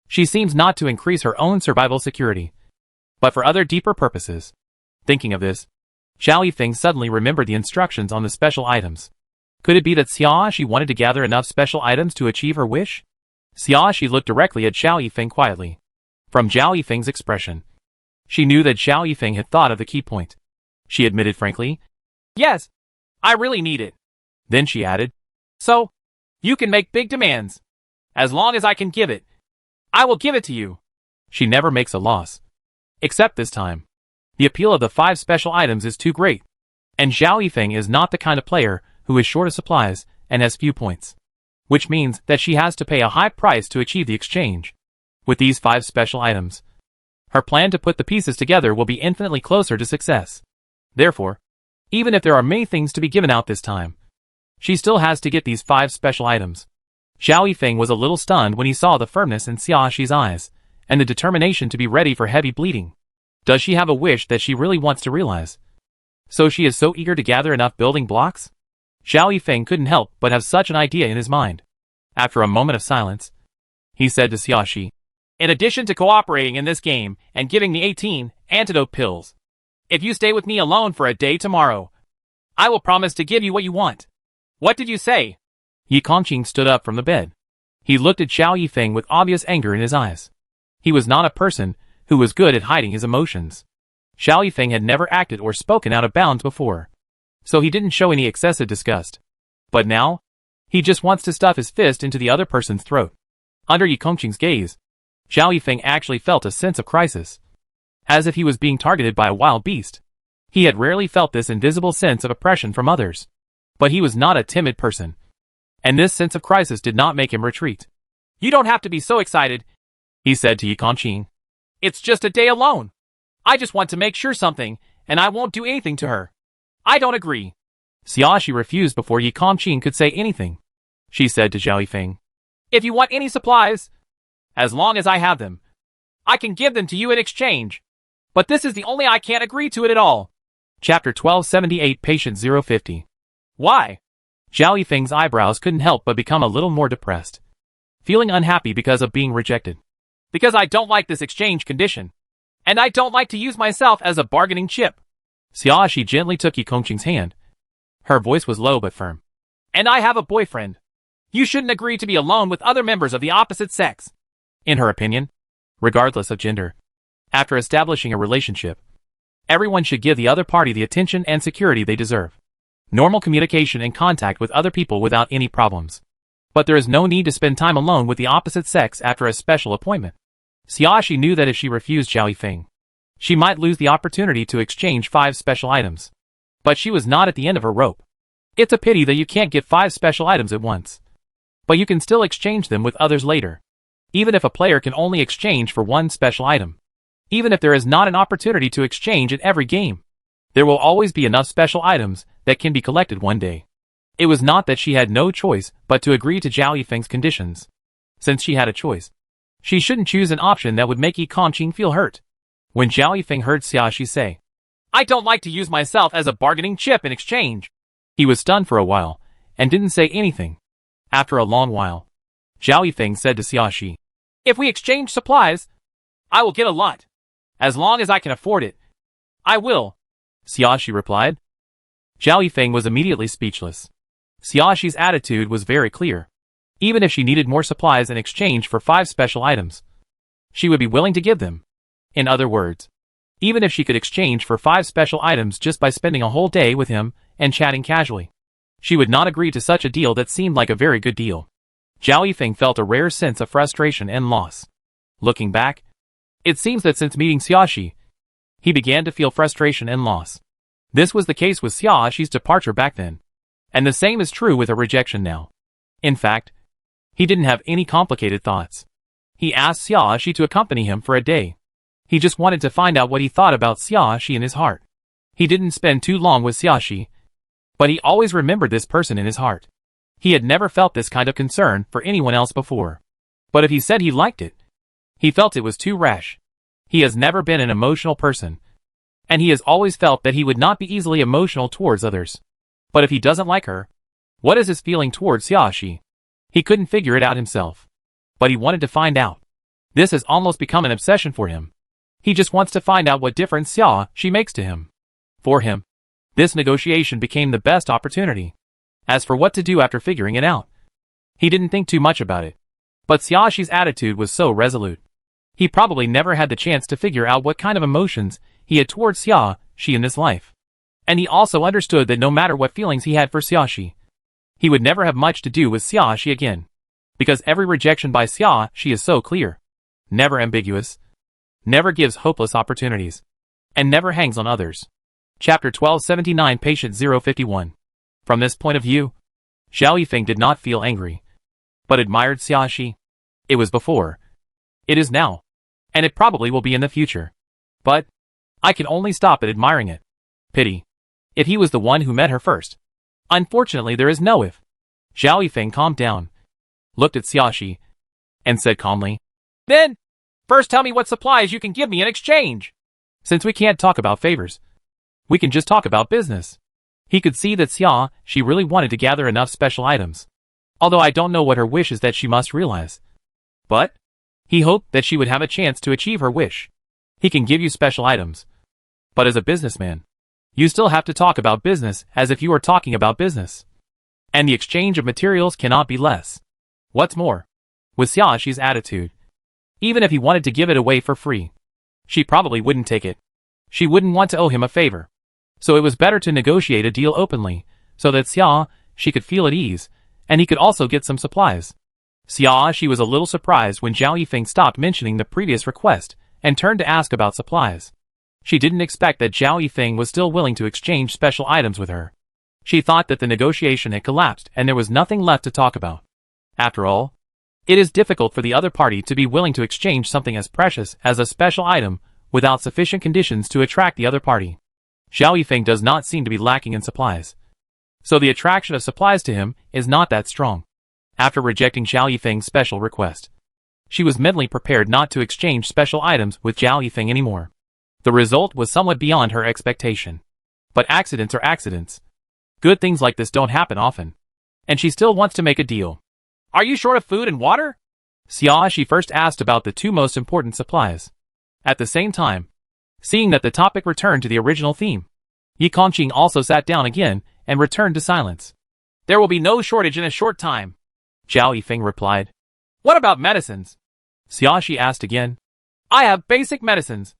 She seems not to increase her own survival security, but for other deeper purposes. Thinking of this, Zhao Yifeng suddenly remembered the instructions on the special items. Could it be that Xia Shi wanted to gather enough special items to achieve her wish? Xia Shi looked directly at Zhao Yifeng quietly. From Zhao Yifeng's expression, she knew that Zhao Yifeng had thought of the key point. She admitted frankly, Yes, I really need it. Then she added, So, you can make big demands. As long as I can give it, I will give it to you. She never makes a loss. Except this time. The appeal of the 5 special items is too great. And Zhao Yifeng is not the kind of player who is short of supplies and has few points. Which means that she has to pay a high price to achieve the exchange. With these 5 special items, her plan to put the pieces together will be infinitely closer to success. Therefore, even if there are many things to be given out this time, she still has to get these 5 special items. Zhao Yifeng was a little stunned when he saw the firmness in Xia Shi's eyes, and the determination to be ready for heavy bleeding. Does she have a wish that she really wants to realize? So she is so eager to gather enough building blocks? Zhao Yifeng couldn't help but have such an idea in his mind. After a moment of silence, he said to Xia Shi, In addition to cooperating in this game and giving the 18 antidote pills, if you stay with me alone for a day tomorrow, I will promise to give you what you want. What did you say? Yi Kongqing stood up from the bed. He looked at Zhao Yifeng with obvious anger in his eyes. He was not a person who was good at hiding his emotions. Zhao Yifeng had never acted or spoken out of bounds before, so he didn't show any excessive disgust. But now, he just wants to stuff his fist into the other person's throat. Under Yi Kongqing's gaze, Zhao Yifeng actually felt a sense of crisis, as if he was being targeted by a wild beast. He had rarely felt this invisible sense of oppression from others. But he was not a timid person, and this sense of crisis did not make him retreat. You don't have to be so excited, he said to Yi Kongqing. It's just a day alone. I just want to make sure something, and I won't do anything to her. I don't agree. Xia Shi refused before Yi Kongqing could say anything. She said to Zhao Yifeng, If you want any supplies, as long as I have them, I can give them to you in exchange. But this is the only I can't agree to it at all. Chapter 1278 Patient 050. Why? Zhao Yifeng's eyebrows couldn't help but become a little more depressed, feeling unhappy because of being rejected. Because I don't like this exchange condition. And I don't like to use myself as a bargaining chip. Xia Shi gently took Yi Kongqing's hand. Her voice was low but firm. And I have a boyfriend. You shouldn't agree to be alone with other members of the opposite sex. In her opinion, regardless of gender, after establishing a relationship, everyone should give the other party the attention and security they deserve. Normal communication and contact with other people without any problems. But there is no need to spend time alone with the opposite sex after a special appointment. Xia Shi knew that if she refused Zhao Yifeng, she might lose the opportunity to exchange 5 special items. But she was not at the end of her rope. It's a pity that you can't get 5 special items at once. But you can still exchange them with others later. Even if a player can only exchange for 1 special item. Even if there is not an opportunity to exchange in every game. There will always be enough special items that can be collected one day. It was not that she had no choice but to agree to Zhao Yifeng's conditions. Since she had a choice, she shouldn't choose an option that would make Yi Kongqing feel hurt. When Zhao Yifeng heard Xiaoxi say, I don't like to use myself as a bargaining chip in exchange, he was stunned for a while and didn't say anything. After a long while, Zhao Yifeng said to Xiaoxi, if we exchange supplies, I will get a lot. As long as I can afford it, I will, Xiaoxi replied. Zhao Yifeng was immediately speechless. Xiaoxi's attitude was very clear. Even if she needed more supplies in exchange for 5 special items, she would be willing to give them. In other words, even if she could exchange for 5 special items just by spending a whole day with him and chatting casually, she would not agree to such a deal that seemed like a very good deal. Zhao Yifeng felt a rare sense of frustration and loss. Looking back, it seems that since meeting Xiaoxi, he began to feel frustration and loss. This was the case with Xiaoxi's departure back then, and the same is true with her rejection now. In fact, he didn't have any complicated thoughts. He asked Xiaoxi to accompany him for a day. He just wanted to find out what he thought about Xiaoxi in his heart. He didn't spend too long with Xiaoxi, but he always remembered this person in his heart. He had never felt this kind of concern for anyone else before. But if he said he liked it, he felt it was too rash. He has never been an emotional person, and he has always felt that he would not be easily emotional towards others. But if he doesn't like her, what is his feeling towards Xiaoxi? He couldn't figure it out himself. But he wanted to find out. This has almost become an obsession for him. He just wants to find out what difference Xiaoxi makes to him. For him, this negotiation became the best opportunity. As for what to do after figuring it out, he didn't think too much about it. But Xiaoxi's attitude was so resolute. He probably never had the chance to figure out what kind of emotions he had towards Xiaoxi in his life. And he also understood that no matter what feelings he had for Xiaoxi, he would never have much to do with Xiaoxi again. Because every rejection by Xiaoxi is so clear, never ambiguous, never gives hopeless opportunities, and never hangs on others. Chapter 1279 Patient 051. From this point of view, Zhao Yifeng did not feel angry, but admired Xiaoxi. It was before. It is now. And it probably will be in the future. But I can only stop at admiring it. Pity. If he was the one who met her first. Unfortunately, there is no if. Zhao Yifeng calmed down, looked at Xiaoxi, and said calmly, Then, first tell me what supplies you can give me in exchange. Since we can't talk about favors, we can just talk about business. He could see that Xiaoxi really wanted to gather enough special items. Although I don't know what her wish is that she must realize. But he hoped that she would have a chance to achieve her wish. He can give you special items. But as a businessman, you still have to talk about business as if you are talking about business. And the exchange of materials cannot be less. What's more, with Xiaoxi's attitude, even if he wanted to give it away for free, she probably wouldn't take it. She wouldn't want to owe him a favor. So it was better to negotiate a deal openly, so that Xiaoxi could feel at ease, and he could also get some supplies. Xiaoxi was a little surprised when Zhao Yifeng stopped mentioning the previous request and turned to ask about supplies. She didn't expect that Zhao Yifeng was still willing to exchange special items with her. She thought that the negotiation had collapsed and there was nothing left to talk about. After all, it is difficult for the other party to be willing to exchange something as precious as a special item without sufficient conditions to attract the other party. Zhao Yifeng does not seem to be lacking in supplies. So the attraction of supplies to him is not that strong. After rejecting Zhao Yifeng's special request, she was mentally prepared not to exchange special items with Zhao Yifeng anymore. The result was somewhat beyond her expectation. But accidents are accidents. Good things like this don't happen often. And she still wants to make a deal. Are you short of food and water? Xiaoxi first asked about the 2 most important supplies. At the same time, seeing that the topic returned to the original theme, Yi Kongqing also sat down again and returned to silence. There will be no shortage in a short time, Zhao Yifeng replied. What about medicines? Xiaoxi asked again. I have basic medicines,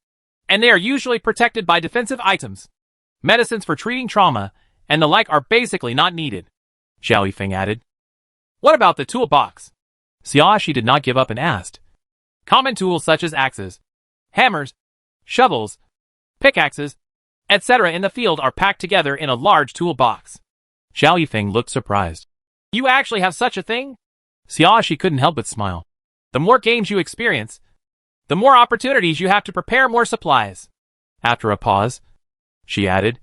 and they are usually protected by defensive items. Medicines for treating trauma and the like are basically not needed, Zhao Yifeng added. What about the toolbox? Xiaoxi did not give up and asked. Common tools such as axes, hammers, shovels, pickaxes, etc. in the field are packed together in a large toolbox. Zhao Yifeng looked surprised. You actually have such a thing? Xiaoxi couldn't help but smile. The more games you experience, the more opportunities you have to prepare more supplies. After a pause, she added.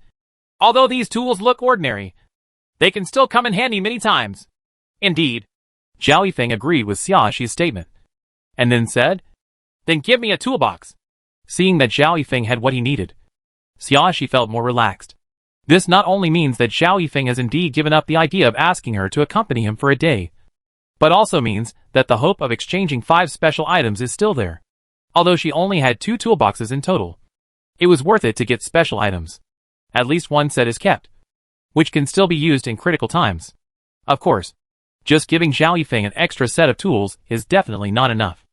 Although these tools look ordinary, they can still come in handy many times. Indeed. Zhao Yifeng agreed with Xiaoxi's statement, and then said, Then give me a toolbox. Seeing that Zhao Yifeng had what he needed, Xiaoxi felt more relaxed. This not only means that Zhao Yifeng has indeed given up the idea of asking her to accompany him for a day, but also means that the hope of exchanging 5 special items is still there. Although she only had 2 toolboxes in total, it was worth it to get special items. At least one set is kept, which can still be used in critical times. Of course, just giving Zhao Yifeng an extra set of tools is definitely not enough.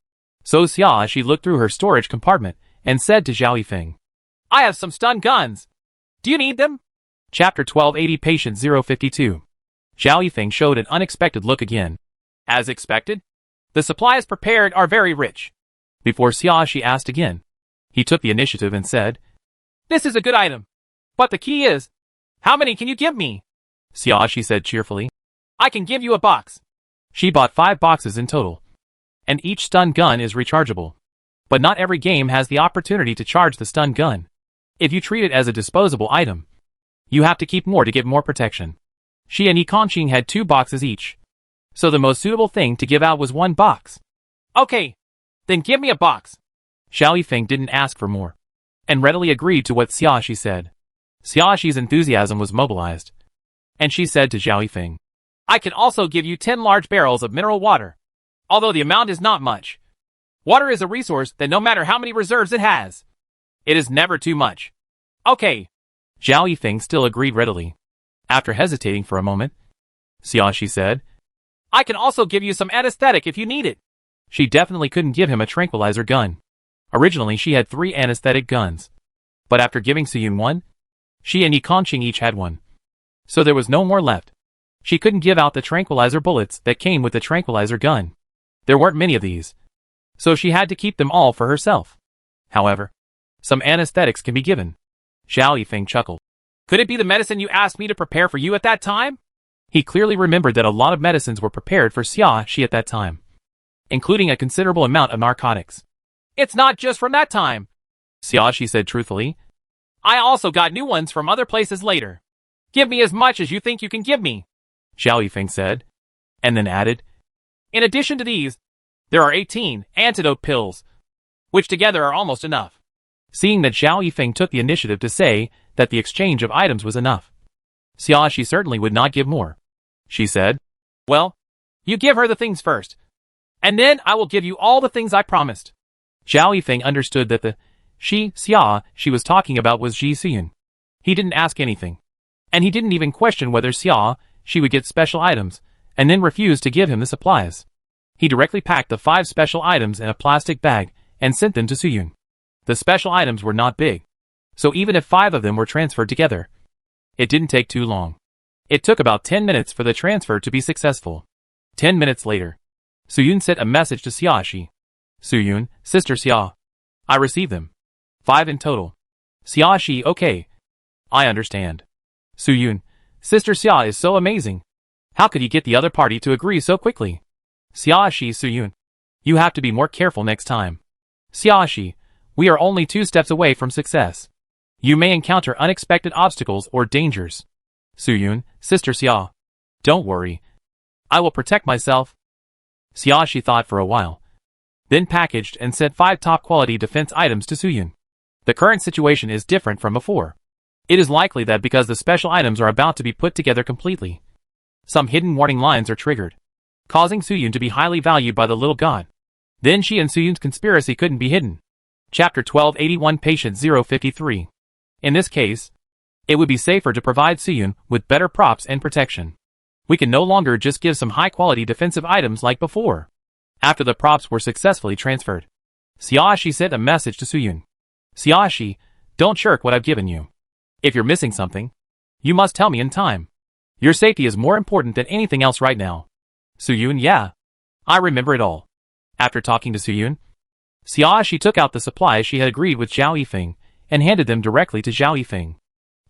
So Xiaoxi looked through her storage compartment and said to Zhao Yifeng, I have some stun guns. Do you need them? Chapter 1280 Patient 052. Zhao Yifeng showed an unexpected look again. As expected, the supplies prepared are very rich. Before Xiaoxi asked again, he took the initiative and said, This is a good item. But the key is, how many can you give me? Xiaoxi said cheerfully. I can give you a box. She bought 5 boxes in total, and each stun gun is rechargeable. But not every game has the opportunity to charge the stun gun. If you treat it as a disposable item, you have to keep more to get more protection. She and Yikanqing had 2 boxes each, so the most suitable thing to give out was 1 box. Okay, then give me a box. Zhao Yifeng didn't ask for more, and readily agreed to what Xiaoxi said. Xiaoxi's enthusiasm was mobilized, and she said to Zhao Yifeng, I can also give you 10 large barrels of mineral water. Although the amount is not much. Water is a resource that no matter how many reserves it has, it is never too much. Okay. Zhao Yifeng still agreed readily. After hesitating for a moment, Xiaoxi said, I can also give you some anesthetic if you need it. She definitely couldn't give him a tranquilizer gun. Originally she had 3 anesthetic guns, but after giving Suyun one, she and Yikanqing each had one. So there was no more left. She couldn't give out the tranquilizer bullets that came with the tranquilizer gun. There weren't many of these, so she had to keep them all for herself. However, some anesthetics can be given. Zhao Yifeng chuckled. Could it be the medicine you asked me to prepare for you at that time? He clearly remembered that a lot of medicines were prepared for Xiaoxi at that time, including a considerable amount of narcotics. It's not just from that time, Xiaoxi said truthfully. I also got new ones from other places later. Give me as much as you think you can give me, Zhao Yifeng said, and then added, In addition to these, there are 18 antidote pills, which together are almost enough. Seeing that Zhao Yifeng took the initiative to say that the exchange of items was enough, Xiaoxi certainly would not give more. She said, Well, you give her the things first, and then I will give you all the things I promised. Zhao Yifeng understood that the Xiaoxi was talking about was Ji Suyun. He didn't ask anything, and he didn't even question whether Xiaoxi would get special items, and then refused to give him the supplies. He directly packed the 5 special items in a plastic bag and sent them to Suyun. The special items were not big, so even if 5 of them were transferred together, it didn't take too long. It took about 10 minutes for the transfer to be successful. 10 minutes later, Suyun sent a message to Xiaoxi. Suyun, Sister Xia. I received them. 5 in total. Xiaoxi, okay. I understand. Suyun, Sister Xia is so amazing. How could he get the other party to agree so quickly? Xiaoxi, Suyun. You have to be more careful next time. Xiaoxi, we are only 2 steps away from success. You may encounter unexpected obstacles or dangers. Suyun, Sister Xia. Don't worry. I will protect myself. Xiaoxi thought for a while, then packaged and sent 5 top-quality defense items to Suyun. The current situation is different from before. It is likely that because the special items are about to be put together completely, some hidden warning lines are triggered, causing Suyun to be highly valued by the little god. Then she and Suyun's conspiracy couldn't be hidden. Chapter 1281 Patient 053. In this case, it would be safer to provide Suyun with better props and protection. We can no longer just give some high-quality defensive items like before. After the props were successfully transferred, Xiaoxi sent a message to Suyun. Xiaoxi, don't shirk what I've given you. If you're missing something, you must tell me in time. Your safety is more important than anything else right now. Suyun, yeah. I remember it all. After talking to Suyun, Xiaoxi took out the supplies she had agreed with Zhao Yifeng and handed them directly to Zhao Yifeng.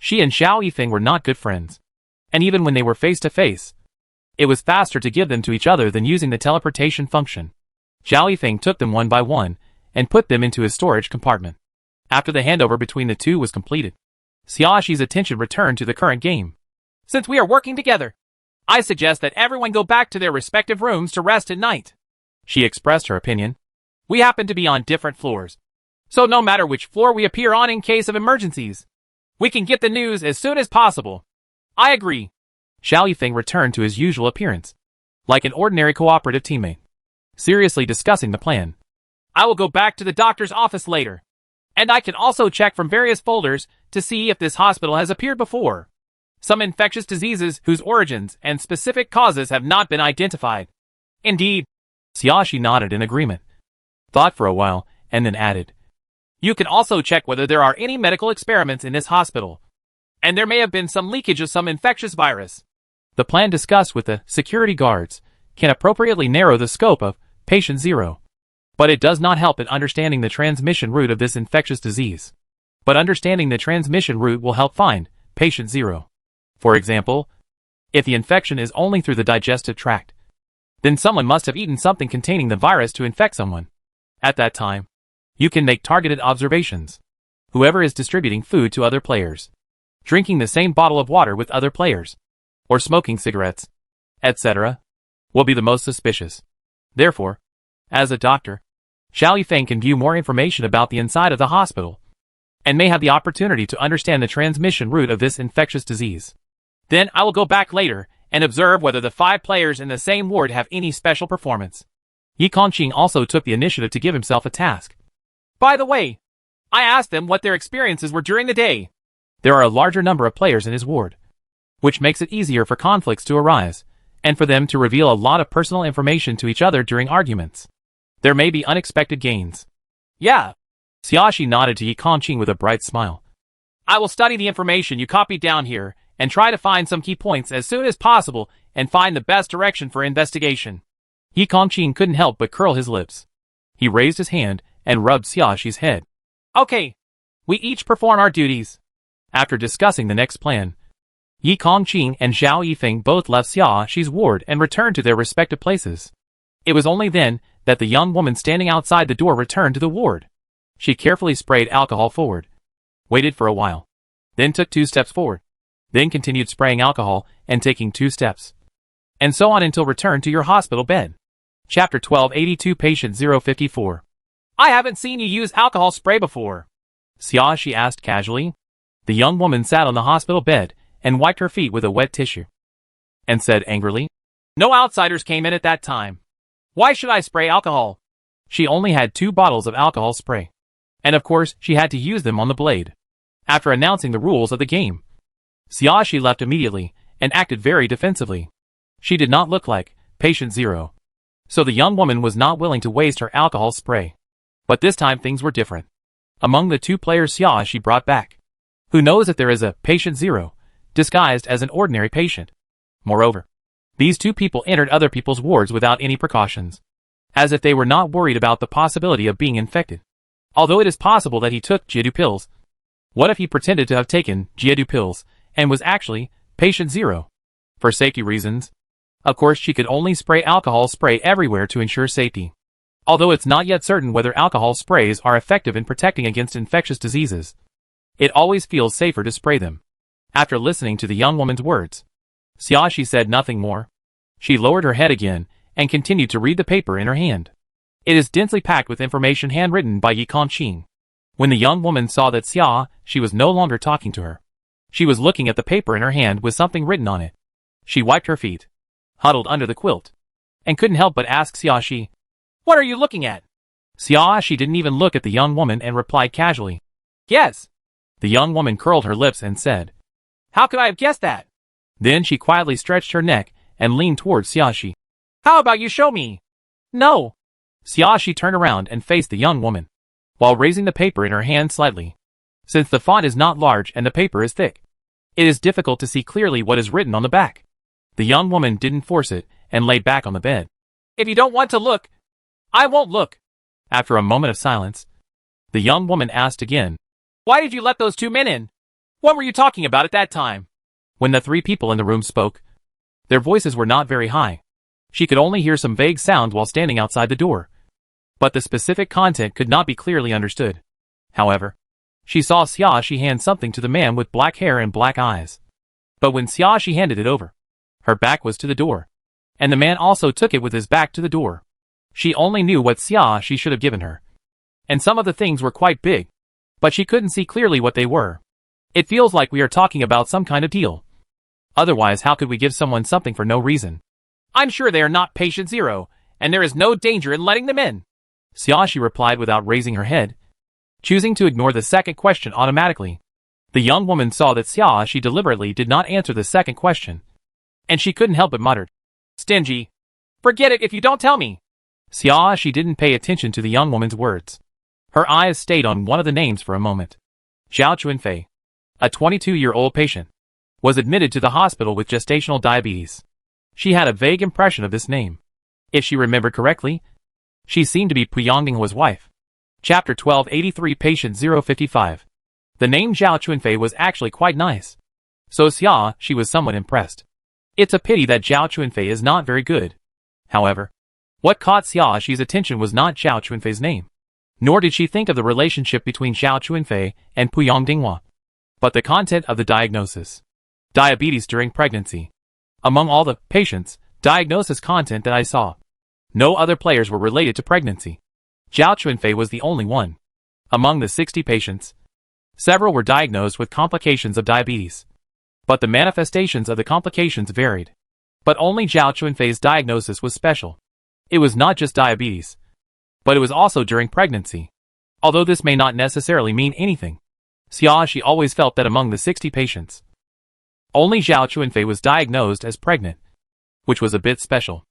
She and Zhao Yifeng were not good friends, and even when they were face to face, it was faster to give them to each other than using the teleportation function. Zhao Yifeng took them one by one and put them into his storage compartment. After the handover between the two was completed, Xiaoxi's attention returned to the current game. Since we are working together, I suggest that everyone go back to their respective rooms to rest at night. She expressed her opinion. We happen to be on different floors, so no matter which floor we appear on in case of emergencies, we can get the news as soon as possible. I agree. Xiao Yifeng returned to his usual appearance, like an ordinary cooperative teammate, seriously discussing the plan. I will go back to the doctor's office later, and I can also check from various folders to see if this hospital has appeared before. Some infectious diseases whose origins and specific causes have not been identified. Indeed. Xiaoxi nodded in agreement, thought for a while, and then added, You can also check whether there are any medical experiments in this hospital, and there may have been some leakage of some infectious virus. The plan discussed with the security guards can appropriately narrow the scope of Patient Zero, but it does not help in understanding the transmission route of this infectious disease. But understanding the transmission route will help find Patient Zero. For example, if the infection is only through the digestive tract, then someone must have eaten something containing the virus to infect someone. At that time, you can make targeted observations. Whoever is distributing food to other players, drinking the same bottle of water with other players, or smoking cigarettes, etc., will be the most suspicious. Therefore, as a doctor, Xiao Yifeng can view more information about the inside of the hospital, and may have the opportunity to understand the transmission route of this infectious disease. Then I will go back later and observe whether the 5 players in the same ward have any special performance. Yi Kongqing also took the initiative to give himself a task. By the way, I asked them what their experiences were during the day. There are a larger number of players in his ward, which makes it easier for conflicts to arise, and for them to reveal a lot of personal information to each other during arguments. There may be unexpected gains. Yeah. Xiaoxi nodded to Yi Kongqing with a bright smile. I will study the information you copied down here, and try to find some key points as soon as possible, and find the best direction for investigation. Yi Kongqing couldn't help but curl his lips. He raised his hand and rubbed Xiaoxi's head. Okay. We each perform our duties. After discussing the next plan, Yi Kongqing and Xiao Yifeng both left Xiaoxi's ward and returned to their respective places. It was only then that the young woman standing outside the door returned to the ward. She carefully sprayed alcohol forward, waited for a while, then took 2 steps forward, then continued spraying alcohol and taking 2 steps, and so on until returned to your hospital bed. Chapter 1282 Patient 054. I haven't seen you use alcohol spray before. Xiaoxi asked casually. The young woman sat on the hospital bed and wiped her feet with a wet tissue, and said angrily, No outsiders came in at that time. Why should I spray alcohol? She only had 2 bottles of alcohol spray, and of course she had to use them on the blade. After announcing the rules of the game, Xiaoxi left immediately and acted very defensively. She did not look like Patient Zero, so the young woman was not willing to waste her alcohol spray. But this time things were different. Among the 2 players Xiaoxi brought back, who knows if there is a Patient Zero, disguised as an ordinary patient. Moreover, these 2 people entered other people's wards without any precautions, as if they were not worried about the possibility of being infected. Although it is possible that he took Jiedu pills, what if he pretended to have taken Jiedu pills and was actually Patient Zero? For safety reasons, of course she could only spray alcohol spray everywhere to ensure safety. Although it's not yet certain whether alcohol sprays are effective in protecting against infectious diseases, it always feels safer to spray them. After listening to the young woman's words, Xiaoxi said nothing more. She lowered her head again and continued to read the paper in her hand. It is densely packed with information handwritten by Yi Kongqing. When the young woman saw that Xiaoxi was no longer talking to her, she was looking at the paper in her hand with something written on it. She wiped her feet, huddled under the quilt, and couldn't help but ask Xiaoxi, What are you looking at? Xiaoxi didn't even look at the young woman and replied casually, Yes. The young woman curled her lips and said, How could I have guessed that? Then she quietly stretched her neck and leaned towards Xiaoxi. How about you show me? No. Xiaoxi turned around and faced the young woman, while raising the paper in her hand slightly. Since the font is not large and the paper is thick, it is difficult to see clearly what is written on the back. The young woman didn't force it and lay back on the bed. If you don't want to look, I won't look. After a moment of silence, the young woman asked again, Why did you let those 2 men in? What were you talking about at that time? When the 3 people in the room spoke, their voices were not very high. She could only hear some vague sounds while standing outside the door, but the specific content could not be clearly understood. However, She saw Xiaoxi hand something to the man with black hair and black eyes. But when Xiaoxi handed it over, her back was to the door, and the man also took it with his back to the door. She only knew what Xiaoxi should have given her. And some of the things were quite big, but she couldn't see clearly what they were. It feels like we are talking about some kind of deal. Otherwise, how could we give someone something for no reason? I'm sure they are not patient zero, and there is no danger in letting them in, Xiaoxi replied without raising her head, choosing to ignore the second question automatically. The young woman saw that Xiaoxi deliberately did not answer the second question, and she couldn't help but mutter, "Stingy. Forget it if you don't tell me." Xiaoxi didn't pay attention to the young woman's words. Her eyes stayed on one of the names for a moment. Zhao Chunfei, a 22-year-old patient, was admitted to the hospital with gestational diabetes. She had a vague impression of this name. If she remembered correctly, she seemed to be Pu Yongdinghua's wife. Chapter 1283 Patient 055. The name Zhao Chunfei was actually quite nice. So she was somewhat impressed. It's a pity that Zhao Chunfei is not very good. However, what caught Xiaoxi's attention was not Zhao Chunfei's name, nor did she think of the relationship between Zhao Chunfei and Pu Yongdinghua, but the content of the diagnosis. Diabetes during pregnancy. Among all the patients' diagnosis content that I saw, no other players were related to pregnancy. Zhao Chunfei was the only one. Among the 60 patients, several were diagnosed with complications of diabetes, but the manifestations of the complications varied. But only Zhao Chunfei's diagnosis was special. It was not just diabetes, but it was also during pregnancy. Although this may not necessarily mean anything, Xiaoxi always felt that among the 60 patients, only Zhao Chunfei was diagnosed as pregnant, which was a bit special.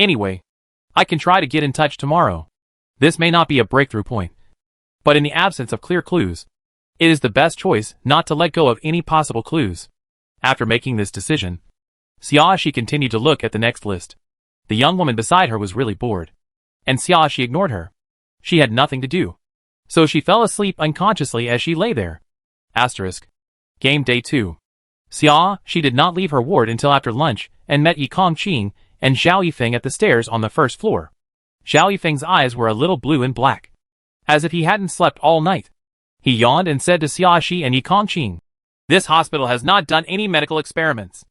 Anyway, I can try to get in touch tomorrow. This may not be a breakthrough point, but in the absence of clear clues, it is the best choice not to let go of any possible clues. After making this decision, Xiaoxi continued to look at the next list. The young woman beside her was really bored, and Xiaoxi ignored her. She had nothing to do, so she fell asleep unconsciously as she lay there. Asterisk. Game Day 2. Xiaoxi did not leave her ward until after lunch and met Yi Kongqing and Zhao Yifeng at the stairs on the first floor. Zhao Yifeng's eyes were a little blue and black, as if he hadn't slept all night. He yawned and said to Xiaoxi and Yi Kongqing, "This hospital has not done any medical experiments,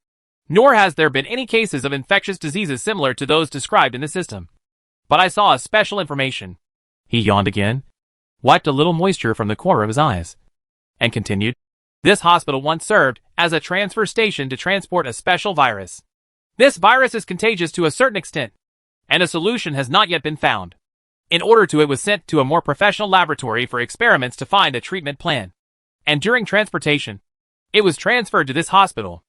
nor has there been any cases of infectious diseases similar to those described in the system. But I saw a special information." He yawned again, wiped a little moisture from the corner of his eyes, and continued, "This hospital once served as a transfer station to transport a special virus. This virus is contagious to a certain extent, and a solution has not yet been found. In order to, it was sent to a more professional laboratory for experiments to find a treatment plan. And during transportation, it was transferred to this hospital.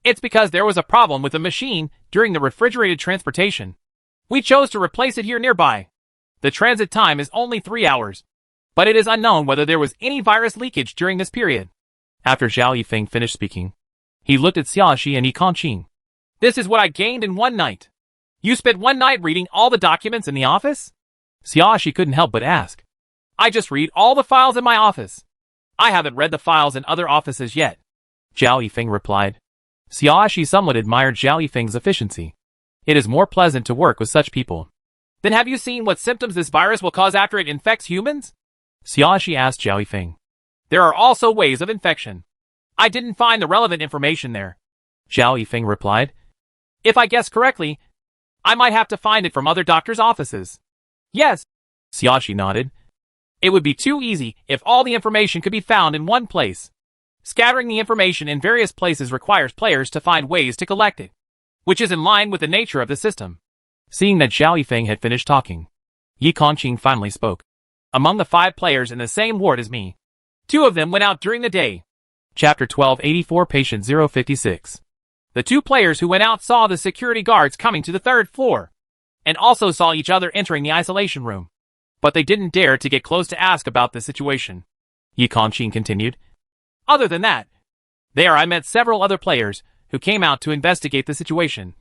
It's because there was a problem with the machine during the refrigerated transportation. We chose to replace it here nearby. The transit time is only 3 hours, but it is unknown whether there was any virus leakage during this period." After Zhao Yifeng finished speaking, he looked at Xiaoxi and Yi Kongqing. "This is what I gained in one night. You spent one night reading all the documents in the office?" Xiaoxi couldn't help but ask. "I just read all the files in my office. I haven't read the files in other offices yet," Zhao Yifeng replied. Xiaoxi somewhat admired Zhao Yifeng's efficiency. It is more pleasant to work with such people. "Then have you seen what symptoms this virus will cause after it infects humans?" Xiaoxi asked Zhao Yifeng. "There are also ways of infection. I didn't find the relevant information there," Zhao Yifeng replied. "If I guess correctly, I might have to find it from other doctors' offices." "Yes," Xiaoxi nodded. "It would be too easy if all the information could be found in one place. Scattering the information in various places requires players to find ways to collect it, which is in line with the nature of the system." Seeing that Zhao Yifeng had finished talking, Yi Kongqing finally spoke. "Among the 5 players in the same ward as me, 2 of them went out during the day." Chapter 1284 Patient 056. "The 2 players who went out saw the security guards coming to the 3rd floor, and also saw each other entering the isolation room. But they didn't dare to get close to ask about the situation," Yi Kongqing continued. "Other than that, there I met several other players who came out to investigate the situation.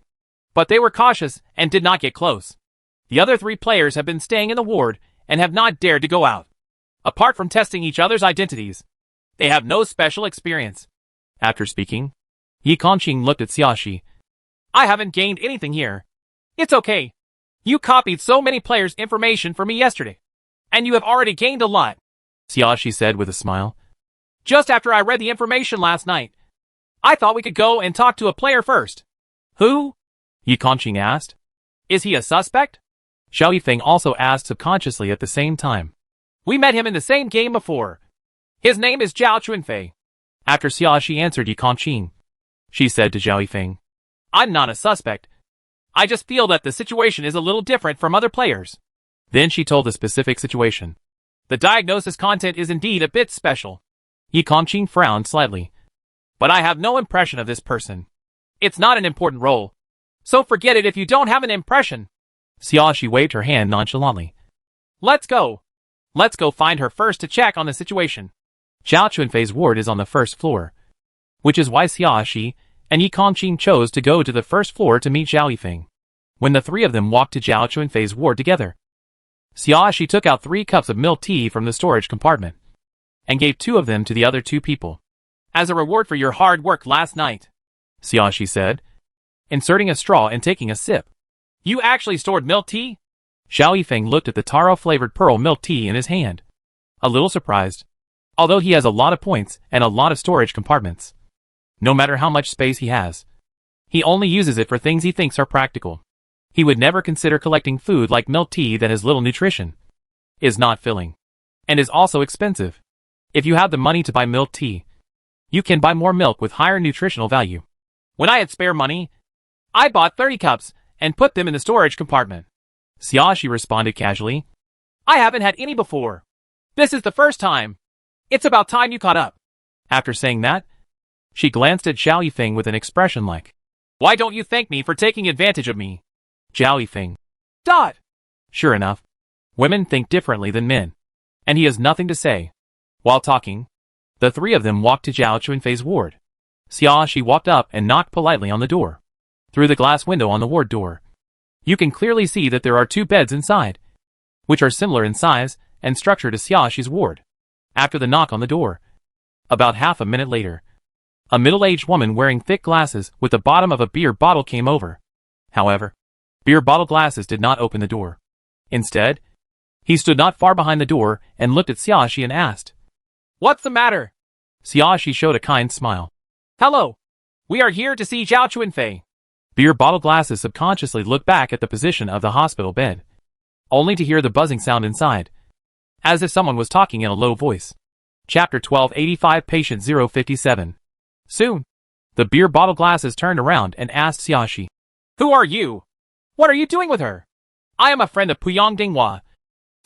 But they were cautious and did not get close. The other 3 players have been staying in the ward and have not dared to go out. Apart from testing each other's identities, they have no special experience." After speaking, Yi Kongqing looked at Xiaoxi. "I haven't gained anything here. It's okay. You copied so many players' information for me yesterday, and you have already gained a lot," Xiaoxi said with a smile. Just after I read the information last night. I thought we could go and talk to a player first. Who? Yi Kongqing asked. Is he a suspect? Xiao Yifeng also asked subconsciously at the same time. We met him in the same game before. His name is Zhao Chunfei. After Xiaoxi answered Yi Kongqing, she said to Xiao Yifeng, I'm not a suspect. I just feel that the situation is a little different from other players. Then she told the specific situation. The diagnosis content is indeed a bit special. Yi Kongqing frowned slightly. But I have no impression of this person. It's not an important role. So forget it if you don't have an impression. Xiaoxi waved her hand nonchalantly. Let's go. Let's go find her first to check on the situation. Zhao Chunfei's ward is on the first floor, which is why Xiaoxi and Yi Kongqing chose to go to the first floor to meet Xiao Yifeng. When the three of them walked to Zhao Chunfei's ward together, Xiaoxi took out 3 cups of milk tea from the storage compartment and gave 2 of them to the other 2 people. As a reward for your hard work last night, Xiaoxi said, inserting a straw and taking a sip. You actually stored milk tea? Xiao Yifeng looked at the taro-flavored pearl milk tea in his hand, a little surprised. Although he has a lot of points and a lot of storage compartments, no matter how much space he has, he only uses it for things he thinks are practical. He would never consider collecting food like milk tea that has little nutrition, is not filling, and is also expensive. If you have the money to buy milk tea, you can buy more milk with higher nutritional value. When I had spare money, I bought 30 cups and put them in the storage compartment. Xiaoxi responded casually. I haven't had any before. This is the first time. It's about time you caught up. After saying that, she glanced at Xiao Yifeng with an expression like, why don't you thank me for taking advantage of me? Xiao Yifeng. Dot. Sure enough, women think differently than men, and he has nothing to say. While talking, the 3 of them walked to Zhao Chunfei's ward. Xiaoxi walked up and knocked politely on the door. Through the glass window on the ward door, you can clearly see that there are 2 beds inside, which are similar in size and structure to Xiaoxi's ward. After the knock on the door, about half a minute later, a middle-aged woman wearing thick glasses with the bottom of a beer bottle came over. However, beer bottle glasses did not open the door. Instead, he stood not far behind the door and looked at Xiaoxi and asked, what's the matter? Xiaoxi showed a kind smile. Hello. We are here to see Zhao Chunfei. Beer bottle glasses subconsciously looked back at the position of the hospital bed, only to hear the buzzing sound inside, as if someone was talking in a low voice. Chapter 1285 Patient 057. Soon, the beer bottle glasses turned around and asked Xiaoxi, who are you? What are you doing with her? I am a friend of Puyang Dinghua,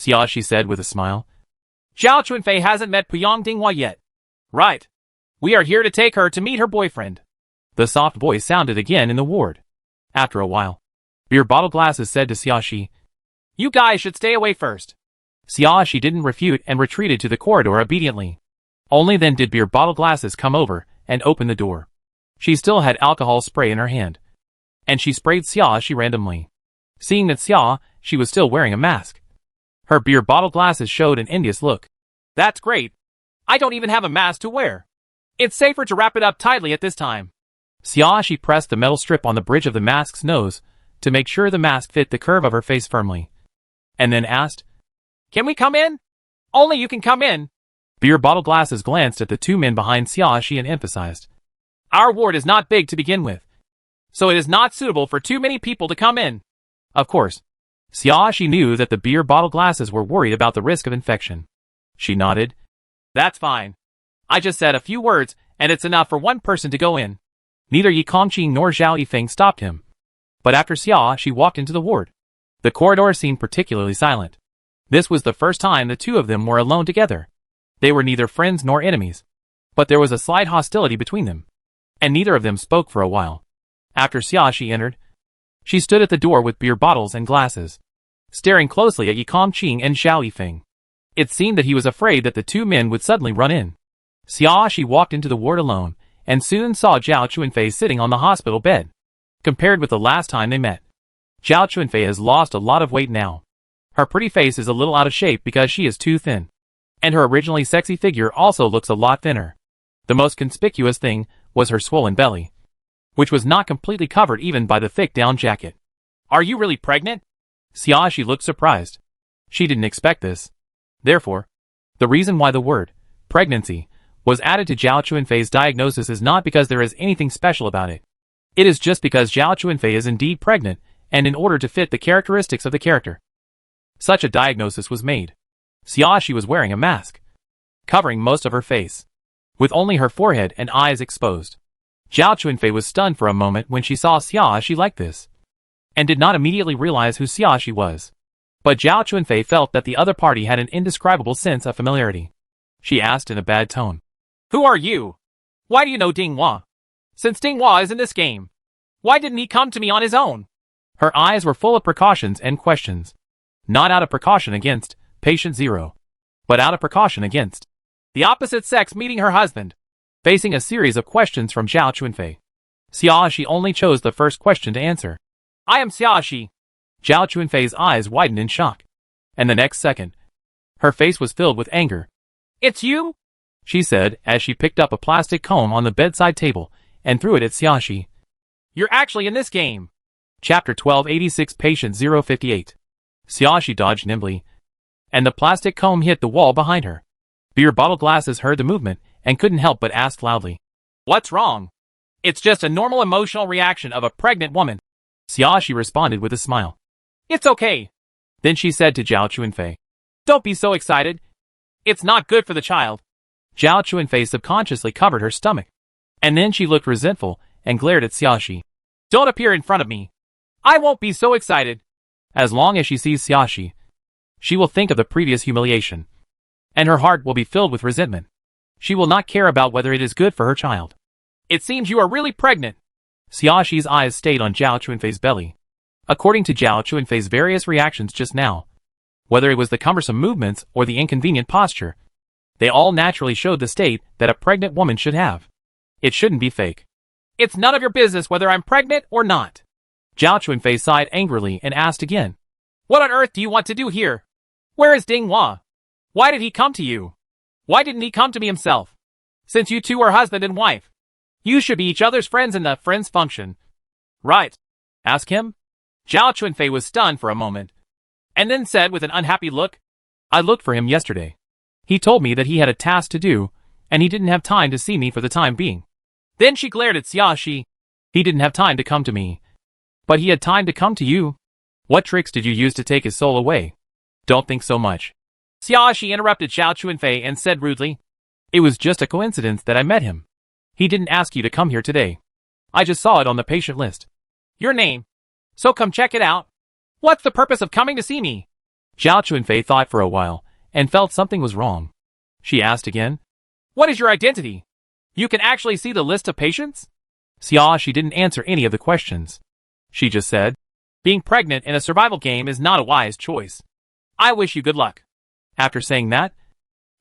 Xiaoxi said with a smile. Zhao Chunfei hasn't met Puyang Dinghua yet. Right. We are here to take her to meet her boyfriend. The soft voice sounded again in the ward. After a while, beer bottle glasses said to Xiaoxi, you guys should stay away first. Xiaoxi didn't refute and retreated to the corridor obediently. Only then did beer bottle glasses come over and open the door. She still had alcohol spray in her hand, and she sprayed Xiaoxi randomly. Seeing that Xiaoxi was still wearing a mask, her beer bottle glasses showed an envious look. That's great. I don't even have a mask to wear. It's safer to wrap it up tightly at this time. Xiaoxi pressed the metal strip on the bridge of the mask's nose to make sure the mask fit the curve of her face firmly, and then asked, can we come in? Only you can come in. Beer bottle glasses glanced at the 2 men behind Xiaoxi and emphasized, our ward is not big to begin with, so it is not suitable for too many people to come in. Of course, Xiaoxi knew that the beer bottle glasses were worried about the risk of infection. She nodded. That's fine. I just said a few words, and it's enough for 1 person to go in. Neither Yi Kongqing nor Xiao Yifeng stopped him. But after Xiaoxi walked into the ward, the corridor seemed particularly silent. This was the first time the 2 of them were alone together. They were neither friends nor enemies, but there was a slight hostility between them, and neither of them spoke for a while. After Xiaoxi entered, she stood at the door with beer bottles and glasses, staring closely at Yi Kongqing and Xiao Yifeng. It seemed that he was afraid that the 2 men would suddenly run in. Xiaoxi walked into the ward alone, and soon saw Zhao Chunfei sitting on the hospital bed. Compared with the last time they met, Zhao Chunfei has lost a lot of weight now. Her pretty face is a little out of shape because she is too thin, and her originally sexy figure also looks a lot thinner. The most conspicuous thing was her swollen belly, which was not completely covered even by the thick down jacket. Are you really pregnant? Xiaoxi looked surprised. She didn't expect this. Therefore, the reason why the word pregnancy was added to Zhao Chuanfei's diagnosis is not because there is anything special about it. It is just because Zhao Chuanfei is indeed pregnant, and in order to fit the characteristics of the character. Such a diagnosis was made. Xiaoxi was wearing a mask, covering most of her face, with only her forehead and eyes exposed. Zhao Chuanfei was stunned for a moment when she saw Xiaoxi like this, and did not immediately realize who Xiaoxi was. But Zhao Chuanfei felt that the other party had an indescribable sense of familiarity. She asked in a bad tone, "Who are you? Why do you know Ding Hua? Since Ding Hua is in this game, why didn't he come to me on his own?" Her eyes were full of precautions and questions. Not out of precaution against patient zero, but out of precaution against the opposite sex meeting her husband. Facing a series of questions from Zhao Chuanfei, Xiaoxi only chose the first question to answer. "I am Xiaoxi." Zhao Chuanfei's eyes widened in shock, and the next second, her face was filled with anger. "It's you?" she said as she picked up a plastic comb on the bedside table and threw it at Xiaoxi. "You're actually in this game." Chapter 1286 Patient 058. Xiaoxi dodged nimbly, and the plastic comb hit the wall behind her. Beer bottle glasses heard the movement and couldn't help but ask loudly, "What's wrong?" "It's just a normal emotional reaction of a pregnant woman," Xiaoxi responded with a smile. "It's okay." Then she said to Zhao Chuanfei, "Don't be so excited. It's not good for the child." Zhao Chuanfei subconsciously covered her stomach, and then she looked resentful and glared at Xiaoxi. "Don't appear in front of me. I won't be so excited." As long as she sees Xiaoxi, she will think of the previous humiliation, and her heart will be filled with resentment. She will not care about whether it is good for her child. "It seems you are really pregnant." Xiaoxi's eyes stayed on Zhao Chuanfei's belly. According to Zhao Chuanfei's various reactions just now, whether it was the cumbersome movements or the inconvenient posture, they all naturally showed the state that a pregnant woman should have. It shouldn't be fake. "It's none of your business whether I'm pregnant or not." Zhao Chuanfei sighed angrily and asked again, "What on earth do you want to do here? Where is Ding Hua? Why did he come to you? Why didn't he come to me himself? Since you two are husband and wife, you should be each other's friends in the friends function." "Right. Ask him?" Zhao Chuanfei was stunned for a moment, and then said with an unhappy look, "I looked for him yesterday. He told me that he had a task to do, and he didn't have time to see me for the time being." Then she glared at Xiaoxi. "He didn't have time to come to me. But he had time to come to you. What tricks did you use to take his soul away? Don't think so much." Xiaoxi interrupted Zhao Chuanfei and said rudely, "It was just a coincidence that I met him. He didn't ask you to come here today. I just saw it on the patient list." "Your name? So come check it out. What's the purpose of coming to see me?" Zhao Chuanfei thought for a while, and felt something was wrong. She asked again, "What is your identity? You can actually see the list of patients?" Xiaoxi didn't answer any of the questions. She just said, "Being pregnant in a survival game is not a wise choice. I wish you good luck." After saying that,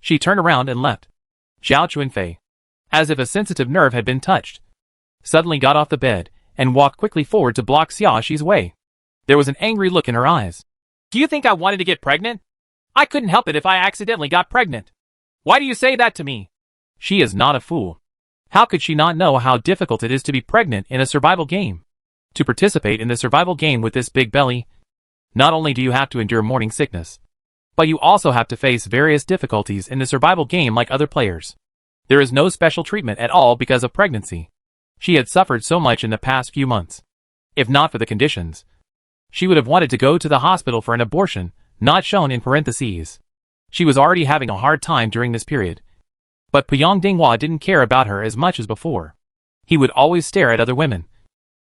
she turned around and left. Zhao Chuanfei, as if a sensitive nerve had been touched, suddenly got off the bed and walked quickly forward to block Xiaoxi's way. There was an angry look in her eyes. "Do you think I wanted to get pregnant? I couldn't help it if I accidentally got pregnant. Why do you say that to me?" She is not a fool. How could she not know how difficult it is to be pregnant in a survival game? To participate in the survival game with this big belly, not only do you have to endure morning sickness, but you also have to face various difficulties in the survival game like other players. There is no special treatment at all because of pregnancy. She had suffered so much in the past few months. If not for the conditions, she would have wanted to go to the hospital for an abortion, not shown in parentheses. She was already having a hard time during this period. But Puyang Dinghua didn't care about her as much as before. He would always stare at other women,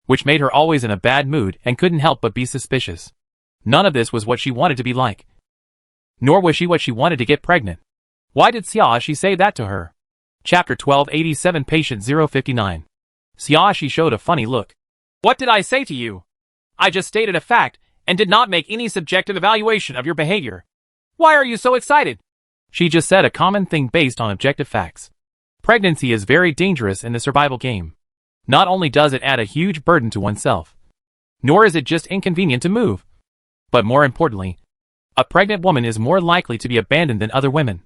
which made her always in a bad mood and couldn't help but be suspicious. None of this was what she wanted to be like. Nor was she what she wanted to get pregnant. Why did Xiaoxi say that to her? Chapter 1287 Patient 059. Xiaoxi showed a funny look. "What did I say to you? I just stated a fact and did not make any subjective evaluation of your behavior. Why are you so excited?" She just said a common thing based on objective facts. Pregnancy is very dangerous in the survival game. Not only does it add a huge burden to oneself, nor is it just inconvenient to move, but more importantly, a pregnant woman is more likely to be abandoned than other women,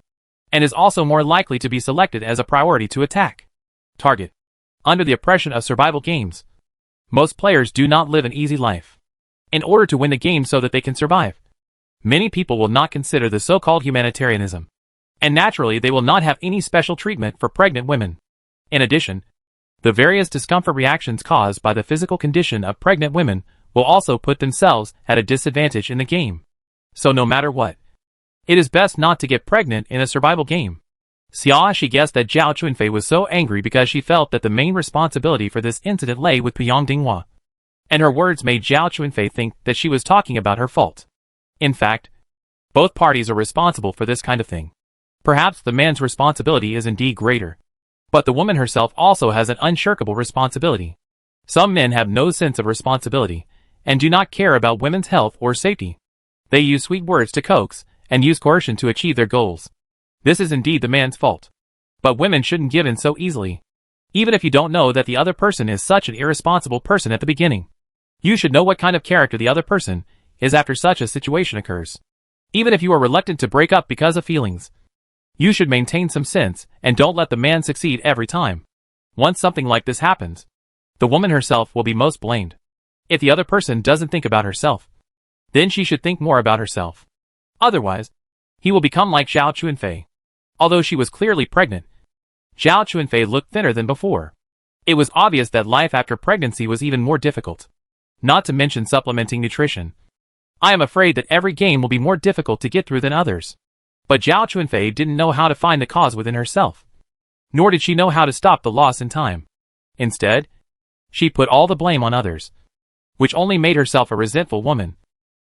and is also more likely to be selected as a priority to attack. Target. Under the oppression of survival games, most players do not live an easy life. In order to win the game so that they can survive, many people will not consider the so-called humanitarianism, and naturally they will not have any special treatment for pregnant women. In addition, the various discomfort reactions caused by the physical condition of pregnant women will also put themselves at a disadvantage in the game. So no matter what, it is best not to get pregnant in a survival game. Xiaoshi guessed that Zhao Chunfei was so angry because she felt that the main responsibility for this incident lay with Puyang Dinghua, and her words made Zhao Chunfei think that she was talking about her fault. In fact, both parties are responsible for this kind of thing. Perhaps the man's responsibility is indeed greater, but the woman herself also has an unshirkable responsibility. Some men have no sense of responsibility and do not care about women's health or safety. They use sweet words to coax and use coercion to achieve their goals. This is indeed the man's fault. But women shouldn't give in so easily. Even if you don't know that the other person is such an irresponsible person at the beginning, you should know what kind of character the other person is after such a situation occurs. Even if you are reluctant to break up because of feelings, you should maintain some sense and don't let the man succeed every time. Once something like this happens, the woman herself will be most blamed. If the other person doesn't think about herself, then she should think more about herself. Otherwise, he will become like Zhao Chunfei. Although she was clearly pregnant, Zhao Chunfei looked thinner than before. It was obvious that life after pregnancy was even more difficult. Not to mention supplementing nutrition. I am afraid that every game will be more difficult to get through than others. But Zhao Chunfei didn't know how to find the cause within herself. Nor did she know how to stop the loss in time. Instead, she put all the blame on others, which only made herself a resentful woman,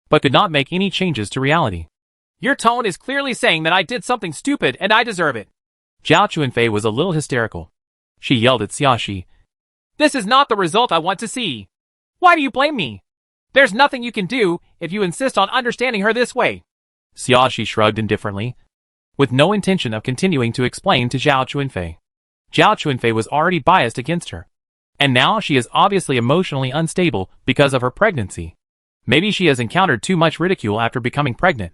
but could not make any changes to reality. Your tone is clearly saying that I did something stupid and I deserve it. Zhao Chunfei was a little hysterical. She yelled at Xiaoshi. This is not the result I want to see. Why do you blame me? There's nothing you can do if you insist on understanding her this way. Xiaoshi shrugged indifferently, with no intention of continuing to explain to Zhao Chunfei. Zhao Chunfei was already biased against her, and now she is obviously emotionally unstable because of her pregnancy. Maybe she has encountered too much ridicule after becoming pregnant,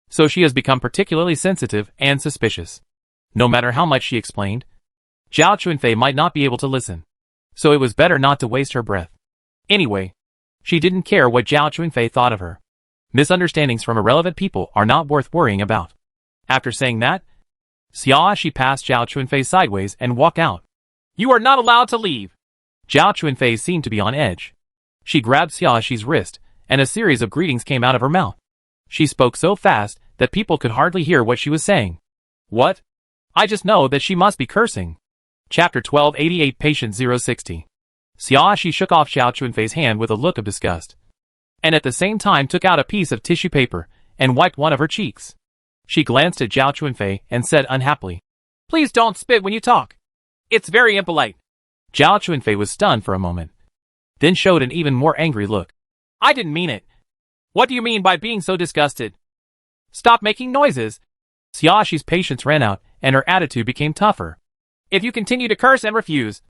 so she has become particularly sensitive and suspicious. No matter how much she explained, Zhao Chunfei might not be able to listen, so it was better not to waste her breath. Anyway, she didn't care what Zhao Chunfei thought of her. Misunderstandings from irrelevant people are not worth worrying about. After saying that, Xiaoshi passed Zhao Chunfei sideways and walked out. You are not allowed to leave. Zhao Chunfei seemed to be on edge. She grabbed Xiaoshi's wrist, and a series of greetings came out of her mouth. She spoke so fast that people could hardly hear what she was saying. What? I just know that she must be cursing. Chapter 1288 Patient 060. Xiaoshi shook off Zhao Chunfei's hand with a look of disgust, and at the same time took out a piece of tissue paper and wiped one of her cheeks. She glanced at Zhao Chunfei and said unhappily, Please don't spit when you talk. It's very impolite. Zhao Chunfei was stunned for a moment, then showed an even more angry look. I didn't mean it. What do you mean by being so disgusted? Stop making noises. Xiaoshi's patience ran out and her attitude became tougher. If you continue to curse and refuse,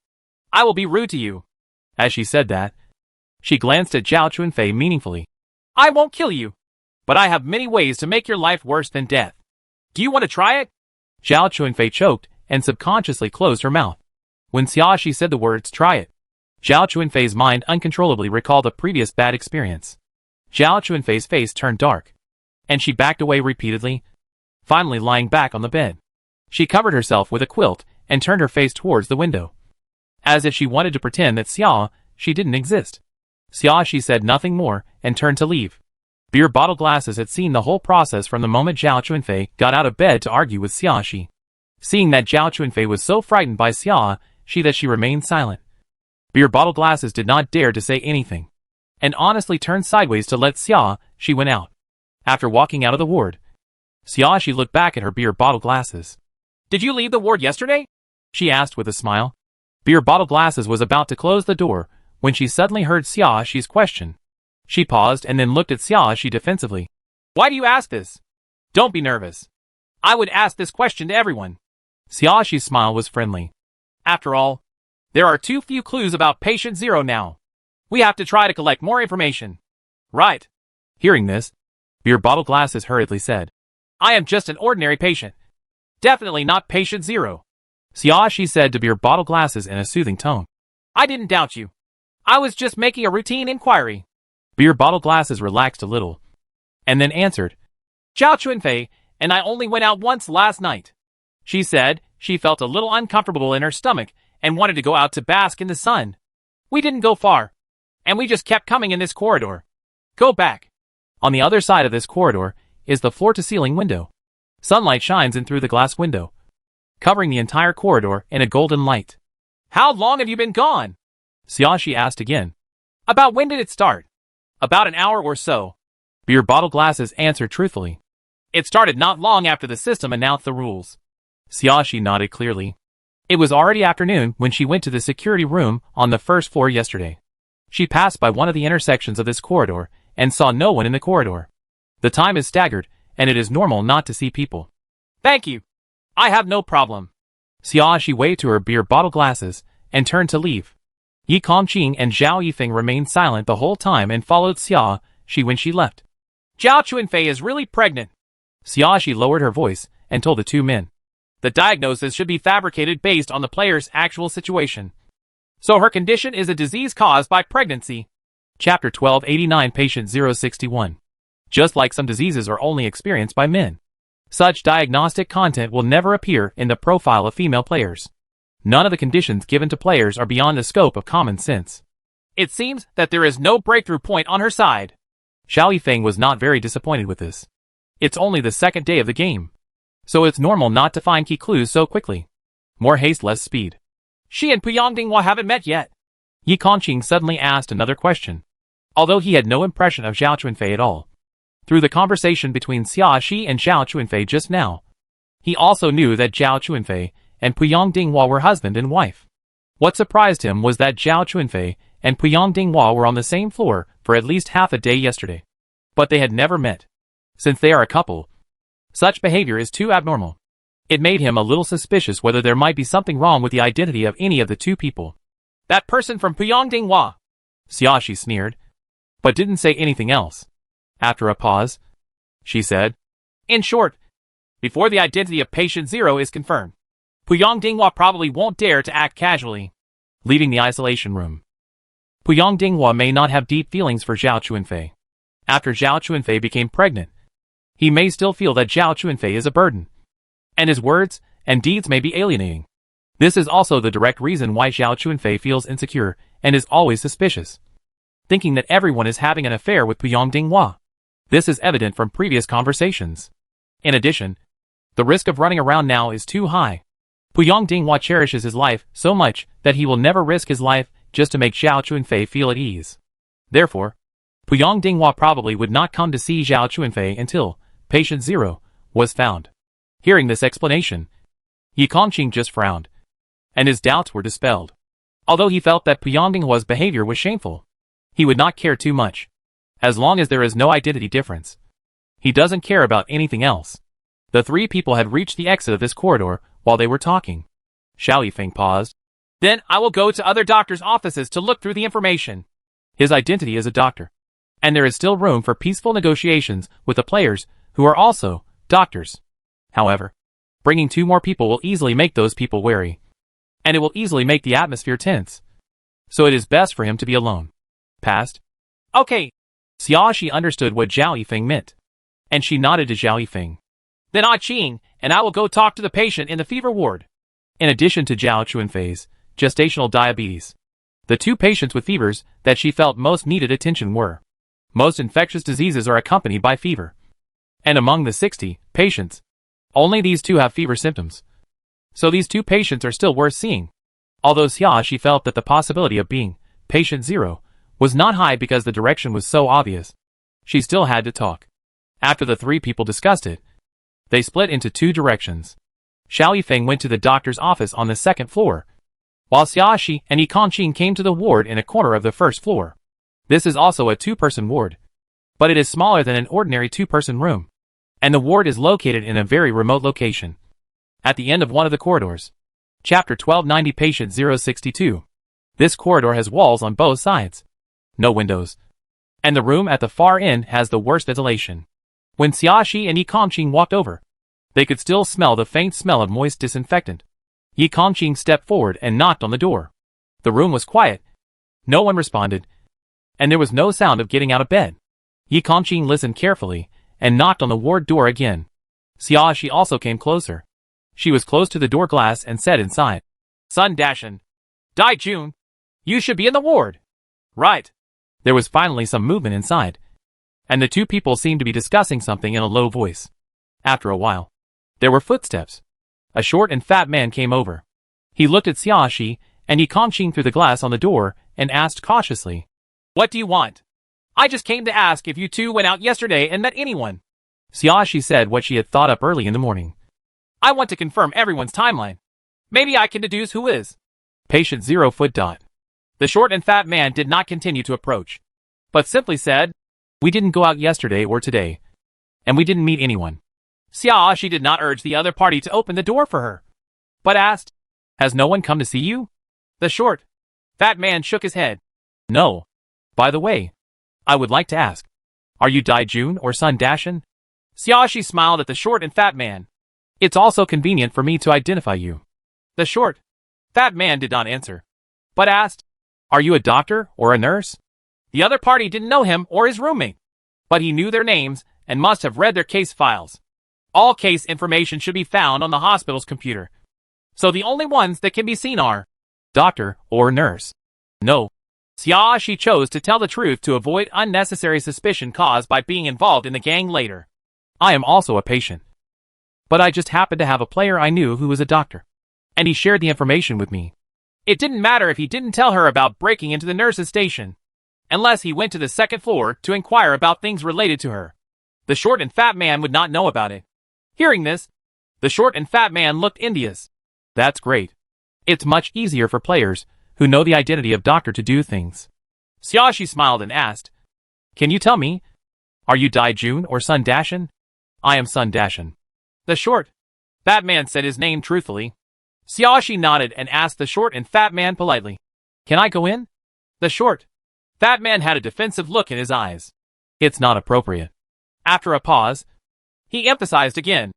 I will be rude to you. As she said that, she glanced at Zhao Chunfei meaningfully. I won't kill you, but I have many ways to make your life worse than death. Do you want to try it? Zhao Chunfei choked and subconsciously closed her mouth. When Xiaoshi said the words try it, Zhao Chunfei's mind uncontrollably recalled a previous bad experience. Zhao Chunfei's face turned dark, and she backed away repeatedly, finally lying back on the bed. She covered herself with a quilt and turned her face towards the window, as if she wanted to pretend that Xiaoshi didn't exist. Xiaoshi said nothing more and turned to leave. Beer bottle glasses had seen the whole process from the moment Zhao Chunfei got out of bed to argue with Xiaoshi. Seeing that Zhao Chunfei was so frightened by Xiaoshi that she remained silent, Beer bottle glasses did not dare to say anything, and honestly turned sideways to let Xiaoshi went out. After walking out of the ward, Xiaoshi looked back at her beer bottle glasses. Did you leave the ward yesterday? She asked with a smile. Beer bottle glasses was about to close the door when she suddenly heard Xiaoshi's question. She paused and then looked at Xiaoshi defensively. Why do you ask this? Don't be nervous. I would ask this question to everyone. Xiaoshi's smile was friendly. After all, there are too few clues about Patient Zero now. We have to try to collect more information. Right. Hearing this, Beer bottle glasses hurriedly said, I am just an ordinary patient. Definitely not Patient Zero. Xiaoshi said to Beer bottle glasses in a soothing tone. I didn't doubt you. I was just making a routine inquiry. Beer bottle glasses relaxed a little, and then answered, Zhao Chunfei, and I only went out once last night. She said she felt a little uncomfortable in her stomach and wanted to go out to bask in the sun. We didn't go far, and we just kept coming in this corridor. Go back. On the other side of this corridor is the floor-to-ceiling window. Sunlight shines in through the glass window, covering the entire corridor in a golden light. How long have you been gone? Xiaoxi asked again. About when did it start? About an hour or so. Beer bottle glasses answered truthfully. It started not long after the system announced the rules. Xiaoxi nodded clearly. It was already afternoon when she went to the security room on the first floor yesterday. She passed by one of the intersections of this corridor and saw no one in the corridor. The time is staggered, and it is normal not to see people. Thank you. I have no problem. Xiaoxi waved to her beer bottle glasses and turned to leave. Yi Kongqing and Zhao Yifeng remained silent the whole time and followed Xiaoxi when she left. Zhao Chuanfei is really pregnant. Xiaoxi lowered her voice and told the two men. The diagnosis should be fabricated based on the player's actual situation. So her condition is a disease caused by pregnancy. Chapter 1289 Patient 061. Just like some diseases are only experienced by men, such diagnostic content will never appear in the profile of female players. None of the conditions given to players are beyond the scope of common sense. It seems that there is no breakthrough point on her side. Zhao Yifeng was not very disappointed with this. It's only the second day of the game, so it's normal not to find key clues so quickly. More haste, less speed. She and Puyang Dinghua haven't met yet. Yi Kongqing suddenly asked another question, although he had no impression of Zhao Chuanfei at all. Through the conversation between Xiaoxi and Zhao Chuanfei just now, he also knew that Zhao Chuanfei and Puyang Dinghua were husband and wife. What surprised him was that Zhao Chuanfei and Puyang Dinghua were on the same floor for at least half a day yesterday. But they had never met. Since they are a couple, such behavior is too abnormal. It made him a little suspicious whether there might be something wrong with the identity of any of the two people. That person from Puyang Dinghua, Xiaoxi sneered, but didn't say anything else. After a pause, she said, in short, before the identity of patient 0 is confirmed, Puyang Dinghua probably won't dare to act casually. Leaving the isolation room, Puyang Dinghua may not have deep feelings for Zhao Chuanfei. After Zhao Chuanfei became pregnant, he may still feel that Zhao Chuanfei is a burden, and his words and deeds may be alienating. This is also the direct reason why Zhao Chuanfei feels insecure and is always suspicious, thinking that everyone is having an affair with Puyang Dinghua. This is evident from previous conversations. In addition, the risk of running around now is too high. Puyang Dinghua cherishes his life so much that he will never risk his life just to make Zhao Chuanfei feel at ease. Therefore, Puyang Dinghua probably would not come to see Zhao Chuanfei until patient 0 was found. Hearing this explanation, Yi Kongqing just frowned, and his doubts were dispelled. Although he felt that Puyang Dinghua's behavior was shameful, he would not care too much, as long as there is no identity difference. He doesn't care about anything else. The three people had reached the exit of this corridor while they were talking. Zhao Yifeng paused. Then I will go to other doctors' offices to look through the information. His identity is a doctor, and there is still room for peaceful negotiations with the players who are also doctors. However, bringing two more people will easily make those people wary, and it will easily make the atmosphere tense. So it is best for him to be alone. Passed? Okay. Xiaoxi understood what Zhao Yifeng meant, and she nodded to Zhao Yifeng. Then Ah Qing and I will go talk to the patient in the fever ward. In addition to Zhao Chuanfei's gestational diabetes, the two patients with fevers that she felt most needed attention were. Most infectious diseases are accompanied by fever, and among the 60 patients, only these two have fever symptoms. So these two patients are still worth seeing. Although Xiaoxi felt that the possibility of being patient 0 was not high because the direction was so obvious, she still had to talk. After the three people discussed it, they split into two directions. Zhao Yifeng went to the doctor's office on the second floor, while Xiaoxi and Yi Kongqing came to the ward in a corner of the first floor. This is also a two-person ward, but it is smaller than an ordinary two-person room, and the ward is located in a very remote location, at the end of one of the corridors. Chapter 1290 Patient 062. This corridor has walls on both sides, no windows, and the room at the far end has the worst ventilation. When Xiaoxi and Yi Kongqing walked over, they could still smell the faint smell of moist disinfectant. Yi Kongqing stepped forward and knocked on the door. The room was quiet. No one responded, and there was no sound of getting out of bed. Yi Kongqing listened carefully and knocked on the ward door again. Xiaoxi also came closer. She was close to the door glass and said inside, Sun Dashin. Dai Jun. You should be in the ward. Right. There was finally some movement inside, and the two people seemed to be discussing something in a low voice. After a while, there were footsteps. A short and fat man came over. He looked at Xiaoxi and Yi Kongqing through the glass on the door and asked cautiously, What do you want? I just came to ask if you two went out yesterday and met anyone. Xiaoxi said what she had thought up early in the morning. I want to confirm everyone's timeline. Maybe I can deduce who is. Patient 0 foot dot. The short and fat man did not continue to approach, but simply said, We didn't go out yesterday or today, and we didn't meet anyone. Xiaoxi did not urge the other party to open the door for her, but asked, Has no one come to see you? The short, fat man shook his head. No. By the way, I would like to ask, are you Dai Jun or Sun Dashin? Xiaoxi smiled at the short and fat man. It's also convenient for me to identify you. The short, fat man did not answer, but asked, Are you a doctor or a nurse? The other party didn't know him or his roommate, but he knew their names and must have read their case files. All case information should be found on the hospital's computer, so the only ones that can be seen are doctor or nurse. No. Xiaoxi chose to tell the truth to avoid unnecessary suspicion caused by being involved in the gang later. I am also a patient. But I just happened to have a player I knew who was a doctor, and he shared the information with me. It didn't matter if he didn't tell her about breaking into the nurse's station, unless he went to the second floor to inquire about things related to her. The short and fat man would not know about it. Hearing this, the short and fat man looked envious. That's great. It's much easier for players who know the identity of doctor to do things. Xiaoxi smiled and asked, Can you tell me? Are you Dai Jun or Sun Dashin? I am Sun Dashin. The short, fat man said his name truthfully. Xiaoxi nodded and asked the short and fat man politely, Can I go in? The short, fat man had a defensive look in his eyes. It's not appropriate. After a pause, he emphasized again,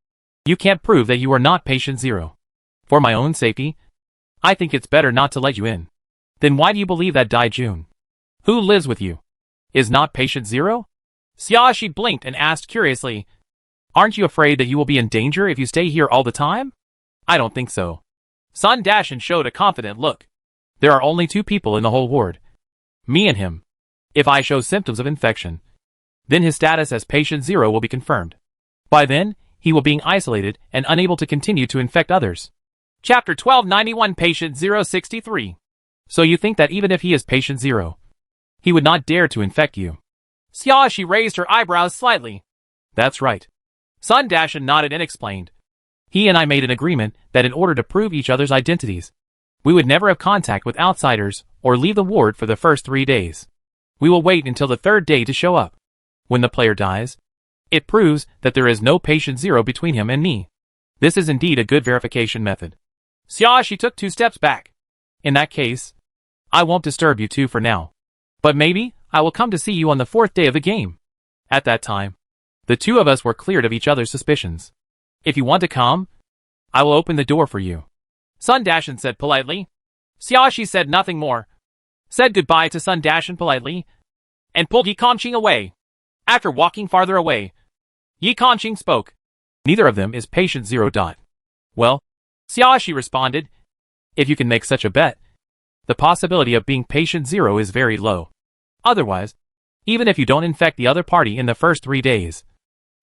You can't prove that you are not patient 0. For my own safety, I think it's better not to let you in. Then why do you believe that Dai Jun, who lives with you, is not patient 0? Xiaoxi blinked and asked curiously, Aren't you afraid that you will be in danger if you stay here all the time? I don't think so. Sun Dashin showed a confident look. There are only 2 people in the whole ward. Me and him. If I show symptoms of infection, then his status as patient 0 will be confirmed. By then, he will be isolated and unable to continue to infect others. Chapter 1291 Patient 063. So you think that even if he is patient 0, he would not dare to infect you? Xiaoxi raised her eyebrows slightly. That's right. Sun Dashin nodded and explained. He and I made an agreement that in order to prove each other's identities, we would never have contact with outsiders or leave the ward for the first 3 days. We will wait until the 3rd day to show up. When the player dies, it proves that there is no patient 0 between him and me. This is indeed a good verification method. Xiaoxi took 2 steps back. In that case, I won't disturb you 2 for now. But maybe I will come to see you on the 4th day of the game. At that time, the 2 of us were cleared of each other's suspicions. If you want to come, I will open the door for you. Sun Dashin said politely. Xiaoxi said nothing more, said goodbye to Sun Dashin politely, and pulled Yi Kongqing away. After walking farther away, Yi Kongqing spoke. Neither of them is patient 0. Well, Xiaoxi responded, if you can make such a bet, the possibility of being patient 0 is very low. Otherwise, even if you don't infect the other party in the first 3 days,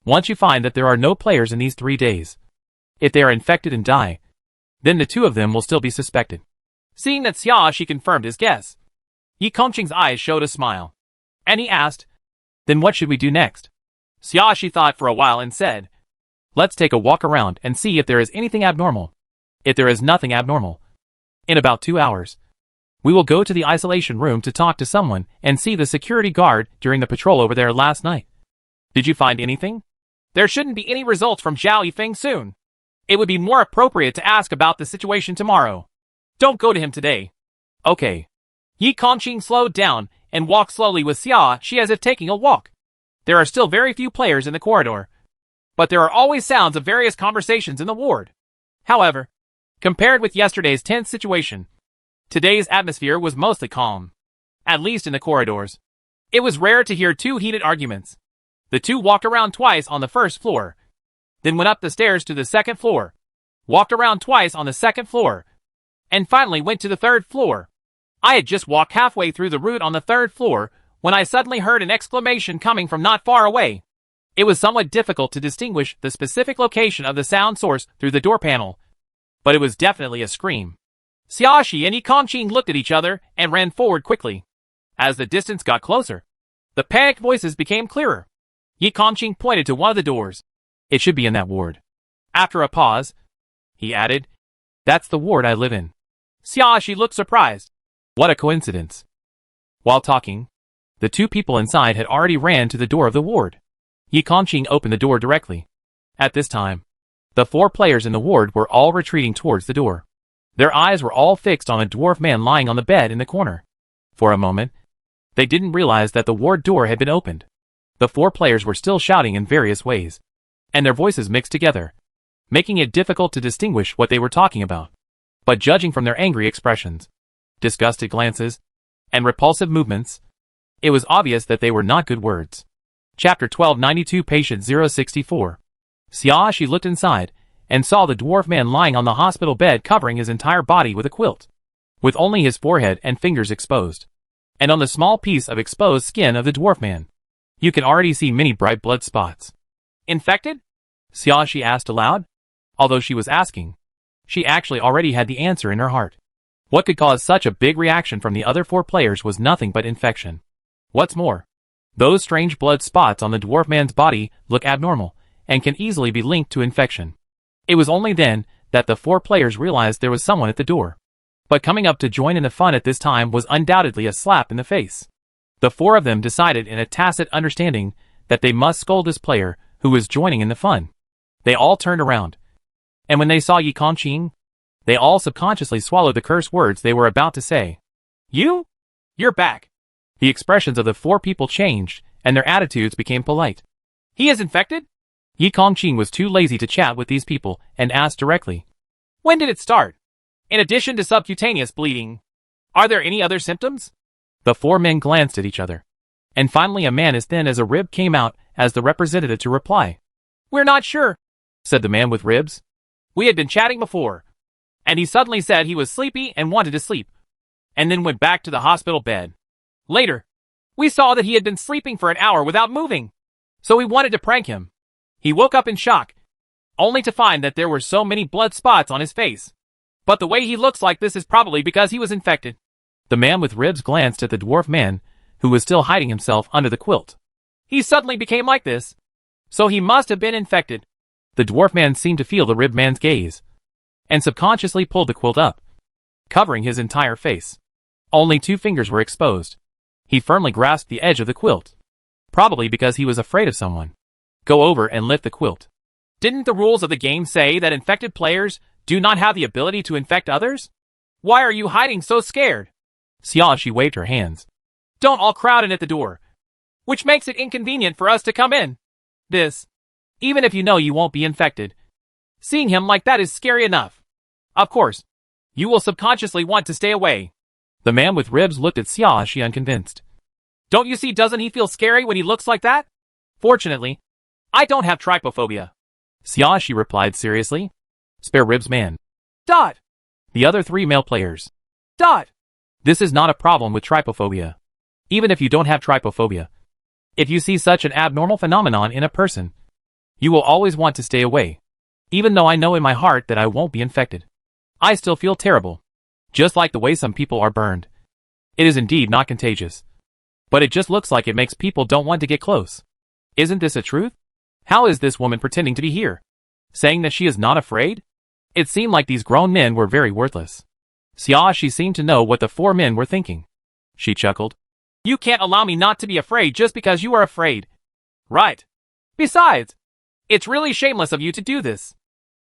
once you find that there are no players in these 3 days, if they are infected and die, then the 2 of them will still be suspected. Seeing that Xiaoxi confirmed his guess, Yi Kongqing's eyes showed a smile, and he asked, Then what should we do next? Xiaoxi thought for a while and said, Let's take a walk around and see if there is anything abnormal. If there is nothing abnormal, in about 2 hours, we will go to the isolation room to talk to someone and see the security guard during the patrol over there last night. Did you find anything? There shouldn't be any results from Zhao Yifeng soon. It would be more appropriate to ask about the situation tomorrow. Don't go to him today. Okay. Yi Kongqing slowed down and walked slowly with Xiaoxi as if taking a walk. There are still very few players in the corridor, but there are always sounds of various conversations in the ward. However, compared with yesterday's tense situation, today's atmosphere was mostly calm, at least in the corridors. It was rare to hear 2 heated arguments. The 2 walked around twice on the first floor, then went up the stairs to the second floor, walked around twice on the second floor, and finally went to the third floor. I had just walked halfway through the route on the third floor when I suddenly heard an exclamation coming from not far away. It was somewhat difficult to distinguish the specific location of the sound source through the door panel, but it was definitely a scream. Xiaoxi and Yi Kongqing looked at each other and ran forward quickly. As the distance got closer, the panicked voices became clearer. Yi Kongqing pointed to one of the doors. It should be in that ward. After a pause, he added, That's the ward I live in. Xiaoxi looked surprised. What a coincidence. While talking, the two people inside had already ran to the door of the ward. Yi Kongqing opened the door directly. At this time, the 4 players in the ward were all retreating towards the door. Their eyes were all fixed on a dwarf man lying on the bed in the corner. For a moment, they didn't realize that the ward door had been opened. The 4 players were still shouting in various ways, and their voices mixed together, making it difficult to distinguish what they were talking about. But judging from their angry expressions, disgusted glances, and repulsive movements, it was obvious that they were not good words. Chapter 1292 Patient 064. Xiaoxi looked inside, and saw the dwarf man lying on the hospital bed covering his entire body with a quilt, with only his forehead and fingers exposed. And on the small piece of exposed skin of the dwarf man, you can already see many bright blood spots. Infected? Xiaoxi asked aloud. Although she was asking, she actually already had the answer in her heart. What could cause such a big reaction from the other 4 players was nothing but infection. What's more, those strange blood spots on the dwarf man's body look abnormal, and can easily be linked to infection. It was only then that the 4 players realized there was someone at the door. But coming up to join in the fun at this time was undoubtedly a slap in the face. The 4 of them decided in a tacit understanding that they must scold this player who was joining in the fun. They all turned around, and when they saw Yi Kongqing, they all subconsciously swallowed the curse words they were about to say. You're back. The expressions of the 4 people changed, and their attitudes became polite. He is infected? Yi Kongqing was too lazy to chat with these people and asked directly. When did it start? In addition to subcutaneous bleeding, are there any other symptoms? The 4 men glanced at each other, and finally a man as thin as a rib came out as the representative to reply. We're not sure, said the man with ribs. We had been chatting before, and he suddenly said he was sleepy and wanted to sleep, and then went back to the hospital bed. Later, we saw that he had been sleeping for an hour without moving, so we wanted to prank him. He woke up in shock, only to find that there were so many blood spots on his face. But the way he looks like this is probably because he was infected. The man with ribs glanced at the dwarf man, who was still hiding himself under the quilt. He suddenly became like this, so he must have been infected. The dwarf man seemed to feel the ribbed man's gaze, and subconsciously pulled the quilt up, covering his entire face. Only 2 fingers were exposed. He firmly grasped the edge of the quilt, probably because he was afraid of someone. Go over and lift the quilt. Didn't the rules of the game say that infected players do not have the ability to infect others? Why are you hiding so scared? Xiaoxi waved her hands. Don't all crowd in at the door, which makes it inconvenient for us to come in. Even if you know you won't be infected, seeing him like that is scary enough. Of course, you will subconsciously want to stay away. The man with ribs looked at Xiaoxi unconvinced. Don't you see, doesn't he feel scary when he looks like that? Fortunately, I don't have trypophobia. Xiaoxi replied seriously. Spare ribs man. The other 3 male players. This is not a problem with trypophobia. Even if you don't have trypophobia, if you see such an abnormal phenomenon in a person, you will always want to stay away. Even though I know in my heart that I won't be infected, I still feel terrible. Just like the way some people are burned. It is indeed not contagious, but it just looks like it makes people don't want to get close. Isn't this a truth? How is this woman pretending to be here, saying that she is not afraid? It seemed like these grown men were very worthless. Xiaoxi seemed to know what the 4 men were thinking. She chuckled. You can't allow me not to be afraid just because you are afraid. Right. Besides, it's really shameless of you to do this.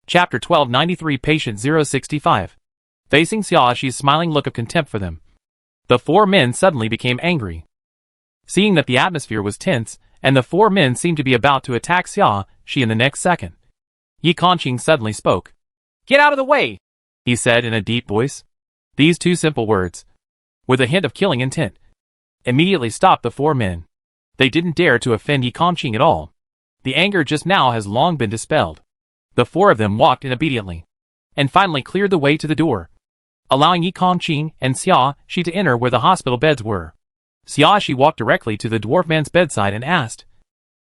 Chapter 1293 Patient 065. Facing Xiaoxi's smiling look of contempt for them, the 4 men suddenly became angry. Seeing that the atmosphere was tense, and the 4 men seemed to be about to attack Xiaoxi in the next second, Yi Kongqing suddenly spoke. Get out of the way, he said in a deep voice. These 2 simple words, with a hint of killing intent, immediately stopped the 4 men. They didn't dare to offend Yi Kongqing at all. The anger just now has long been dispelled. The four of them walked in obediently, and finally cleared the way to the door, allowing Yi Kongqing and Xia Shi to enter where the hospital beds were. Xia Shi walked directly to the dwarf man's bedside and asked,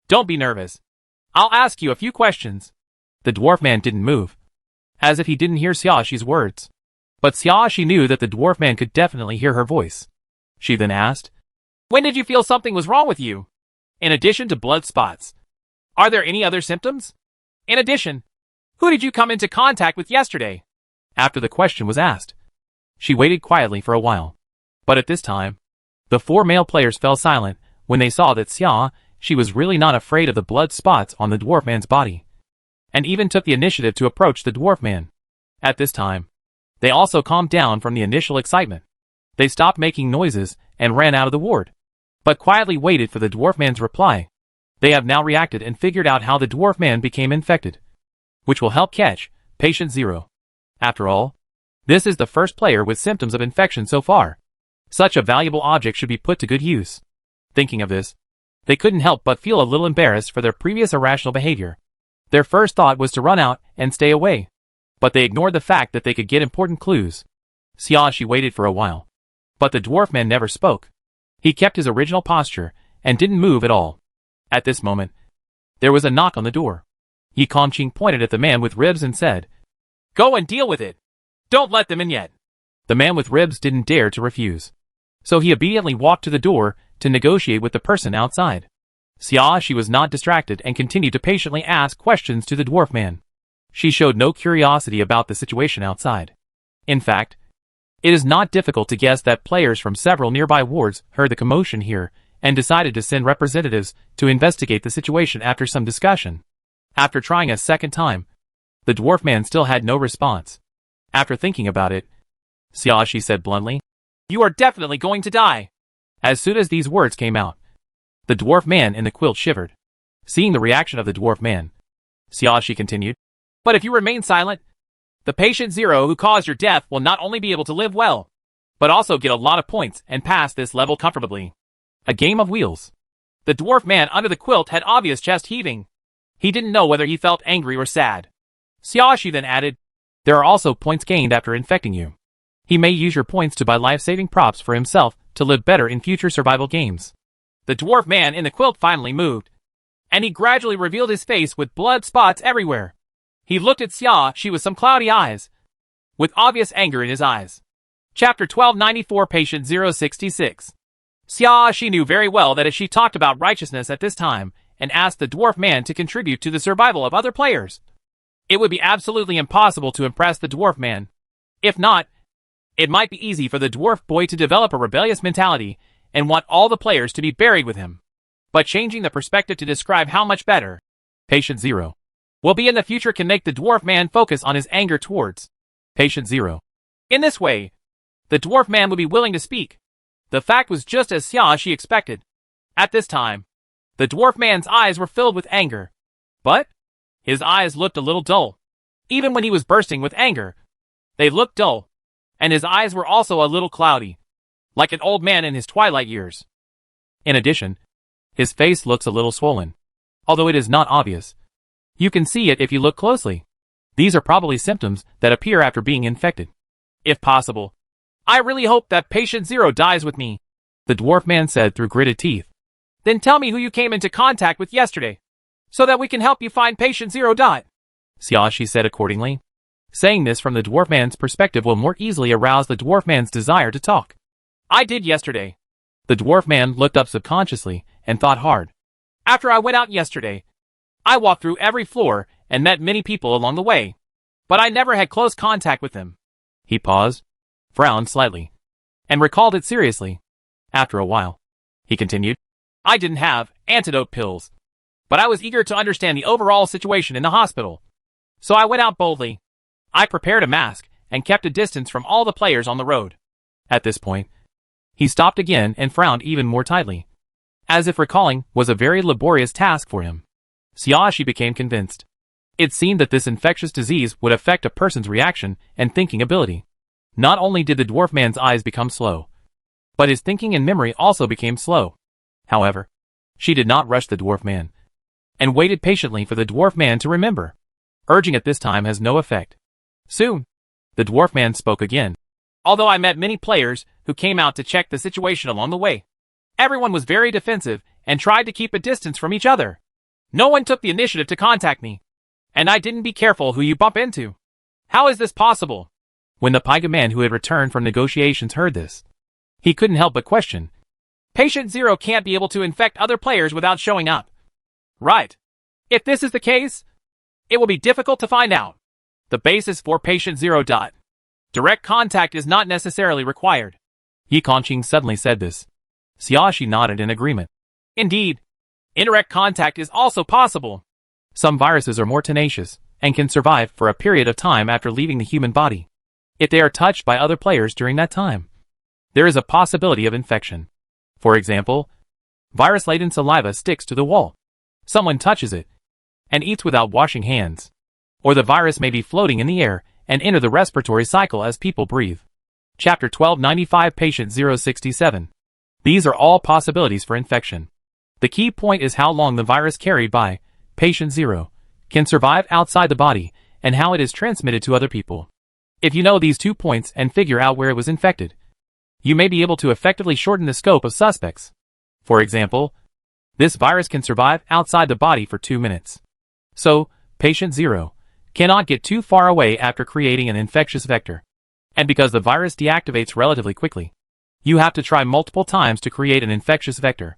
"Don't be nervous. I'll ask you a few questions." The dwarf man didn't move, as if he didn't hear Xia Shi's words. But Xia Shi knew that the dwarf man could definitely hear her voice. She then asked, "When did you feel something was wrong with you? In addition to blood spots, are there any other symptoms? In addition, who did you come into contact with yesterday?" After the question was asked, she waited quietly for a while. But at this time, the four male players fell silent when they saw that Xia Shi was really not afraid of the blood spots on the dwarf man's body, and even took the initiative to approach the dwarf man. At this time, they also calmed down from the initial excitement. They stopped making noises and ran out of the ward, but quietly waited for the dwarf man's reply. They have now reacted and figured out how the dwarf man became infected, which will help catch Patient Zero. After all, this is the first player with symptoms of infection so far. Such a valuable object should be put to good use. Thinking of this, they couldn't help but feel a little embarrassed for their previous irrational behavior. Their first thought was to run out and stay away, but they ignored the fact that they could get important clues. Xia Shi waited for a while, but the dwarf man never spoke. He kept his original posture and didn't move at all. At this moment, there was a knock on the door. Yi Kongqing pointed at the man with ribs and said, "Go and deal with it. Don't let them in yet." The man with ribs didn't dare to refuse, so he obediently walked to the door to negotiate with the person outside. Xia Shi was not distracted and continued to patiently ask questions to the dwarf man. She showed no curiosity about the situation outside. In fact, it is not difficult to guess that players from several nearby wards heard the commotion here and decided to send representatives to investigate the situation after some discussion. After trying a second time, the dwarf man still had no response. After thinking about it, Xia Shi said bluntly, "You are definitely going to die." As soon as these words came out, the dwarf man in the quilt shivered. Seeing the reaction of the dwarf man, Xia Shi continued, "But if you remain silent, the patient Zero who caused your death will not only be able to live well, but also get a lot of points and pass this level comfortably." A game of wheels. The dwarf man under the quilt had obvious chest heaving. He didn't know whether he felt angry or sad. Xia Shi then added, "There are also points gained after infecting you. He may use your points to buy life-saving props for himself to live better in future survival games." The dwarf man in the quilt finally moved, and he gradually revealed his face with blood spots everywhere. He looked at Xia Shi with some cloudy eyes, with obvious anger in his eyes. Chapter 1294 Patient 066. Xia Shi knew very well that if she talked about righteousness at this time and asked the dwarf man to contribute to the survival of other players, it would be absolutely impossible to impress the dwarf man. If not, it might be easy for the dwarf boy to develop a rebellious mentality and want all the players to be buried with him. But changing the perspective to describe how much better Patient Zero will be in the future can make the dwarf man focus on his anger towards Patient Zero. In this way, the dwarf man would be willing to speak. The fact was just as Xia Shi expected. At this time, the dwarf man's eyes were filled with anger, but his eyes looked a little dull. Even when he was bursting with anger, they looked dull, and his eyes were also a little cloudy, like an old man in his twilight years. In addition, his face looks a little swollen, although it is not obvious. You can see it if you look closely. These are probably symptoms that appear after being infected. If possible, I really hope that Patient Zero dies with me, the dwarf man said through gritted teeth. Then tell me who you came into contact with yesterday, so that we can help you find Patient Zero. Xia Shi said accordingly. Saying this from the dwarf man's perspective will more easily arouse the dwarf man's desire to talk. I did yesterday. The dwarf man looked up subconsciously and thought hard. After I went out yesterday, I walked through every floor and met many people along the way, but I never had close contact with them. He paused, frowned slightly, and recalled it seriously. After a while, he continued, I didn't have antidote pills, but I was eager to understand the overall situation in the hospital. So I went out boldly. I prepared a mask and kept a distance from all the players on the road. At this point, he stopped again and frowned even more tightly, as if recalling was a very laborious task for him. Xia Shi became convinced. It seemed that this infectious disease would affect a person's reaction and thinking ability. Not only did the dwarf man's eyes become slow, but his thinking and memory also became slow. However, she did not rush the dwarf man, and waited patiently for the dwarf man to remember. Urging at this time has no effect. Soon, the dwarf man spoke again. Although I met many players who came out to check the situation along the way, everyone was very defensive and tried to keep a distance from each other. No one took the initiative to contact me. And I didn't be careful who you bump into. How is this possible? When the Pyga man who had returned from negotiations heard this, he couldn't help but question. Patient Zero can't be able to infect other players without showing up. Right. If this is the case, it will be difficult to find out. The basis for Patient Zero. Direct contact is not necessarily required. Yi Kongqing suddenly said this. Xiaoxi nodded in agreement. Indeed. Indirect contact is also possible. Some viruses are more tenacious and can survive for a period of time after leaving the human body. If they are touched by other players during that time, there is a possibility of infection. For example, virus-laden saliva sticks to the wall. Someone touches it and eats without washing hands. Or the virus may be floating in the air and enter the respiratory cycle as people breathe. Chapter 1295 Patient 067. These are all possibilities for infection. The key point is how long the virus carried by Patient 0 can survive outside the body and how it is transmitted to other people. If you know these 2 points and figure out where it was infected, you may be able to effectively shorten the scope of suspects. For example, this virus can survive outside the body for 2 minutes. So, Patient 0 cannot get too far away after creating an infectious vector. And because the virus deactivates relatively quickly, you have to try multiple times to create an infectious vector.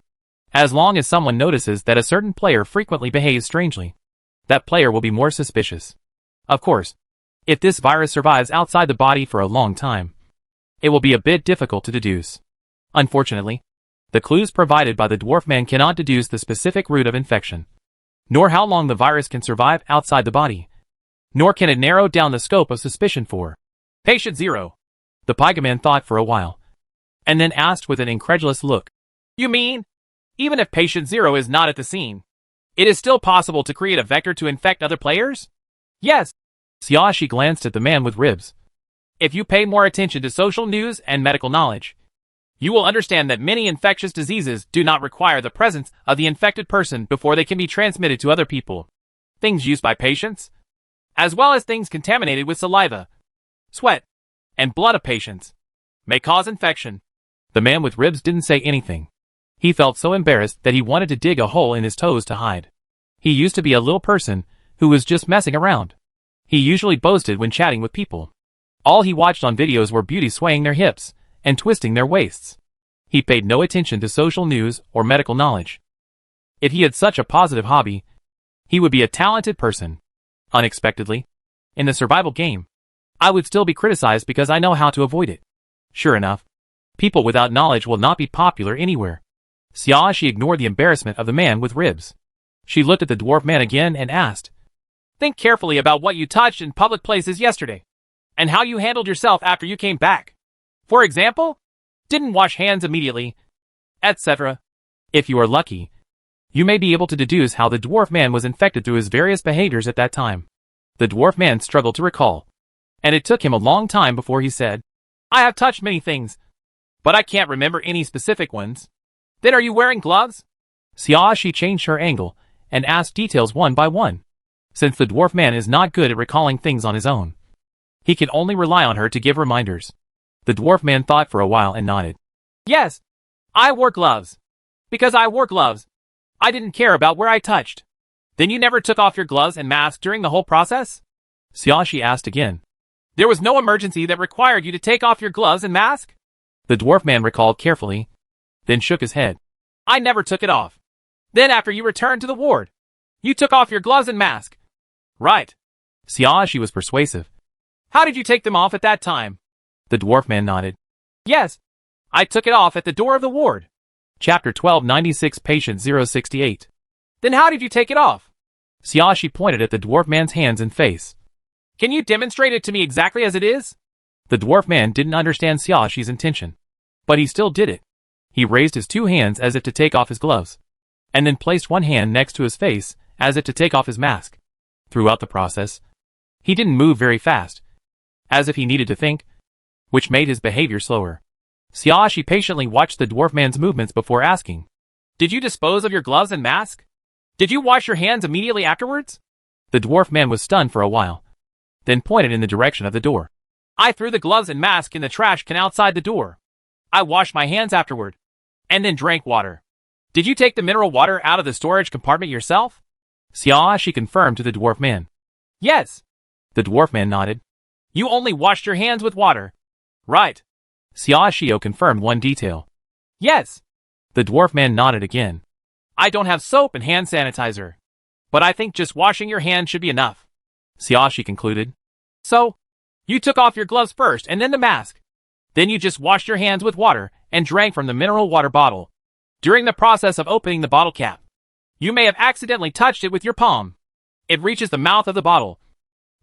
As long as someone notices that a certain player frequently behaves strangely, that player will be more suspicious. Of course, if this virus survives outside the body for a long time, it will be a bit difficult to deduce. Unfortunately, the clues provided by the dwarf man cannot deduce the specific route of infection, nor how long the virus can survive outside the body, nor can it narrow down the scope of suspicion for Patient Zero. The Pyga man thought for a while, and then asked with an incredulous look. You mean, even if Patient Zero is not at the scene, it is still possible to create a vector to infect other players? Yes. Xiaoxi glanced at the man with ribs. If you pay more attention to social news and medical knowledge, you will understand that many infectious diseases do not require the presence of the infected person before they can be transmitted to other people. Things used by patients, as well as things contaminated with saliva, sweat, and blood of patients, may cause infection. The man with ribs didn't say anything. He felt so embarrassed that he wanted to dig a hole in his toes to hide. He used to be a little person who was just messing around. He usually boasted when chatting with people. All he watched on videos were beauties swaying their hips and twisting their waists. He paid no attention to social news or medical knowledge. If he had such a positive hobby, he would be a talented person. Unexpectedly, in the survival game, I would still be criticized because I know how to avoid it. Sure enough, people without knowledge will not be popular anywhere. Xiaoxi ignored the embarrassment of the man with ribs. She looked at the dwarf man again and asked, Think carefully about what you touched in public places yesterday, and how you handled yourself after you came back. For example, didn't wash hands immediately, etc. If you are lucky, you may be able to deduce how the dwarf man was infected through his various behaviors at that time. The dwarf man struggled to recall, and it took him a long time before he said, I have touched many things, but I can't remember any specific ones. Then are you wearing gloves? Xiaoxi changed her angle and asked details one by one. Since the dwarf man is not good at recalling things on his own, he can only rely on her to give reminders. The dwarf man thought for a while and nodded. Yes, I wore gloves. Because I wore gloves, I didn't care about where I touched. Then you never took off your gloves and mask during the whole process? Xiaoxi asked again. There was no emergency that required you to take off your gloves and mask? The dwarf man recalled carefully, then shook his head. I never took it off. Then after you returned to the ward, you took off your gloves and mask. Right. Xiaoxi was persuasive. How did you take them off at that time? The dwarf man nodded. Yes, I took it off at the door of the ward. Chapter 1296 Patient 068. Then how did you take it off? Xiaoxi pointed at the dwarf man's hands and face. Can you demonstrate it to me exactly as it is? The dwarf man didn't understand Xiaoxi's intention, but he still did it. He raised his 2 hands as if to take off his gloves, and then placed one hand next to his face as if to take off his mask. Throughout the process, he didn't move very fast, as if he needed to think, which made his behavior slower. Xiaoxi patiently watched the dwarf man's movements before asking, Did you dispose of your gloves and mask? Did you wash your hands immediately afterwards? The dwarf man was stunned for a while, then pointed in the direction of the door. I threw the gloves and mask in the trash can outside the door. I washed my hands afterward, and then drank water. Did you take the mineral water out of the storage compartment yourself? She confirmed to the dwarf man. Yes. The dwarf man nodded. You only washed your hands with water. Right. Xiao confirmed one detail. Yes. The dwarf man nodded again. I don't have soap and hand sanitizer, but I think just washing your hands should be enough. She concluded. So, you took off your gloves first and then the mask. Then you just washed your hands with water and drank from the mineral water bottle. During the process of opening the bottle cap, you may have accidentally touched it with your palm. It reaches the mouth of the bottle,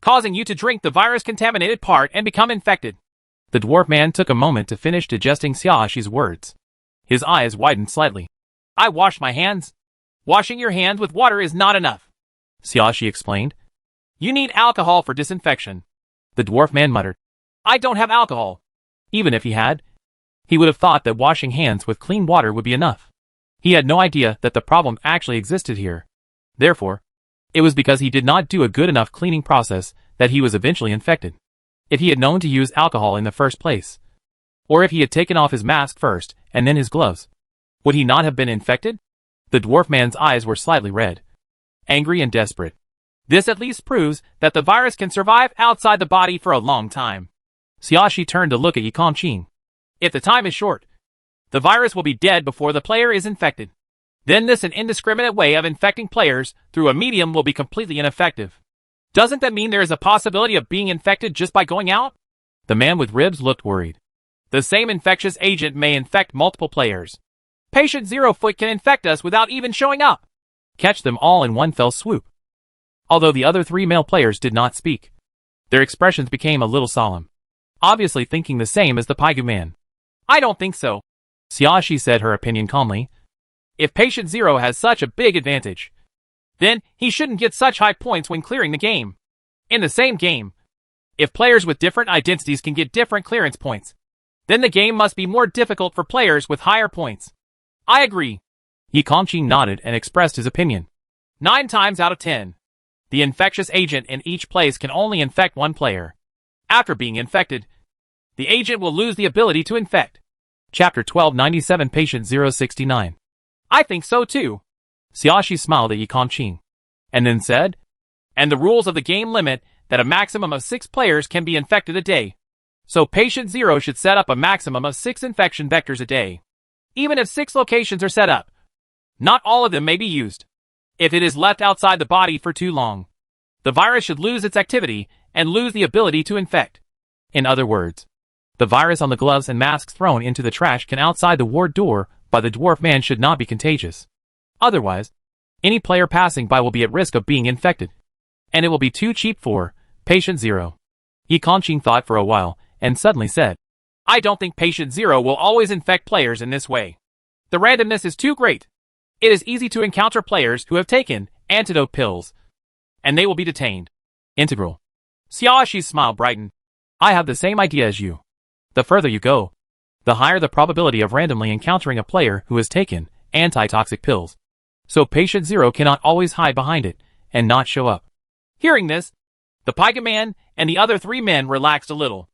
causing you to drink the virus-contaminated part and become infected. The dwarf man took a moment to finish digesting Xiaoxi's words. His eyes widened slightly. I washed my hands. Washing your hands with water is not enough, Xiaoxi explained. You need alcohol for disinfection. The dwarf man muttered. I don't have alcohol. Even if he had, he would have thought that washing hands with clean water would be enough. He had no idea that the problem actually existed here. Therefore, it was because he did not do a good enough cleaning process that he was eventually infected. If he had known to use alcohol in the first place, or if he had taken off his mask first and then his gloves, would he not have been infected? The dwarf man's eyes were slightly red, angry and desperate. This at least proves that the virus can survive outside the body for a long time. Xiaoxi turned to look at Yi Kongqing. If the time is short, the virus will be dead before the player is infected. Then this an indiscriminate way of infecting players through a medium will be completely ineffective. Doesn't that mean there is a possibility of being infected just by going out? The man with ribs looked worried. The same infectious agent may infect multiple players. Patient Zerofoot can infect us without even showing up. Catch them all in one fell swoop. Although the other three male players did not speak, their expressions became a little solemn, obviously thinking the same as the Paigu man. I don't think so, Xiaoxi said her opinion calmly. If Patient Zero has such a big advantage, then he shouldn't get such high points when clearing the game. In the same game, if players with different identities can get different clearance points, then the game must be more difficult for players with higher points. I agree. Yi Kongqing nodded and expressed his opinion. 9 times out of 10, the infectious agent in each place can only infect one player. After being infected, the agent will lose the ability to infect. Chapter 1297 Patient 069. I think so too. Xiaoxi smiled at Yi Kongqing, and then said, and the rules of the game limit that a maximum of 6 players can be infected a day. So Patient Zero should set up a maximum of 6 infection vectors a day. Even if 6 locations are set up, not all of them may be used. If it is left outside the body for too long, the virus should lose its activity and lose the ability to infect. In other words, the virus on the gloves and masks thrown into the trash can outside the ward door by the dwarf man should not be contagious. Otherwise, any player passing by will be at risk of being infected, and it will be too cheap for Patient Zero. Yi Kongqing thought for a while, and suddenly said, I don't think Patient Zero will always infect players in this way. The randomness is too great. It is easy to encounter players who have taken antidote pills, and they will be detained. Integral. Xiaoxi's smile brightened. I have the same idea as you. The further you go, the higher the probability of randomly encountering a player who has taken antitoxic pills. So Patient Zero cannot always hide behind it and not show up. Hearing this, the Paiga man and the other 3 men relaxed a little.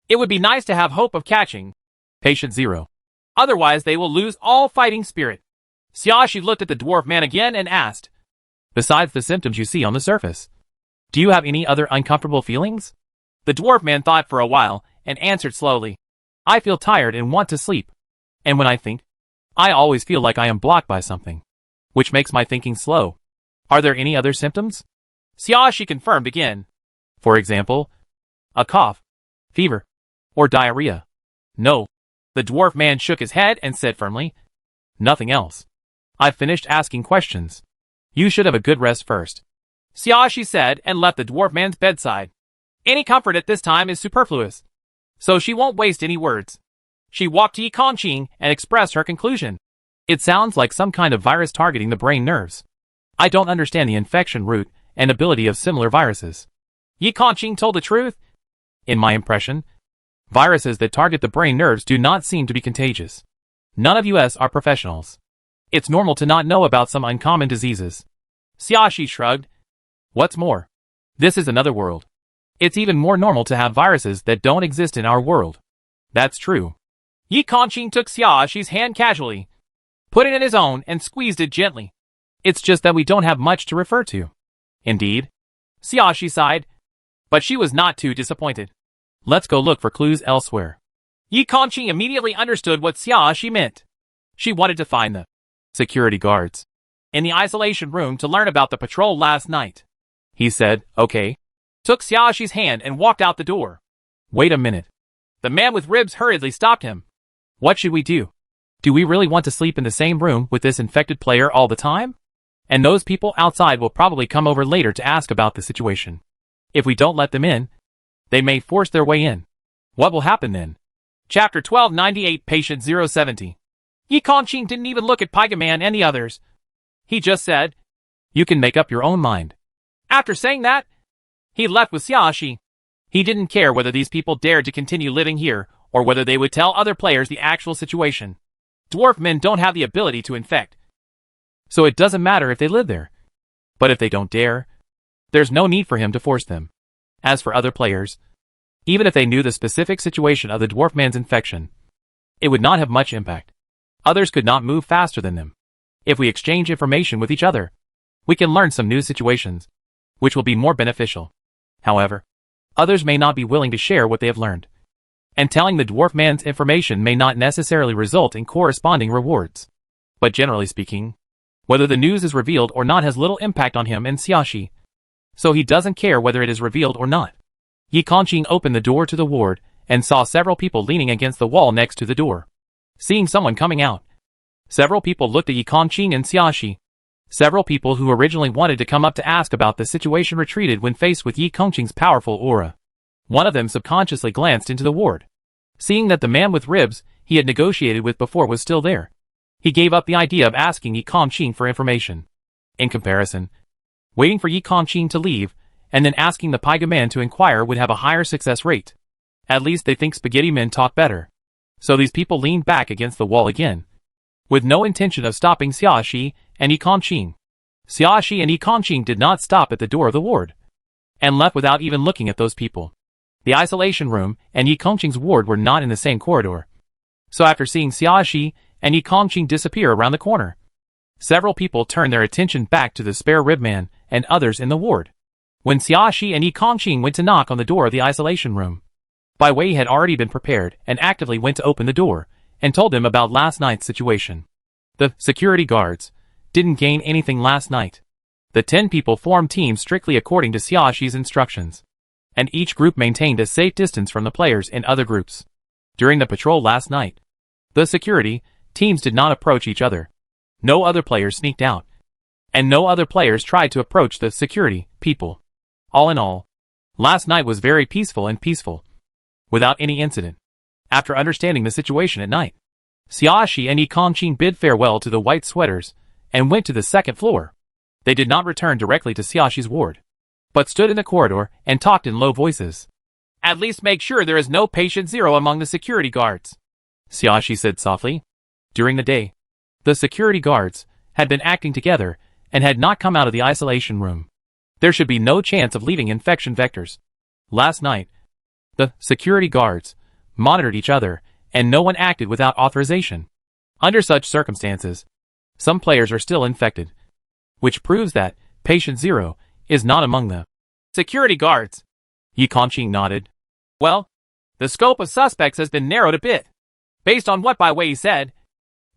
It would be nice to have hope of catching Patient Zero. Otherwise they will lose all fighting spirit. Xiaoxi looked at the dwarf man again and asked, besides the symptoms you see on the surface, do you have any other uncomfortable feelings? The dwarf man thought for a while and answered slowly, I feel tired and want to sleep. And when I think, I always feel like I am blocked by something, which makes my thinking slow. Are there any other symptoms? Xiaoxi confirmed again. For example, a cough, fever, or diarrhea. No. The dwarf man shook his head and said firmly, nothing else. I've finished asking questions. You should have a good rest first. Xiaoxi said and left the dwarf man's bedside. Any comfort at this time is superfluous, so she won't waste any words. She walked to Yi Kongqing and expressed her conclusion. It sounds like some kind of virus targeting the brain nerves. I don't understand the infection route and ability of similar viruses. Yi Kongqing told the truth. In my impression, viruses that target the brain nerves do not seem to be contagious. None of us are professionals. It's normal to not know about some uncommon diseases. Xiaoxi shrugged. What's more, this is another world. It's even more normal to have viruses that don't exist in our world. That's true. Yi Kongqing took Xiaoxi's hand casually, put it in his own, and squeezed it gently. It's just that we don't have much to refer to. Indeed. Xiaoxi sighed, but she was not too disappointed. Let's go look for clues elsewhere. Yi Kongqing immediately understood what Xiaoxi meant. She wanted to find the security guards in the isolation room to learn about the patrol last night. He said, okay, took Xiaoxi's hand and walked out the door. Wait a minute. The man with ribs hurriedly stopped him. What should we do? Do we really want to sleep in the same room with this infected player all the time? And those people outside will probably come over later to ask about the situation. If we don't let them in, they may force their way in. What will happen then? Chapter 1298, Patient 070. Yi Kongqing didn't even look at Paigaman and the others. He just said, you can make up your own mind. After saying that, he left with Xiaoxi. He didn't care whether these people dared to continue living here, or whether they would tell other players the actual situation. Dwarf men don't have the ability to infect, so it doesn't matter if they live there. But if they don't dare, there's no need for him to force them. As for other players, even if they knew the specific situation of the dwarf man's infection, it would not have much impact. Others could not move faster than them. If we exchange information with each other, we can learn some new situations, which will be more beneficial. However, others may not be willing to share what they have learned. And telling the dwarf man's information may not necessarily result in corresponding rewards. But generally speaking, whether the news is revealed or not has little impact on him and Xiaoxi. So he doesn't care whether it is revealed or not. Yi Kongqing opened the door to the ward and saw several people leaning against the wall next to the door. Seeing someone coming out, several people looked at Yi Kongqing and Xiaoxi. Several people who originally wanted to come up to ask about the situation retreated when faced with Yi Kongqing's powerful aura. One of them subconsciously glanced into the ward. Seeing that the man with ribs he had negotiated with before was still there, he gave up the idea of asking Yi Kongqing for information. In comparison, waiting for Yi Kongqing to leave and then asking the Paiga man to inquire would have a higher success rate. At least they think spaghetti men talk better. So these people leaned back against the wall again, with no intention of stopping Xiaoxi and Yi Kongqing. Xiaoxi and Yi Kongqing did not stop at the door of the ward, and left without even looking at those people. The isolation room and Yi Kongqing's ward were not in the same corridor. So after seeing Xiaoxi and Yi Kongqing disappear around the corner, several people turned their attention back to the spare rib man and others in the ward. When Xiaoxi and Yi Kongqing went to knock on the door of the isolation room, Bai Wei had already been prepared and actively went to open the door and told them about last night's situation. The security guards didn't gain anything last night. The 10 people formed teams strictly according to Xiaoxi's instructions, and each group maintained a safe distance from the players in other groups. During the patrol last night, the security teams did not approach each other. No other players sneaked out, and no other players tried to approach the security people. All in all, last night was very peaceful, without any incident. After understanding the situation at night, Xiaoxi and Yi Kongqing bid farewell to the white sweaters and went to the second floor. They did not return directly to Xiaoxi's ward, but stood in the corridor and talked in low voices. At least make sure there is no patient zero among the security guards, Xiaoxi said softly. During the day, the security guards had been acting together and had not come out of the isolation room. There should be no chance of leaving infection vectors. Last night, the security guards monitored each other, and no one acted without authorization. Under such circumstances, some players are still infected, which proves that patient zero is not among the security guards. Yi Kongqing nodded. Well, the scope of suspects has been narrowed a bit. Based on what Bai Wei said,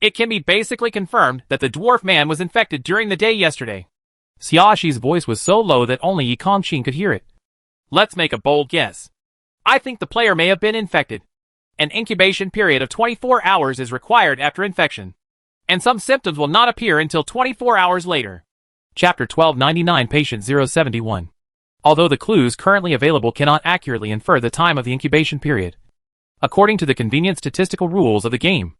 it can be basically confirmed that the dwarf man was infected during the day yesterday. Xiaoxi's voice was so low that only Yi Kongqing could hear it. Let's make a bold guess. I think the player may have been infected. An incubation period of 24 hours is required after infection, and some symptoms will not appear until 24 hours later. Chapter 1299, Patient 071. Although the clues currently available cannot accurately infer the time of the incubation period, according to the convenient statistical rules of the game,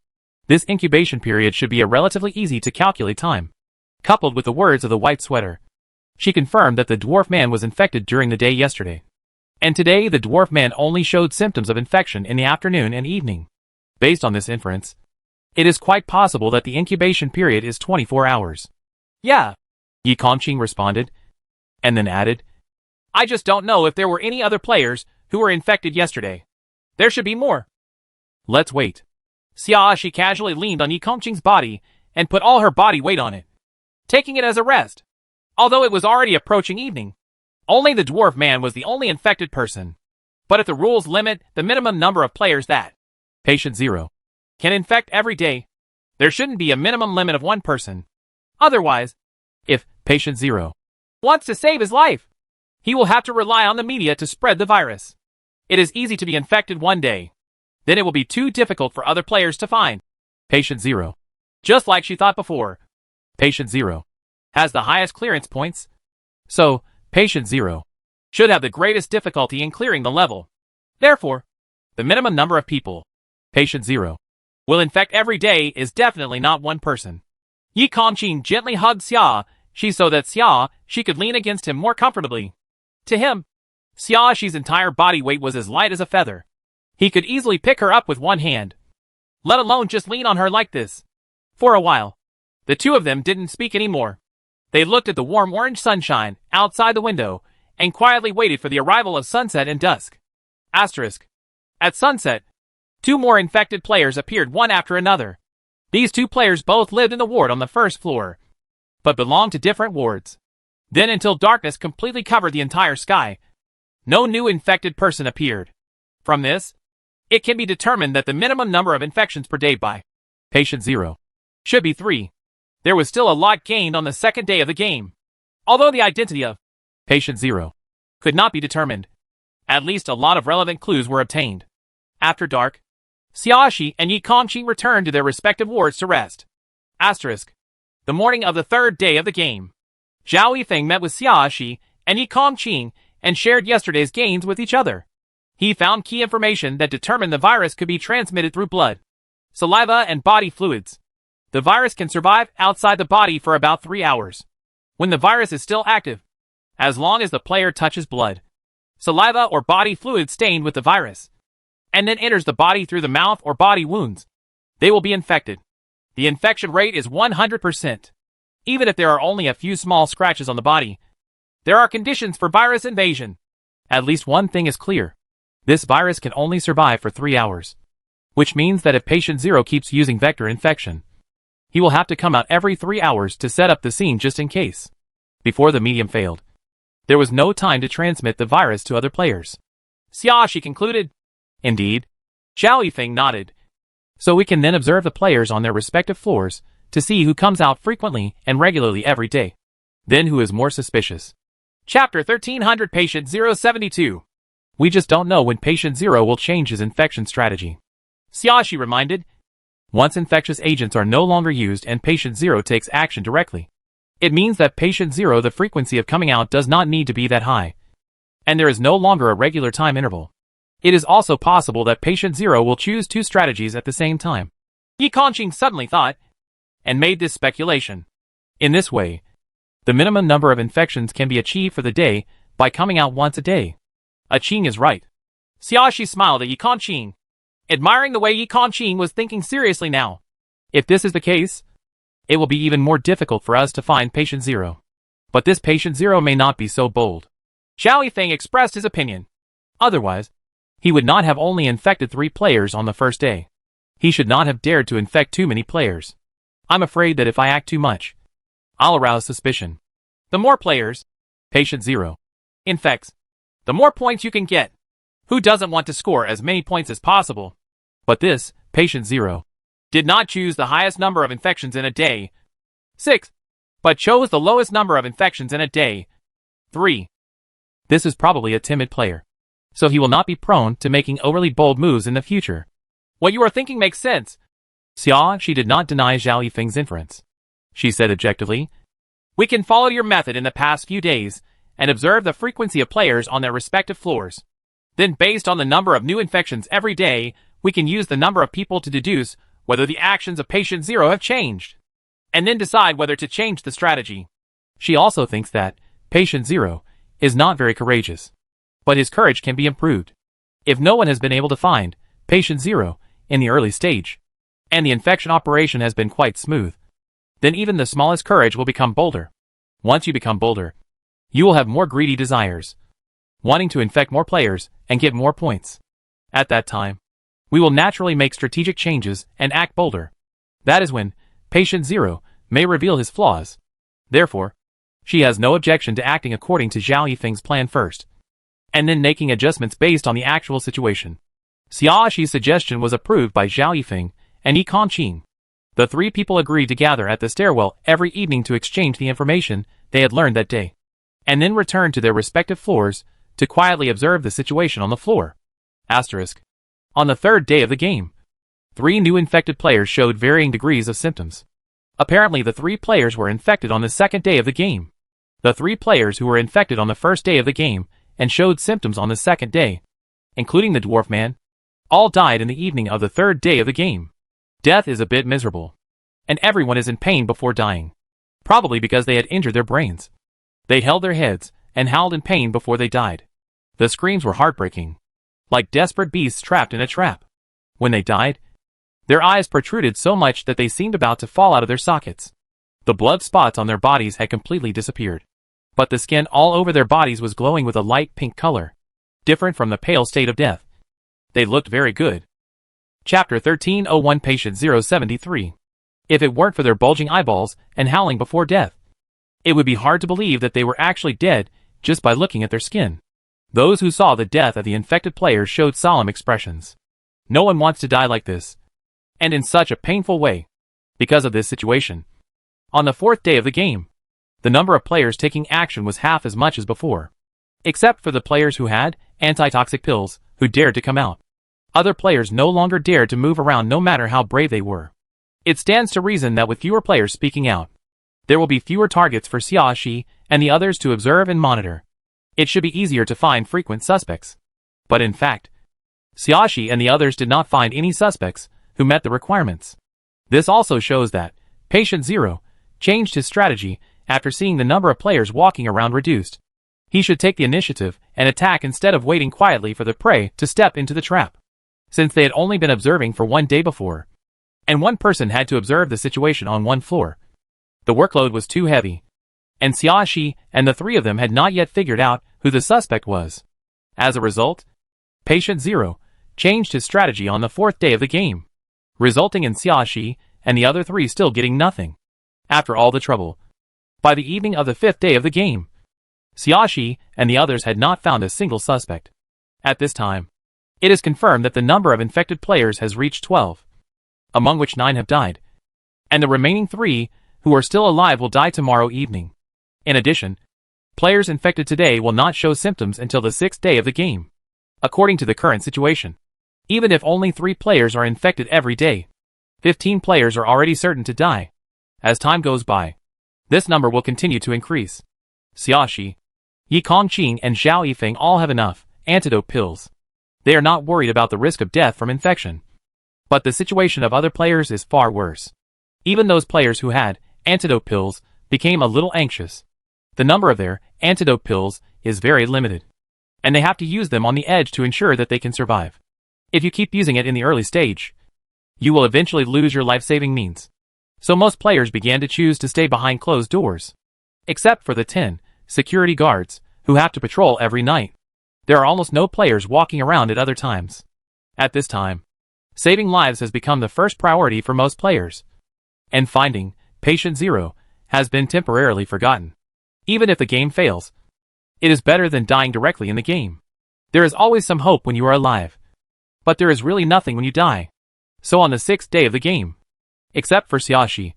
this incubation period should be a relatively easy to calculate time. Coupled with the words of the white sweater, she confirmed that the dwarf man was infected during the day yesterday. And today the dwarf man only showed symptoms of infection in the afternoon and evening. Based on this inference, it is quite possible that the incubation period is 24 hours. Yeah, Yi Kongqing responded. and then added, I just don't know if there were any other players who were infected yesterday. There should be more. Let's wait. She casually leaned on Yi Kongqing's body and put all her body weight on it, taking it as a rest. Although it was already approaching evening, only the dwarf man was the only infected person. But if the rules limit the minimum number of players that Patient 0 can infect every day, there shouldn't be a minimum limit of one person. Otherwise, if Patient 0 wants to save his life, he will have to rely on the media to spread the virus. It is easy to be infected one day. Then it will be too difficult for other players to find. Patient 0, Just like she thought before, Patient 0 has the highest clearance points, so Patient 0 should have the greatest difficulty in clearing the level. Therefore, the minimum number of people Patient 0 will infect every day is definitely not one person. Yi Kongqing gently hugged Xia so that she could lean against him more comfortably. To him, Xia's entire body weight was as light as a feather. He could easily pick her up with one hand, let alone just lean on her like this. For a while, the two of them didn't speak anymore. They looked at the warm orange sunshine outside the window and quietly waited for the arrival of sunset and dusk. At sunset, two more infected players appeared one after another. These two players both lived in the ward on the first floor, but belonged to different wards. Then until darkness completely covered the entire sky, no new infected person appeared. From this, it can be determined that the minimum number of infections per day by Patient 0 should be 3. There was still a lot gained on the second day of the game. Although the identity of Patient 0 could not be determined, at least a lot of relevant clues were obtained. After dark, Xiaoxi and Yi Kongqing returned to their respective wards to rest. The morning of the third day of the game, Zhao Yifeng met with Xiaoxi and Yi Kongqing and shared yesterday's gains with each other. He found key information that determined the virus could be transmitted through blood, saliva, and body fluids. The virus can survive outside the body for about 3 hours. When the virus is still active, as long as the player touches blood, saliva, or body fluid stained with the virus, and then enters the body through the mouth or body wounds, they will be infected. The infection rate is 100%. Even if there are only a few small scratches on the body, there are conditions for virus invasion. At least one thing is clear. This virus can only survive for 3 hours. Which means that if Patient 0 keeps using vector infection, he will have to come out every 3 hours to set up the scene just in case. Before the medium failed, there was no time to transmit the virus to other players. Xiaoxi concluded. Indeed. Zhao Yifeng nodded. So we can then observe the players on their respective floors to see who comes out frequently and regularly every day. Then who is more suspicious. Chapter 1300 Patient 072. We just don't know when Patient 0 will change his infection strategy. Xiaoxi reminded. Once infectious agents are no longer used and Patient 0 takes action directly, it means that Patient 0 the frequency of coming out does not need to be that high. And there is no longer a regular time interval. It is also possible that Patient 0 will choose 2 strategies at the same time. Yi Kongqing suddenly thought, and made this speculation. In this way, the minimum number of infections can be achieved for the day by coming out once a day. Qing is right. Xiaoxi smiled at Yi Kongqing, admiring the way Yi Kongqing was thinking seriously now. If this is the case, it will be even more difficult for us to find Patient 0. But this Patient 0 may not be so bold. Zhao Yifeng expressed his opinion. Otherwise, he would not have only infected 3 players on the first day. He should not have dared to infect too many players. I'm afraid that if I act too much, I'll arouse suspicion. The more players Patient 0 infects, the more points you can get. Who doesn't want to score as many points as possible? But this Patient 0 did not choose the highest number of infections in a day, 6, but chose the lowest number of infections in a day, 3. This is probably a timid player, so he will not be prone to making overly bold moves in the future. What you are thinking makes sense. She did not deny Zhao Yifeng's inference. She said objectively, we can follow your method in the past few days and observe the frequency of players on their respective floors. Then based on the number of new infections every day, we can use the number of people to deduce whether the actions of Patient 0 have changed, and then decide whether to change the strategy. She also thinks that Patient 0 is not very courageous, but his courage can be improved. If no one has been able to find Patient 0 in the early stage, and the infection operation has been quite smooth, then even the smallest courage will become bolder. Once you become bolder, You will have more greedy desires, wanting to infect more players and get more points. At that time, we will naturally make strategic changes and act bolder. That is when Patient Zero may reveal his flaws. Therefore, she has no objection to acting according to Zhao Yifeng's plan first, and then making adjustments based on the actual situation. Xiaoxi's suggestion was approved by Zhao Yifeng and Yi Kongqing. The three people agreed to gather at the stairwell every evening to exchange the information they had learned that day, and then return to their respective floors to quietly observe the situation on the floor. Asterisk. On the third day of the game, 3 new infected players showed varying degrees of symptoms. Apparently the 3 players were infected on the second day of the game. The 3 players who were infected on the first day of the game and showed symptoms on the second day, including the dwarf man, all died in the evening of the third day of the game. Death is a bit miserable, and everyone is in pain before dying, probably because they had injured their brains. They held their heads and howled in pain before they died. The screams were heartbreaking, like desperate beasts trapped in a trap. When they died, their eyes protruded so much that they seemed about to fall out of their sockets. The blood spots on their bodies had completely disappeared, but the skin all over their bodies was glowing with a light pink color, different from the pale state of death. They looked very good. Chapter 1301 Patient 073. If it weren't for their bulging eyeballs and howling before death, it would be hard to believe that they were actually dead just by looking at their skin. Those who saw the death of the infected players showed solemn expressions. No one wants to die like this, and in such a painful way. Because of this situation, on the 4th day of the game, the number of players taking action was half as much as before, except for the players who had antitoxic pills, who dared to come out. Other players no longer dared to move around no matter how brave they were. It stands to reason that with fewer players speaking out, there will be fewer targets for Xiaoxi and the others to observe and monitor. It should be easier to find frequent suspects. But in fact, Xiaoxi and the others did not find any suspects who met the requirements. This also shows that Patient Zero changed his strategy after seeing the number of players walking around reduced. He should take the initiative and attack instead of waiting quietly for the prey to step into the trap. Since they had only been observing for 1 day before, and one person had to observe the situation on 1 floor, the workload was too heavy, and Xiaoxi and the 3 of them had not yet figured out who the suspect was. As a result, Patient Zero changed his strategy on the 4th day of the game, resulting in Xiaoxi and the other 3 still getting nothing. After all the trouble, by the evening of the 5th day of the game, Xiaoxi and the others had not found a single suspect. At this time, it is confirmed that the number of infected players has reached 12, among which 9 have died, and the remaining 3 who are still alive will die tomorrow evening. In addition, players infected today will not show symptoms until the 6th day of the game. According to the current situation, even if only 3 players are infected every day, 15 players are already certain to die. As time goes by, this number will continue to increase. Xiaoxi, Yi Kongqing and Zhao Yifeng all have enough antidote pills. They are not worried about the risk of death from infection. But the situation of other players is far worse. Even those players who had antidote pills became a little anxious. The number of their antidote pills is very limited, and they have to use them on the edge to ensure that they can survive. If you keep using it in the early stage, you will eventually lose your life-saving means. So most players began to choose to stay behind closed doors, except for the 10 security guards who have to patrol every night. There are almost no players walking around at other times. At this time, saving lives has become the first priority for most players, and finding Patient Zero has been temporarily forgotten. Even if the game fails, it is better than dying directly in the game. There is always some hope when you are alive, but there is really nothing when you die. So on the 6th day of the game, except for Xiaoxi,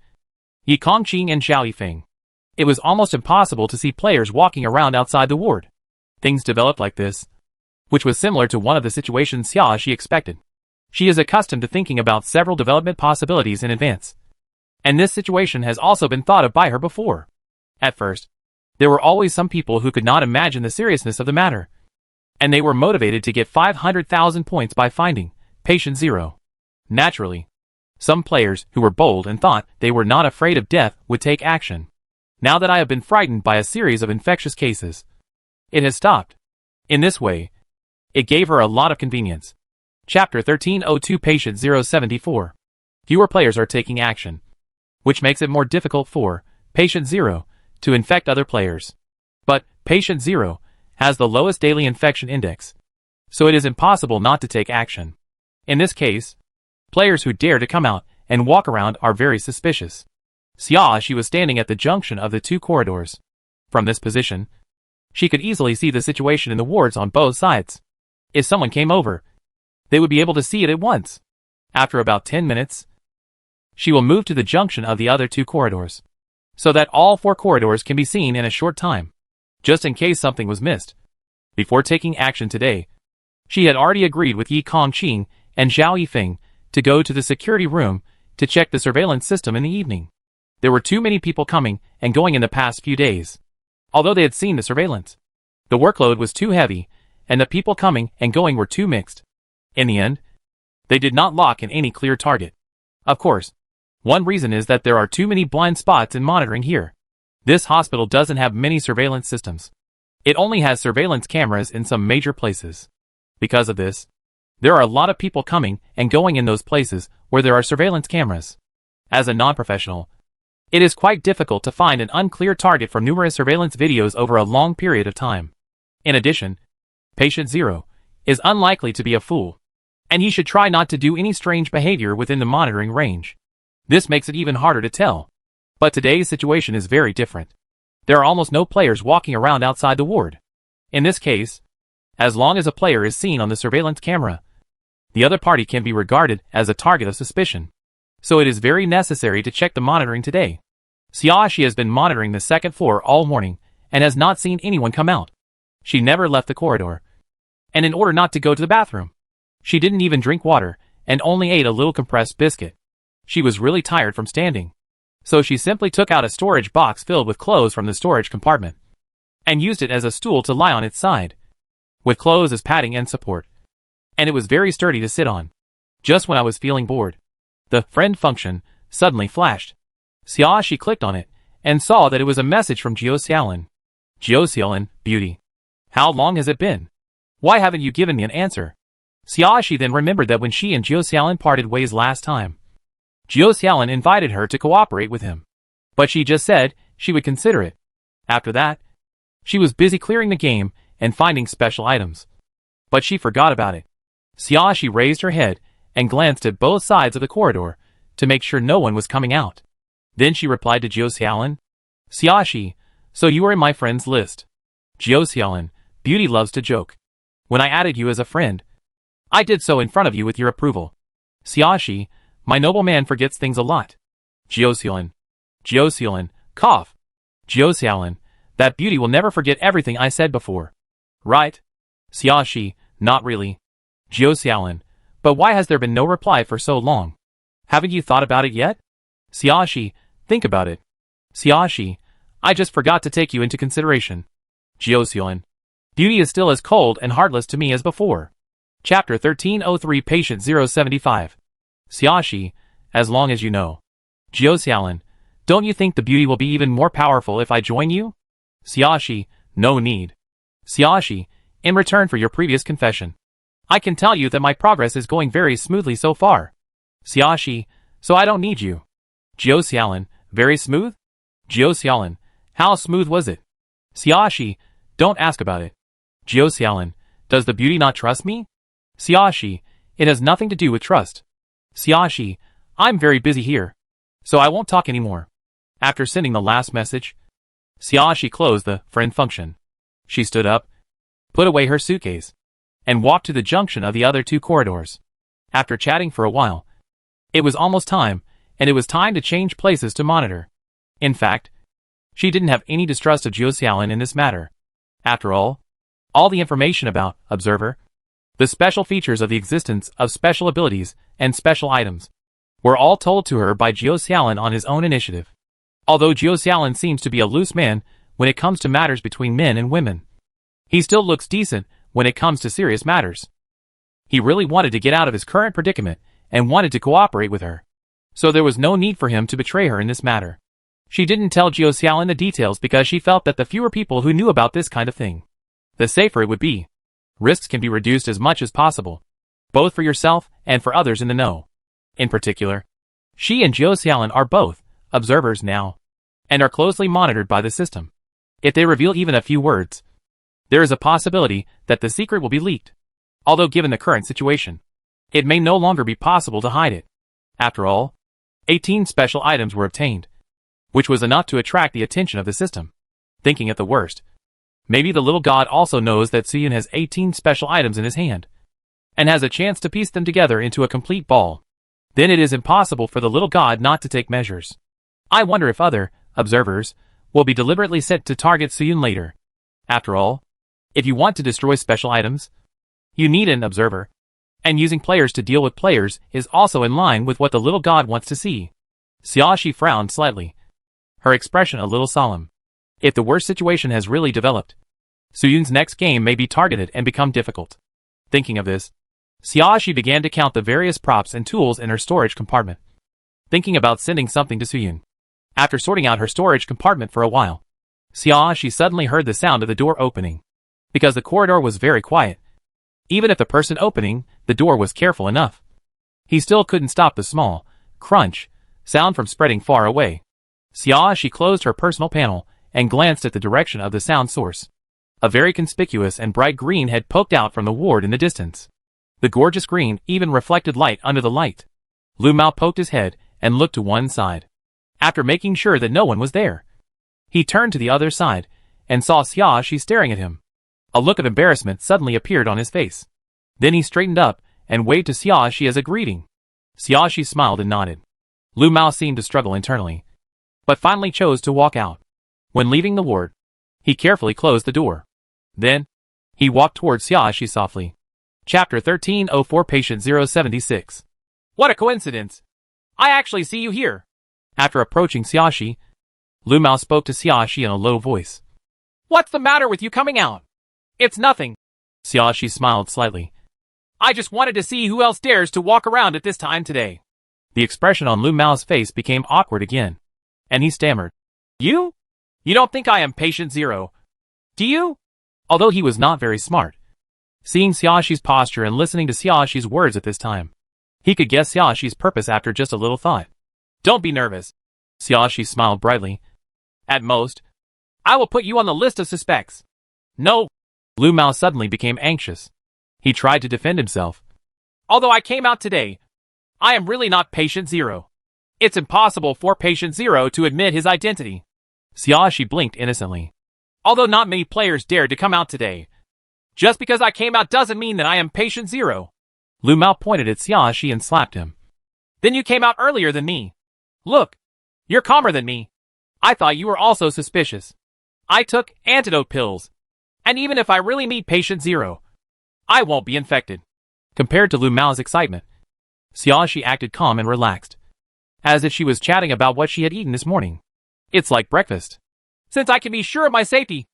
Yi Kongqing and Zhao Yifeng, it was almost impossible to see players walking around outside the ward. Things developed like this, which was similar to one of the situations Xiaoxi expected. She is accustomed to thinking about several development possibilities in advance, and this situation has also been thought of by her before. At first, there were always some people who could not imagine the seriousness of the matter, and they were motivated to get 500,000 points by finding Patient Zero. Naturally, some players who were bold and thought they were not afraid of death would take action. Now that I have been frightened by a series of infectious cases, it has stopped. In this way, it gave her a lot of convenience. Chapter 1302 Patient 074. Fewer players are taking action, which makes it more difficult for Patient Zero to infect other players. But Patient 0 has the lowest daily infection index, so it is impossible not to take action. In this case, players who dare to come out and walk around are very suspicious. She was standing at the junction of the two corridors. From this position, she could easily see the situation in the wards on both sides. If someone came over, they would be able to see it at once. After about 10 minutes, she will move to the junction of the other two corridors, so that all 4 corridors can be seen in a short time, just in case something was missed. Before taking action today, she had already agreed with Yi Kongqing and Zhao Yifeng to go to the security room to check the surveillance system in the evening. There were too many people coming and going in the past few days. Although they had seen the surveillance, the workload was too heavy, and the people coming and going were too mixed. In the end, they did not lock in any clear target. Of course, one reason is that there are too many blind spots in monitoring here. This hospital doesn't have many surveillance systems. It only has surveillance cameras in some major places. Because of this, there are a lot of people coming and going in those places where there are surveillance cameras. As a non-professional, it is quite difficult to find an unclear target from numerous surveillance videos over a long period of time. In addition, Patient 0 is unlikely to be a fool, and he should try not to do any strange behavior within the monitoring range. This makes it even harder to tell. But today's situation is very different. There are almost no players walking around outside the ward. In this case, as long as a player is seen on the surveillance camera, the other party can be regarded as a target of suspicion. So it is very necessary to check the monitoring today. She has been monitoring the second floor all morning and has not seen anyone come out. She never left the corridor. And in order not to go to the bathroom, she didn't even drink water and only ate a little compressed biscuit. She was really tired from standing. So she simply took out a storage box filled with clothes from the storage compartment and used it as a stool to lie on its side, with clothes as padding and support. And it was very sturdy to sit on. Just when I was feeling bored, the friend function suddenly flashed. She clicked on it and saw that it was a message from Jiao Xiaolin. Jiao Xiaolin, beauty. How long has it been? Why haven't you given me an answer? She then remembered that when she and Jiao Xiaolin parted ways last time, Jiao Xiaolin invited her to cooperate with him. But she just said she would consider it. After that, she was busy clearing the game and finding special items. But she forgot about it. She raised her head and glanced at both sides of the corridor to make sure no one was coming out. Then she replied to Jiao Xiaolin. So you are in my friends list. Jiao Xiaolin, beauty loves to joke. When I added you as a friend, I did so in front of you with your approval. My noble man forgets things a lot. Jiao Xiaolin, cough. Jiao Xiaolin, that beauty will never forget everything I said before. Right? Not really. Jiao Xiaolin, but why has there been no reply for so long? Haven't you thought about it yet? Think about it. I just forgot to take you into consideration. Jiao Xiaolin, beauty is still as cold and heartless to me as before. Chapter 1303 Patient 075. As long as you know. Jiao Xiaolin, don't you think the beauty will be even more powerful if I join you? No need. In return for your previous confession, I can tell you that my progress is going very smoothly so far. So I don't need you. Jiao Xiaolin, very smooth? Jiao Xiaolin, how smooth was it? Don't ask about it. Jiao Xiaolin, does the beauty not trust me? It has nothing to do with trust. I'm very busy here, so I won't talk anymore. After sending the last message, she closed the friend function. She stood up, put away her suitcase, and walked to the junction of the other two corridors. After chatting for a while, it was almost time, and it was time to change places to monitor. In fact, she didn't have any distrust of Jiao Xiaolin in this matter. After all the information about Observer, the special features of the existence of special abilities and special items, were all told to her by Jiao Xiaolin on his own initiative. Although Jiao Xiaolin seems to be a loose man when it comes to matters between men and women, he still looks decent when it comes to serious matters. He really wanted to get out of his current predicament and wanted to cooperate with her. So there was no need for him to betray her in this matter. She didn't tell Jiao Xiaolin the details because she felt that the fewer people who knew about this kind of thing, the safer it would be. Risks can be reduced as much as possible, both for yourself and for others in the know. In particular, she and Jiao Xiaolin are both observers now, and are closely monitored by the system. If they reveal even a few words, there is a possibility that the secret will be leaked. Although given the current situation, it may no longer be possible to hide it. After all, 18 special items were obtained, which was enough to attract the attention of the system. Thinking at the worst, maybe the little god also knows that Suyun has 18 special items in his hand, and has a chance to piece them together into a complete ball. Then it is impossible for the little god not to take measures. I wonder if other observers will be deliberately set to target Suyun later. After all, if you want to destroy special items, you need an observer, and using players to deal with players is also in line with what the little god wants to see. Xiaoxi frowned slightly, her expression a little solemn. If the worst situation has really developed, Suyun's next game may be targeted and become difficult. Thinking of this, Xiaoxi began to count the various props and tools in her storage compartment, thinking about sending something to Suyun. After sorting out her storage compartment for a while, Xiaoxi suddenly heard the sound of the door opening. Because the corridor was very quiet, even if the person opening the door was careful enough, he still couldn't stop the small crunch sound from spreading far away. Xiaoxi closed her personal panel and glanced at the direction of the sound source. A very conspicuous and bright green had poked out from the ward in the distance. The gorgeous green even reflected light under the light. Lu Mao poked his head and looked to one side. After making sure that no one was there, he turned to the other side and saw Xiaoxi staring at him. A look of embarrassment suddenly appeared on his face. Then he straightened up and waved to Xiaoxi as a greeting. Xiaoxi smiled and nodded. Lu Mao seemed to struggle internally, but finally chose to walk out. When leaving the ward, he carefully closed the door. Then, he walked towards Xiaoxi softly. Chapter 1304 Patient 076. What a coincidence! I actually see you here. After approaching Xiaoxi, Lu Mao spoke to Xiaoxi in a low voice. What's the matter with you coming out? It's nothing. Xiaoxi smiled slightly. I just wanted to see who else dares to walk around at this time today. The expression on Lu Mao's face became awkward again, and he stammered. You? You don't think I am Patient Zero, do you? Although he was not very smart, seeing Xiaoxi's posture and listening to Xiaoxi's words at this time, he could guess Xiaoxi's purpose after just a little thought. Don't be nervous. Xiaoxi smiled brightly. At most, I will put you on the list of suspects. No. Lu Mao suddenly became anxious. He tried to defend himself. Although I came out today, I am really not Patient Zero. It's impossible for Patient Zero to admit his identity. Xiaoxi blinked innocently. Although not many players dared to come out today. Just because I came out doesn't mean that I am Patient Zero. Lu Mao pointed at Xiaoxi and slapped him. Then you came out earlier than me. Look, you're calmer than me. I thought you were also suspicious. I took antidote pills. And even if I really meet Patient Zero, I won't be infected. Compared to Lu Mao's excitement, Xiaoxi acted calm and relaxed, as if she was chatting about what she had eaten this morning. It's like breakfast. Since I can be sure of my safety,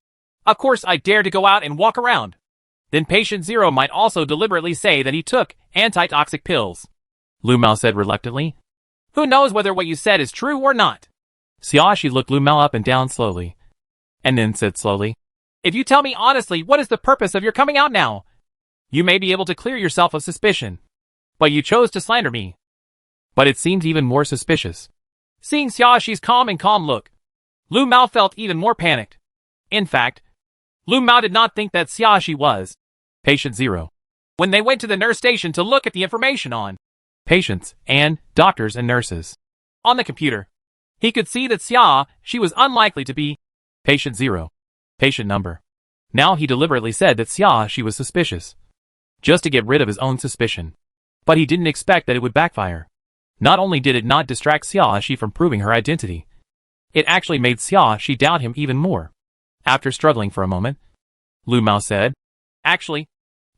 of course I dare to go out and walk around. Then Patient Zero might also deliberately say that he took antitoxic pills. Lu Mao said reluctantly. Who knows whether what you said is true or not? Xiaoxi looked Lu Mao up and down slowly, and then said slowly, If you tell me honestly what is the purpose of your coming out now, you may be able to clear yourself of suspicion. But you chose to slander me. But it seems even more suspicious. Seeing Xiaoxi's calm look, Lu Mao felt even more panicked. In fact, Lu Mao did not think that Xiaoxi was Patient Zero. When they went to the nurse station to look at the information on patients and doctors and nurses on the computer, he could see that Xiaoxi was unlikely to be Patient Zero. Patient number. Now he deliberately said that Xiaoxi was suspicious, just to get rid of his own suspicion. But he didn't expect that it would backfire. Not only did it not distract Xiaoxi from proving her identity, it actually made Xiaoxi doubt him even more. After struggling for a moment, Lu Mao said, Actually,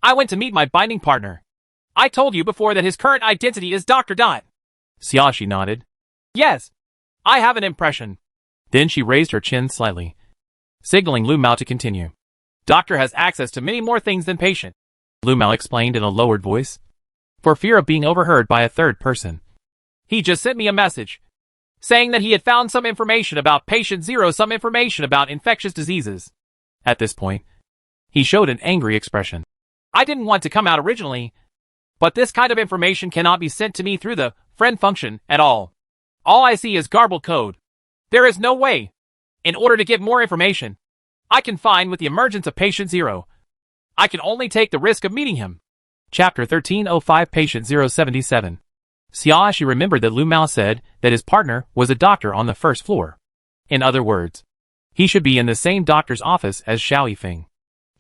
I went to meet my binding partner. I told you before that his current identity is Dr. Dot. Xiaoxi nodded. Yes, I have an impression. Then she raised her chin slightly, signaling Lu Mao to continue. Doctor has access to many more things than patient, Lu Mao explained in a lowered voice, for fear of being overheard by a third person. He just sent me a message, saying that he had found some information about Patient Zero, some information about infectious diseases. At this point, he showed an angry expression. I didn't want to come out originally, but this kind of information cannot be sent to me through the friend function at all. All I see is garbled code. There is no way. In order to get more information, I can find with the emergence of Patient Zero. I can only take the risk of meeting him. Chapter 1305 Patient 077. Xiaoshi remembered that Lu Mao said that his partner was a doctor on the first floor. In other words, he should be in the same doctor's office as Xiao Yifeng.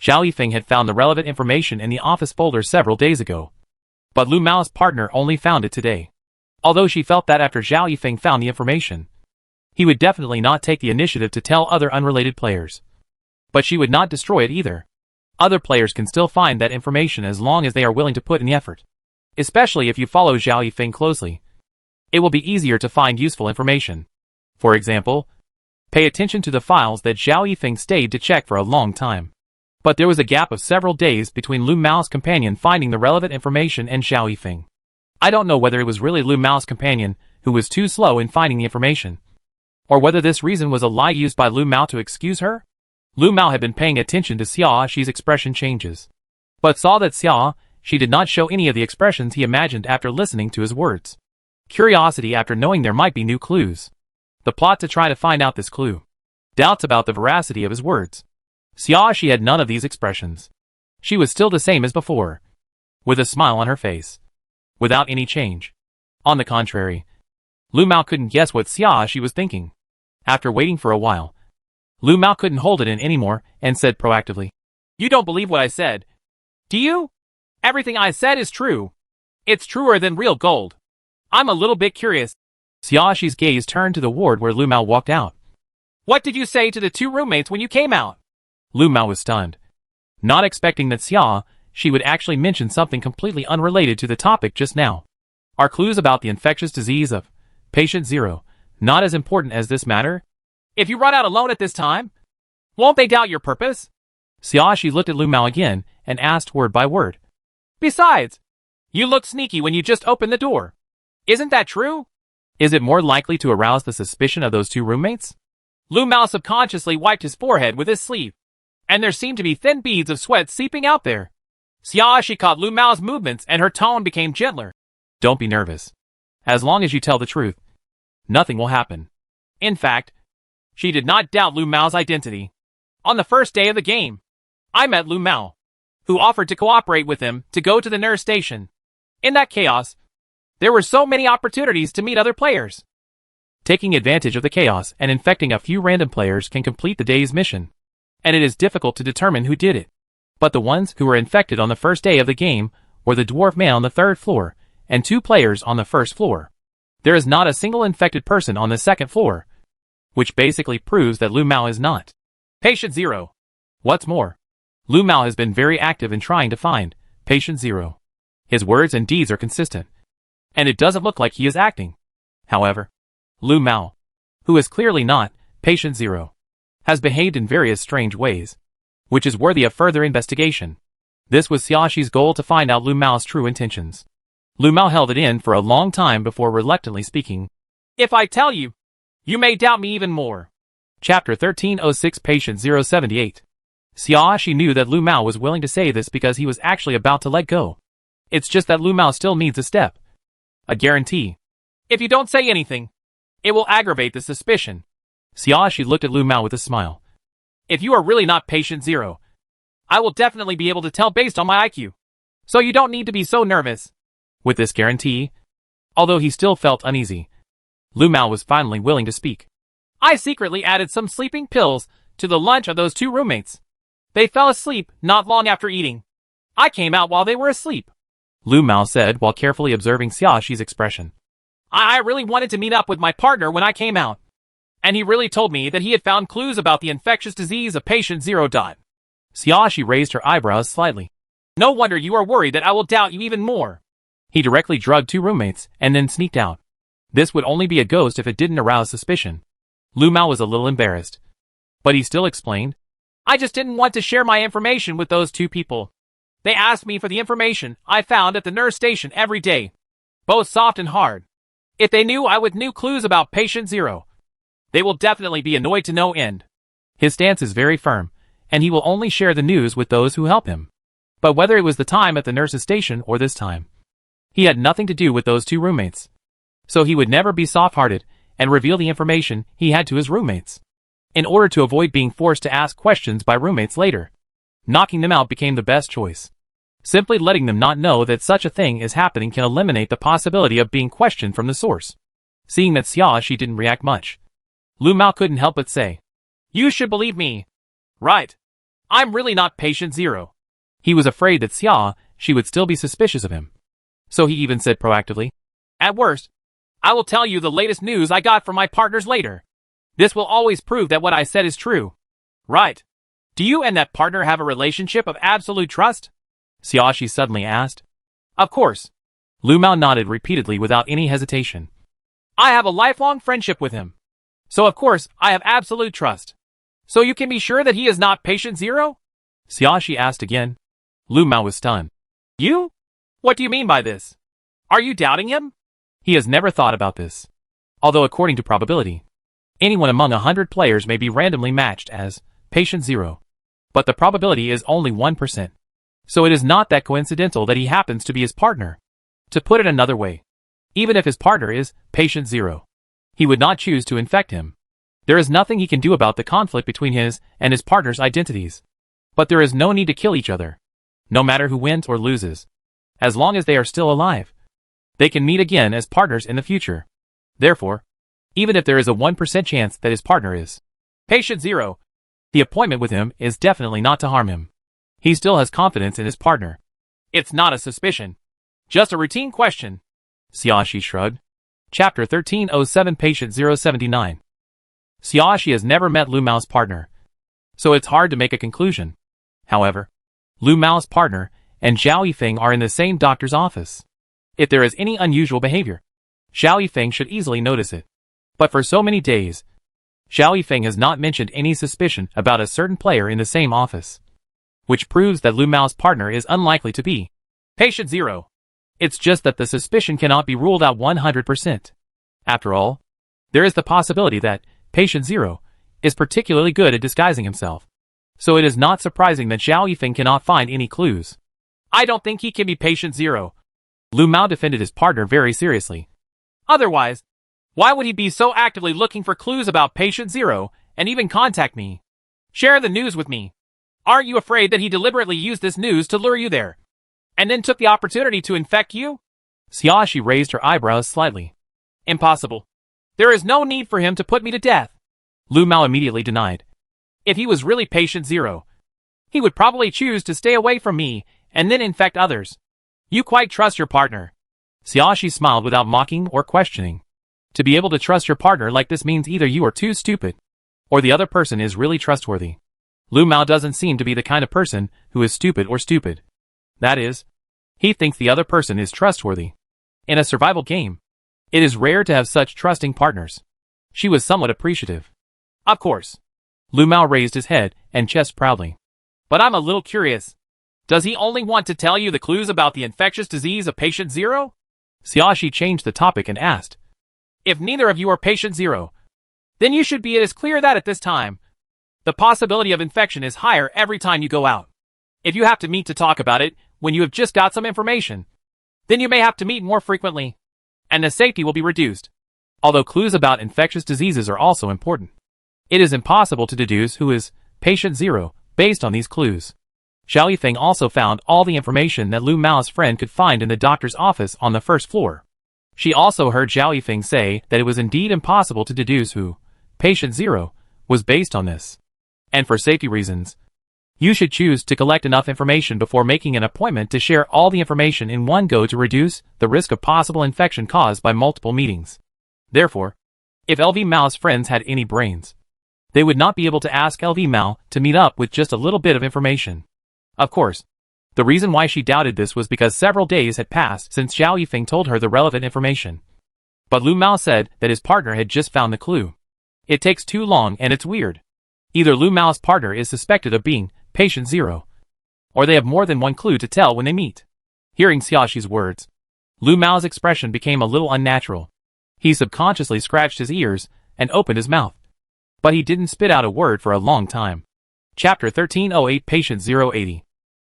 Xiao Yifeng had found the relevant information in the office folder several days ago. But Lu Mao's partner only found it today. Although she felt that after Xiao Yifeng found the information, he would definitely not take the initiative to tell other unrelated players. But she would not destroy it either. Other players can still find that information as long as they are willing to put in the effort. Especially if you follow Xiao Yifeng closely. It will be easier to find useful information. For example, pay attention to the files that Xiao Yifeng stayed to check for a long time. But there was a gap of several days between Lu Mao's companion finding the relevant information and Xiao Yifeng. I don't know whether it was really Lu Mao's companion who was too slow in finding the information, or whether this reason was a lie used by Lu Mao to excuse her. Lu Mao had been paying attention to Xiaoxi's expression changes, but saw that Xiaoxi did not show any of the expressions he imagined after listening to his words. Curiosity after knowing there might be new clues. The plot to try to find out this clue. Doubts about the veracity of his words. Xiaoxi had none of these expressions. She was still the same as before, with a smile on her face, without any change. On the contrary, Lu Mao couldn't guess what Xiaoxi was thinking. After waiting for a while, Lu Mao couldn't hold it in anymore and said proactively, "You don't believe what I said, do you? Everything I said is true. It's truer than real gold. I'm a little bit curious." Xiaoxi's gaze turned to the ward where Lu Mao walked out. "What did you say to the two roommates when you came out?" Lu Mao was stunned, not expecting that Xiaoxi would actually mention something completely unrelated to the topic just now. Are clues about the infectious disease of Patient Zero not as important as this matter? If you run out alone at this time, won't they doubt your purpose? Xiaoxi looked at Lu Mao again and asked word by word. Besides, you looked sneaky when you just opened the door. Isn't that true? Is it more likely to arouse the suspicion of those two roommates? Lu Mao subconsciously wiped his forehead with his sleeve, and there seemed to be thin beads of sweat seeping out there. Xiaoxi caught Lu Mao's movements and her tone became gentler. Don't be nervous. As long as you tell the truth, nothing will happen. In fact, she did not doubt Lu Mao's identity. On the first day of the game, I met Lu Mao, who offered to cooperate with him to go to the nurse station. In that chaos, there were so many opportunities to meet other players. Taking advantage of the chaos and infecting a few random players can complete the day's mission, and it is difficult to determine who did it. But the ones who were infected on the first day of the game were the dwarf man on the third floor and two players on the first floor. There is not a single infected person on the second floor, which basically proves that Lu Mao is not Patient Zero. What's more, Lu Mao has been very active in trying to find Patient Zero. His words and deeds are consistent, and it doesn't look like he is acting. However, Lu Mao, who is clearly not Patient Zero, has behaved in various strange ways, which is worthy of further investigation. This was Xiaoxi's goal, to find out Lu Mao's true intentions. Lu Mao held it in for a long time before reluctantly speaking. If I tell you, you may doubt me even more. Chapter 1306 Patient 078. Xiaoxi knew that Lu Mao was willing to say this because he was actually about to let go. It's just that Lu Mao still needs a step. A guarantee. If you don't say anything, it will aggravate the suspicion. Xiaoxi looked at Lu Mao with a smile. If you are really not Patient Zero, I will definitely be able to tell based on my IQ. So you don't need to be so nervous. With this guarantee, although he still felt uneasy, Lu Mao was finally willing to speak. I secretly added some sleeping pills to the lunch of those two roommates. They fell asleep not long after eating. I came out while they were asleep. Lu Mao said while carefully observing Xiaoxi's expression. I really wanted to meet up with my partner when I came out, and he really told me that he had found clues about the infectious disease of Patient Zero. Xiaoxi raised her eyebrows slightly. No wonder you are worried that I will doubt you even more. He directly drugged two roommates and then sneaked out. This would only be a ghost if it didn't arouse suspicion. Lu Mao was a little embarrassed, but he still explained. I just didn't want to share my information with those two people. They asked me for the information I found at the nurse station every day, both soft and hard. If they knew I would new clues about Patient Zero, they will definitely be annoyed to no end. His stance is very firm, and he will only share the news with those who help him. But whether it was the time at the nurse's station or this time, he had nothing to do with those two roommates. So he would never be soft-hearted and reveal the information he had to his roommates. in order to avoid being forced to ask questions by roommates later. Knocking them out became the best choice. Simply letting them not know that such a thing is happening can eliminate the possibility of being questioned from the source. Seeing that Xiaoxi didn't react much, Lu Mao couldn't help but say, "You should believe me. Right. I'm really not patient zero." He was afraid that Xiaoxi would still be suspicious of him. So he even said proactively, "At worst, I will tell you the latest news I got from my partners later. This will always prove that what I said is true." "Right. Do you and that partner have a relationship of absolute trust?" Xiaoxi suddenly asked. "Of course." Lu Mao nodded repeatedly without any hesitation. "I have a lifelong friendship with him. So of course, I have absolute trust. So you can be sure that he is not patient zero?" Xiaoxi asked again. Lu Mao was stunned. "You? What do you mean by this? Are you doubting him?" He has never thought about this. Although according to probability, anyone among 100 players may be randomly matched as patient zero. But the probability is only 1%. So it is not that coincidental that he happens to be his partner. To put it another way, even if his partner is patient zero, he would not choose to infect him. There is nothing he can do about the conflict between his and his partner's identities. But there is no need to kill each other. No matter who wins or loses. As long as they are still alive, they can meet again as partners in the future. Therefore, even if there is a 1% chance that his partner is patient zero, the appointment with him is definitely not to harm him. He still has confidence in his partner. "It's not a suspicion. Just a routine question." Xiaoxi shrugged. Chapter 1307 Patient 079. Xiaoxi has never met Lu Mao's partner, so it's hard to make a conclusion. However, Lu Mao's partner and Zhao Yifeng are in the same doctor's office. If there is any unusual behavior, Zhao Yifeng should easily notice it. But for so many days, Zhao Yifeng has not mentioned any suspicion about a certain player in the same office, which proves that Lu Mao's partner is unlikely to be patient zero. It's just that the suspicion cannot be ruled out 100%. After all, there is the possibility that patient zero is particularly good at disguising himself. So it is not surprising that Zhao Yifeng cannot find any clues. "I don't think he can be patient zero." Lu Mao defended his partner very seriously. "Otherwise, why would he be so actively looking for clues about patient zero and even contact me? Share the news with me. Aren't you afraid that he deliberately used this news to lure you there, and then took the opportunity to infect you?" Xiaoxi raised her eyebrows slightly. "Impossible. There is no need for him to put me to death." Lu Mao immediately denied. "If he was really patient zero, he would probably choose to stay away from me and then infect others. You quite trust your partner." Xiaoxi smiled without mocking or questioning. To be able to trust your partner like this means either you are too stupid, or the other person is really trustworthy. Lu Mao doesn't seem to be the kind of person who is stupid or stupid. That is, he thinks the other person is trustworthy. In a survival game, it is rare to have such trusting partners. She was somewhat appreciative. "Of course." Lu Mao raised his head and chest proudly. "But I'm a little curious. Does he only want to tell you the clues about the infectious disease of patient zero?" Xiaoxi changed the topic and asked, "If neither of you are patient zero, then you should be as clear that at this time, the possibility of infection is higher every time you go out. If you have to meet to talk about it when you have just got some information, then you may have to meet more frequently, and the safety will be reduced." Although clues about infectious diseases are also important, it is impossible to deduce who is patient zero based on these clues. Zhao Yifeng also found all the information that Lu Mao's friend could find in the doctor's office on the first floor. She also heard Zhao Yifeng say that it was indeed impossible to deduce who patient zero was based on this. And for safety reasons, you should choose to collect enough information before making an appointment to share all the information in one go to reduce the risk of possible infection caused by multiple meetings. Therefore, if LV Mao's friends had any brains, they would not be able to ask LV Mao to meet up with just a little bit of information. Of course, the reason why she doubted this was because several days had passed since Zhao Yifeng told her the relevant information. But Lu Mao said that his partner had just found the clue. It takes too long and it's weird. Either Lu Mao's partner is suspected of being patient zero, or they have more than one clue to tell when they meet. Hearing Xiaoxi's words, Lu Mao's expression became a little unnatural. He subconsciously scratched his ears and opened his mouth. But he didn't spit out a word for a long time. Chapter 1308 Patient 080.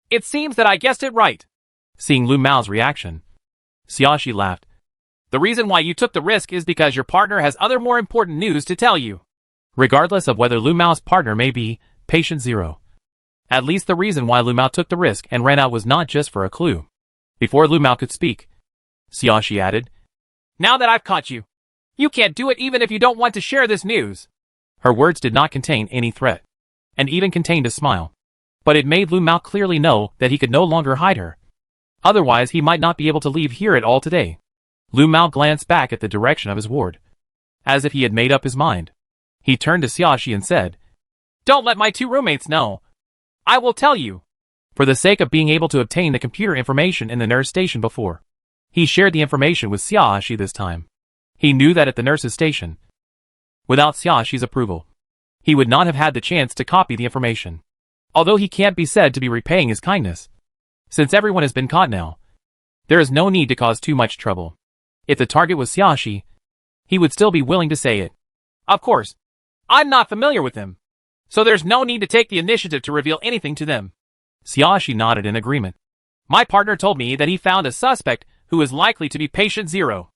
"It seems that I guessed it right." Seeing Lu Mao's reaction, Xiaoxi laughed. "The reason why you took the risk is because your partner has other more important news to tell you." regardless of whether Lu Mao's partner may be patient zero. At least the reason why Lu Mao took the risk and ran out was not just for a clue. Before Lu Mao could speak, Xiaoxi added, "Now that I've caught you, you can't do it even if you don't want to share this news." Her words did not contain any threat, and even contained a smile. But it made Lu Mao clearly know that he could no longer hide her. Otherwise he might not be able to leave here at all today. Lu Mao glanced back at the direction of his ward, as if he had made up his mind. He turned to Xiaoxi and said, "Don't let my two roommates know. I will tell you." For the sake of being able to obtain the computer information in the nurse station before, he shared the information with Xiaoxi this time. He knew that at the nurse's station, without Xiaoxi's approval, he would not have had the chance to copy the information. Although he can't be said to be repaying his kindness, since everyone has been caught now, there is no need to cause too much trouble. If the target was Xiaoxi, he would still be willing to say it. "Of course, I'm not familiar with them, so there's no need to take the initiative to reveal anything to them." Xiaoxi nodded in agreement. "My partner told me that he found a suspect who is likely to be patient zero."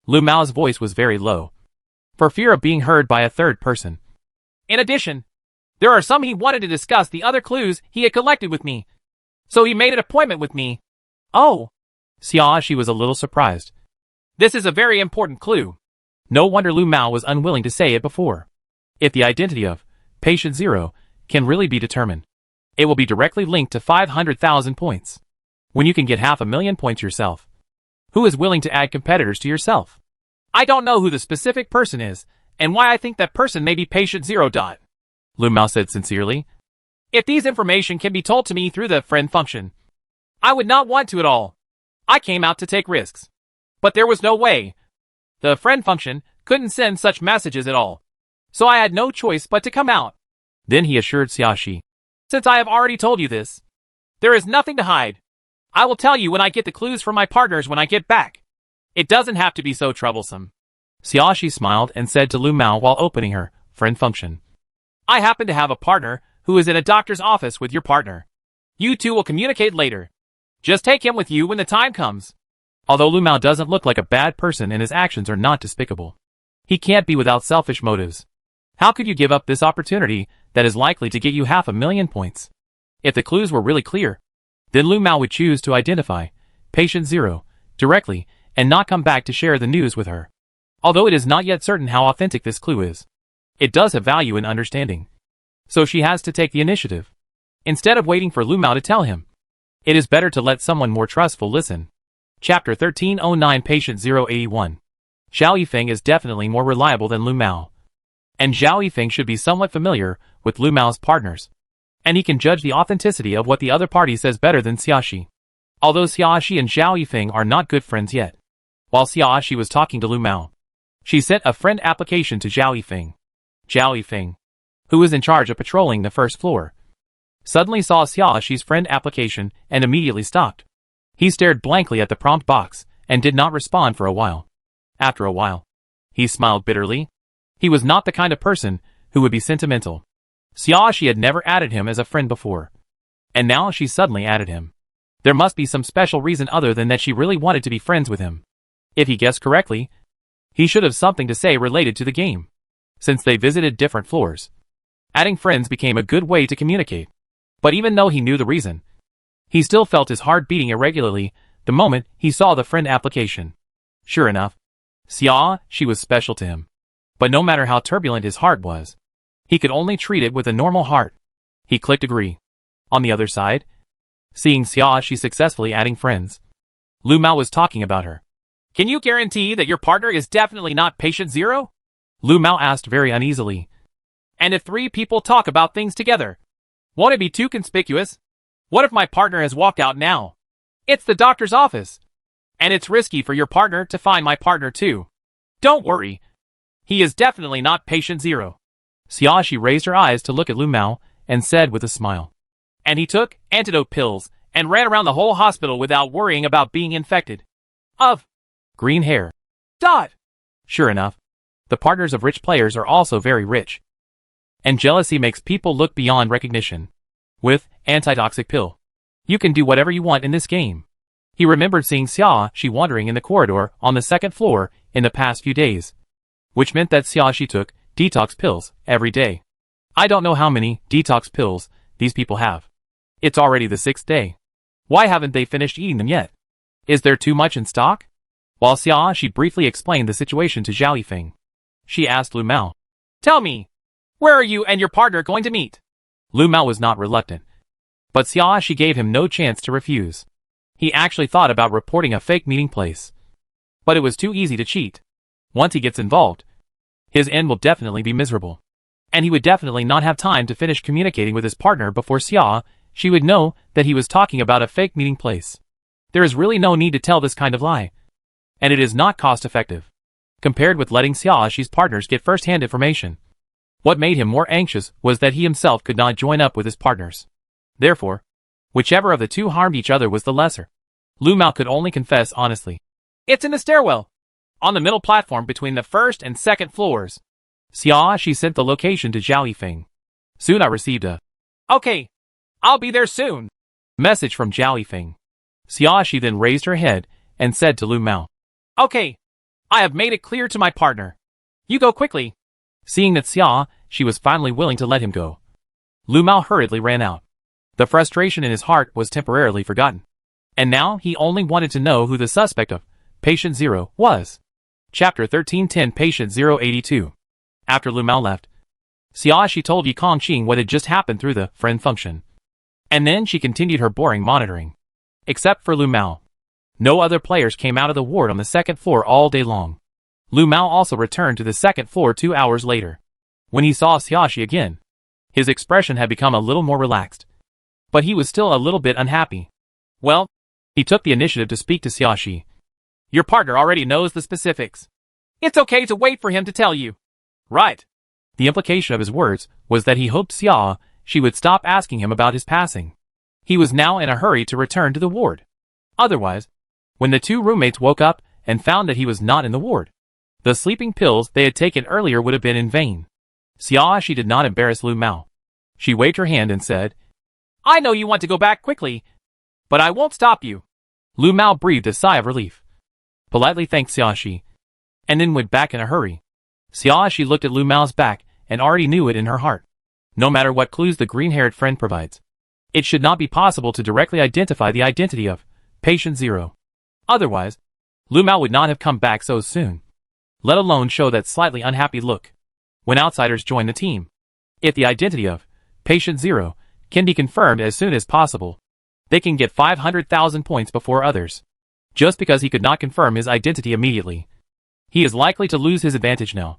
Lu Mao's voice was very low, for fear of being heard by a third person. "In addition, there are some he wanted to discuss the other clues he had collected with me, so he made an appointment with me." "Oh!" Xiaoxi was a little surprised. "This is a very important clue." No wonder Lu Mao was unwilling to say it before. If the identity of patient zero can really be determined, it will be directly linked to 500,000 points. When you can get 500,000 points yourself, who is willing to add competitors to yourself? "I don't know who the specific person is, and why I think that person may be patient zero. Lu Mao said sincerely. "If these information can be told to me through the friend function, I would not want to at all. I came out to take risks, but there was no way. The friend function couldn't send such messages at all, so I had no choice but to come out." Then he assured Xiaoxi, "Since I have already told you this, there is nothing to hide. I will tell you when I get the clues from my partners when I get back. It doesn't have to be so troublesome." Xiaoxi smiled and said to Lu Mao while opening her friend function, "I happen to have a partner who is in a doctor's office with your partner. You two will communicate later. Just take him with you when the time comes." Although Lu Mao doesn't look like a bad person and his actions are not despicable, he can't be without selfish motives. How could you give up this opportunity that is likely to get you 500,000 points? If the clues were really clear, then Lu Mao would choose to identify patient zero directly and not come back to share the news with her. Although it is not yet certain how authentic this clue is, it does have value in understanding. So she has to take the initiative. Instead of waiting for Lu Mao to tell him, it is better to let someone more trustful listen. Chapter 1309 Patient 081. Zhao Yifeng is definitely more reliable than Lu Mao, and Zhao Yifeng should be somewhat familiar with Lu Mao's partners, and he can judge the authenticity of what the other party says better than Xiaoxi. Although Xiaoxi and Zhao Yifeng are not good friends yet, while Xiaoxi was talking to Lu Mao, she sent a friend application to Zhao Yifeng. Zhao Yifeng, who was in charge of patrolling the first floor, suddenly saw Xiaoxi's friend application and immediately stopped. He stared blankly at the prompt box and did not respond for a while. After a while, he smiled bitterly. He was not the kind of person who would be sentimental. Xiaoxi had never added him as a friend before, and now she suddenly added him. There must be some special reason other than that she really wanted to be friends with him. If he guessed correctly, he should have something to say related to the game. Since they visited different floors, adding friends became a good way to communicate. But even though he knew the reason, he still felt his heart beating irregularly the moment he saw the friend application. Sure enough, Xiaoxi was special to him. But no matter how turbulent his heart was, he could only treat it with a normal heart. He clicked agree. On the other side, seeing Xiaoxi successfully adding friends, Lu Mao was talking about her. "Can you guarantee that your partner is definitely not patient zero?" Lu Mao asked very uneasily. "And if three people talk about things together, won't it be too conspicuous? What if my partner has walked out now? It's the doctor's office, and it's risky for your partner to find my partner too. Don't worry. He is definitely not patient zero." Xiaoxi raised her eyes to look at Lu Mao and said with a smile, "And he took antidote pills and ran around the whole hospital without worrying about being infected. Of green hair. Dot." Sure enough, the partners of rich players are also very rich, and jealousy makes people look beyond recognition. With antitoxic pill, you can do whatever you want in this game. He remembered seeing Xiaoxi wandering in the corridor on the second floor in the past few days, which meant that Xiaoxi took detox pills every day. I don't know how many detox pills these people have. It's already the 6th day. Why haven't they finished eating them yet? Is there too much in stock? While she briefly explained the situation to Zhao Yifeng, she asked Lu Mao, Tell me, where are you and your partner going to meet? Lu Mao was not reluctant, but she gave him no chance to refuse. He actually thought about reporting a fake meeting place, but it was too easy to cheat. Once he gets involved, his end will definitely be miserable, and he would definitely not have time to finish communicating with his partner before she would know that he was talking about a fake meeting place. There is really no need to tell this kind of lie, and it is not cost-effective, compared with letting she's partners get first-hand information. What made him more anxious was that he himself could not join up with his partners. Therefore, whichever of the two harmed each other was the lesser. Lu Mao could only confess honestly. It's in the stairwell, on the middle platform between the 1st and 2nd floors. She sent the location to Zhao Yifeng. Soon I received a, Okay, I'll be there soon, message from Zhao Yifeng. She then raised her head and said to Lu Mao, Okay, I have made it clear to my partner. You go quickly. Seeing that she was finally willing to let him go, Lu Mao hurriedly ran out. The frustration in his heart was temporarily forgotten, and now he only wanted to know who the suspect of Patient Zero was. Chapter 1310 Patient 082. After Lu Mao left, she told Yi Kongqing what had just happened through the friend function, and then she continued her boring monitoring. Except for Lu Mao, no other players came out of the ward on the 2nd floor all day long. Lu Mao also returned to the 2nd floor 2 hours later. When he saw Xiaoxi again, his expression had become a little more relaxed, but he was still a little bit unhappy. Well, he took the initiative to speak to Xiaoxi. Your partner already knows the specifics. It's okay to wait for him to tell you. Right. The implication of his words was that he hoped she would stop asking him about his passing. He was now in a hurry to return to the ward. Otherwise, when the two roommates woke up and found that he was not in the ward, the sleeping pills they had taken earlier would have been in vain. She did not embarrass Lu Mao. She waved her hand and said, I know you want to go back quickly, but I won't stop you. Lu Mao breathed a sigh of relief, politely thanked Xiaoxi, and then went back in a hurry. Xiaoxi looked at Lu Mao's back and already knew it in her heart. No matter what clues the green-haired friend provides, it should not be possible to directly identify the identity of Patient Zero. Otherwise, Lu Mao would not have come back so soon, let alone show that slightly unhappy look when outsiders join the team. If the identity of Patient Zero can be confirmed as soon as possible, they can get 500,000 points before others. Just because he could not confirm his identity immediately, he is likely to lose his advantage now.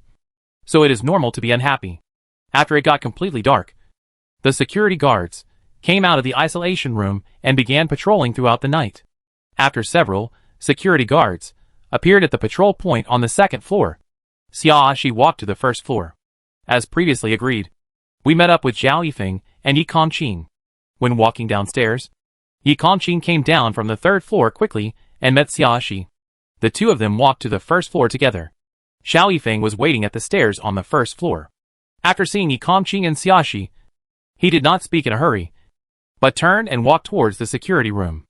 So it is normal to be unhappy. After it got completely dark, the security guards came out of the isolation room and began patrolling throughout the night. After several security guards appeared at the patrol point on the 2nd floor, she walked to the 1st floor. As previously agreed, we met up with Zhao Yifeng and Yi Kongqing. When walking downstairs, Yi Kongqing came down from the 3rd floor quickly and met Xiaoxi. The two of them walked to the 1st floor together. Zhao Yifeng was waiting at the stairs on the 1st floor. After seeing Yi Kongqing and Xiaoxi, he did not speak in a hurry, but turned and walked towards the security room.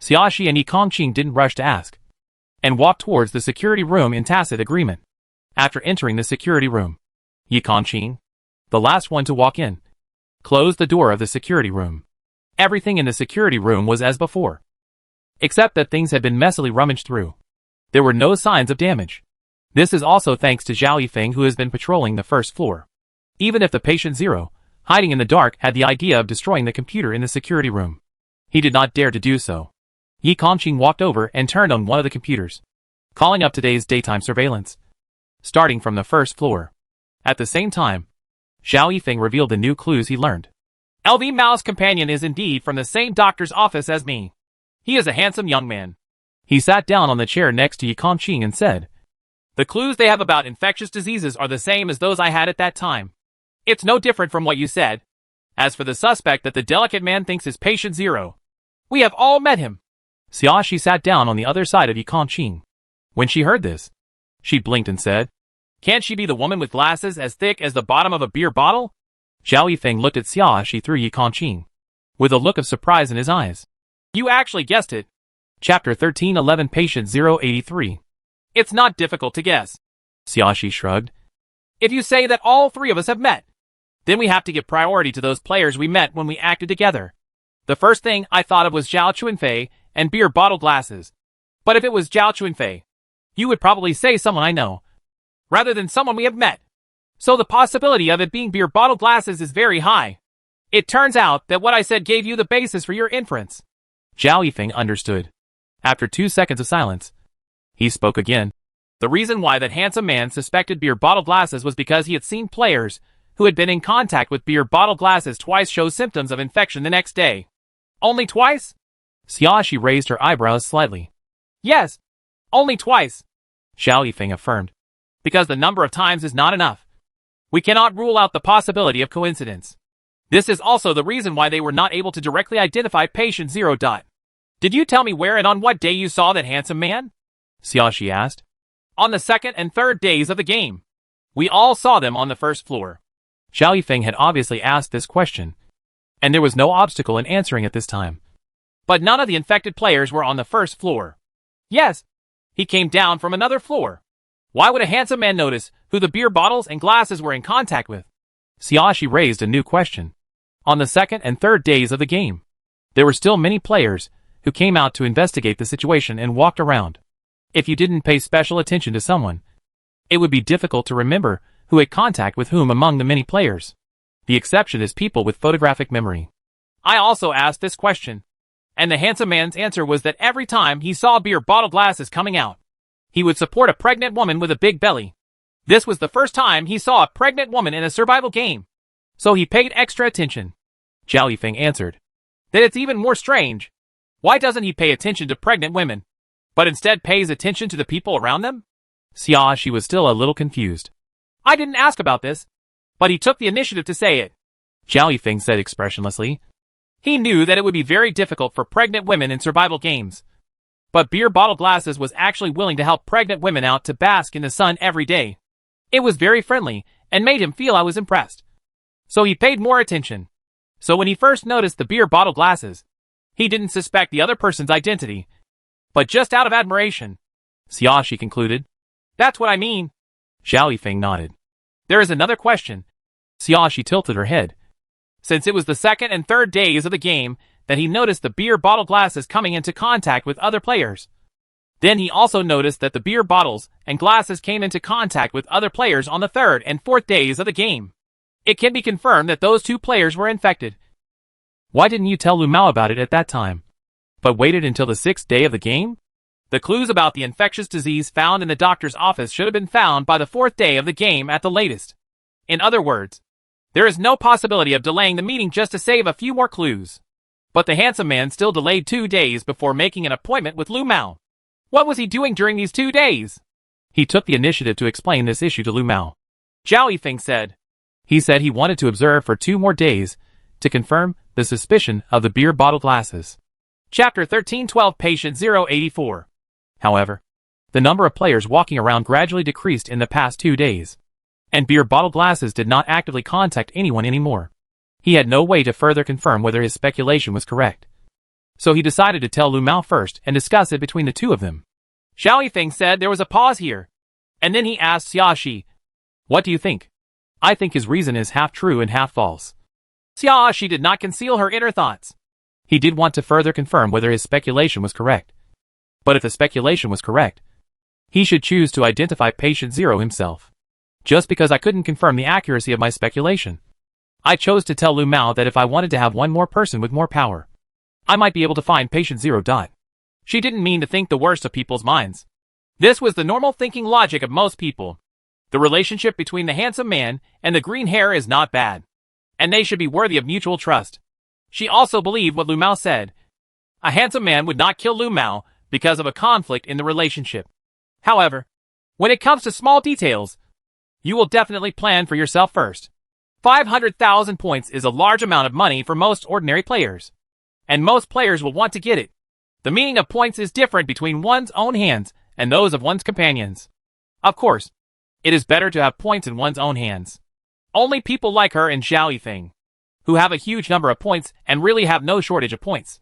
Xiaoxi and Yi Kongqing didn't rush to ask, and walked towards the security room in tacit agreement. After entering the security room, Yi Kongqing, the last one to walk in, closed the door of the security room. Everything in the security room was as before, except that things had been messily rummaged through. There were no signs of damage. This is also thanks to Zhao Yifeng, who has been patrolling the 1st floor. Even if the Patient Zero, hiding in the dark, had the idea of destroying the computer in the security room, he did not dare to do so. Yi Kongqing walked over and turned on one of the computers, calling up today's daytime surveillance, starting from the 1st floor. At the same time, Zhao Yifeng revealed the new clues he learned. LV Mao's companion is indeed from the same doctor's office as me. He is a handsome young man. He sat down on the chair next to Yi Kongqing and said, The clues they have about infectious diseases are the same as those I had at that time. It's no different from what you said. As for the suspect that the delicate man thinks is Patient Zero, we have all met him. Xiaoxi sat down on the other side of Yi Kongqing. When she heard this, she blinked and said, Can't she be the woman with glasses as thick as the bottom of a beer bottle? Zhao Yifeng looked at Xiaoxi through Yi Kongqing, with a look of surprise in his eyes. You actually guessed it. Chapter 1311 Patient 083. It's not difficult to guess. Xiaoxi shrugged. If you say that all three of us have met, then we have to give priority to those players we met when we acted together. The first thing I thought of was Zhao Chuanfei and beer bottle glasses. But if it was Zhao Chuanfei, you would probably say someone I know, rather than someone we have met. So the possibility of it being beer bottle glasses is very high. It turns out that what I said gave you the basis for your inference. Zhao Yifeng understood. After 2 seconds of silence, he spoke again. The reason why that handsome man suspected beer bottle glasses was because he had seen players who had been in contact with beer bottle glasses twice show symptoms of infection the next day. Only twice? Xiaoxi raised her eyebrows slightly. Yes, only twice, Zhao Yifeng affirmed. because the number of times is not enough. We cannot rule out the possibility of coincidence. This is also the reason why they were not able to directly identify patient 0. Did you tell me where and on what day you saw that handsome man? Xiaoxi asked. On the second and third days of the game. We all saw them on the first floor. Zhao Yifeng had obviously asked this question, and there was no obstacle in answering at this time. But none of the infected players were on the first floor. Yes, he came down from another floor. Why would a handsome man notice who the beer bottles and glasses were in contact with? Xiaoxi raised a new question. On the second and third days of the game, there were still many players who came out to investigate the situation and walked around. If you didn't pay special attention to someone, it would be difficult to remember who had contact with whom among the many players. The exception is people with photographic memory. I also asked this question, and the handsome man's answer was that every time he saw beer bottle glasses coming out, he would support a pregnant woman with a big belly. This was the first time he saw a pregnant woman in a survival game, so he paid extra attention. Zhao Yifeng answered. Then it's even more strange. Why doesn't he pay attention to pregnant women, but instead pays attention to the people around them? Xiaoxi was still a little confused. I didn't ask about this, but he took the initiative to say it. Zhao Yifeng said expressionlessly. He knew that it would be very difficult for pregnant women in survival games. But beer bottle glasses was actually willing to help pregnant women out to bask in the sun every day. It was very friendly and made him feel I was impressed. So he paid more attention. So when he first noticed the beer bottle glasses, he didn't suspect the other person's identity, but just out of admiration. Xiaoxi concluded. That's what I mean. Zhao Yifeng nodded. There is another question. Xiaoxi tilted her head. Since it was the second and third days of the game that he noticed the beer bottle glasses coming into contact with other players. Then he also noticed that the beer bottles and glasses came into contact with other players on the third and fourth days of the game. It can be confirmed that those two players were infected. Why didn't you tell Lu Mao about it at that time, but waited until the 6th day of the game? The clues about the infectious disease found in the doctor's office should have been found by the 4th day of the game at the latest. In other words, there is no possibility of delaying the meeting just to save a few more clues. But the handsome man still delayed 2 days before making an appointment with Lu Mao. What was he doing during these 2 days? He took the initiative to explain this issue to Lu Mao. Zhao Yifeng said. He said he wanted to observe for 2 more days to confirm the suspicion of the beer bottle glasses. Chapter 1312 Patient 084. However, the number of players walking around gradually decreased in the past 2 days, and beer bottle glasses did not actively contact anyone anymore. He had no way to further confirm whether his speculation was correct. So he decided to tell Lu Mao first and discuss it between the two of them. Zhao Yifeng said there was a pause here, and then he asked Xiaoxi, "What do you think?" I think his reason is half true and half false. Xiaoxi did not conceal her inner thoughts. He did want to further confirm whether his speculation was correct. But if the speculation was correct, he should choose to identify patient 0 himself. Just because I couldn't confirm the accuracy of my speculation, I chose to tell Lu Mao that if I wanted to have one more person with more power, I might be able to find patient 0. She didn't mean to think the worst of people's minds. This was the normal thinking logic of most people. The relationship between the handsome man and the green hair is not bad, and they should be worthy of mutual trust. She also believed what Lu Mao said. A handsome man would not kill Lu Mao because of a conflict in the relationship. However, when it comes to small details, you will definitely plan for yourself first. 500,000 points is a large amount of money for most ordinary players, and most players will want to get it. The meaning of points is different between one's own hands and those of one's companions. Of course, it is better to have points in one's own hands. Only people like her and Zhao Yifeng, who have a huge number of points and really have no shortage of points,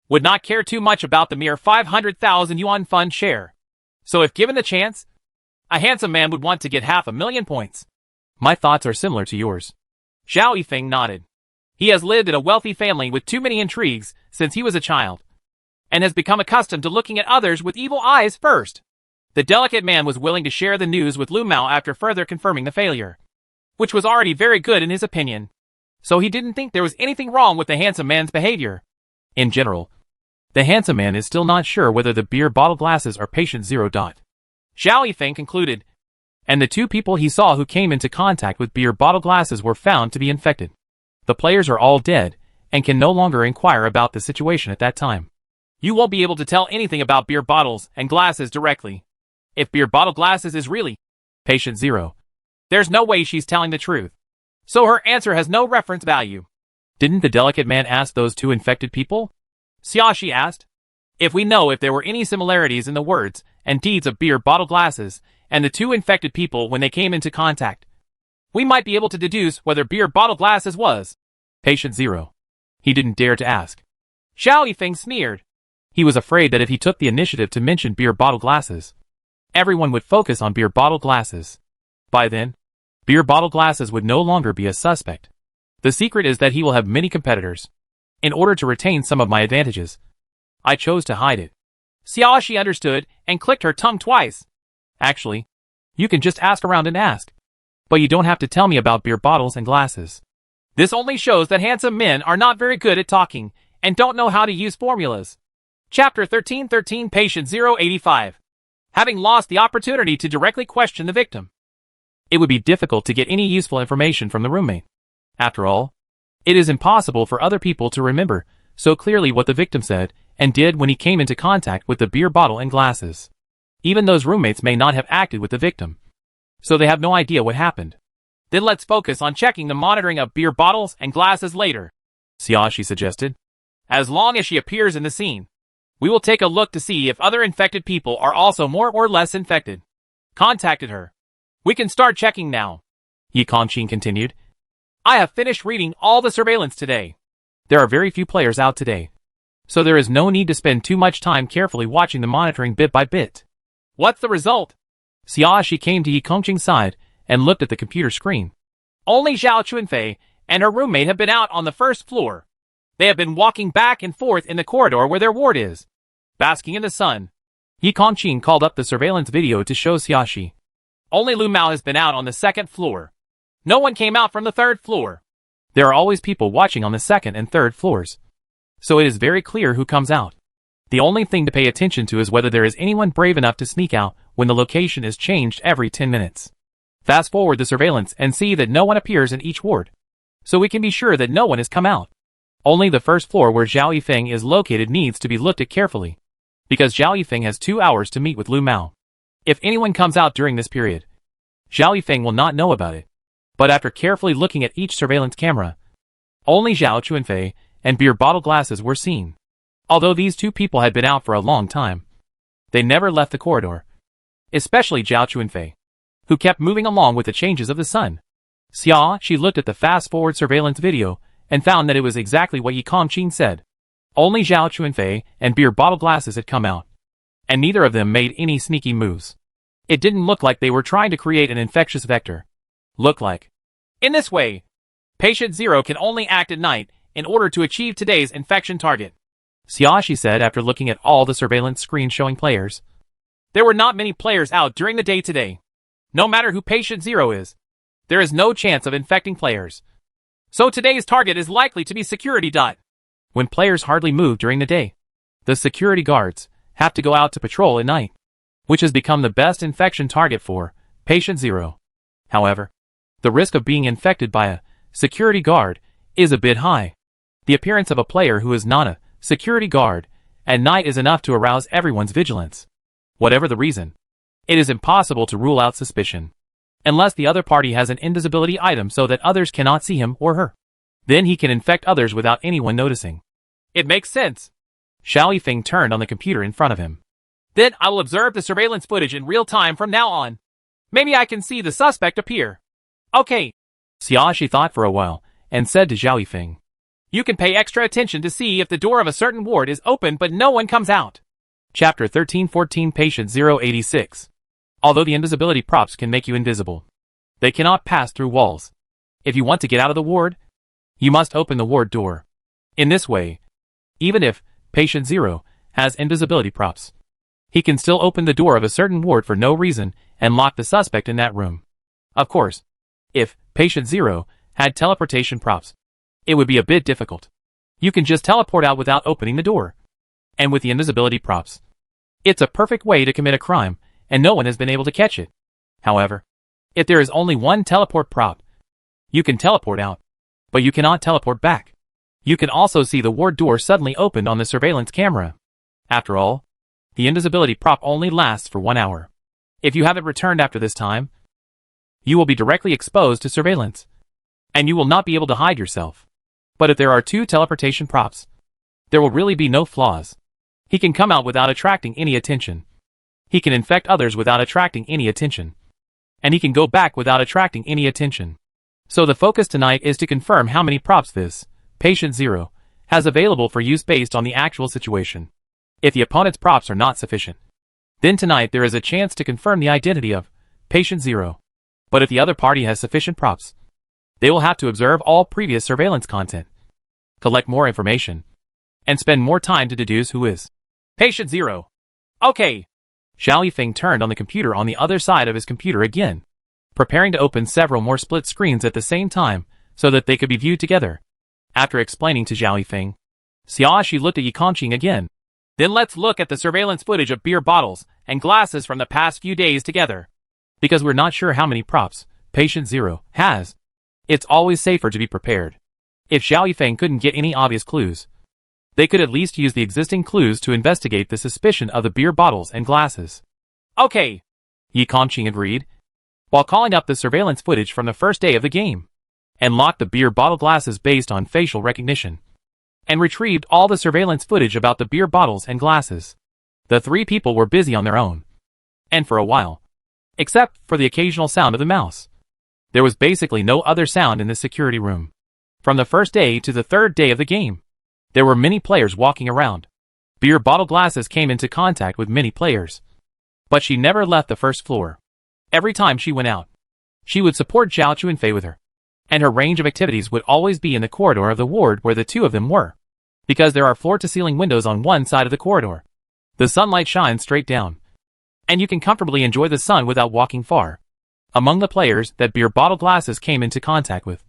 would not care too much about the mere 500,000 yuan fund share. So if given the chance, a handsome man would want to get 500,000 points. My thoughts are similar to yours. Zhao Yifeng nodded. He has lived in a wealthy family with too many intrigues since he was a child, and has become accustomed to looking at others with evil eyes first. The delicate man was willing to share the news with Lu Mao after further confirming the failure, which was already very good in his opinion. So he didn't think there was anything wrong with the handsome man's behavior. In general, the handsome man is still not sure whether the beer bottle glasses are patient 0. Zhao Yifeng concluded. And the two people he saw who came into contact with beer bottle glasses were found to be infected. The players are all dead, and can no longer inquire about the situation at that time. You won't be able to tell anything about beer bottles and glasses directly. If beer bottle glasses is really patient 0, there's no way she's telling the truth. So her answer has no reference value. Didn't the delicate man ask those two infected people? Xiaoxi asked. If we know if there were any similarities in the words and deeds of beer bottle glasses and the two infected people when they came into contact, we might be able to deduce whether beer bottle glasses was patient 0. He didn't dare to ask. Zhao Yifeng sneered. He was afraid that if he took the initiative to mention beer bottle glasses, everyone would focus on beer bottle glasses. By then, beer bottle glasses would no longer be a suspect. The secret is that he will have many competitors. In order to retain some of my advantages, I chose to hide it. Xiaoxi understood and clicked her tongue twice. Actually, you can just ask around and ask. But you don't have to tell me about beer bottles and glasses. This only shows that handsome men are not very good at talking and don't know how to use formulas. Chapter 1313 Patient 085. Having lost the opportunity to directly question the victim, it would be difficult to get any useful information from the roommate. After all, it is impossible for other people to remember so clearly what the victim said and did when he came into contact with the beer bottle and glasses. Even those roommates may not have acted with the victim, so they have no idea what happened. Then let's focus on checking the monitoring of beer bottles and glasses later, Xiaoxi suggested. As long as she appears in the scene, we will take a look to see if other infected people are also more or less infected. Contacted her. We can start checking now, Yi Kongqing continued. I have finished reading all the surveillance today. There are very few players out today, so there is no need to spend too much time carefully watching the monitoring bit by bit. What's the result? Xiaoxi came to Yi Kongqing's side and looked at the computer screen. Only Zhao Chunfei and her roommate have been out on the first floor. They have been walking back and forth in the corridor where their ward is, basking in the sun. Yi Kongqing called up the surveillance video to show Xiaoxi. Only Lu Mao has been out on the second floor. No one came out from the third floor. There are always people watching on the second and third floors, so it is very clear who comes out. The only thing to pay attention to is whether there is anyone brave enough to sneak out when the location is changed every 10 minutes. Fast forward the surveillance and see that no one appears in each ward, so we can be sure that no one has come out. Only the first floor where Zhao Yifeng is located needs to be looked at carefully, because Zhao Yifeng has 2 hours to meet with Lu Mao. If anyone comes out during this period, Zhao Yifeng will not know about it. But after carefully looking at each surveillance camera, only Zhao Chunfei and beer bottle glasses were seen. Although these two people had been out for a long time, they never left the corridor. Especially Zhao Chunfei, who kept moving along with the changes of the sun. She looked at the fast-forward surveillance video and found that it was exactly what Yi Kongqing said. Only Zhao Chunfei and beer bottle glasses had come out, and neither of them made any sneaky moves. It didn't look like they were trying to create an infectious vector. Look like. In this way, Patient 0 can only act at night in order to achieve today's infection target, Xiaoxi said after looking at all the surveillance screens showing players. There were not many players out during the day today. No matter who Patient 0 is, there is no chance of infecting players. So today's target is likely to be security. When players hardly move during the day, the security guards have to go out to patrol at night, which has become the best infection target for Patient 0. However, the risk of being infected by a security guard is a bit high. The appearance of a player who is not a security guard at night is enough to arouse everyone's vigilance. Whatever the reason, it is impossible to rule out suspicion, unless the other party has an invisibility item so that others cannot see him or her. Then he can infect others without anyone noticing. It makes sense. Zhao Yifeng turned on the computer in front of him. Then I will observe the surveillance footage in real time from now on. Maybe I can see the suspect appear. Okay. Xiaoxi thought for a while and said to Zhao Yifeng, you can pay extra attention to see if the door of a certain ward is open but no one comes out. Chapter 1314 Patient 086. Although the invisibility props can make you invisible, They cannot pass through walls. If you want to get out of the ward, you must open the ward door. In this way, even if patient 0 has invisibility props, he can still open the door of a certain ward for no reason and lock the suspect in that room. Of course, if patient 0 had teleportation props, it would be a bit difficult. You can just teleport out without opening the door. And with the invisibility props, it's a perfect way to commit a crime, and no one has been able to catch it. However, if there is only one teleport prop, you can teleport out, but you cannot teleport back. You can also see the ward door suddenly opened on the surveillance camera. After all, the invisibility prop only lasts for 1 hour. If you haven't returned after this time, you will be directly exposed to surveillance, and you will not be able to hide yourself. But if there are 2 teleportation props, there will really be no flaws. He can come out without attracting any attention. He can infect others without attracting any attention. And he can go back without attracting any attention. So the focus tonight is to confirm how many props this patient 0 has available for use based on the actual situation. If the opponent's props are not sufficient, then tonight there is a chance to confirm the identity of patient 0. But if the other party has sufficient props, they will have to observe all previous surveillance content, collect more information, and spend more time to deduce who is patient 0. Okay. Xiao Yifeng turned on the computer on the other side of his computer again, preparing to open several more split screens at the same time so that they could be viewed together. After explaining to Xiao Yifeng, Xiaoshi looked at Yi Kongqing again. Then let's look at the surveillance footage of beer bottles and glasses from the past few days together. Because we're not sure how many props patient 0 has, it's always safer to be prepared. If Xiao Yifeng couldn't get any obvious clues, they could at least use the existing clues to investigate the suspicion of the beer bottles and glasses. Okay, Yi Kongqing agreed, while calling up the surveillance footage from the first day of the game, and locked the beer bottle glasses based on facial recognition, and retrieved all the surveillance footage about the beer bottles and glasses. The 3 people were busy on their own. And for a while, except for the occasional sound of the mouse, there was basically no other sound in this security room. From the first day to the 3rd day of the game, there were many players walking around. Beer bottle glasses came into contact with many players. But she never left the first floor. Every time she went out, she would support Zhao Chuanfei with her. And her range of activities would always be in the corridor of the ward where the 2 of them were. Because there are floor-to-ceiling windows on one side of the corridor. The sunlight shines straight down, and you can comfortably enjoy the sun without walking far. Among the players that beer bottle glasses came into contact with,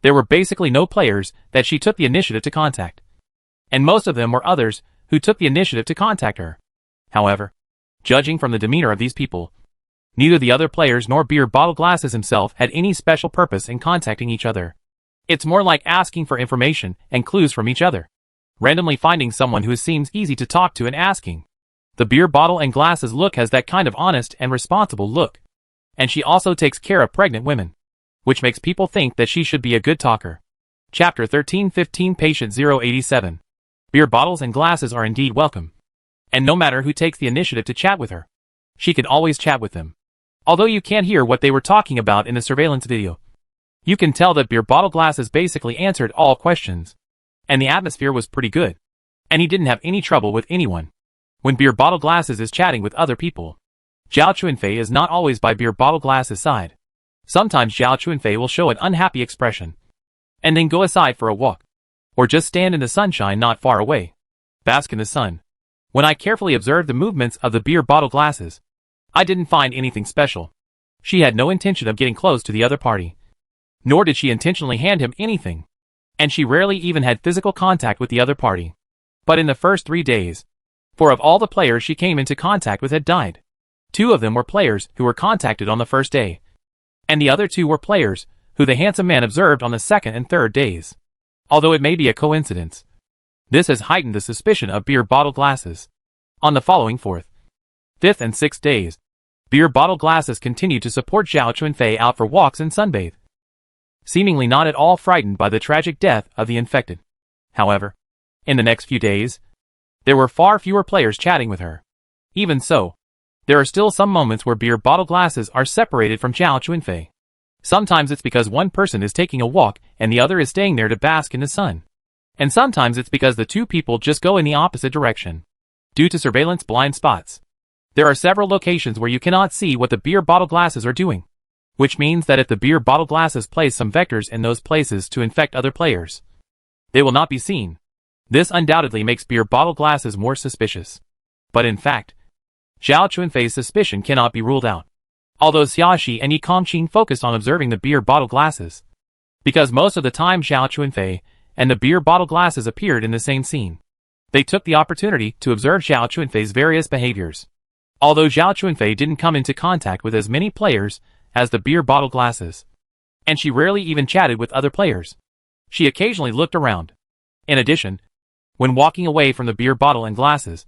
there were basically no players that she took the initiative to contact. And most of them were others who took the initiative to contact her. However, judging from the demeanor of these people, neither the other players nor beer bottle glasses himself had any special purpose in contacting each other. It's more like asking for information and clues from each other. Randomly finding someone who seems easy to talk to and asking. The beer bottle and glasses look has that kind of honest and responsible look. And she also takes care of pregnant women, which makes people think that she should be a good talker. Chapter 1315 Patient 087. Beer bottles and glasses are indeed welcome. And no matter who takes the initiative to chat with her, she can always chat with them. Although you can't hear what they were talking about in the surveillance video, you can tell that beer bottle glasses basically answered all questions. And the atmosphere was pretty good. And he didn't have any trouble with anyone. When beer bottle glasses is chatting with other people, Zhao Chuanfei is not always by beer bottle glasses' side. Sometimes Zhao Chuanfei will show an unhappy expression, and then go aside for a walk, or just stand in the sunshine not far away, bask in the sun. When I carefully observed the movements of the beer bottle glasses, I didn't find anything special. She had no intention of getting close to the other party, nor did she intentionally hand him anything, and she rarely even had physical contact with the other party. But in the first 3 days, 4 of all the players she came into contact with had died. 2 of them were players who were contacted on the first day, and the other 2 were players who the handsome man observed on the 2nd and 3rd days. Although it may be a coincidence, this has heightened the suspicion of beer bottle glasses. On the following 4th, 5th and 6th days, beer bottle glasses continued to support Zhao Chuanfei out for walks and sunbathe, seemingly not at all frightened by the tragic death of the infected. However, in the next few days, there were far fewer players chatting with her. Even so, there are still some moments where beer bottle glasses are separated from Zhao Chuanfei. Sometimes it's because one person is taking a walk and the other is staying there to bask in the sun. And sometimes it's because the 2 people just go in the opposite direction. Due to surveillance blind spots, there are several locations where you cannot see what the beer bottle glasses are doing. which means that if the beer bottle glasses place some vectors in those places to infect other players, they will not be seen. This undoubtedly makes beer bottle glasses more suspicious. But in fact, Zhao Chunfei's suspicion cannot be ruled out. Although Xiaoxi and Yi Kongqing focused on observing the beer bottle glasses, because most of the time Zhao Chunfei and the beer bottle glasses appeared in the same scene, they took the opportunity to observe Zhao Chunfei's various behaviors. Although Zhao Chunfei didn't come into contact with as many players as the beer bottle glasses, and she rarely even chatted with other players, she occasionally looked around. In addition, when walking away from the beer bottle and glasses,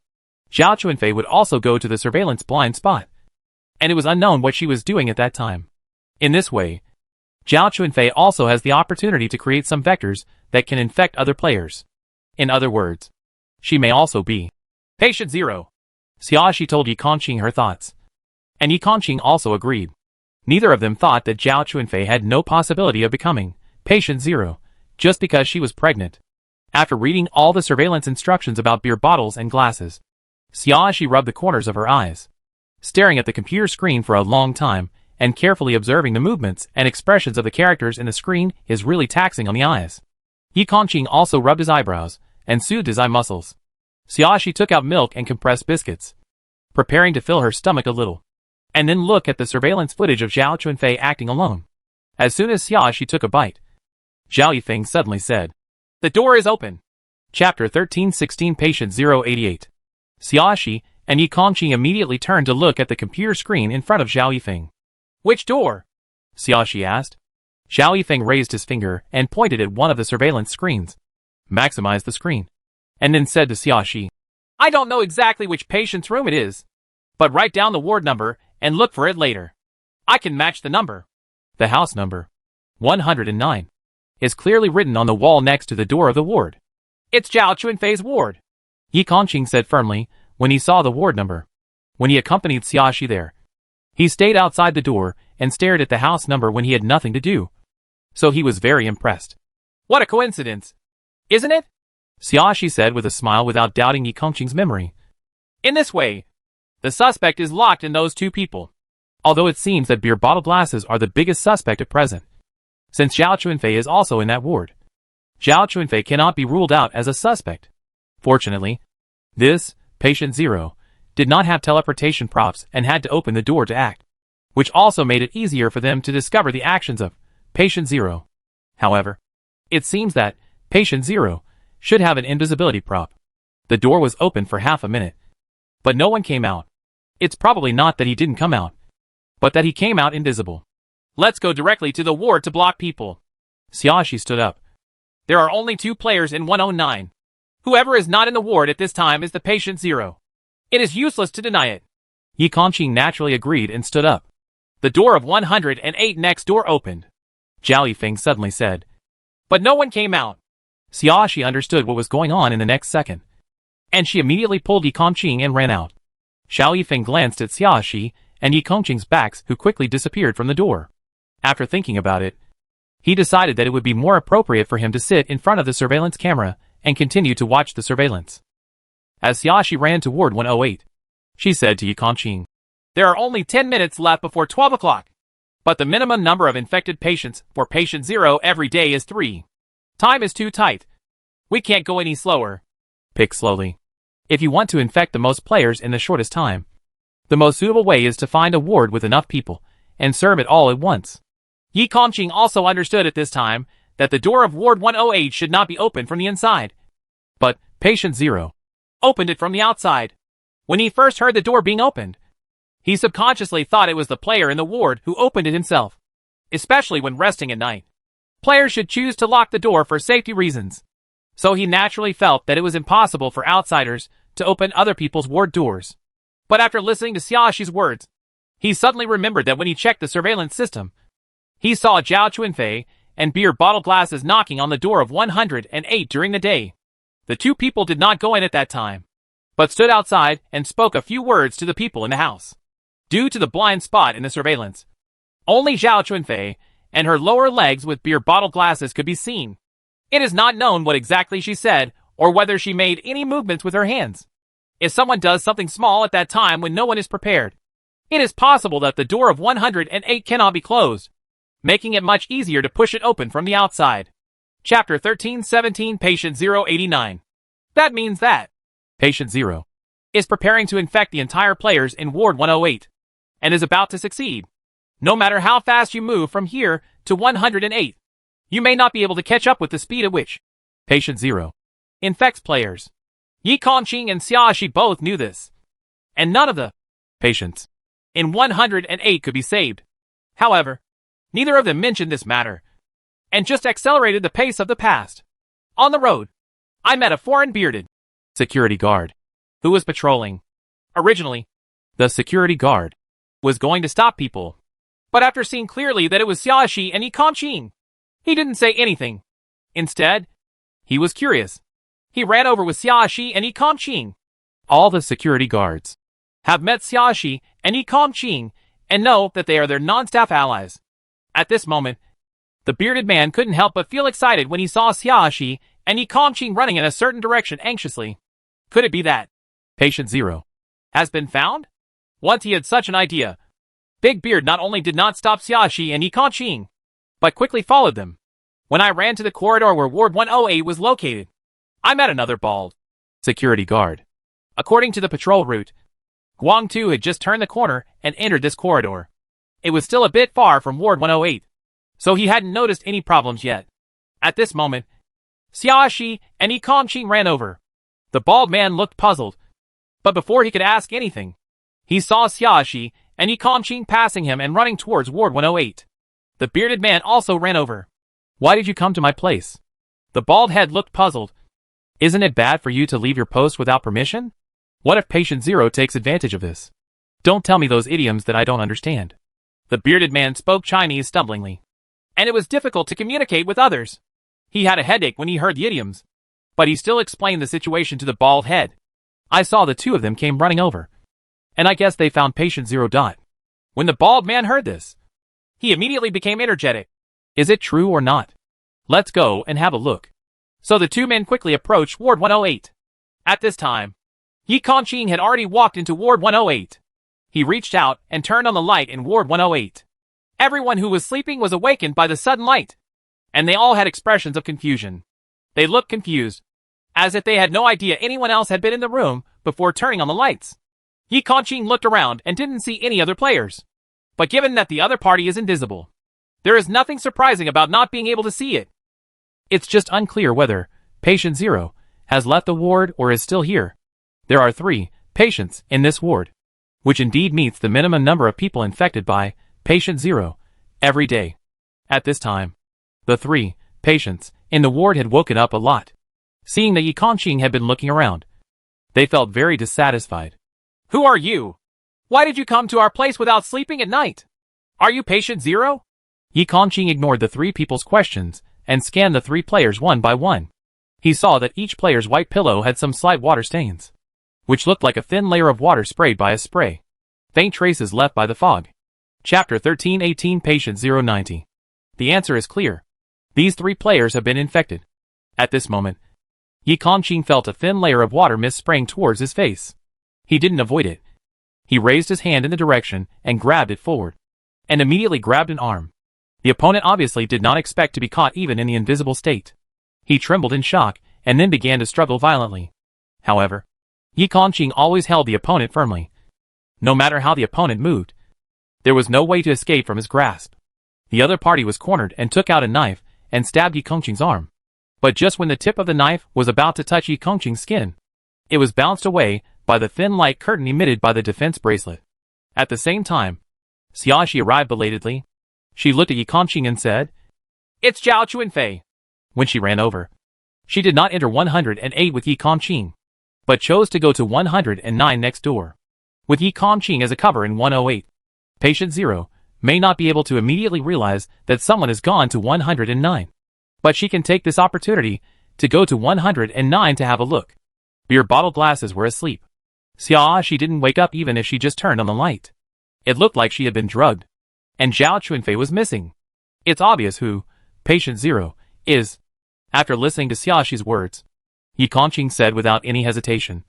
Zhao Chunfei would also go to the surveillance blind spot, and it was unknown what she was doing at that time. In this way, Zhao Chunfei also has the opportunity to create some vectors that can infect other players. In other words, she may also be Patient Zero. Xiaoxi told Yi Kongqing her thoughts, and Yi Kongqing also agreed. Neither of them thought that Zhao Chunfei had no possibility of becoming Patient Zero just because she was pregnant. After reading all the surveillance instructions about beer bottles and glasses, Xiaoxi rubbed the corners of her eyes, staring at the computer screen for a long time and carefully observing the movements and expressions of the characters in the screen is really taxing on the eyes. Yi Kongqing also rubbed his eyebrows and soothed his eye muscles. Xiaoxi took out milk and compressed biscuits, preparing to fill her stomach a little, and then look at the surveillance footage of Zhao Chunfei acting alone. As soon as Xiaoxi took a bite, Zhao Yifeng suddenly said, "The door is open." Chapter 13-16 Patient 088. Xiaoxi and Yi Kongqing immediately turned to look at the computer screen in front of Zhao Yifeng. "Which door?" Xiaoxi asked. Zhao Yifeng raised his finger and pointed at one of the surveillance screens. "Maximize the screen," and then said to Xiaoxi, "I don't know exactly which patient's room it is, but write down the ward number and look for it later. I can match the number." The house number, 109, is clearly written on the wall next to the door of the ward. "It's Zhao Chunfei's ward," Yi Kongqing said firmly when he saw the ward number. When he accompanied Xiaoxi there, he stayed outside the door and stared at the house number when he had nothing to do. So he was very impressed. "What a coincidence, isn't it?" Xiaoxi said with a smile without doubting Yi Kongqing's memory. "In this way, the suspect is locked in those two people. Although it seems that beer bottle glasses are the biggest suspect at present, since Zhao Chunfei is also in that ward, Zhao Chunfei cannot be ruled out as a suspect. Fortunately, this Patient Zero did not have teleportation props and had to open the door to act, which also made it easier for them to discover the actions of Patient Zero. However, it seems that Patient Zero should have an invisibility prop. The door was open for half a minute, but no one came out. It's probably not that he didn't come out, but that he came out invisible. Let's go directly to the ward to block people." Xiaoxi stood up. "There are only 2 players in 109. Whoever is not in the ward at this time is the Patient Zero. It is useless to deny it." Yi Kongqing naturally agreed and stood up. The door of 108 next door opened. Zhao Yifeng suddenly said, "But no one came out." Xiaoxi understood what was going on in the next second, and she immediately pulled Yi Kongqing and ran out. Zhao Yifeng glanced at Xiaoxi and Yi Kongqing's backs, who quickly disappeared from the door. After thinking about it, he decided that it would be more appropriate for him to sit in front of the surveillance camera and continue to watch the surveillance. As Xiaoxi ran toward 108, she said to Yi Kongqing, "There are only 10 minutes left before 12 o'clock, but the minimum number of infected patients for Patient Zero every day is 3. Time is too tight. We can't go any slower. Pick slowly. If you want to infect the most players in the shortest time, the most suitable way is to find a ward with enough people and serve it all at once." Yi Kongqing also understood at this time that the door of Ward 108 should not be opened from the inside, but Patient Zero opened it from the outside. When he first heard the door being opened, he subconsciously thought it was the player in the ward who opened it himself, especially when resting at night. Players should choose to lock the door for safety reasons, so he naturally felt that it was impossible for outsiders to open other people's ward doors. But after listening to Xiaoxi's words, he suddenly remembered that when he checked the surveillance system, he saw Zhao Chunfei and beer bottle glasses knocking on the door of 108 during the day. The 2 people did not go in at that time, but stood outside and spoke a few words to the people in the house. Due to the blind spot in the surveillance, only Zhao Chunfei and her lower legs with beer bottle glasses could be seen. It is not known what exactly she said or whether she made any movements with her hands. If someone does something small at that time when no one is prepared, It is possible that the door of 108 cannot be closed, making it much easier to push it open from the outside. Chapter 1317 Patient 089. That means that Patient 0 is preparing to infect the entire players in Ward 108 and is about to succeed. No matter how fast you move from here to 108, you may not be able to catch up with the speed at which Patient 0 infects players. Yi Kongqing and Xiaoxi both knew this, and none of the patients in 108 could be saved. However, neither of them mentioned this matter, and just accelerated the pace of the past. On the road, I met a foreign bearded security guard who was patrolling. Originally, the security guard was going to stop people, but after seeing clearly that it was Xiaoxi and Yi Kongqing, he didn't say anything. Instead, he was curious. He ran over with Xiaoxi and Yi Kongqing. All the security guards have met Xiaoxi and Yi Kongqing and know that they are their non-staff allies. At this moment, the bearded man couldn't help but feel excited when he saw Xiaoxi and Yi Kongqing running in a certain direction anxiously. Could it be that Patient 0 has been found? Once he had such an idea, Big Beard not only did not stop Xiaoxi and Yi Kongqing, but quickly followed them. When I ran to the corridor where Ward 108 was located, I met another bald security guard. According to the patrol route, Guang Tu had just turned the corner and entered this corridor. It was still a bit far from Ward 108, so he hadn't noticed any problems yet. At this moment, Xiaoxi and Yi Kongqing ran over. The bald man looked puzzled, but before he could ask anything, he saw Xiaoxi and Yi Kongqing passing him and running towards Ward 108. The bearded man also ran over. Why did you come to my place? The bald head looked puzzled. Isn't it bad for you to leave your post without permission? What if Patient 0 takes advantage of this? Don't tell me those idioms that I don't understand. The bearded man spoke Chinese stumblingly, and it was difficult to communicate with others. He had a headache when he heard the idioms, but he still explained the situation to the bald head. I saw the two of them came running over, and I guess they found Patient 0. When the bald man heard this, he immediately became energetic. Is it true or not? Let's go and have a look. So the two men quickly approached Ward 108. At this time, Yi Kongqing had already walked into Ward 108. He reached out and turned on the light in Ward 108. Everyone who was sleeping was awakened by the sudden light, and they all had expressions of confusion. They looked confused, as if they had no idea anyone else had been in the room before turning on the lights. Yi Kongqing looked around and didn't see any other players. But given that the other party is invisible, there is nothing surprising about not being able to see it. It's just unclear whether Patient 0 has left the ward or is still here. There are 3 patients in this ward, which indeed meets the minimum number of people infected by Patient 0 every day. At this time, the 3 patients in the ward had woken up a lot. Seeing that Yi Kongqing had been looking around, they felt very dissatisfied. Who are you? Why did you come to our place without sleeping at night? Are you Patient 0? Yi Kongqing ignored the 3 people's questions and scanned the 3 players one by one. He saw that each player's white pillow had some slight water stains, which looked like a thin layer of water sprayed by a spray. Faint traces left by the fog. Chapter 1318 Patient 090. The answer is clear. These 3 players have been infected. At this moment, Yi Kongqing felt a thin layer of water mist spraying towards his face. He didn't avoid it. He raised his hand in the direction and grabbed it forward, and immediately grabbed an arm. The opponent obviously did not expect to be caught even in the invisible state. He trembled in shock and then began to struggle violently. However, Yi Kongqing always held the opponent firmly. No matter how the opponent moved, there was no way to escape from his grasp. The other party was cornered and took out a knife and stabbed Yi Kongqing's arm. But just when the tip of the knife was about to touch Yi Kongqing's skin, it was bounced away by the thin light curtain emitted by the defense bracelet. At the same time, Xiaoxi arrived belatedly. She looked at Yi Kongqing and said, "It's Zhao Chunfei." When she ran over, she did not enter 108 with Yi Kongqing, but chose to go to 109 next door, with Yi Kongqing as a cover in 108. Patient 0 may not be able to immediately realize that someone has gone to 109, but she can take this opportunity to go to 109 to have a look. Beer bottle glasses were asleep. Xiaoxi didn't wake up even if she just turned on the light. It looked like she had been drugged, and Zhao Chunfei was missing. It's obvious who Patient 0 is. After listening to Xiaoxi's words, Yi Kongqing said without any hesitation,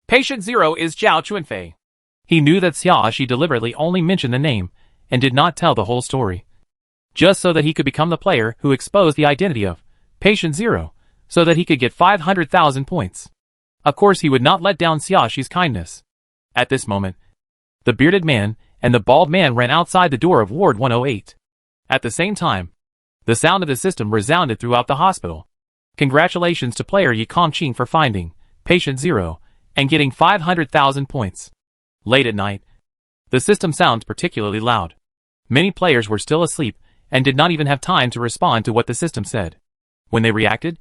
"Patient 0 is Zhao Chunfei. He knew that Xiaoxi deliberately only mentioned the name and did not tell the whole story, just so that he could become the player who exposed the identity of Patient Zero, so that he could get 500,000 points. Of course, he would not let down Xiaoxi's kindness. At this moment, the bearded man and the bald man ran outside the door of Ward 108. At the same time, the sound of the system resounded throughout the hospital. Congratulations to player Yi Kongqing for finding Patient Zero and getting 500,000 points. Late at night, the system sounds particularly loud. Many players were still asleep and did not even have time to respond to what the system said. When they reacted,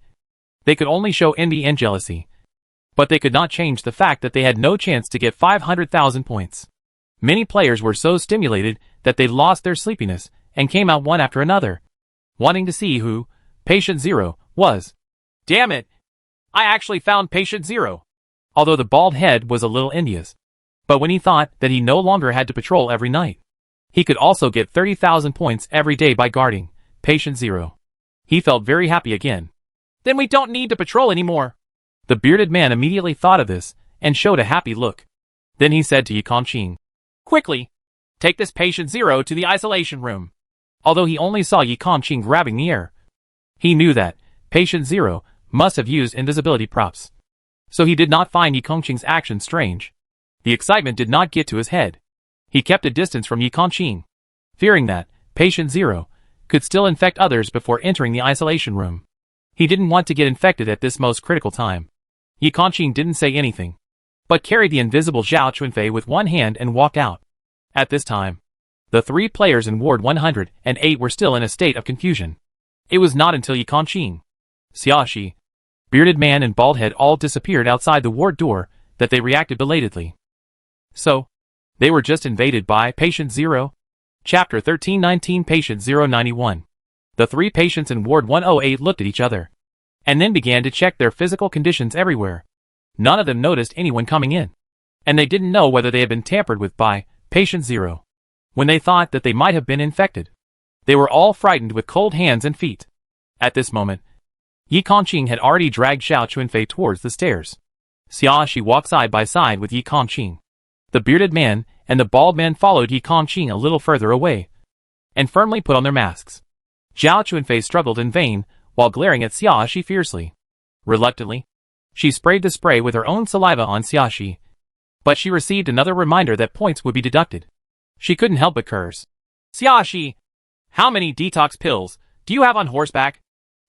they could only show envy and jealousy. But they could not change the fact that they had no chance to get 500,000 points. Many players were so stimulated that they lost their sleepiness and came out one after another, wanting to see who Patient Zero was. Damn it! I actually found Patient Zero. Although the bald head was a little envious. But when he thought that he no longer had to patrol every night, he could also get 30,000 points every day by guarding Patient Zero. He felt very happy again. Then we don't need to patrol anymore. The bearded man immediately thought of this and showed a happy look. Then he said to Yi Kongqing, "Quickly, take this Patient Zero to the isolation room." Although he only saw Yi Kongqing grabbing the air, he knew that Patient Zero must have used invisibility props. So he did not find Yi Kongqing's action strange. The excitement did not get to his head. He kept a distance from Yi Kongqing, fearing that Patient Zero could still infect others before entering the isolation room. He didn't want to get infected at this most critical time. Yi Kongqing didn't say anything, but carried the invisible Zhao Chunfei with one hand and walked out. At this time, the three players in Ward 108 were still in a state of confusion. It was not until Yi Kongqing, Xiaoxi, bearded man and bald head all disappeared outside the ward door that they reacted belatedly. So, they were just invaded by Patient Zero? Chapter 1319 Patient 091. The three patients in Ward 108 looked at each other, and then began to check their physical conditions everywhere. None of them noticed anyone coming in, and they didn't know whether they had been tampered with by Patient Zero. When they thought that they might have been infected, they were all frightened with cold hands and feet. At this moment, Yi Kongqing had already dragged Zhao Chunfei towards the stairs. Xiaoxi walked side by side with Yi Kongqing. The bearded man and the bald man followed Yi Kongqing a little further away, and firmly put on their masks. Zhao Chunfei struggled in vain while glaring at Xiaoxi fiercely. Reluctantly, she sprayed the spray with her own saliva on Xiaoxi, but she received another reminder that points would be deducted. She couldn't help but curse. "Xiaoxi, how many detox pills do you have on horseback?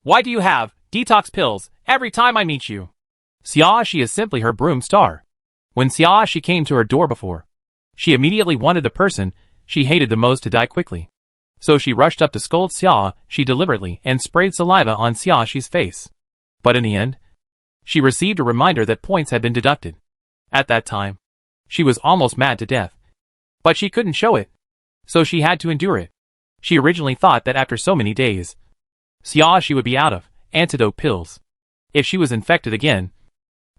Why do you have detox pills every time I meet you?" Xiaoxi is simply her broom star. When Xiaoxi came to her door before, she immediately wanted the person she hated the most to die quickly. So she rushed up to scold Xiaoxi deliberately and sprayed saliva on Xiaoxi's face. But in the end, she received a reminder that points had been deducted. At that time, she was almost mad to death. But she couldn't show it, so she had to endure it. She originally thought that after so many days, Xiaoxi would be out of antidote pills. If she was infected again,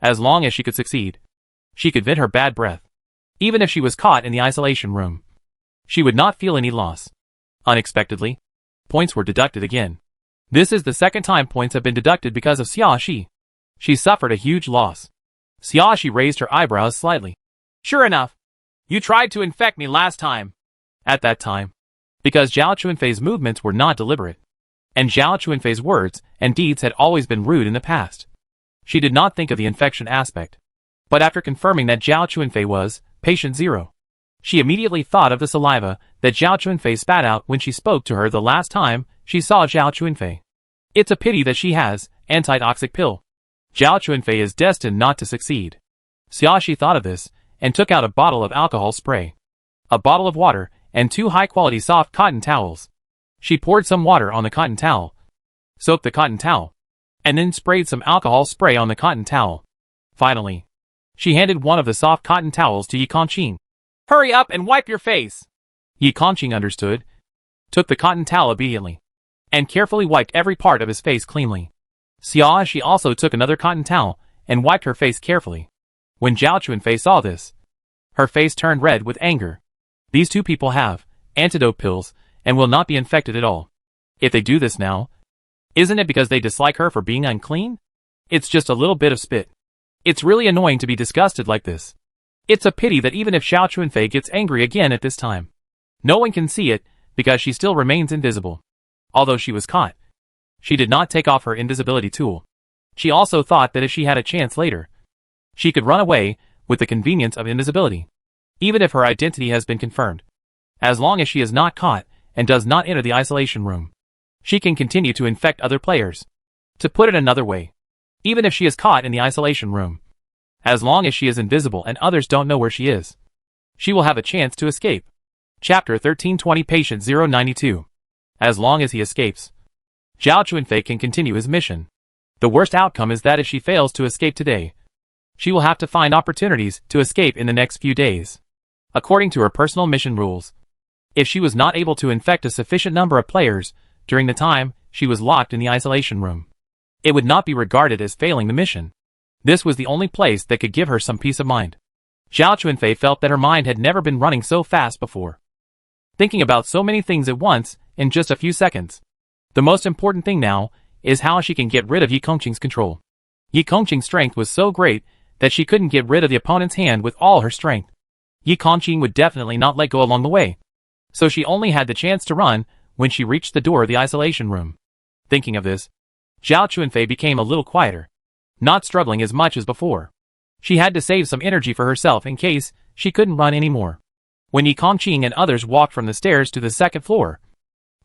as long as she could succeed, she could vent her bad breath. Even if she was caught in the isolation room, she would not feel any loss. Unexpectedly, points were deducted again. This is the second time points have been deducted because of Xiaoxi. She suffered a huge loss. Xiaoxi raised her eyebrows slightly. "Sure enough, you tried to infect me last time." At that time, because Zhao Chunfei's movements were not deliberate, and Zhao Chunfei's words and deeds had always been rude in the past, she did not think of the infection aspect. But after confirming that Zhao Chunfei was Patient Zero, she immediately thought of the saliva that Zhao Chunfei spat out when she spoke to her the last time she saw Zhao Chunfei. It's a pity that she has antitoxic pill. Zhao Chunfei is destined not to succeed. Xiaoxi thought of this and took out a bottle of alcohol spray, a bottle of water, and 2 high-quality soft cotton towels. She poured some water on the cotton towel, soaked the cotton towel, and then sprayed some alcohol spray on the cotton towel. Finally, she handed one of the soft cotton towels to Yi Kongqing. "Hurry up and wipe your face." Yi Kongqing understood, took the cotton towel obediently, and carefully wiped every part of his face cleanly. Xiaoxi also took another cotton towel and wiped her face carefully. When Zhao Chunfei saw this, her face turned red with anger. These two people have antidote pills and will not be infected at all. If they do this now, isn't it because they dislike her for being unclean? It's just a little bit of spit. It's really annoying to be disgusted like this. It's a pity that even if Xiao Chunfei gets angry again at this time, no one can see it because she still remains invisible. Although she was caught, she did not take off her invisibility tool. She also thought that if she had a chance later, she could run away with the convenience of invisibility, even if her identity has been confirmed. As long as she is not caught and does not enter the isolation room, she can continue to infect other players. To put it another way, even if she is caught in the isolation room, as long as she is invisible and others don't know where she is, she will have a chance to escape. Chapter 1320 Patient 092. As long as he escapes, Xiao Chunfei can continue his mission. The worst outcome is that if she fails to escape today, she will have to find opportunities to escape in the next few days. According to her personal mission rules, if she was not able to infect a sufficient number of players during the time she was locked in the isolation room, it would not be regarded as failing the mission. This was the only place that could give her some peace of mind. Xiao Chunfei felt that her mind had never been running so fast before, thinking about so many things at once in just a few seconds. The most important thing now is how she can get rid of Yi Kongqing's control. Yi Kongqing's strength was so great that she couldn't get rid of the opponent's hand with all her strength. Yi Kongqing would definitely not let go along the way, so she only had the chance to run when she reached the door of the isolation room. Thinking of this, Xiao Chunfei became a little quieter, not struggling as much as before. She had to save some energy for herself in case she couldn't run anymore. When Yi Kongqing and others walked from the stairs to the second floor,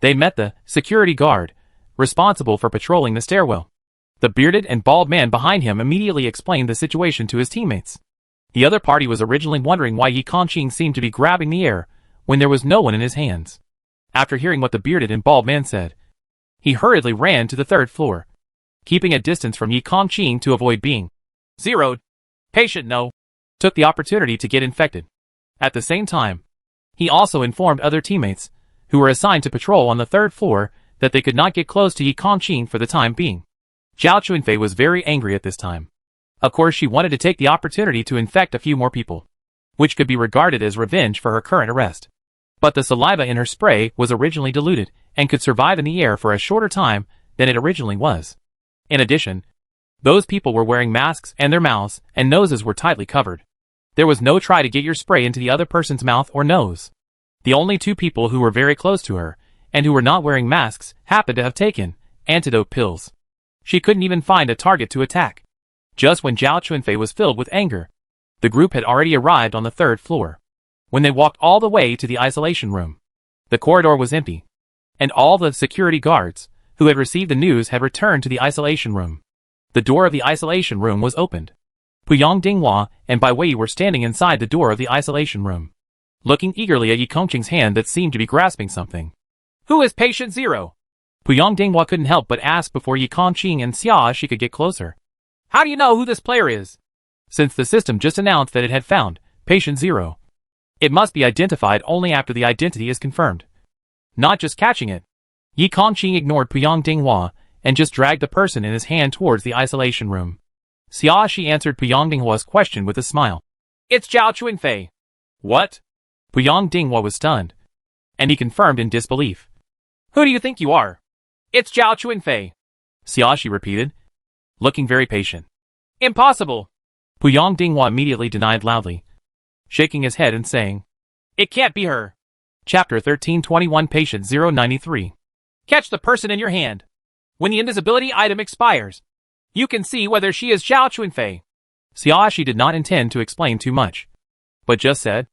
they met the security guard, responsible for patrolling the stairwell. The bearded and bald man behind him immediately explained the situation to his teammates. The other party was originally wondering why Yi Kongqing seemed to be grabbing the air when there was no one in his hands. After hearing what the bearded and bald man said, he hurriedly ran to the third floor, keeping a distance from Yi Kongqing to avoid being zeroed. Patient No took the opportunity to get infected. At the same time, he also informed other teammates, who were assigned to patrol on the third floor, that they could not get close to Yi Kongqing for the time being. Xiao Chunfei was very angry at this time. Of course, she wanted to take the opportunity to infect a few more people, which could be regarded as revenge for her current arrest. But the saliva in her spray was originally diluted and could survive in the air for a shorter time than it originally was. In addition, those people were wearing masks and their mouths and noses were tightly covered. There was no try to get your spray into the other person's mouth or nose. The only two people who were very close to her and who were not wearing masks happened to have taken antidote pills. She couldn't even find a target to attack. Just when Xiao Chunfei was filled with anger, the group had already arrived on the third floor. When they walked all the way to the isolation room, the corridor was empty, and all the security guards who had received the news had returned to the isolation room. The door of the isolation room was opened. Puyang Dinghua and Bai Wei were standing inside the door of the isolation room, looking eagerly at Yi Kongqing's hand that seemed to be grasping something. Who is Patient Zero? Puyang Dinghua couldn't help but ask before Yi Kongqing and Xia she could get closer. How do you know who this player is? Since the system just announced that it had found Patient Zero, it must be identified only after the identity is confirmed, not just catching it. Yi Kongqing ignored Puyang Dinghua and just dragged the person in his hand towards the isolation room. Xia she answered Puyang Dinghua's question with a smile. It's Xiao Chunfei. What? Puyang Dinghua was stunned, and he confirmed in disbelief. Who do you think you are? It's Xiao Chunfei. Xia she repeated, looking very patient. Impossible. Puyang Dinghua immediately denied loudly, shaking his head and saying, It can't be her. Chapter 1321 Patient 093. Catch the person in your hand. When the invisibility item expires, you can see whether she is Xiao Chunfei. Xia she did not intend to explain too much, but just said,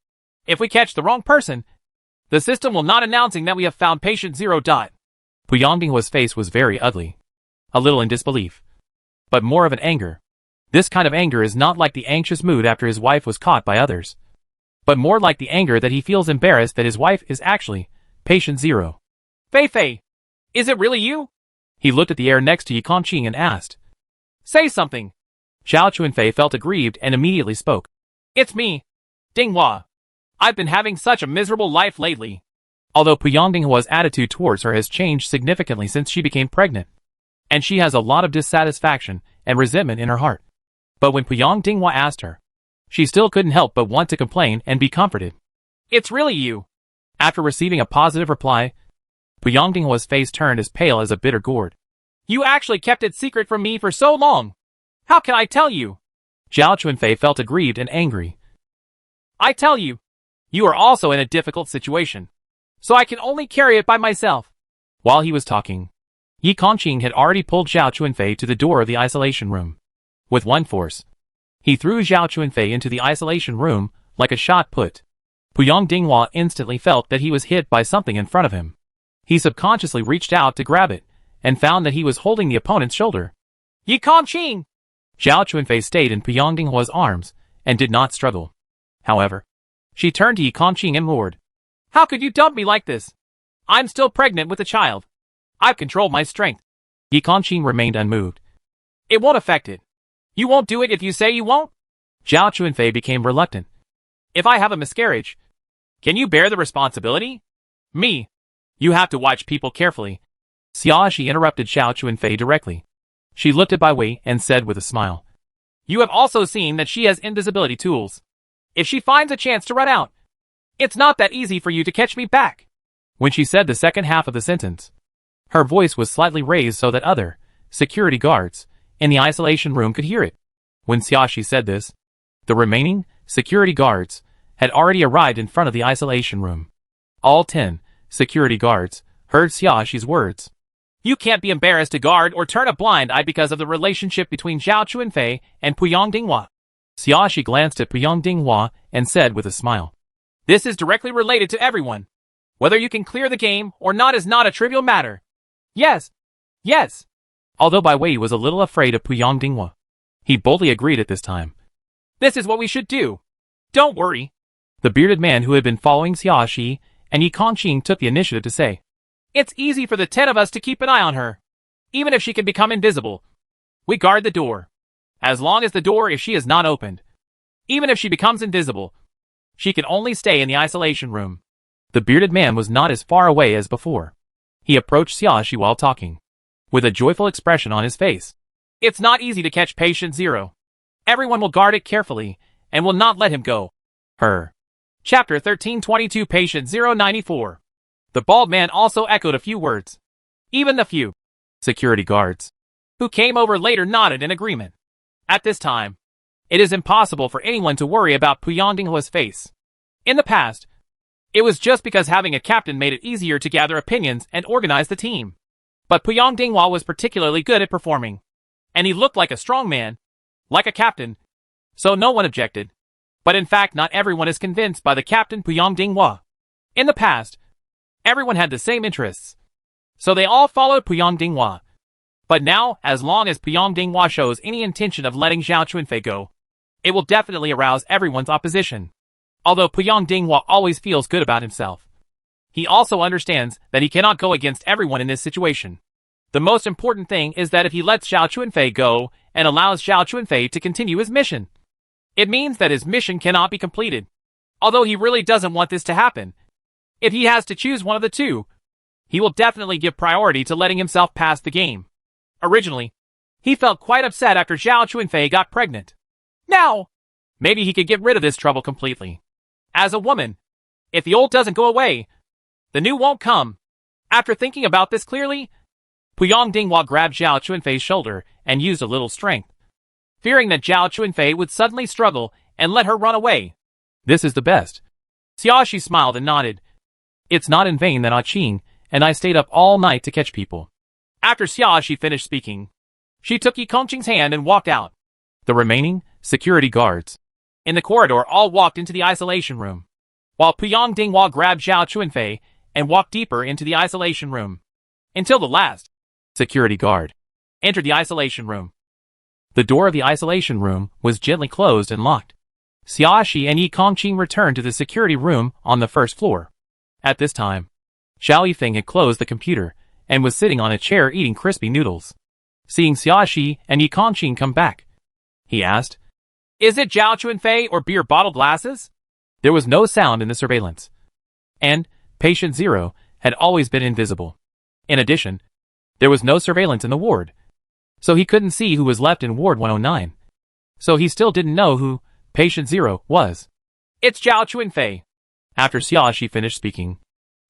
If we catch the wrong person, the system will not announcing that we have found Patient 0. Puyang Dinghua's face was very ugly, a little in disbelief, but more of an anger. This kind of anger is not like the anxious mood after his wife was caught by others, but more like the anger that he feels embarrassed that his wife is actually Patient 0. Fei Fei, is it really you? He looked at the air next to Yi Kongqing and asked. Say something. Xiao Chunfei felt aggrieved and immediately spoke. It's me, Dinghua. I've been having such a miserable life lately. Although Puyang Dinghua's attitude towards her has changed significantly since she became pregnant, and she has a lot of dissatisfaction and resentment in her heart. But when Puyang Dinghua asked her, she still couldn't help but want to complain and be comforted. It's really you. After receiving a positive reply, Puyang Dinghua's face turned as pale as a bitter gourd. You actually kept it secret from me for so long. How can I tell you? Xiao Chunfei felt aggrieved and angry. I tell you, you are also in a difficult situation, so I can only carry it by myself. While he was talking, Yi Kongqing had already pulled Zhao Chunfei to the door of the isolation room. With one force, he threw Zhao Chunfei into the isolation room like a shot put. Puyang Dinghua instantly felt that he was hit by something in front of him. He subconsciously reached out to grab it, and found that he was holding the opponent's shoulder. Yi Kongqing! Zhao Chunfei stayed in Puyang Dinghua's arms, and did not struggle. However, she turned to Yi Kongqing and roared, How could you dump me like this? I'm still pregnant with a child. I've controlled my strength. Yi Kongqing remained unmoved. It won't affect it. You won't do it if you say you won't? Zhao Chunfei became reluctant. If I have a miscarriage, can you bear the responsibility? Me. You have to watch people carefully. Xiaoshi interrupted Zhao Chunfei directly. She looked at Bai Wei and said with a smile, You have also seen that she has invisibility tools. If she finds a chance to run out, it's not that easy for you to catch me back. When she said the second half of the sentence, her voice was slightly raised so that other security guards in the isolation room could hear it. When Xiaoshi said this, the remaining security guards had already arrived in front of the isolation room. All 10 security guards heard Xiaoshi's words. You can't be embarrassed to guard or turn a blind eye because of the relationship between Zhao Chunfei and Puyang Dinghua. Xiaoshi glanced at Puyang Dinghua and said with a smile, This is directly related to everyone. Whether you can clear the game or not is not a trivial matter. Yes. Yes. Although Bai Wei was a little afraid of Puyang Dinghua, he boldly agreed at this time. This is what we should do. Don't worry. The bearded man who had been following Xiaoshi and Yi Kongqing took the initiative to say, It's easy for the 10 of us to keep an eye on her. Even if she can become invisible. We guard the door. As long as the door if she is not opened. Even if she becomes invisible, she can only stay in the isolation room. The bearded man was not as far away as before. He approached Xiaoshi while talking, with a joyful expression on his face. It's not easy to catch patient zero. Everyone will guard it carefully, and will not let him go. Her. Chapter 1322 Patient 094. The bald man also echoed a few words. Even the few security guards who came over later nodded in agreement. At this time, it is impossible for anyone to worry about Puyang Dinghua's face. In the past, it was just because having a captain made it easier to gather opinions and organize the team. But Puyang Dinghua was particularly good at performing. And he looked like a strong man, like a captain, so no one objected. But in fact not everyone is convinced by the captain Puyang Dinghua. In the past, everyone had the same interests, so they all followed Puyang Dinghua. But now, as long as Puyang Dinghua shows any intention of letting Zhao Chunfei go, it will definitely arouse everyone's opposition. Although Puyang Dinghua always feels good about himself, he also understands that he cannot go against everyone in this situation. The most important thing is that if he lets Zhao Chunfei go and allows Zhao Chunfei to continue his mission, it means that his mission cannot be completed. Although he really doesn't want this to happen. If he has to choose one of the two, he will definitely give priority to letting himself pass the game. Originally, he felt quite upset after Zhao Chunfei got pregnant. Now, maybe he could get rid of this trouble completely. As a woman, if the old doesn't go away, the new won't come. After thinking about this clearly, Puyang Dinghua grabbed Zhao Chunfei's shoulder and used a little strength, fearing that Zhao Chunfei would suddenly struggle and let her run away. This is the best. Xiaoshi smiled and nodded. It's not in vain that Qing and I stayed up all night to catch people. After Xiaoshi finished speaking, she took Yi Kongqing's hand and walked out. The remaining security guards in the corridor all walked into the isolation room, while Puyang Dinghua grabbed Zhao Chunfei and walked deeper into the isolation room, until the last security guard entered the isolation room. The door of the isolation room was gently closed and locked. Xiaoshi and Yi Kongqing returned to the security room on the first floor. At this time, Xiao Yifeng had closed the computer and was sitting on a chair eating crispy noodles. Seeing Xiaoshi and Yi Kongqing come back, he asked, Is it Zhao Chunfei or beer bottle glasses? There was no sound in the surveillance. And Patient Zero had always been invisible. In addition, there was no surveillance in the ward, so he couldn't see who was left in Ward 109. So he still didn't know who Patient Zero was. It's Zhao Chunfei. After Xiaoshi finished speaking,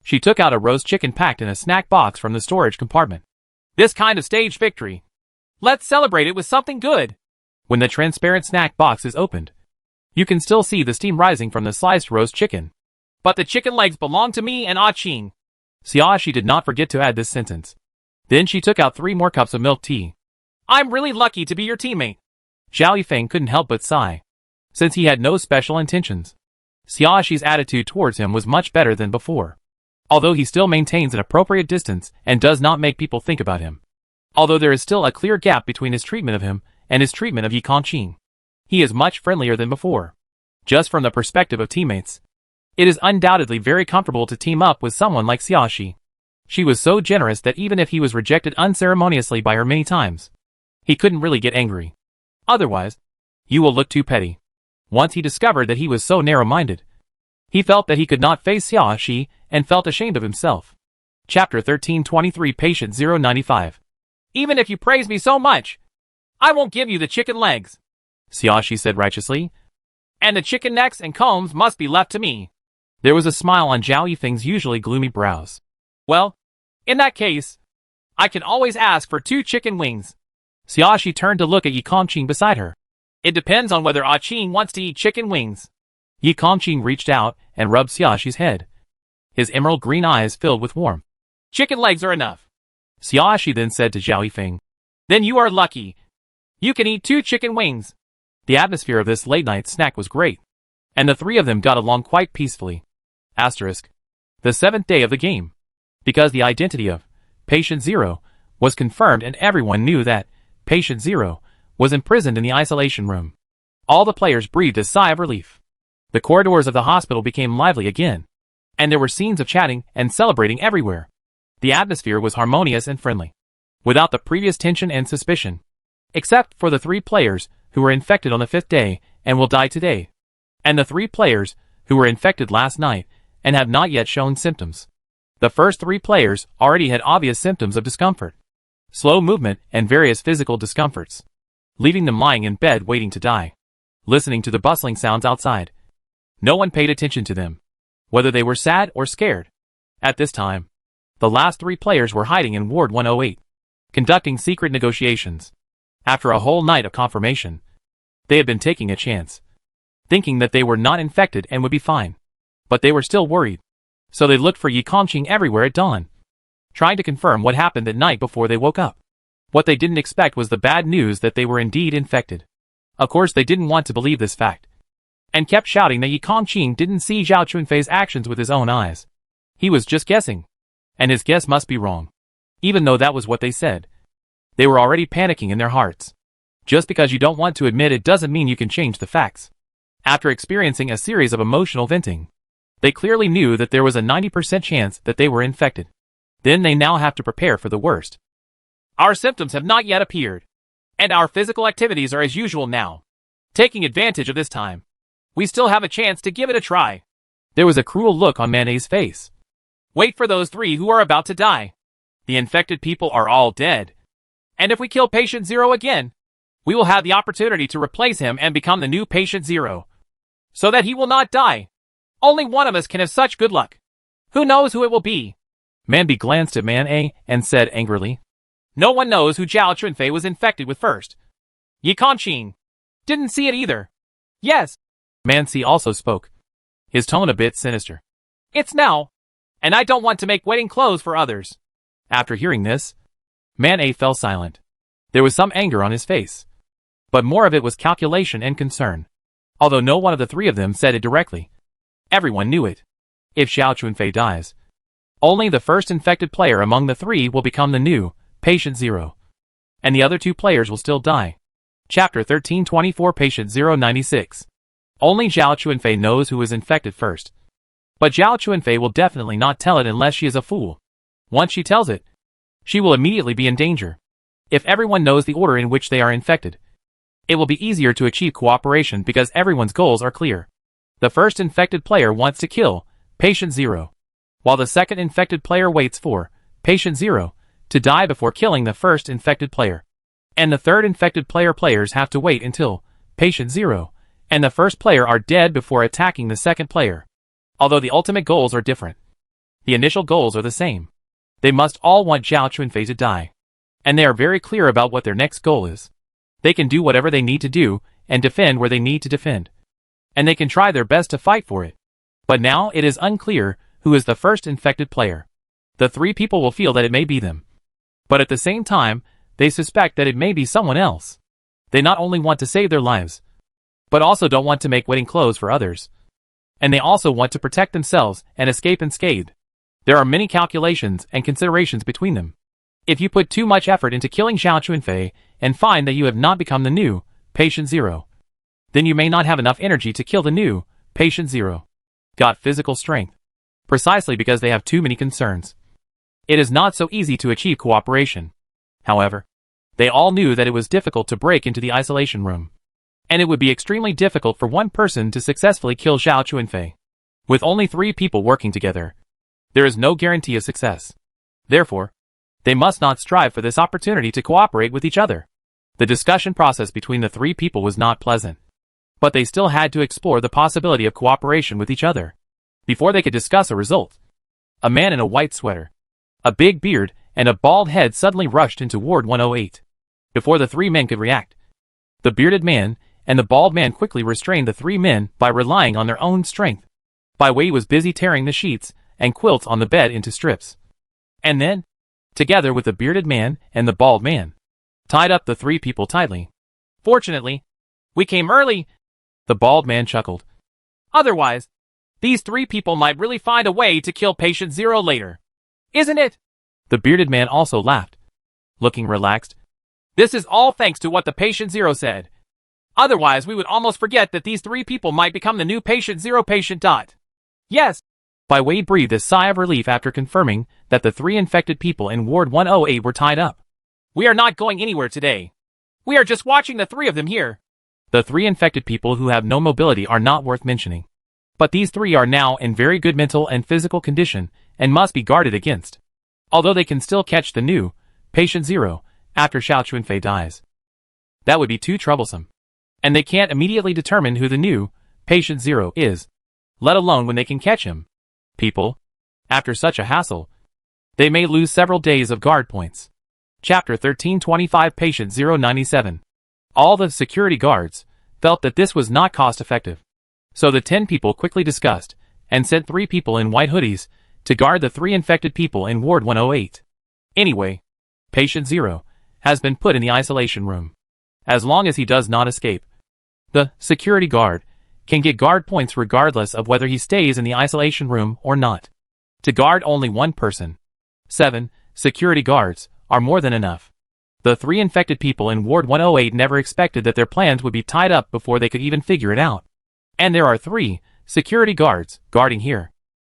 she took out a roast chicken packed in a snack box from the storage compartment. This kind of staged victory. Let's celebrate it with something good. When the transparent snack box is opened, You can still see the steam rising from the sliced roast chicken. But the chicken legs belong to me and Ah Ching. Xiaoxi did not forget to add this sentence. Then she took out 3 more cups of milk tea. I'm really lucky to be your teammate. Zhao Yifeng couldn't help but sigh. Since he had no special intentions, Xiaoxi's attitude towards him was much better than before. Although he still maintains an appropriate distance and does not make people think about him. Although there is still a clear gap between his treatment of him and his treatment of Yi Kangqing. He is much friendlier than before. Just from the perspective of teammates, it is undoubtedly very comfortable to team up with someone like Xiaoxi. She was so generous that even if he was rejected unceremoniously by her many times, he couldn't really get angry. Otherwise, you will look too petty. Once he discovered that he was so narrow-minded, he felt that he could not face Xiaoxi and felt ashamed of himself. Chapter 1323 Patient 095. Even if you praise me so much, I won't give you the chicken legs, Xiaoxi said righteously. And the chicken necks and combs must be left to me. There was a smile on Zhao Yifeng's usually gloomy brows. Well, in that case, I can always ask for 2 chicken wings. Xiaoxi turned to look at Yi Kangqing beside her. It depends on whether Ah Ching wants to eat chicken wings. Yi Kangqing reached out and rubbed Xiaoxi's head. His emerald green eyes filled with warmth. Chicken legs are enough. Xiaoxi then said to Zhao Yifeng. Then you are lucky. You can eat 2 chicken wings. The atmosphere of this late-night snack was great, and the 3 of them got along quite peacefully. Asterisk. The 7th day of the game. Because the identity of Patient Zero was confirmed and everyone knew that Patient Zero was imprisoned in the isolation room. All the players breathed a sigh of relief. The corridors of the hospital became lively again, and there were scenes of chatting and celebrating everywhere. The atmosphere was harmonious and friendly, without the previous tension and suspicion. Except for the 3 players who were infected on the 5th day and will die today, and the 3 players who were infected last night and have not yet shown symptoms. The first 3 players already had obvious symptoms of discomfort, slow movement and various physical discomforts, leaving them lying in bed waiting to die, listening to the bustling sounds outside. No one paid attention to them, whether they were sad or scared. At this time, the last 3 players were hiding in Ward 108, conducting secret negotiations. After a whole night of confirmation, they had been taking a chance, thinking that they were not infected and would be fine. But they were still worried, so they looked for Yi Kangqing everywhere at dawn, trying to confirm what happened that night before they woke up. What they didn't expect was the bad news that they were indeed infected. Of course they didn't want to believe this fact, and kept shouting that Yi Kangqing didn't see Zhao Chunfei's actions with his own eyes. He was just guessing, and his guess must be wrong. Even though that was what they said, they were already panicking in their hearts. Just because you don't want to admit it doesn't mean you can change the facts. After experiencing a series of emotional venting, they clearly knew that there was a 90% chance that they were infected. Then they now have to prepare for the worst. Our symptoms have not yet appeared, and our physical activities are as usual now. Taking advantage of this time, we still have a chance to give it a try. There was a cruel look on Manet's face. Wait for those 3 who are about to die. The infected people are all dead. And if we kill Patient Zero again, we will have the opportunity to replace him and become the new Patient Zero, so that he will not die. Only one of us can have such good luck. Who knows who it will be? Manby glanced at Man A and said angrily. No one knows who Zhao Chunfei was infected with first. Yi Kangqing didn't see it either. Yes. Man C also spoke, his tone a bit sinister. It's now, and I don't want to make waiting clothes for others. After hearing this, Man A fell silent. There was some anger on his face, but more of it was calculation and concern. Although no one of the 3 of them said it directly, everyone knew it. If Zhao Chunfei dies, only the first infected player among the 3 will become the new Patient Zero, and the other 2 players will still die. Chapter 1324 Patient 096. Only Zhao Chunfei knows who is infected first. But Zhao Chunfei will definitely not tell it unless she is a fool. Once she tells it, she will immediately be in danger. If everyone knows the order in which they are infected, it will be easier to achieve cooperation because everyone's goals are clear. The first infected player wants to kill Patient Zero, while the second infected player waits for Patient Zero to die before killing the first infected player. And the third infected players have to wait until Patient Zero and the first player are dead before attacking the second player. Although the ultimate goals are different, the initial goals are the same. They must all want Zhao Chunfei to die, and they are very clear about what their next goal is. They can do whatever they need to do and defend where they need to defend. and they can try their best to fight for it. But now it is unclear who is the first infected player. The three people will feel that it may be them. But at the same time, they suspect that it may be someone else. They not only want to save their lives, but also don't want to make wedding clothes for others. And they also want to protect themselves and escape unscathed. There are many calculations and considerations between them. If you put too much effort into killing Xiao Chunfei and find that you have not become the new Patient Zero, then you may not have enough energy to kill the new Patient Zero. Got physical strength. Precisely because they have too many concerns. It is not so easy to achieve cooperation. However, they all knew that it was difficult to break into the isolation room. And it would be extremely difficult for one person to successfully kill Xiao Chunfei. With only 3 people working together, there is no guarantee of success. Therefore, they must not strive for this opportunity to cooperate with each other. The discussion process between the 3 people was not pleasant. But they still had to explore the possibility of cooperation with each other. Before they could discuss a result, a man in a white sweater, a big beard, and a bald head suddenly rushed into Ward 108. Before the 3 men could react, the bearded man and the bald man quickly restrained the 3 men by relying on their own strength. Bai Wei was busy tearing the sheets and quilts on the bed into strips. And then, together with the bearded man and the bald man, tied up the 3 people tightly. Fortunately, we came early, the bald man chuckled. Otherwise, these 3 people might really find a way to kill Patient Zero later. Isn't it? The bearded man also laughed, looking relaxed. This is all thanks to what the Patient Zero said. Otherwise, we would almost forget that these 3 people might become the new Patient Zero patient. Yes. Bai Wei breathed a sigh of relief after confirming that the 3 infected people in Ward 108 were tied up. We are not going anywhere today. We are just watching the 3 of them here. The 3 infected people who have no mobility are not worth mentioning. But these 3 are now in very good mental and physical condition and must be guarded against. Although they can still catch the new Patient Zero after Xiao Chunfei dies. That would be too troublesome. And they can't immediately determine who the new Patient Zero is, let alone when they can catch him. People, after such a hassle, they may lose several days of guard points. Chapter 1325 Patient 097. All the security guards felt that this was not cost-effective. So the 10 people quickly discussed and sent 3 people in white hoodies to guard the 3 infected people in Ward 108. Anyway, Patient Zero has been put in the isolation room. As long as he does not escape, the security guard can get guard points regardless of whether he stays in the isolation room or not. To guard only one person, 7 security guards are more than enough. The 3 infected people in Ward 108 never expected that their plans would be tied up before they could even figure it out. And there are 3 security guards guarding here.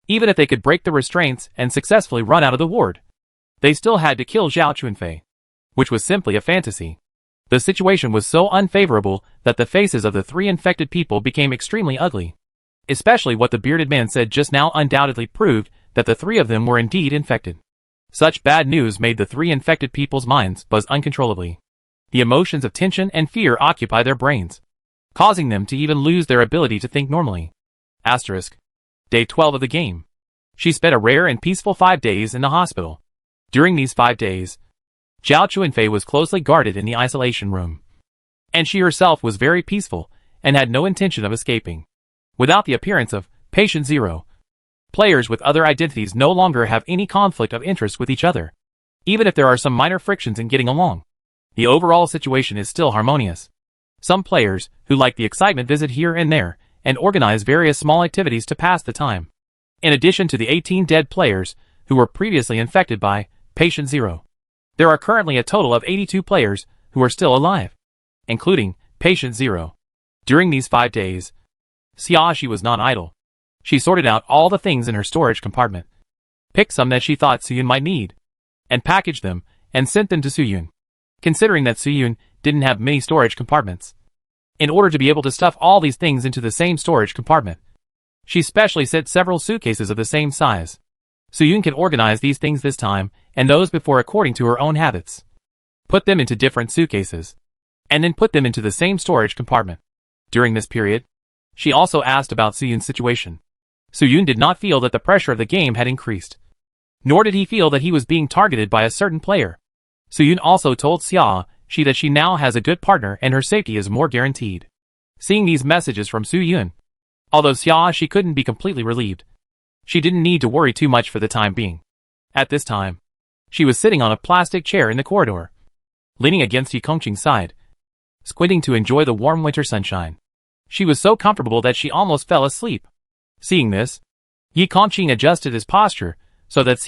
Even if they could break the restraints and successfully run out of the ward, they still had to kill Xiao Chunfei, which was simply a fantasy. The situation was so unfavorable that the faces of the 3 infected people became extremely ugly. Especially what the bearded man said just now undoubtedly proved that the 3 of them were indeed infected. Such bad news made the 3 infected people's minds buzz uncontrollably. The emotions of tension and fear occupy their brains, causing them to even lose their ability to think normally. Asterisk. Day 12 of the game. She spent a rare and peaceful 5 days in the hospital. During these 5 days, Xiao Chunfei was closely guarded in the isolation room. And she herself was very peaceful and had no intention of escaping. Without the appearance of Patient Zero, players with other identities no longer have any conflict of interest with each other, even if there are some minor frictions in getting along. The overall situation is still harmonious. Some players who like the excitement visit here and there and organize various small activities to pass the time. In addition to the 18 dead players who were previously infected by Patient Zero, there are currently a total of 82 players who are still alive, including Patient Zero. During these 5 days, Xiaoxi was not idle. She sorted out all the things in her storage compartment, picked some that she thought Suyun might need, and packaged them and sent them to Suyun. Considering that Suyun didn't have many storage compartments, in order to be able to stuff all these things into the same storage compartment, she specially sent several suitcases of the same size. Suyun can organize these things this time and those before according to her own habits. Put them into different suitcases, and then put them into the same storage compartment. During this period, she also asked about Suyun's situation. Suyun did not feel that the pressure of the game had increased, nor did he feel that he was being targeted by a certain player. Suyun also told Xiaoxi that she now has a good partner and her safety is more guaranteed. Seeing these messages from Suyun, Although she couldn't be completely relieved. She didn't need to worry too much for the time being. At this time, she was sitting on a plastic chair in the corridor, leaning against Kongqing's side, squinting to enjoy the warm winter sunshine. She was so comfortable that she almost fell asleep. Seeing this, Kongqing adjusted his posture so that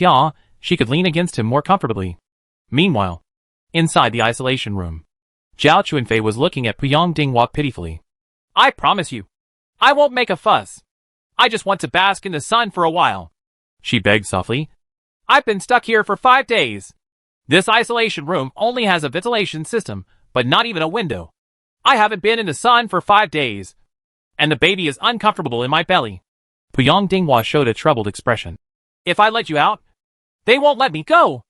she could lean against him more comfortably. Meanwhile, inside the isolation room, Zhao Chuanfei was looking at Puyang Dinghua pitifully. I promise you, I won't make a fuss. I just want to bask in the sun for a while, she begged softly. I've been stuck here for 5 days. This isolation room only has a ventilation system, but not even a window. I haven't been in the sun for 5 days, and the baby is uncomfortable in my belly. Puyang Dinghua showed a troubled expression. If I let you out, they won't let me go.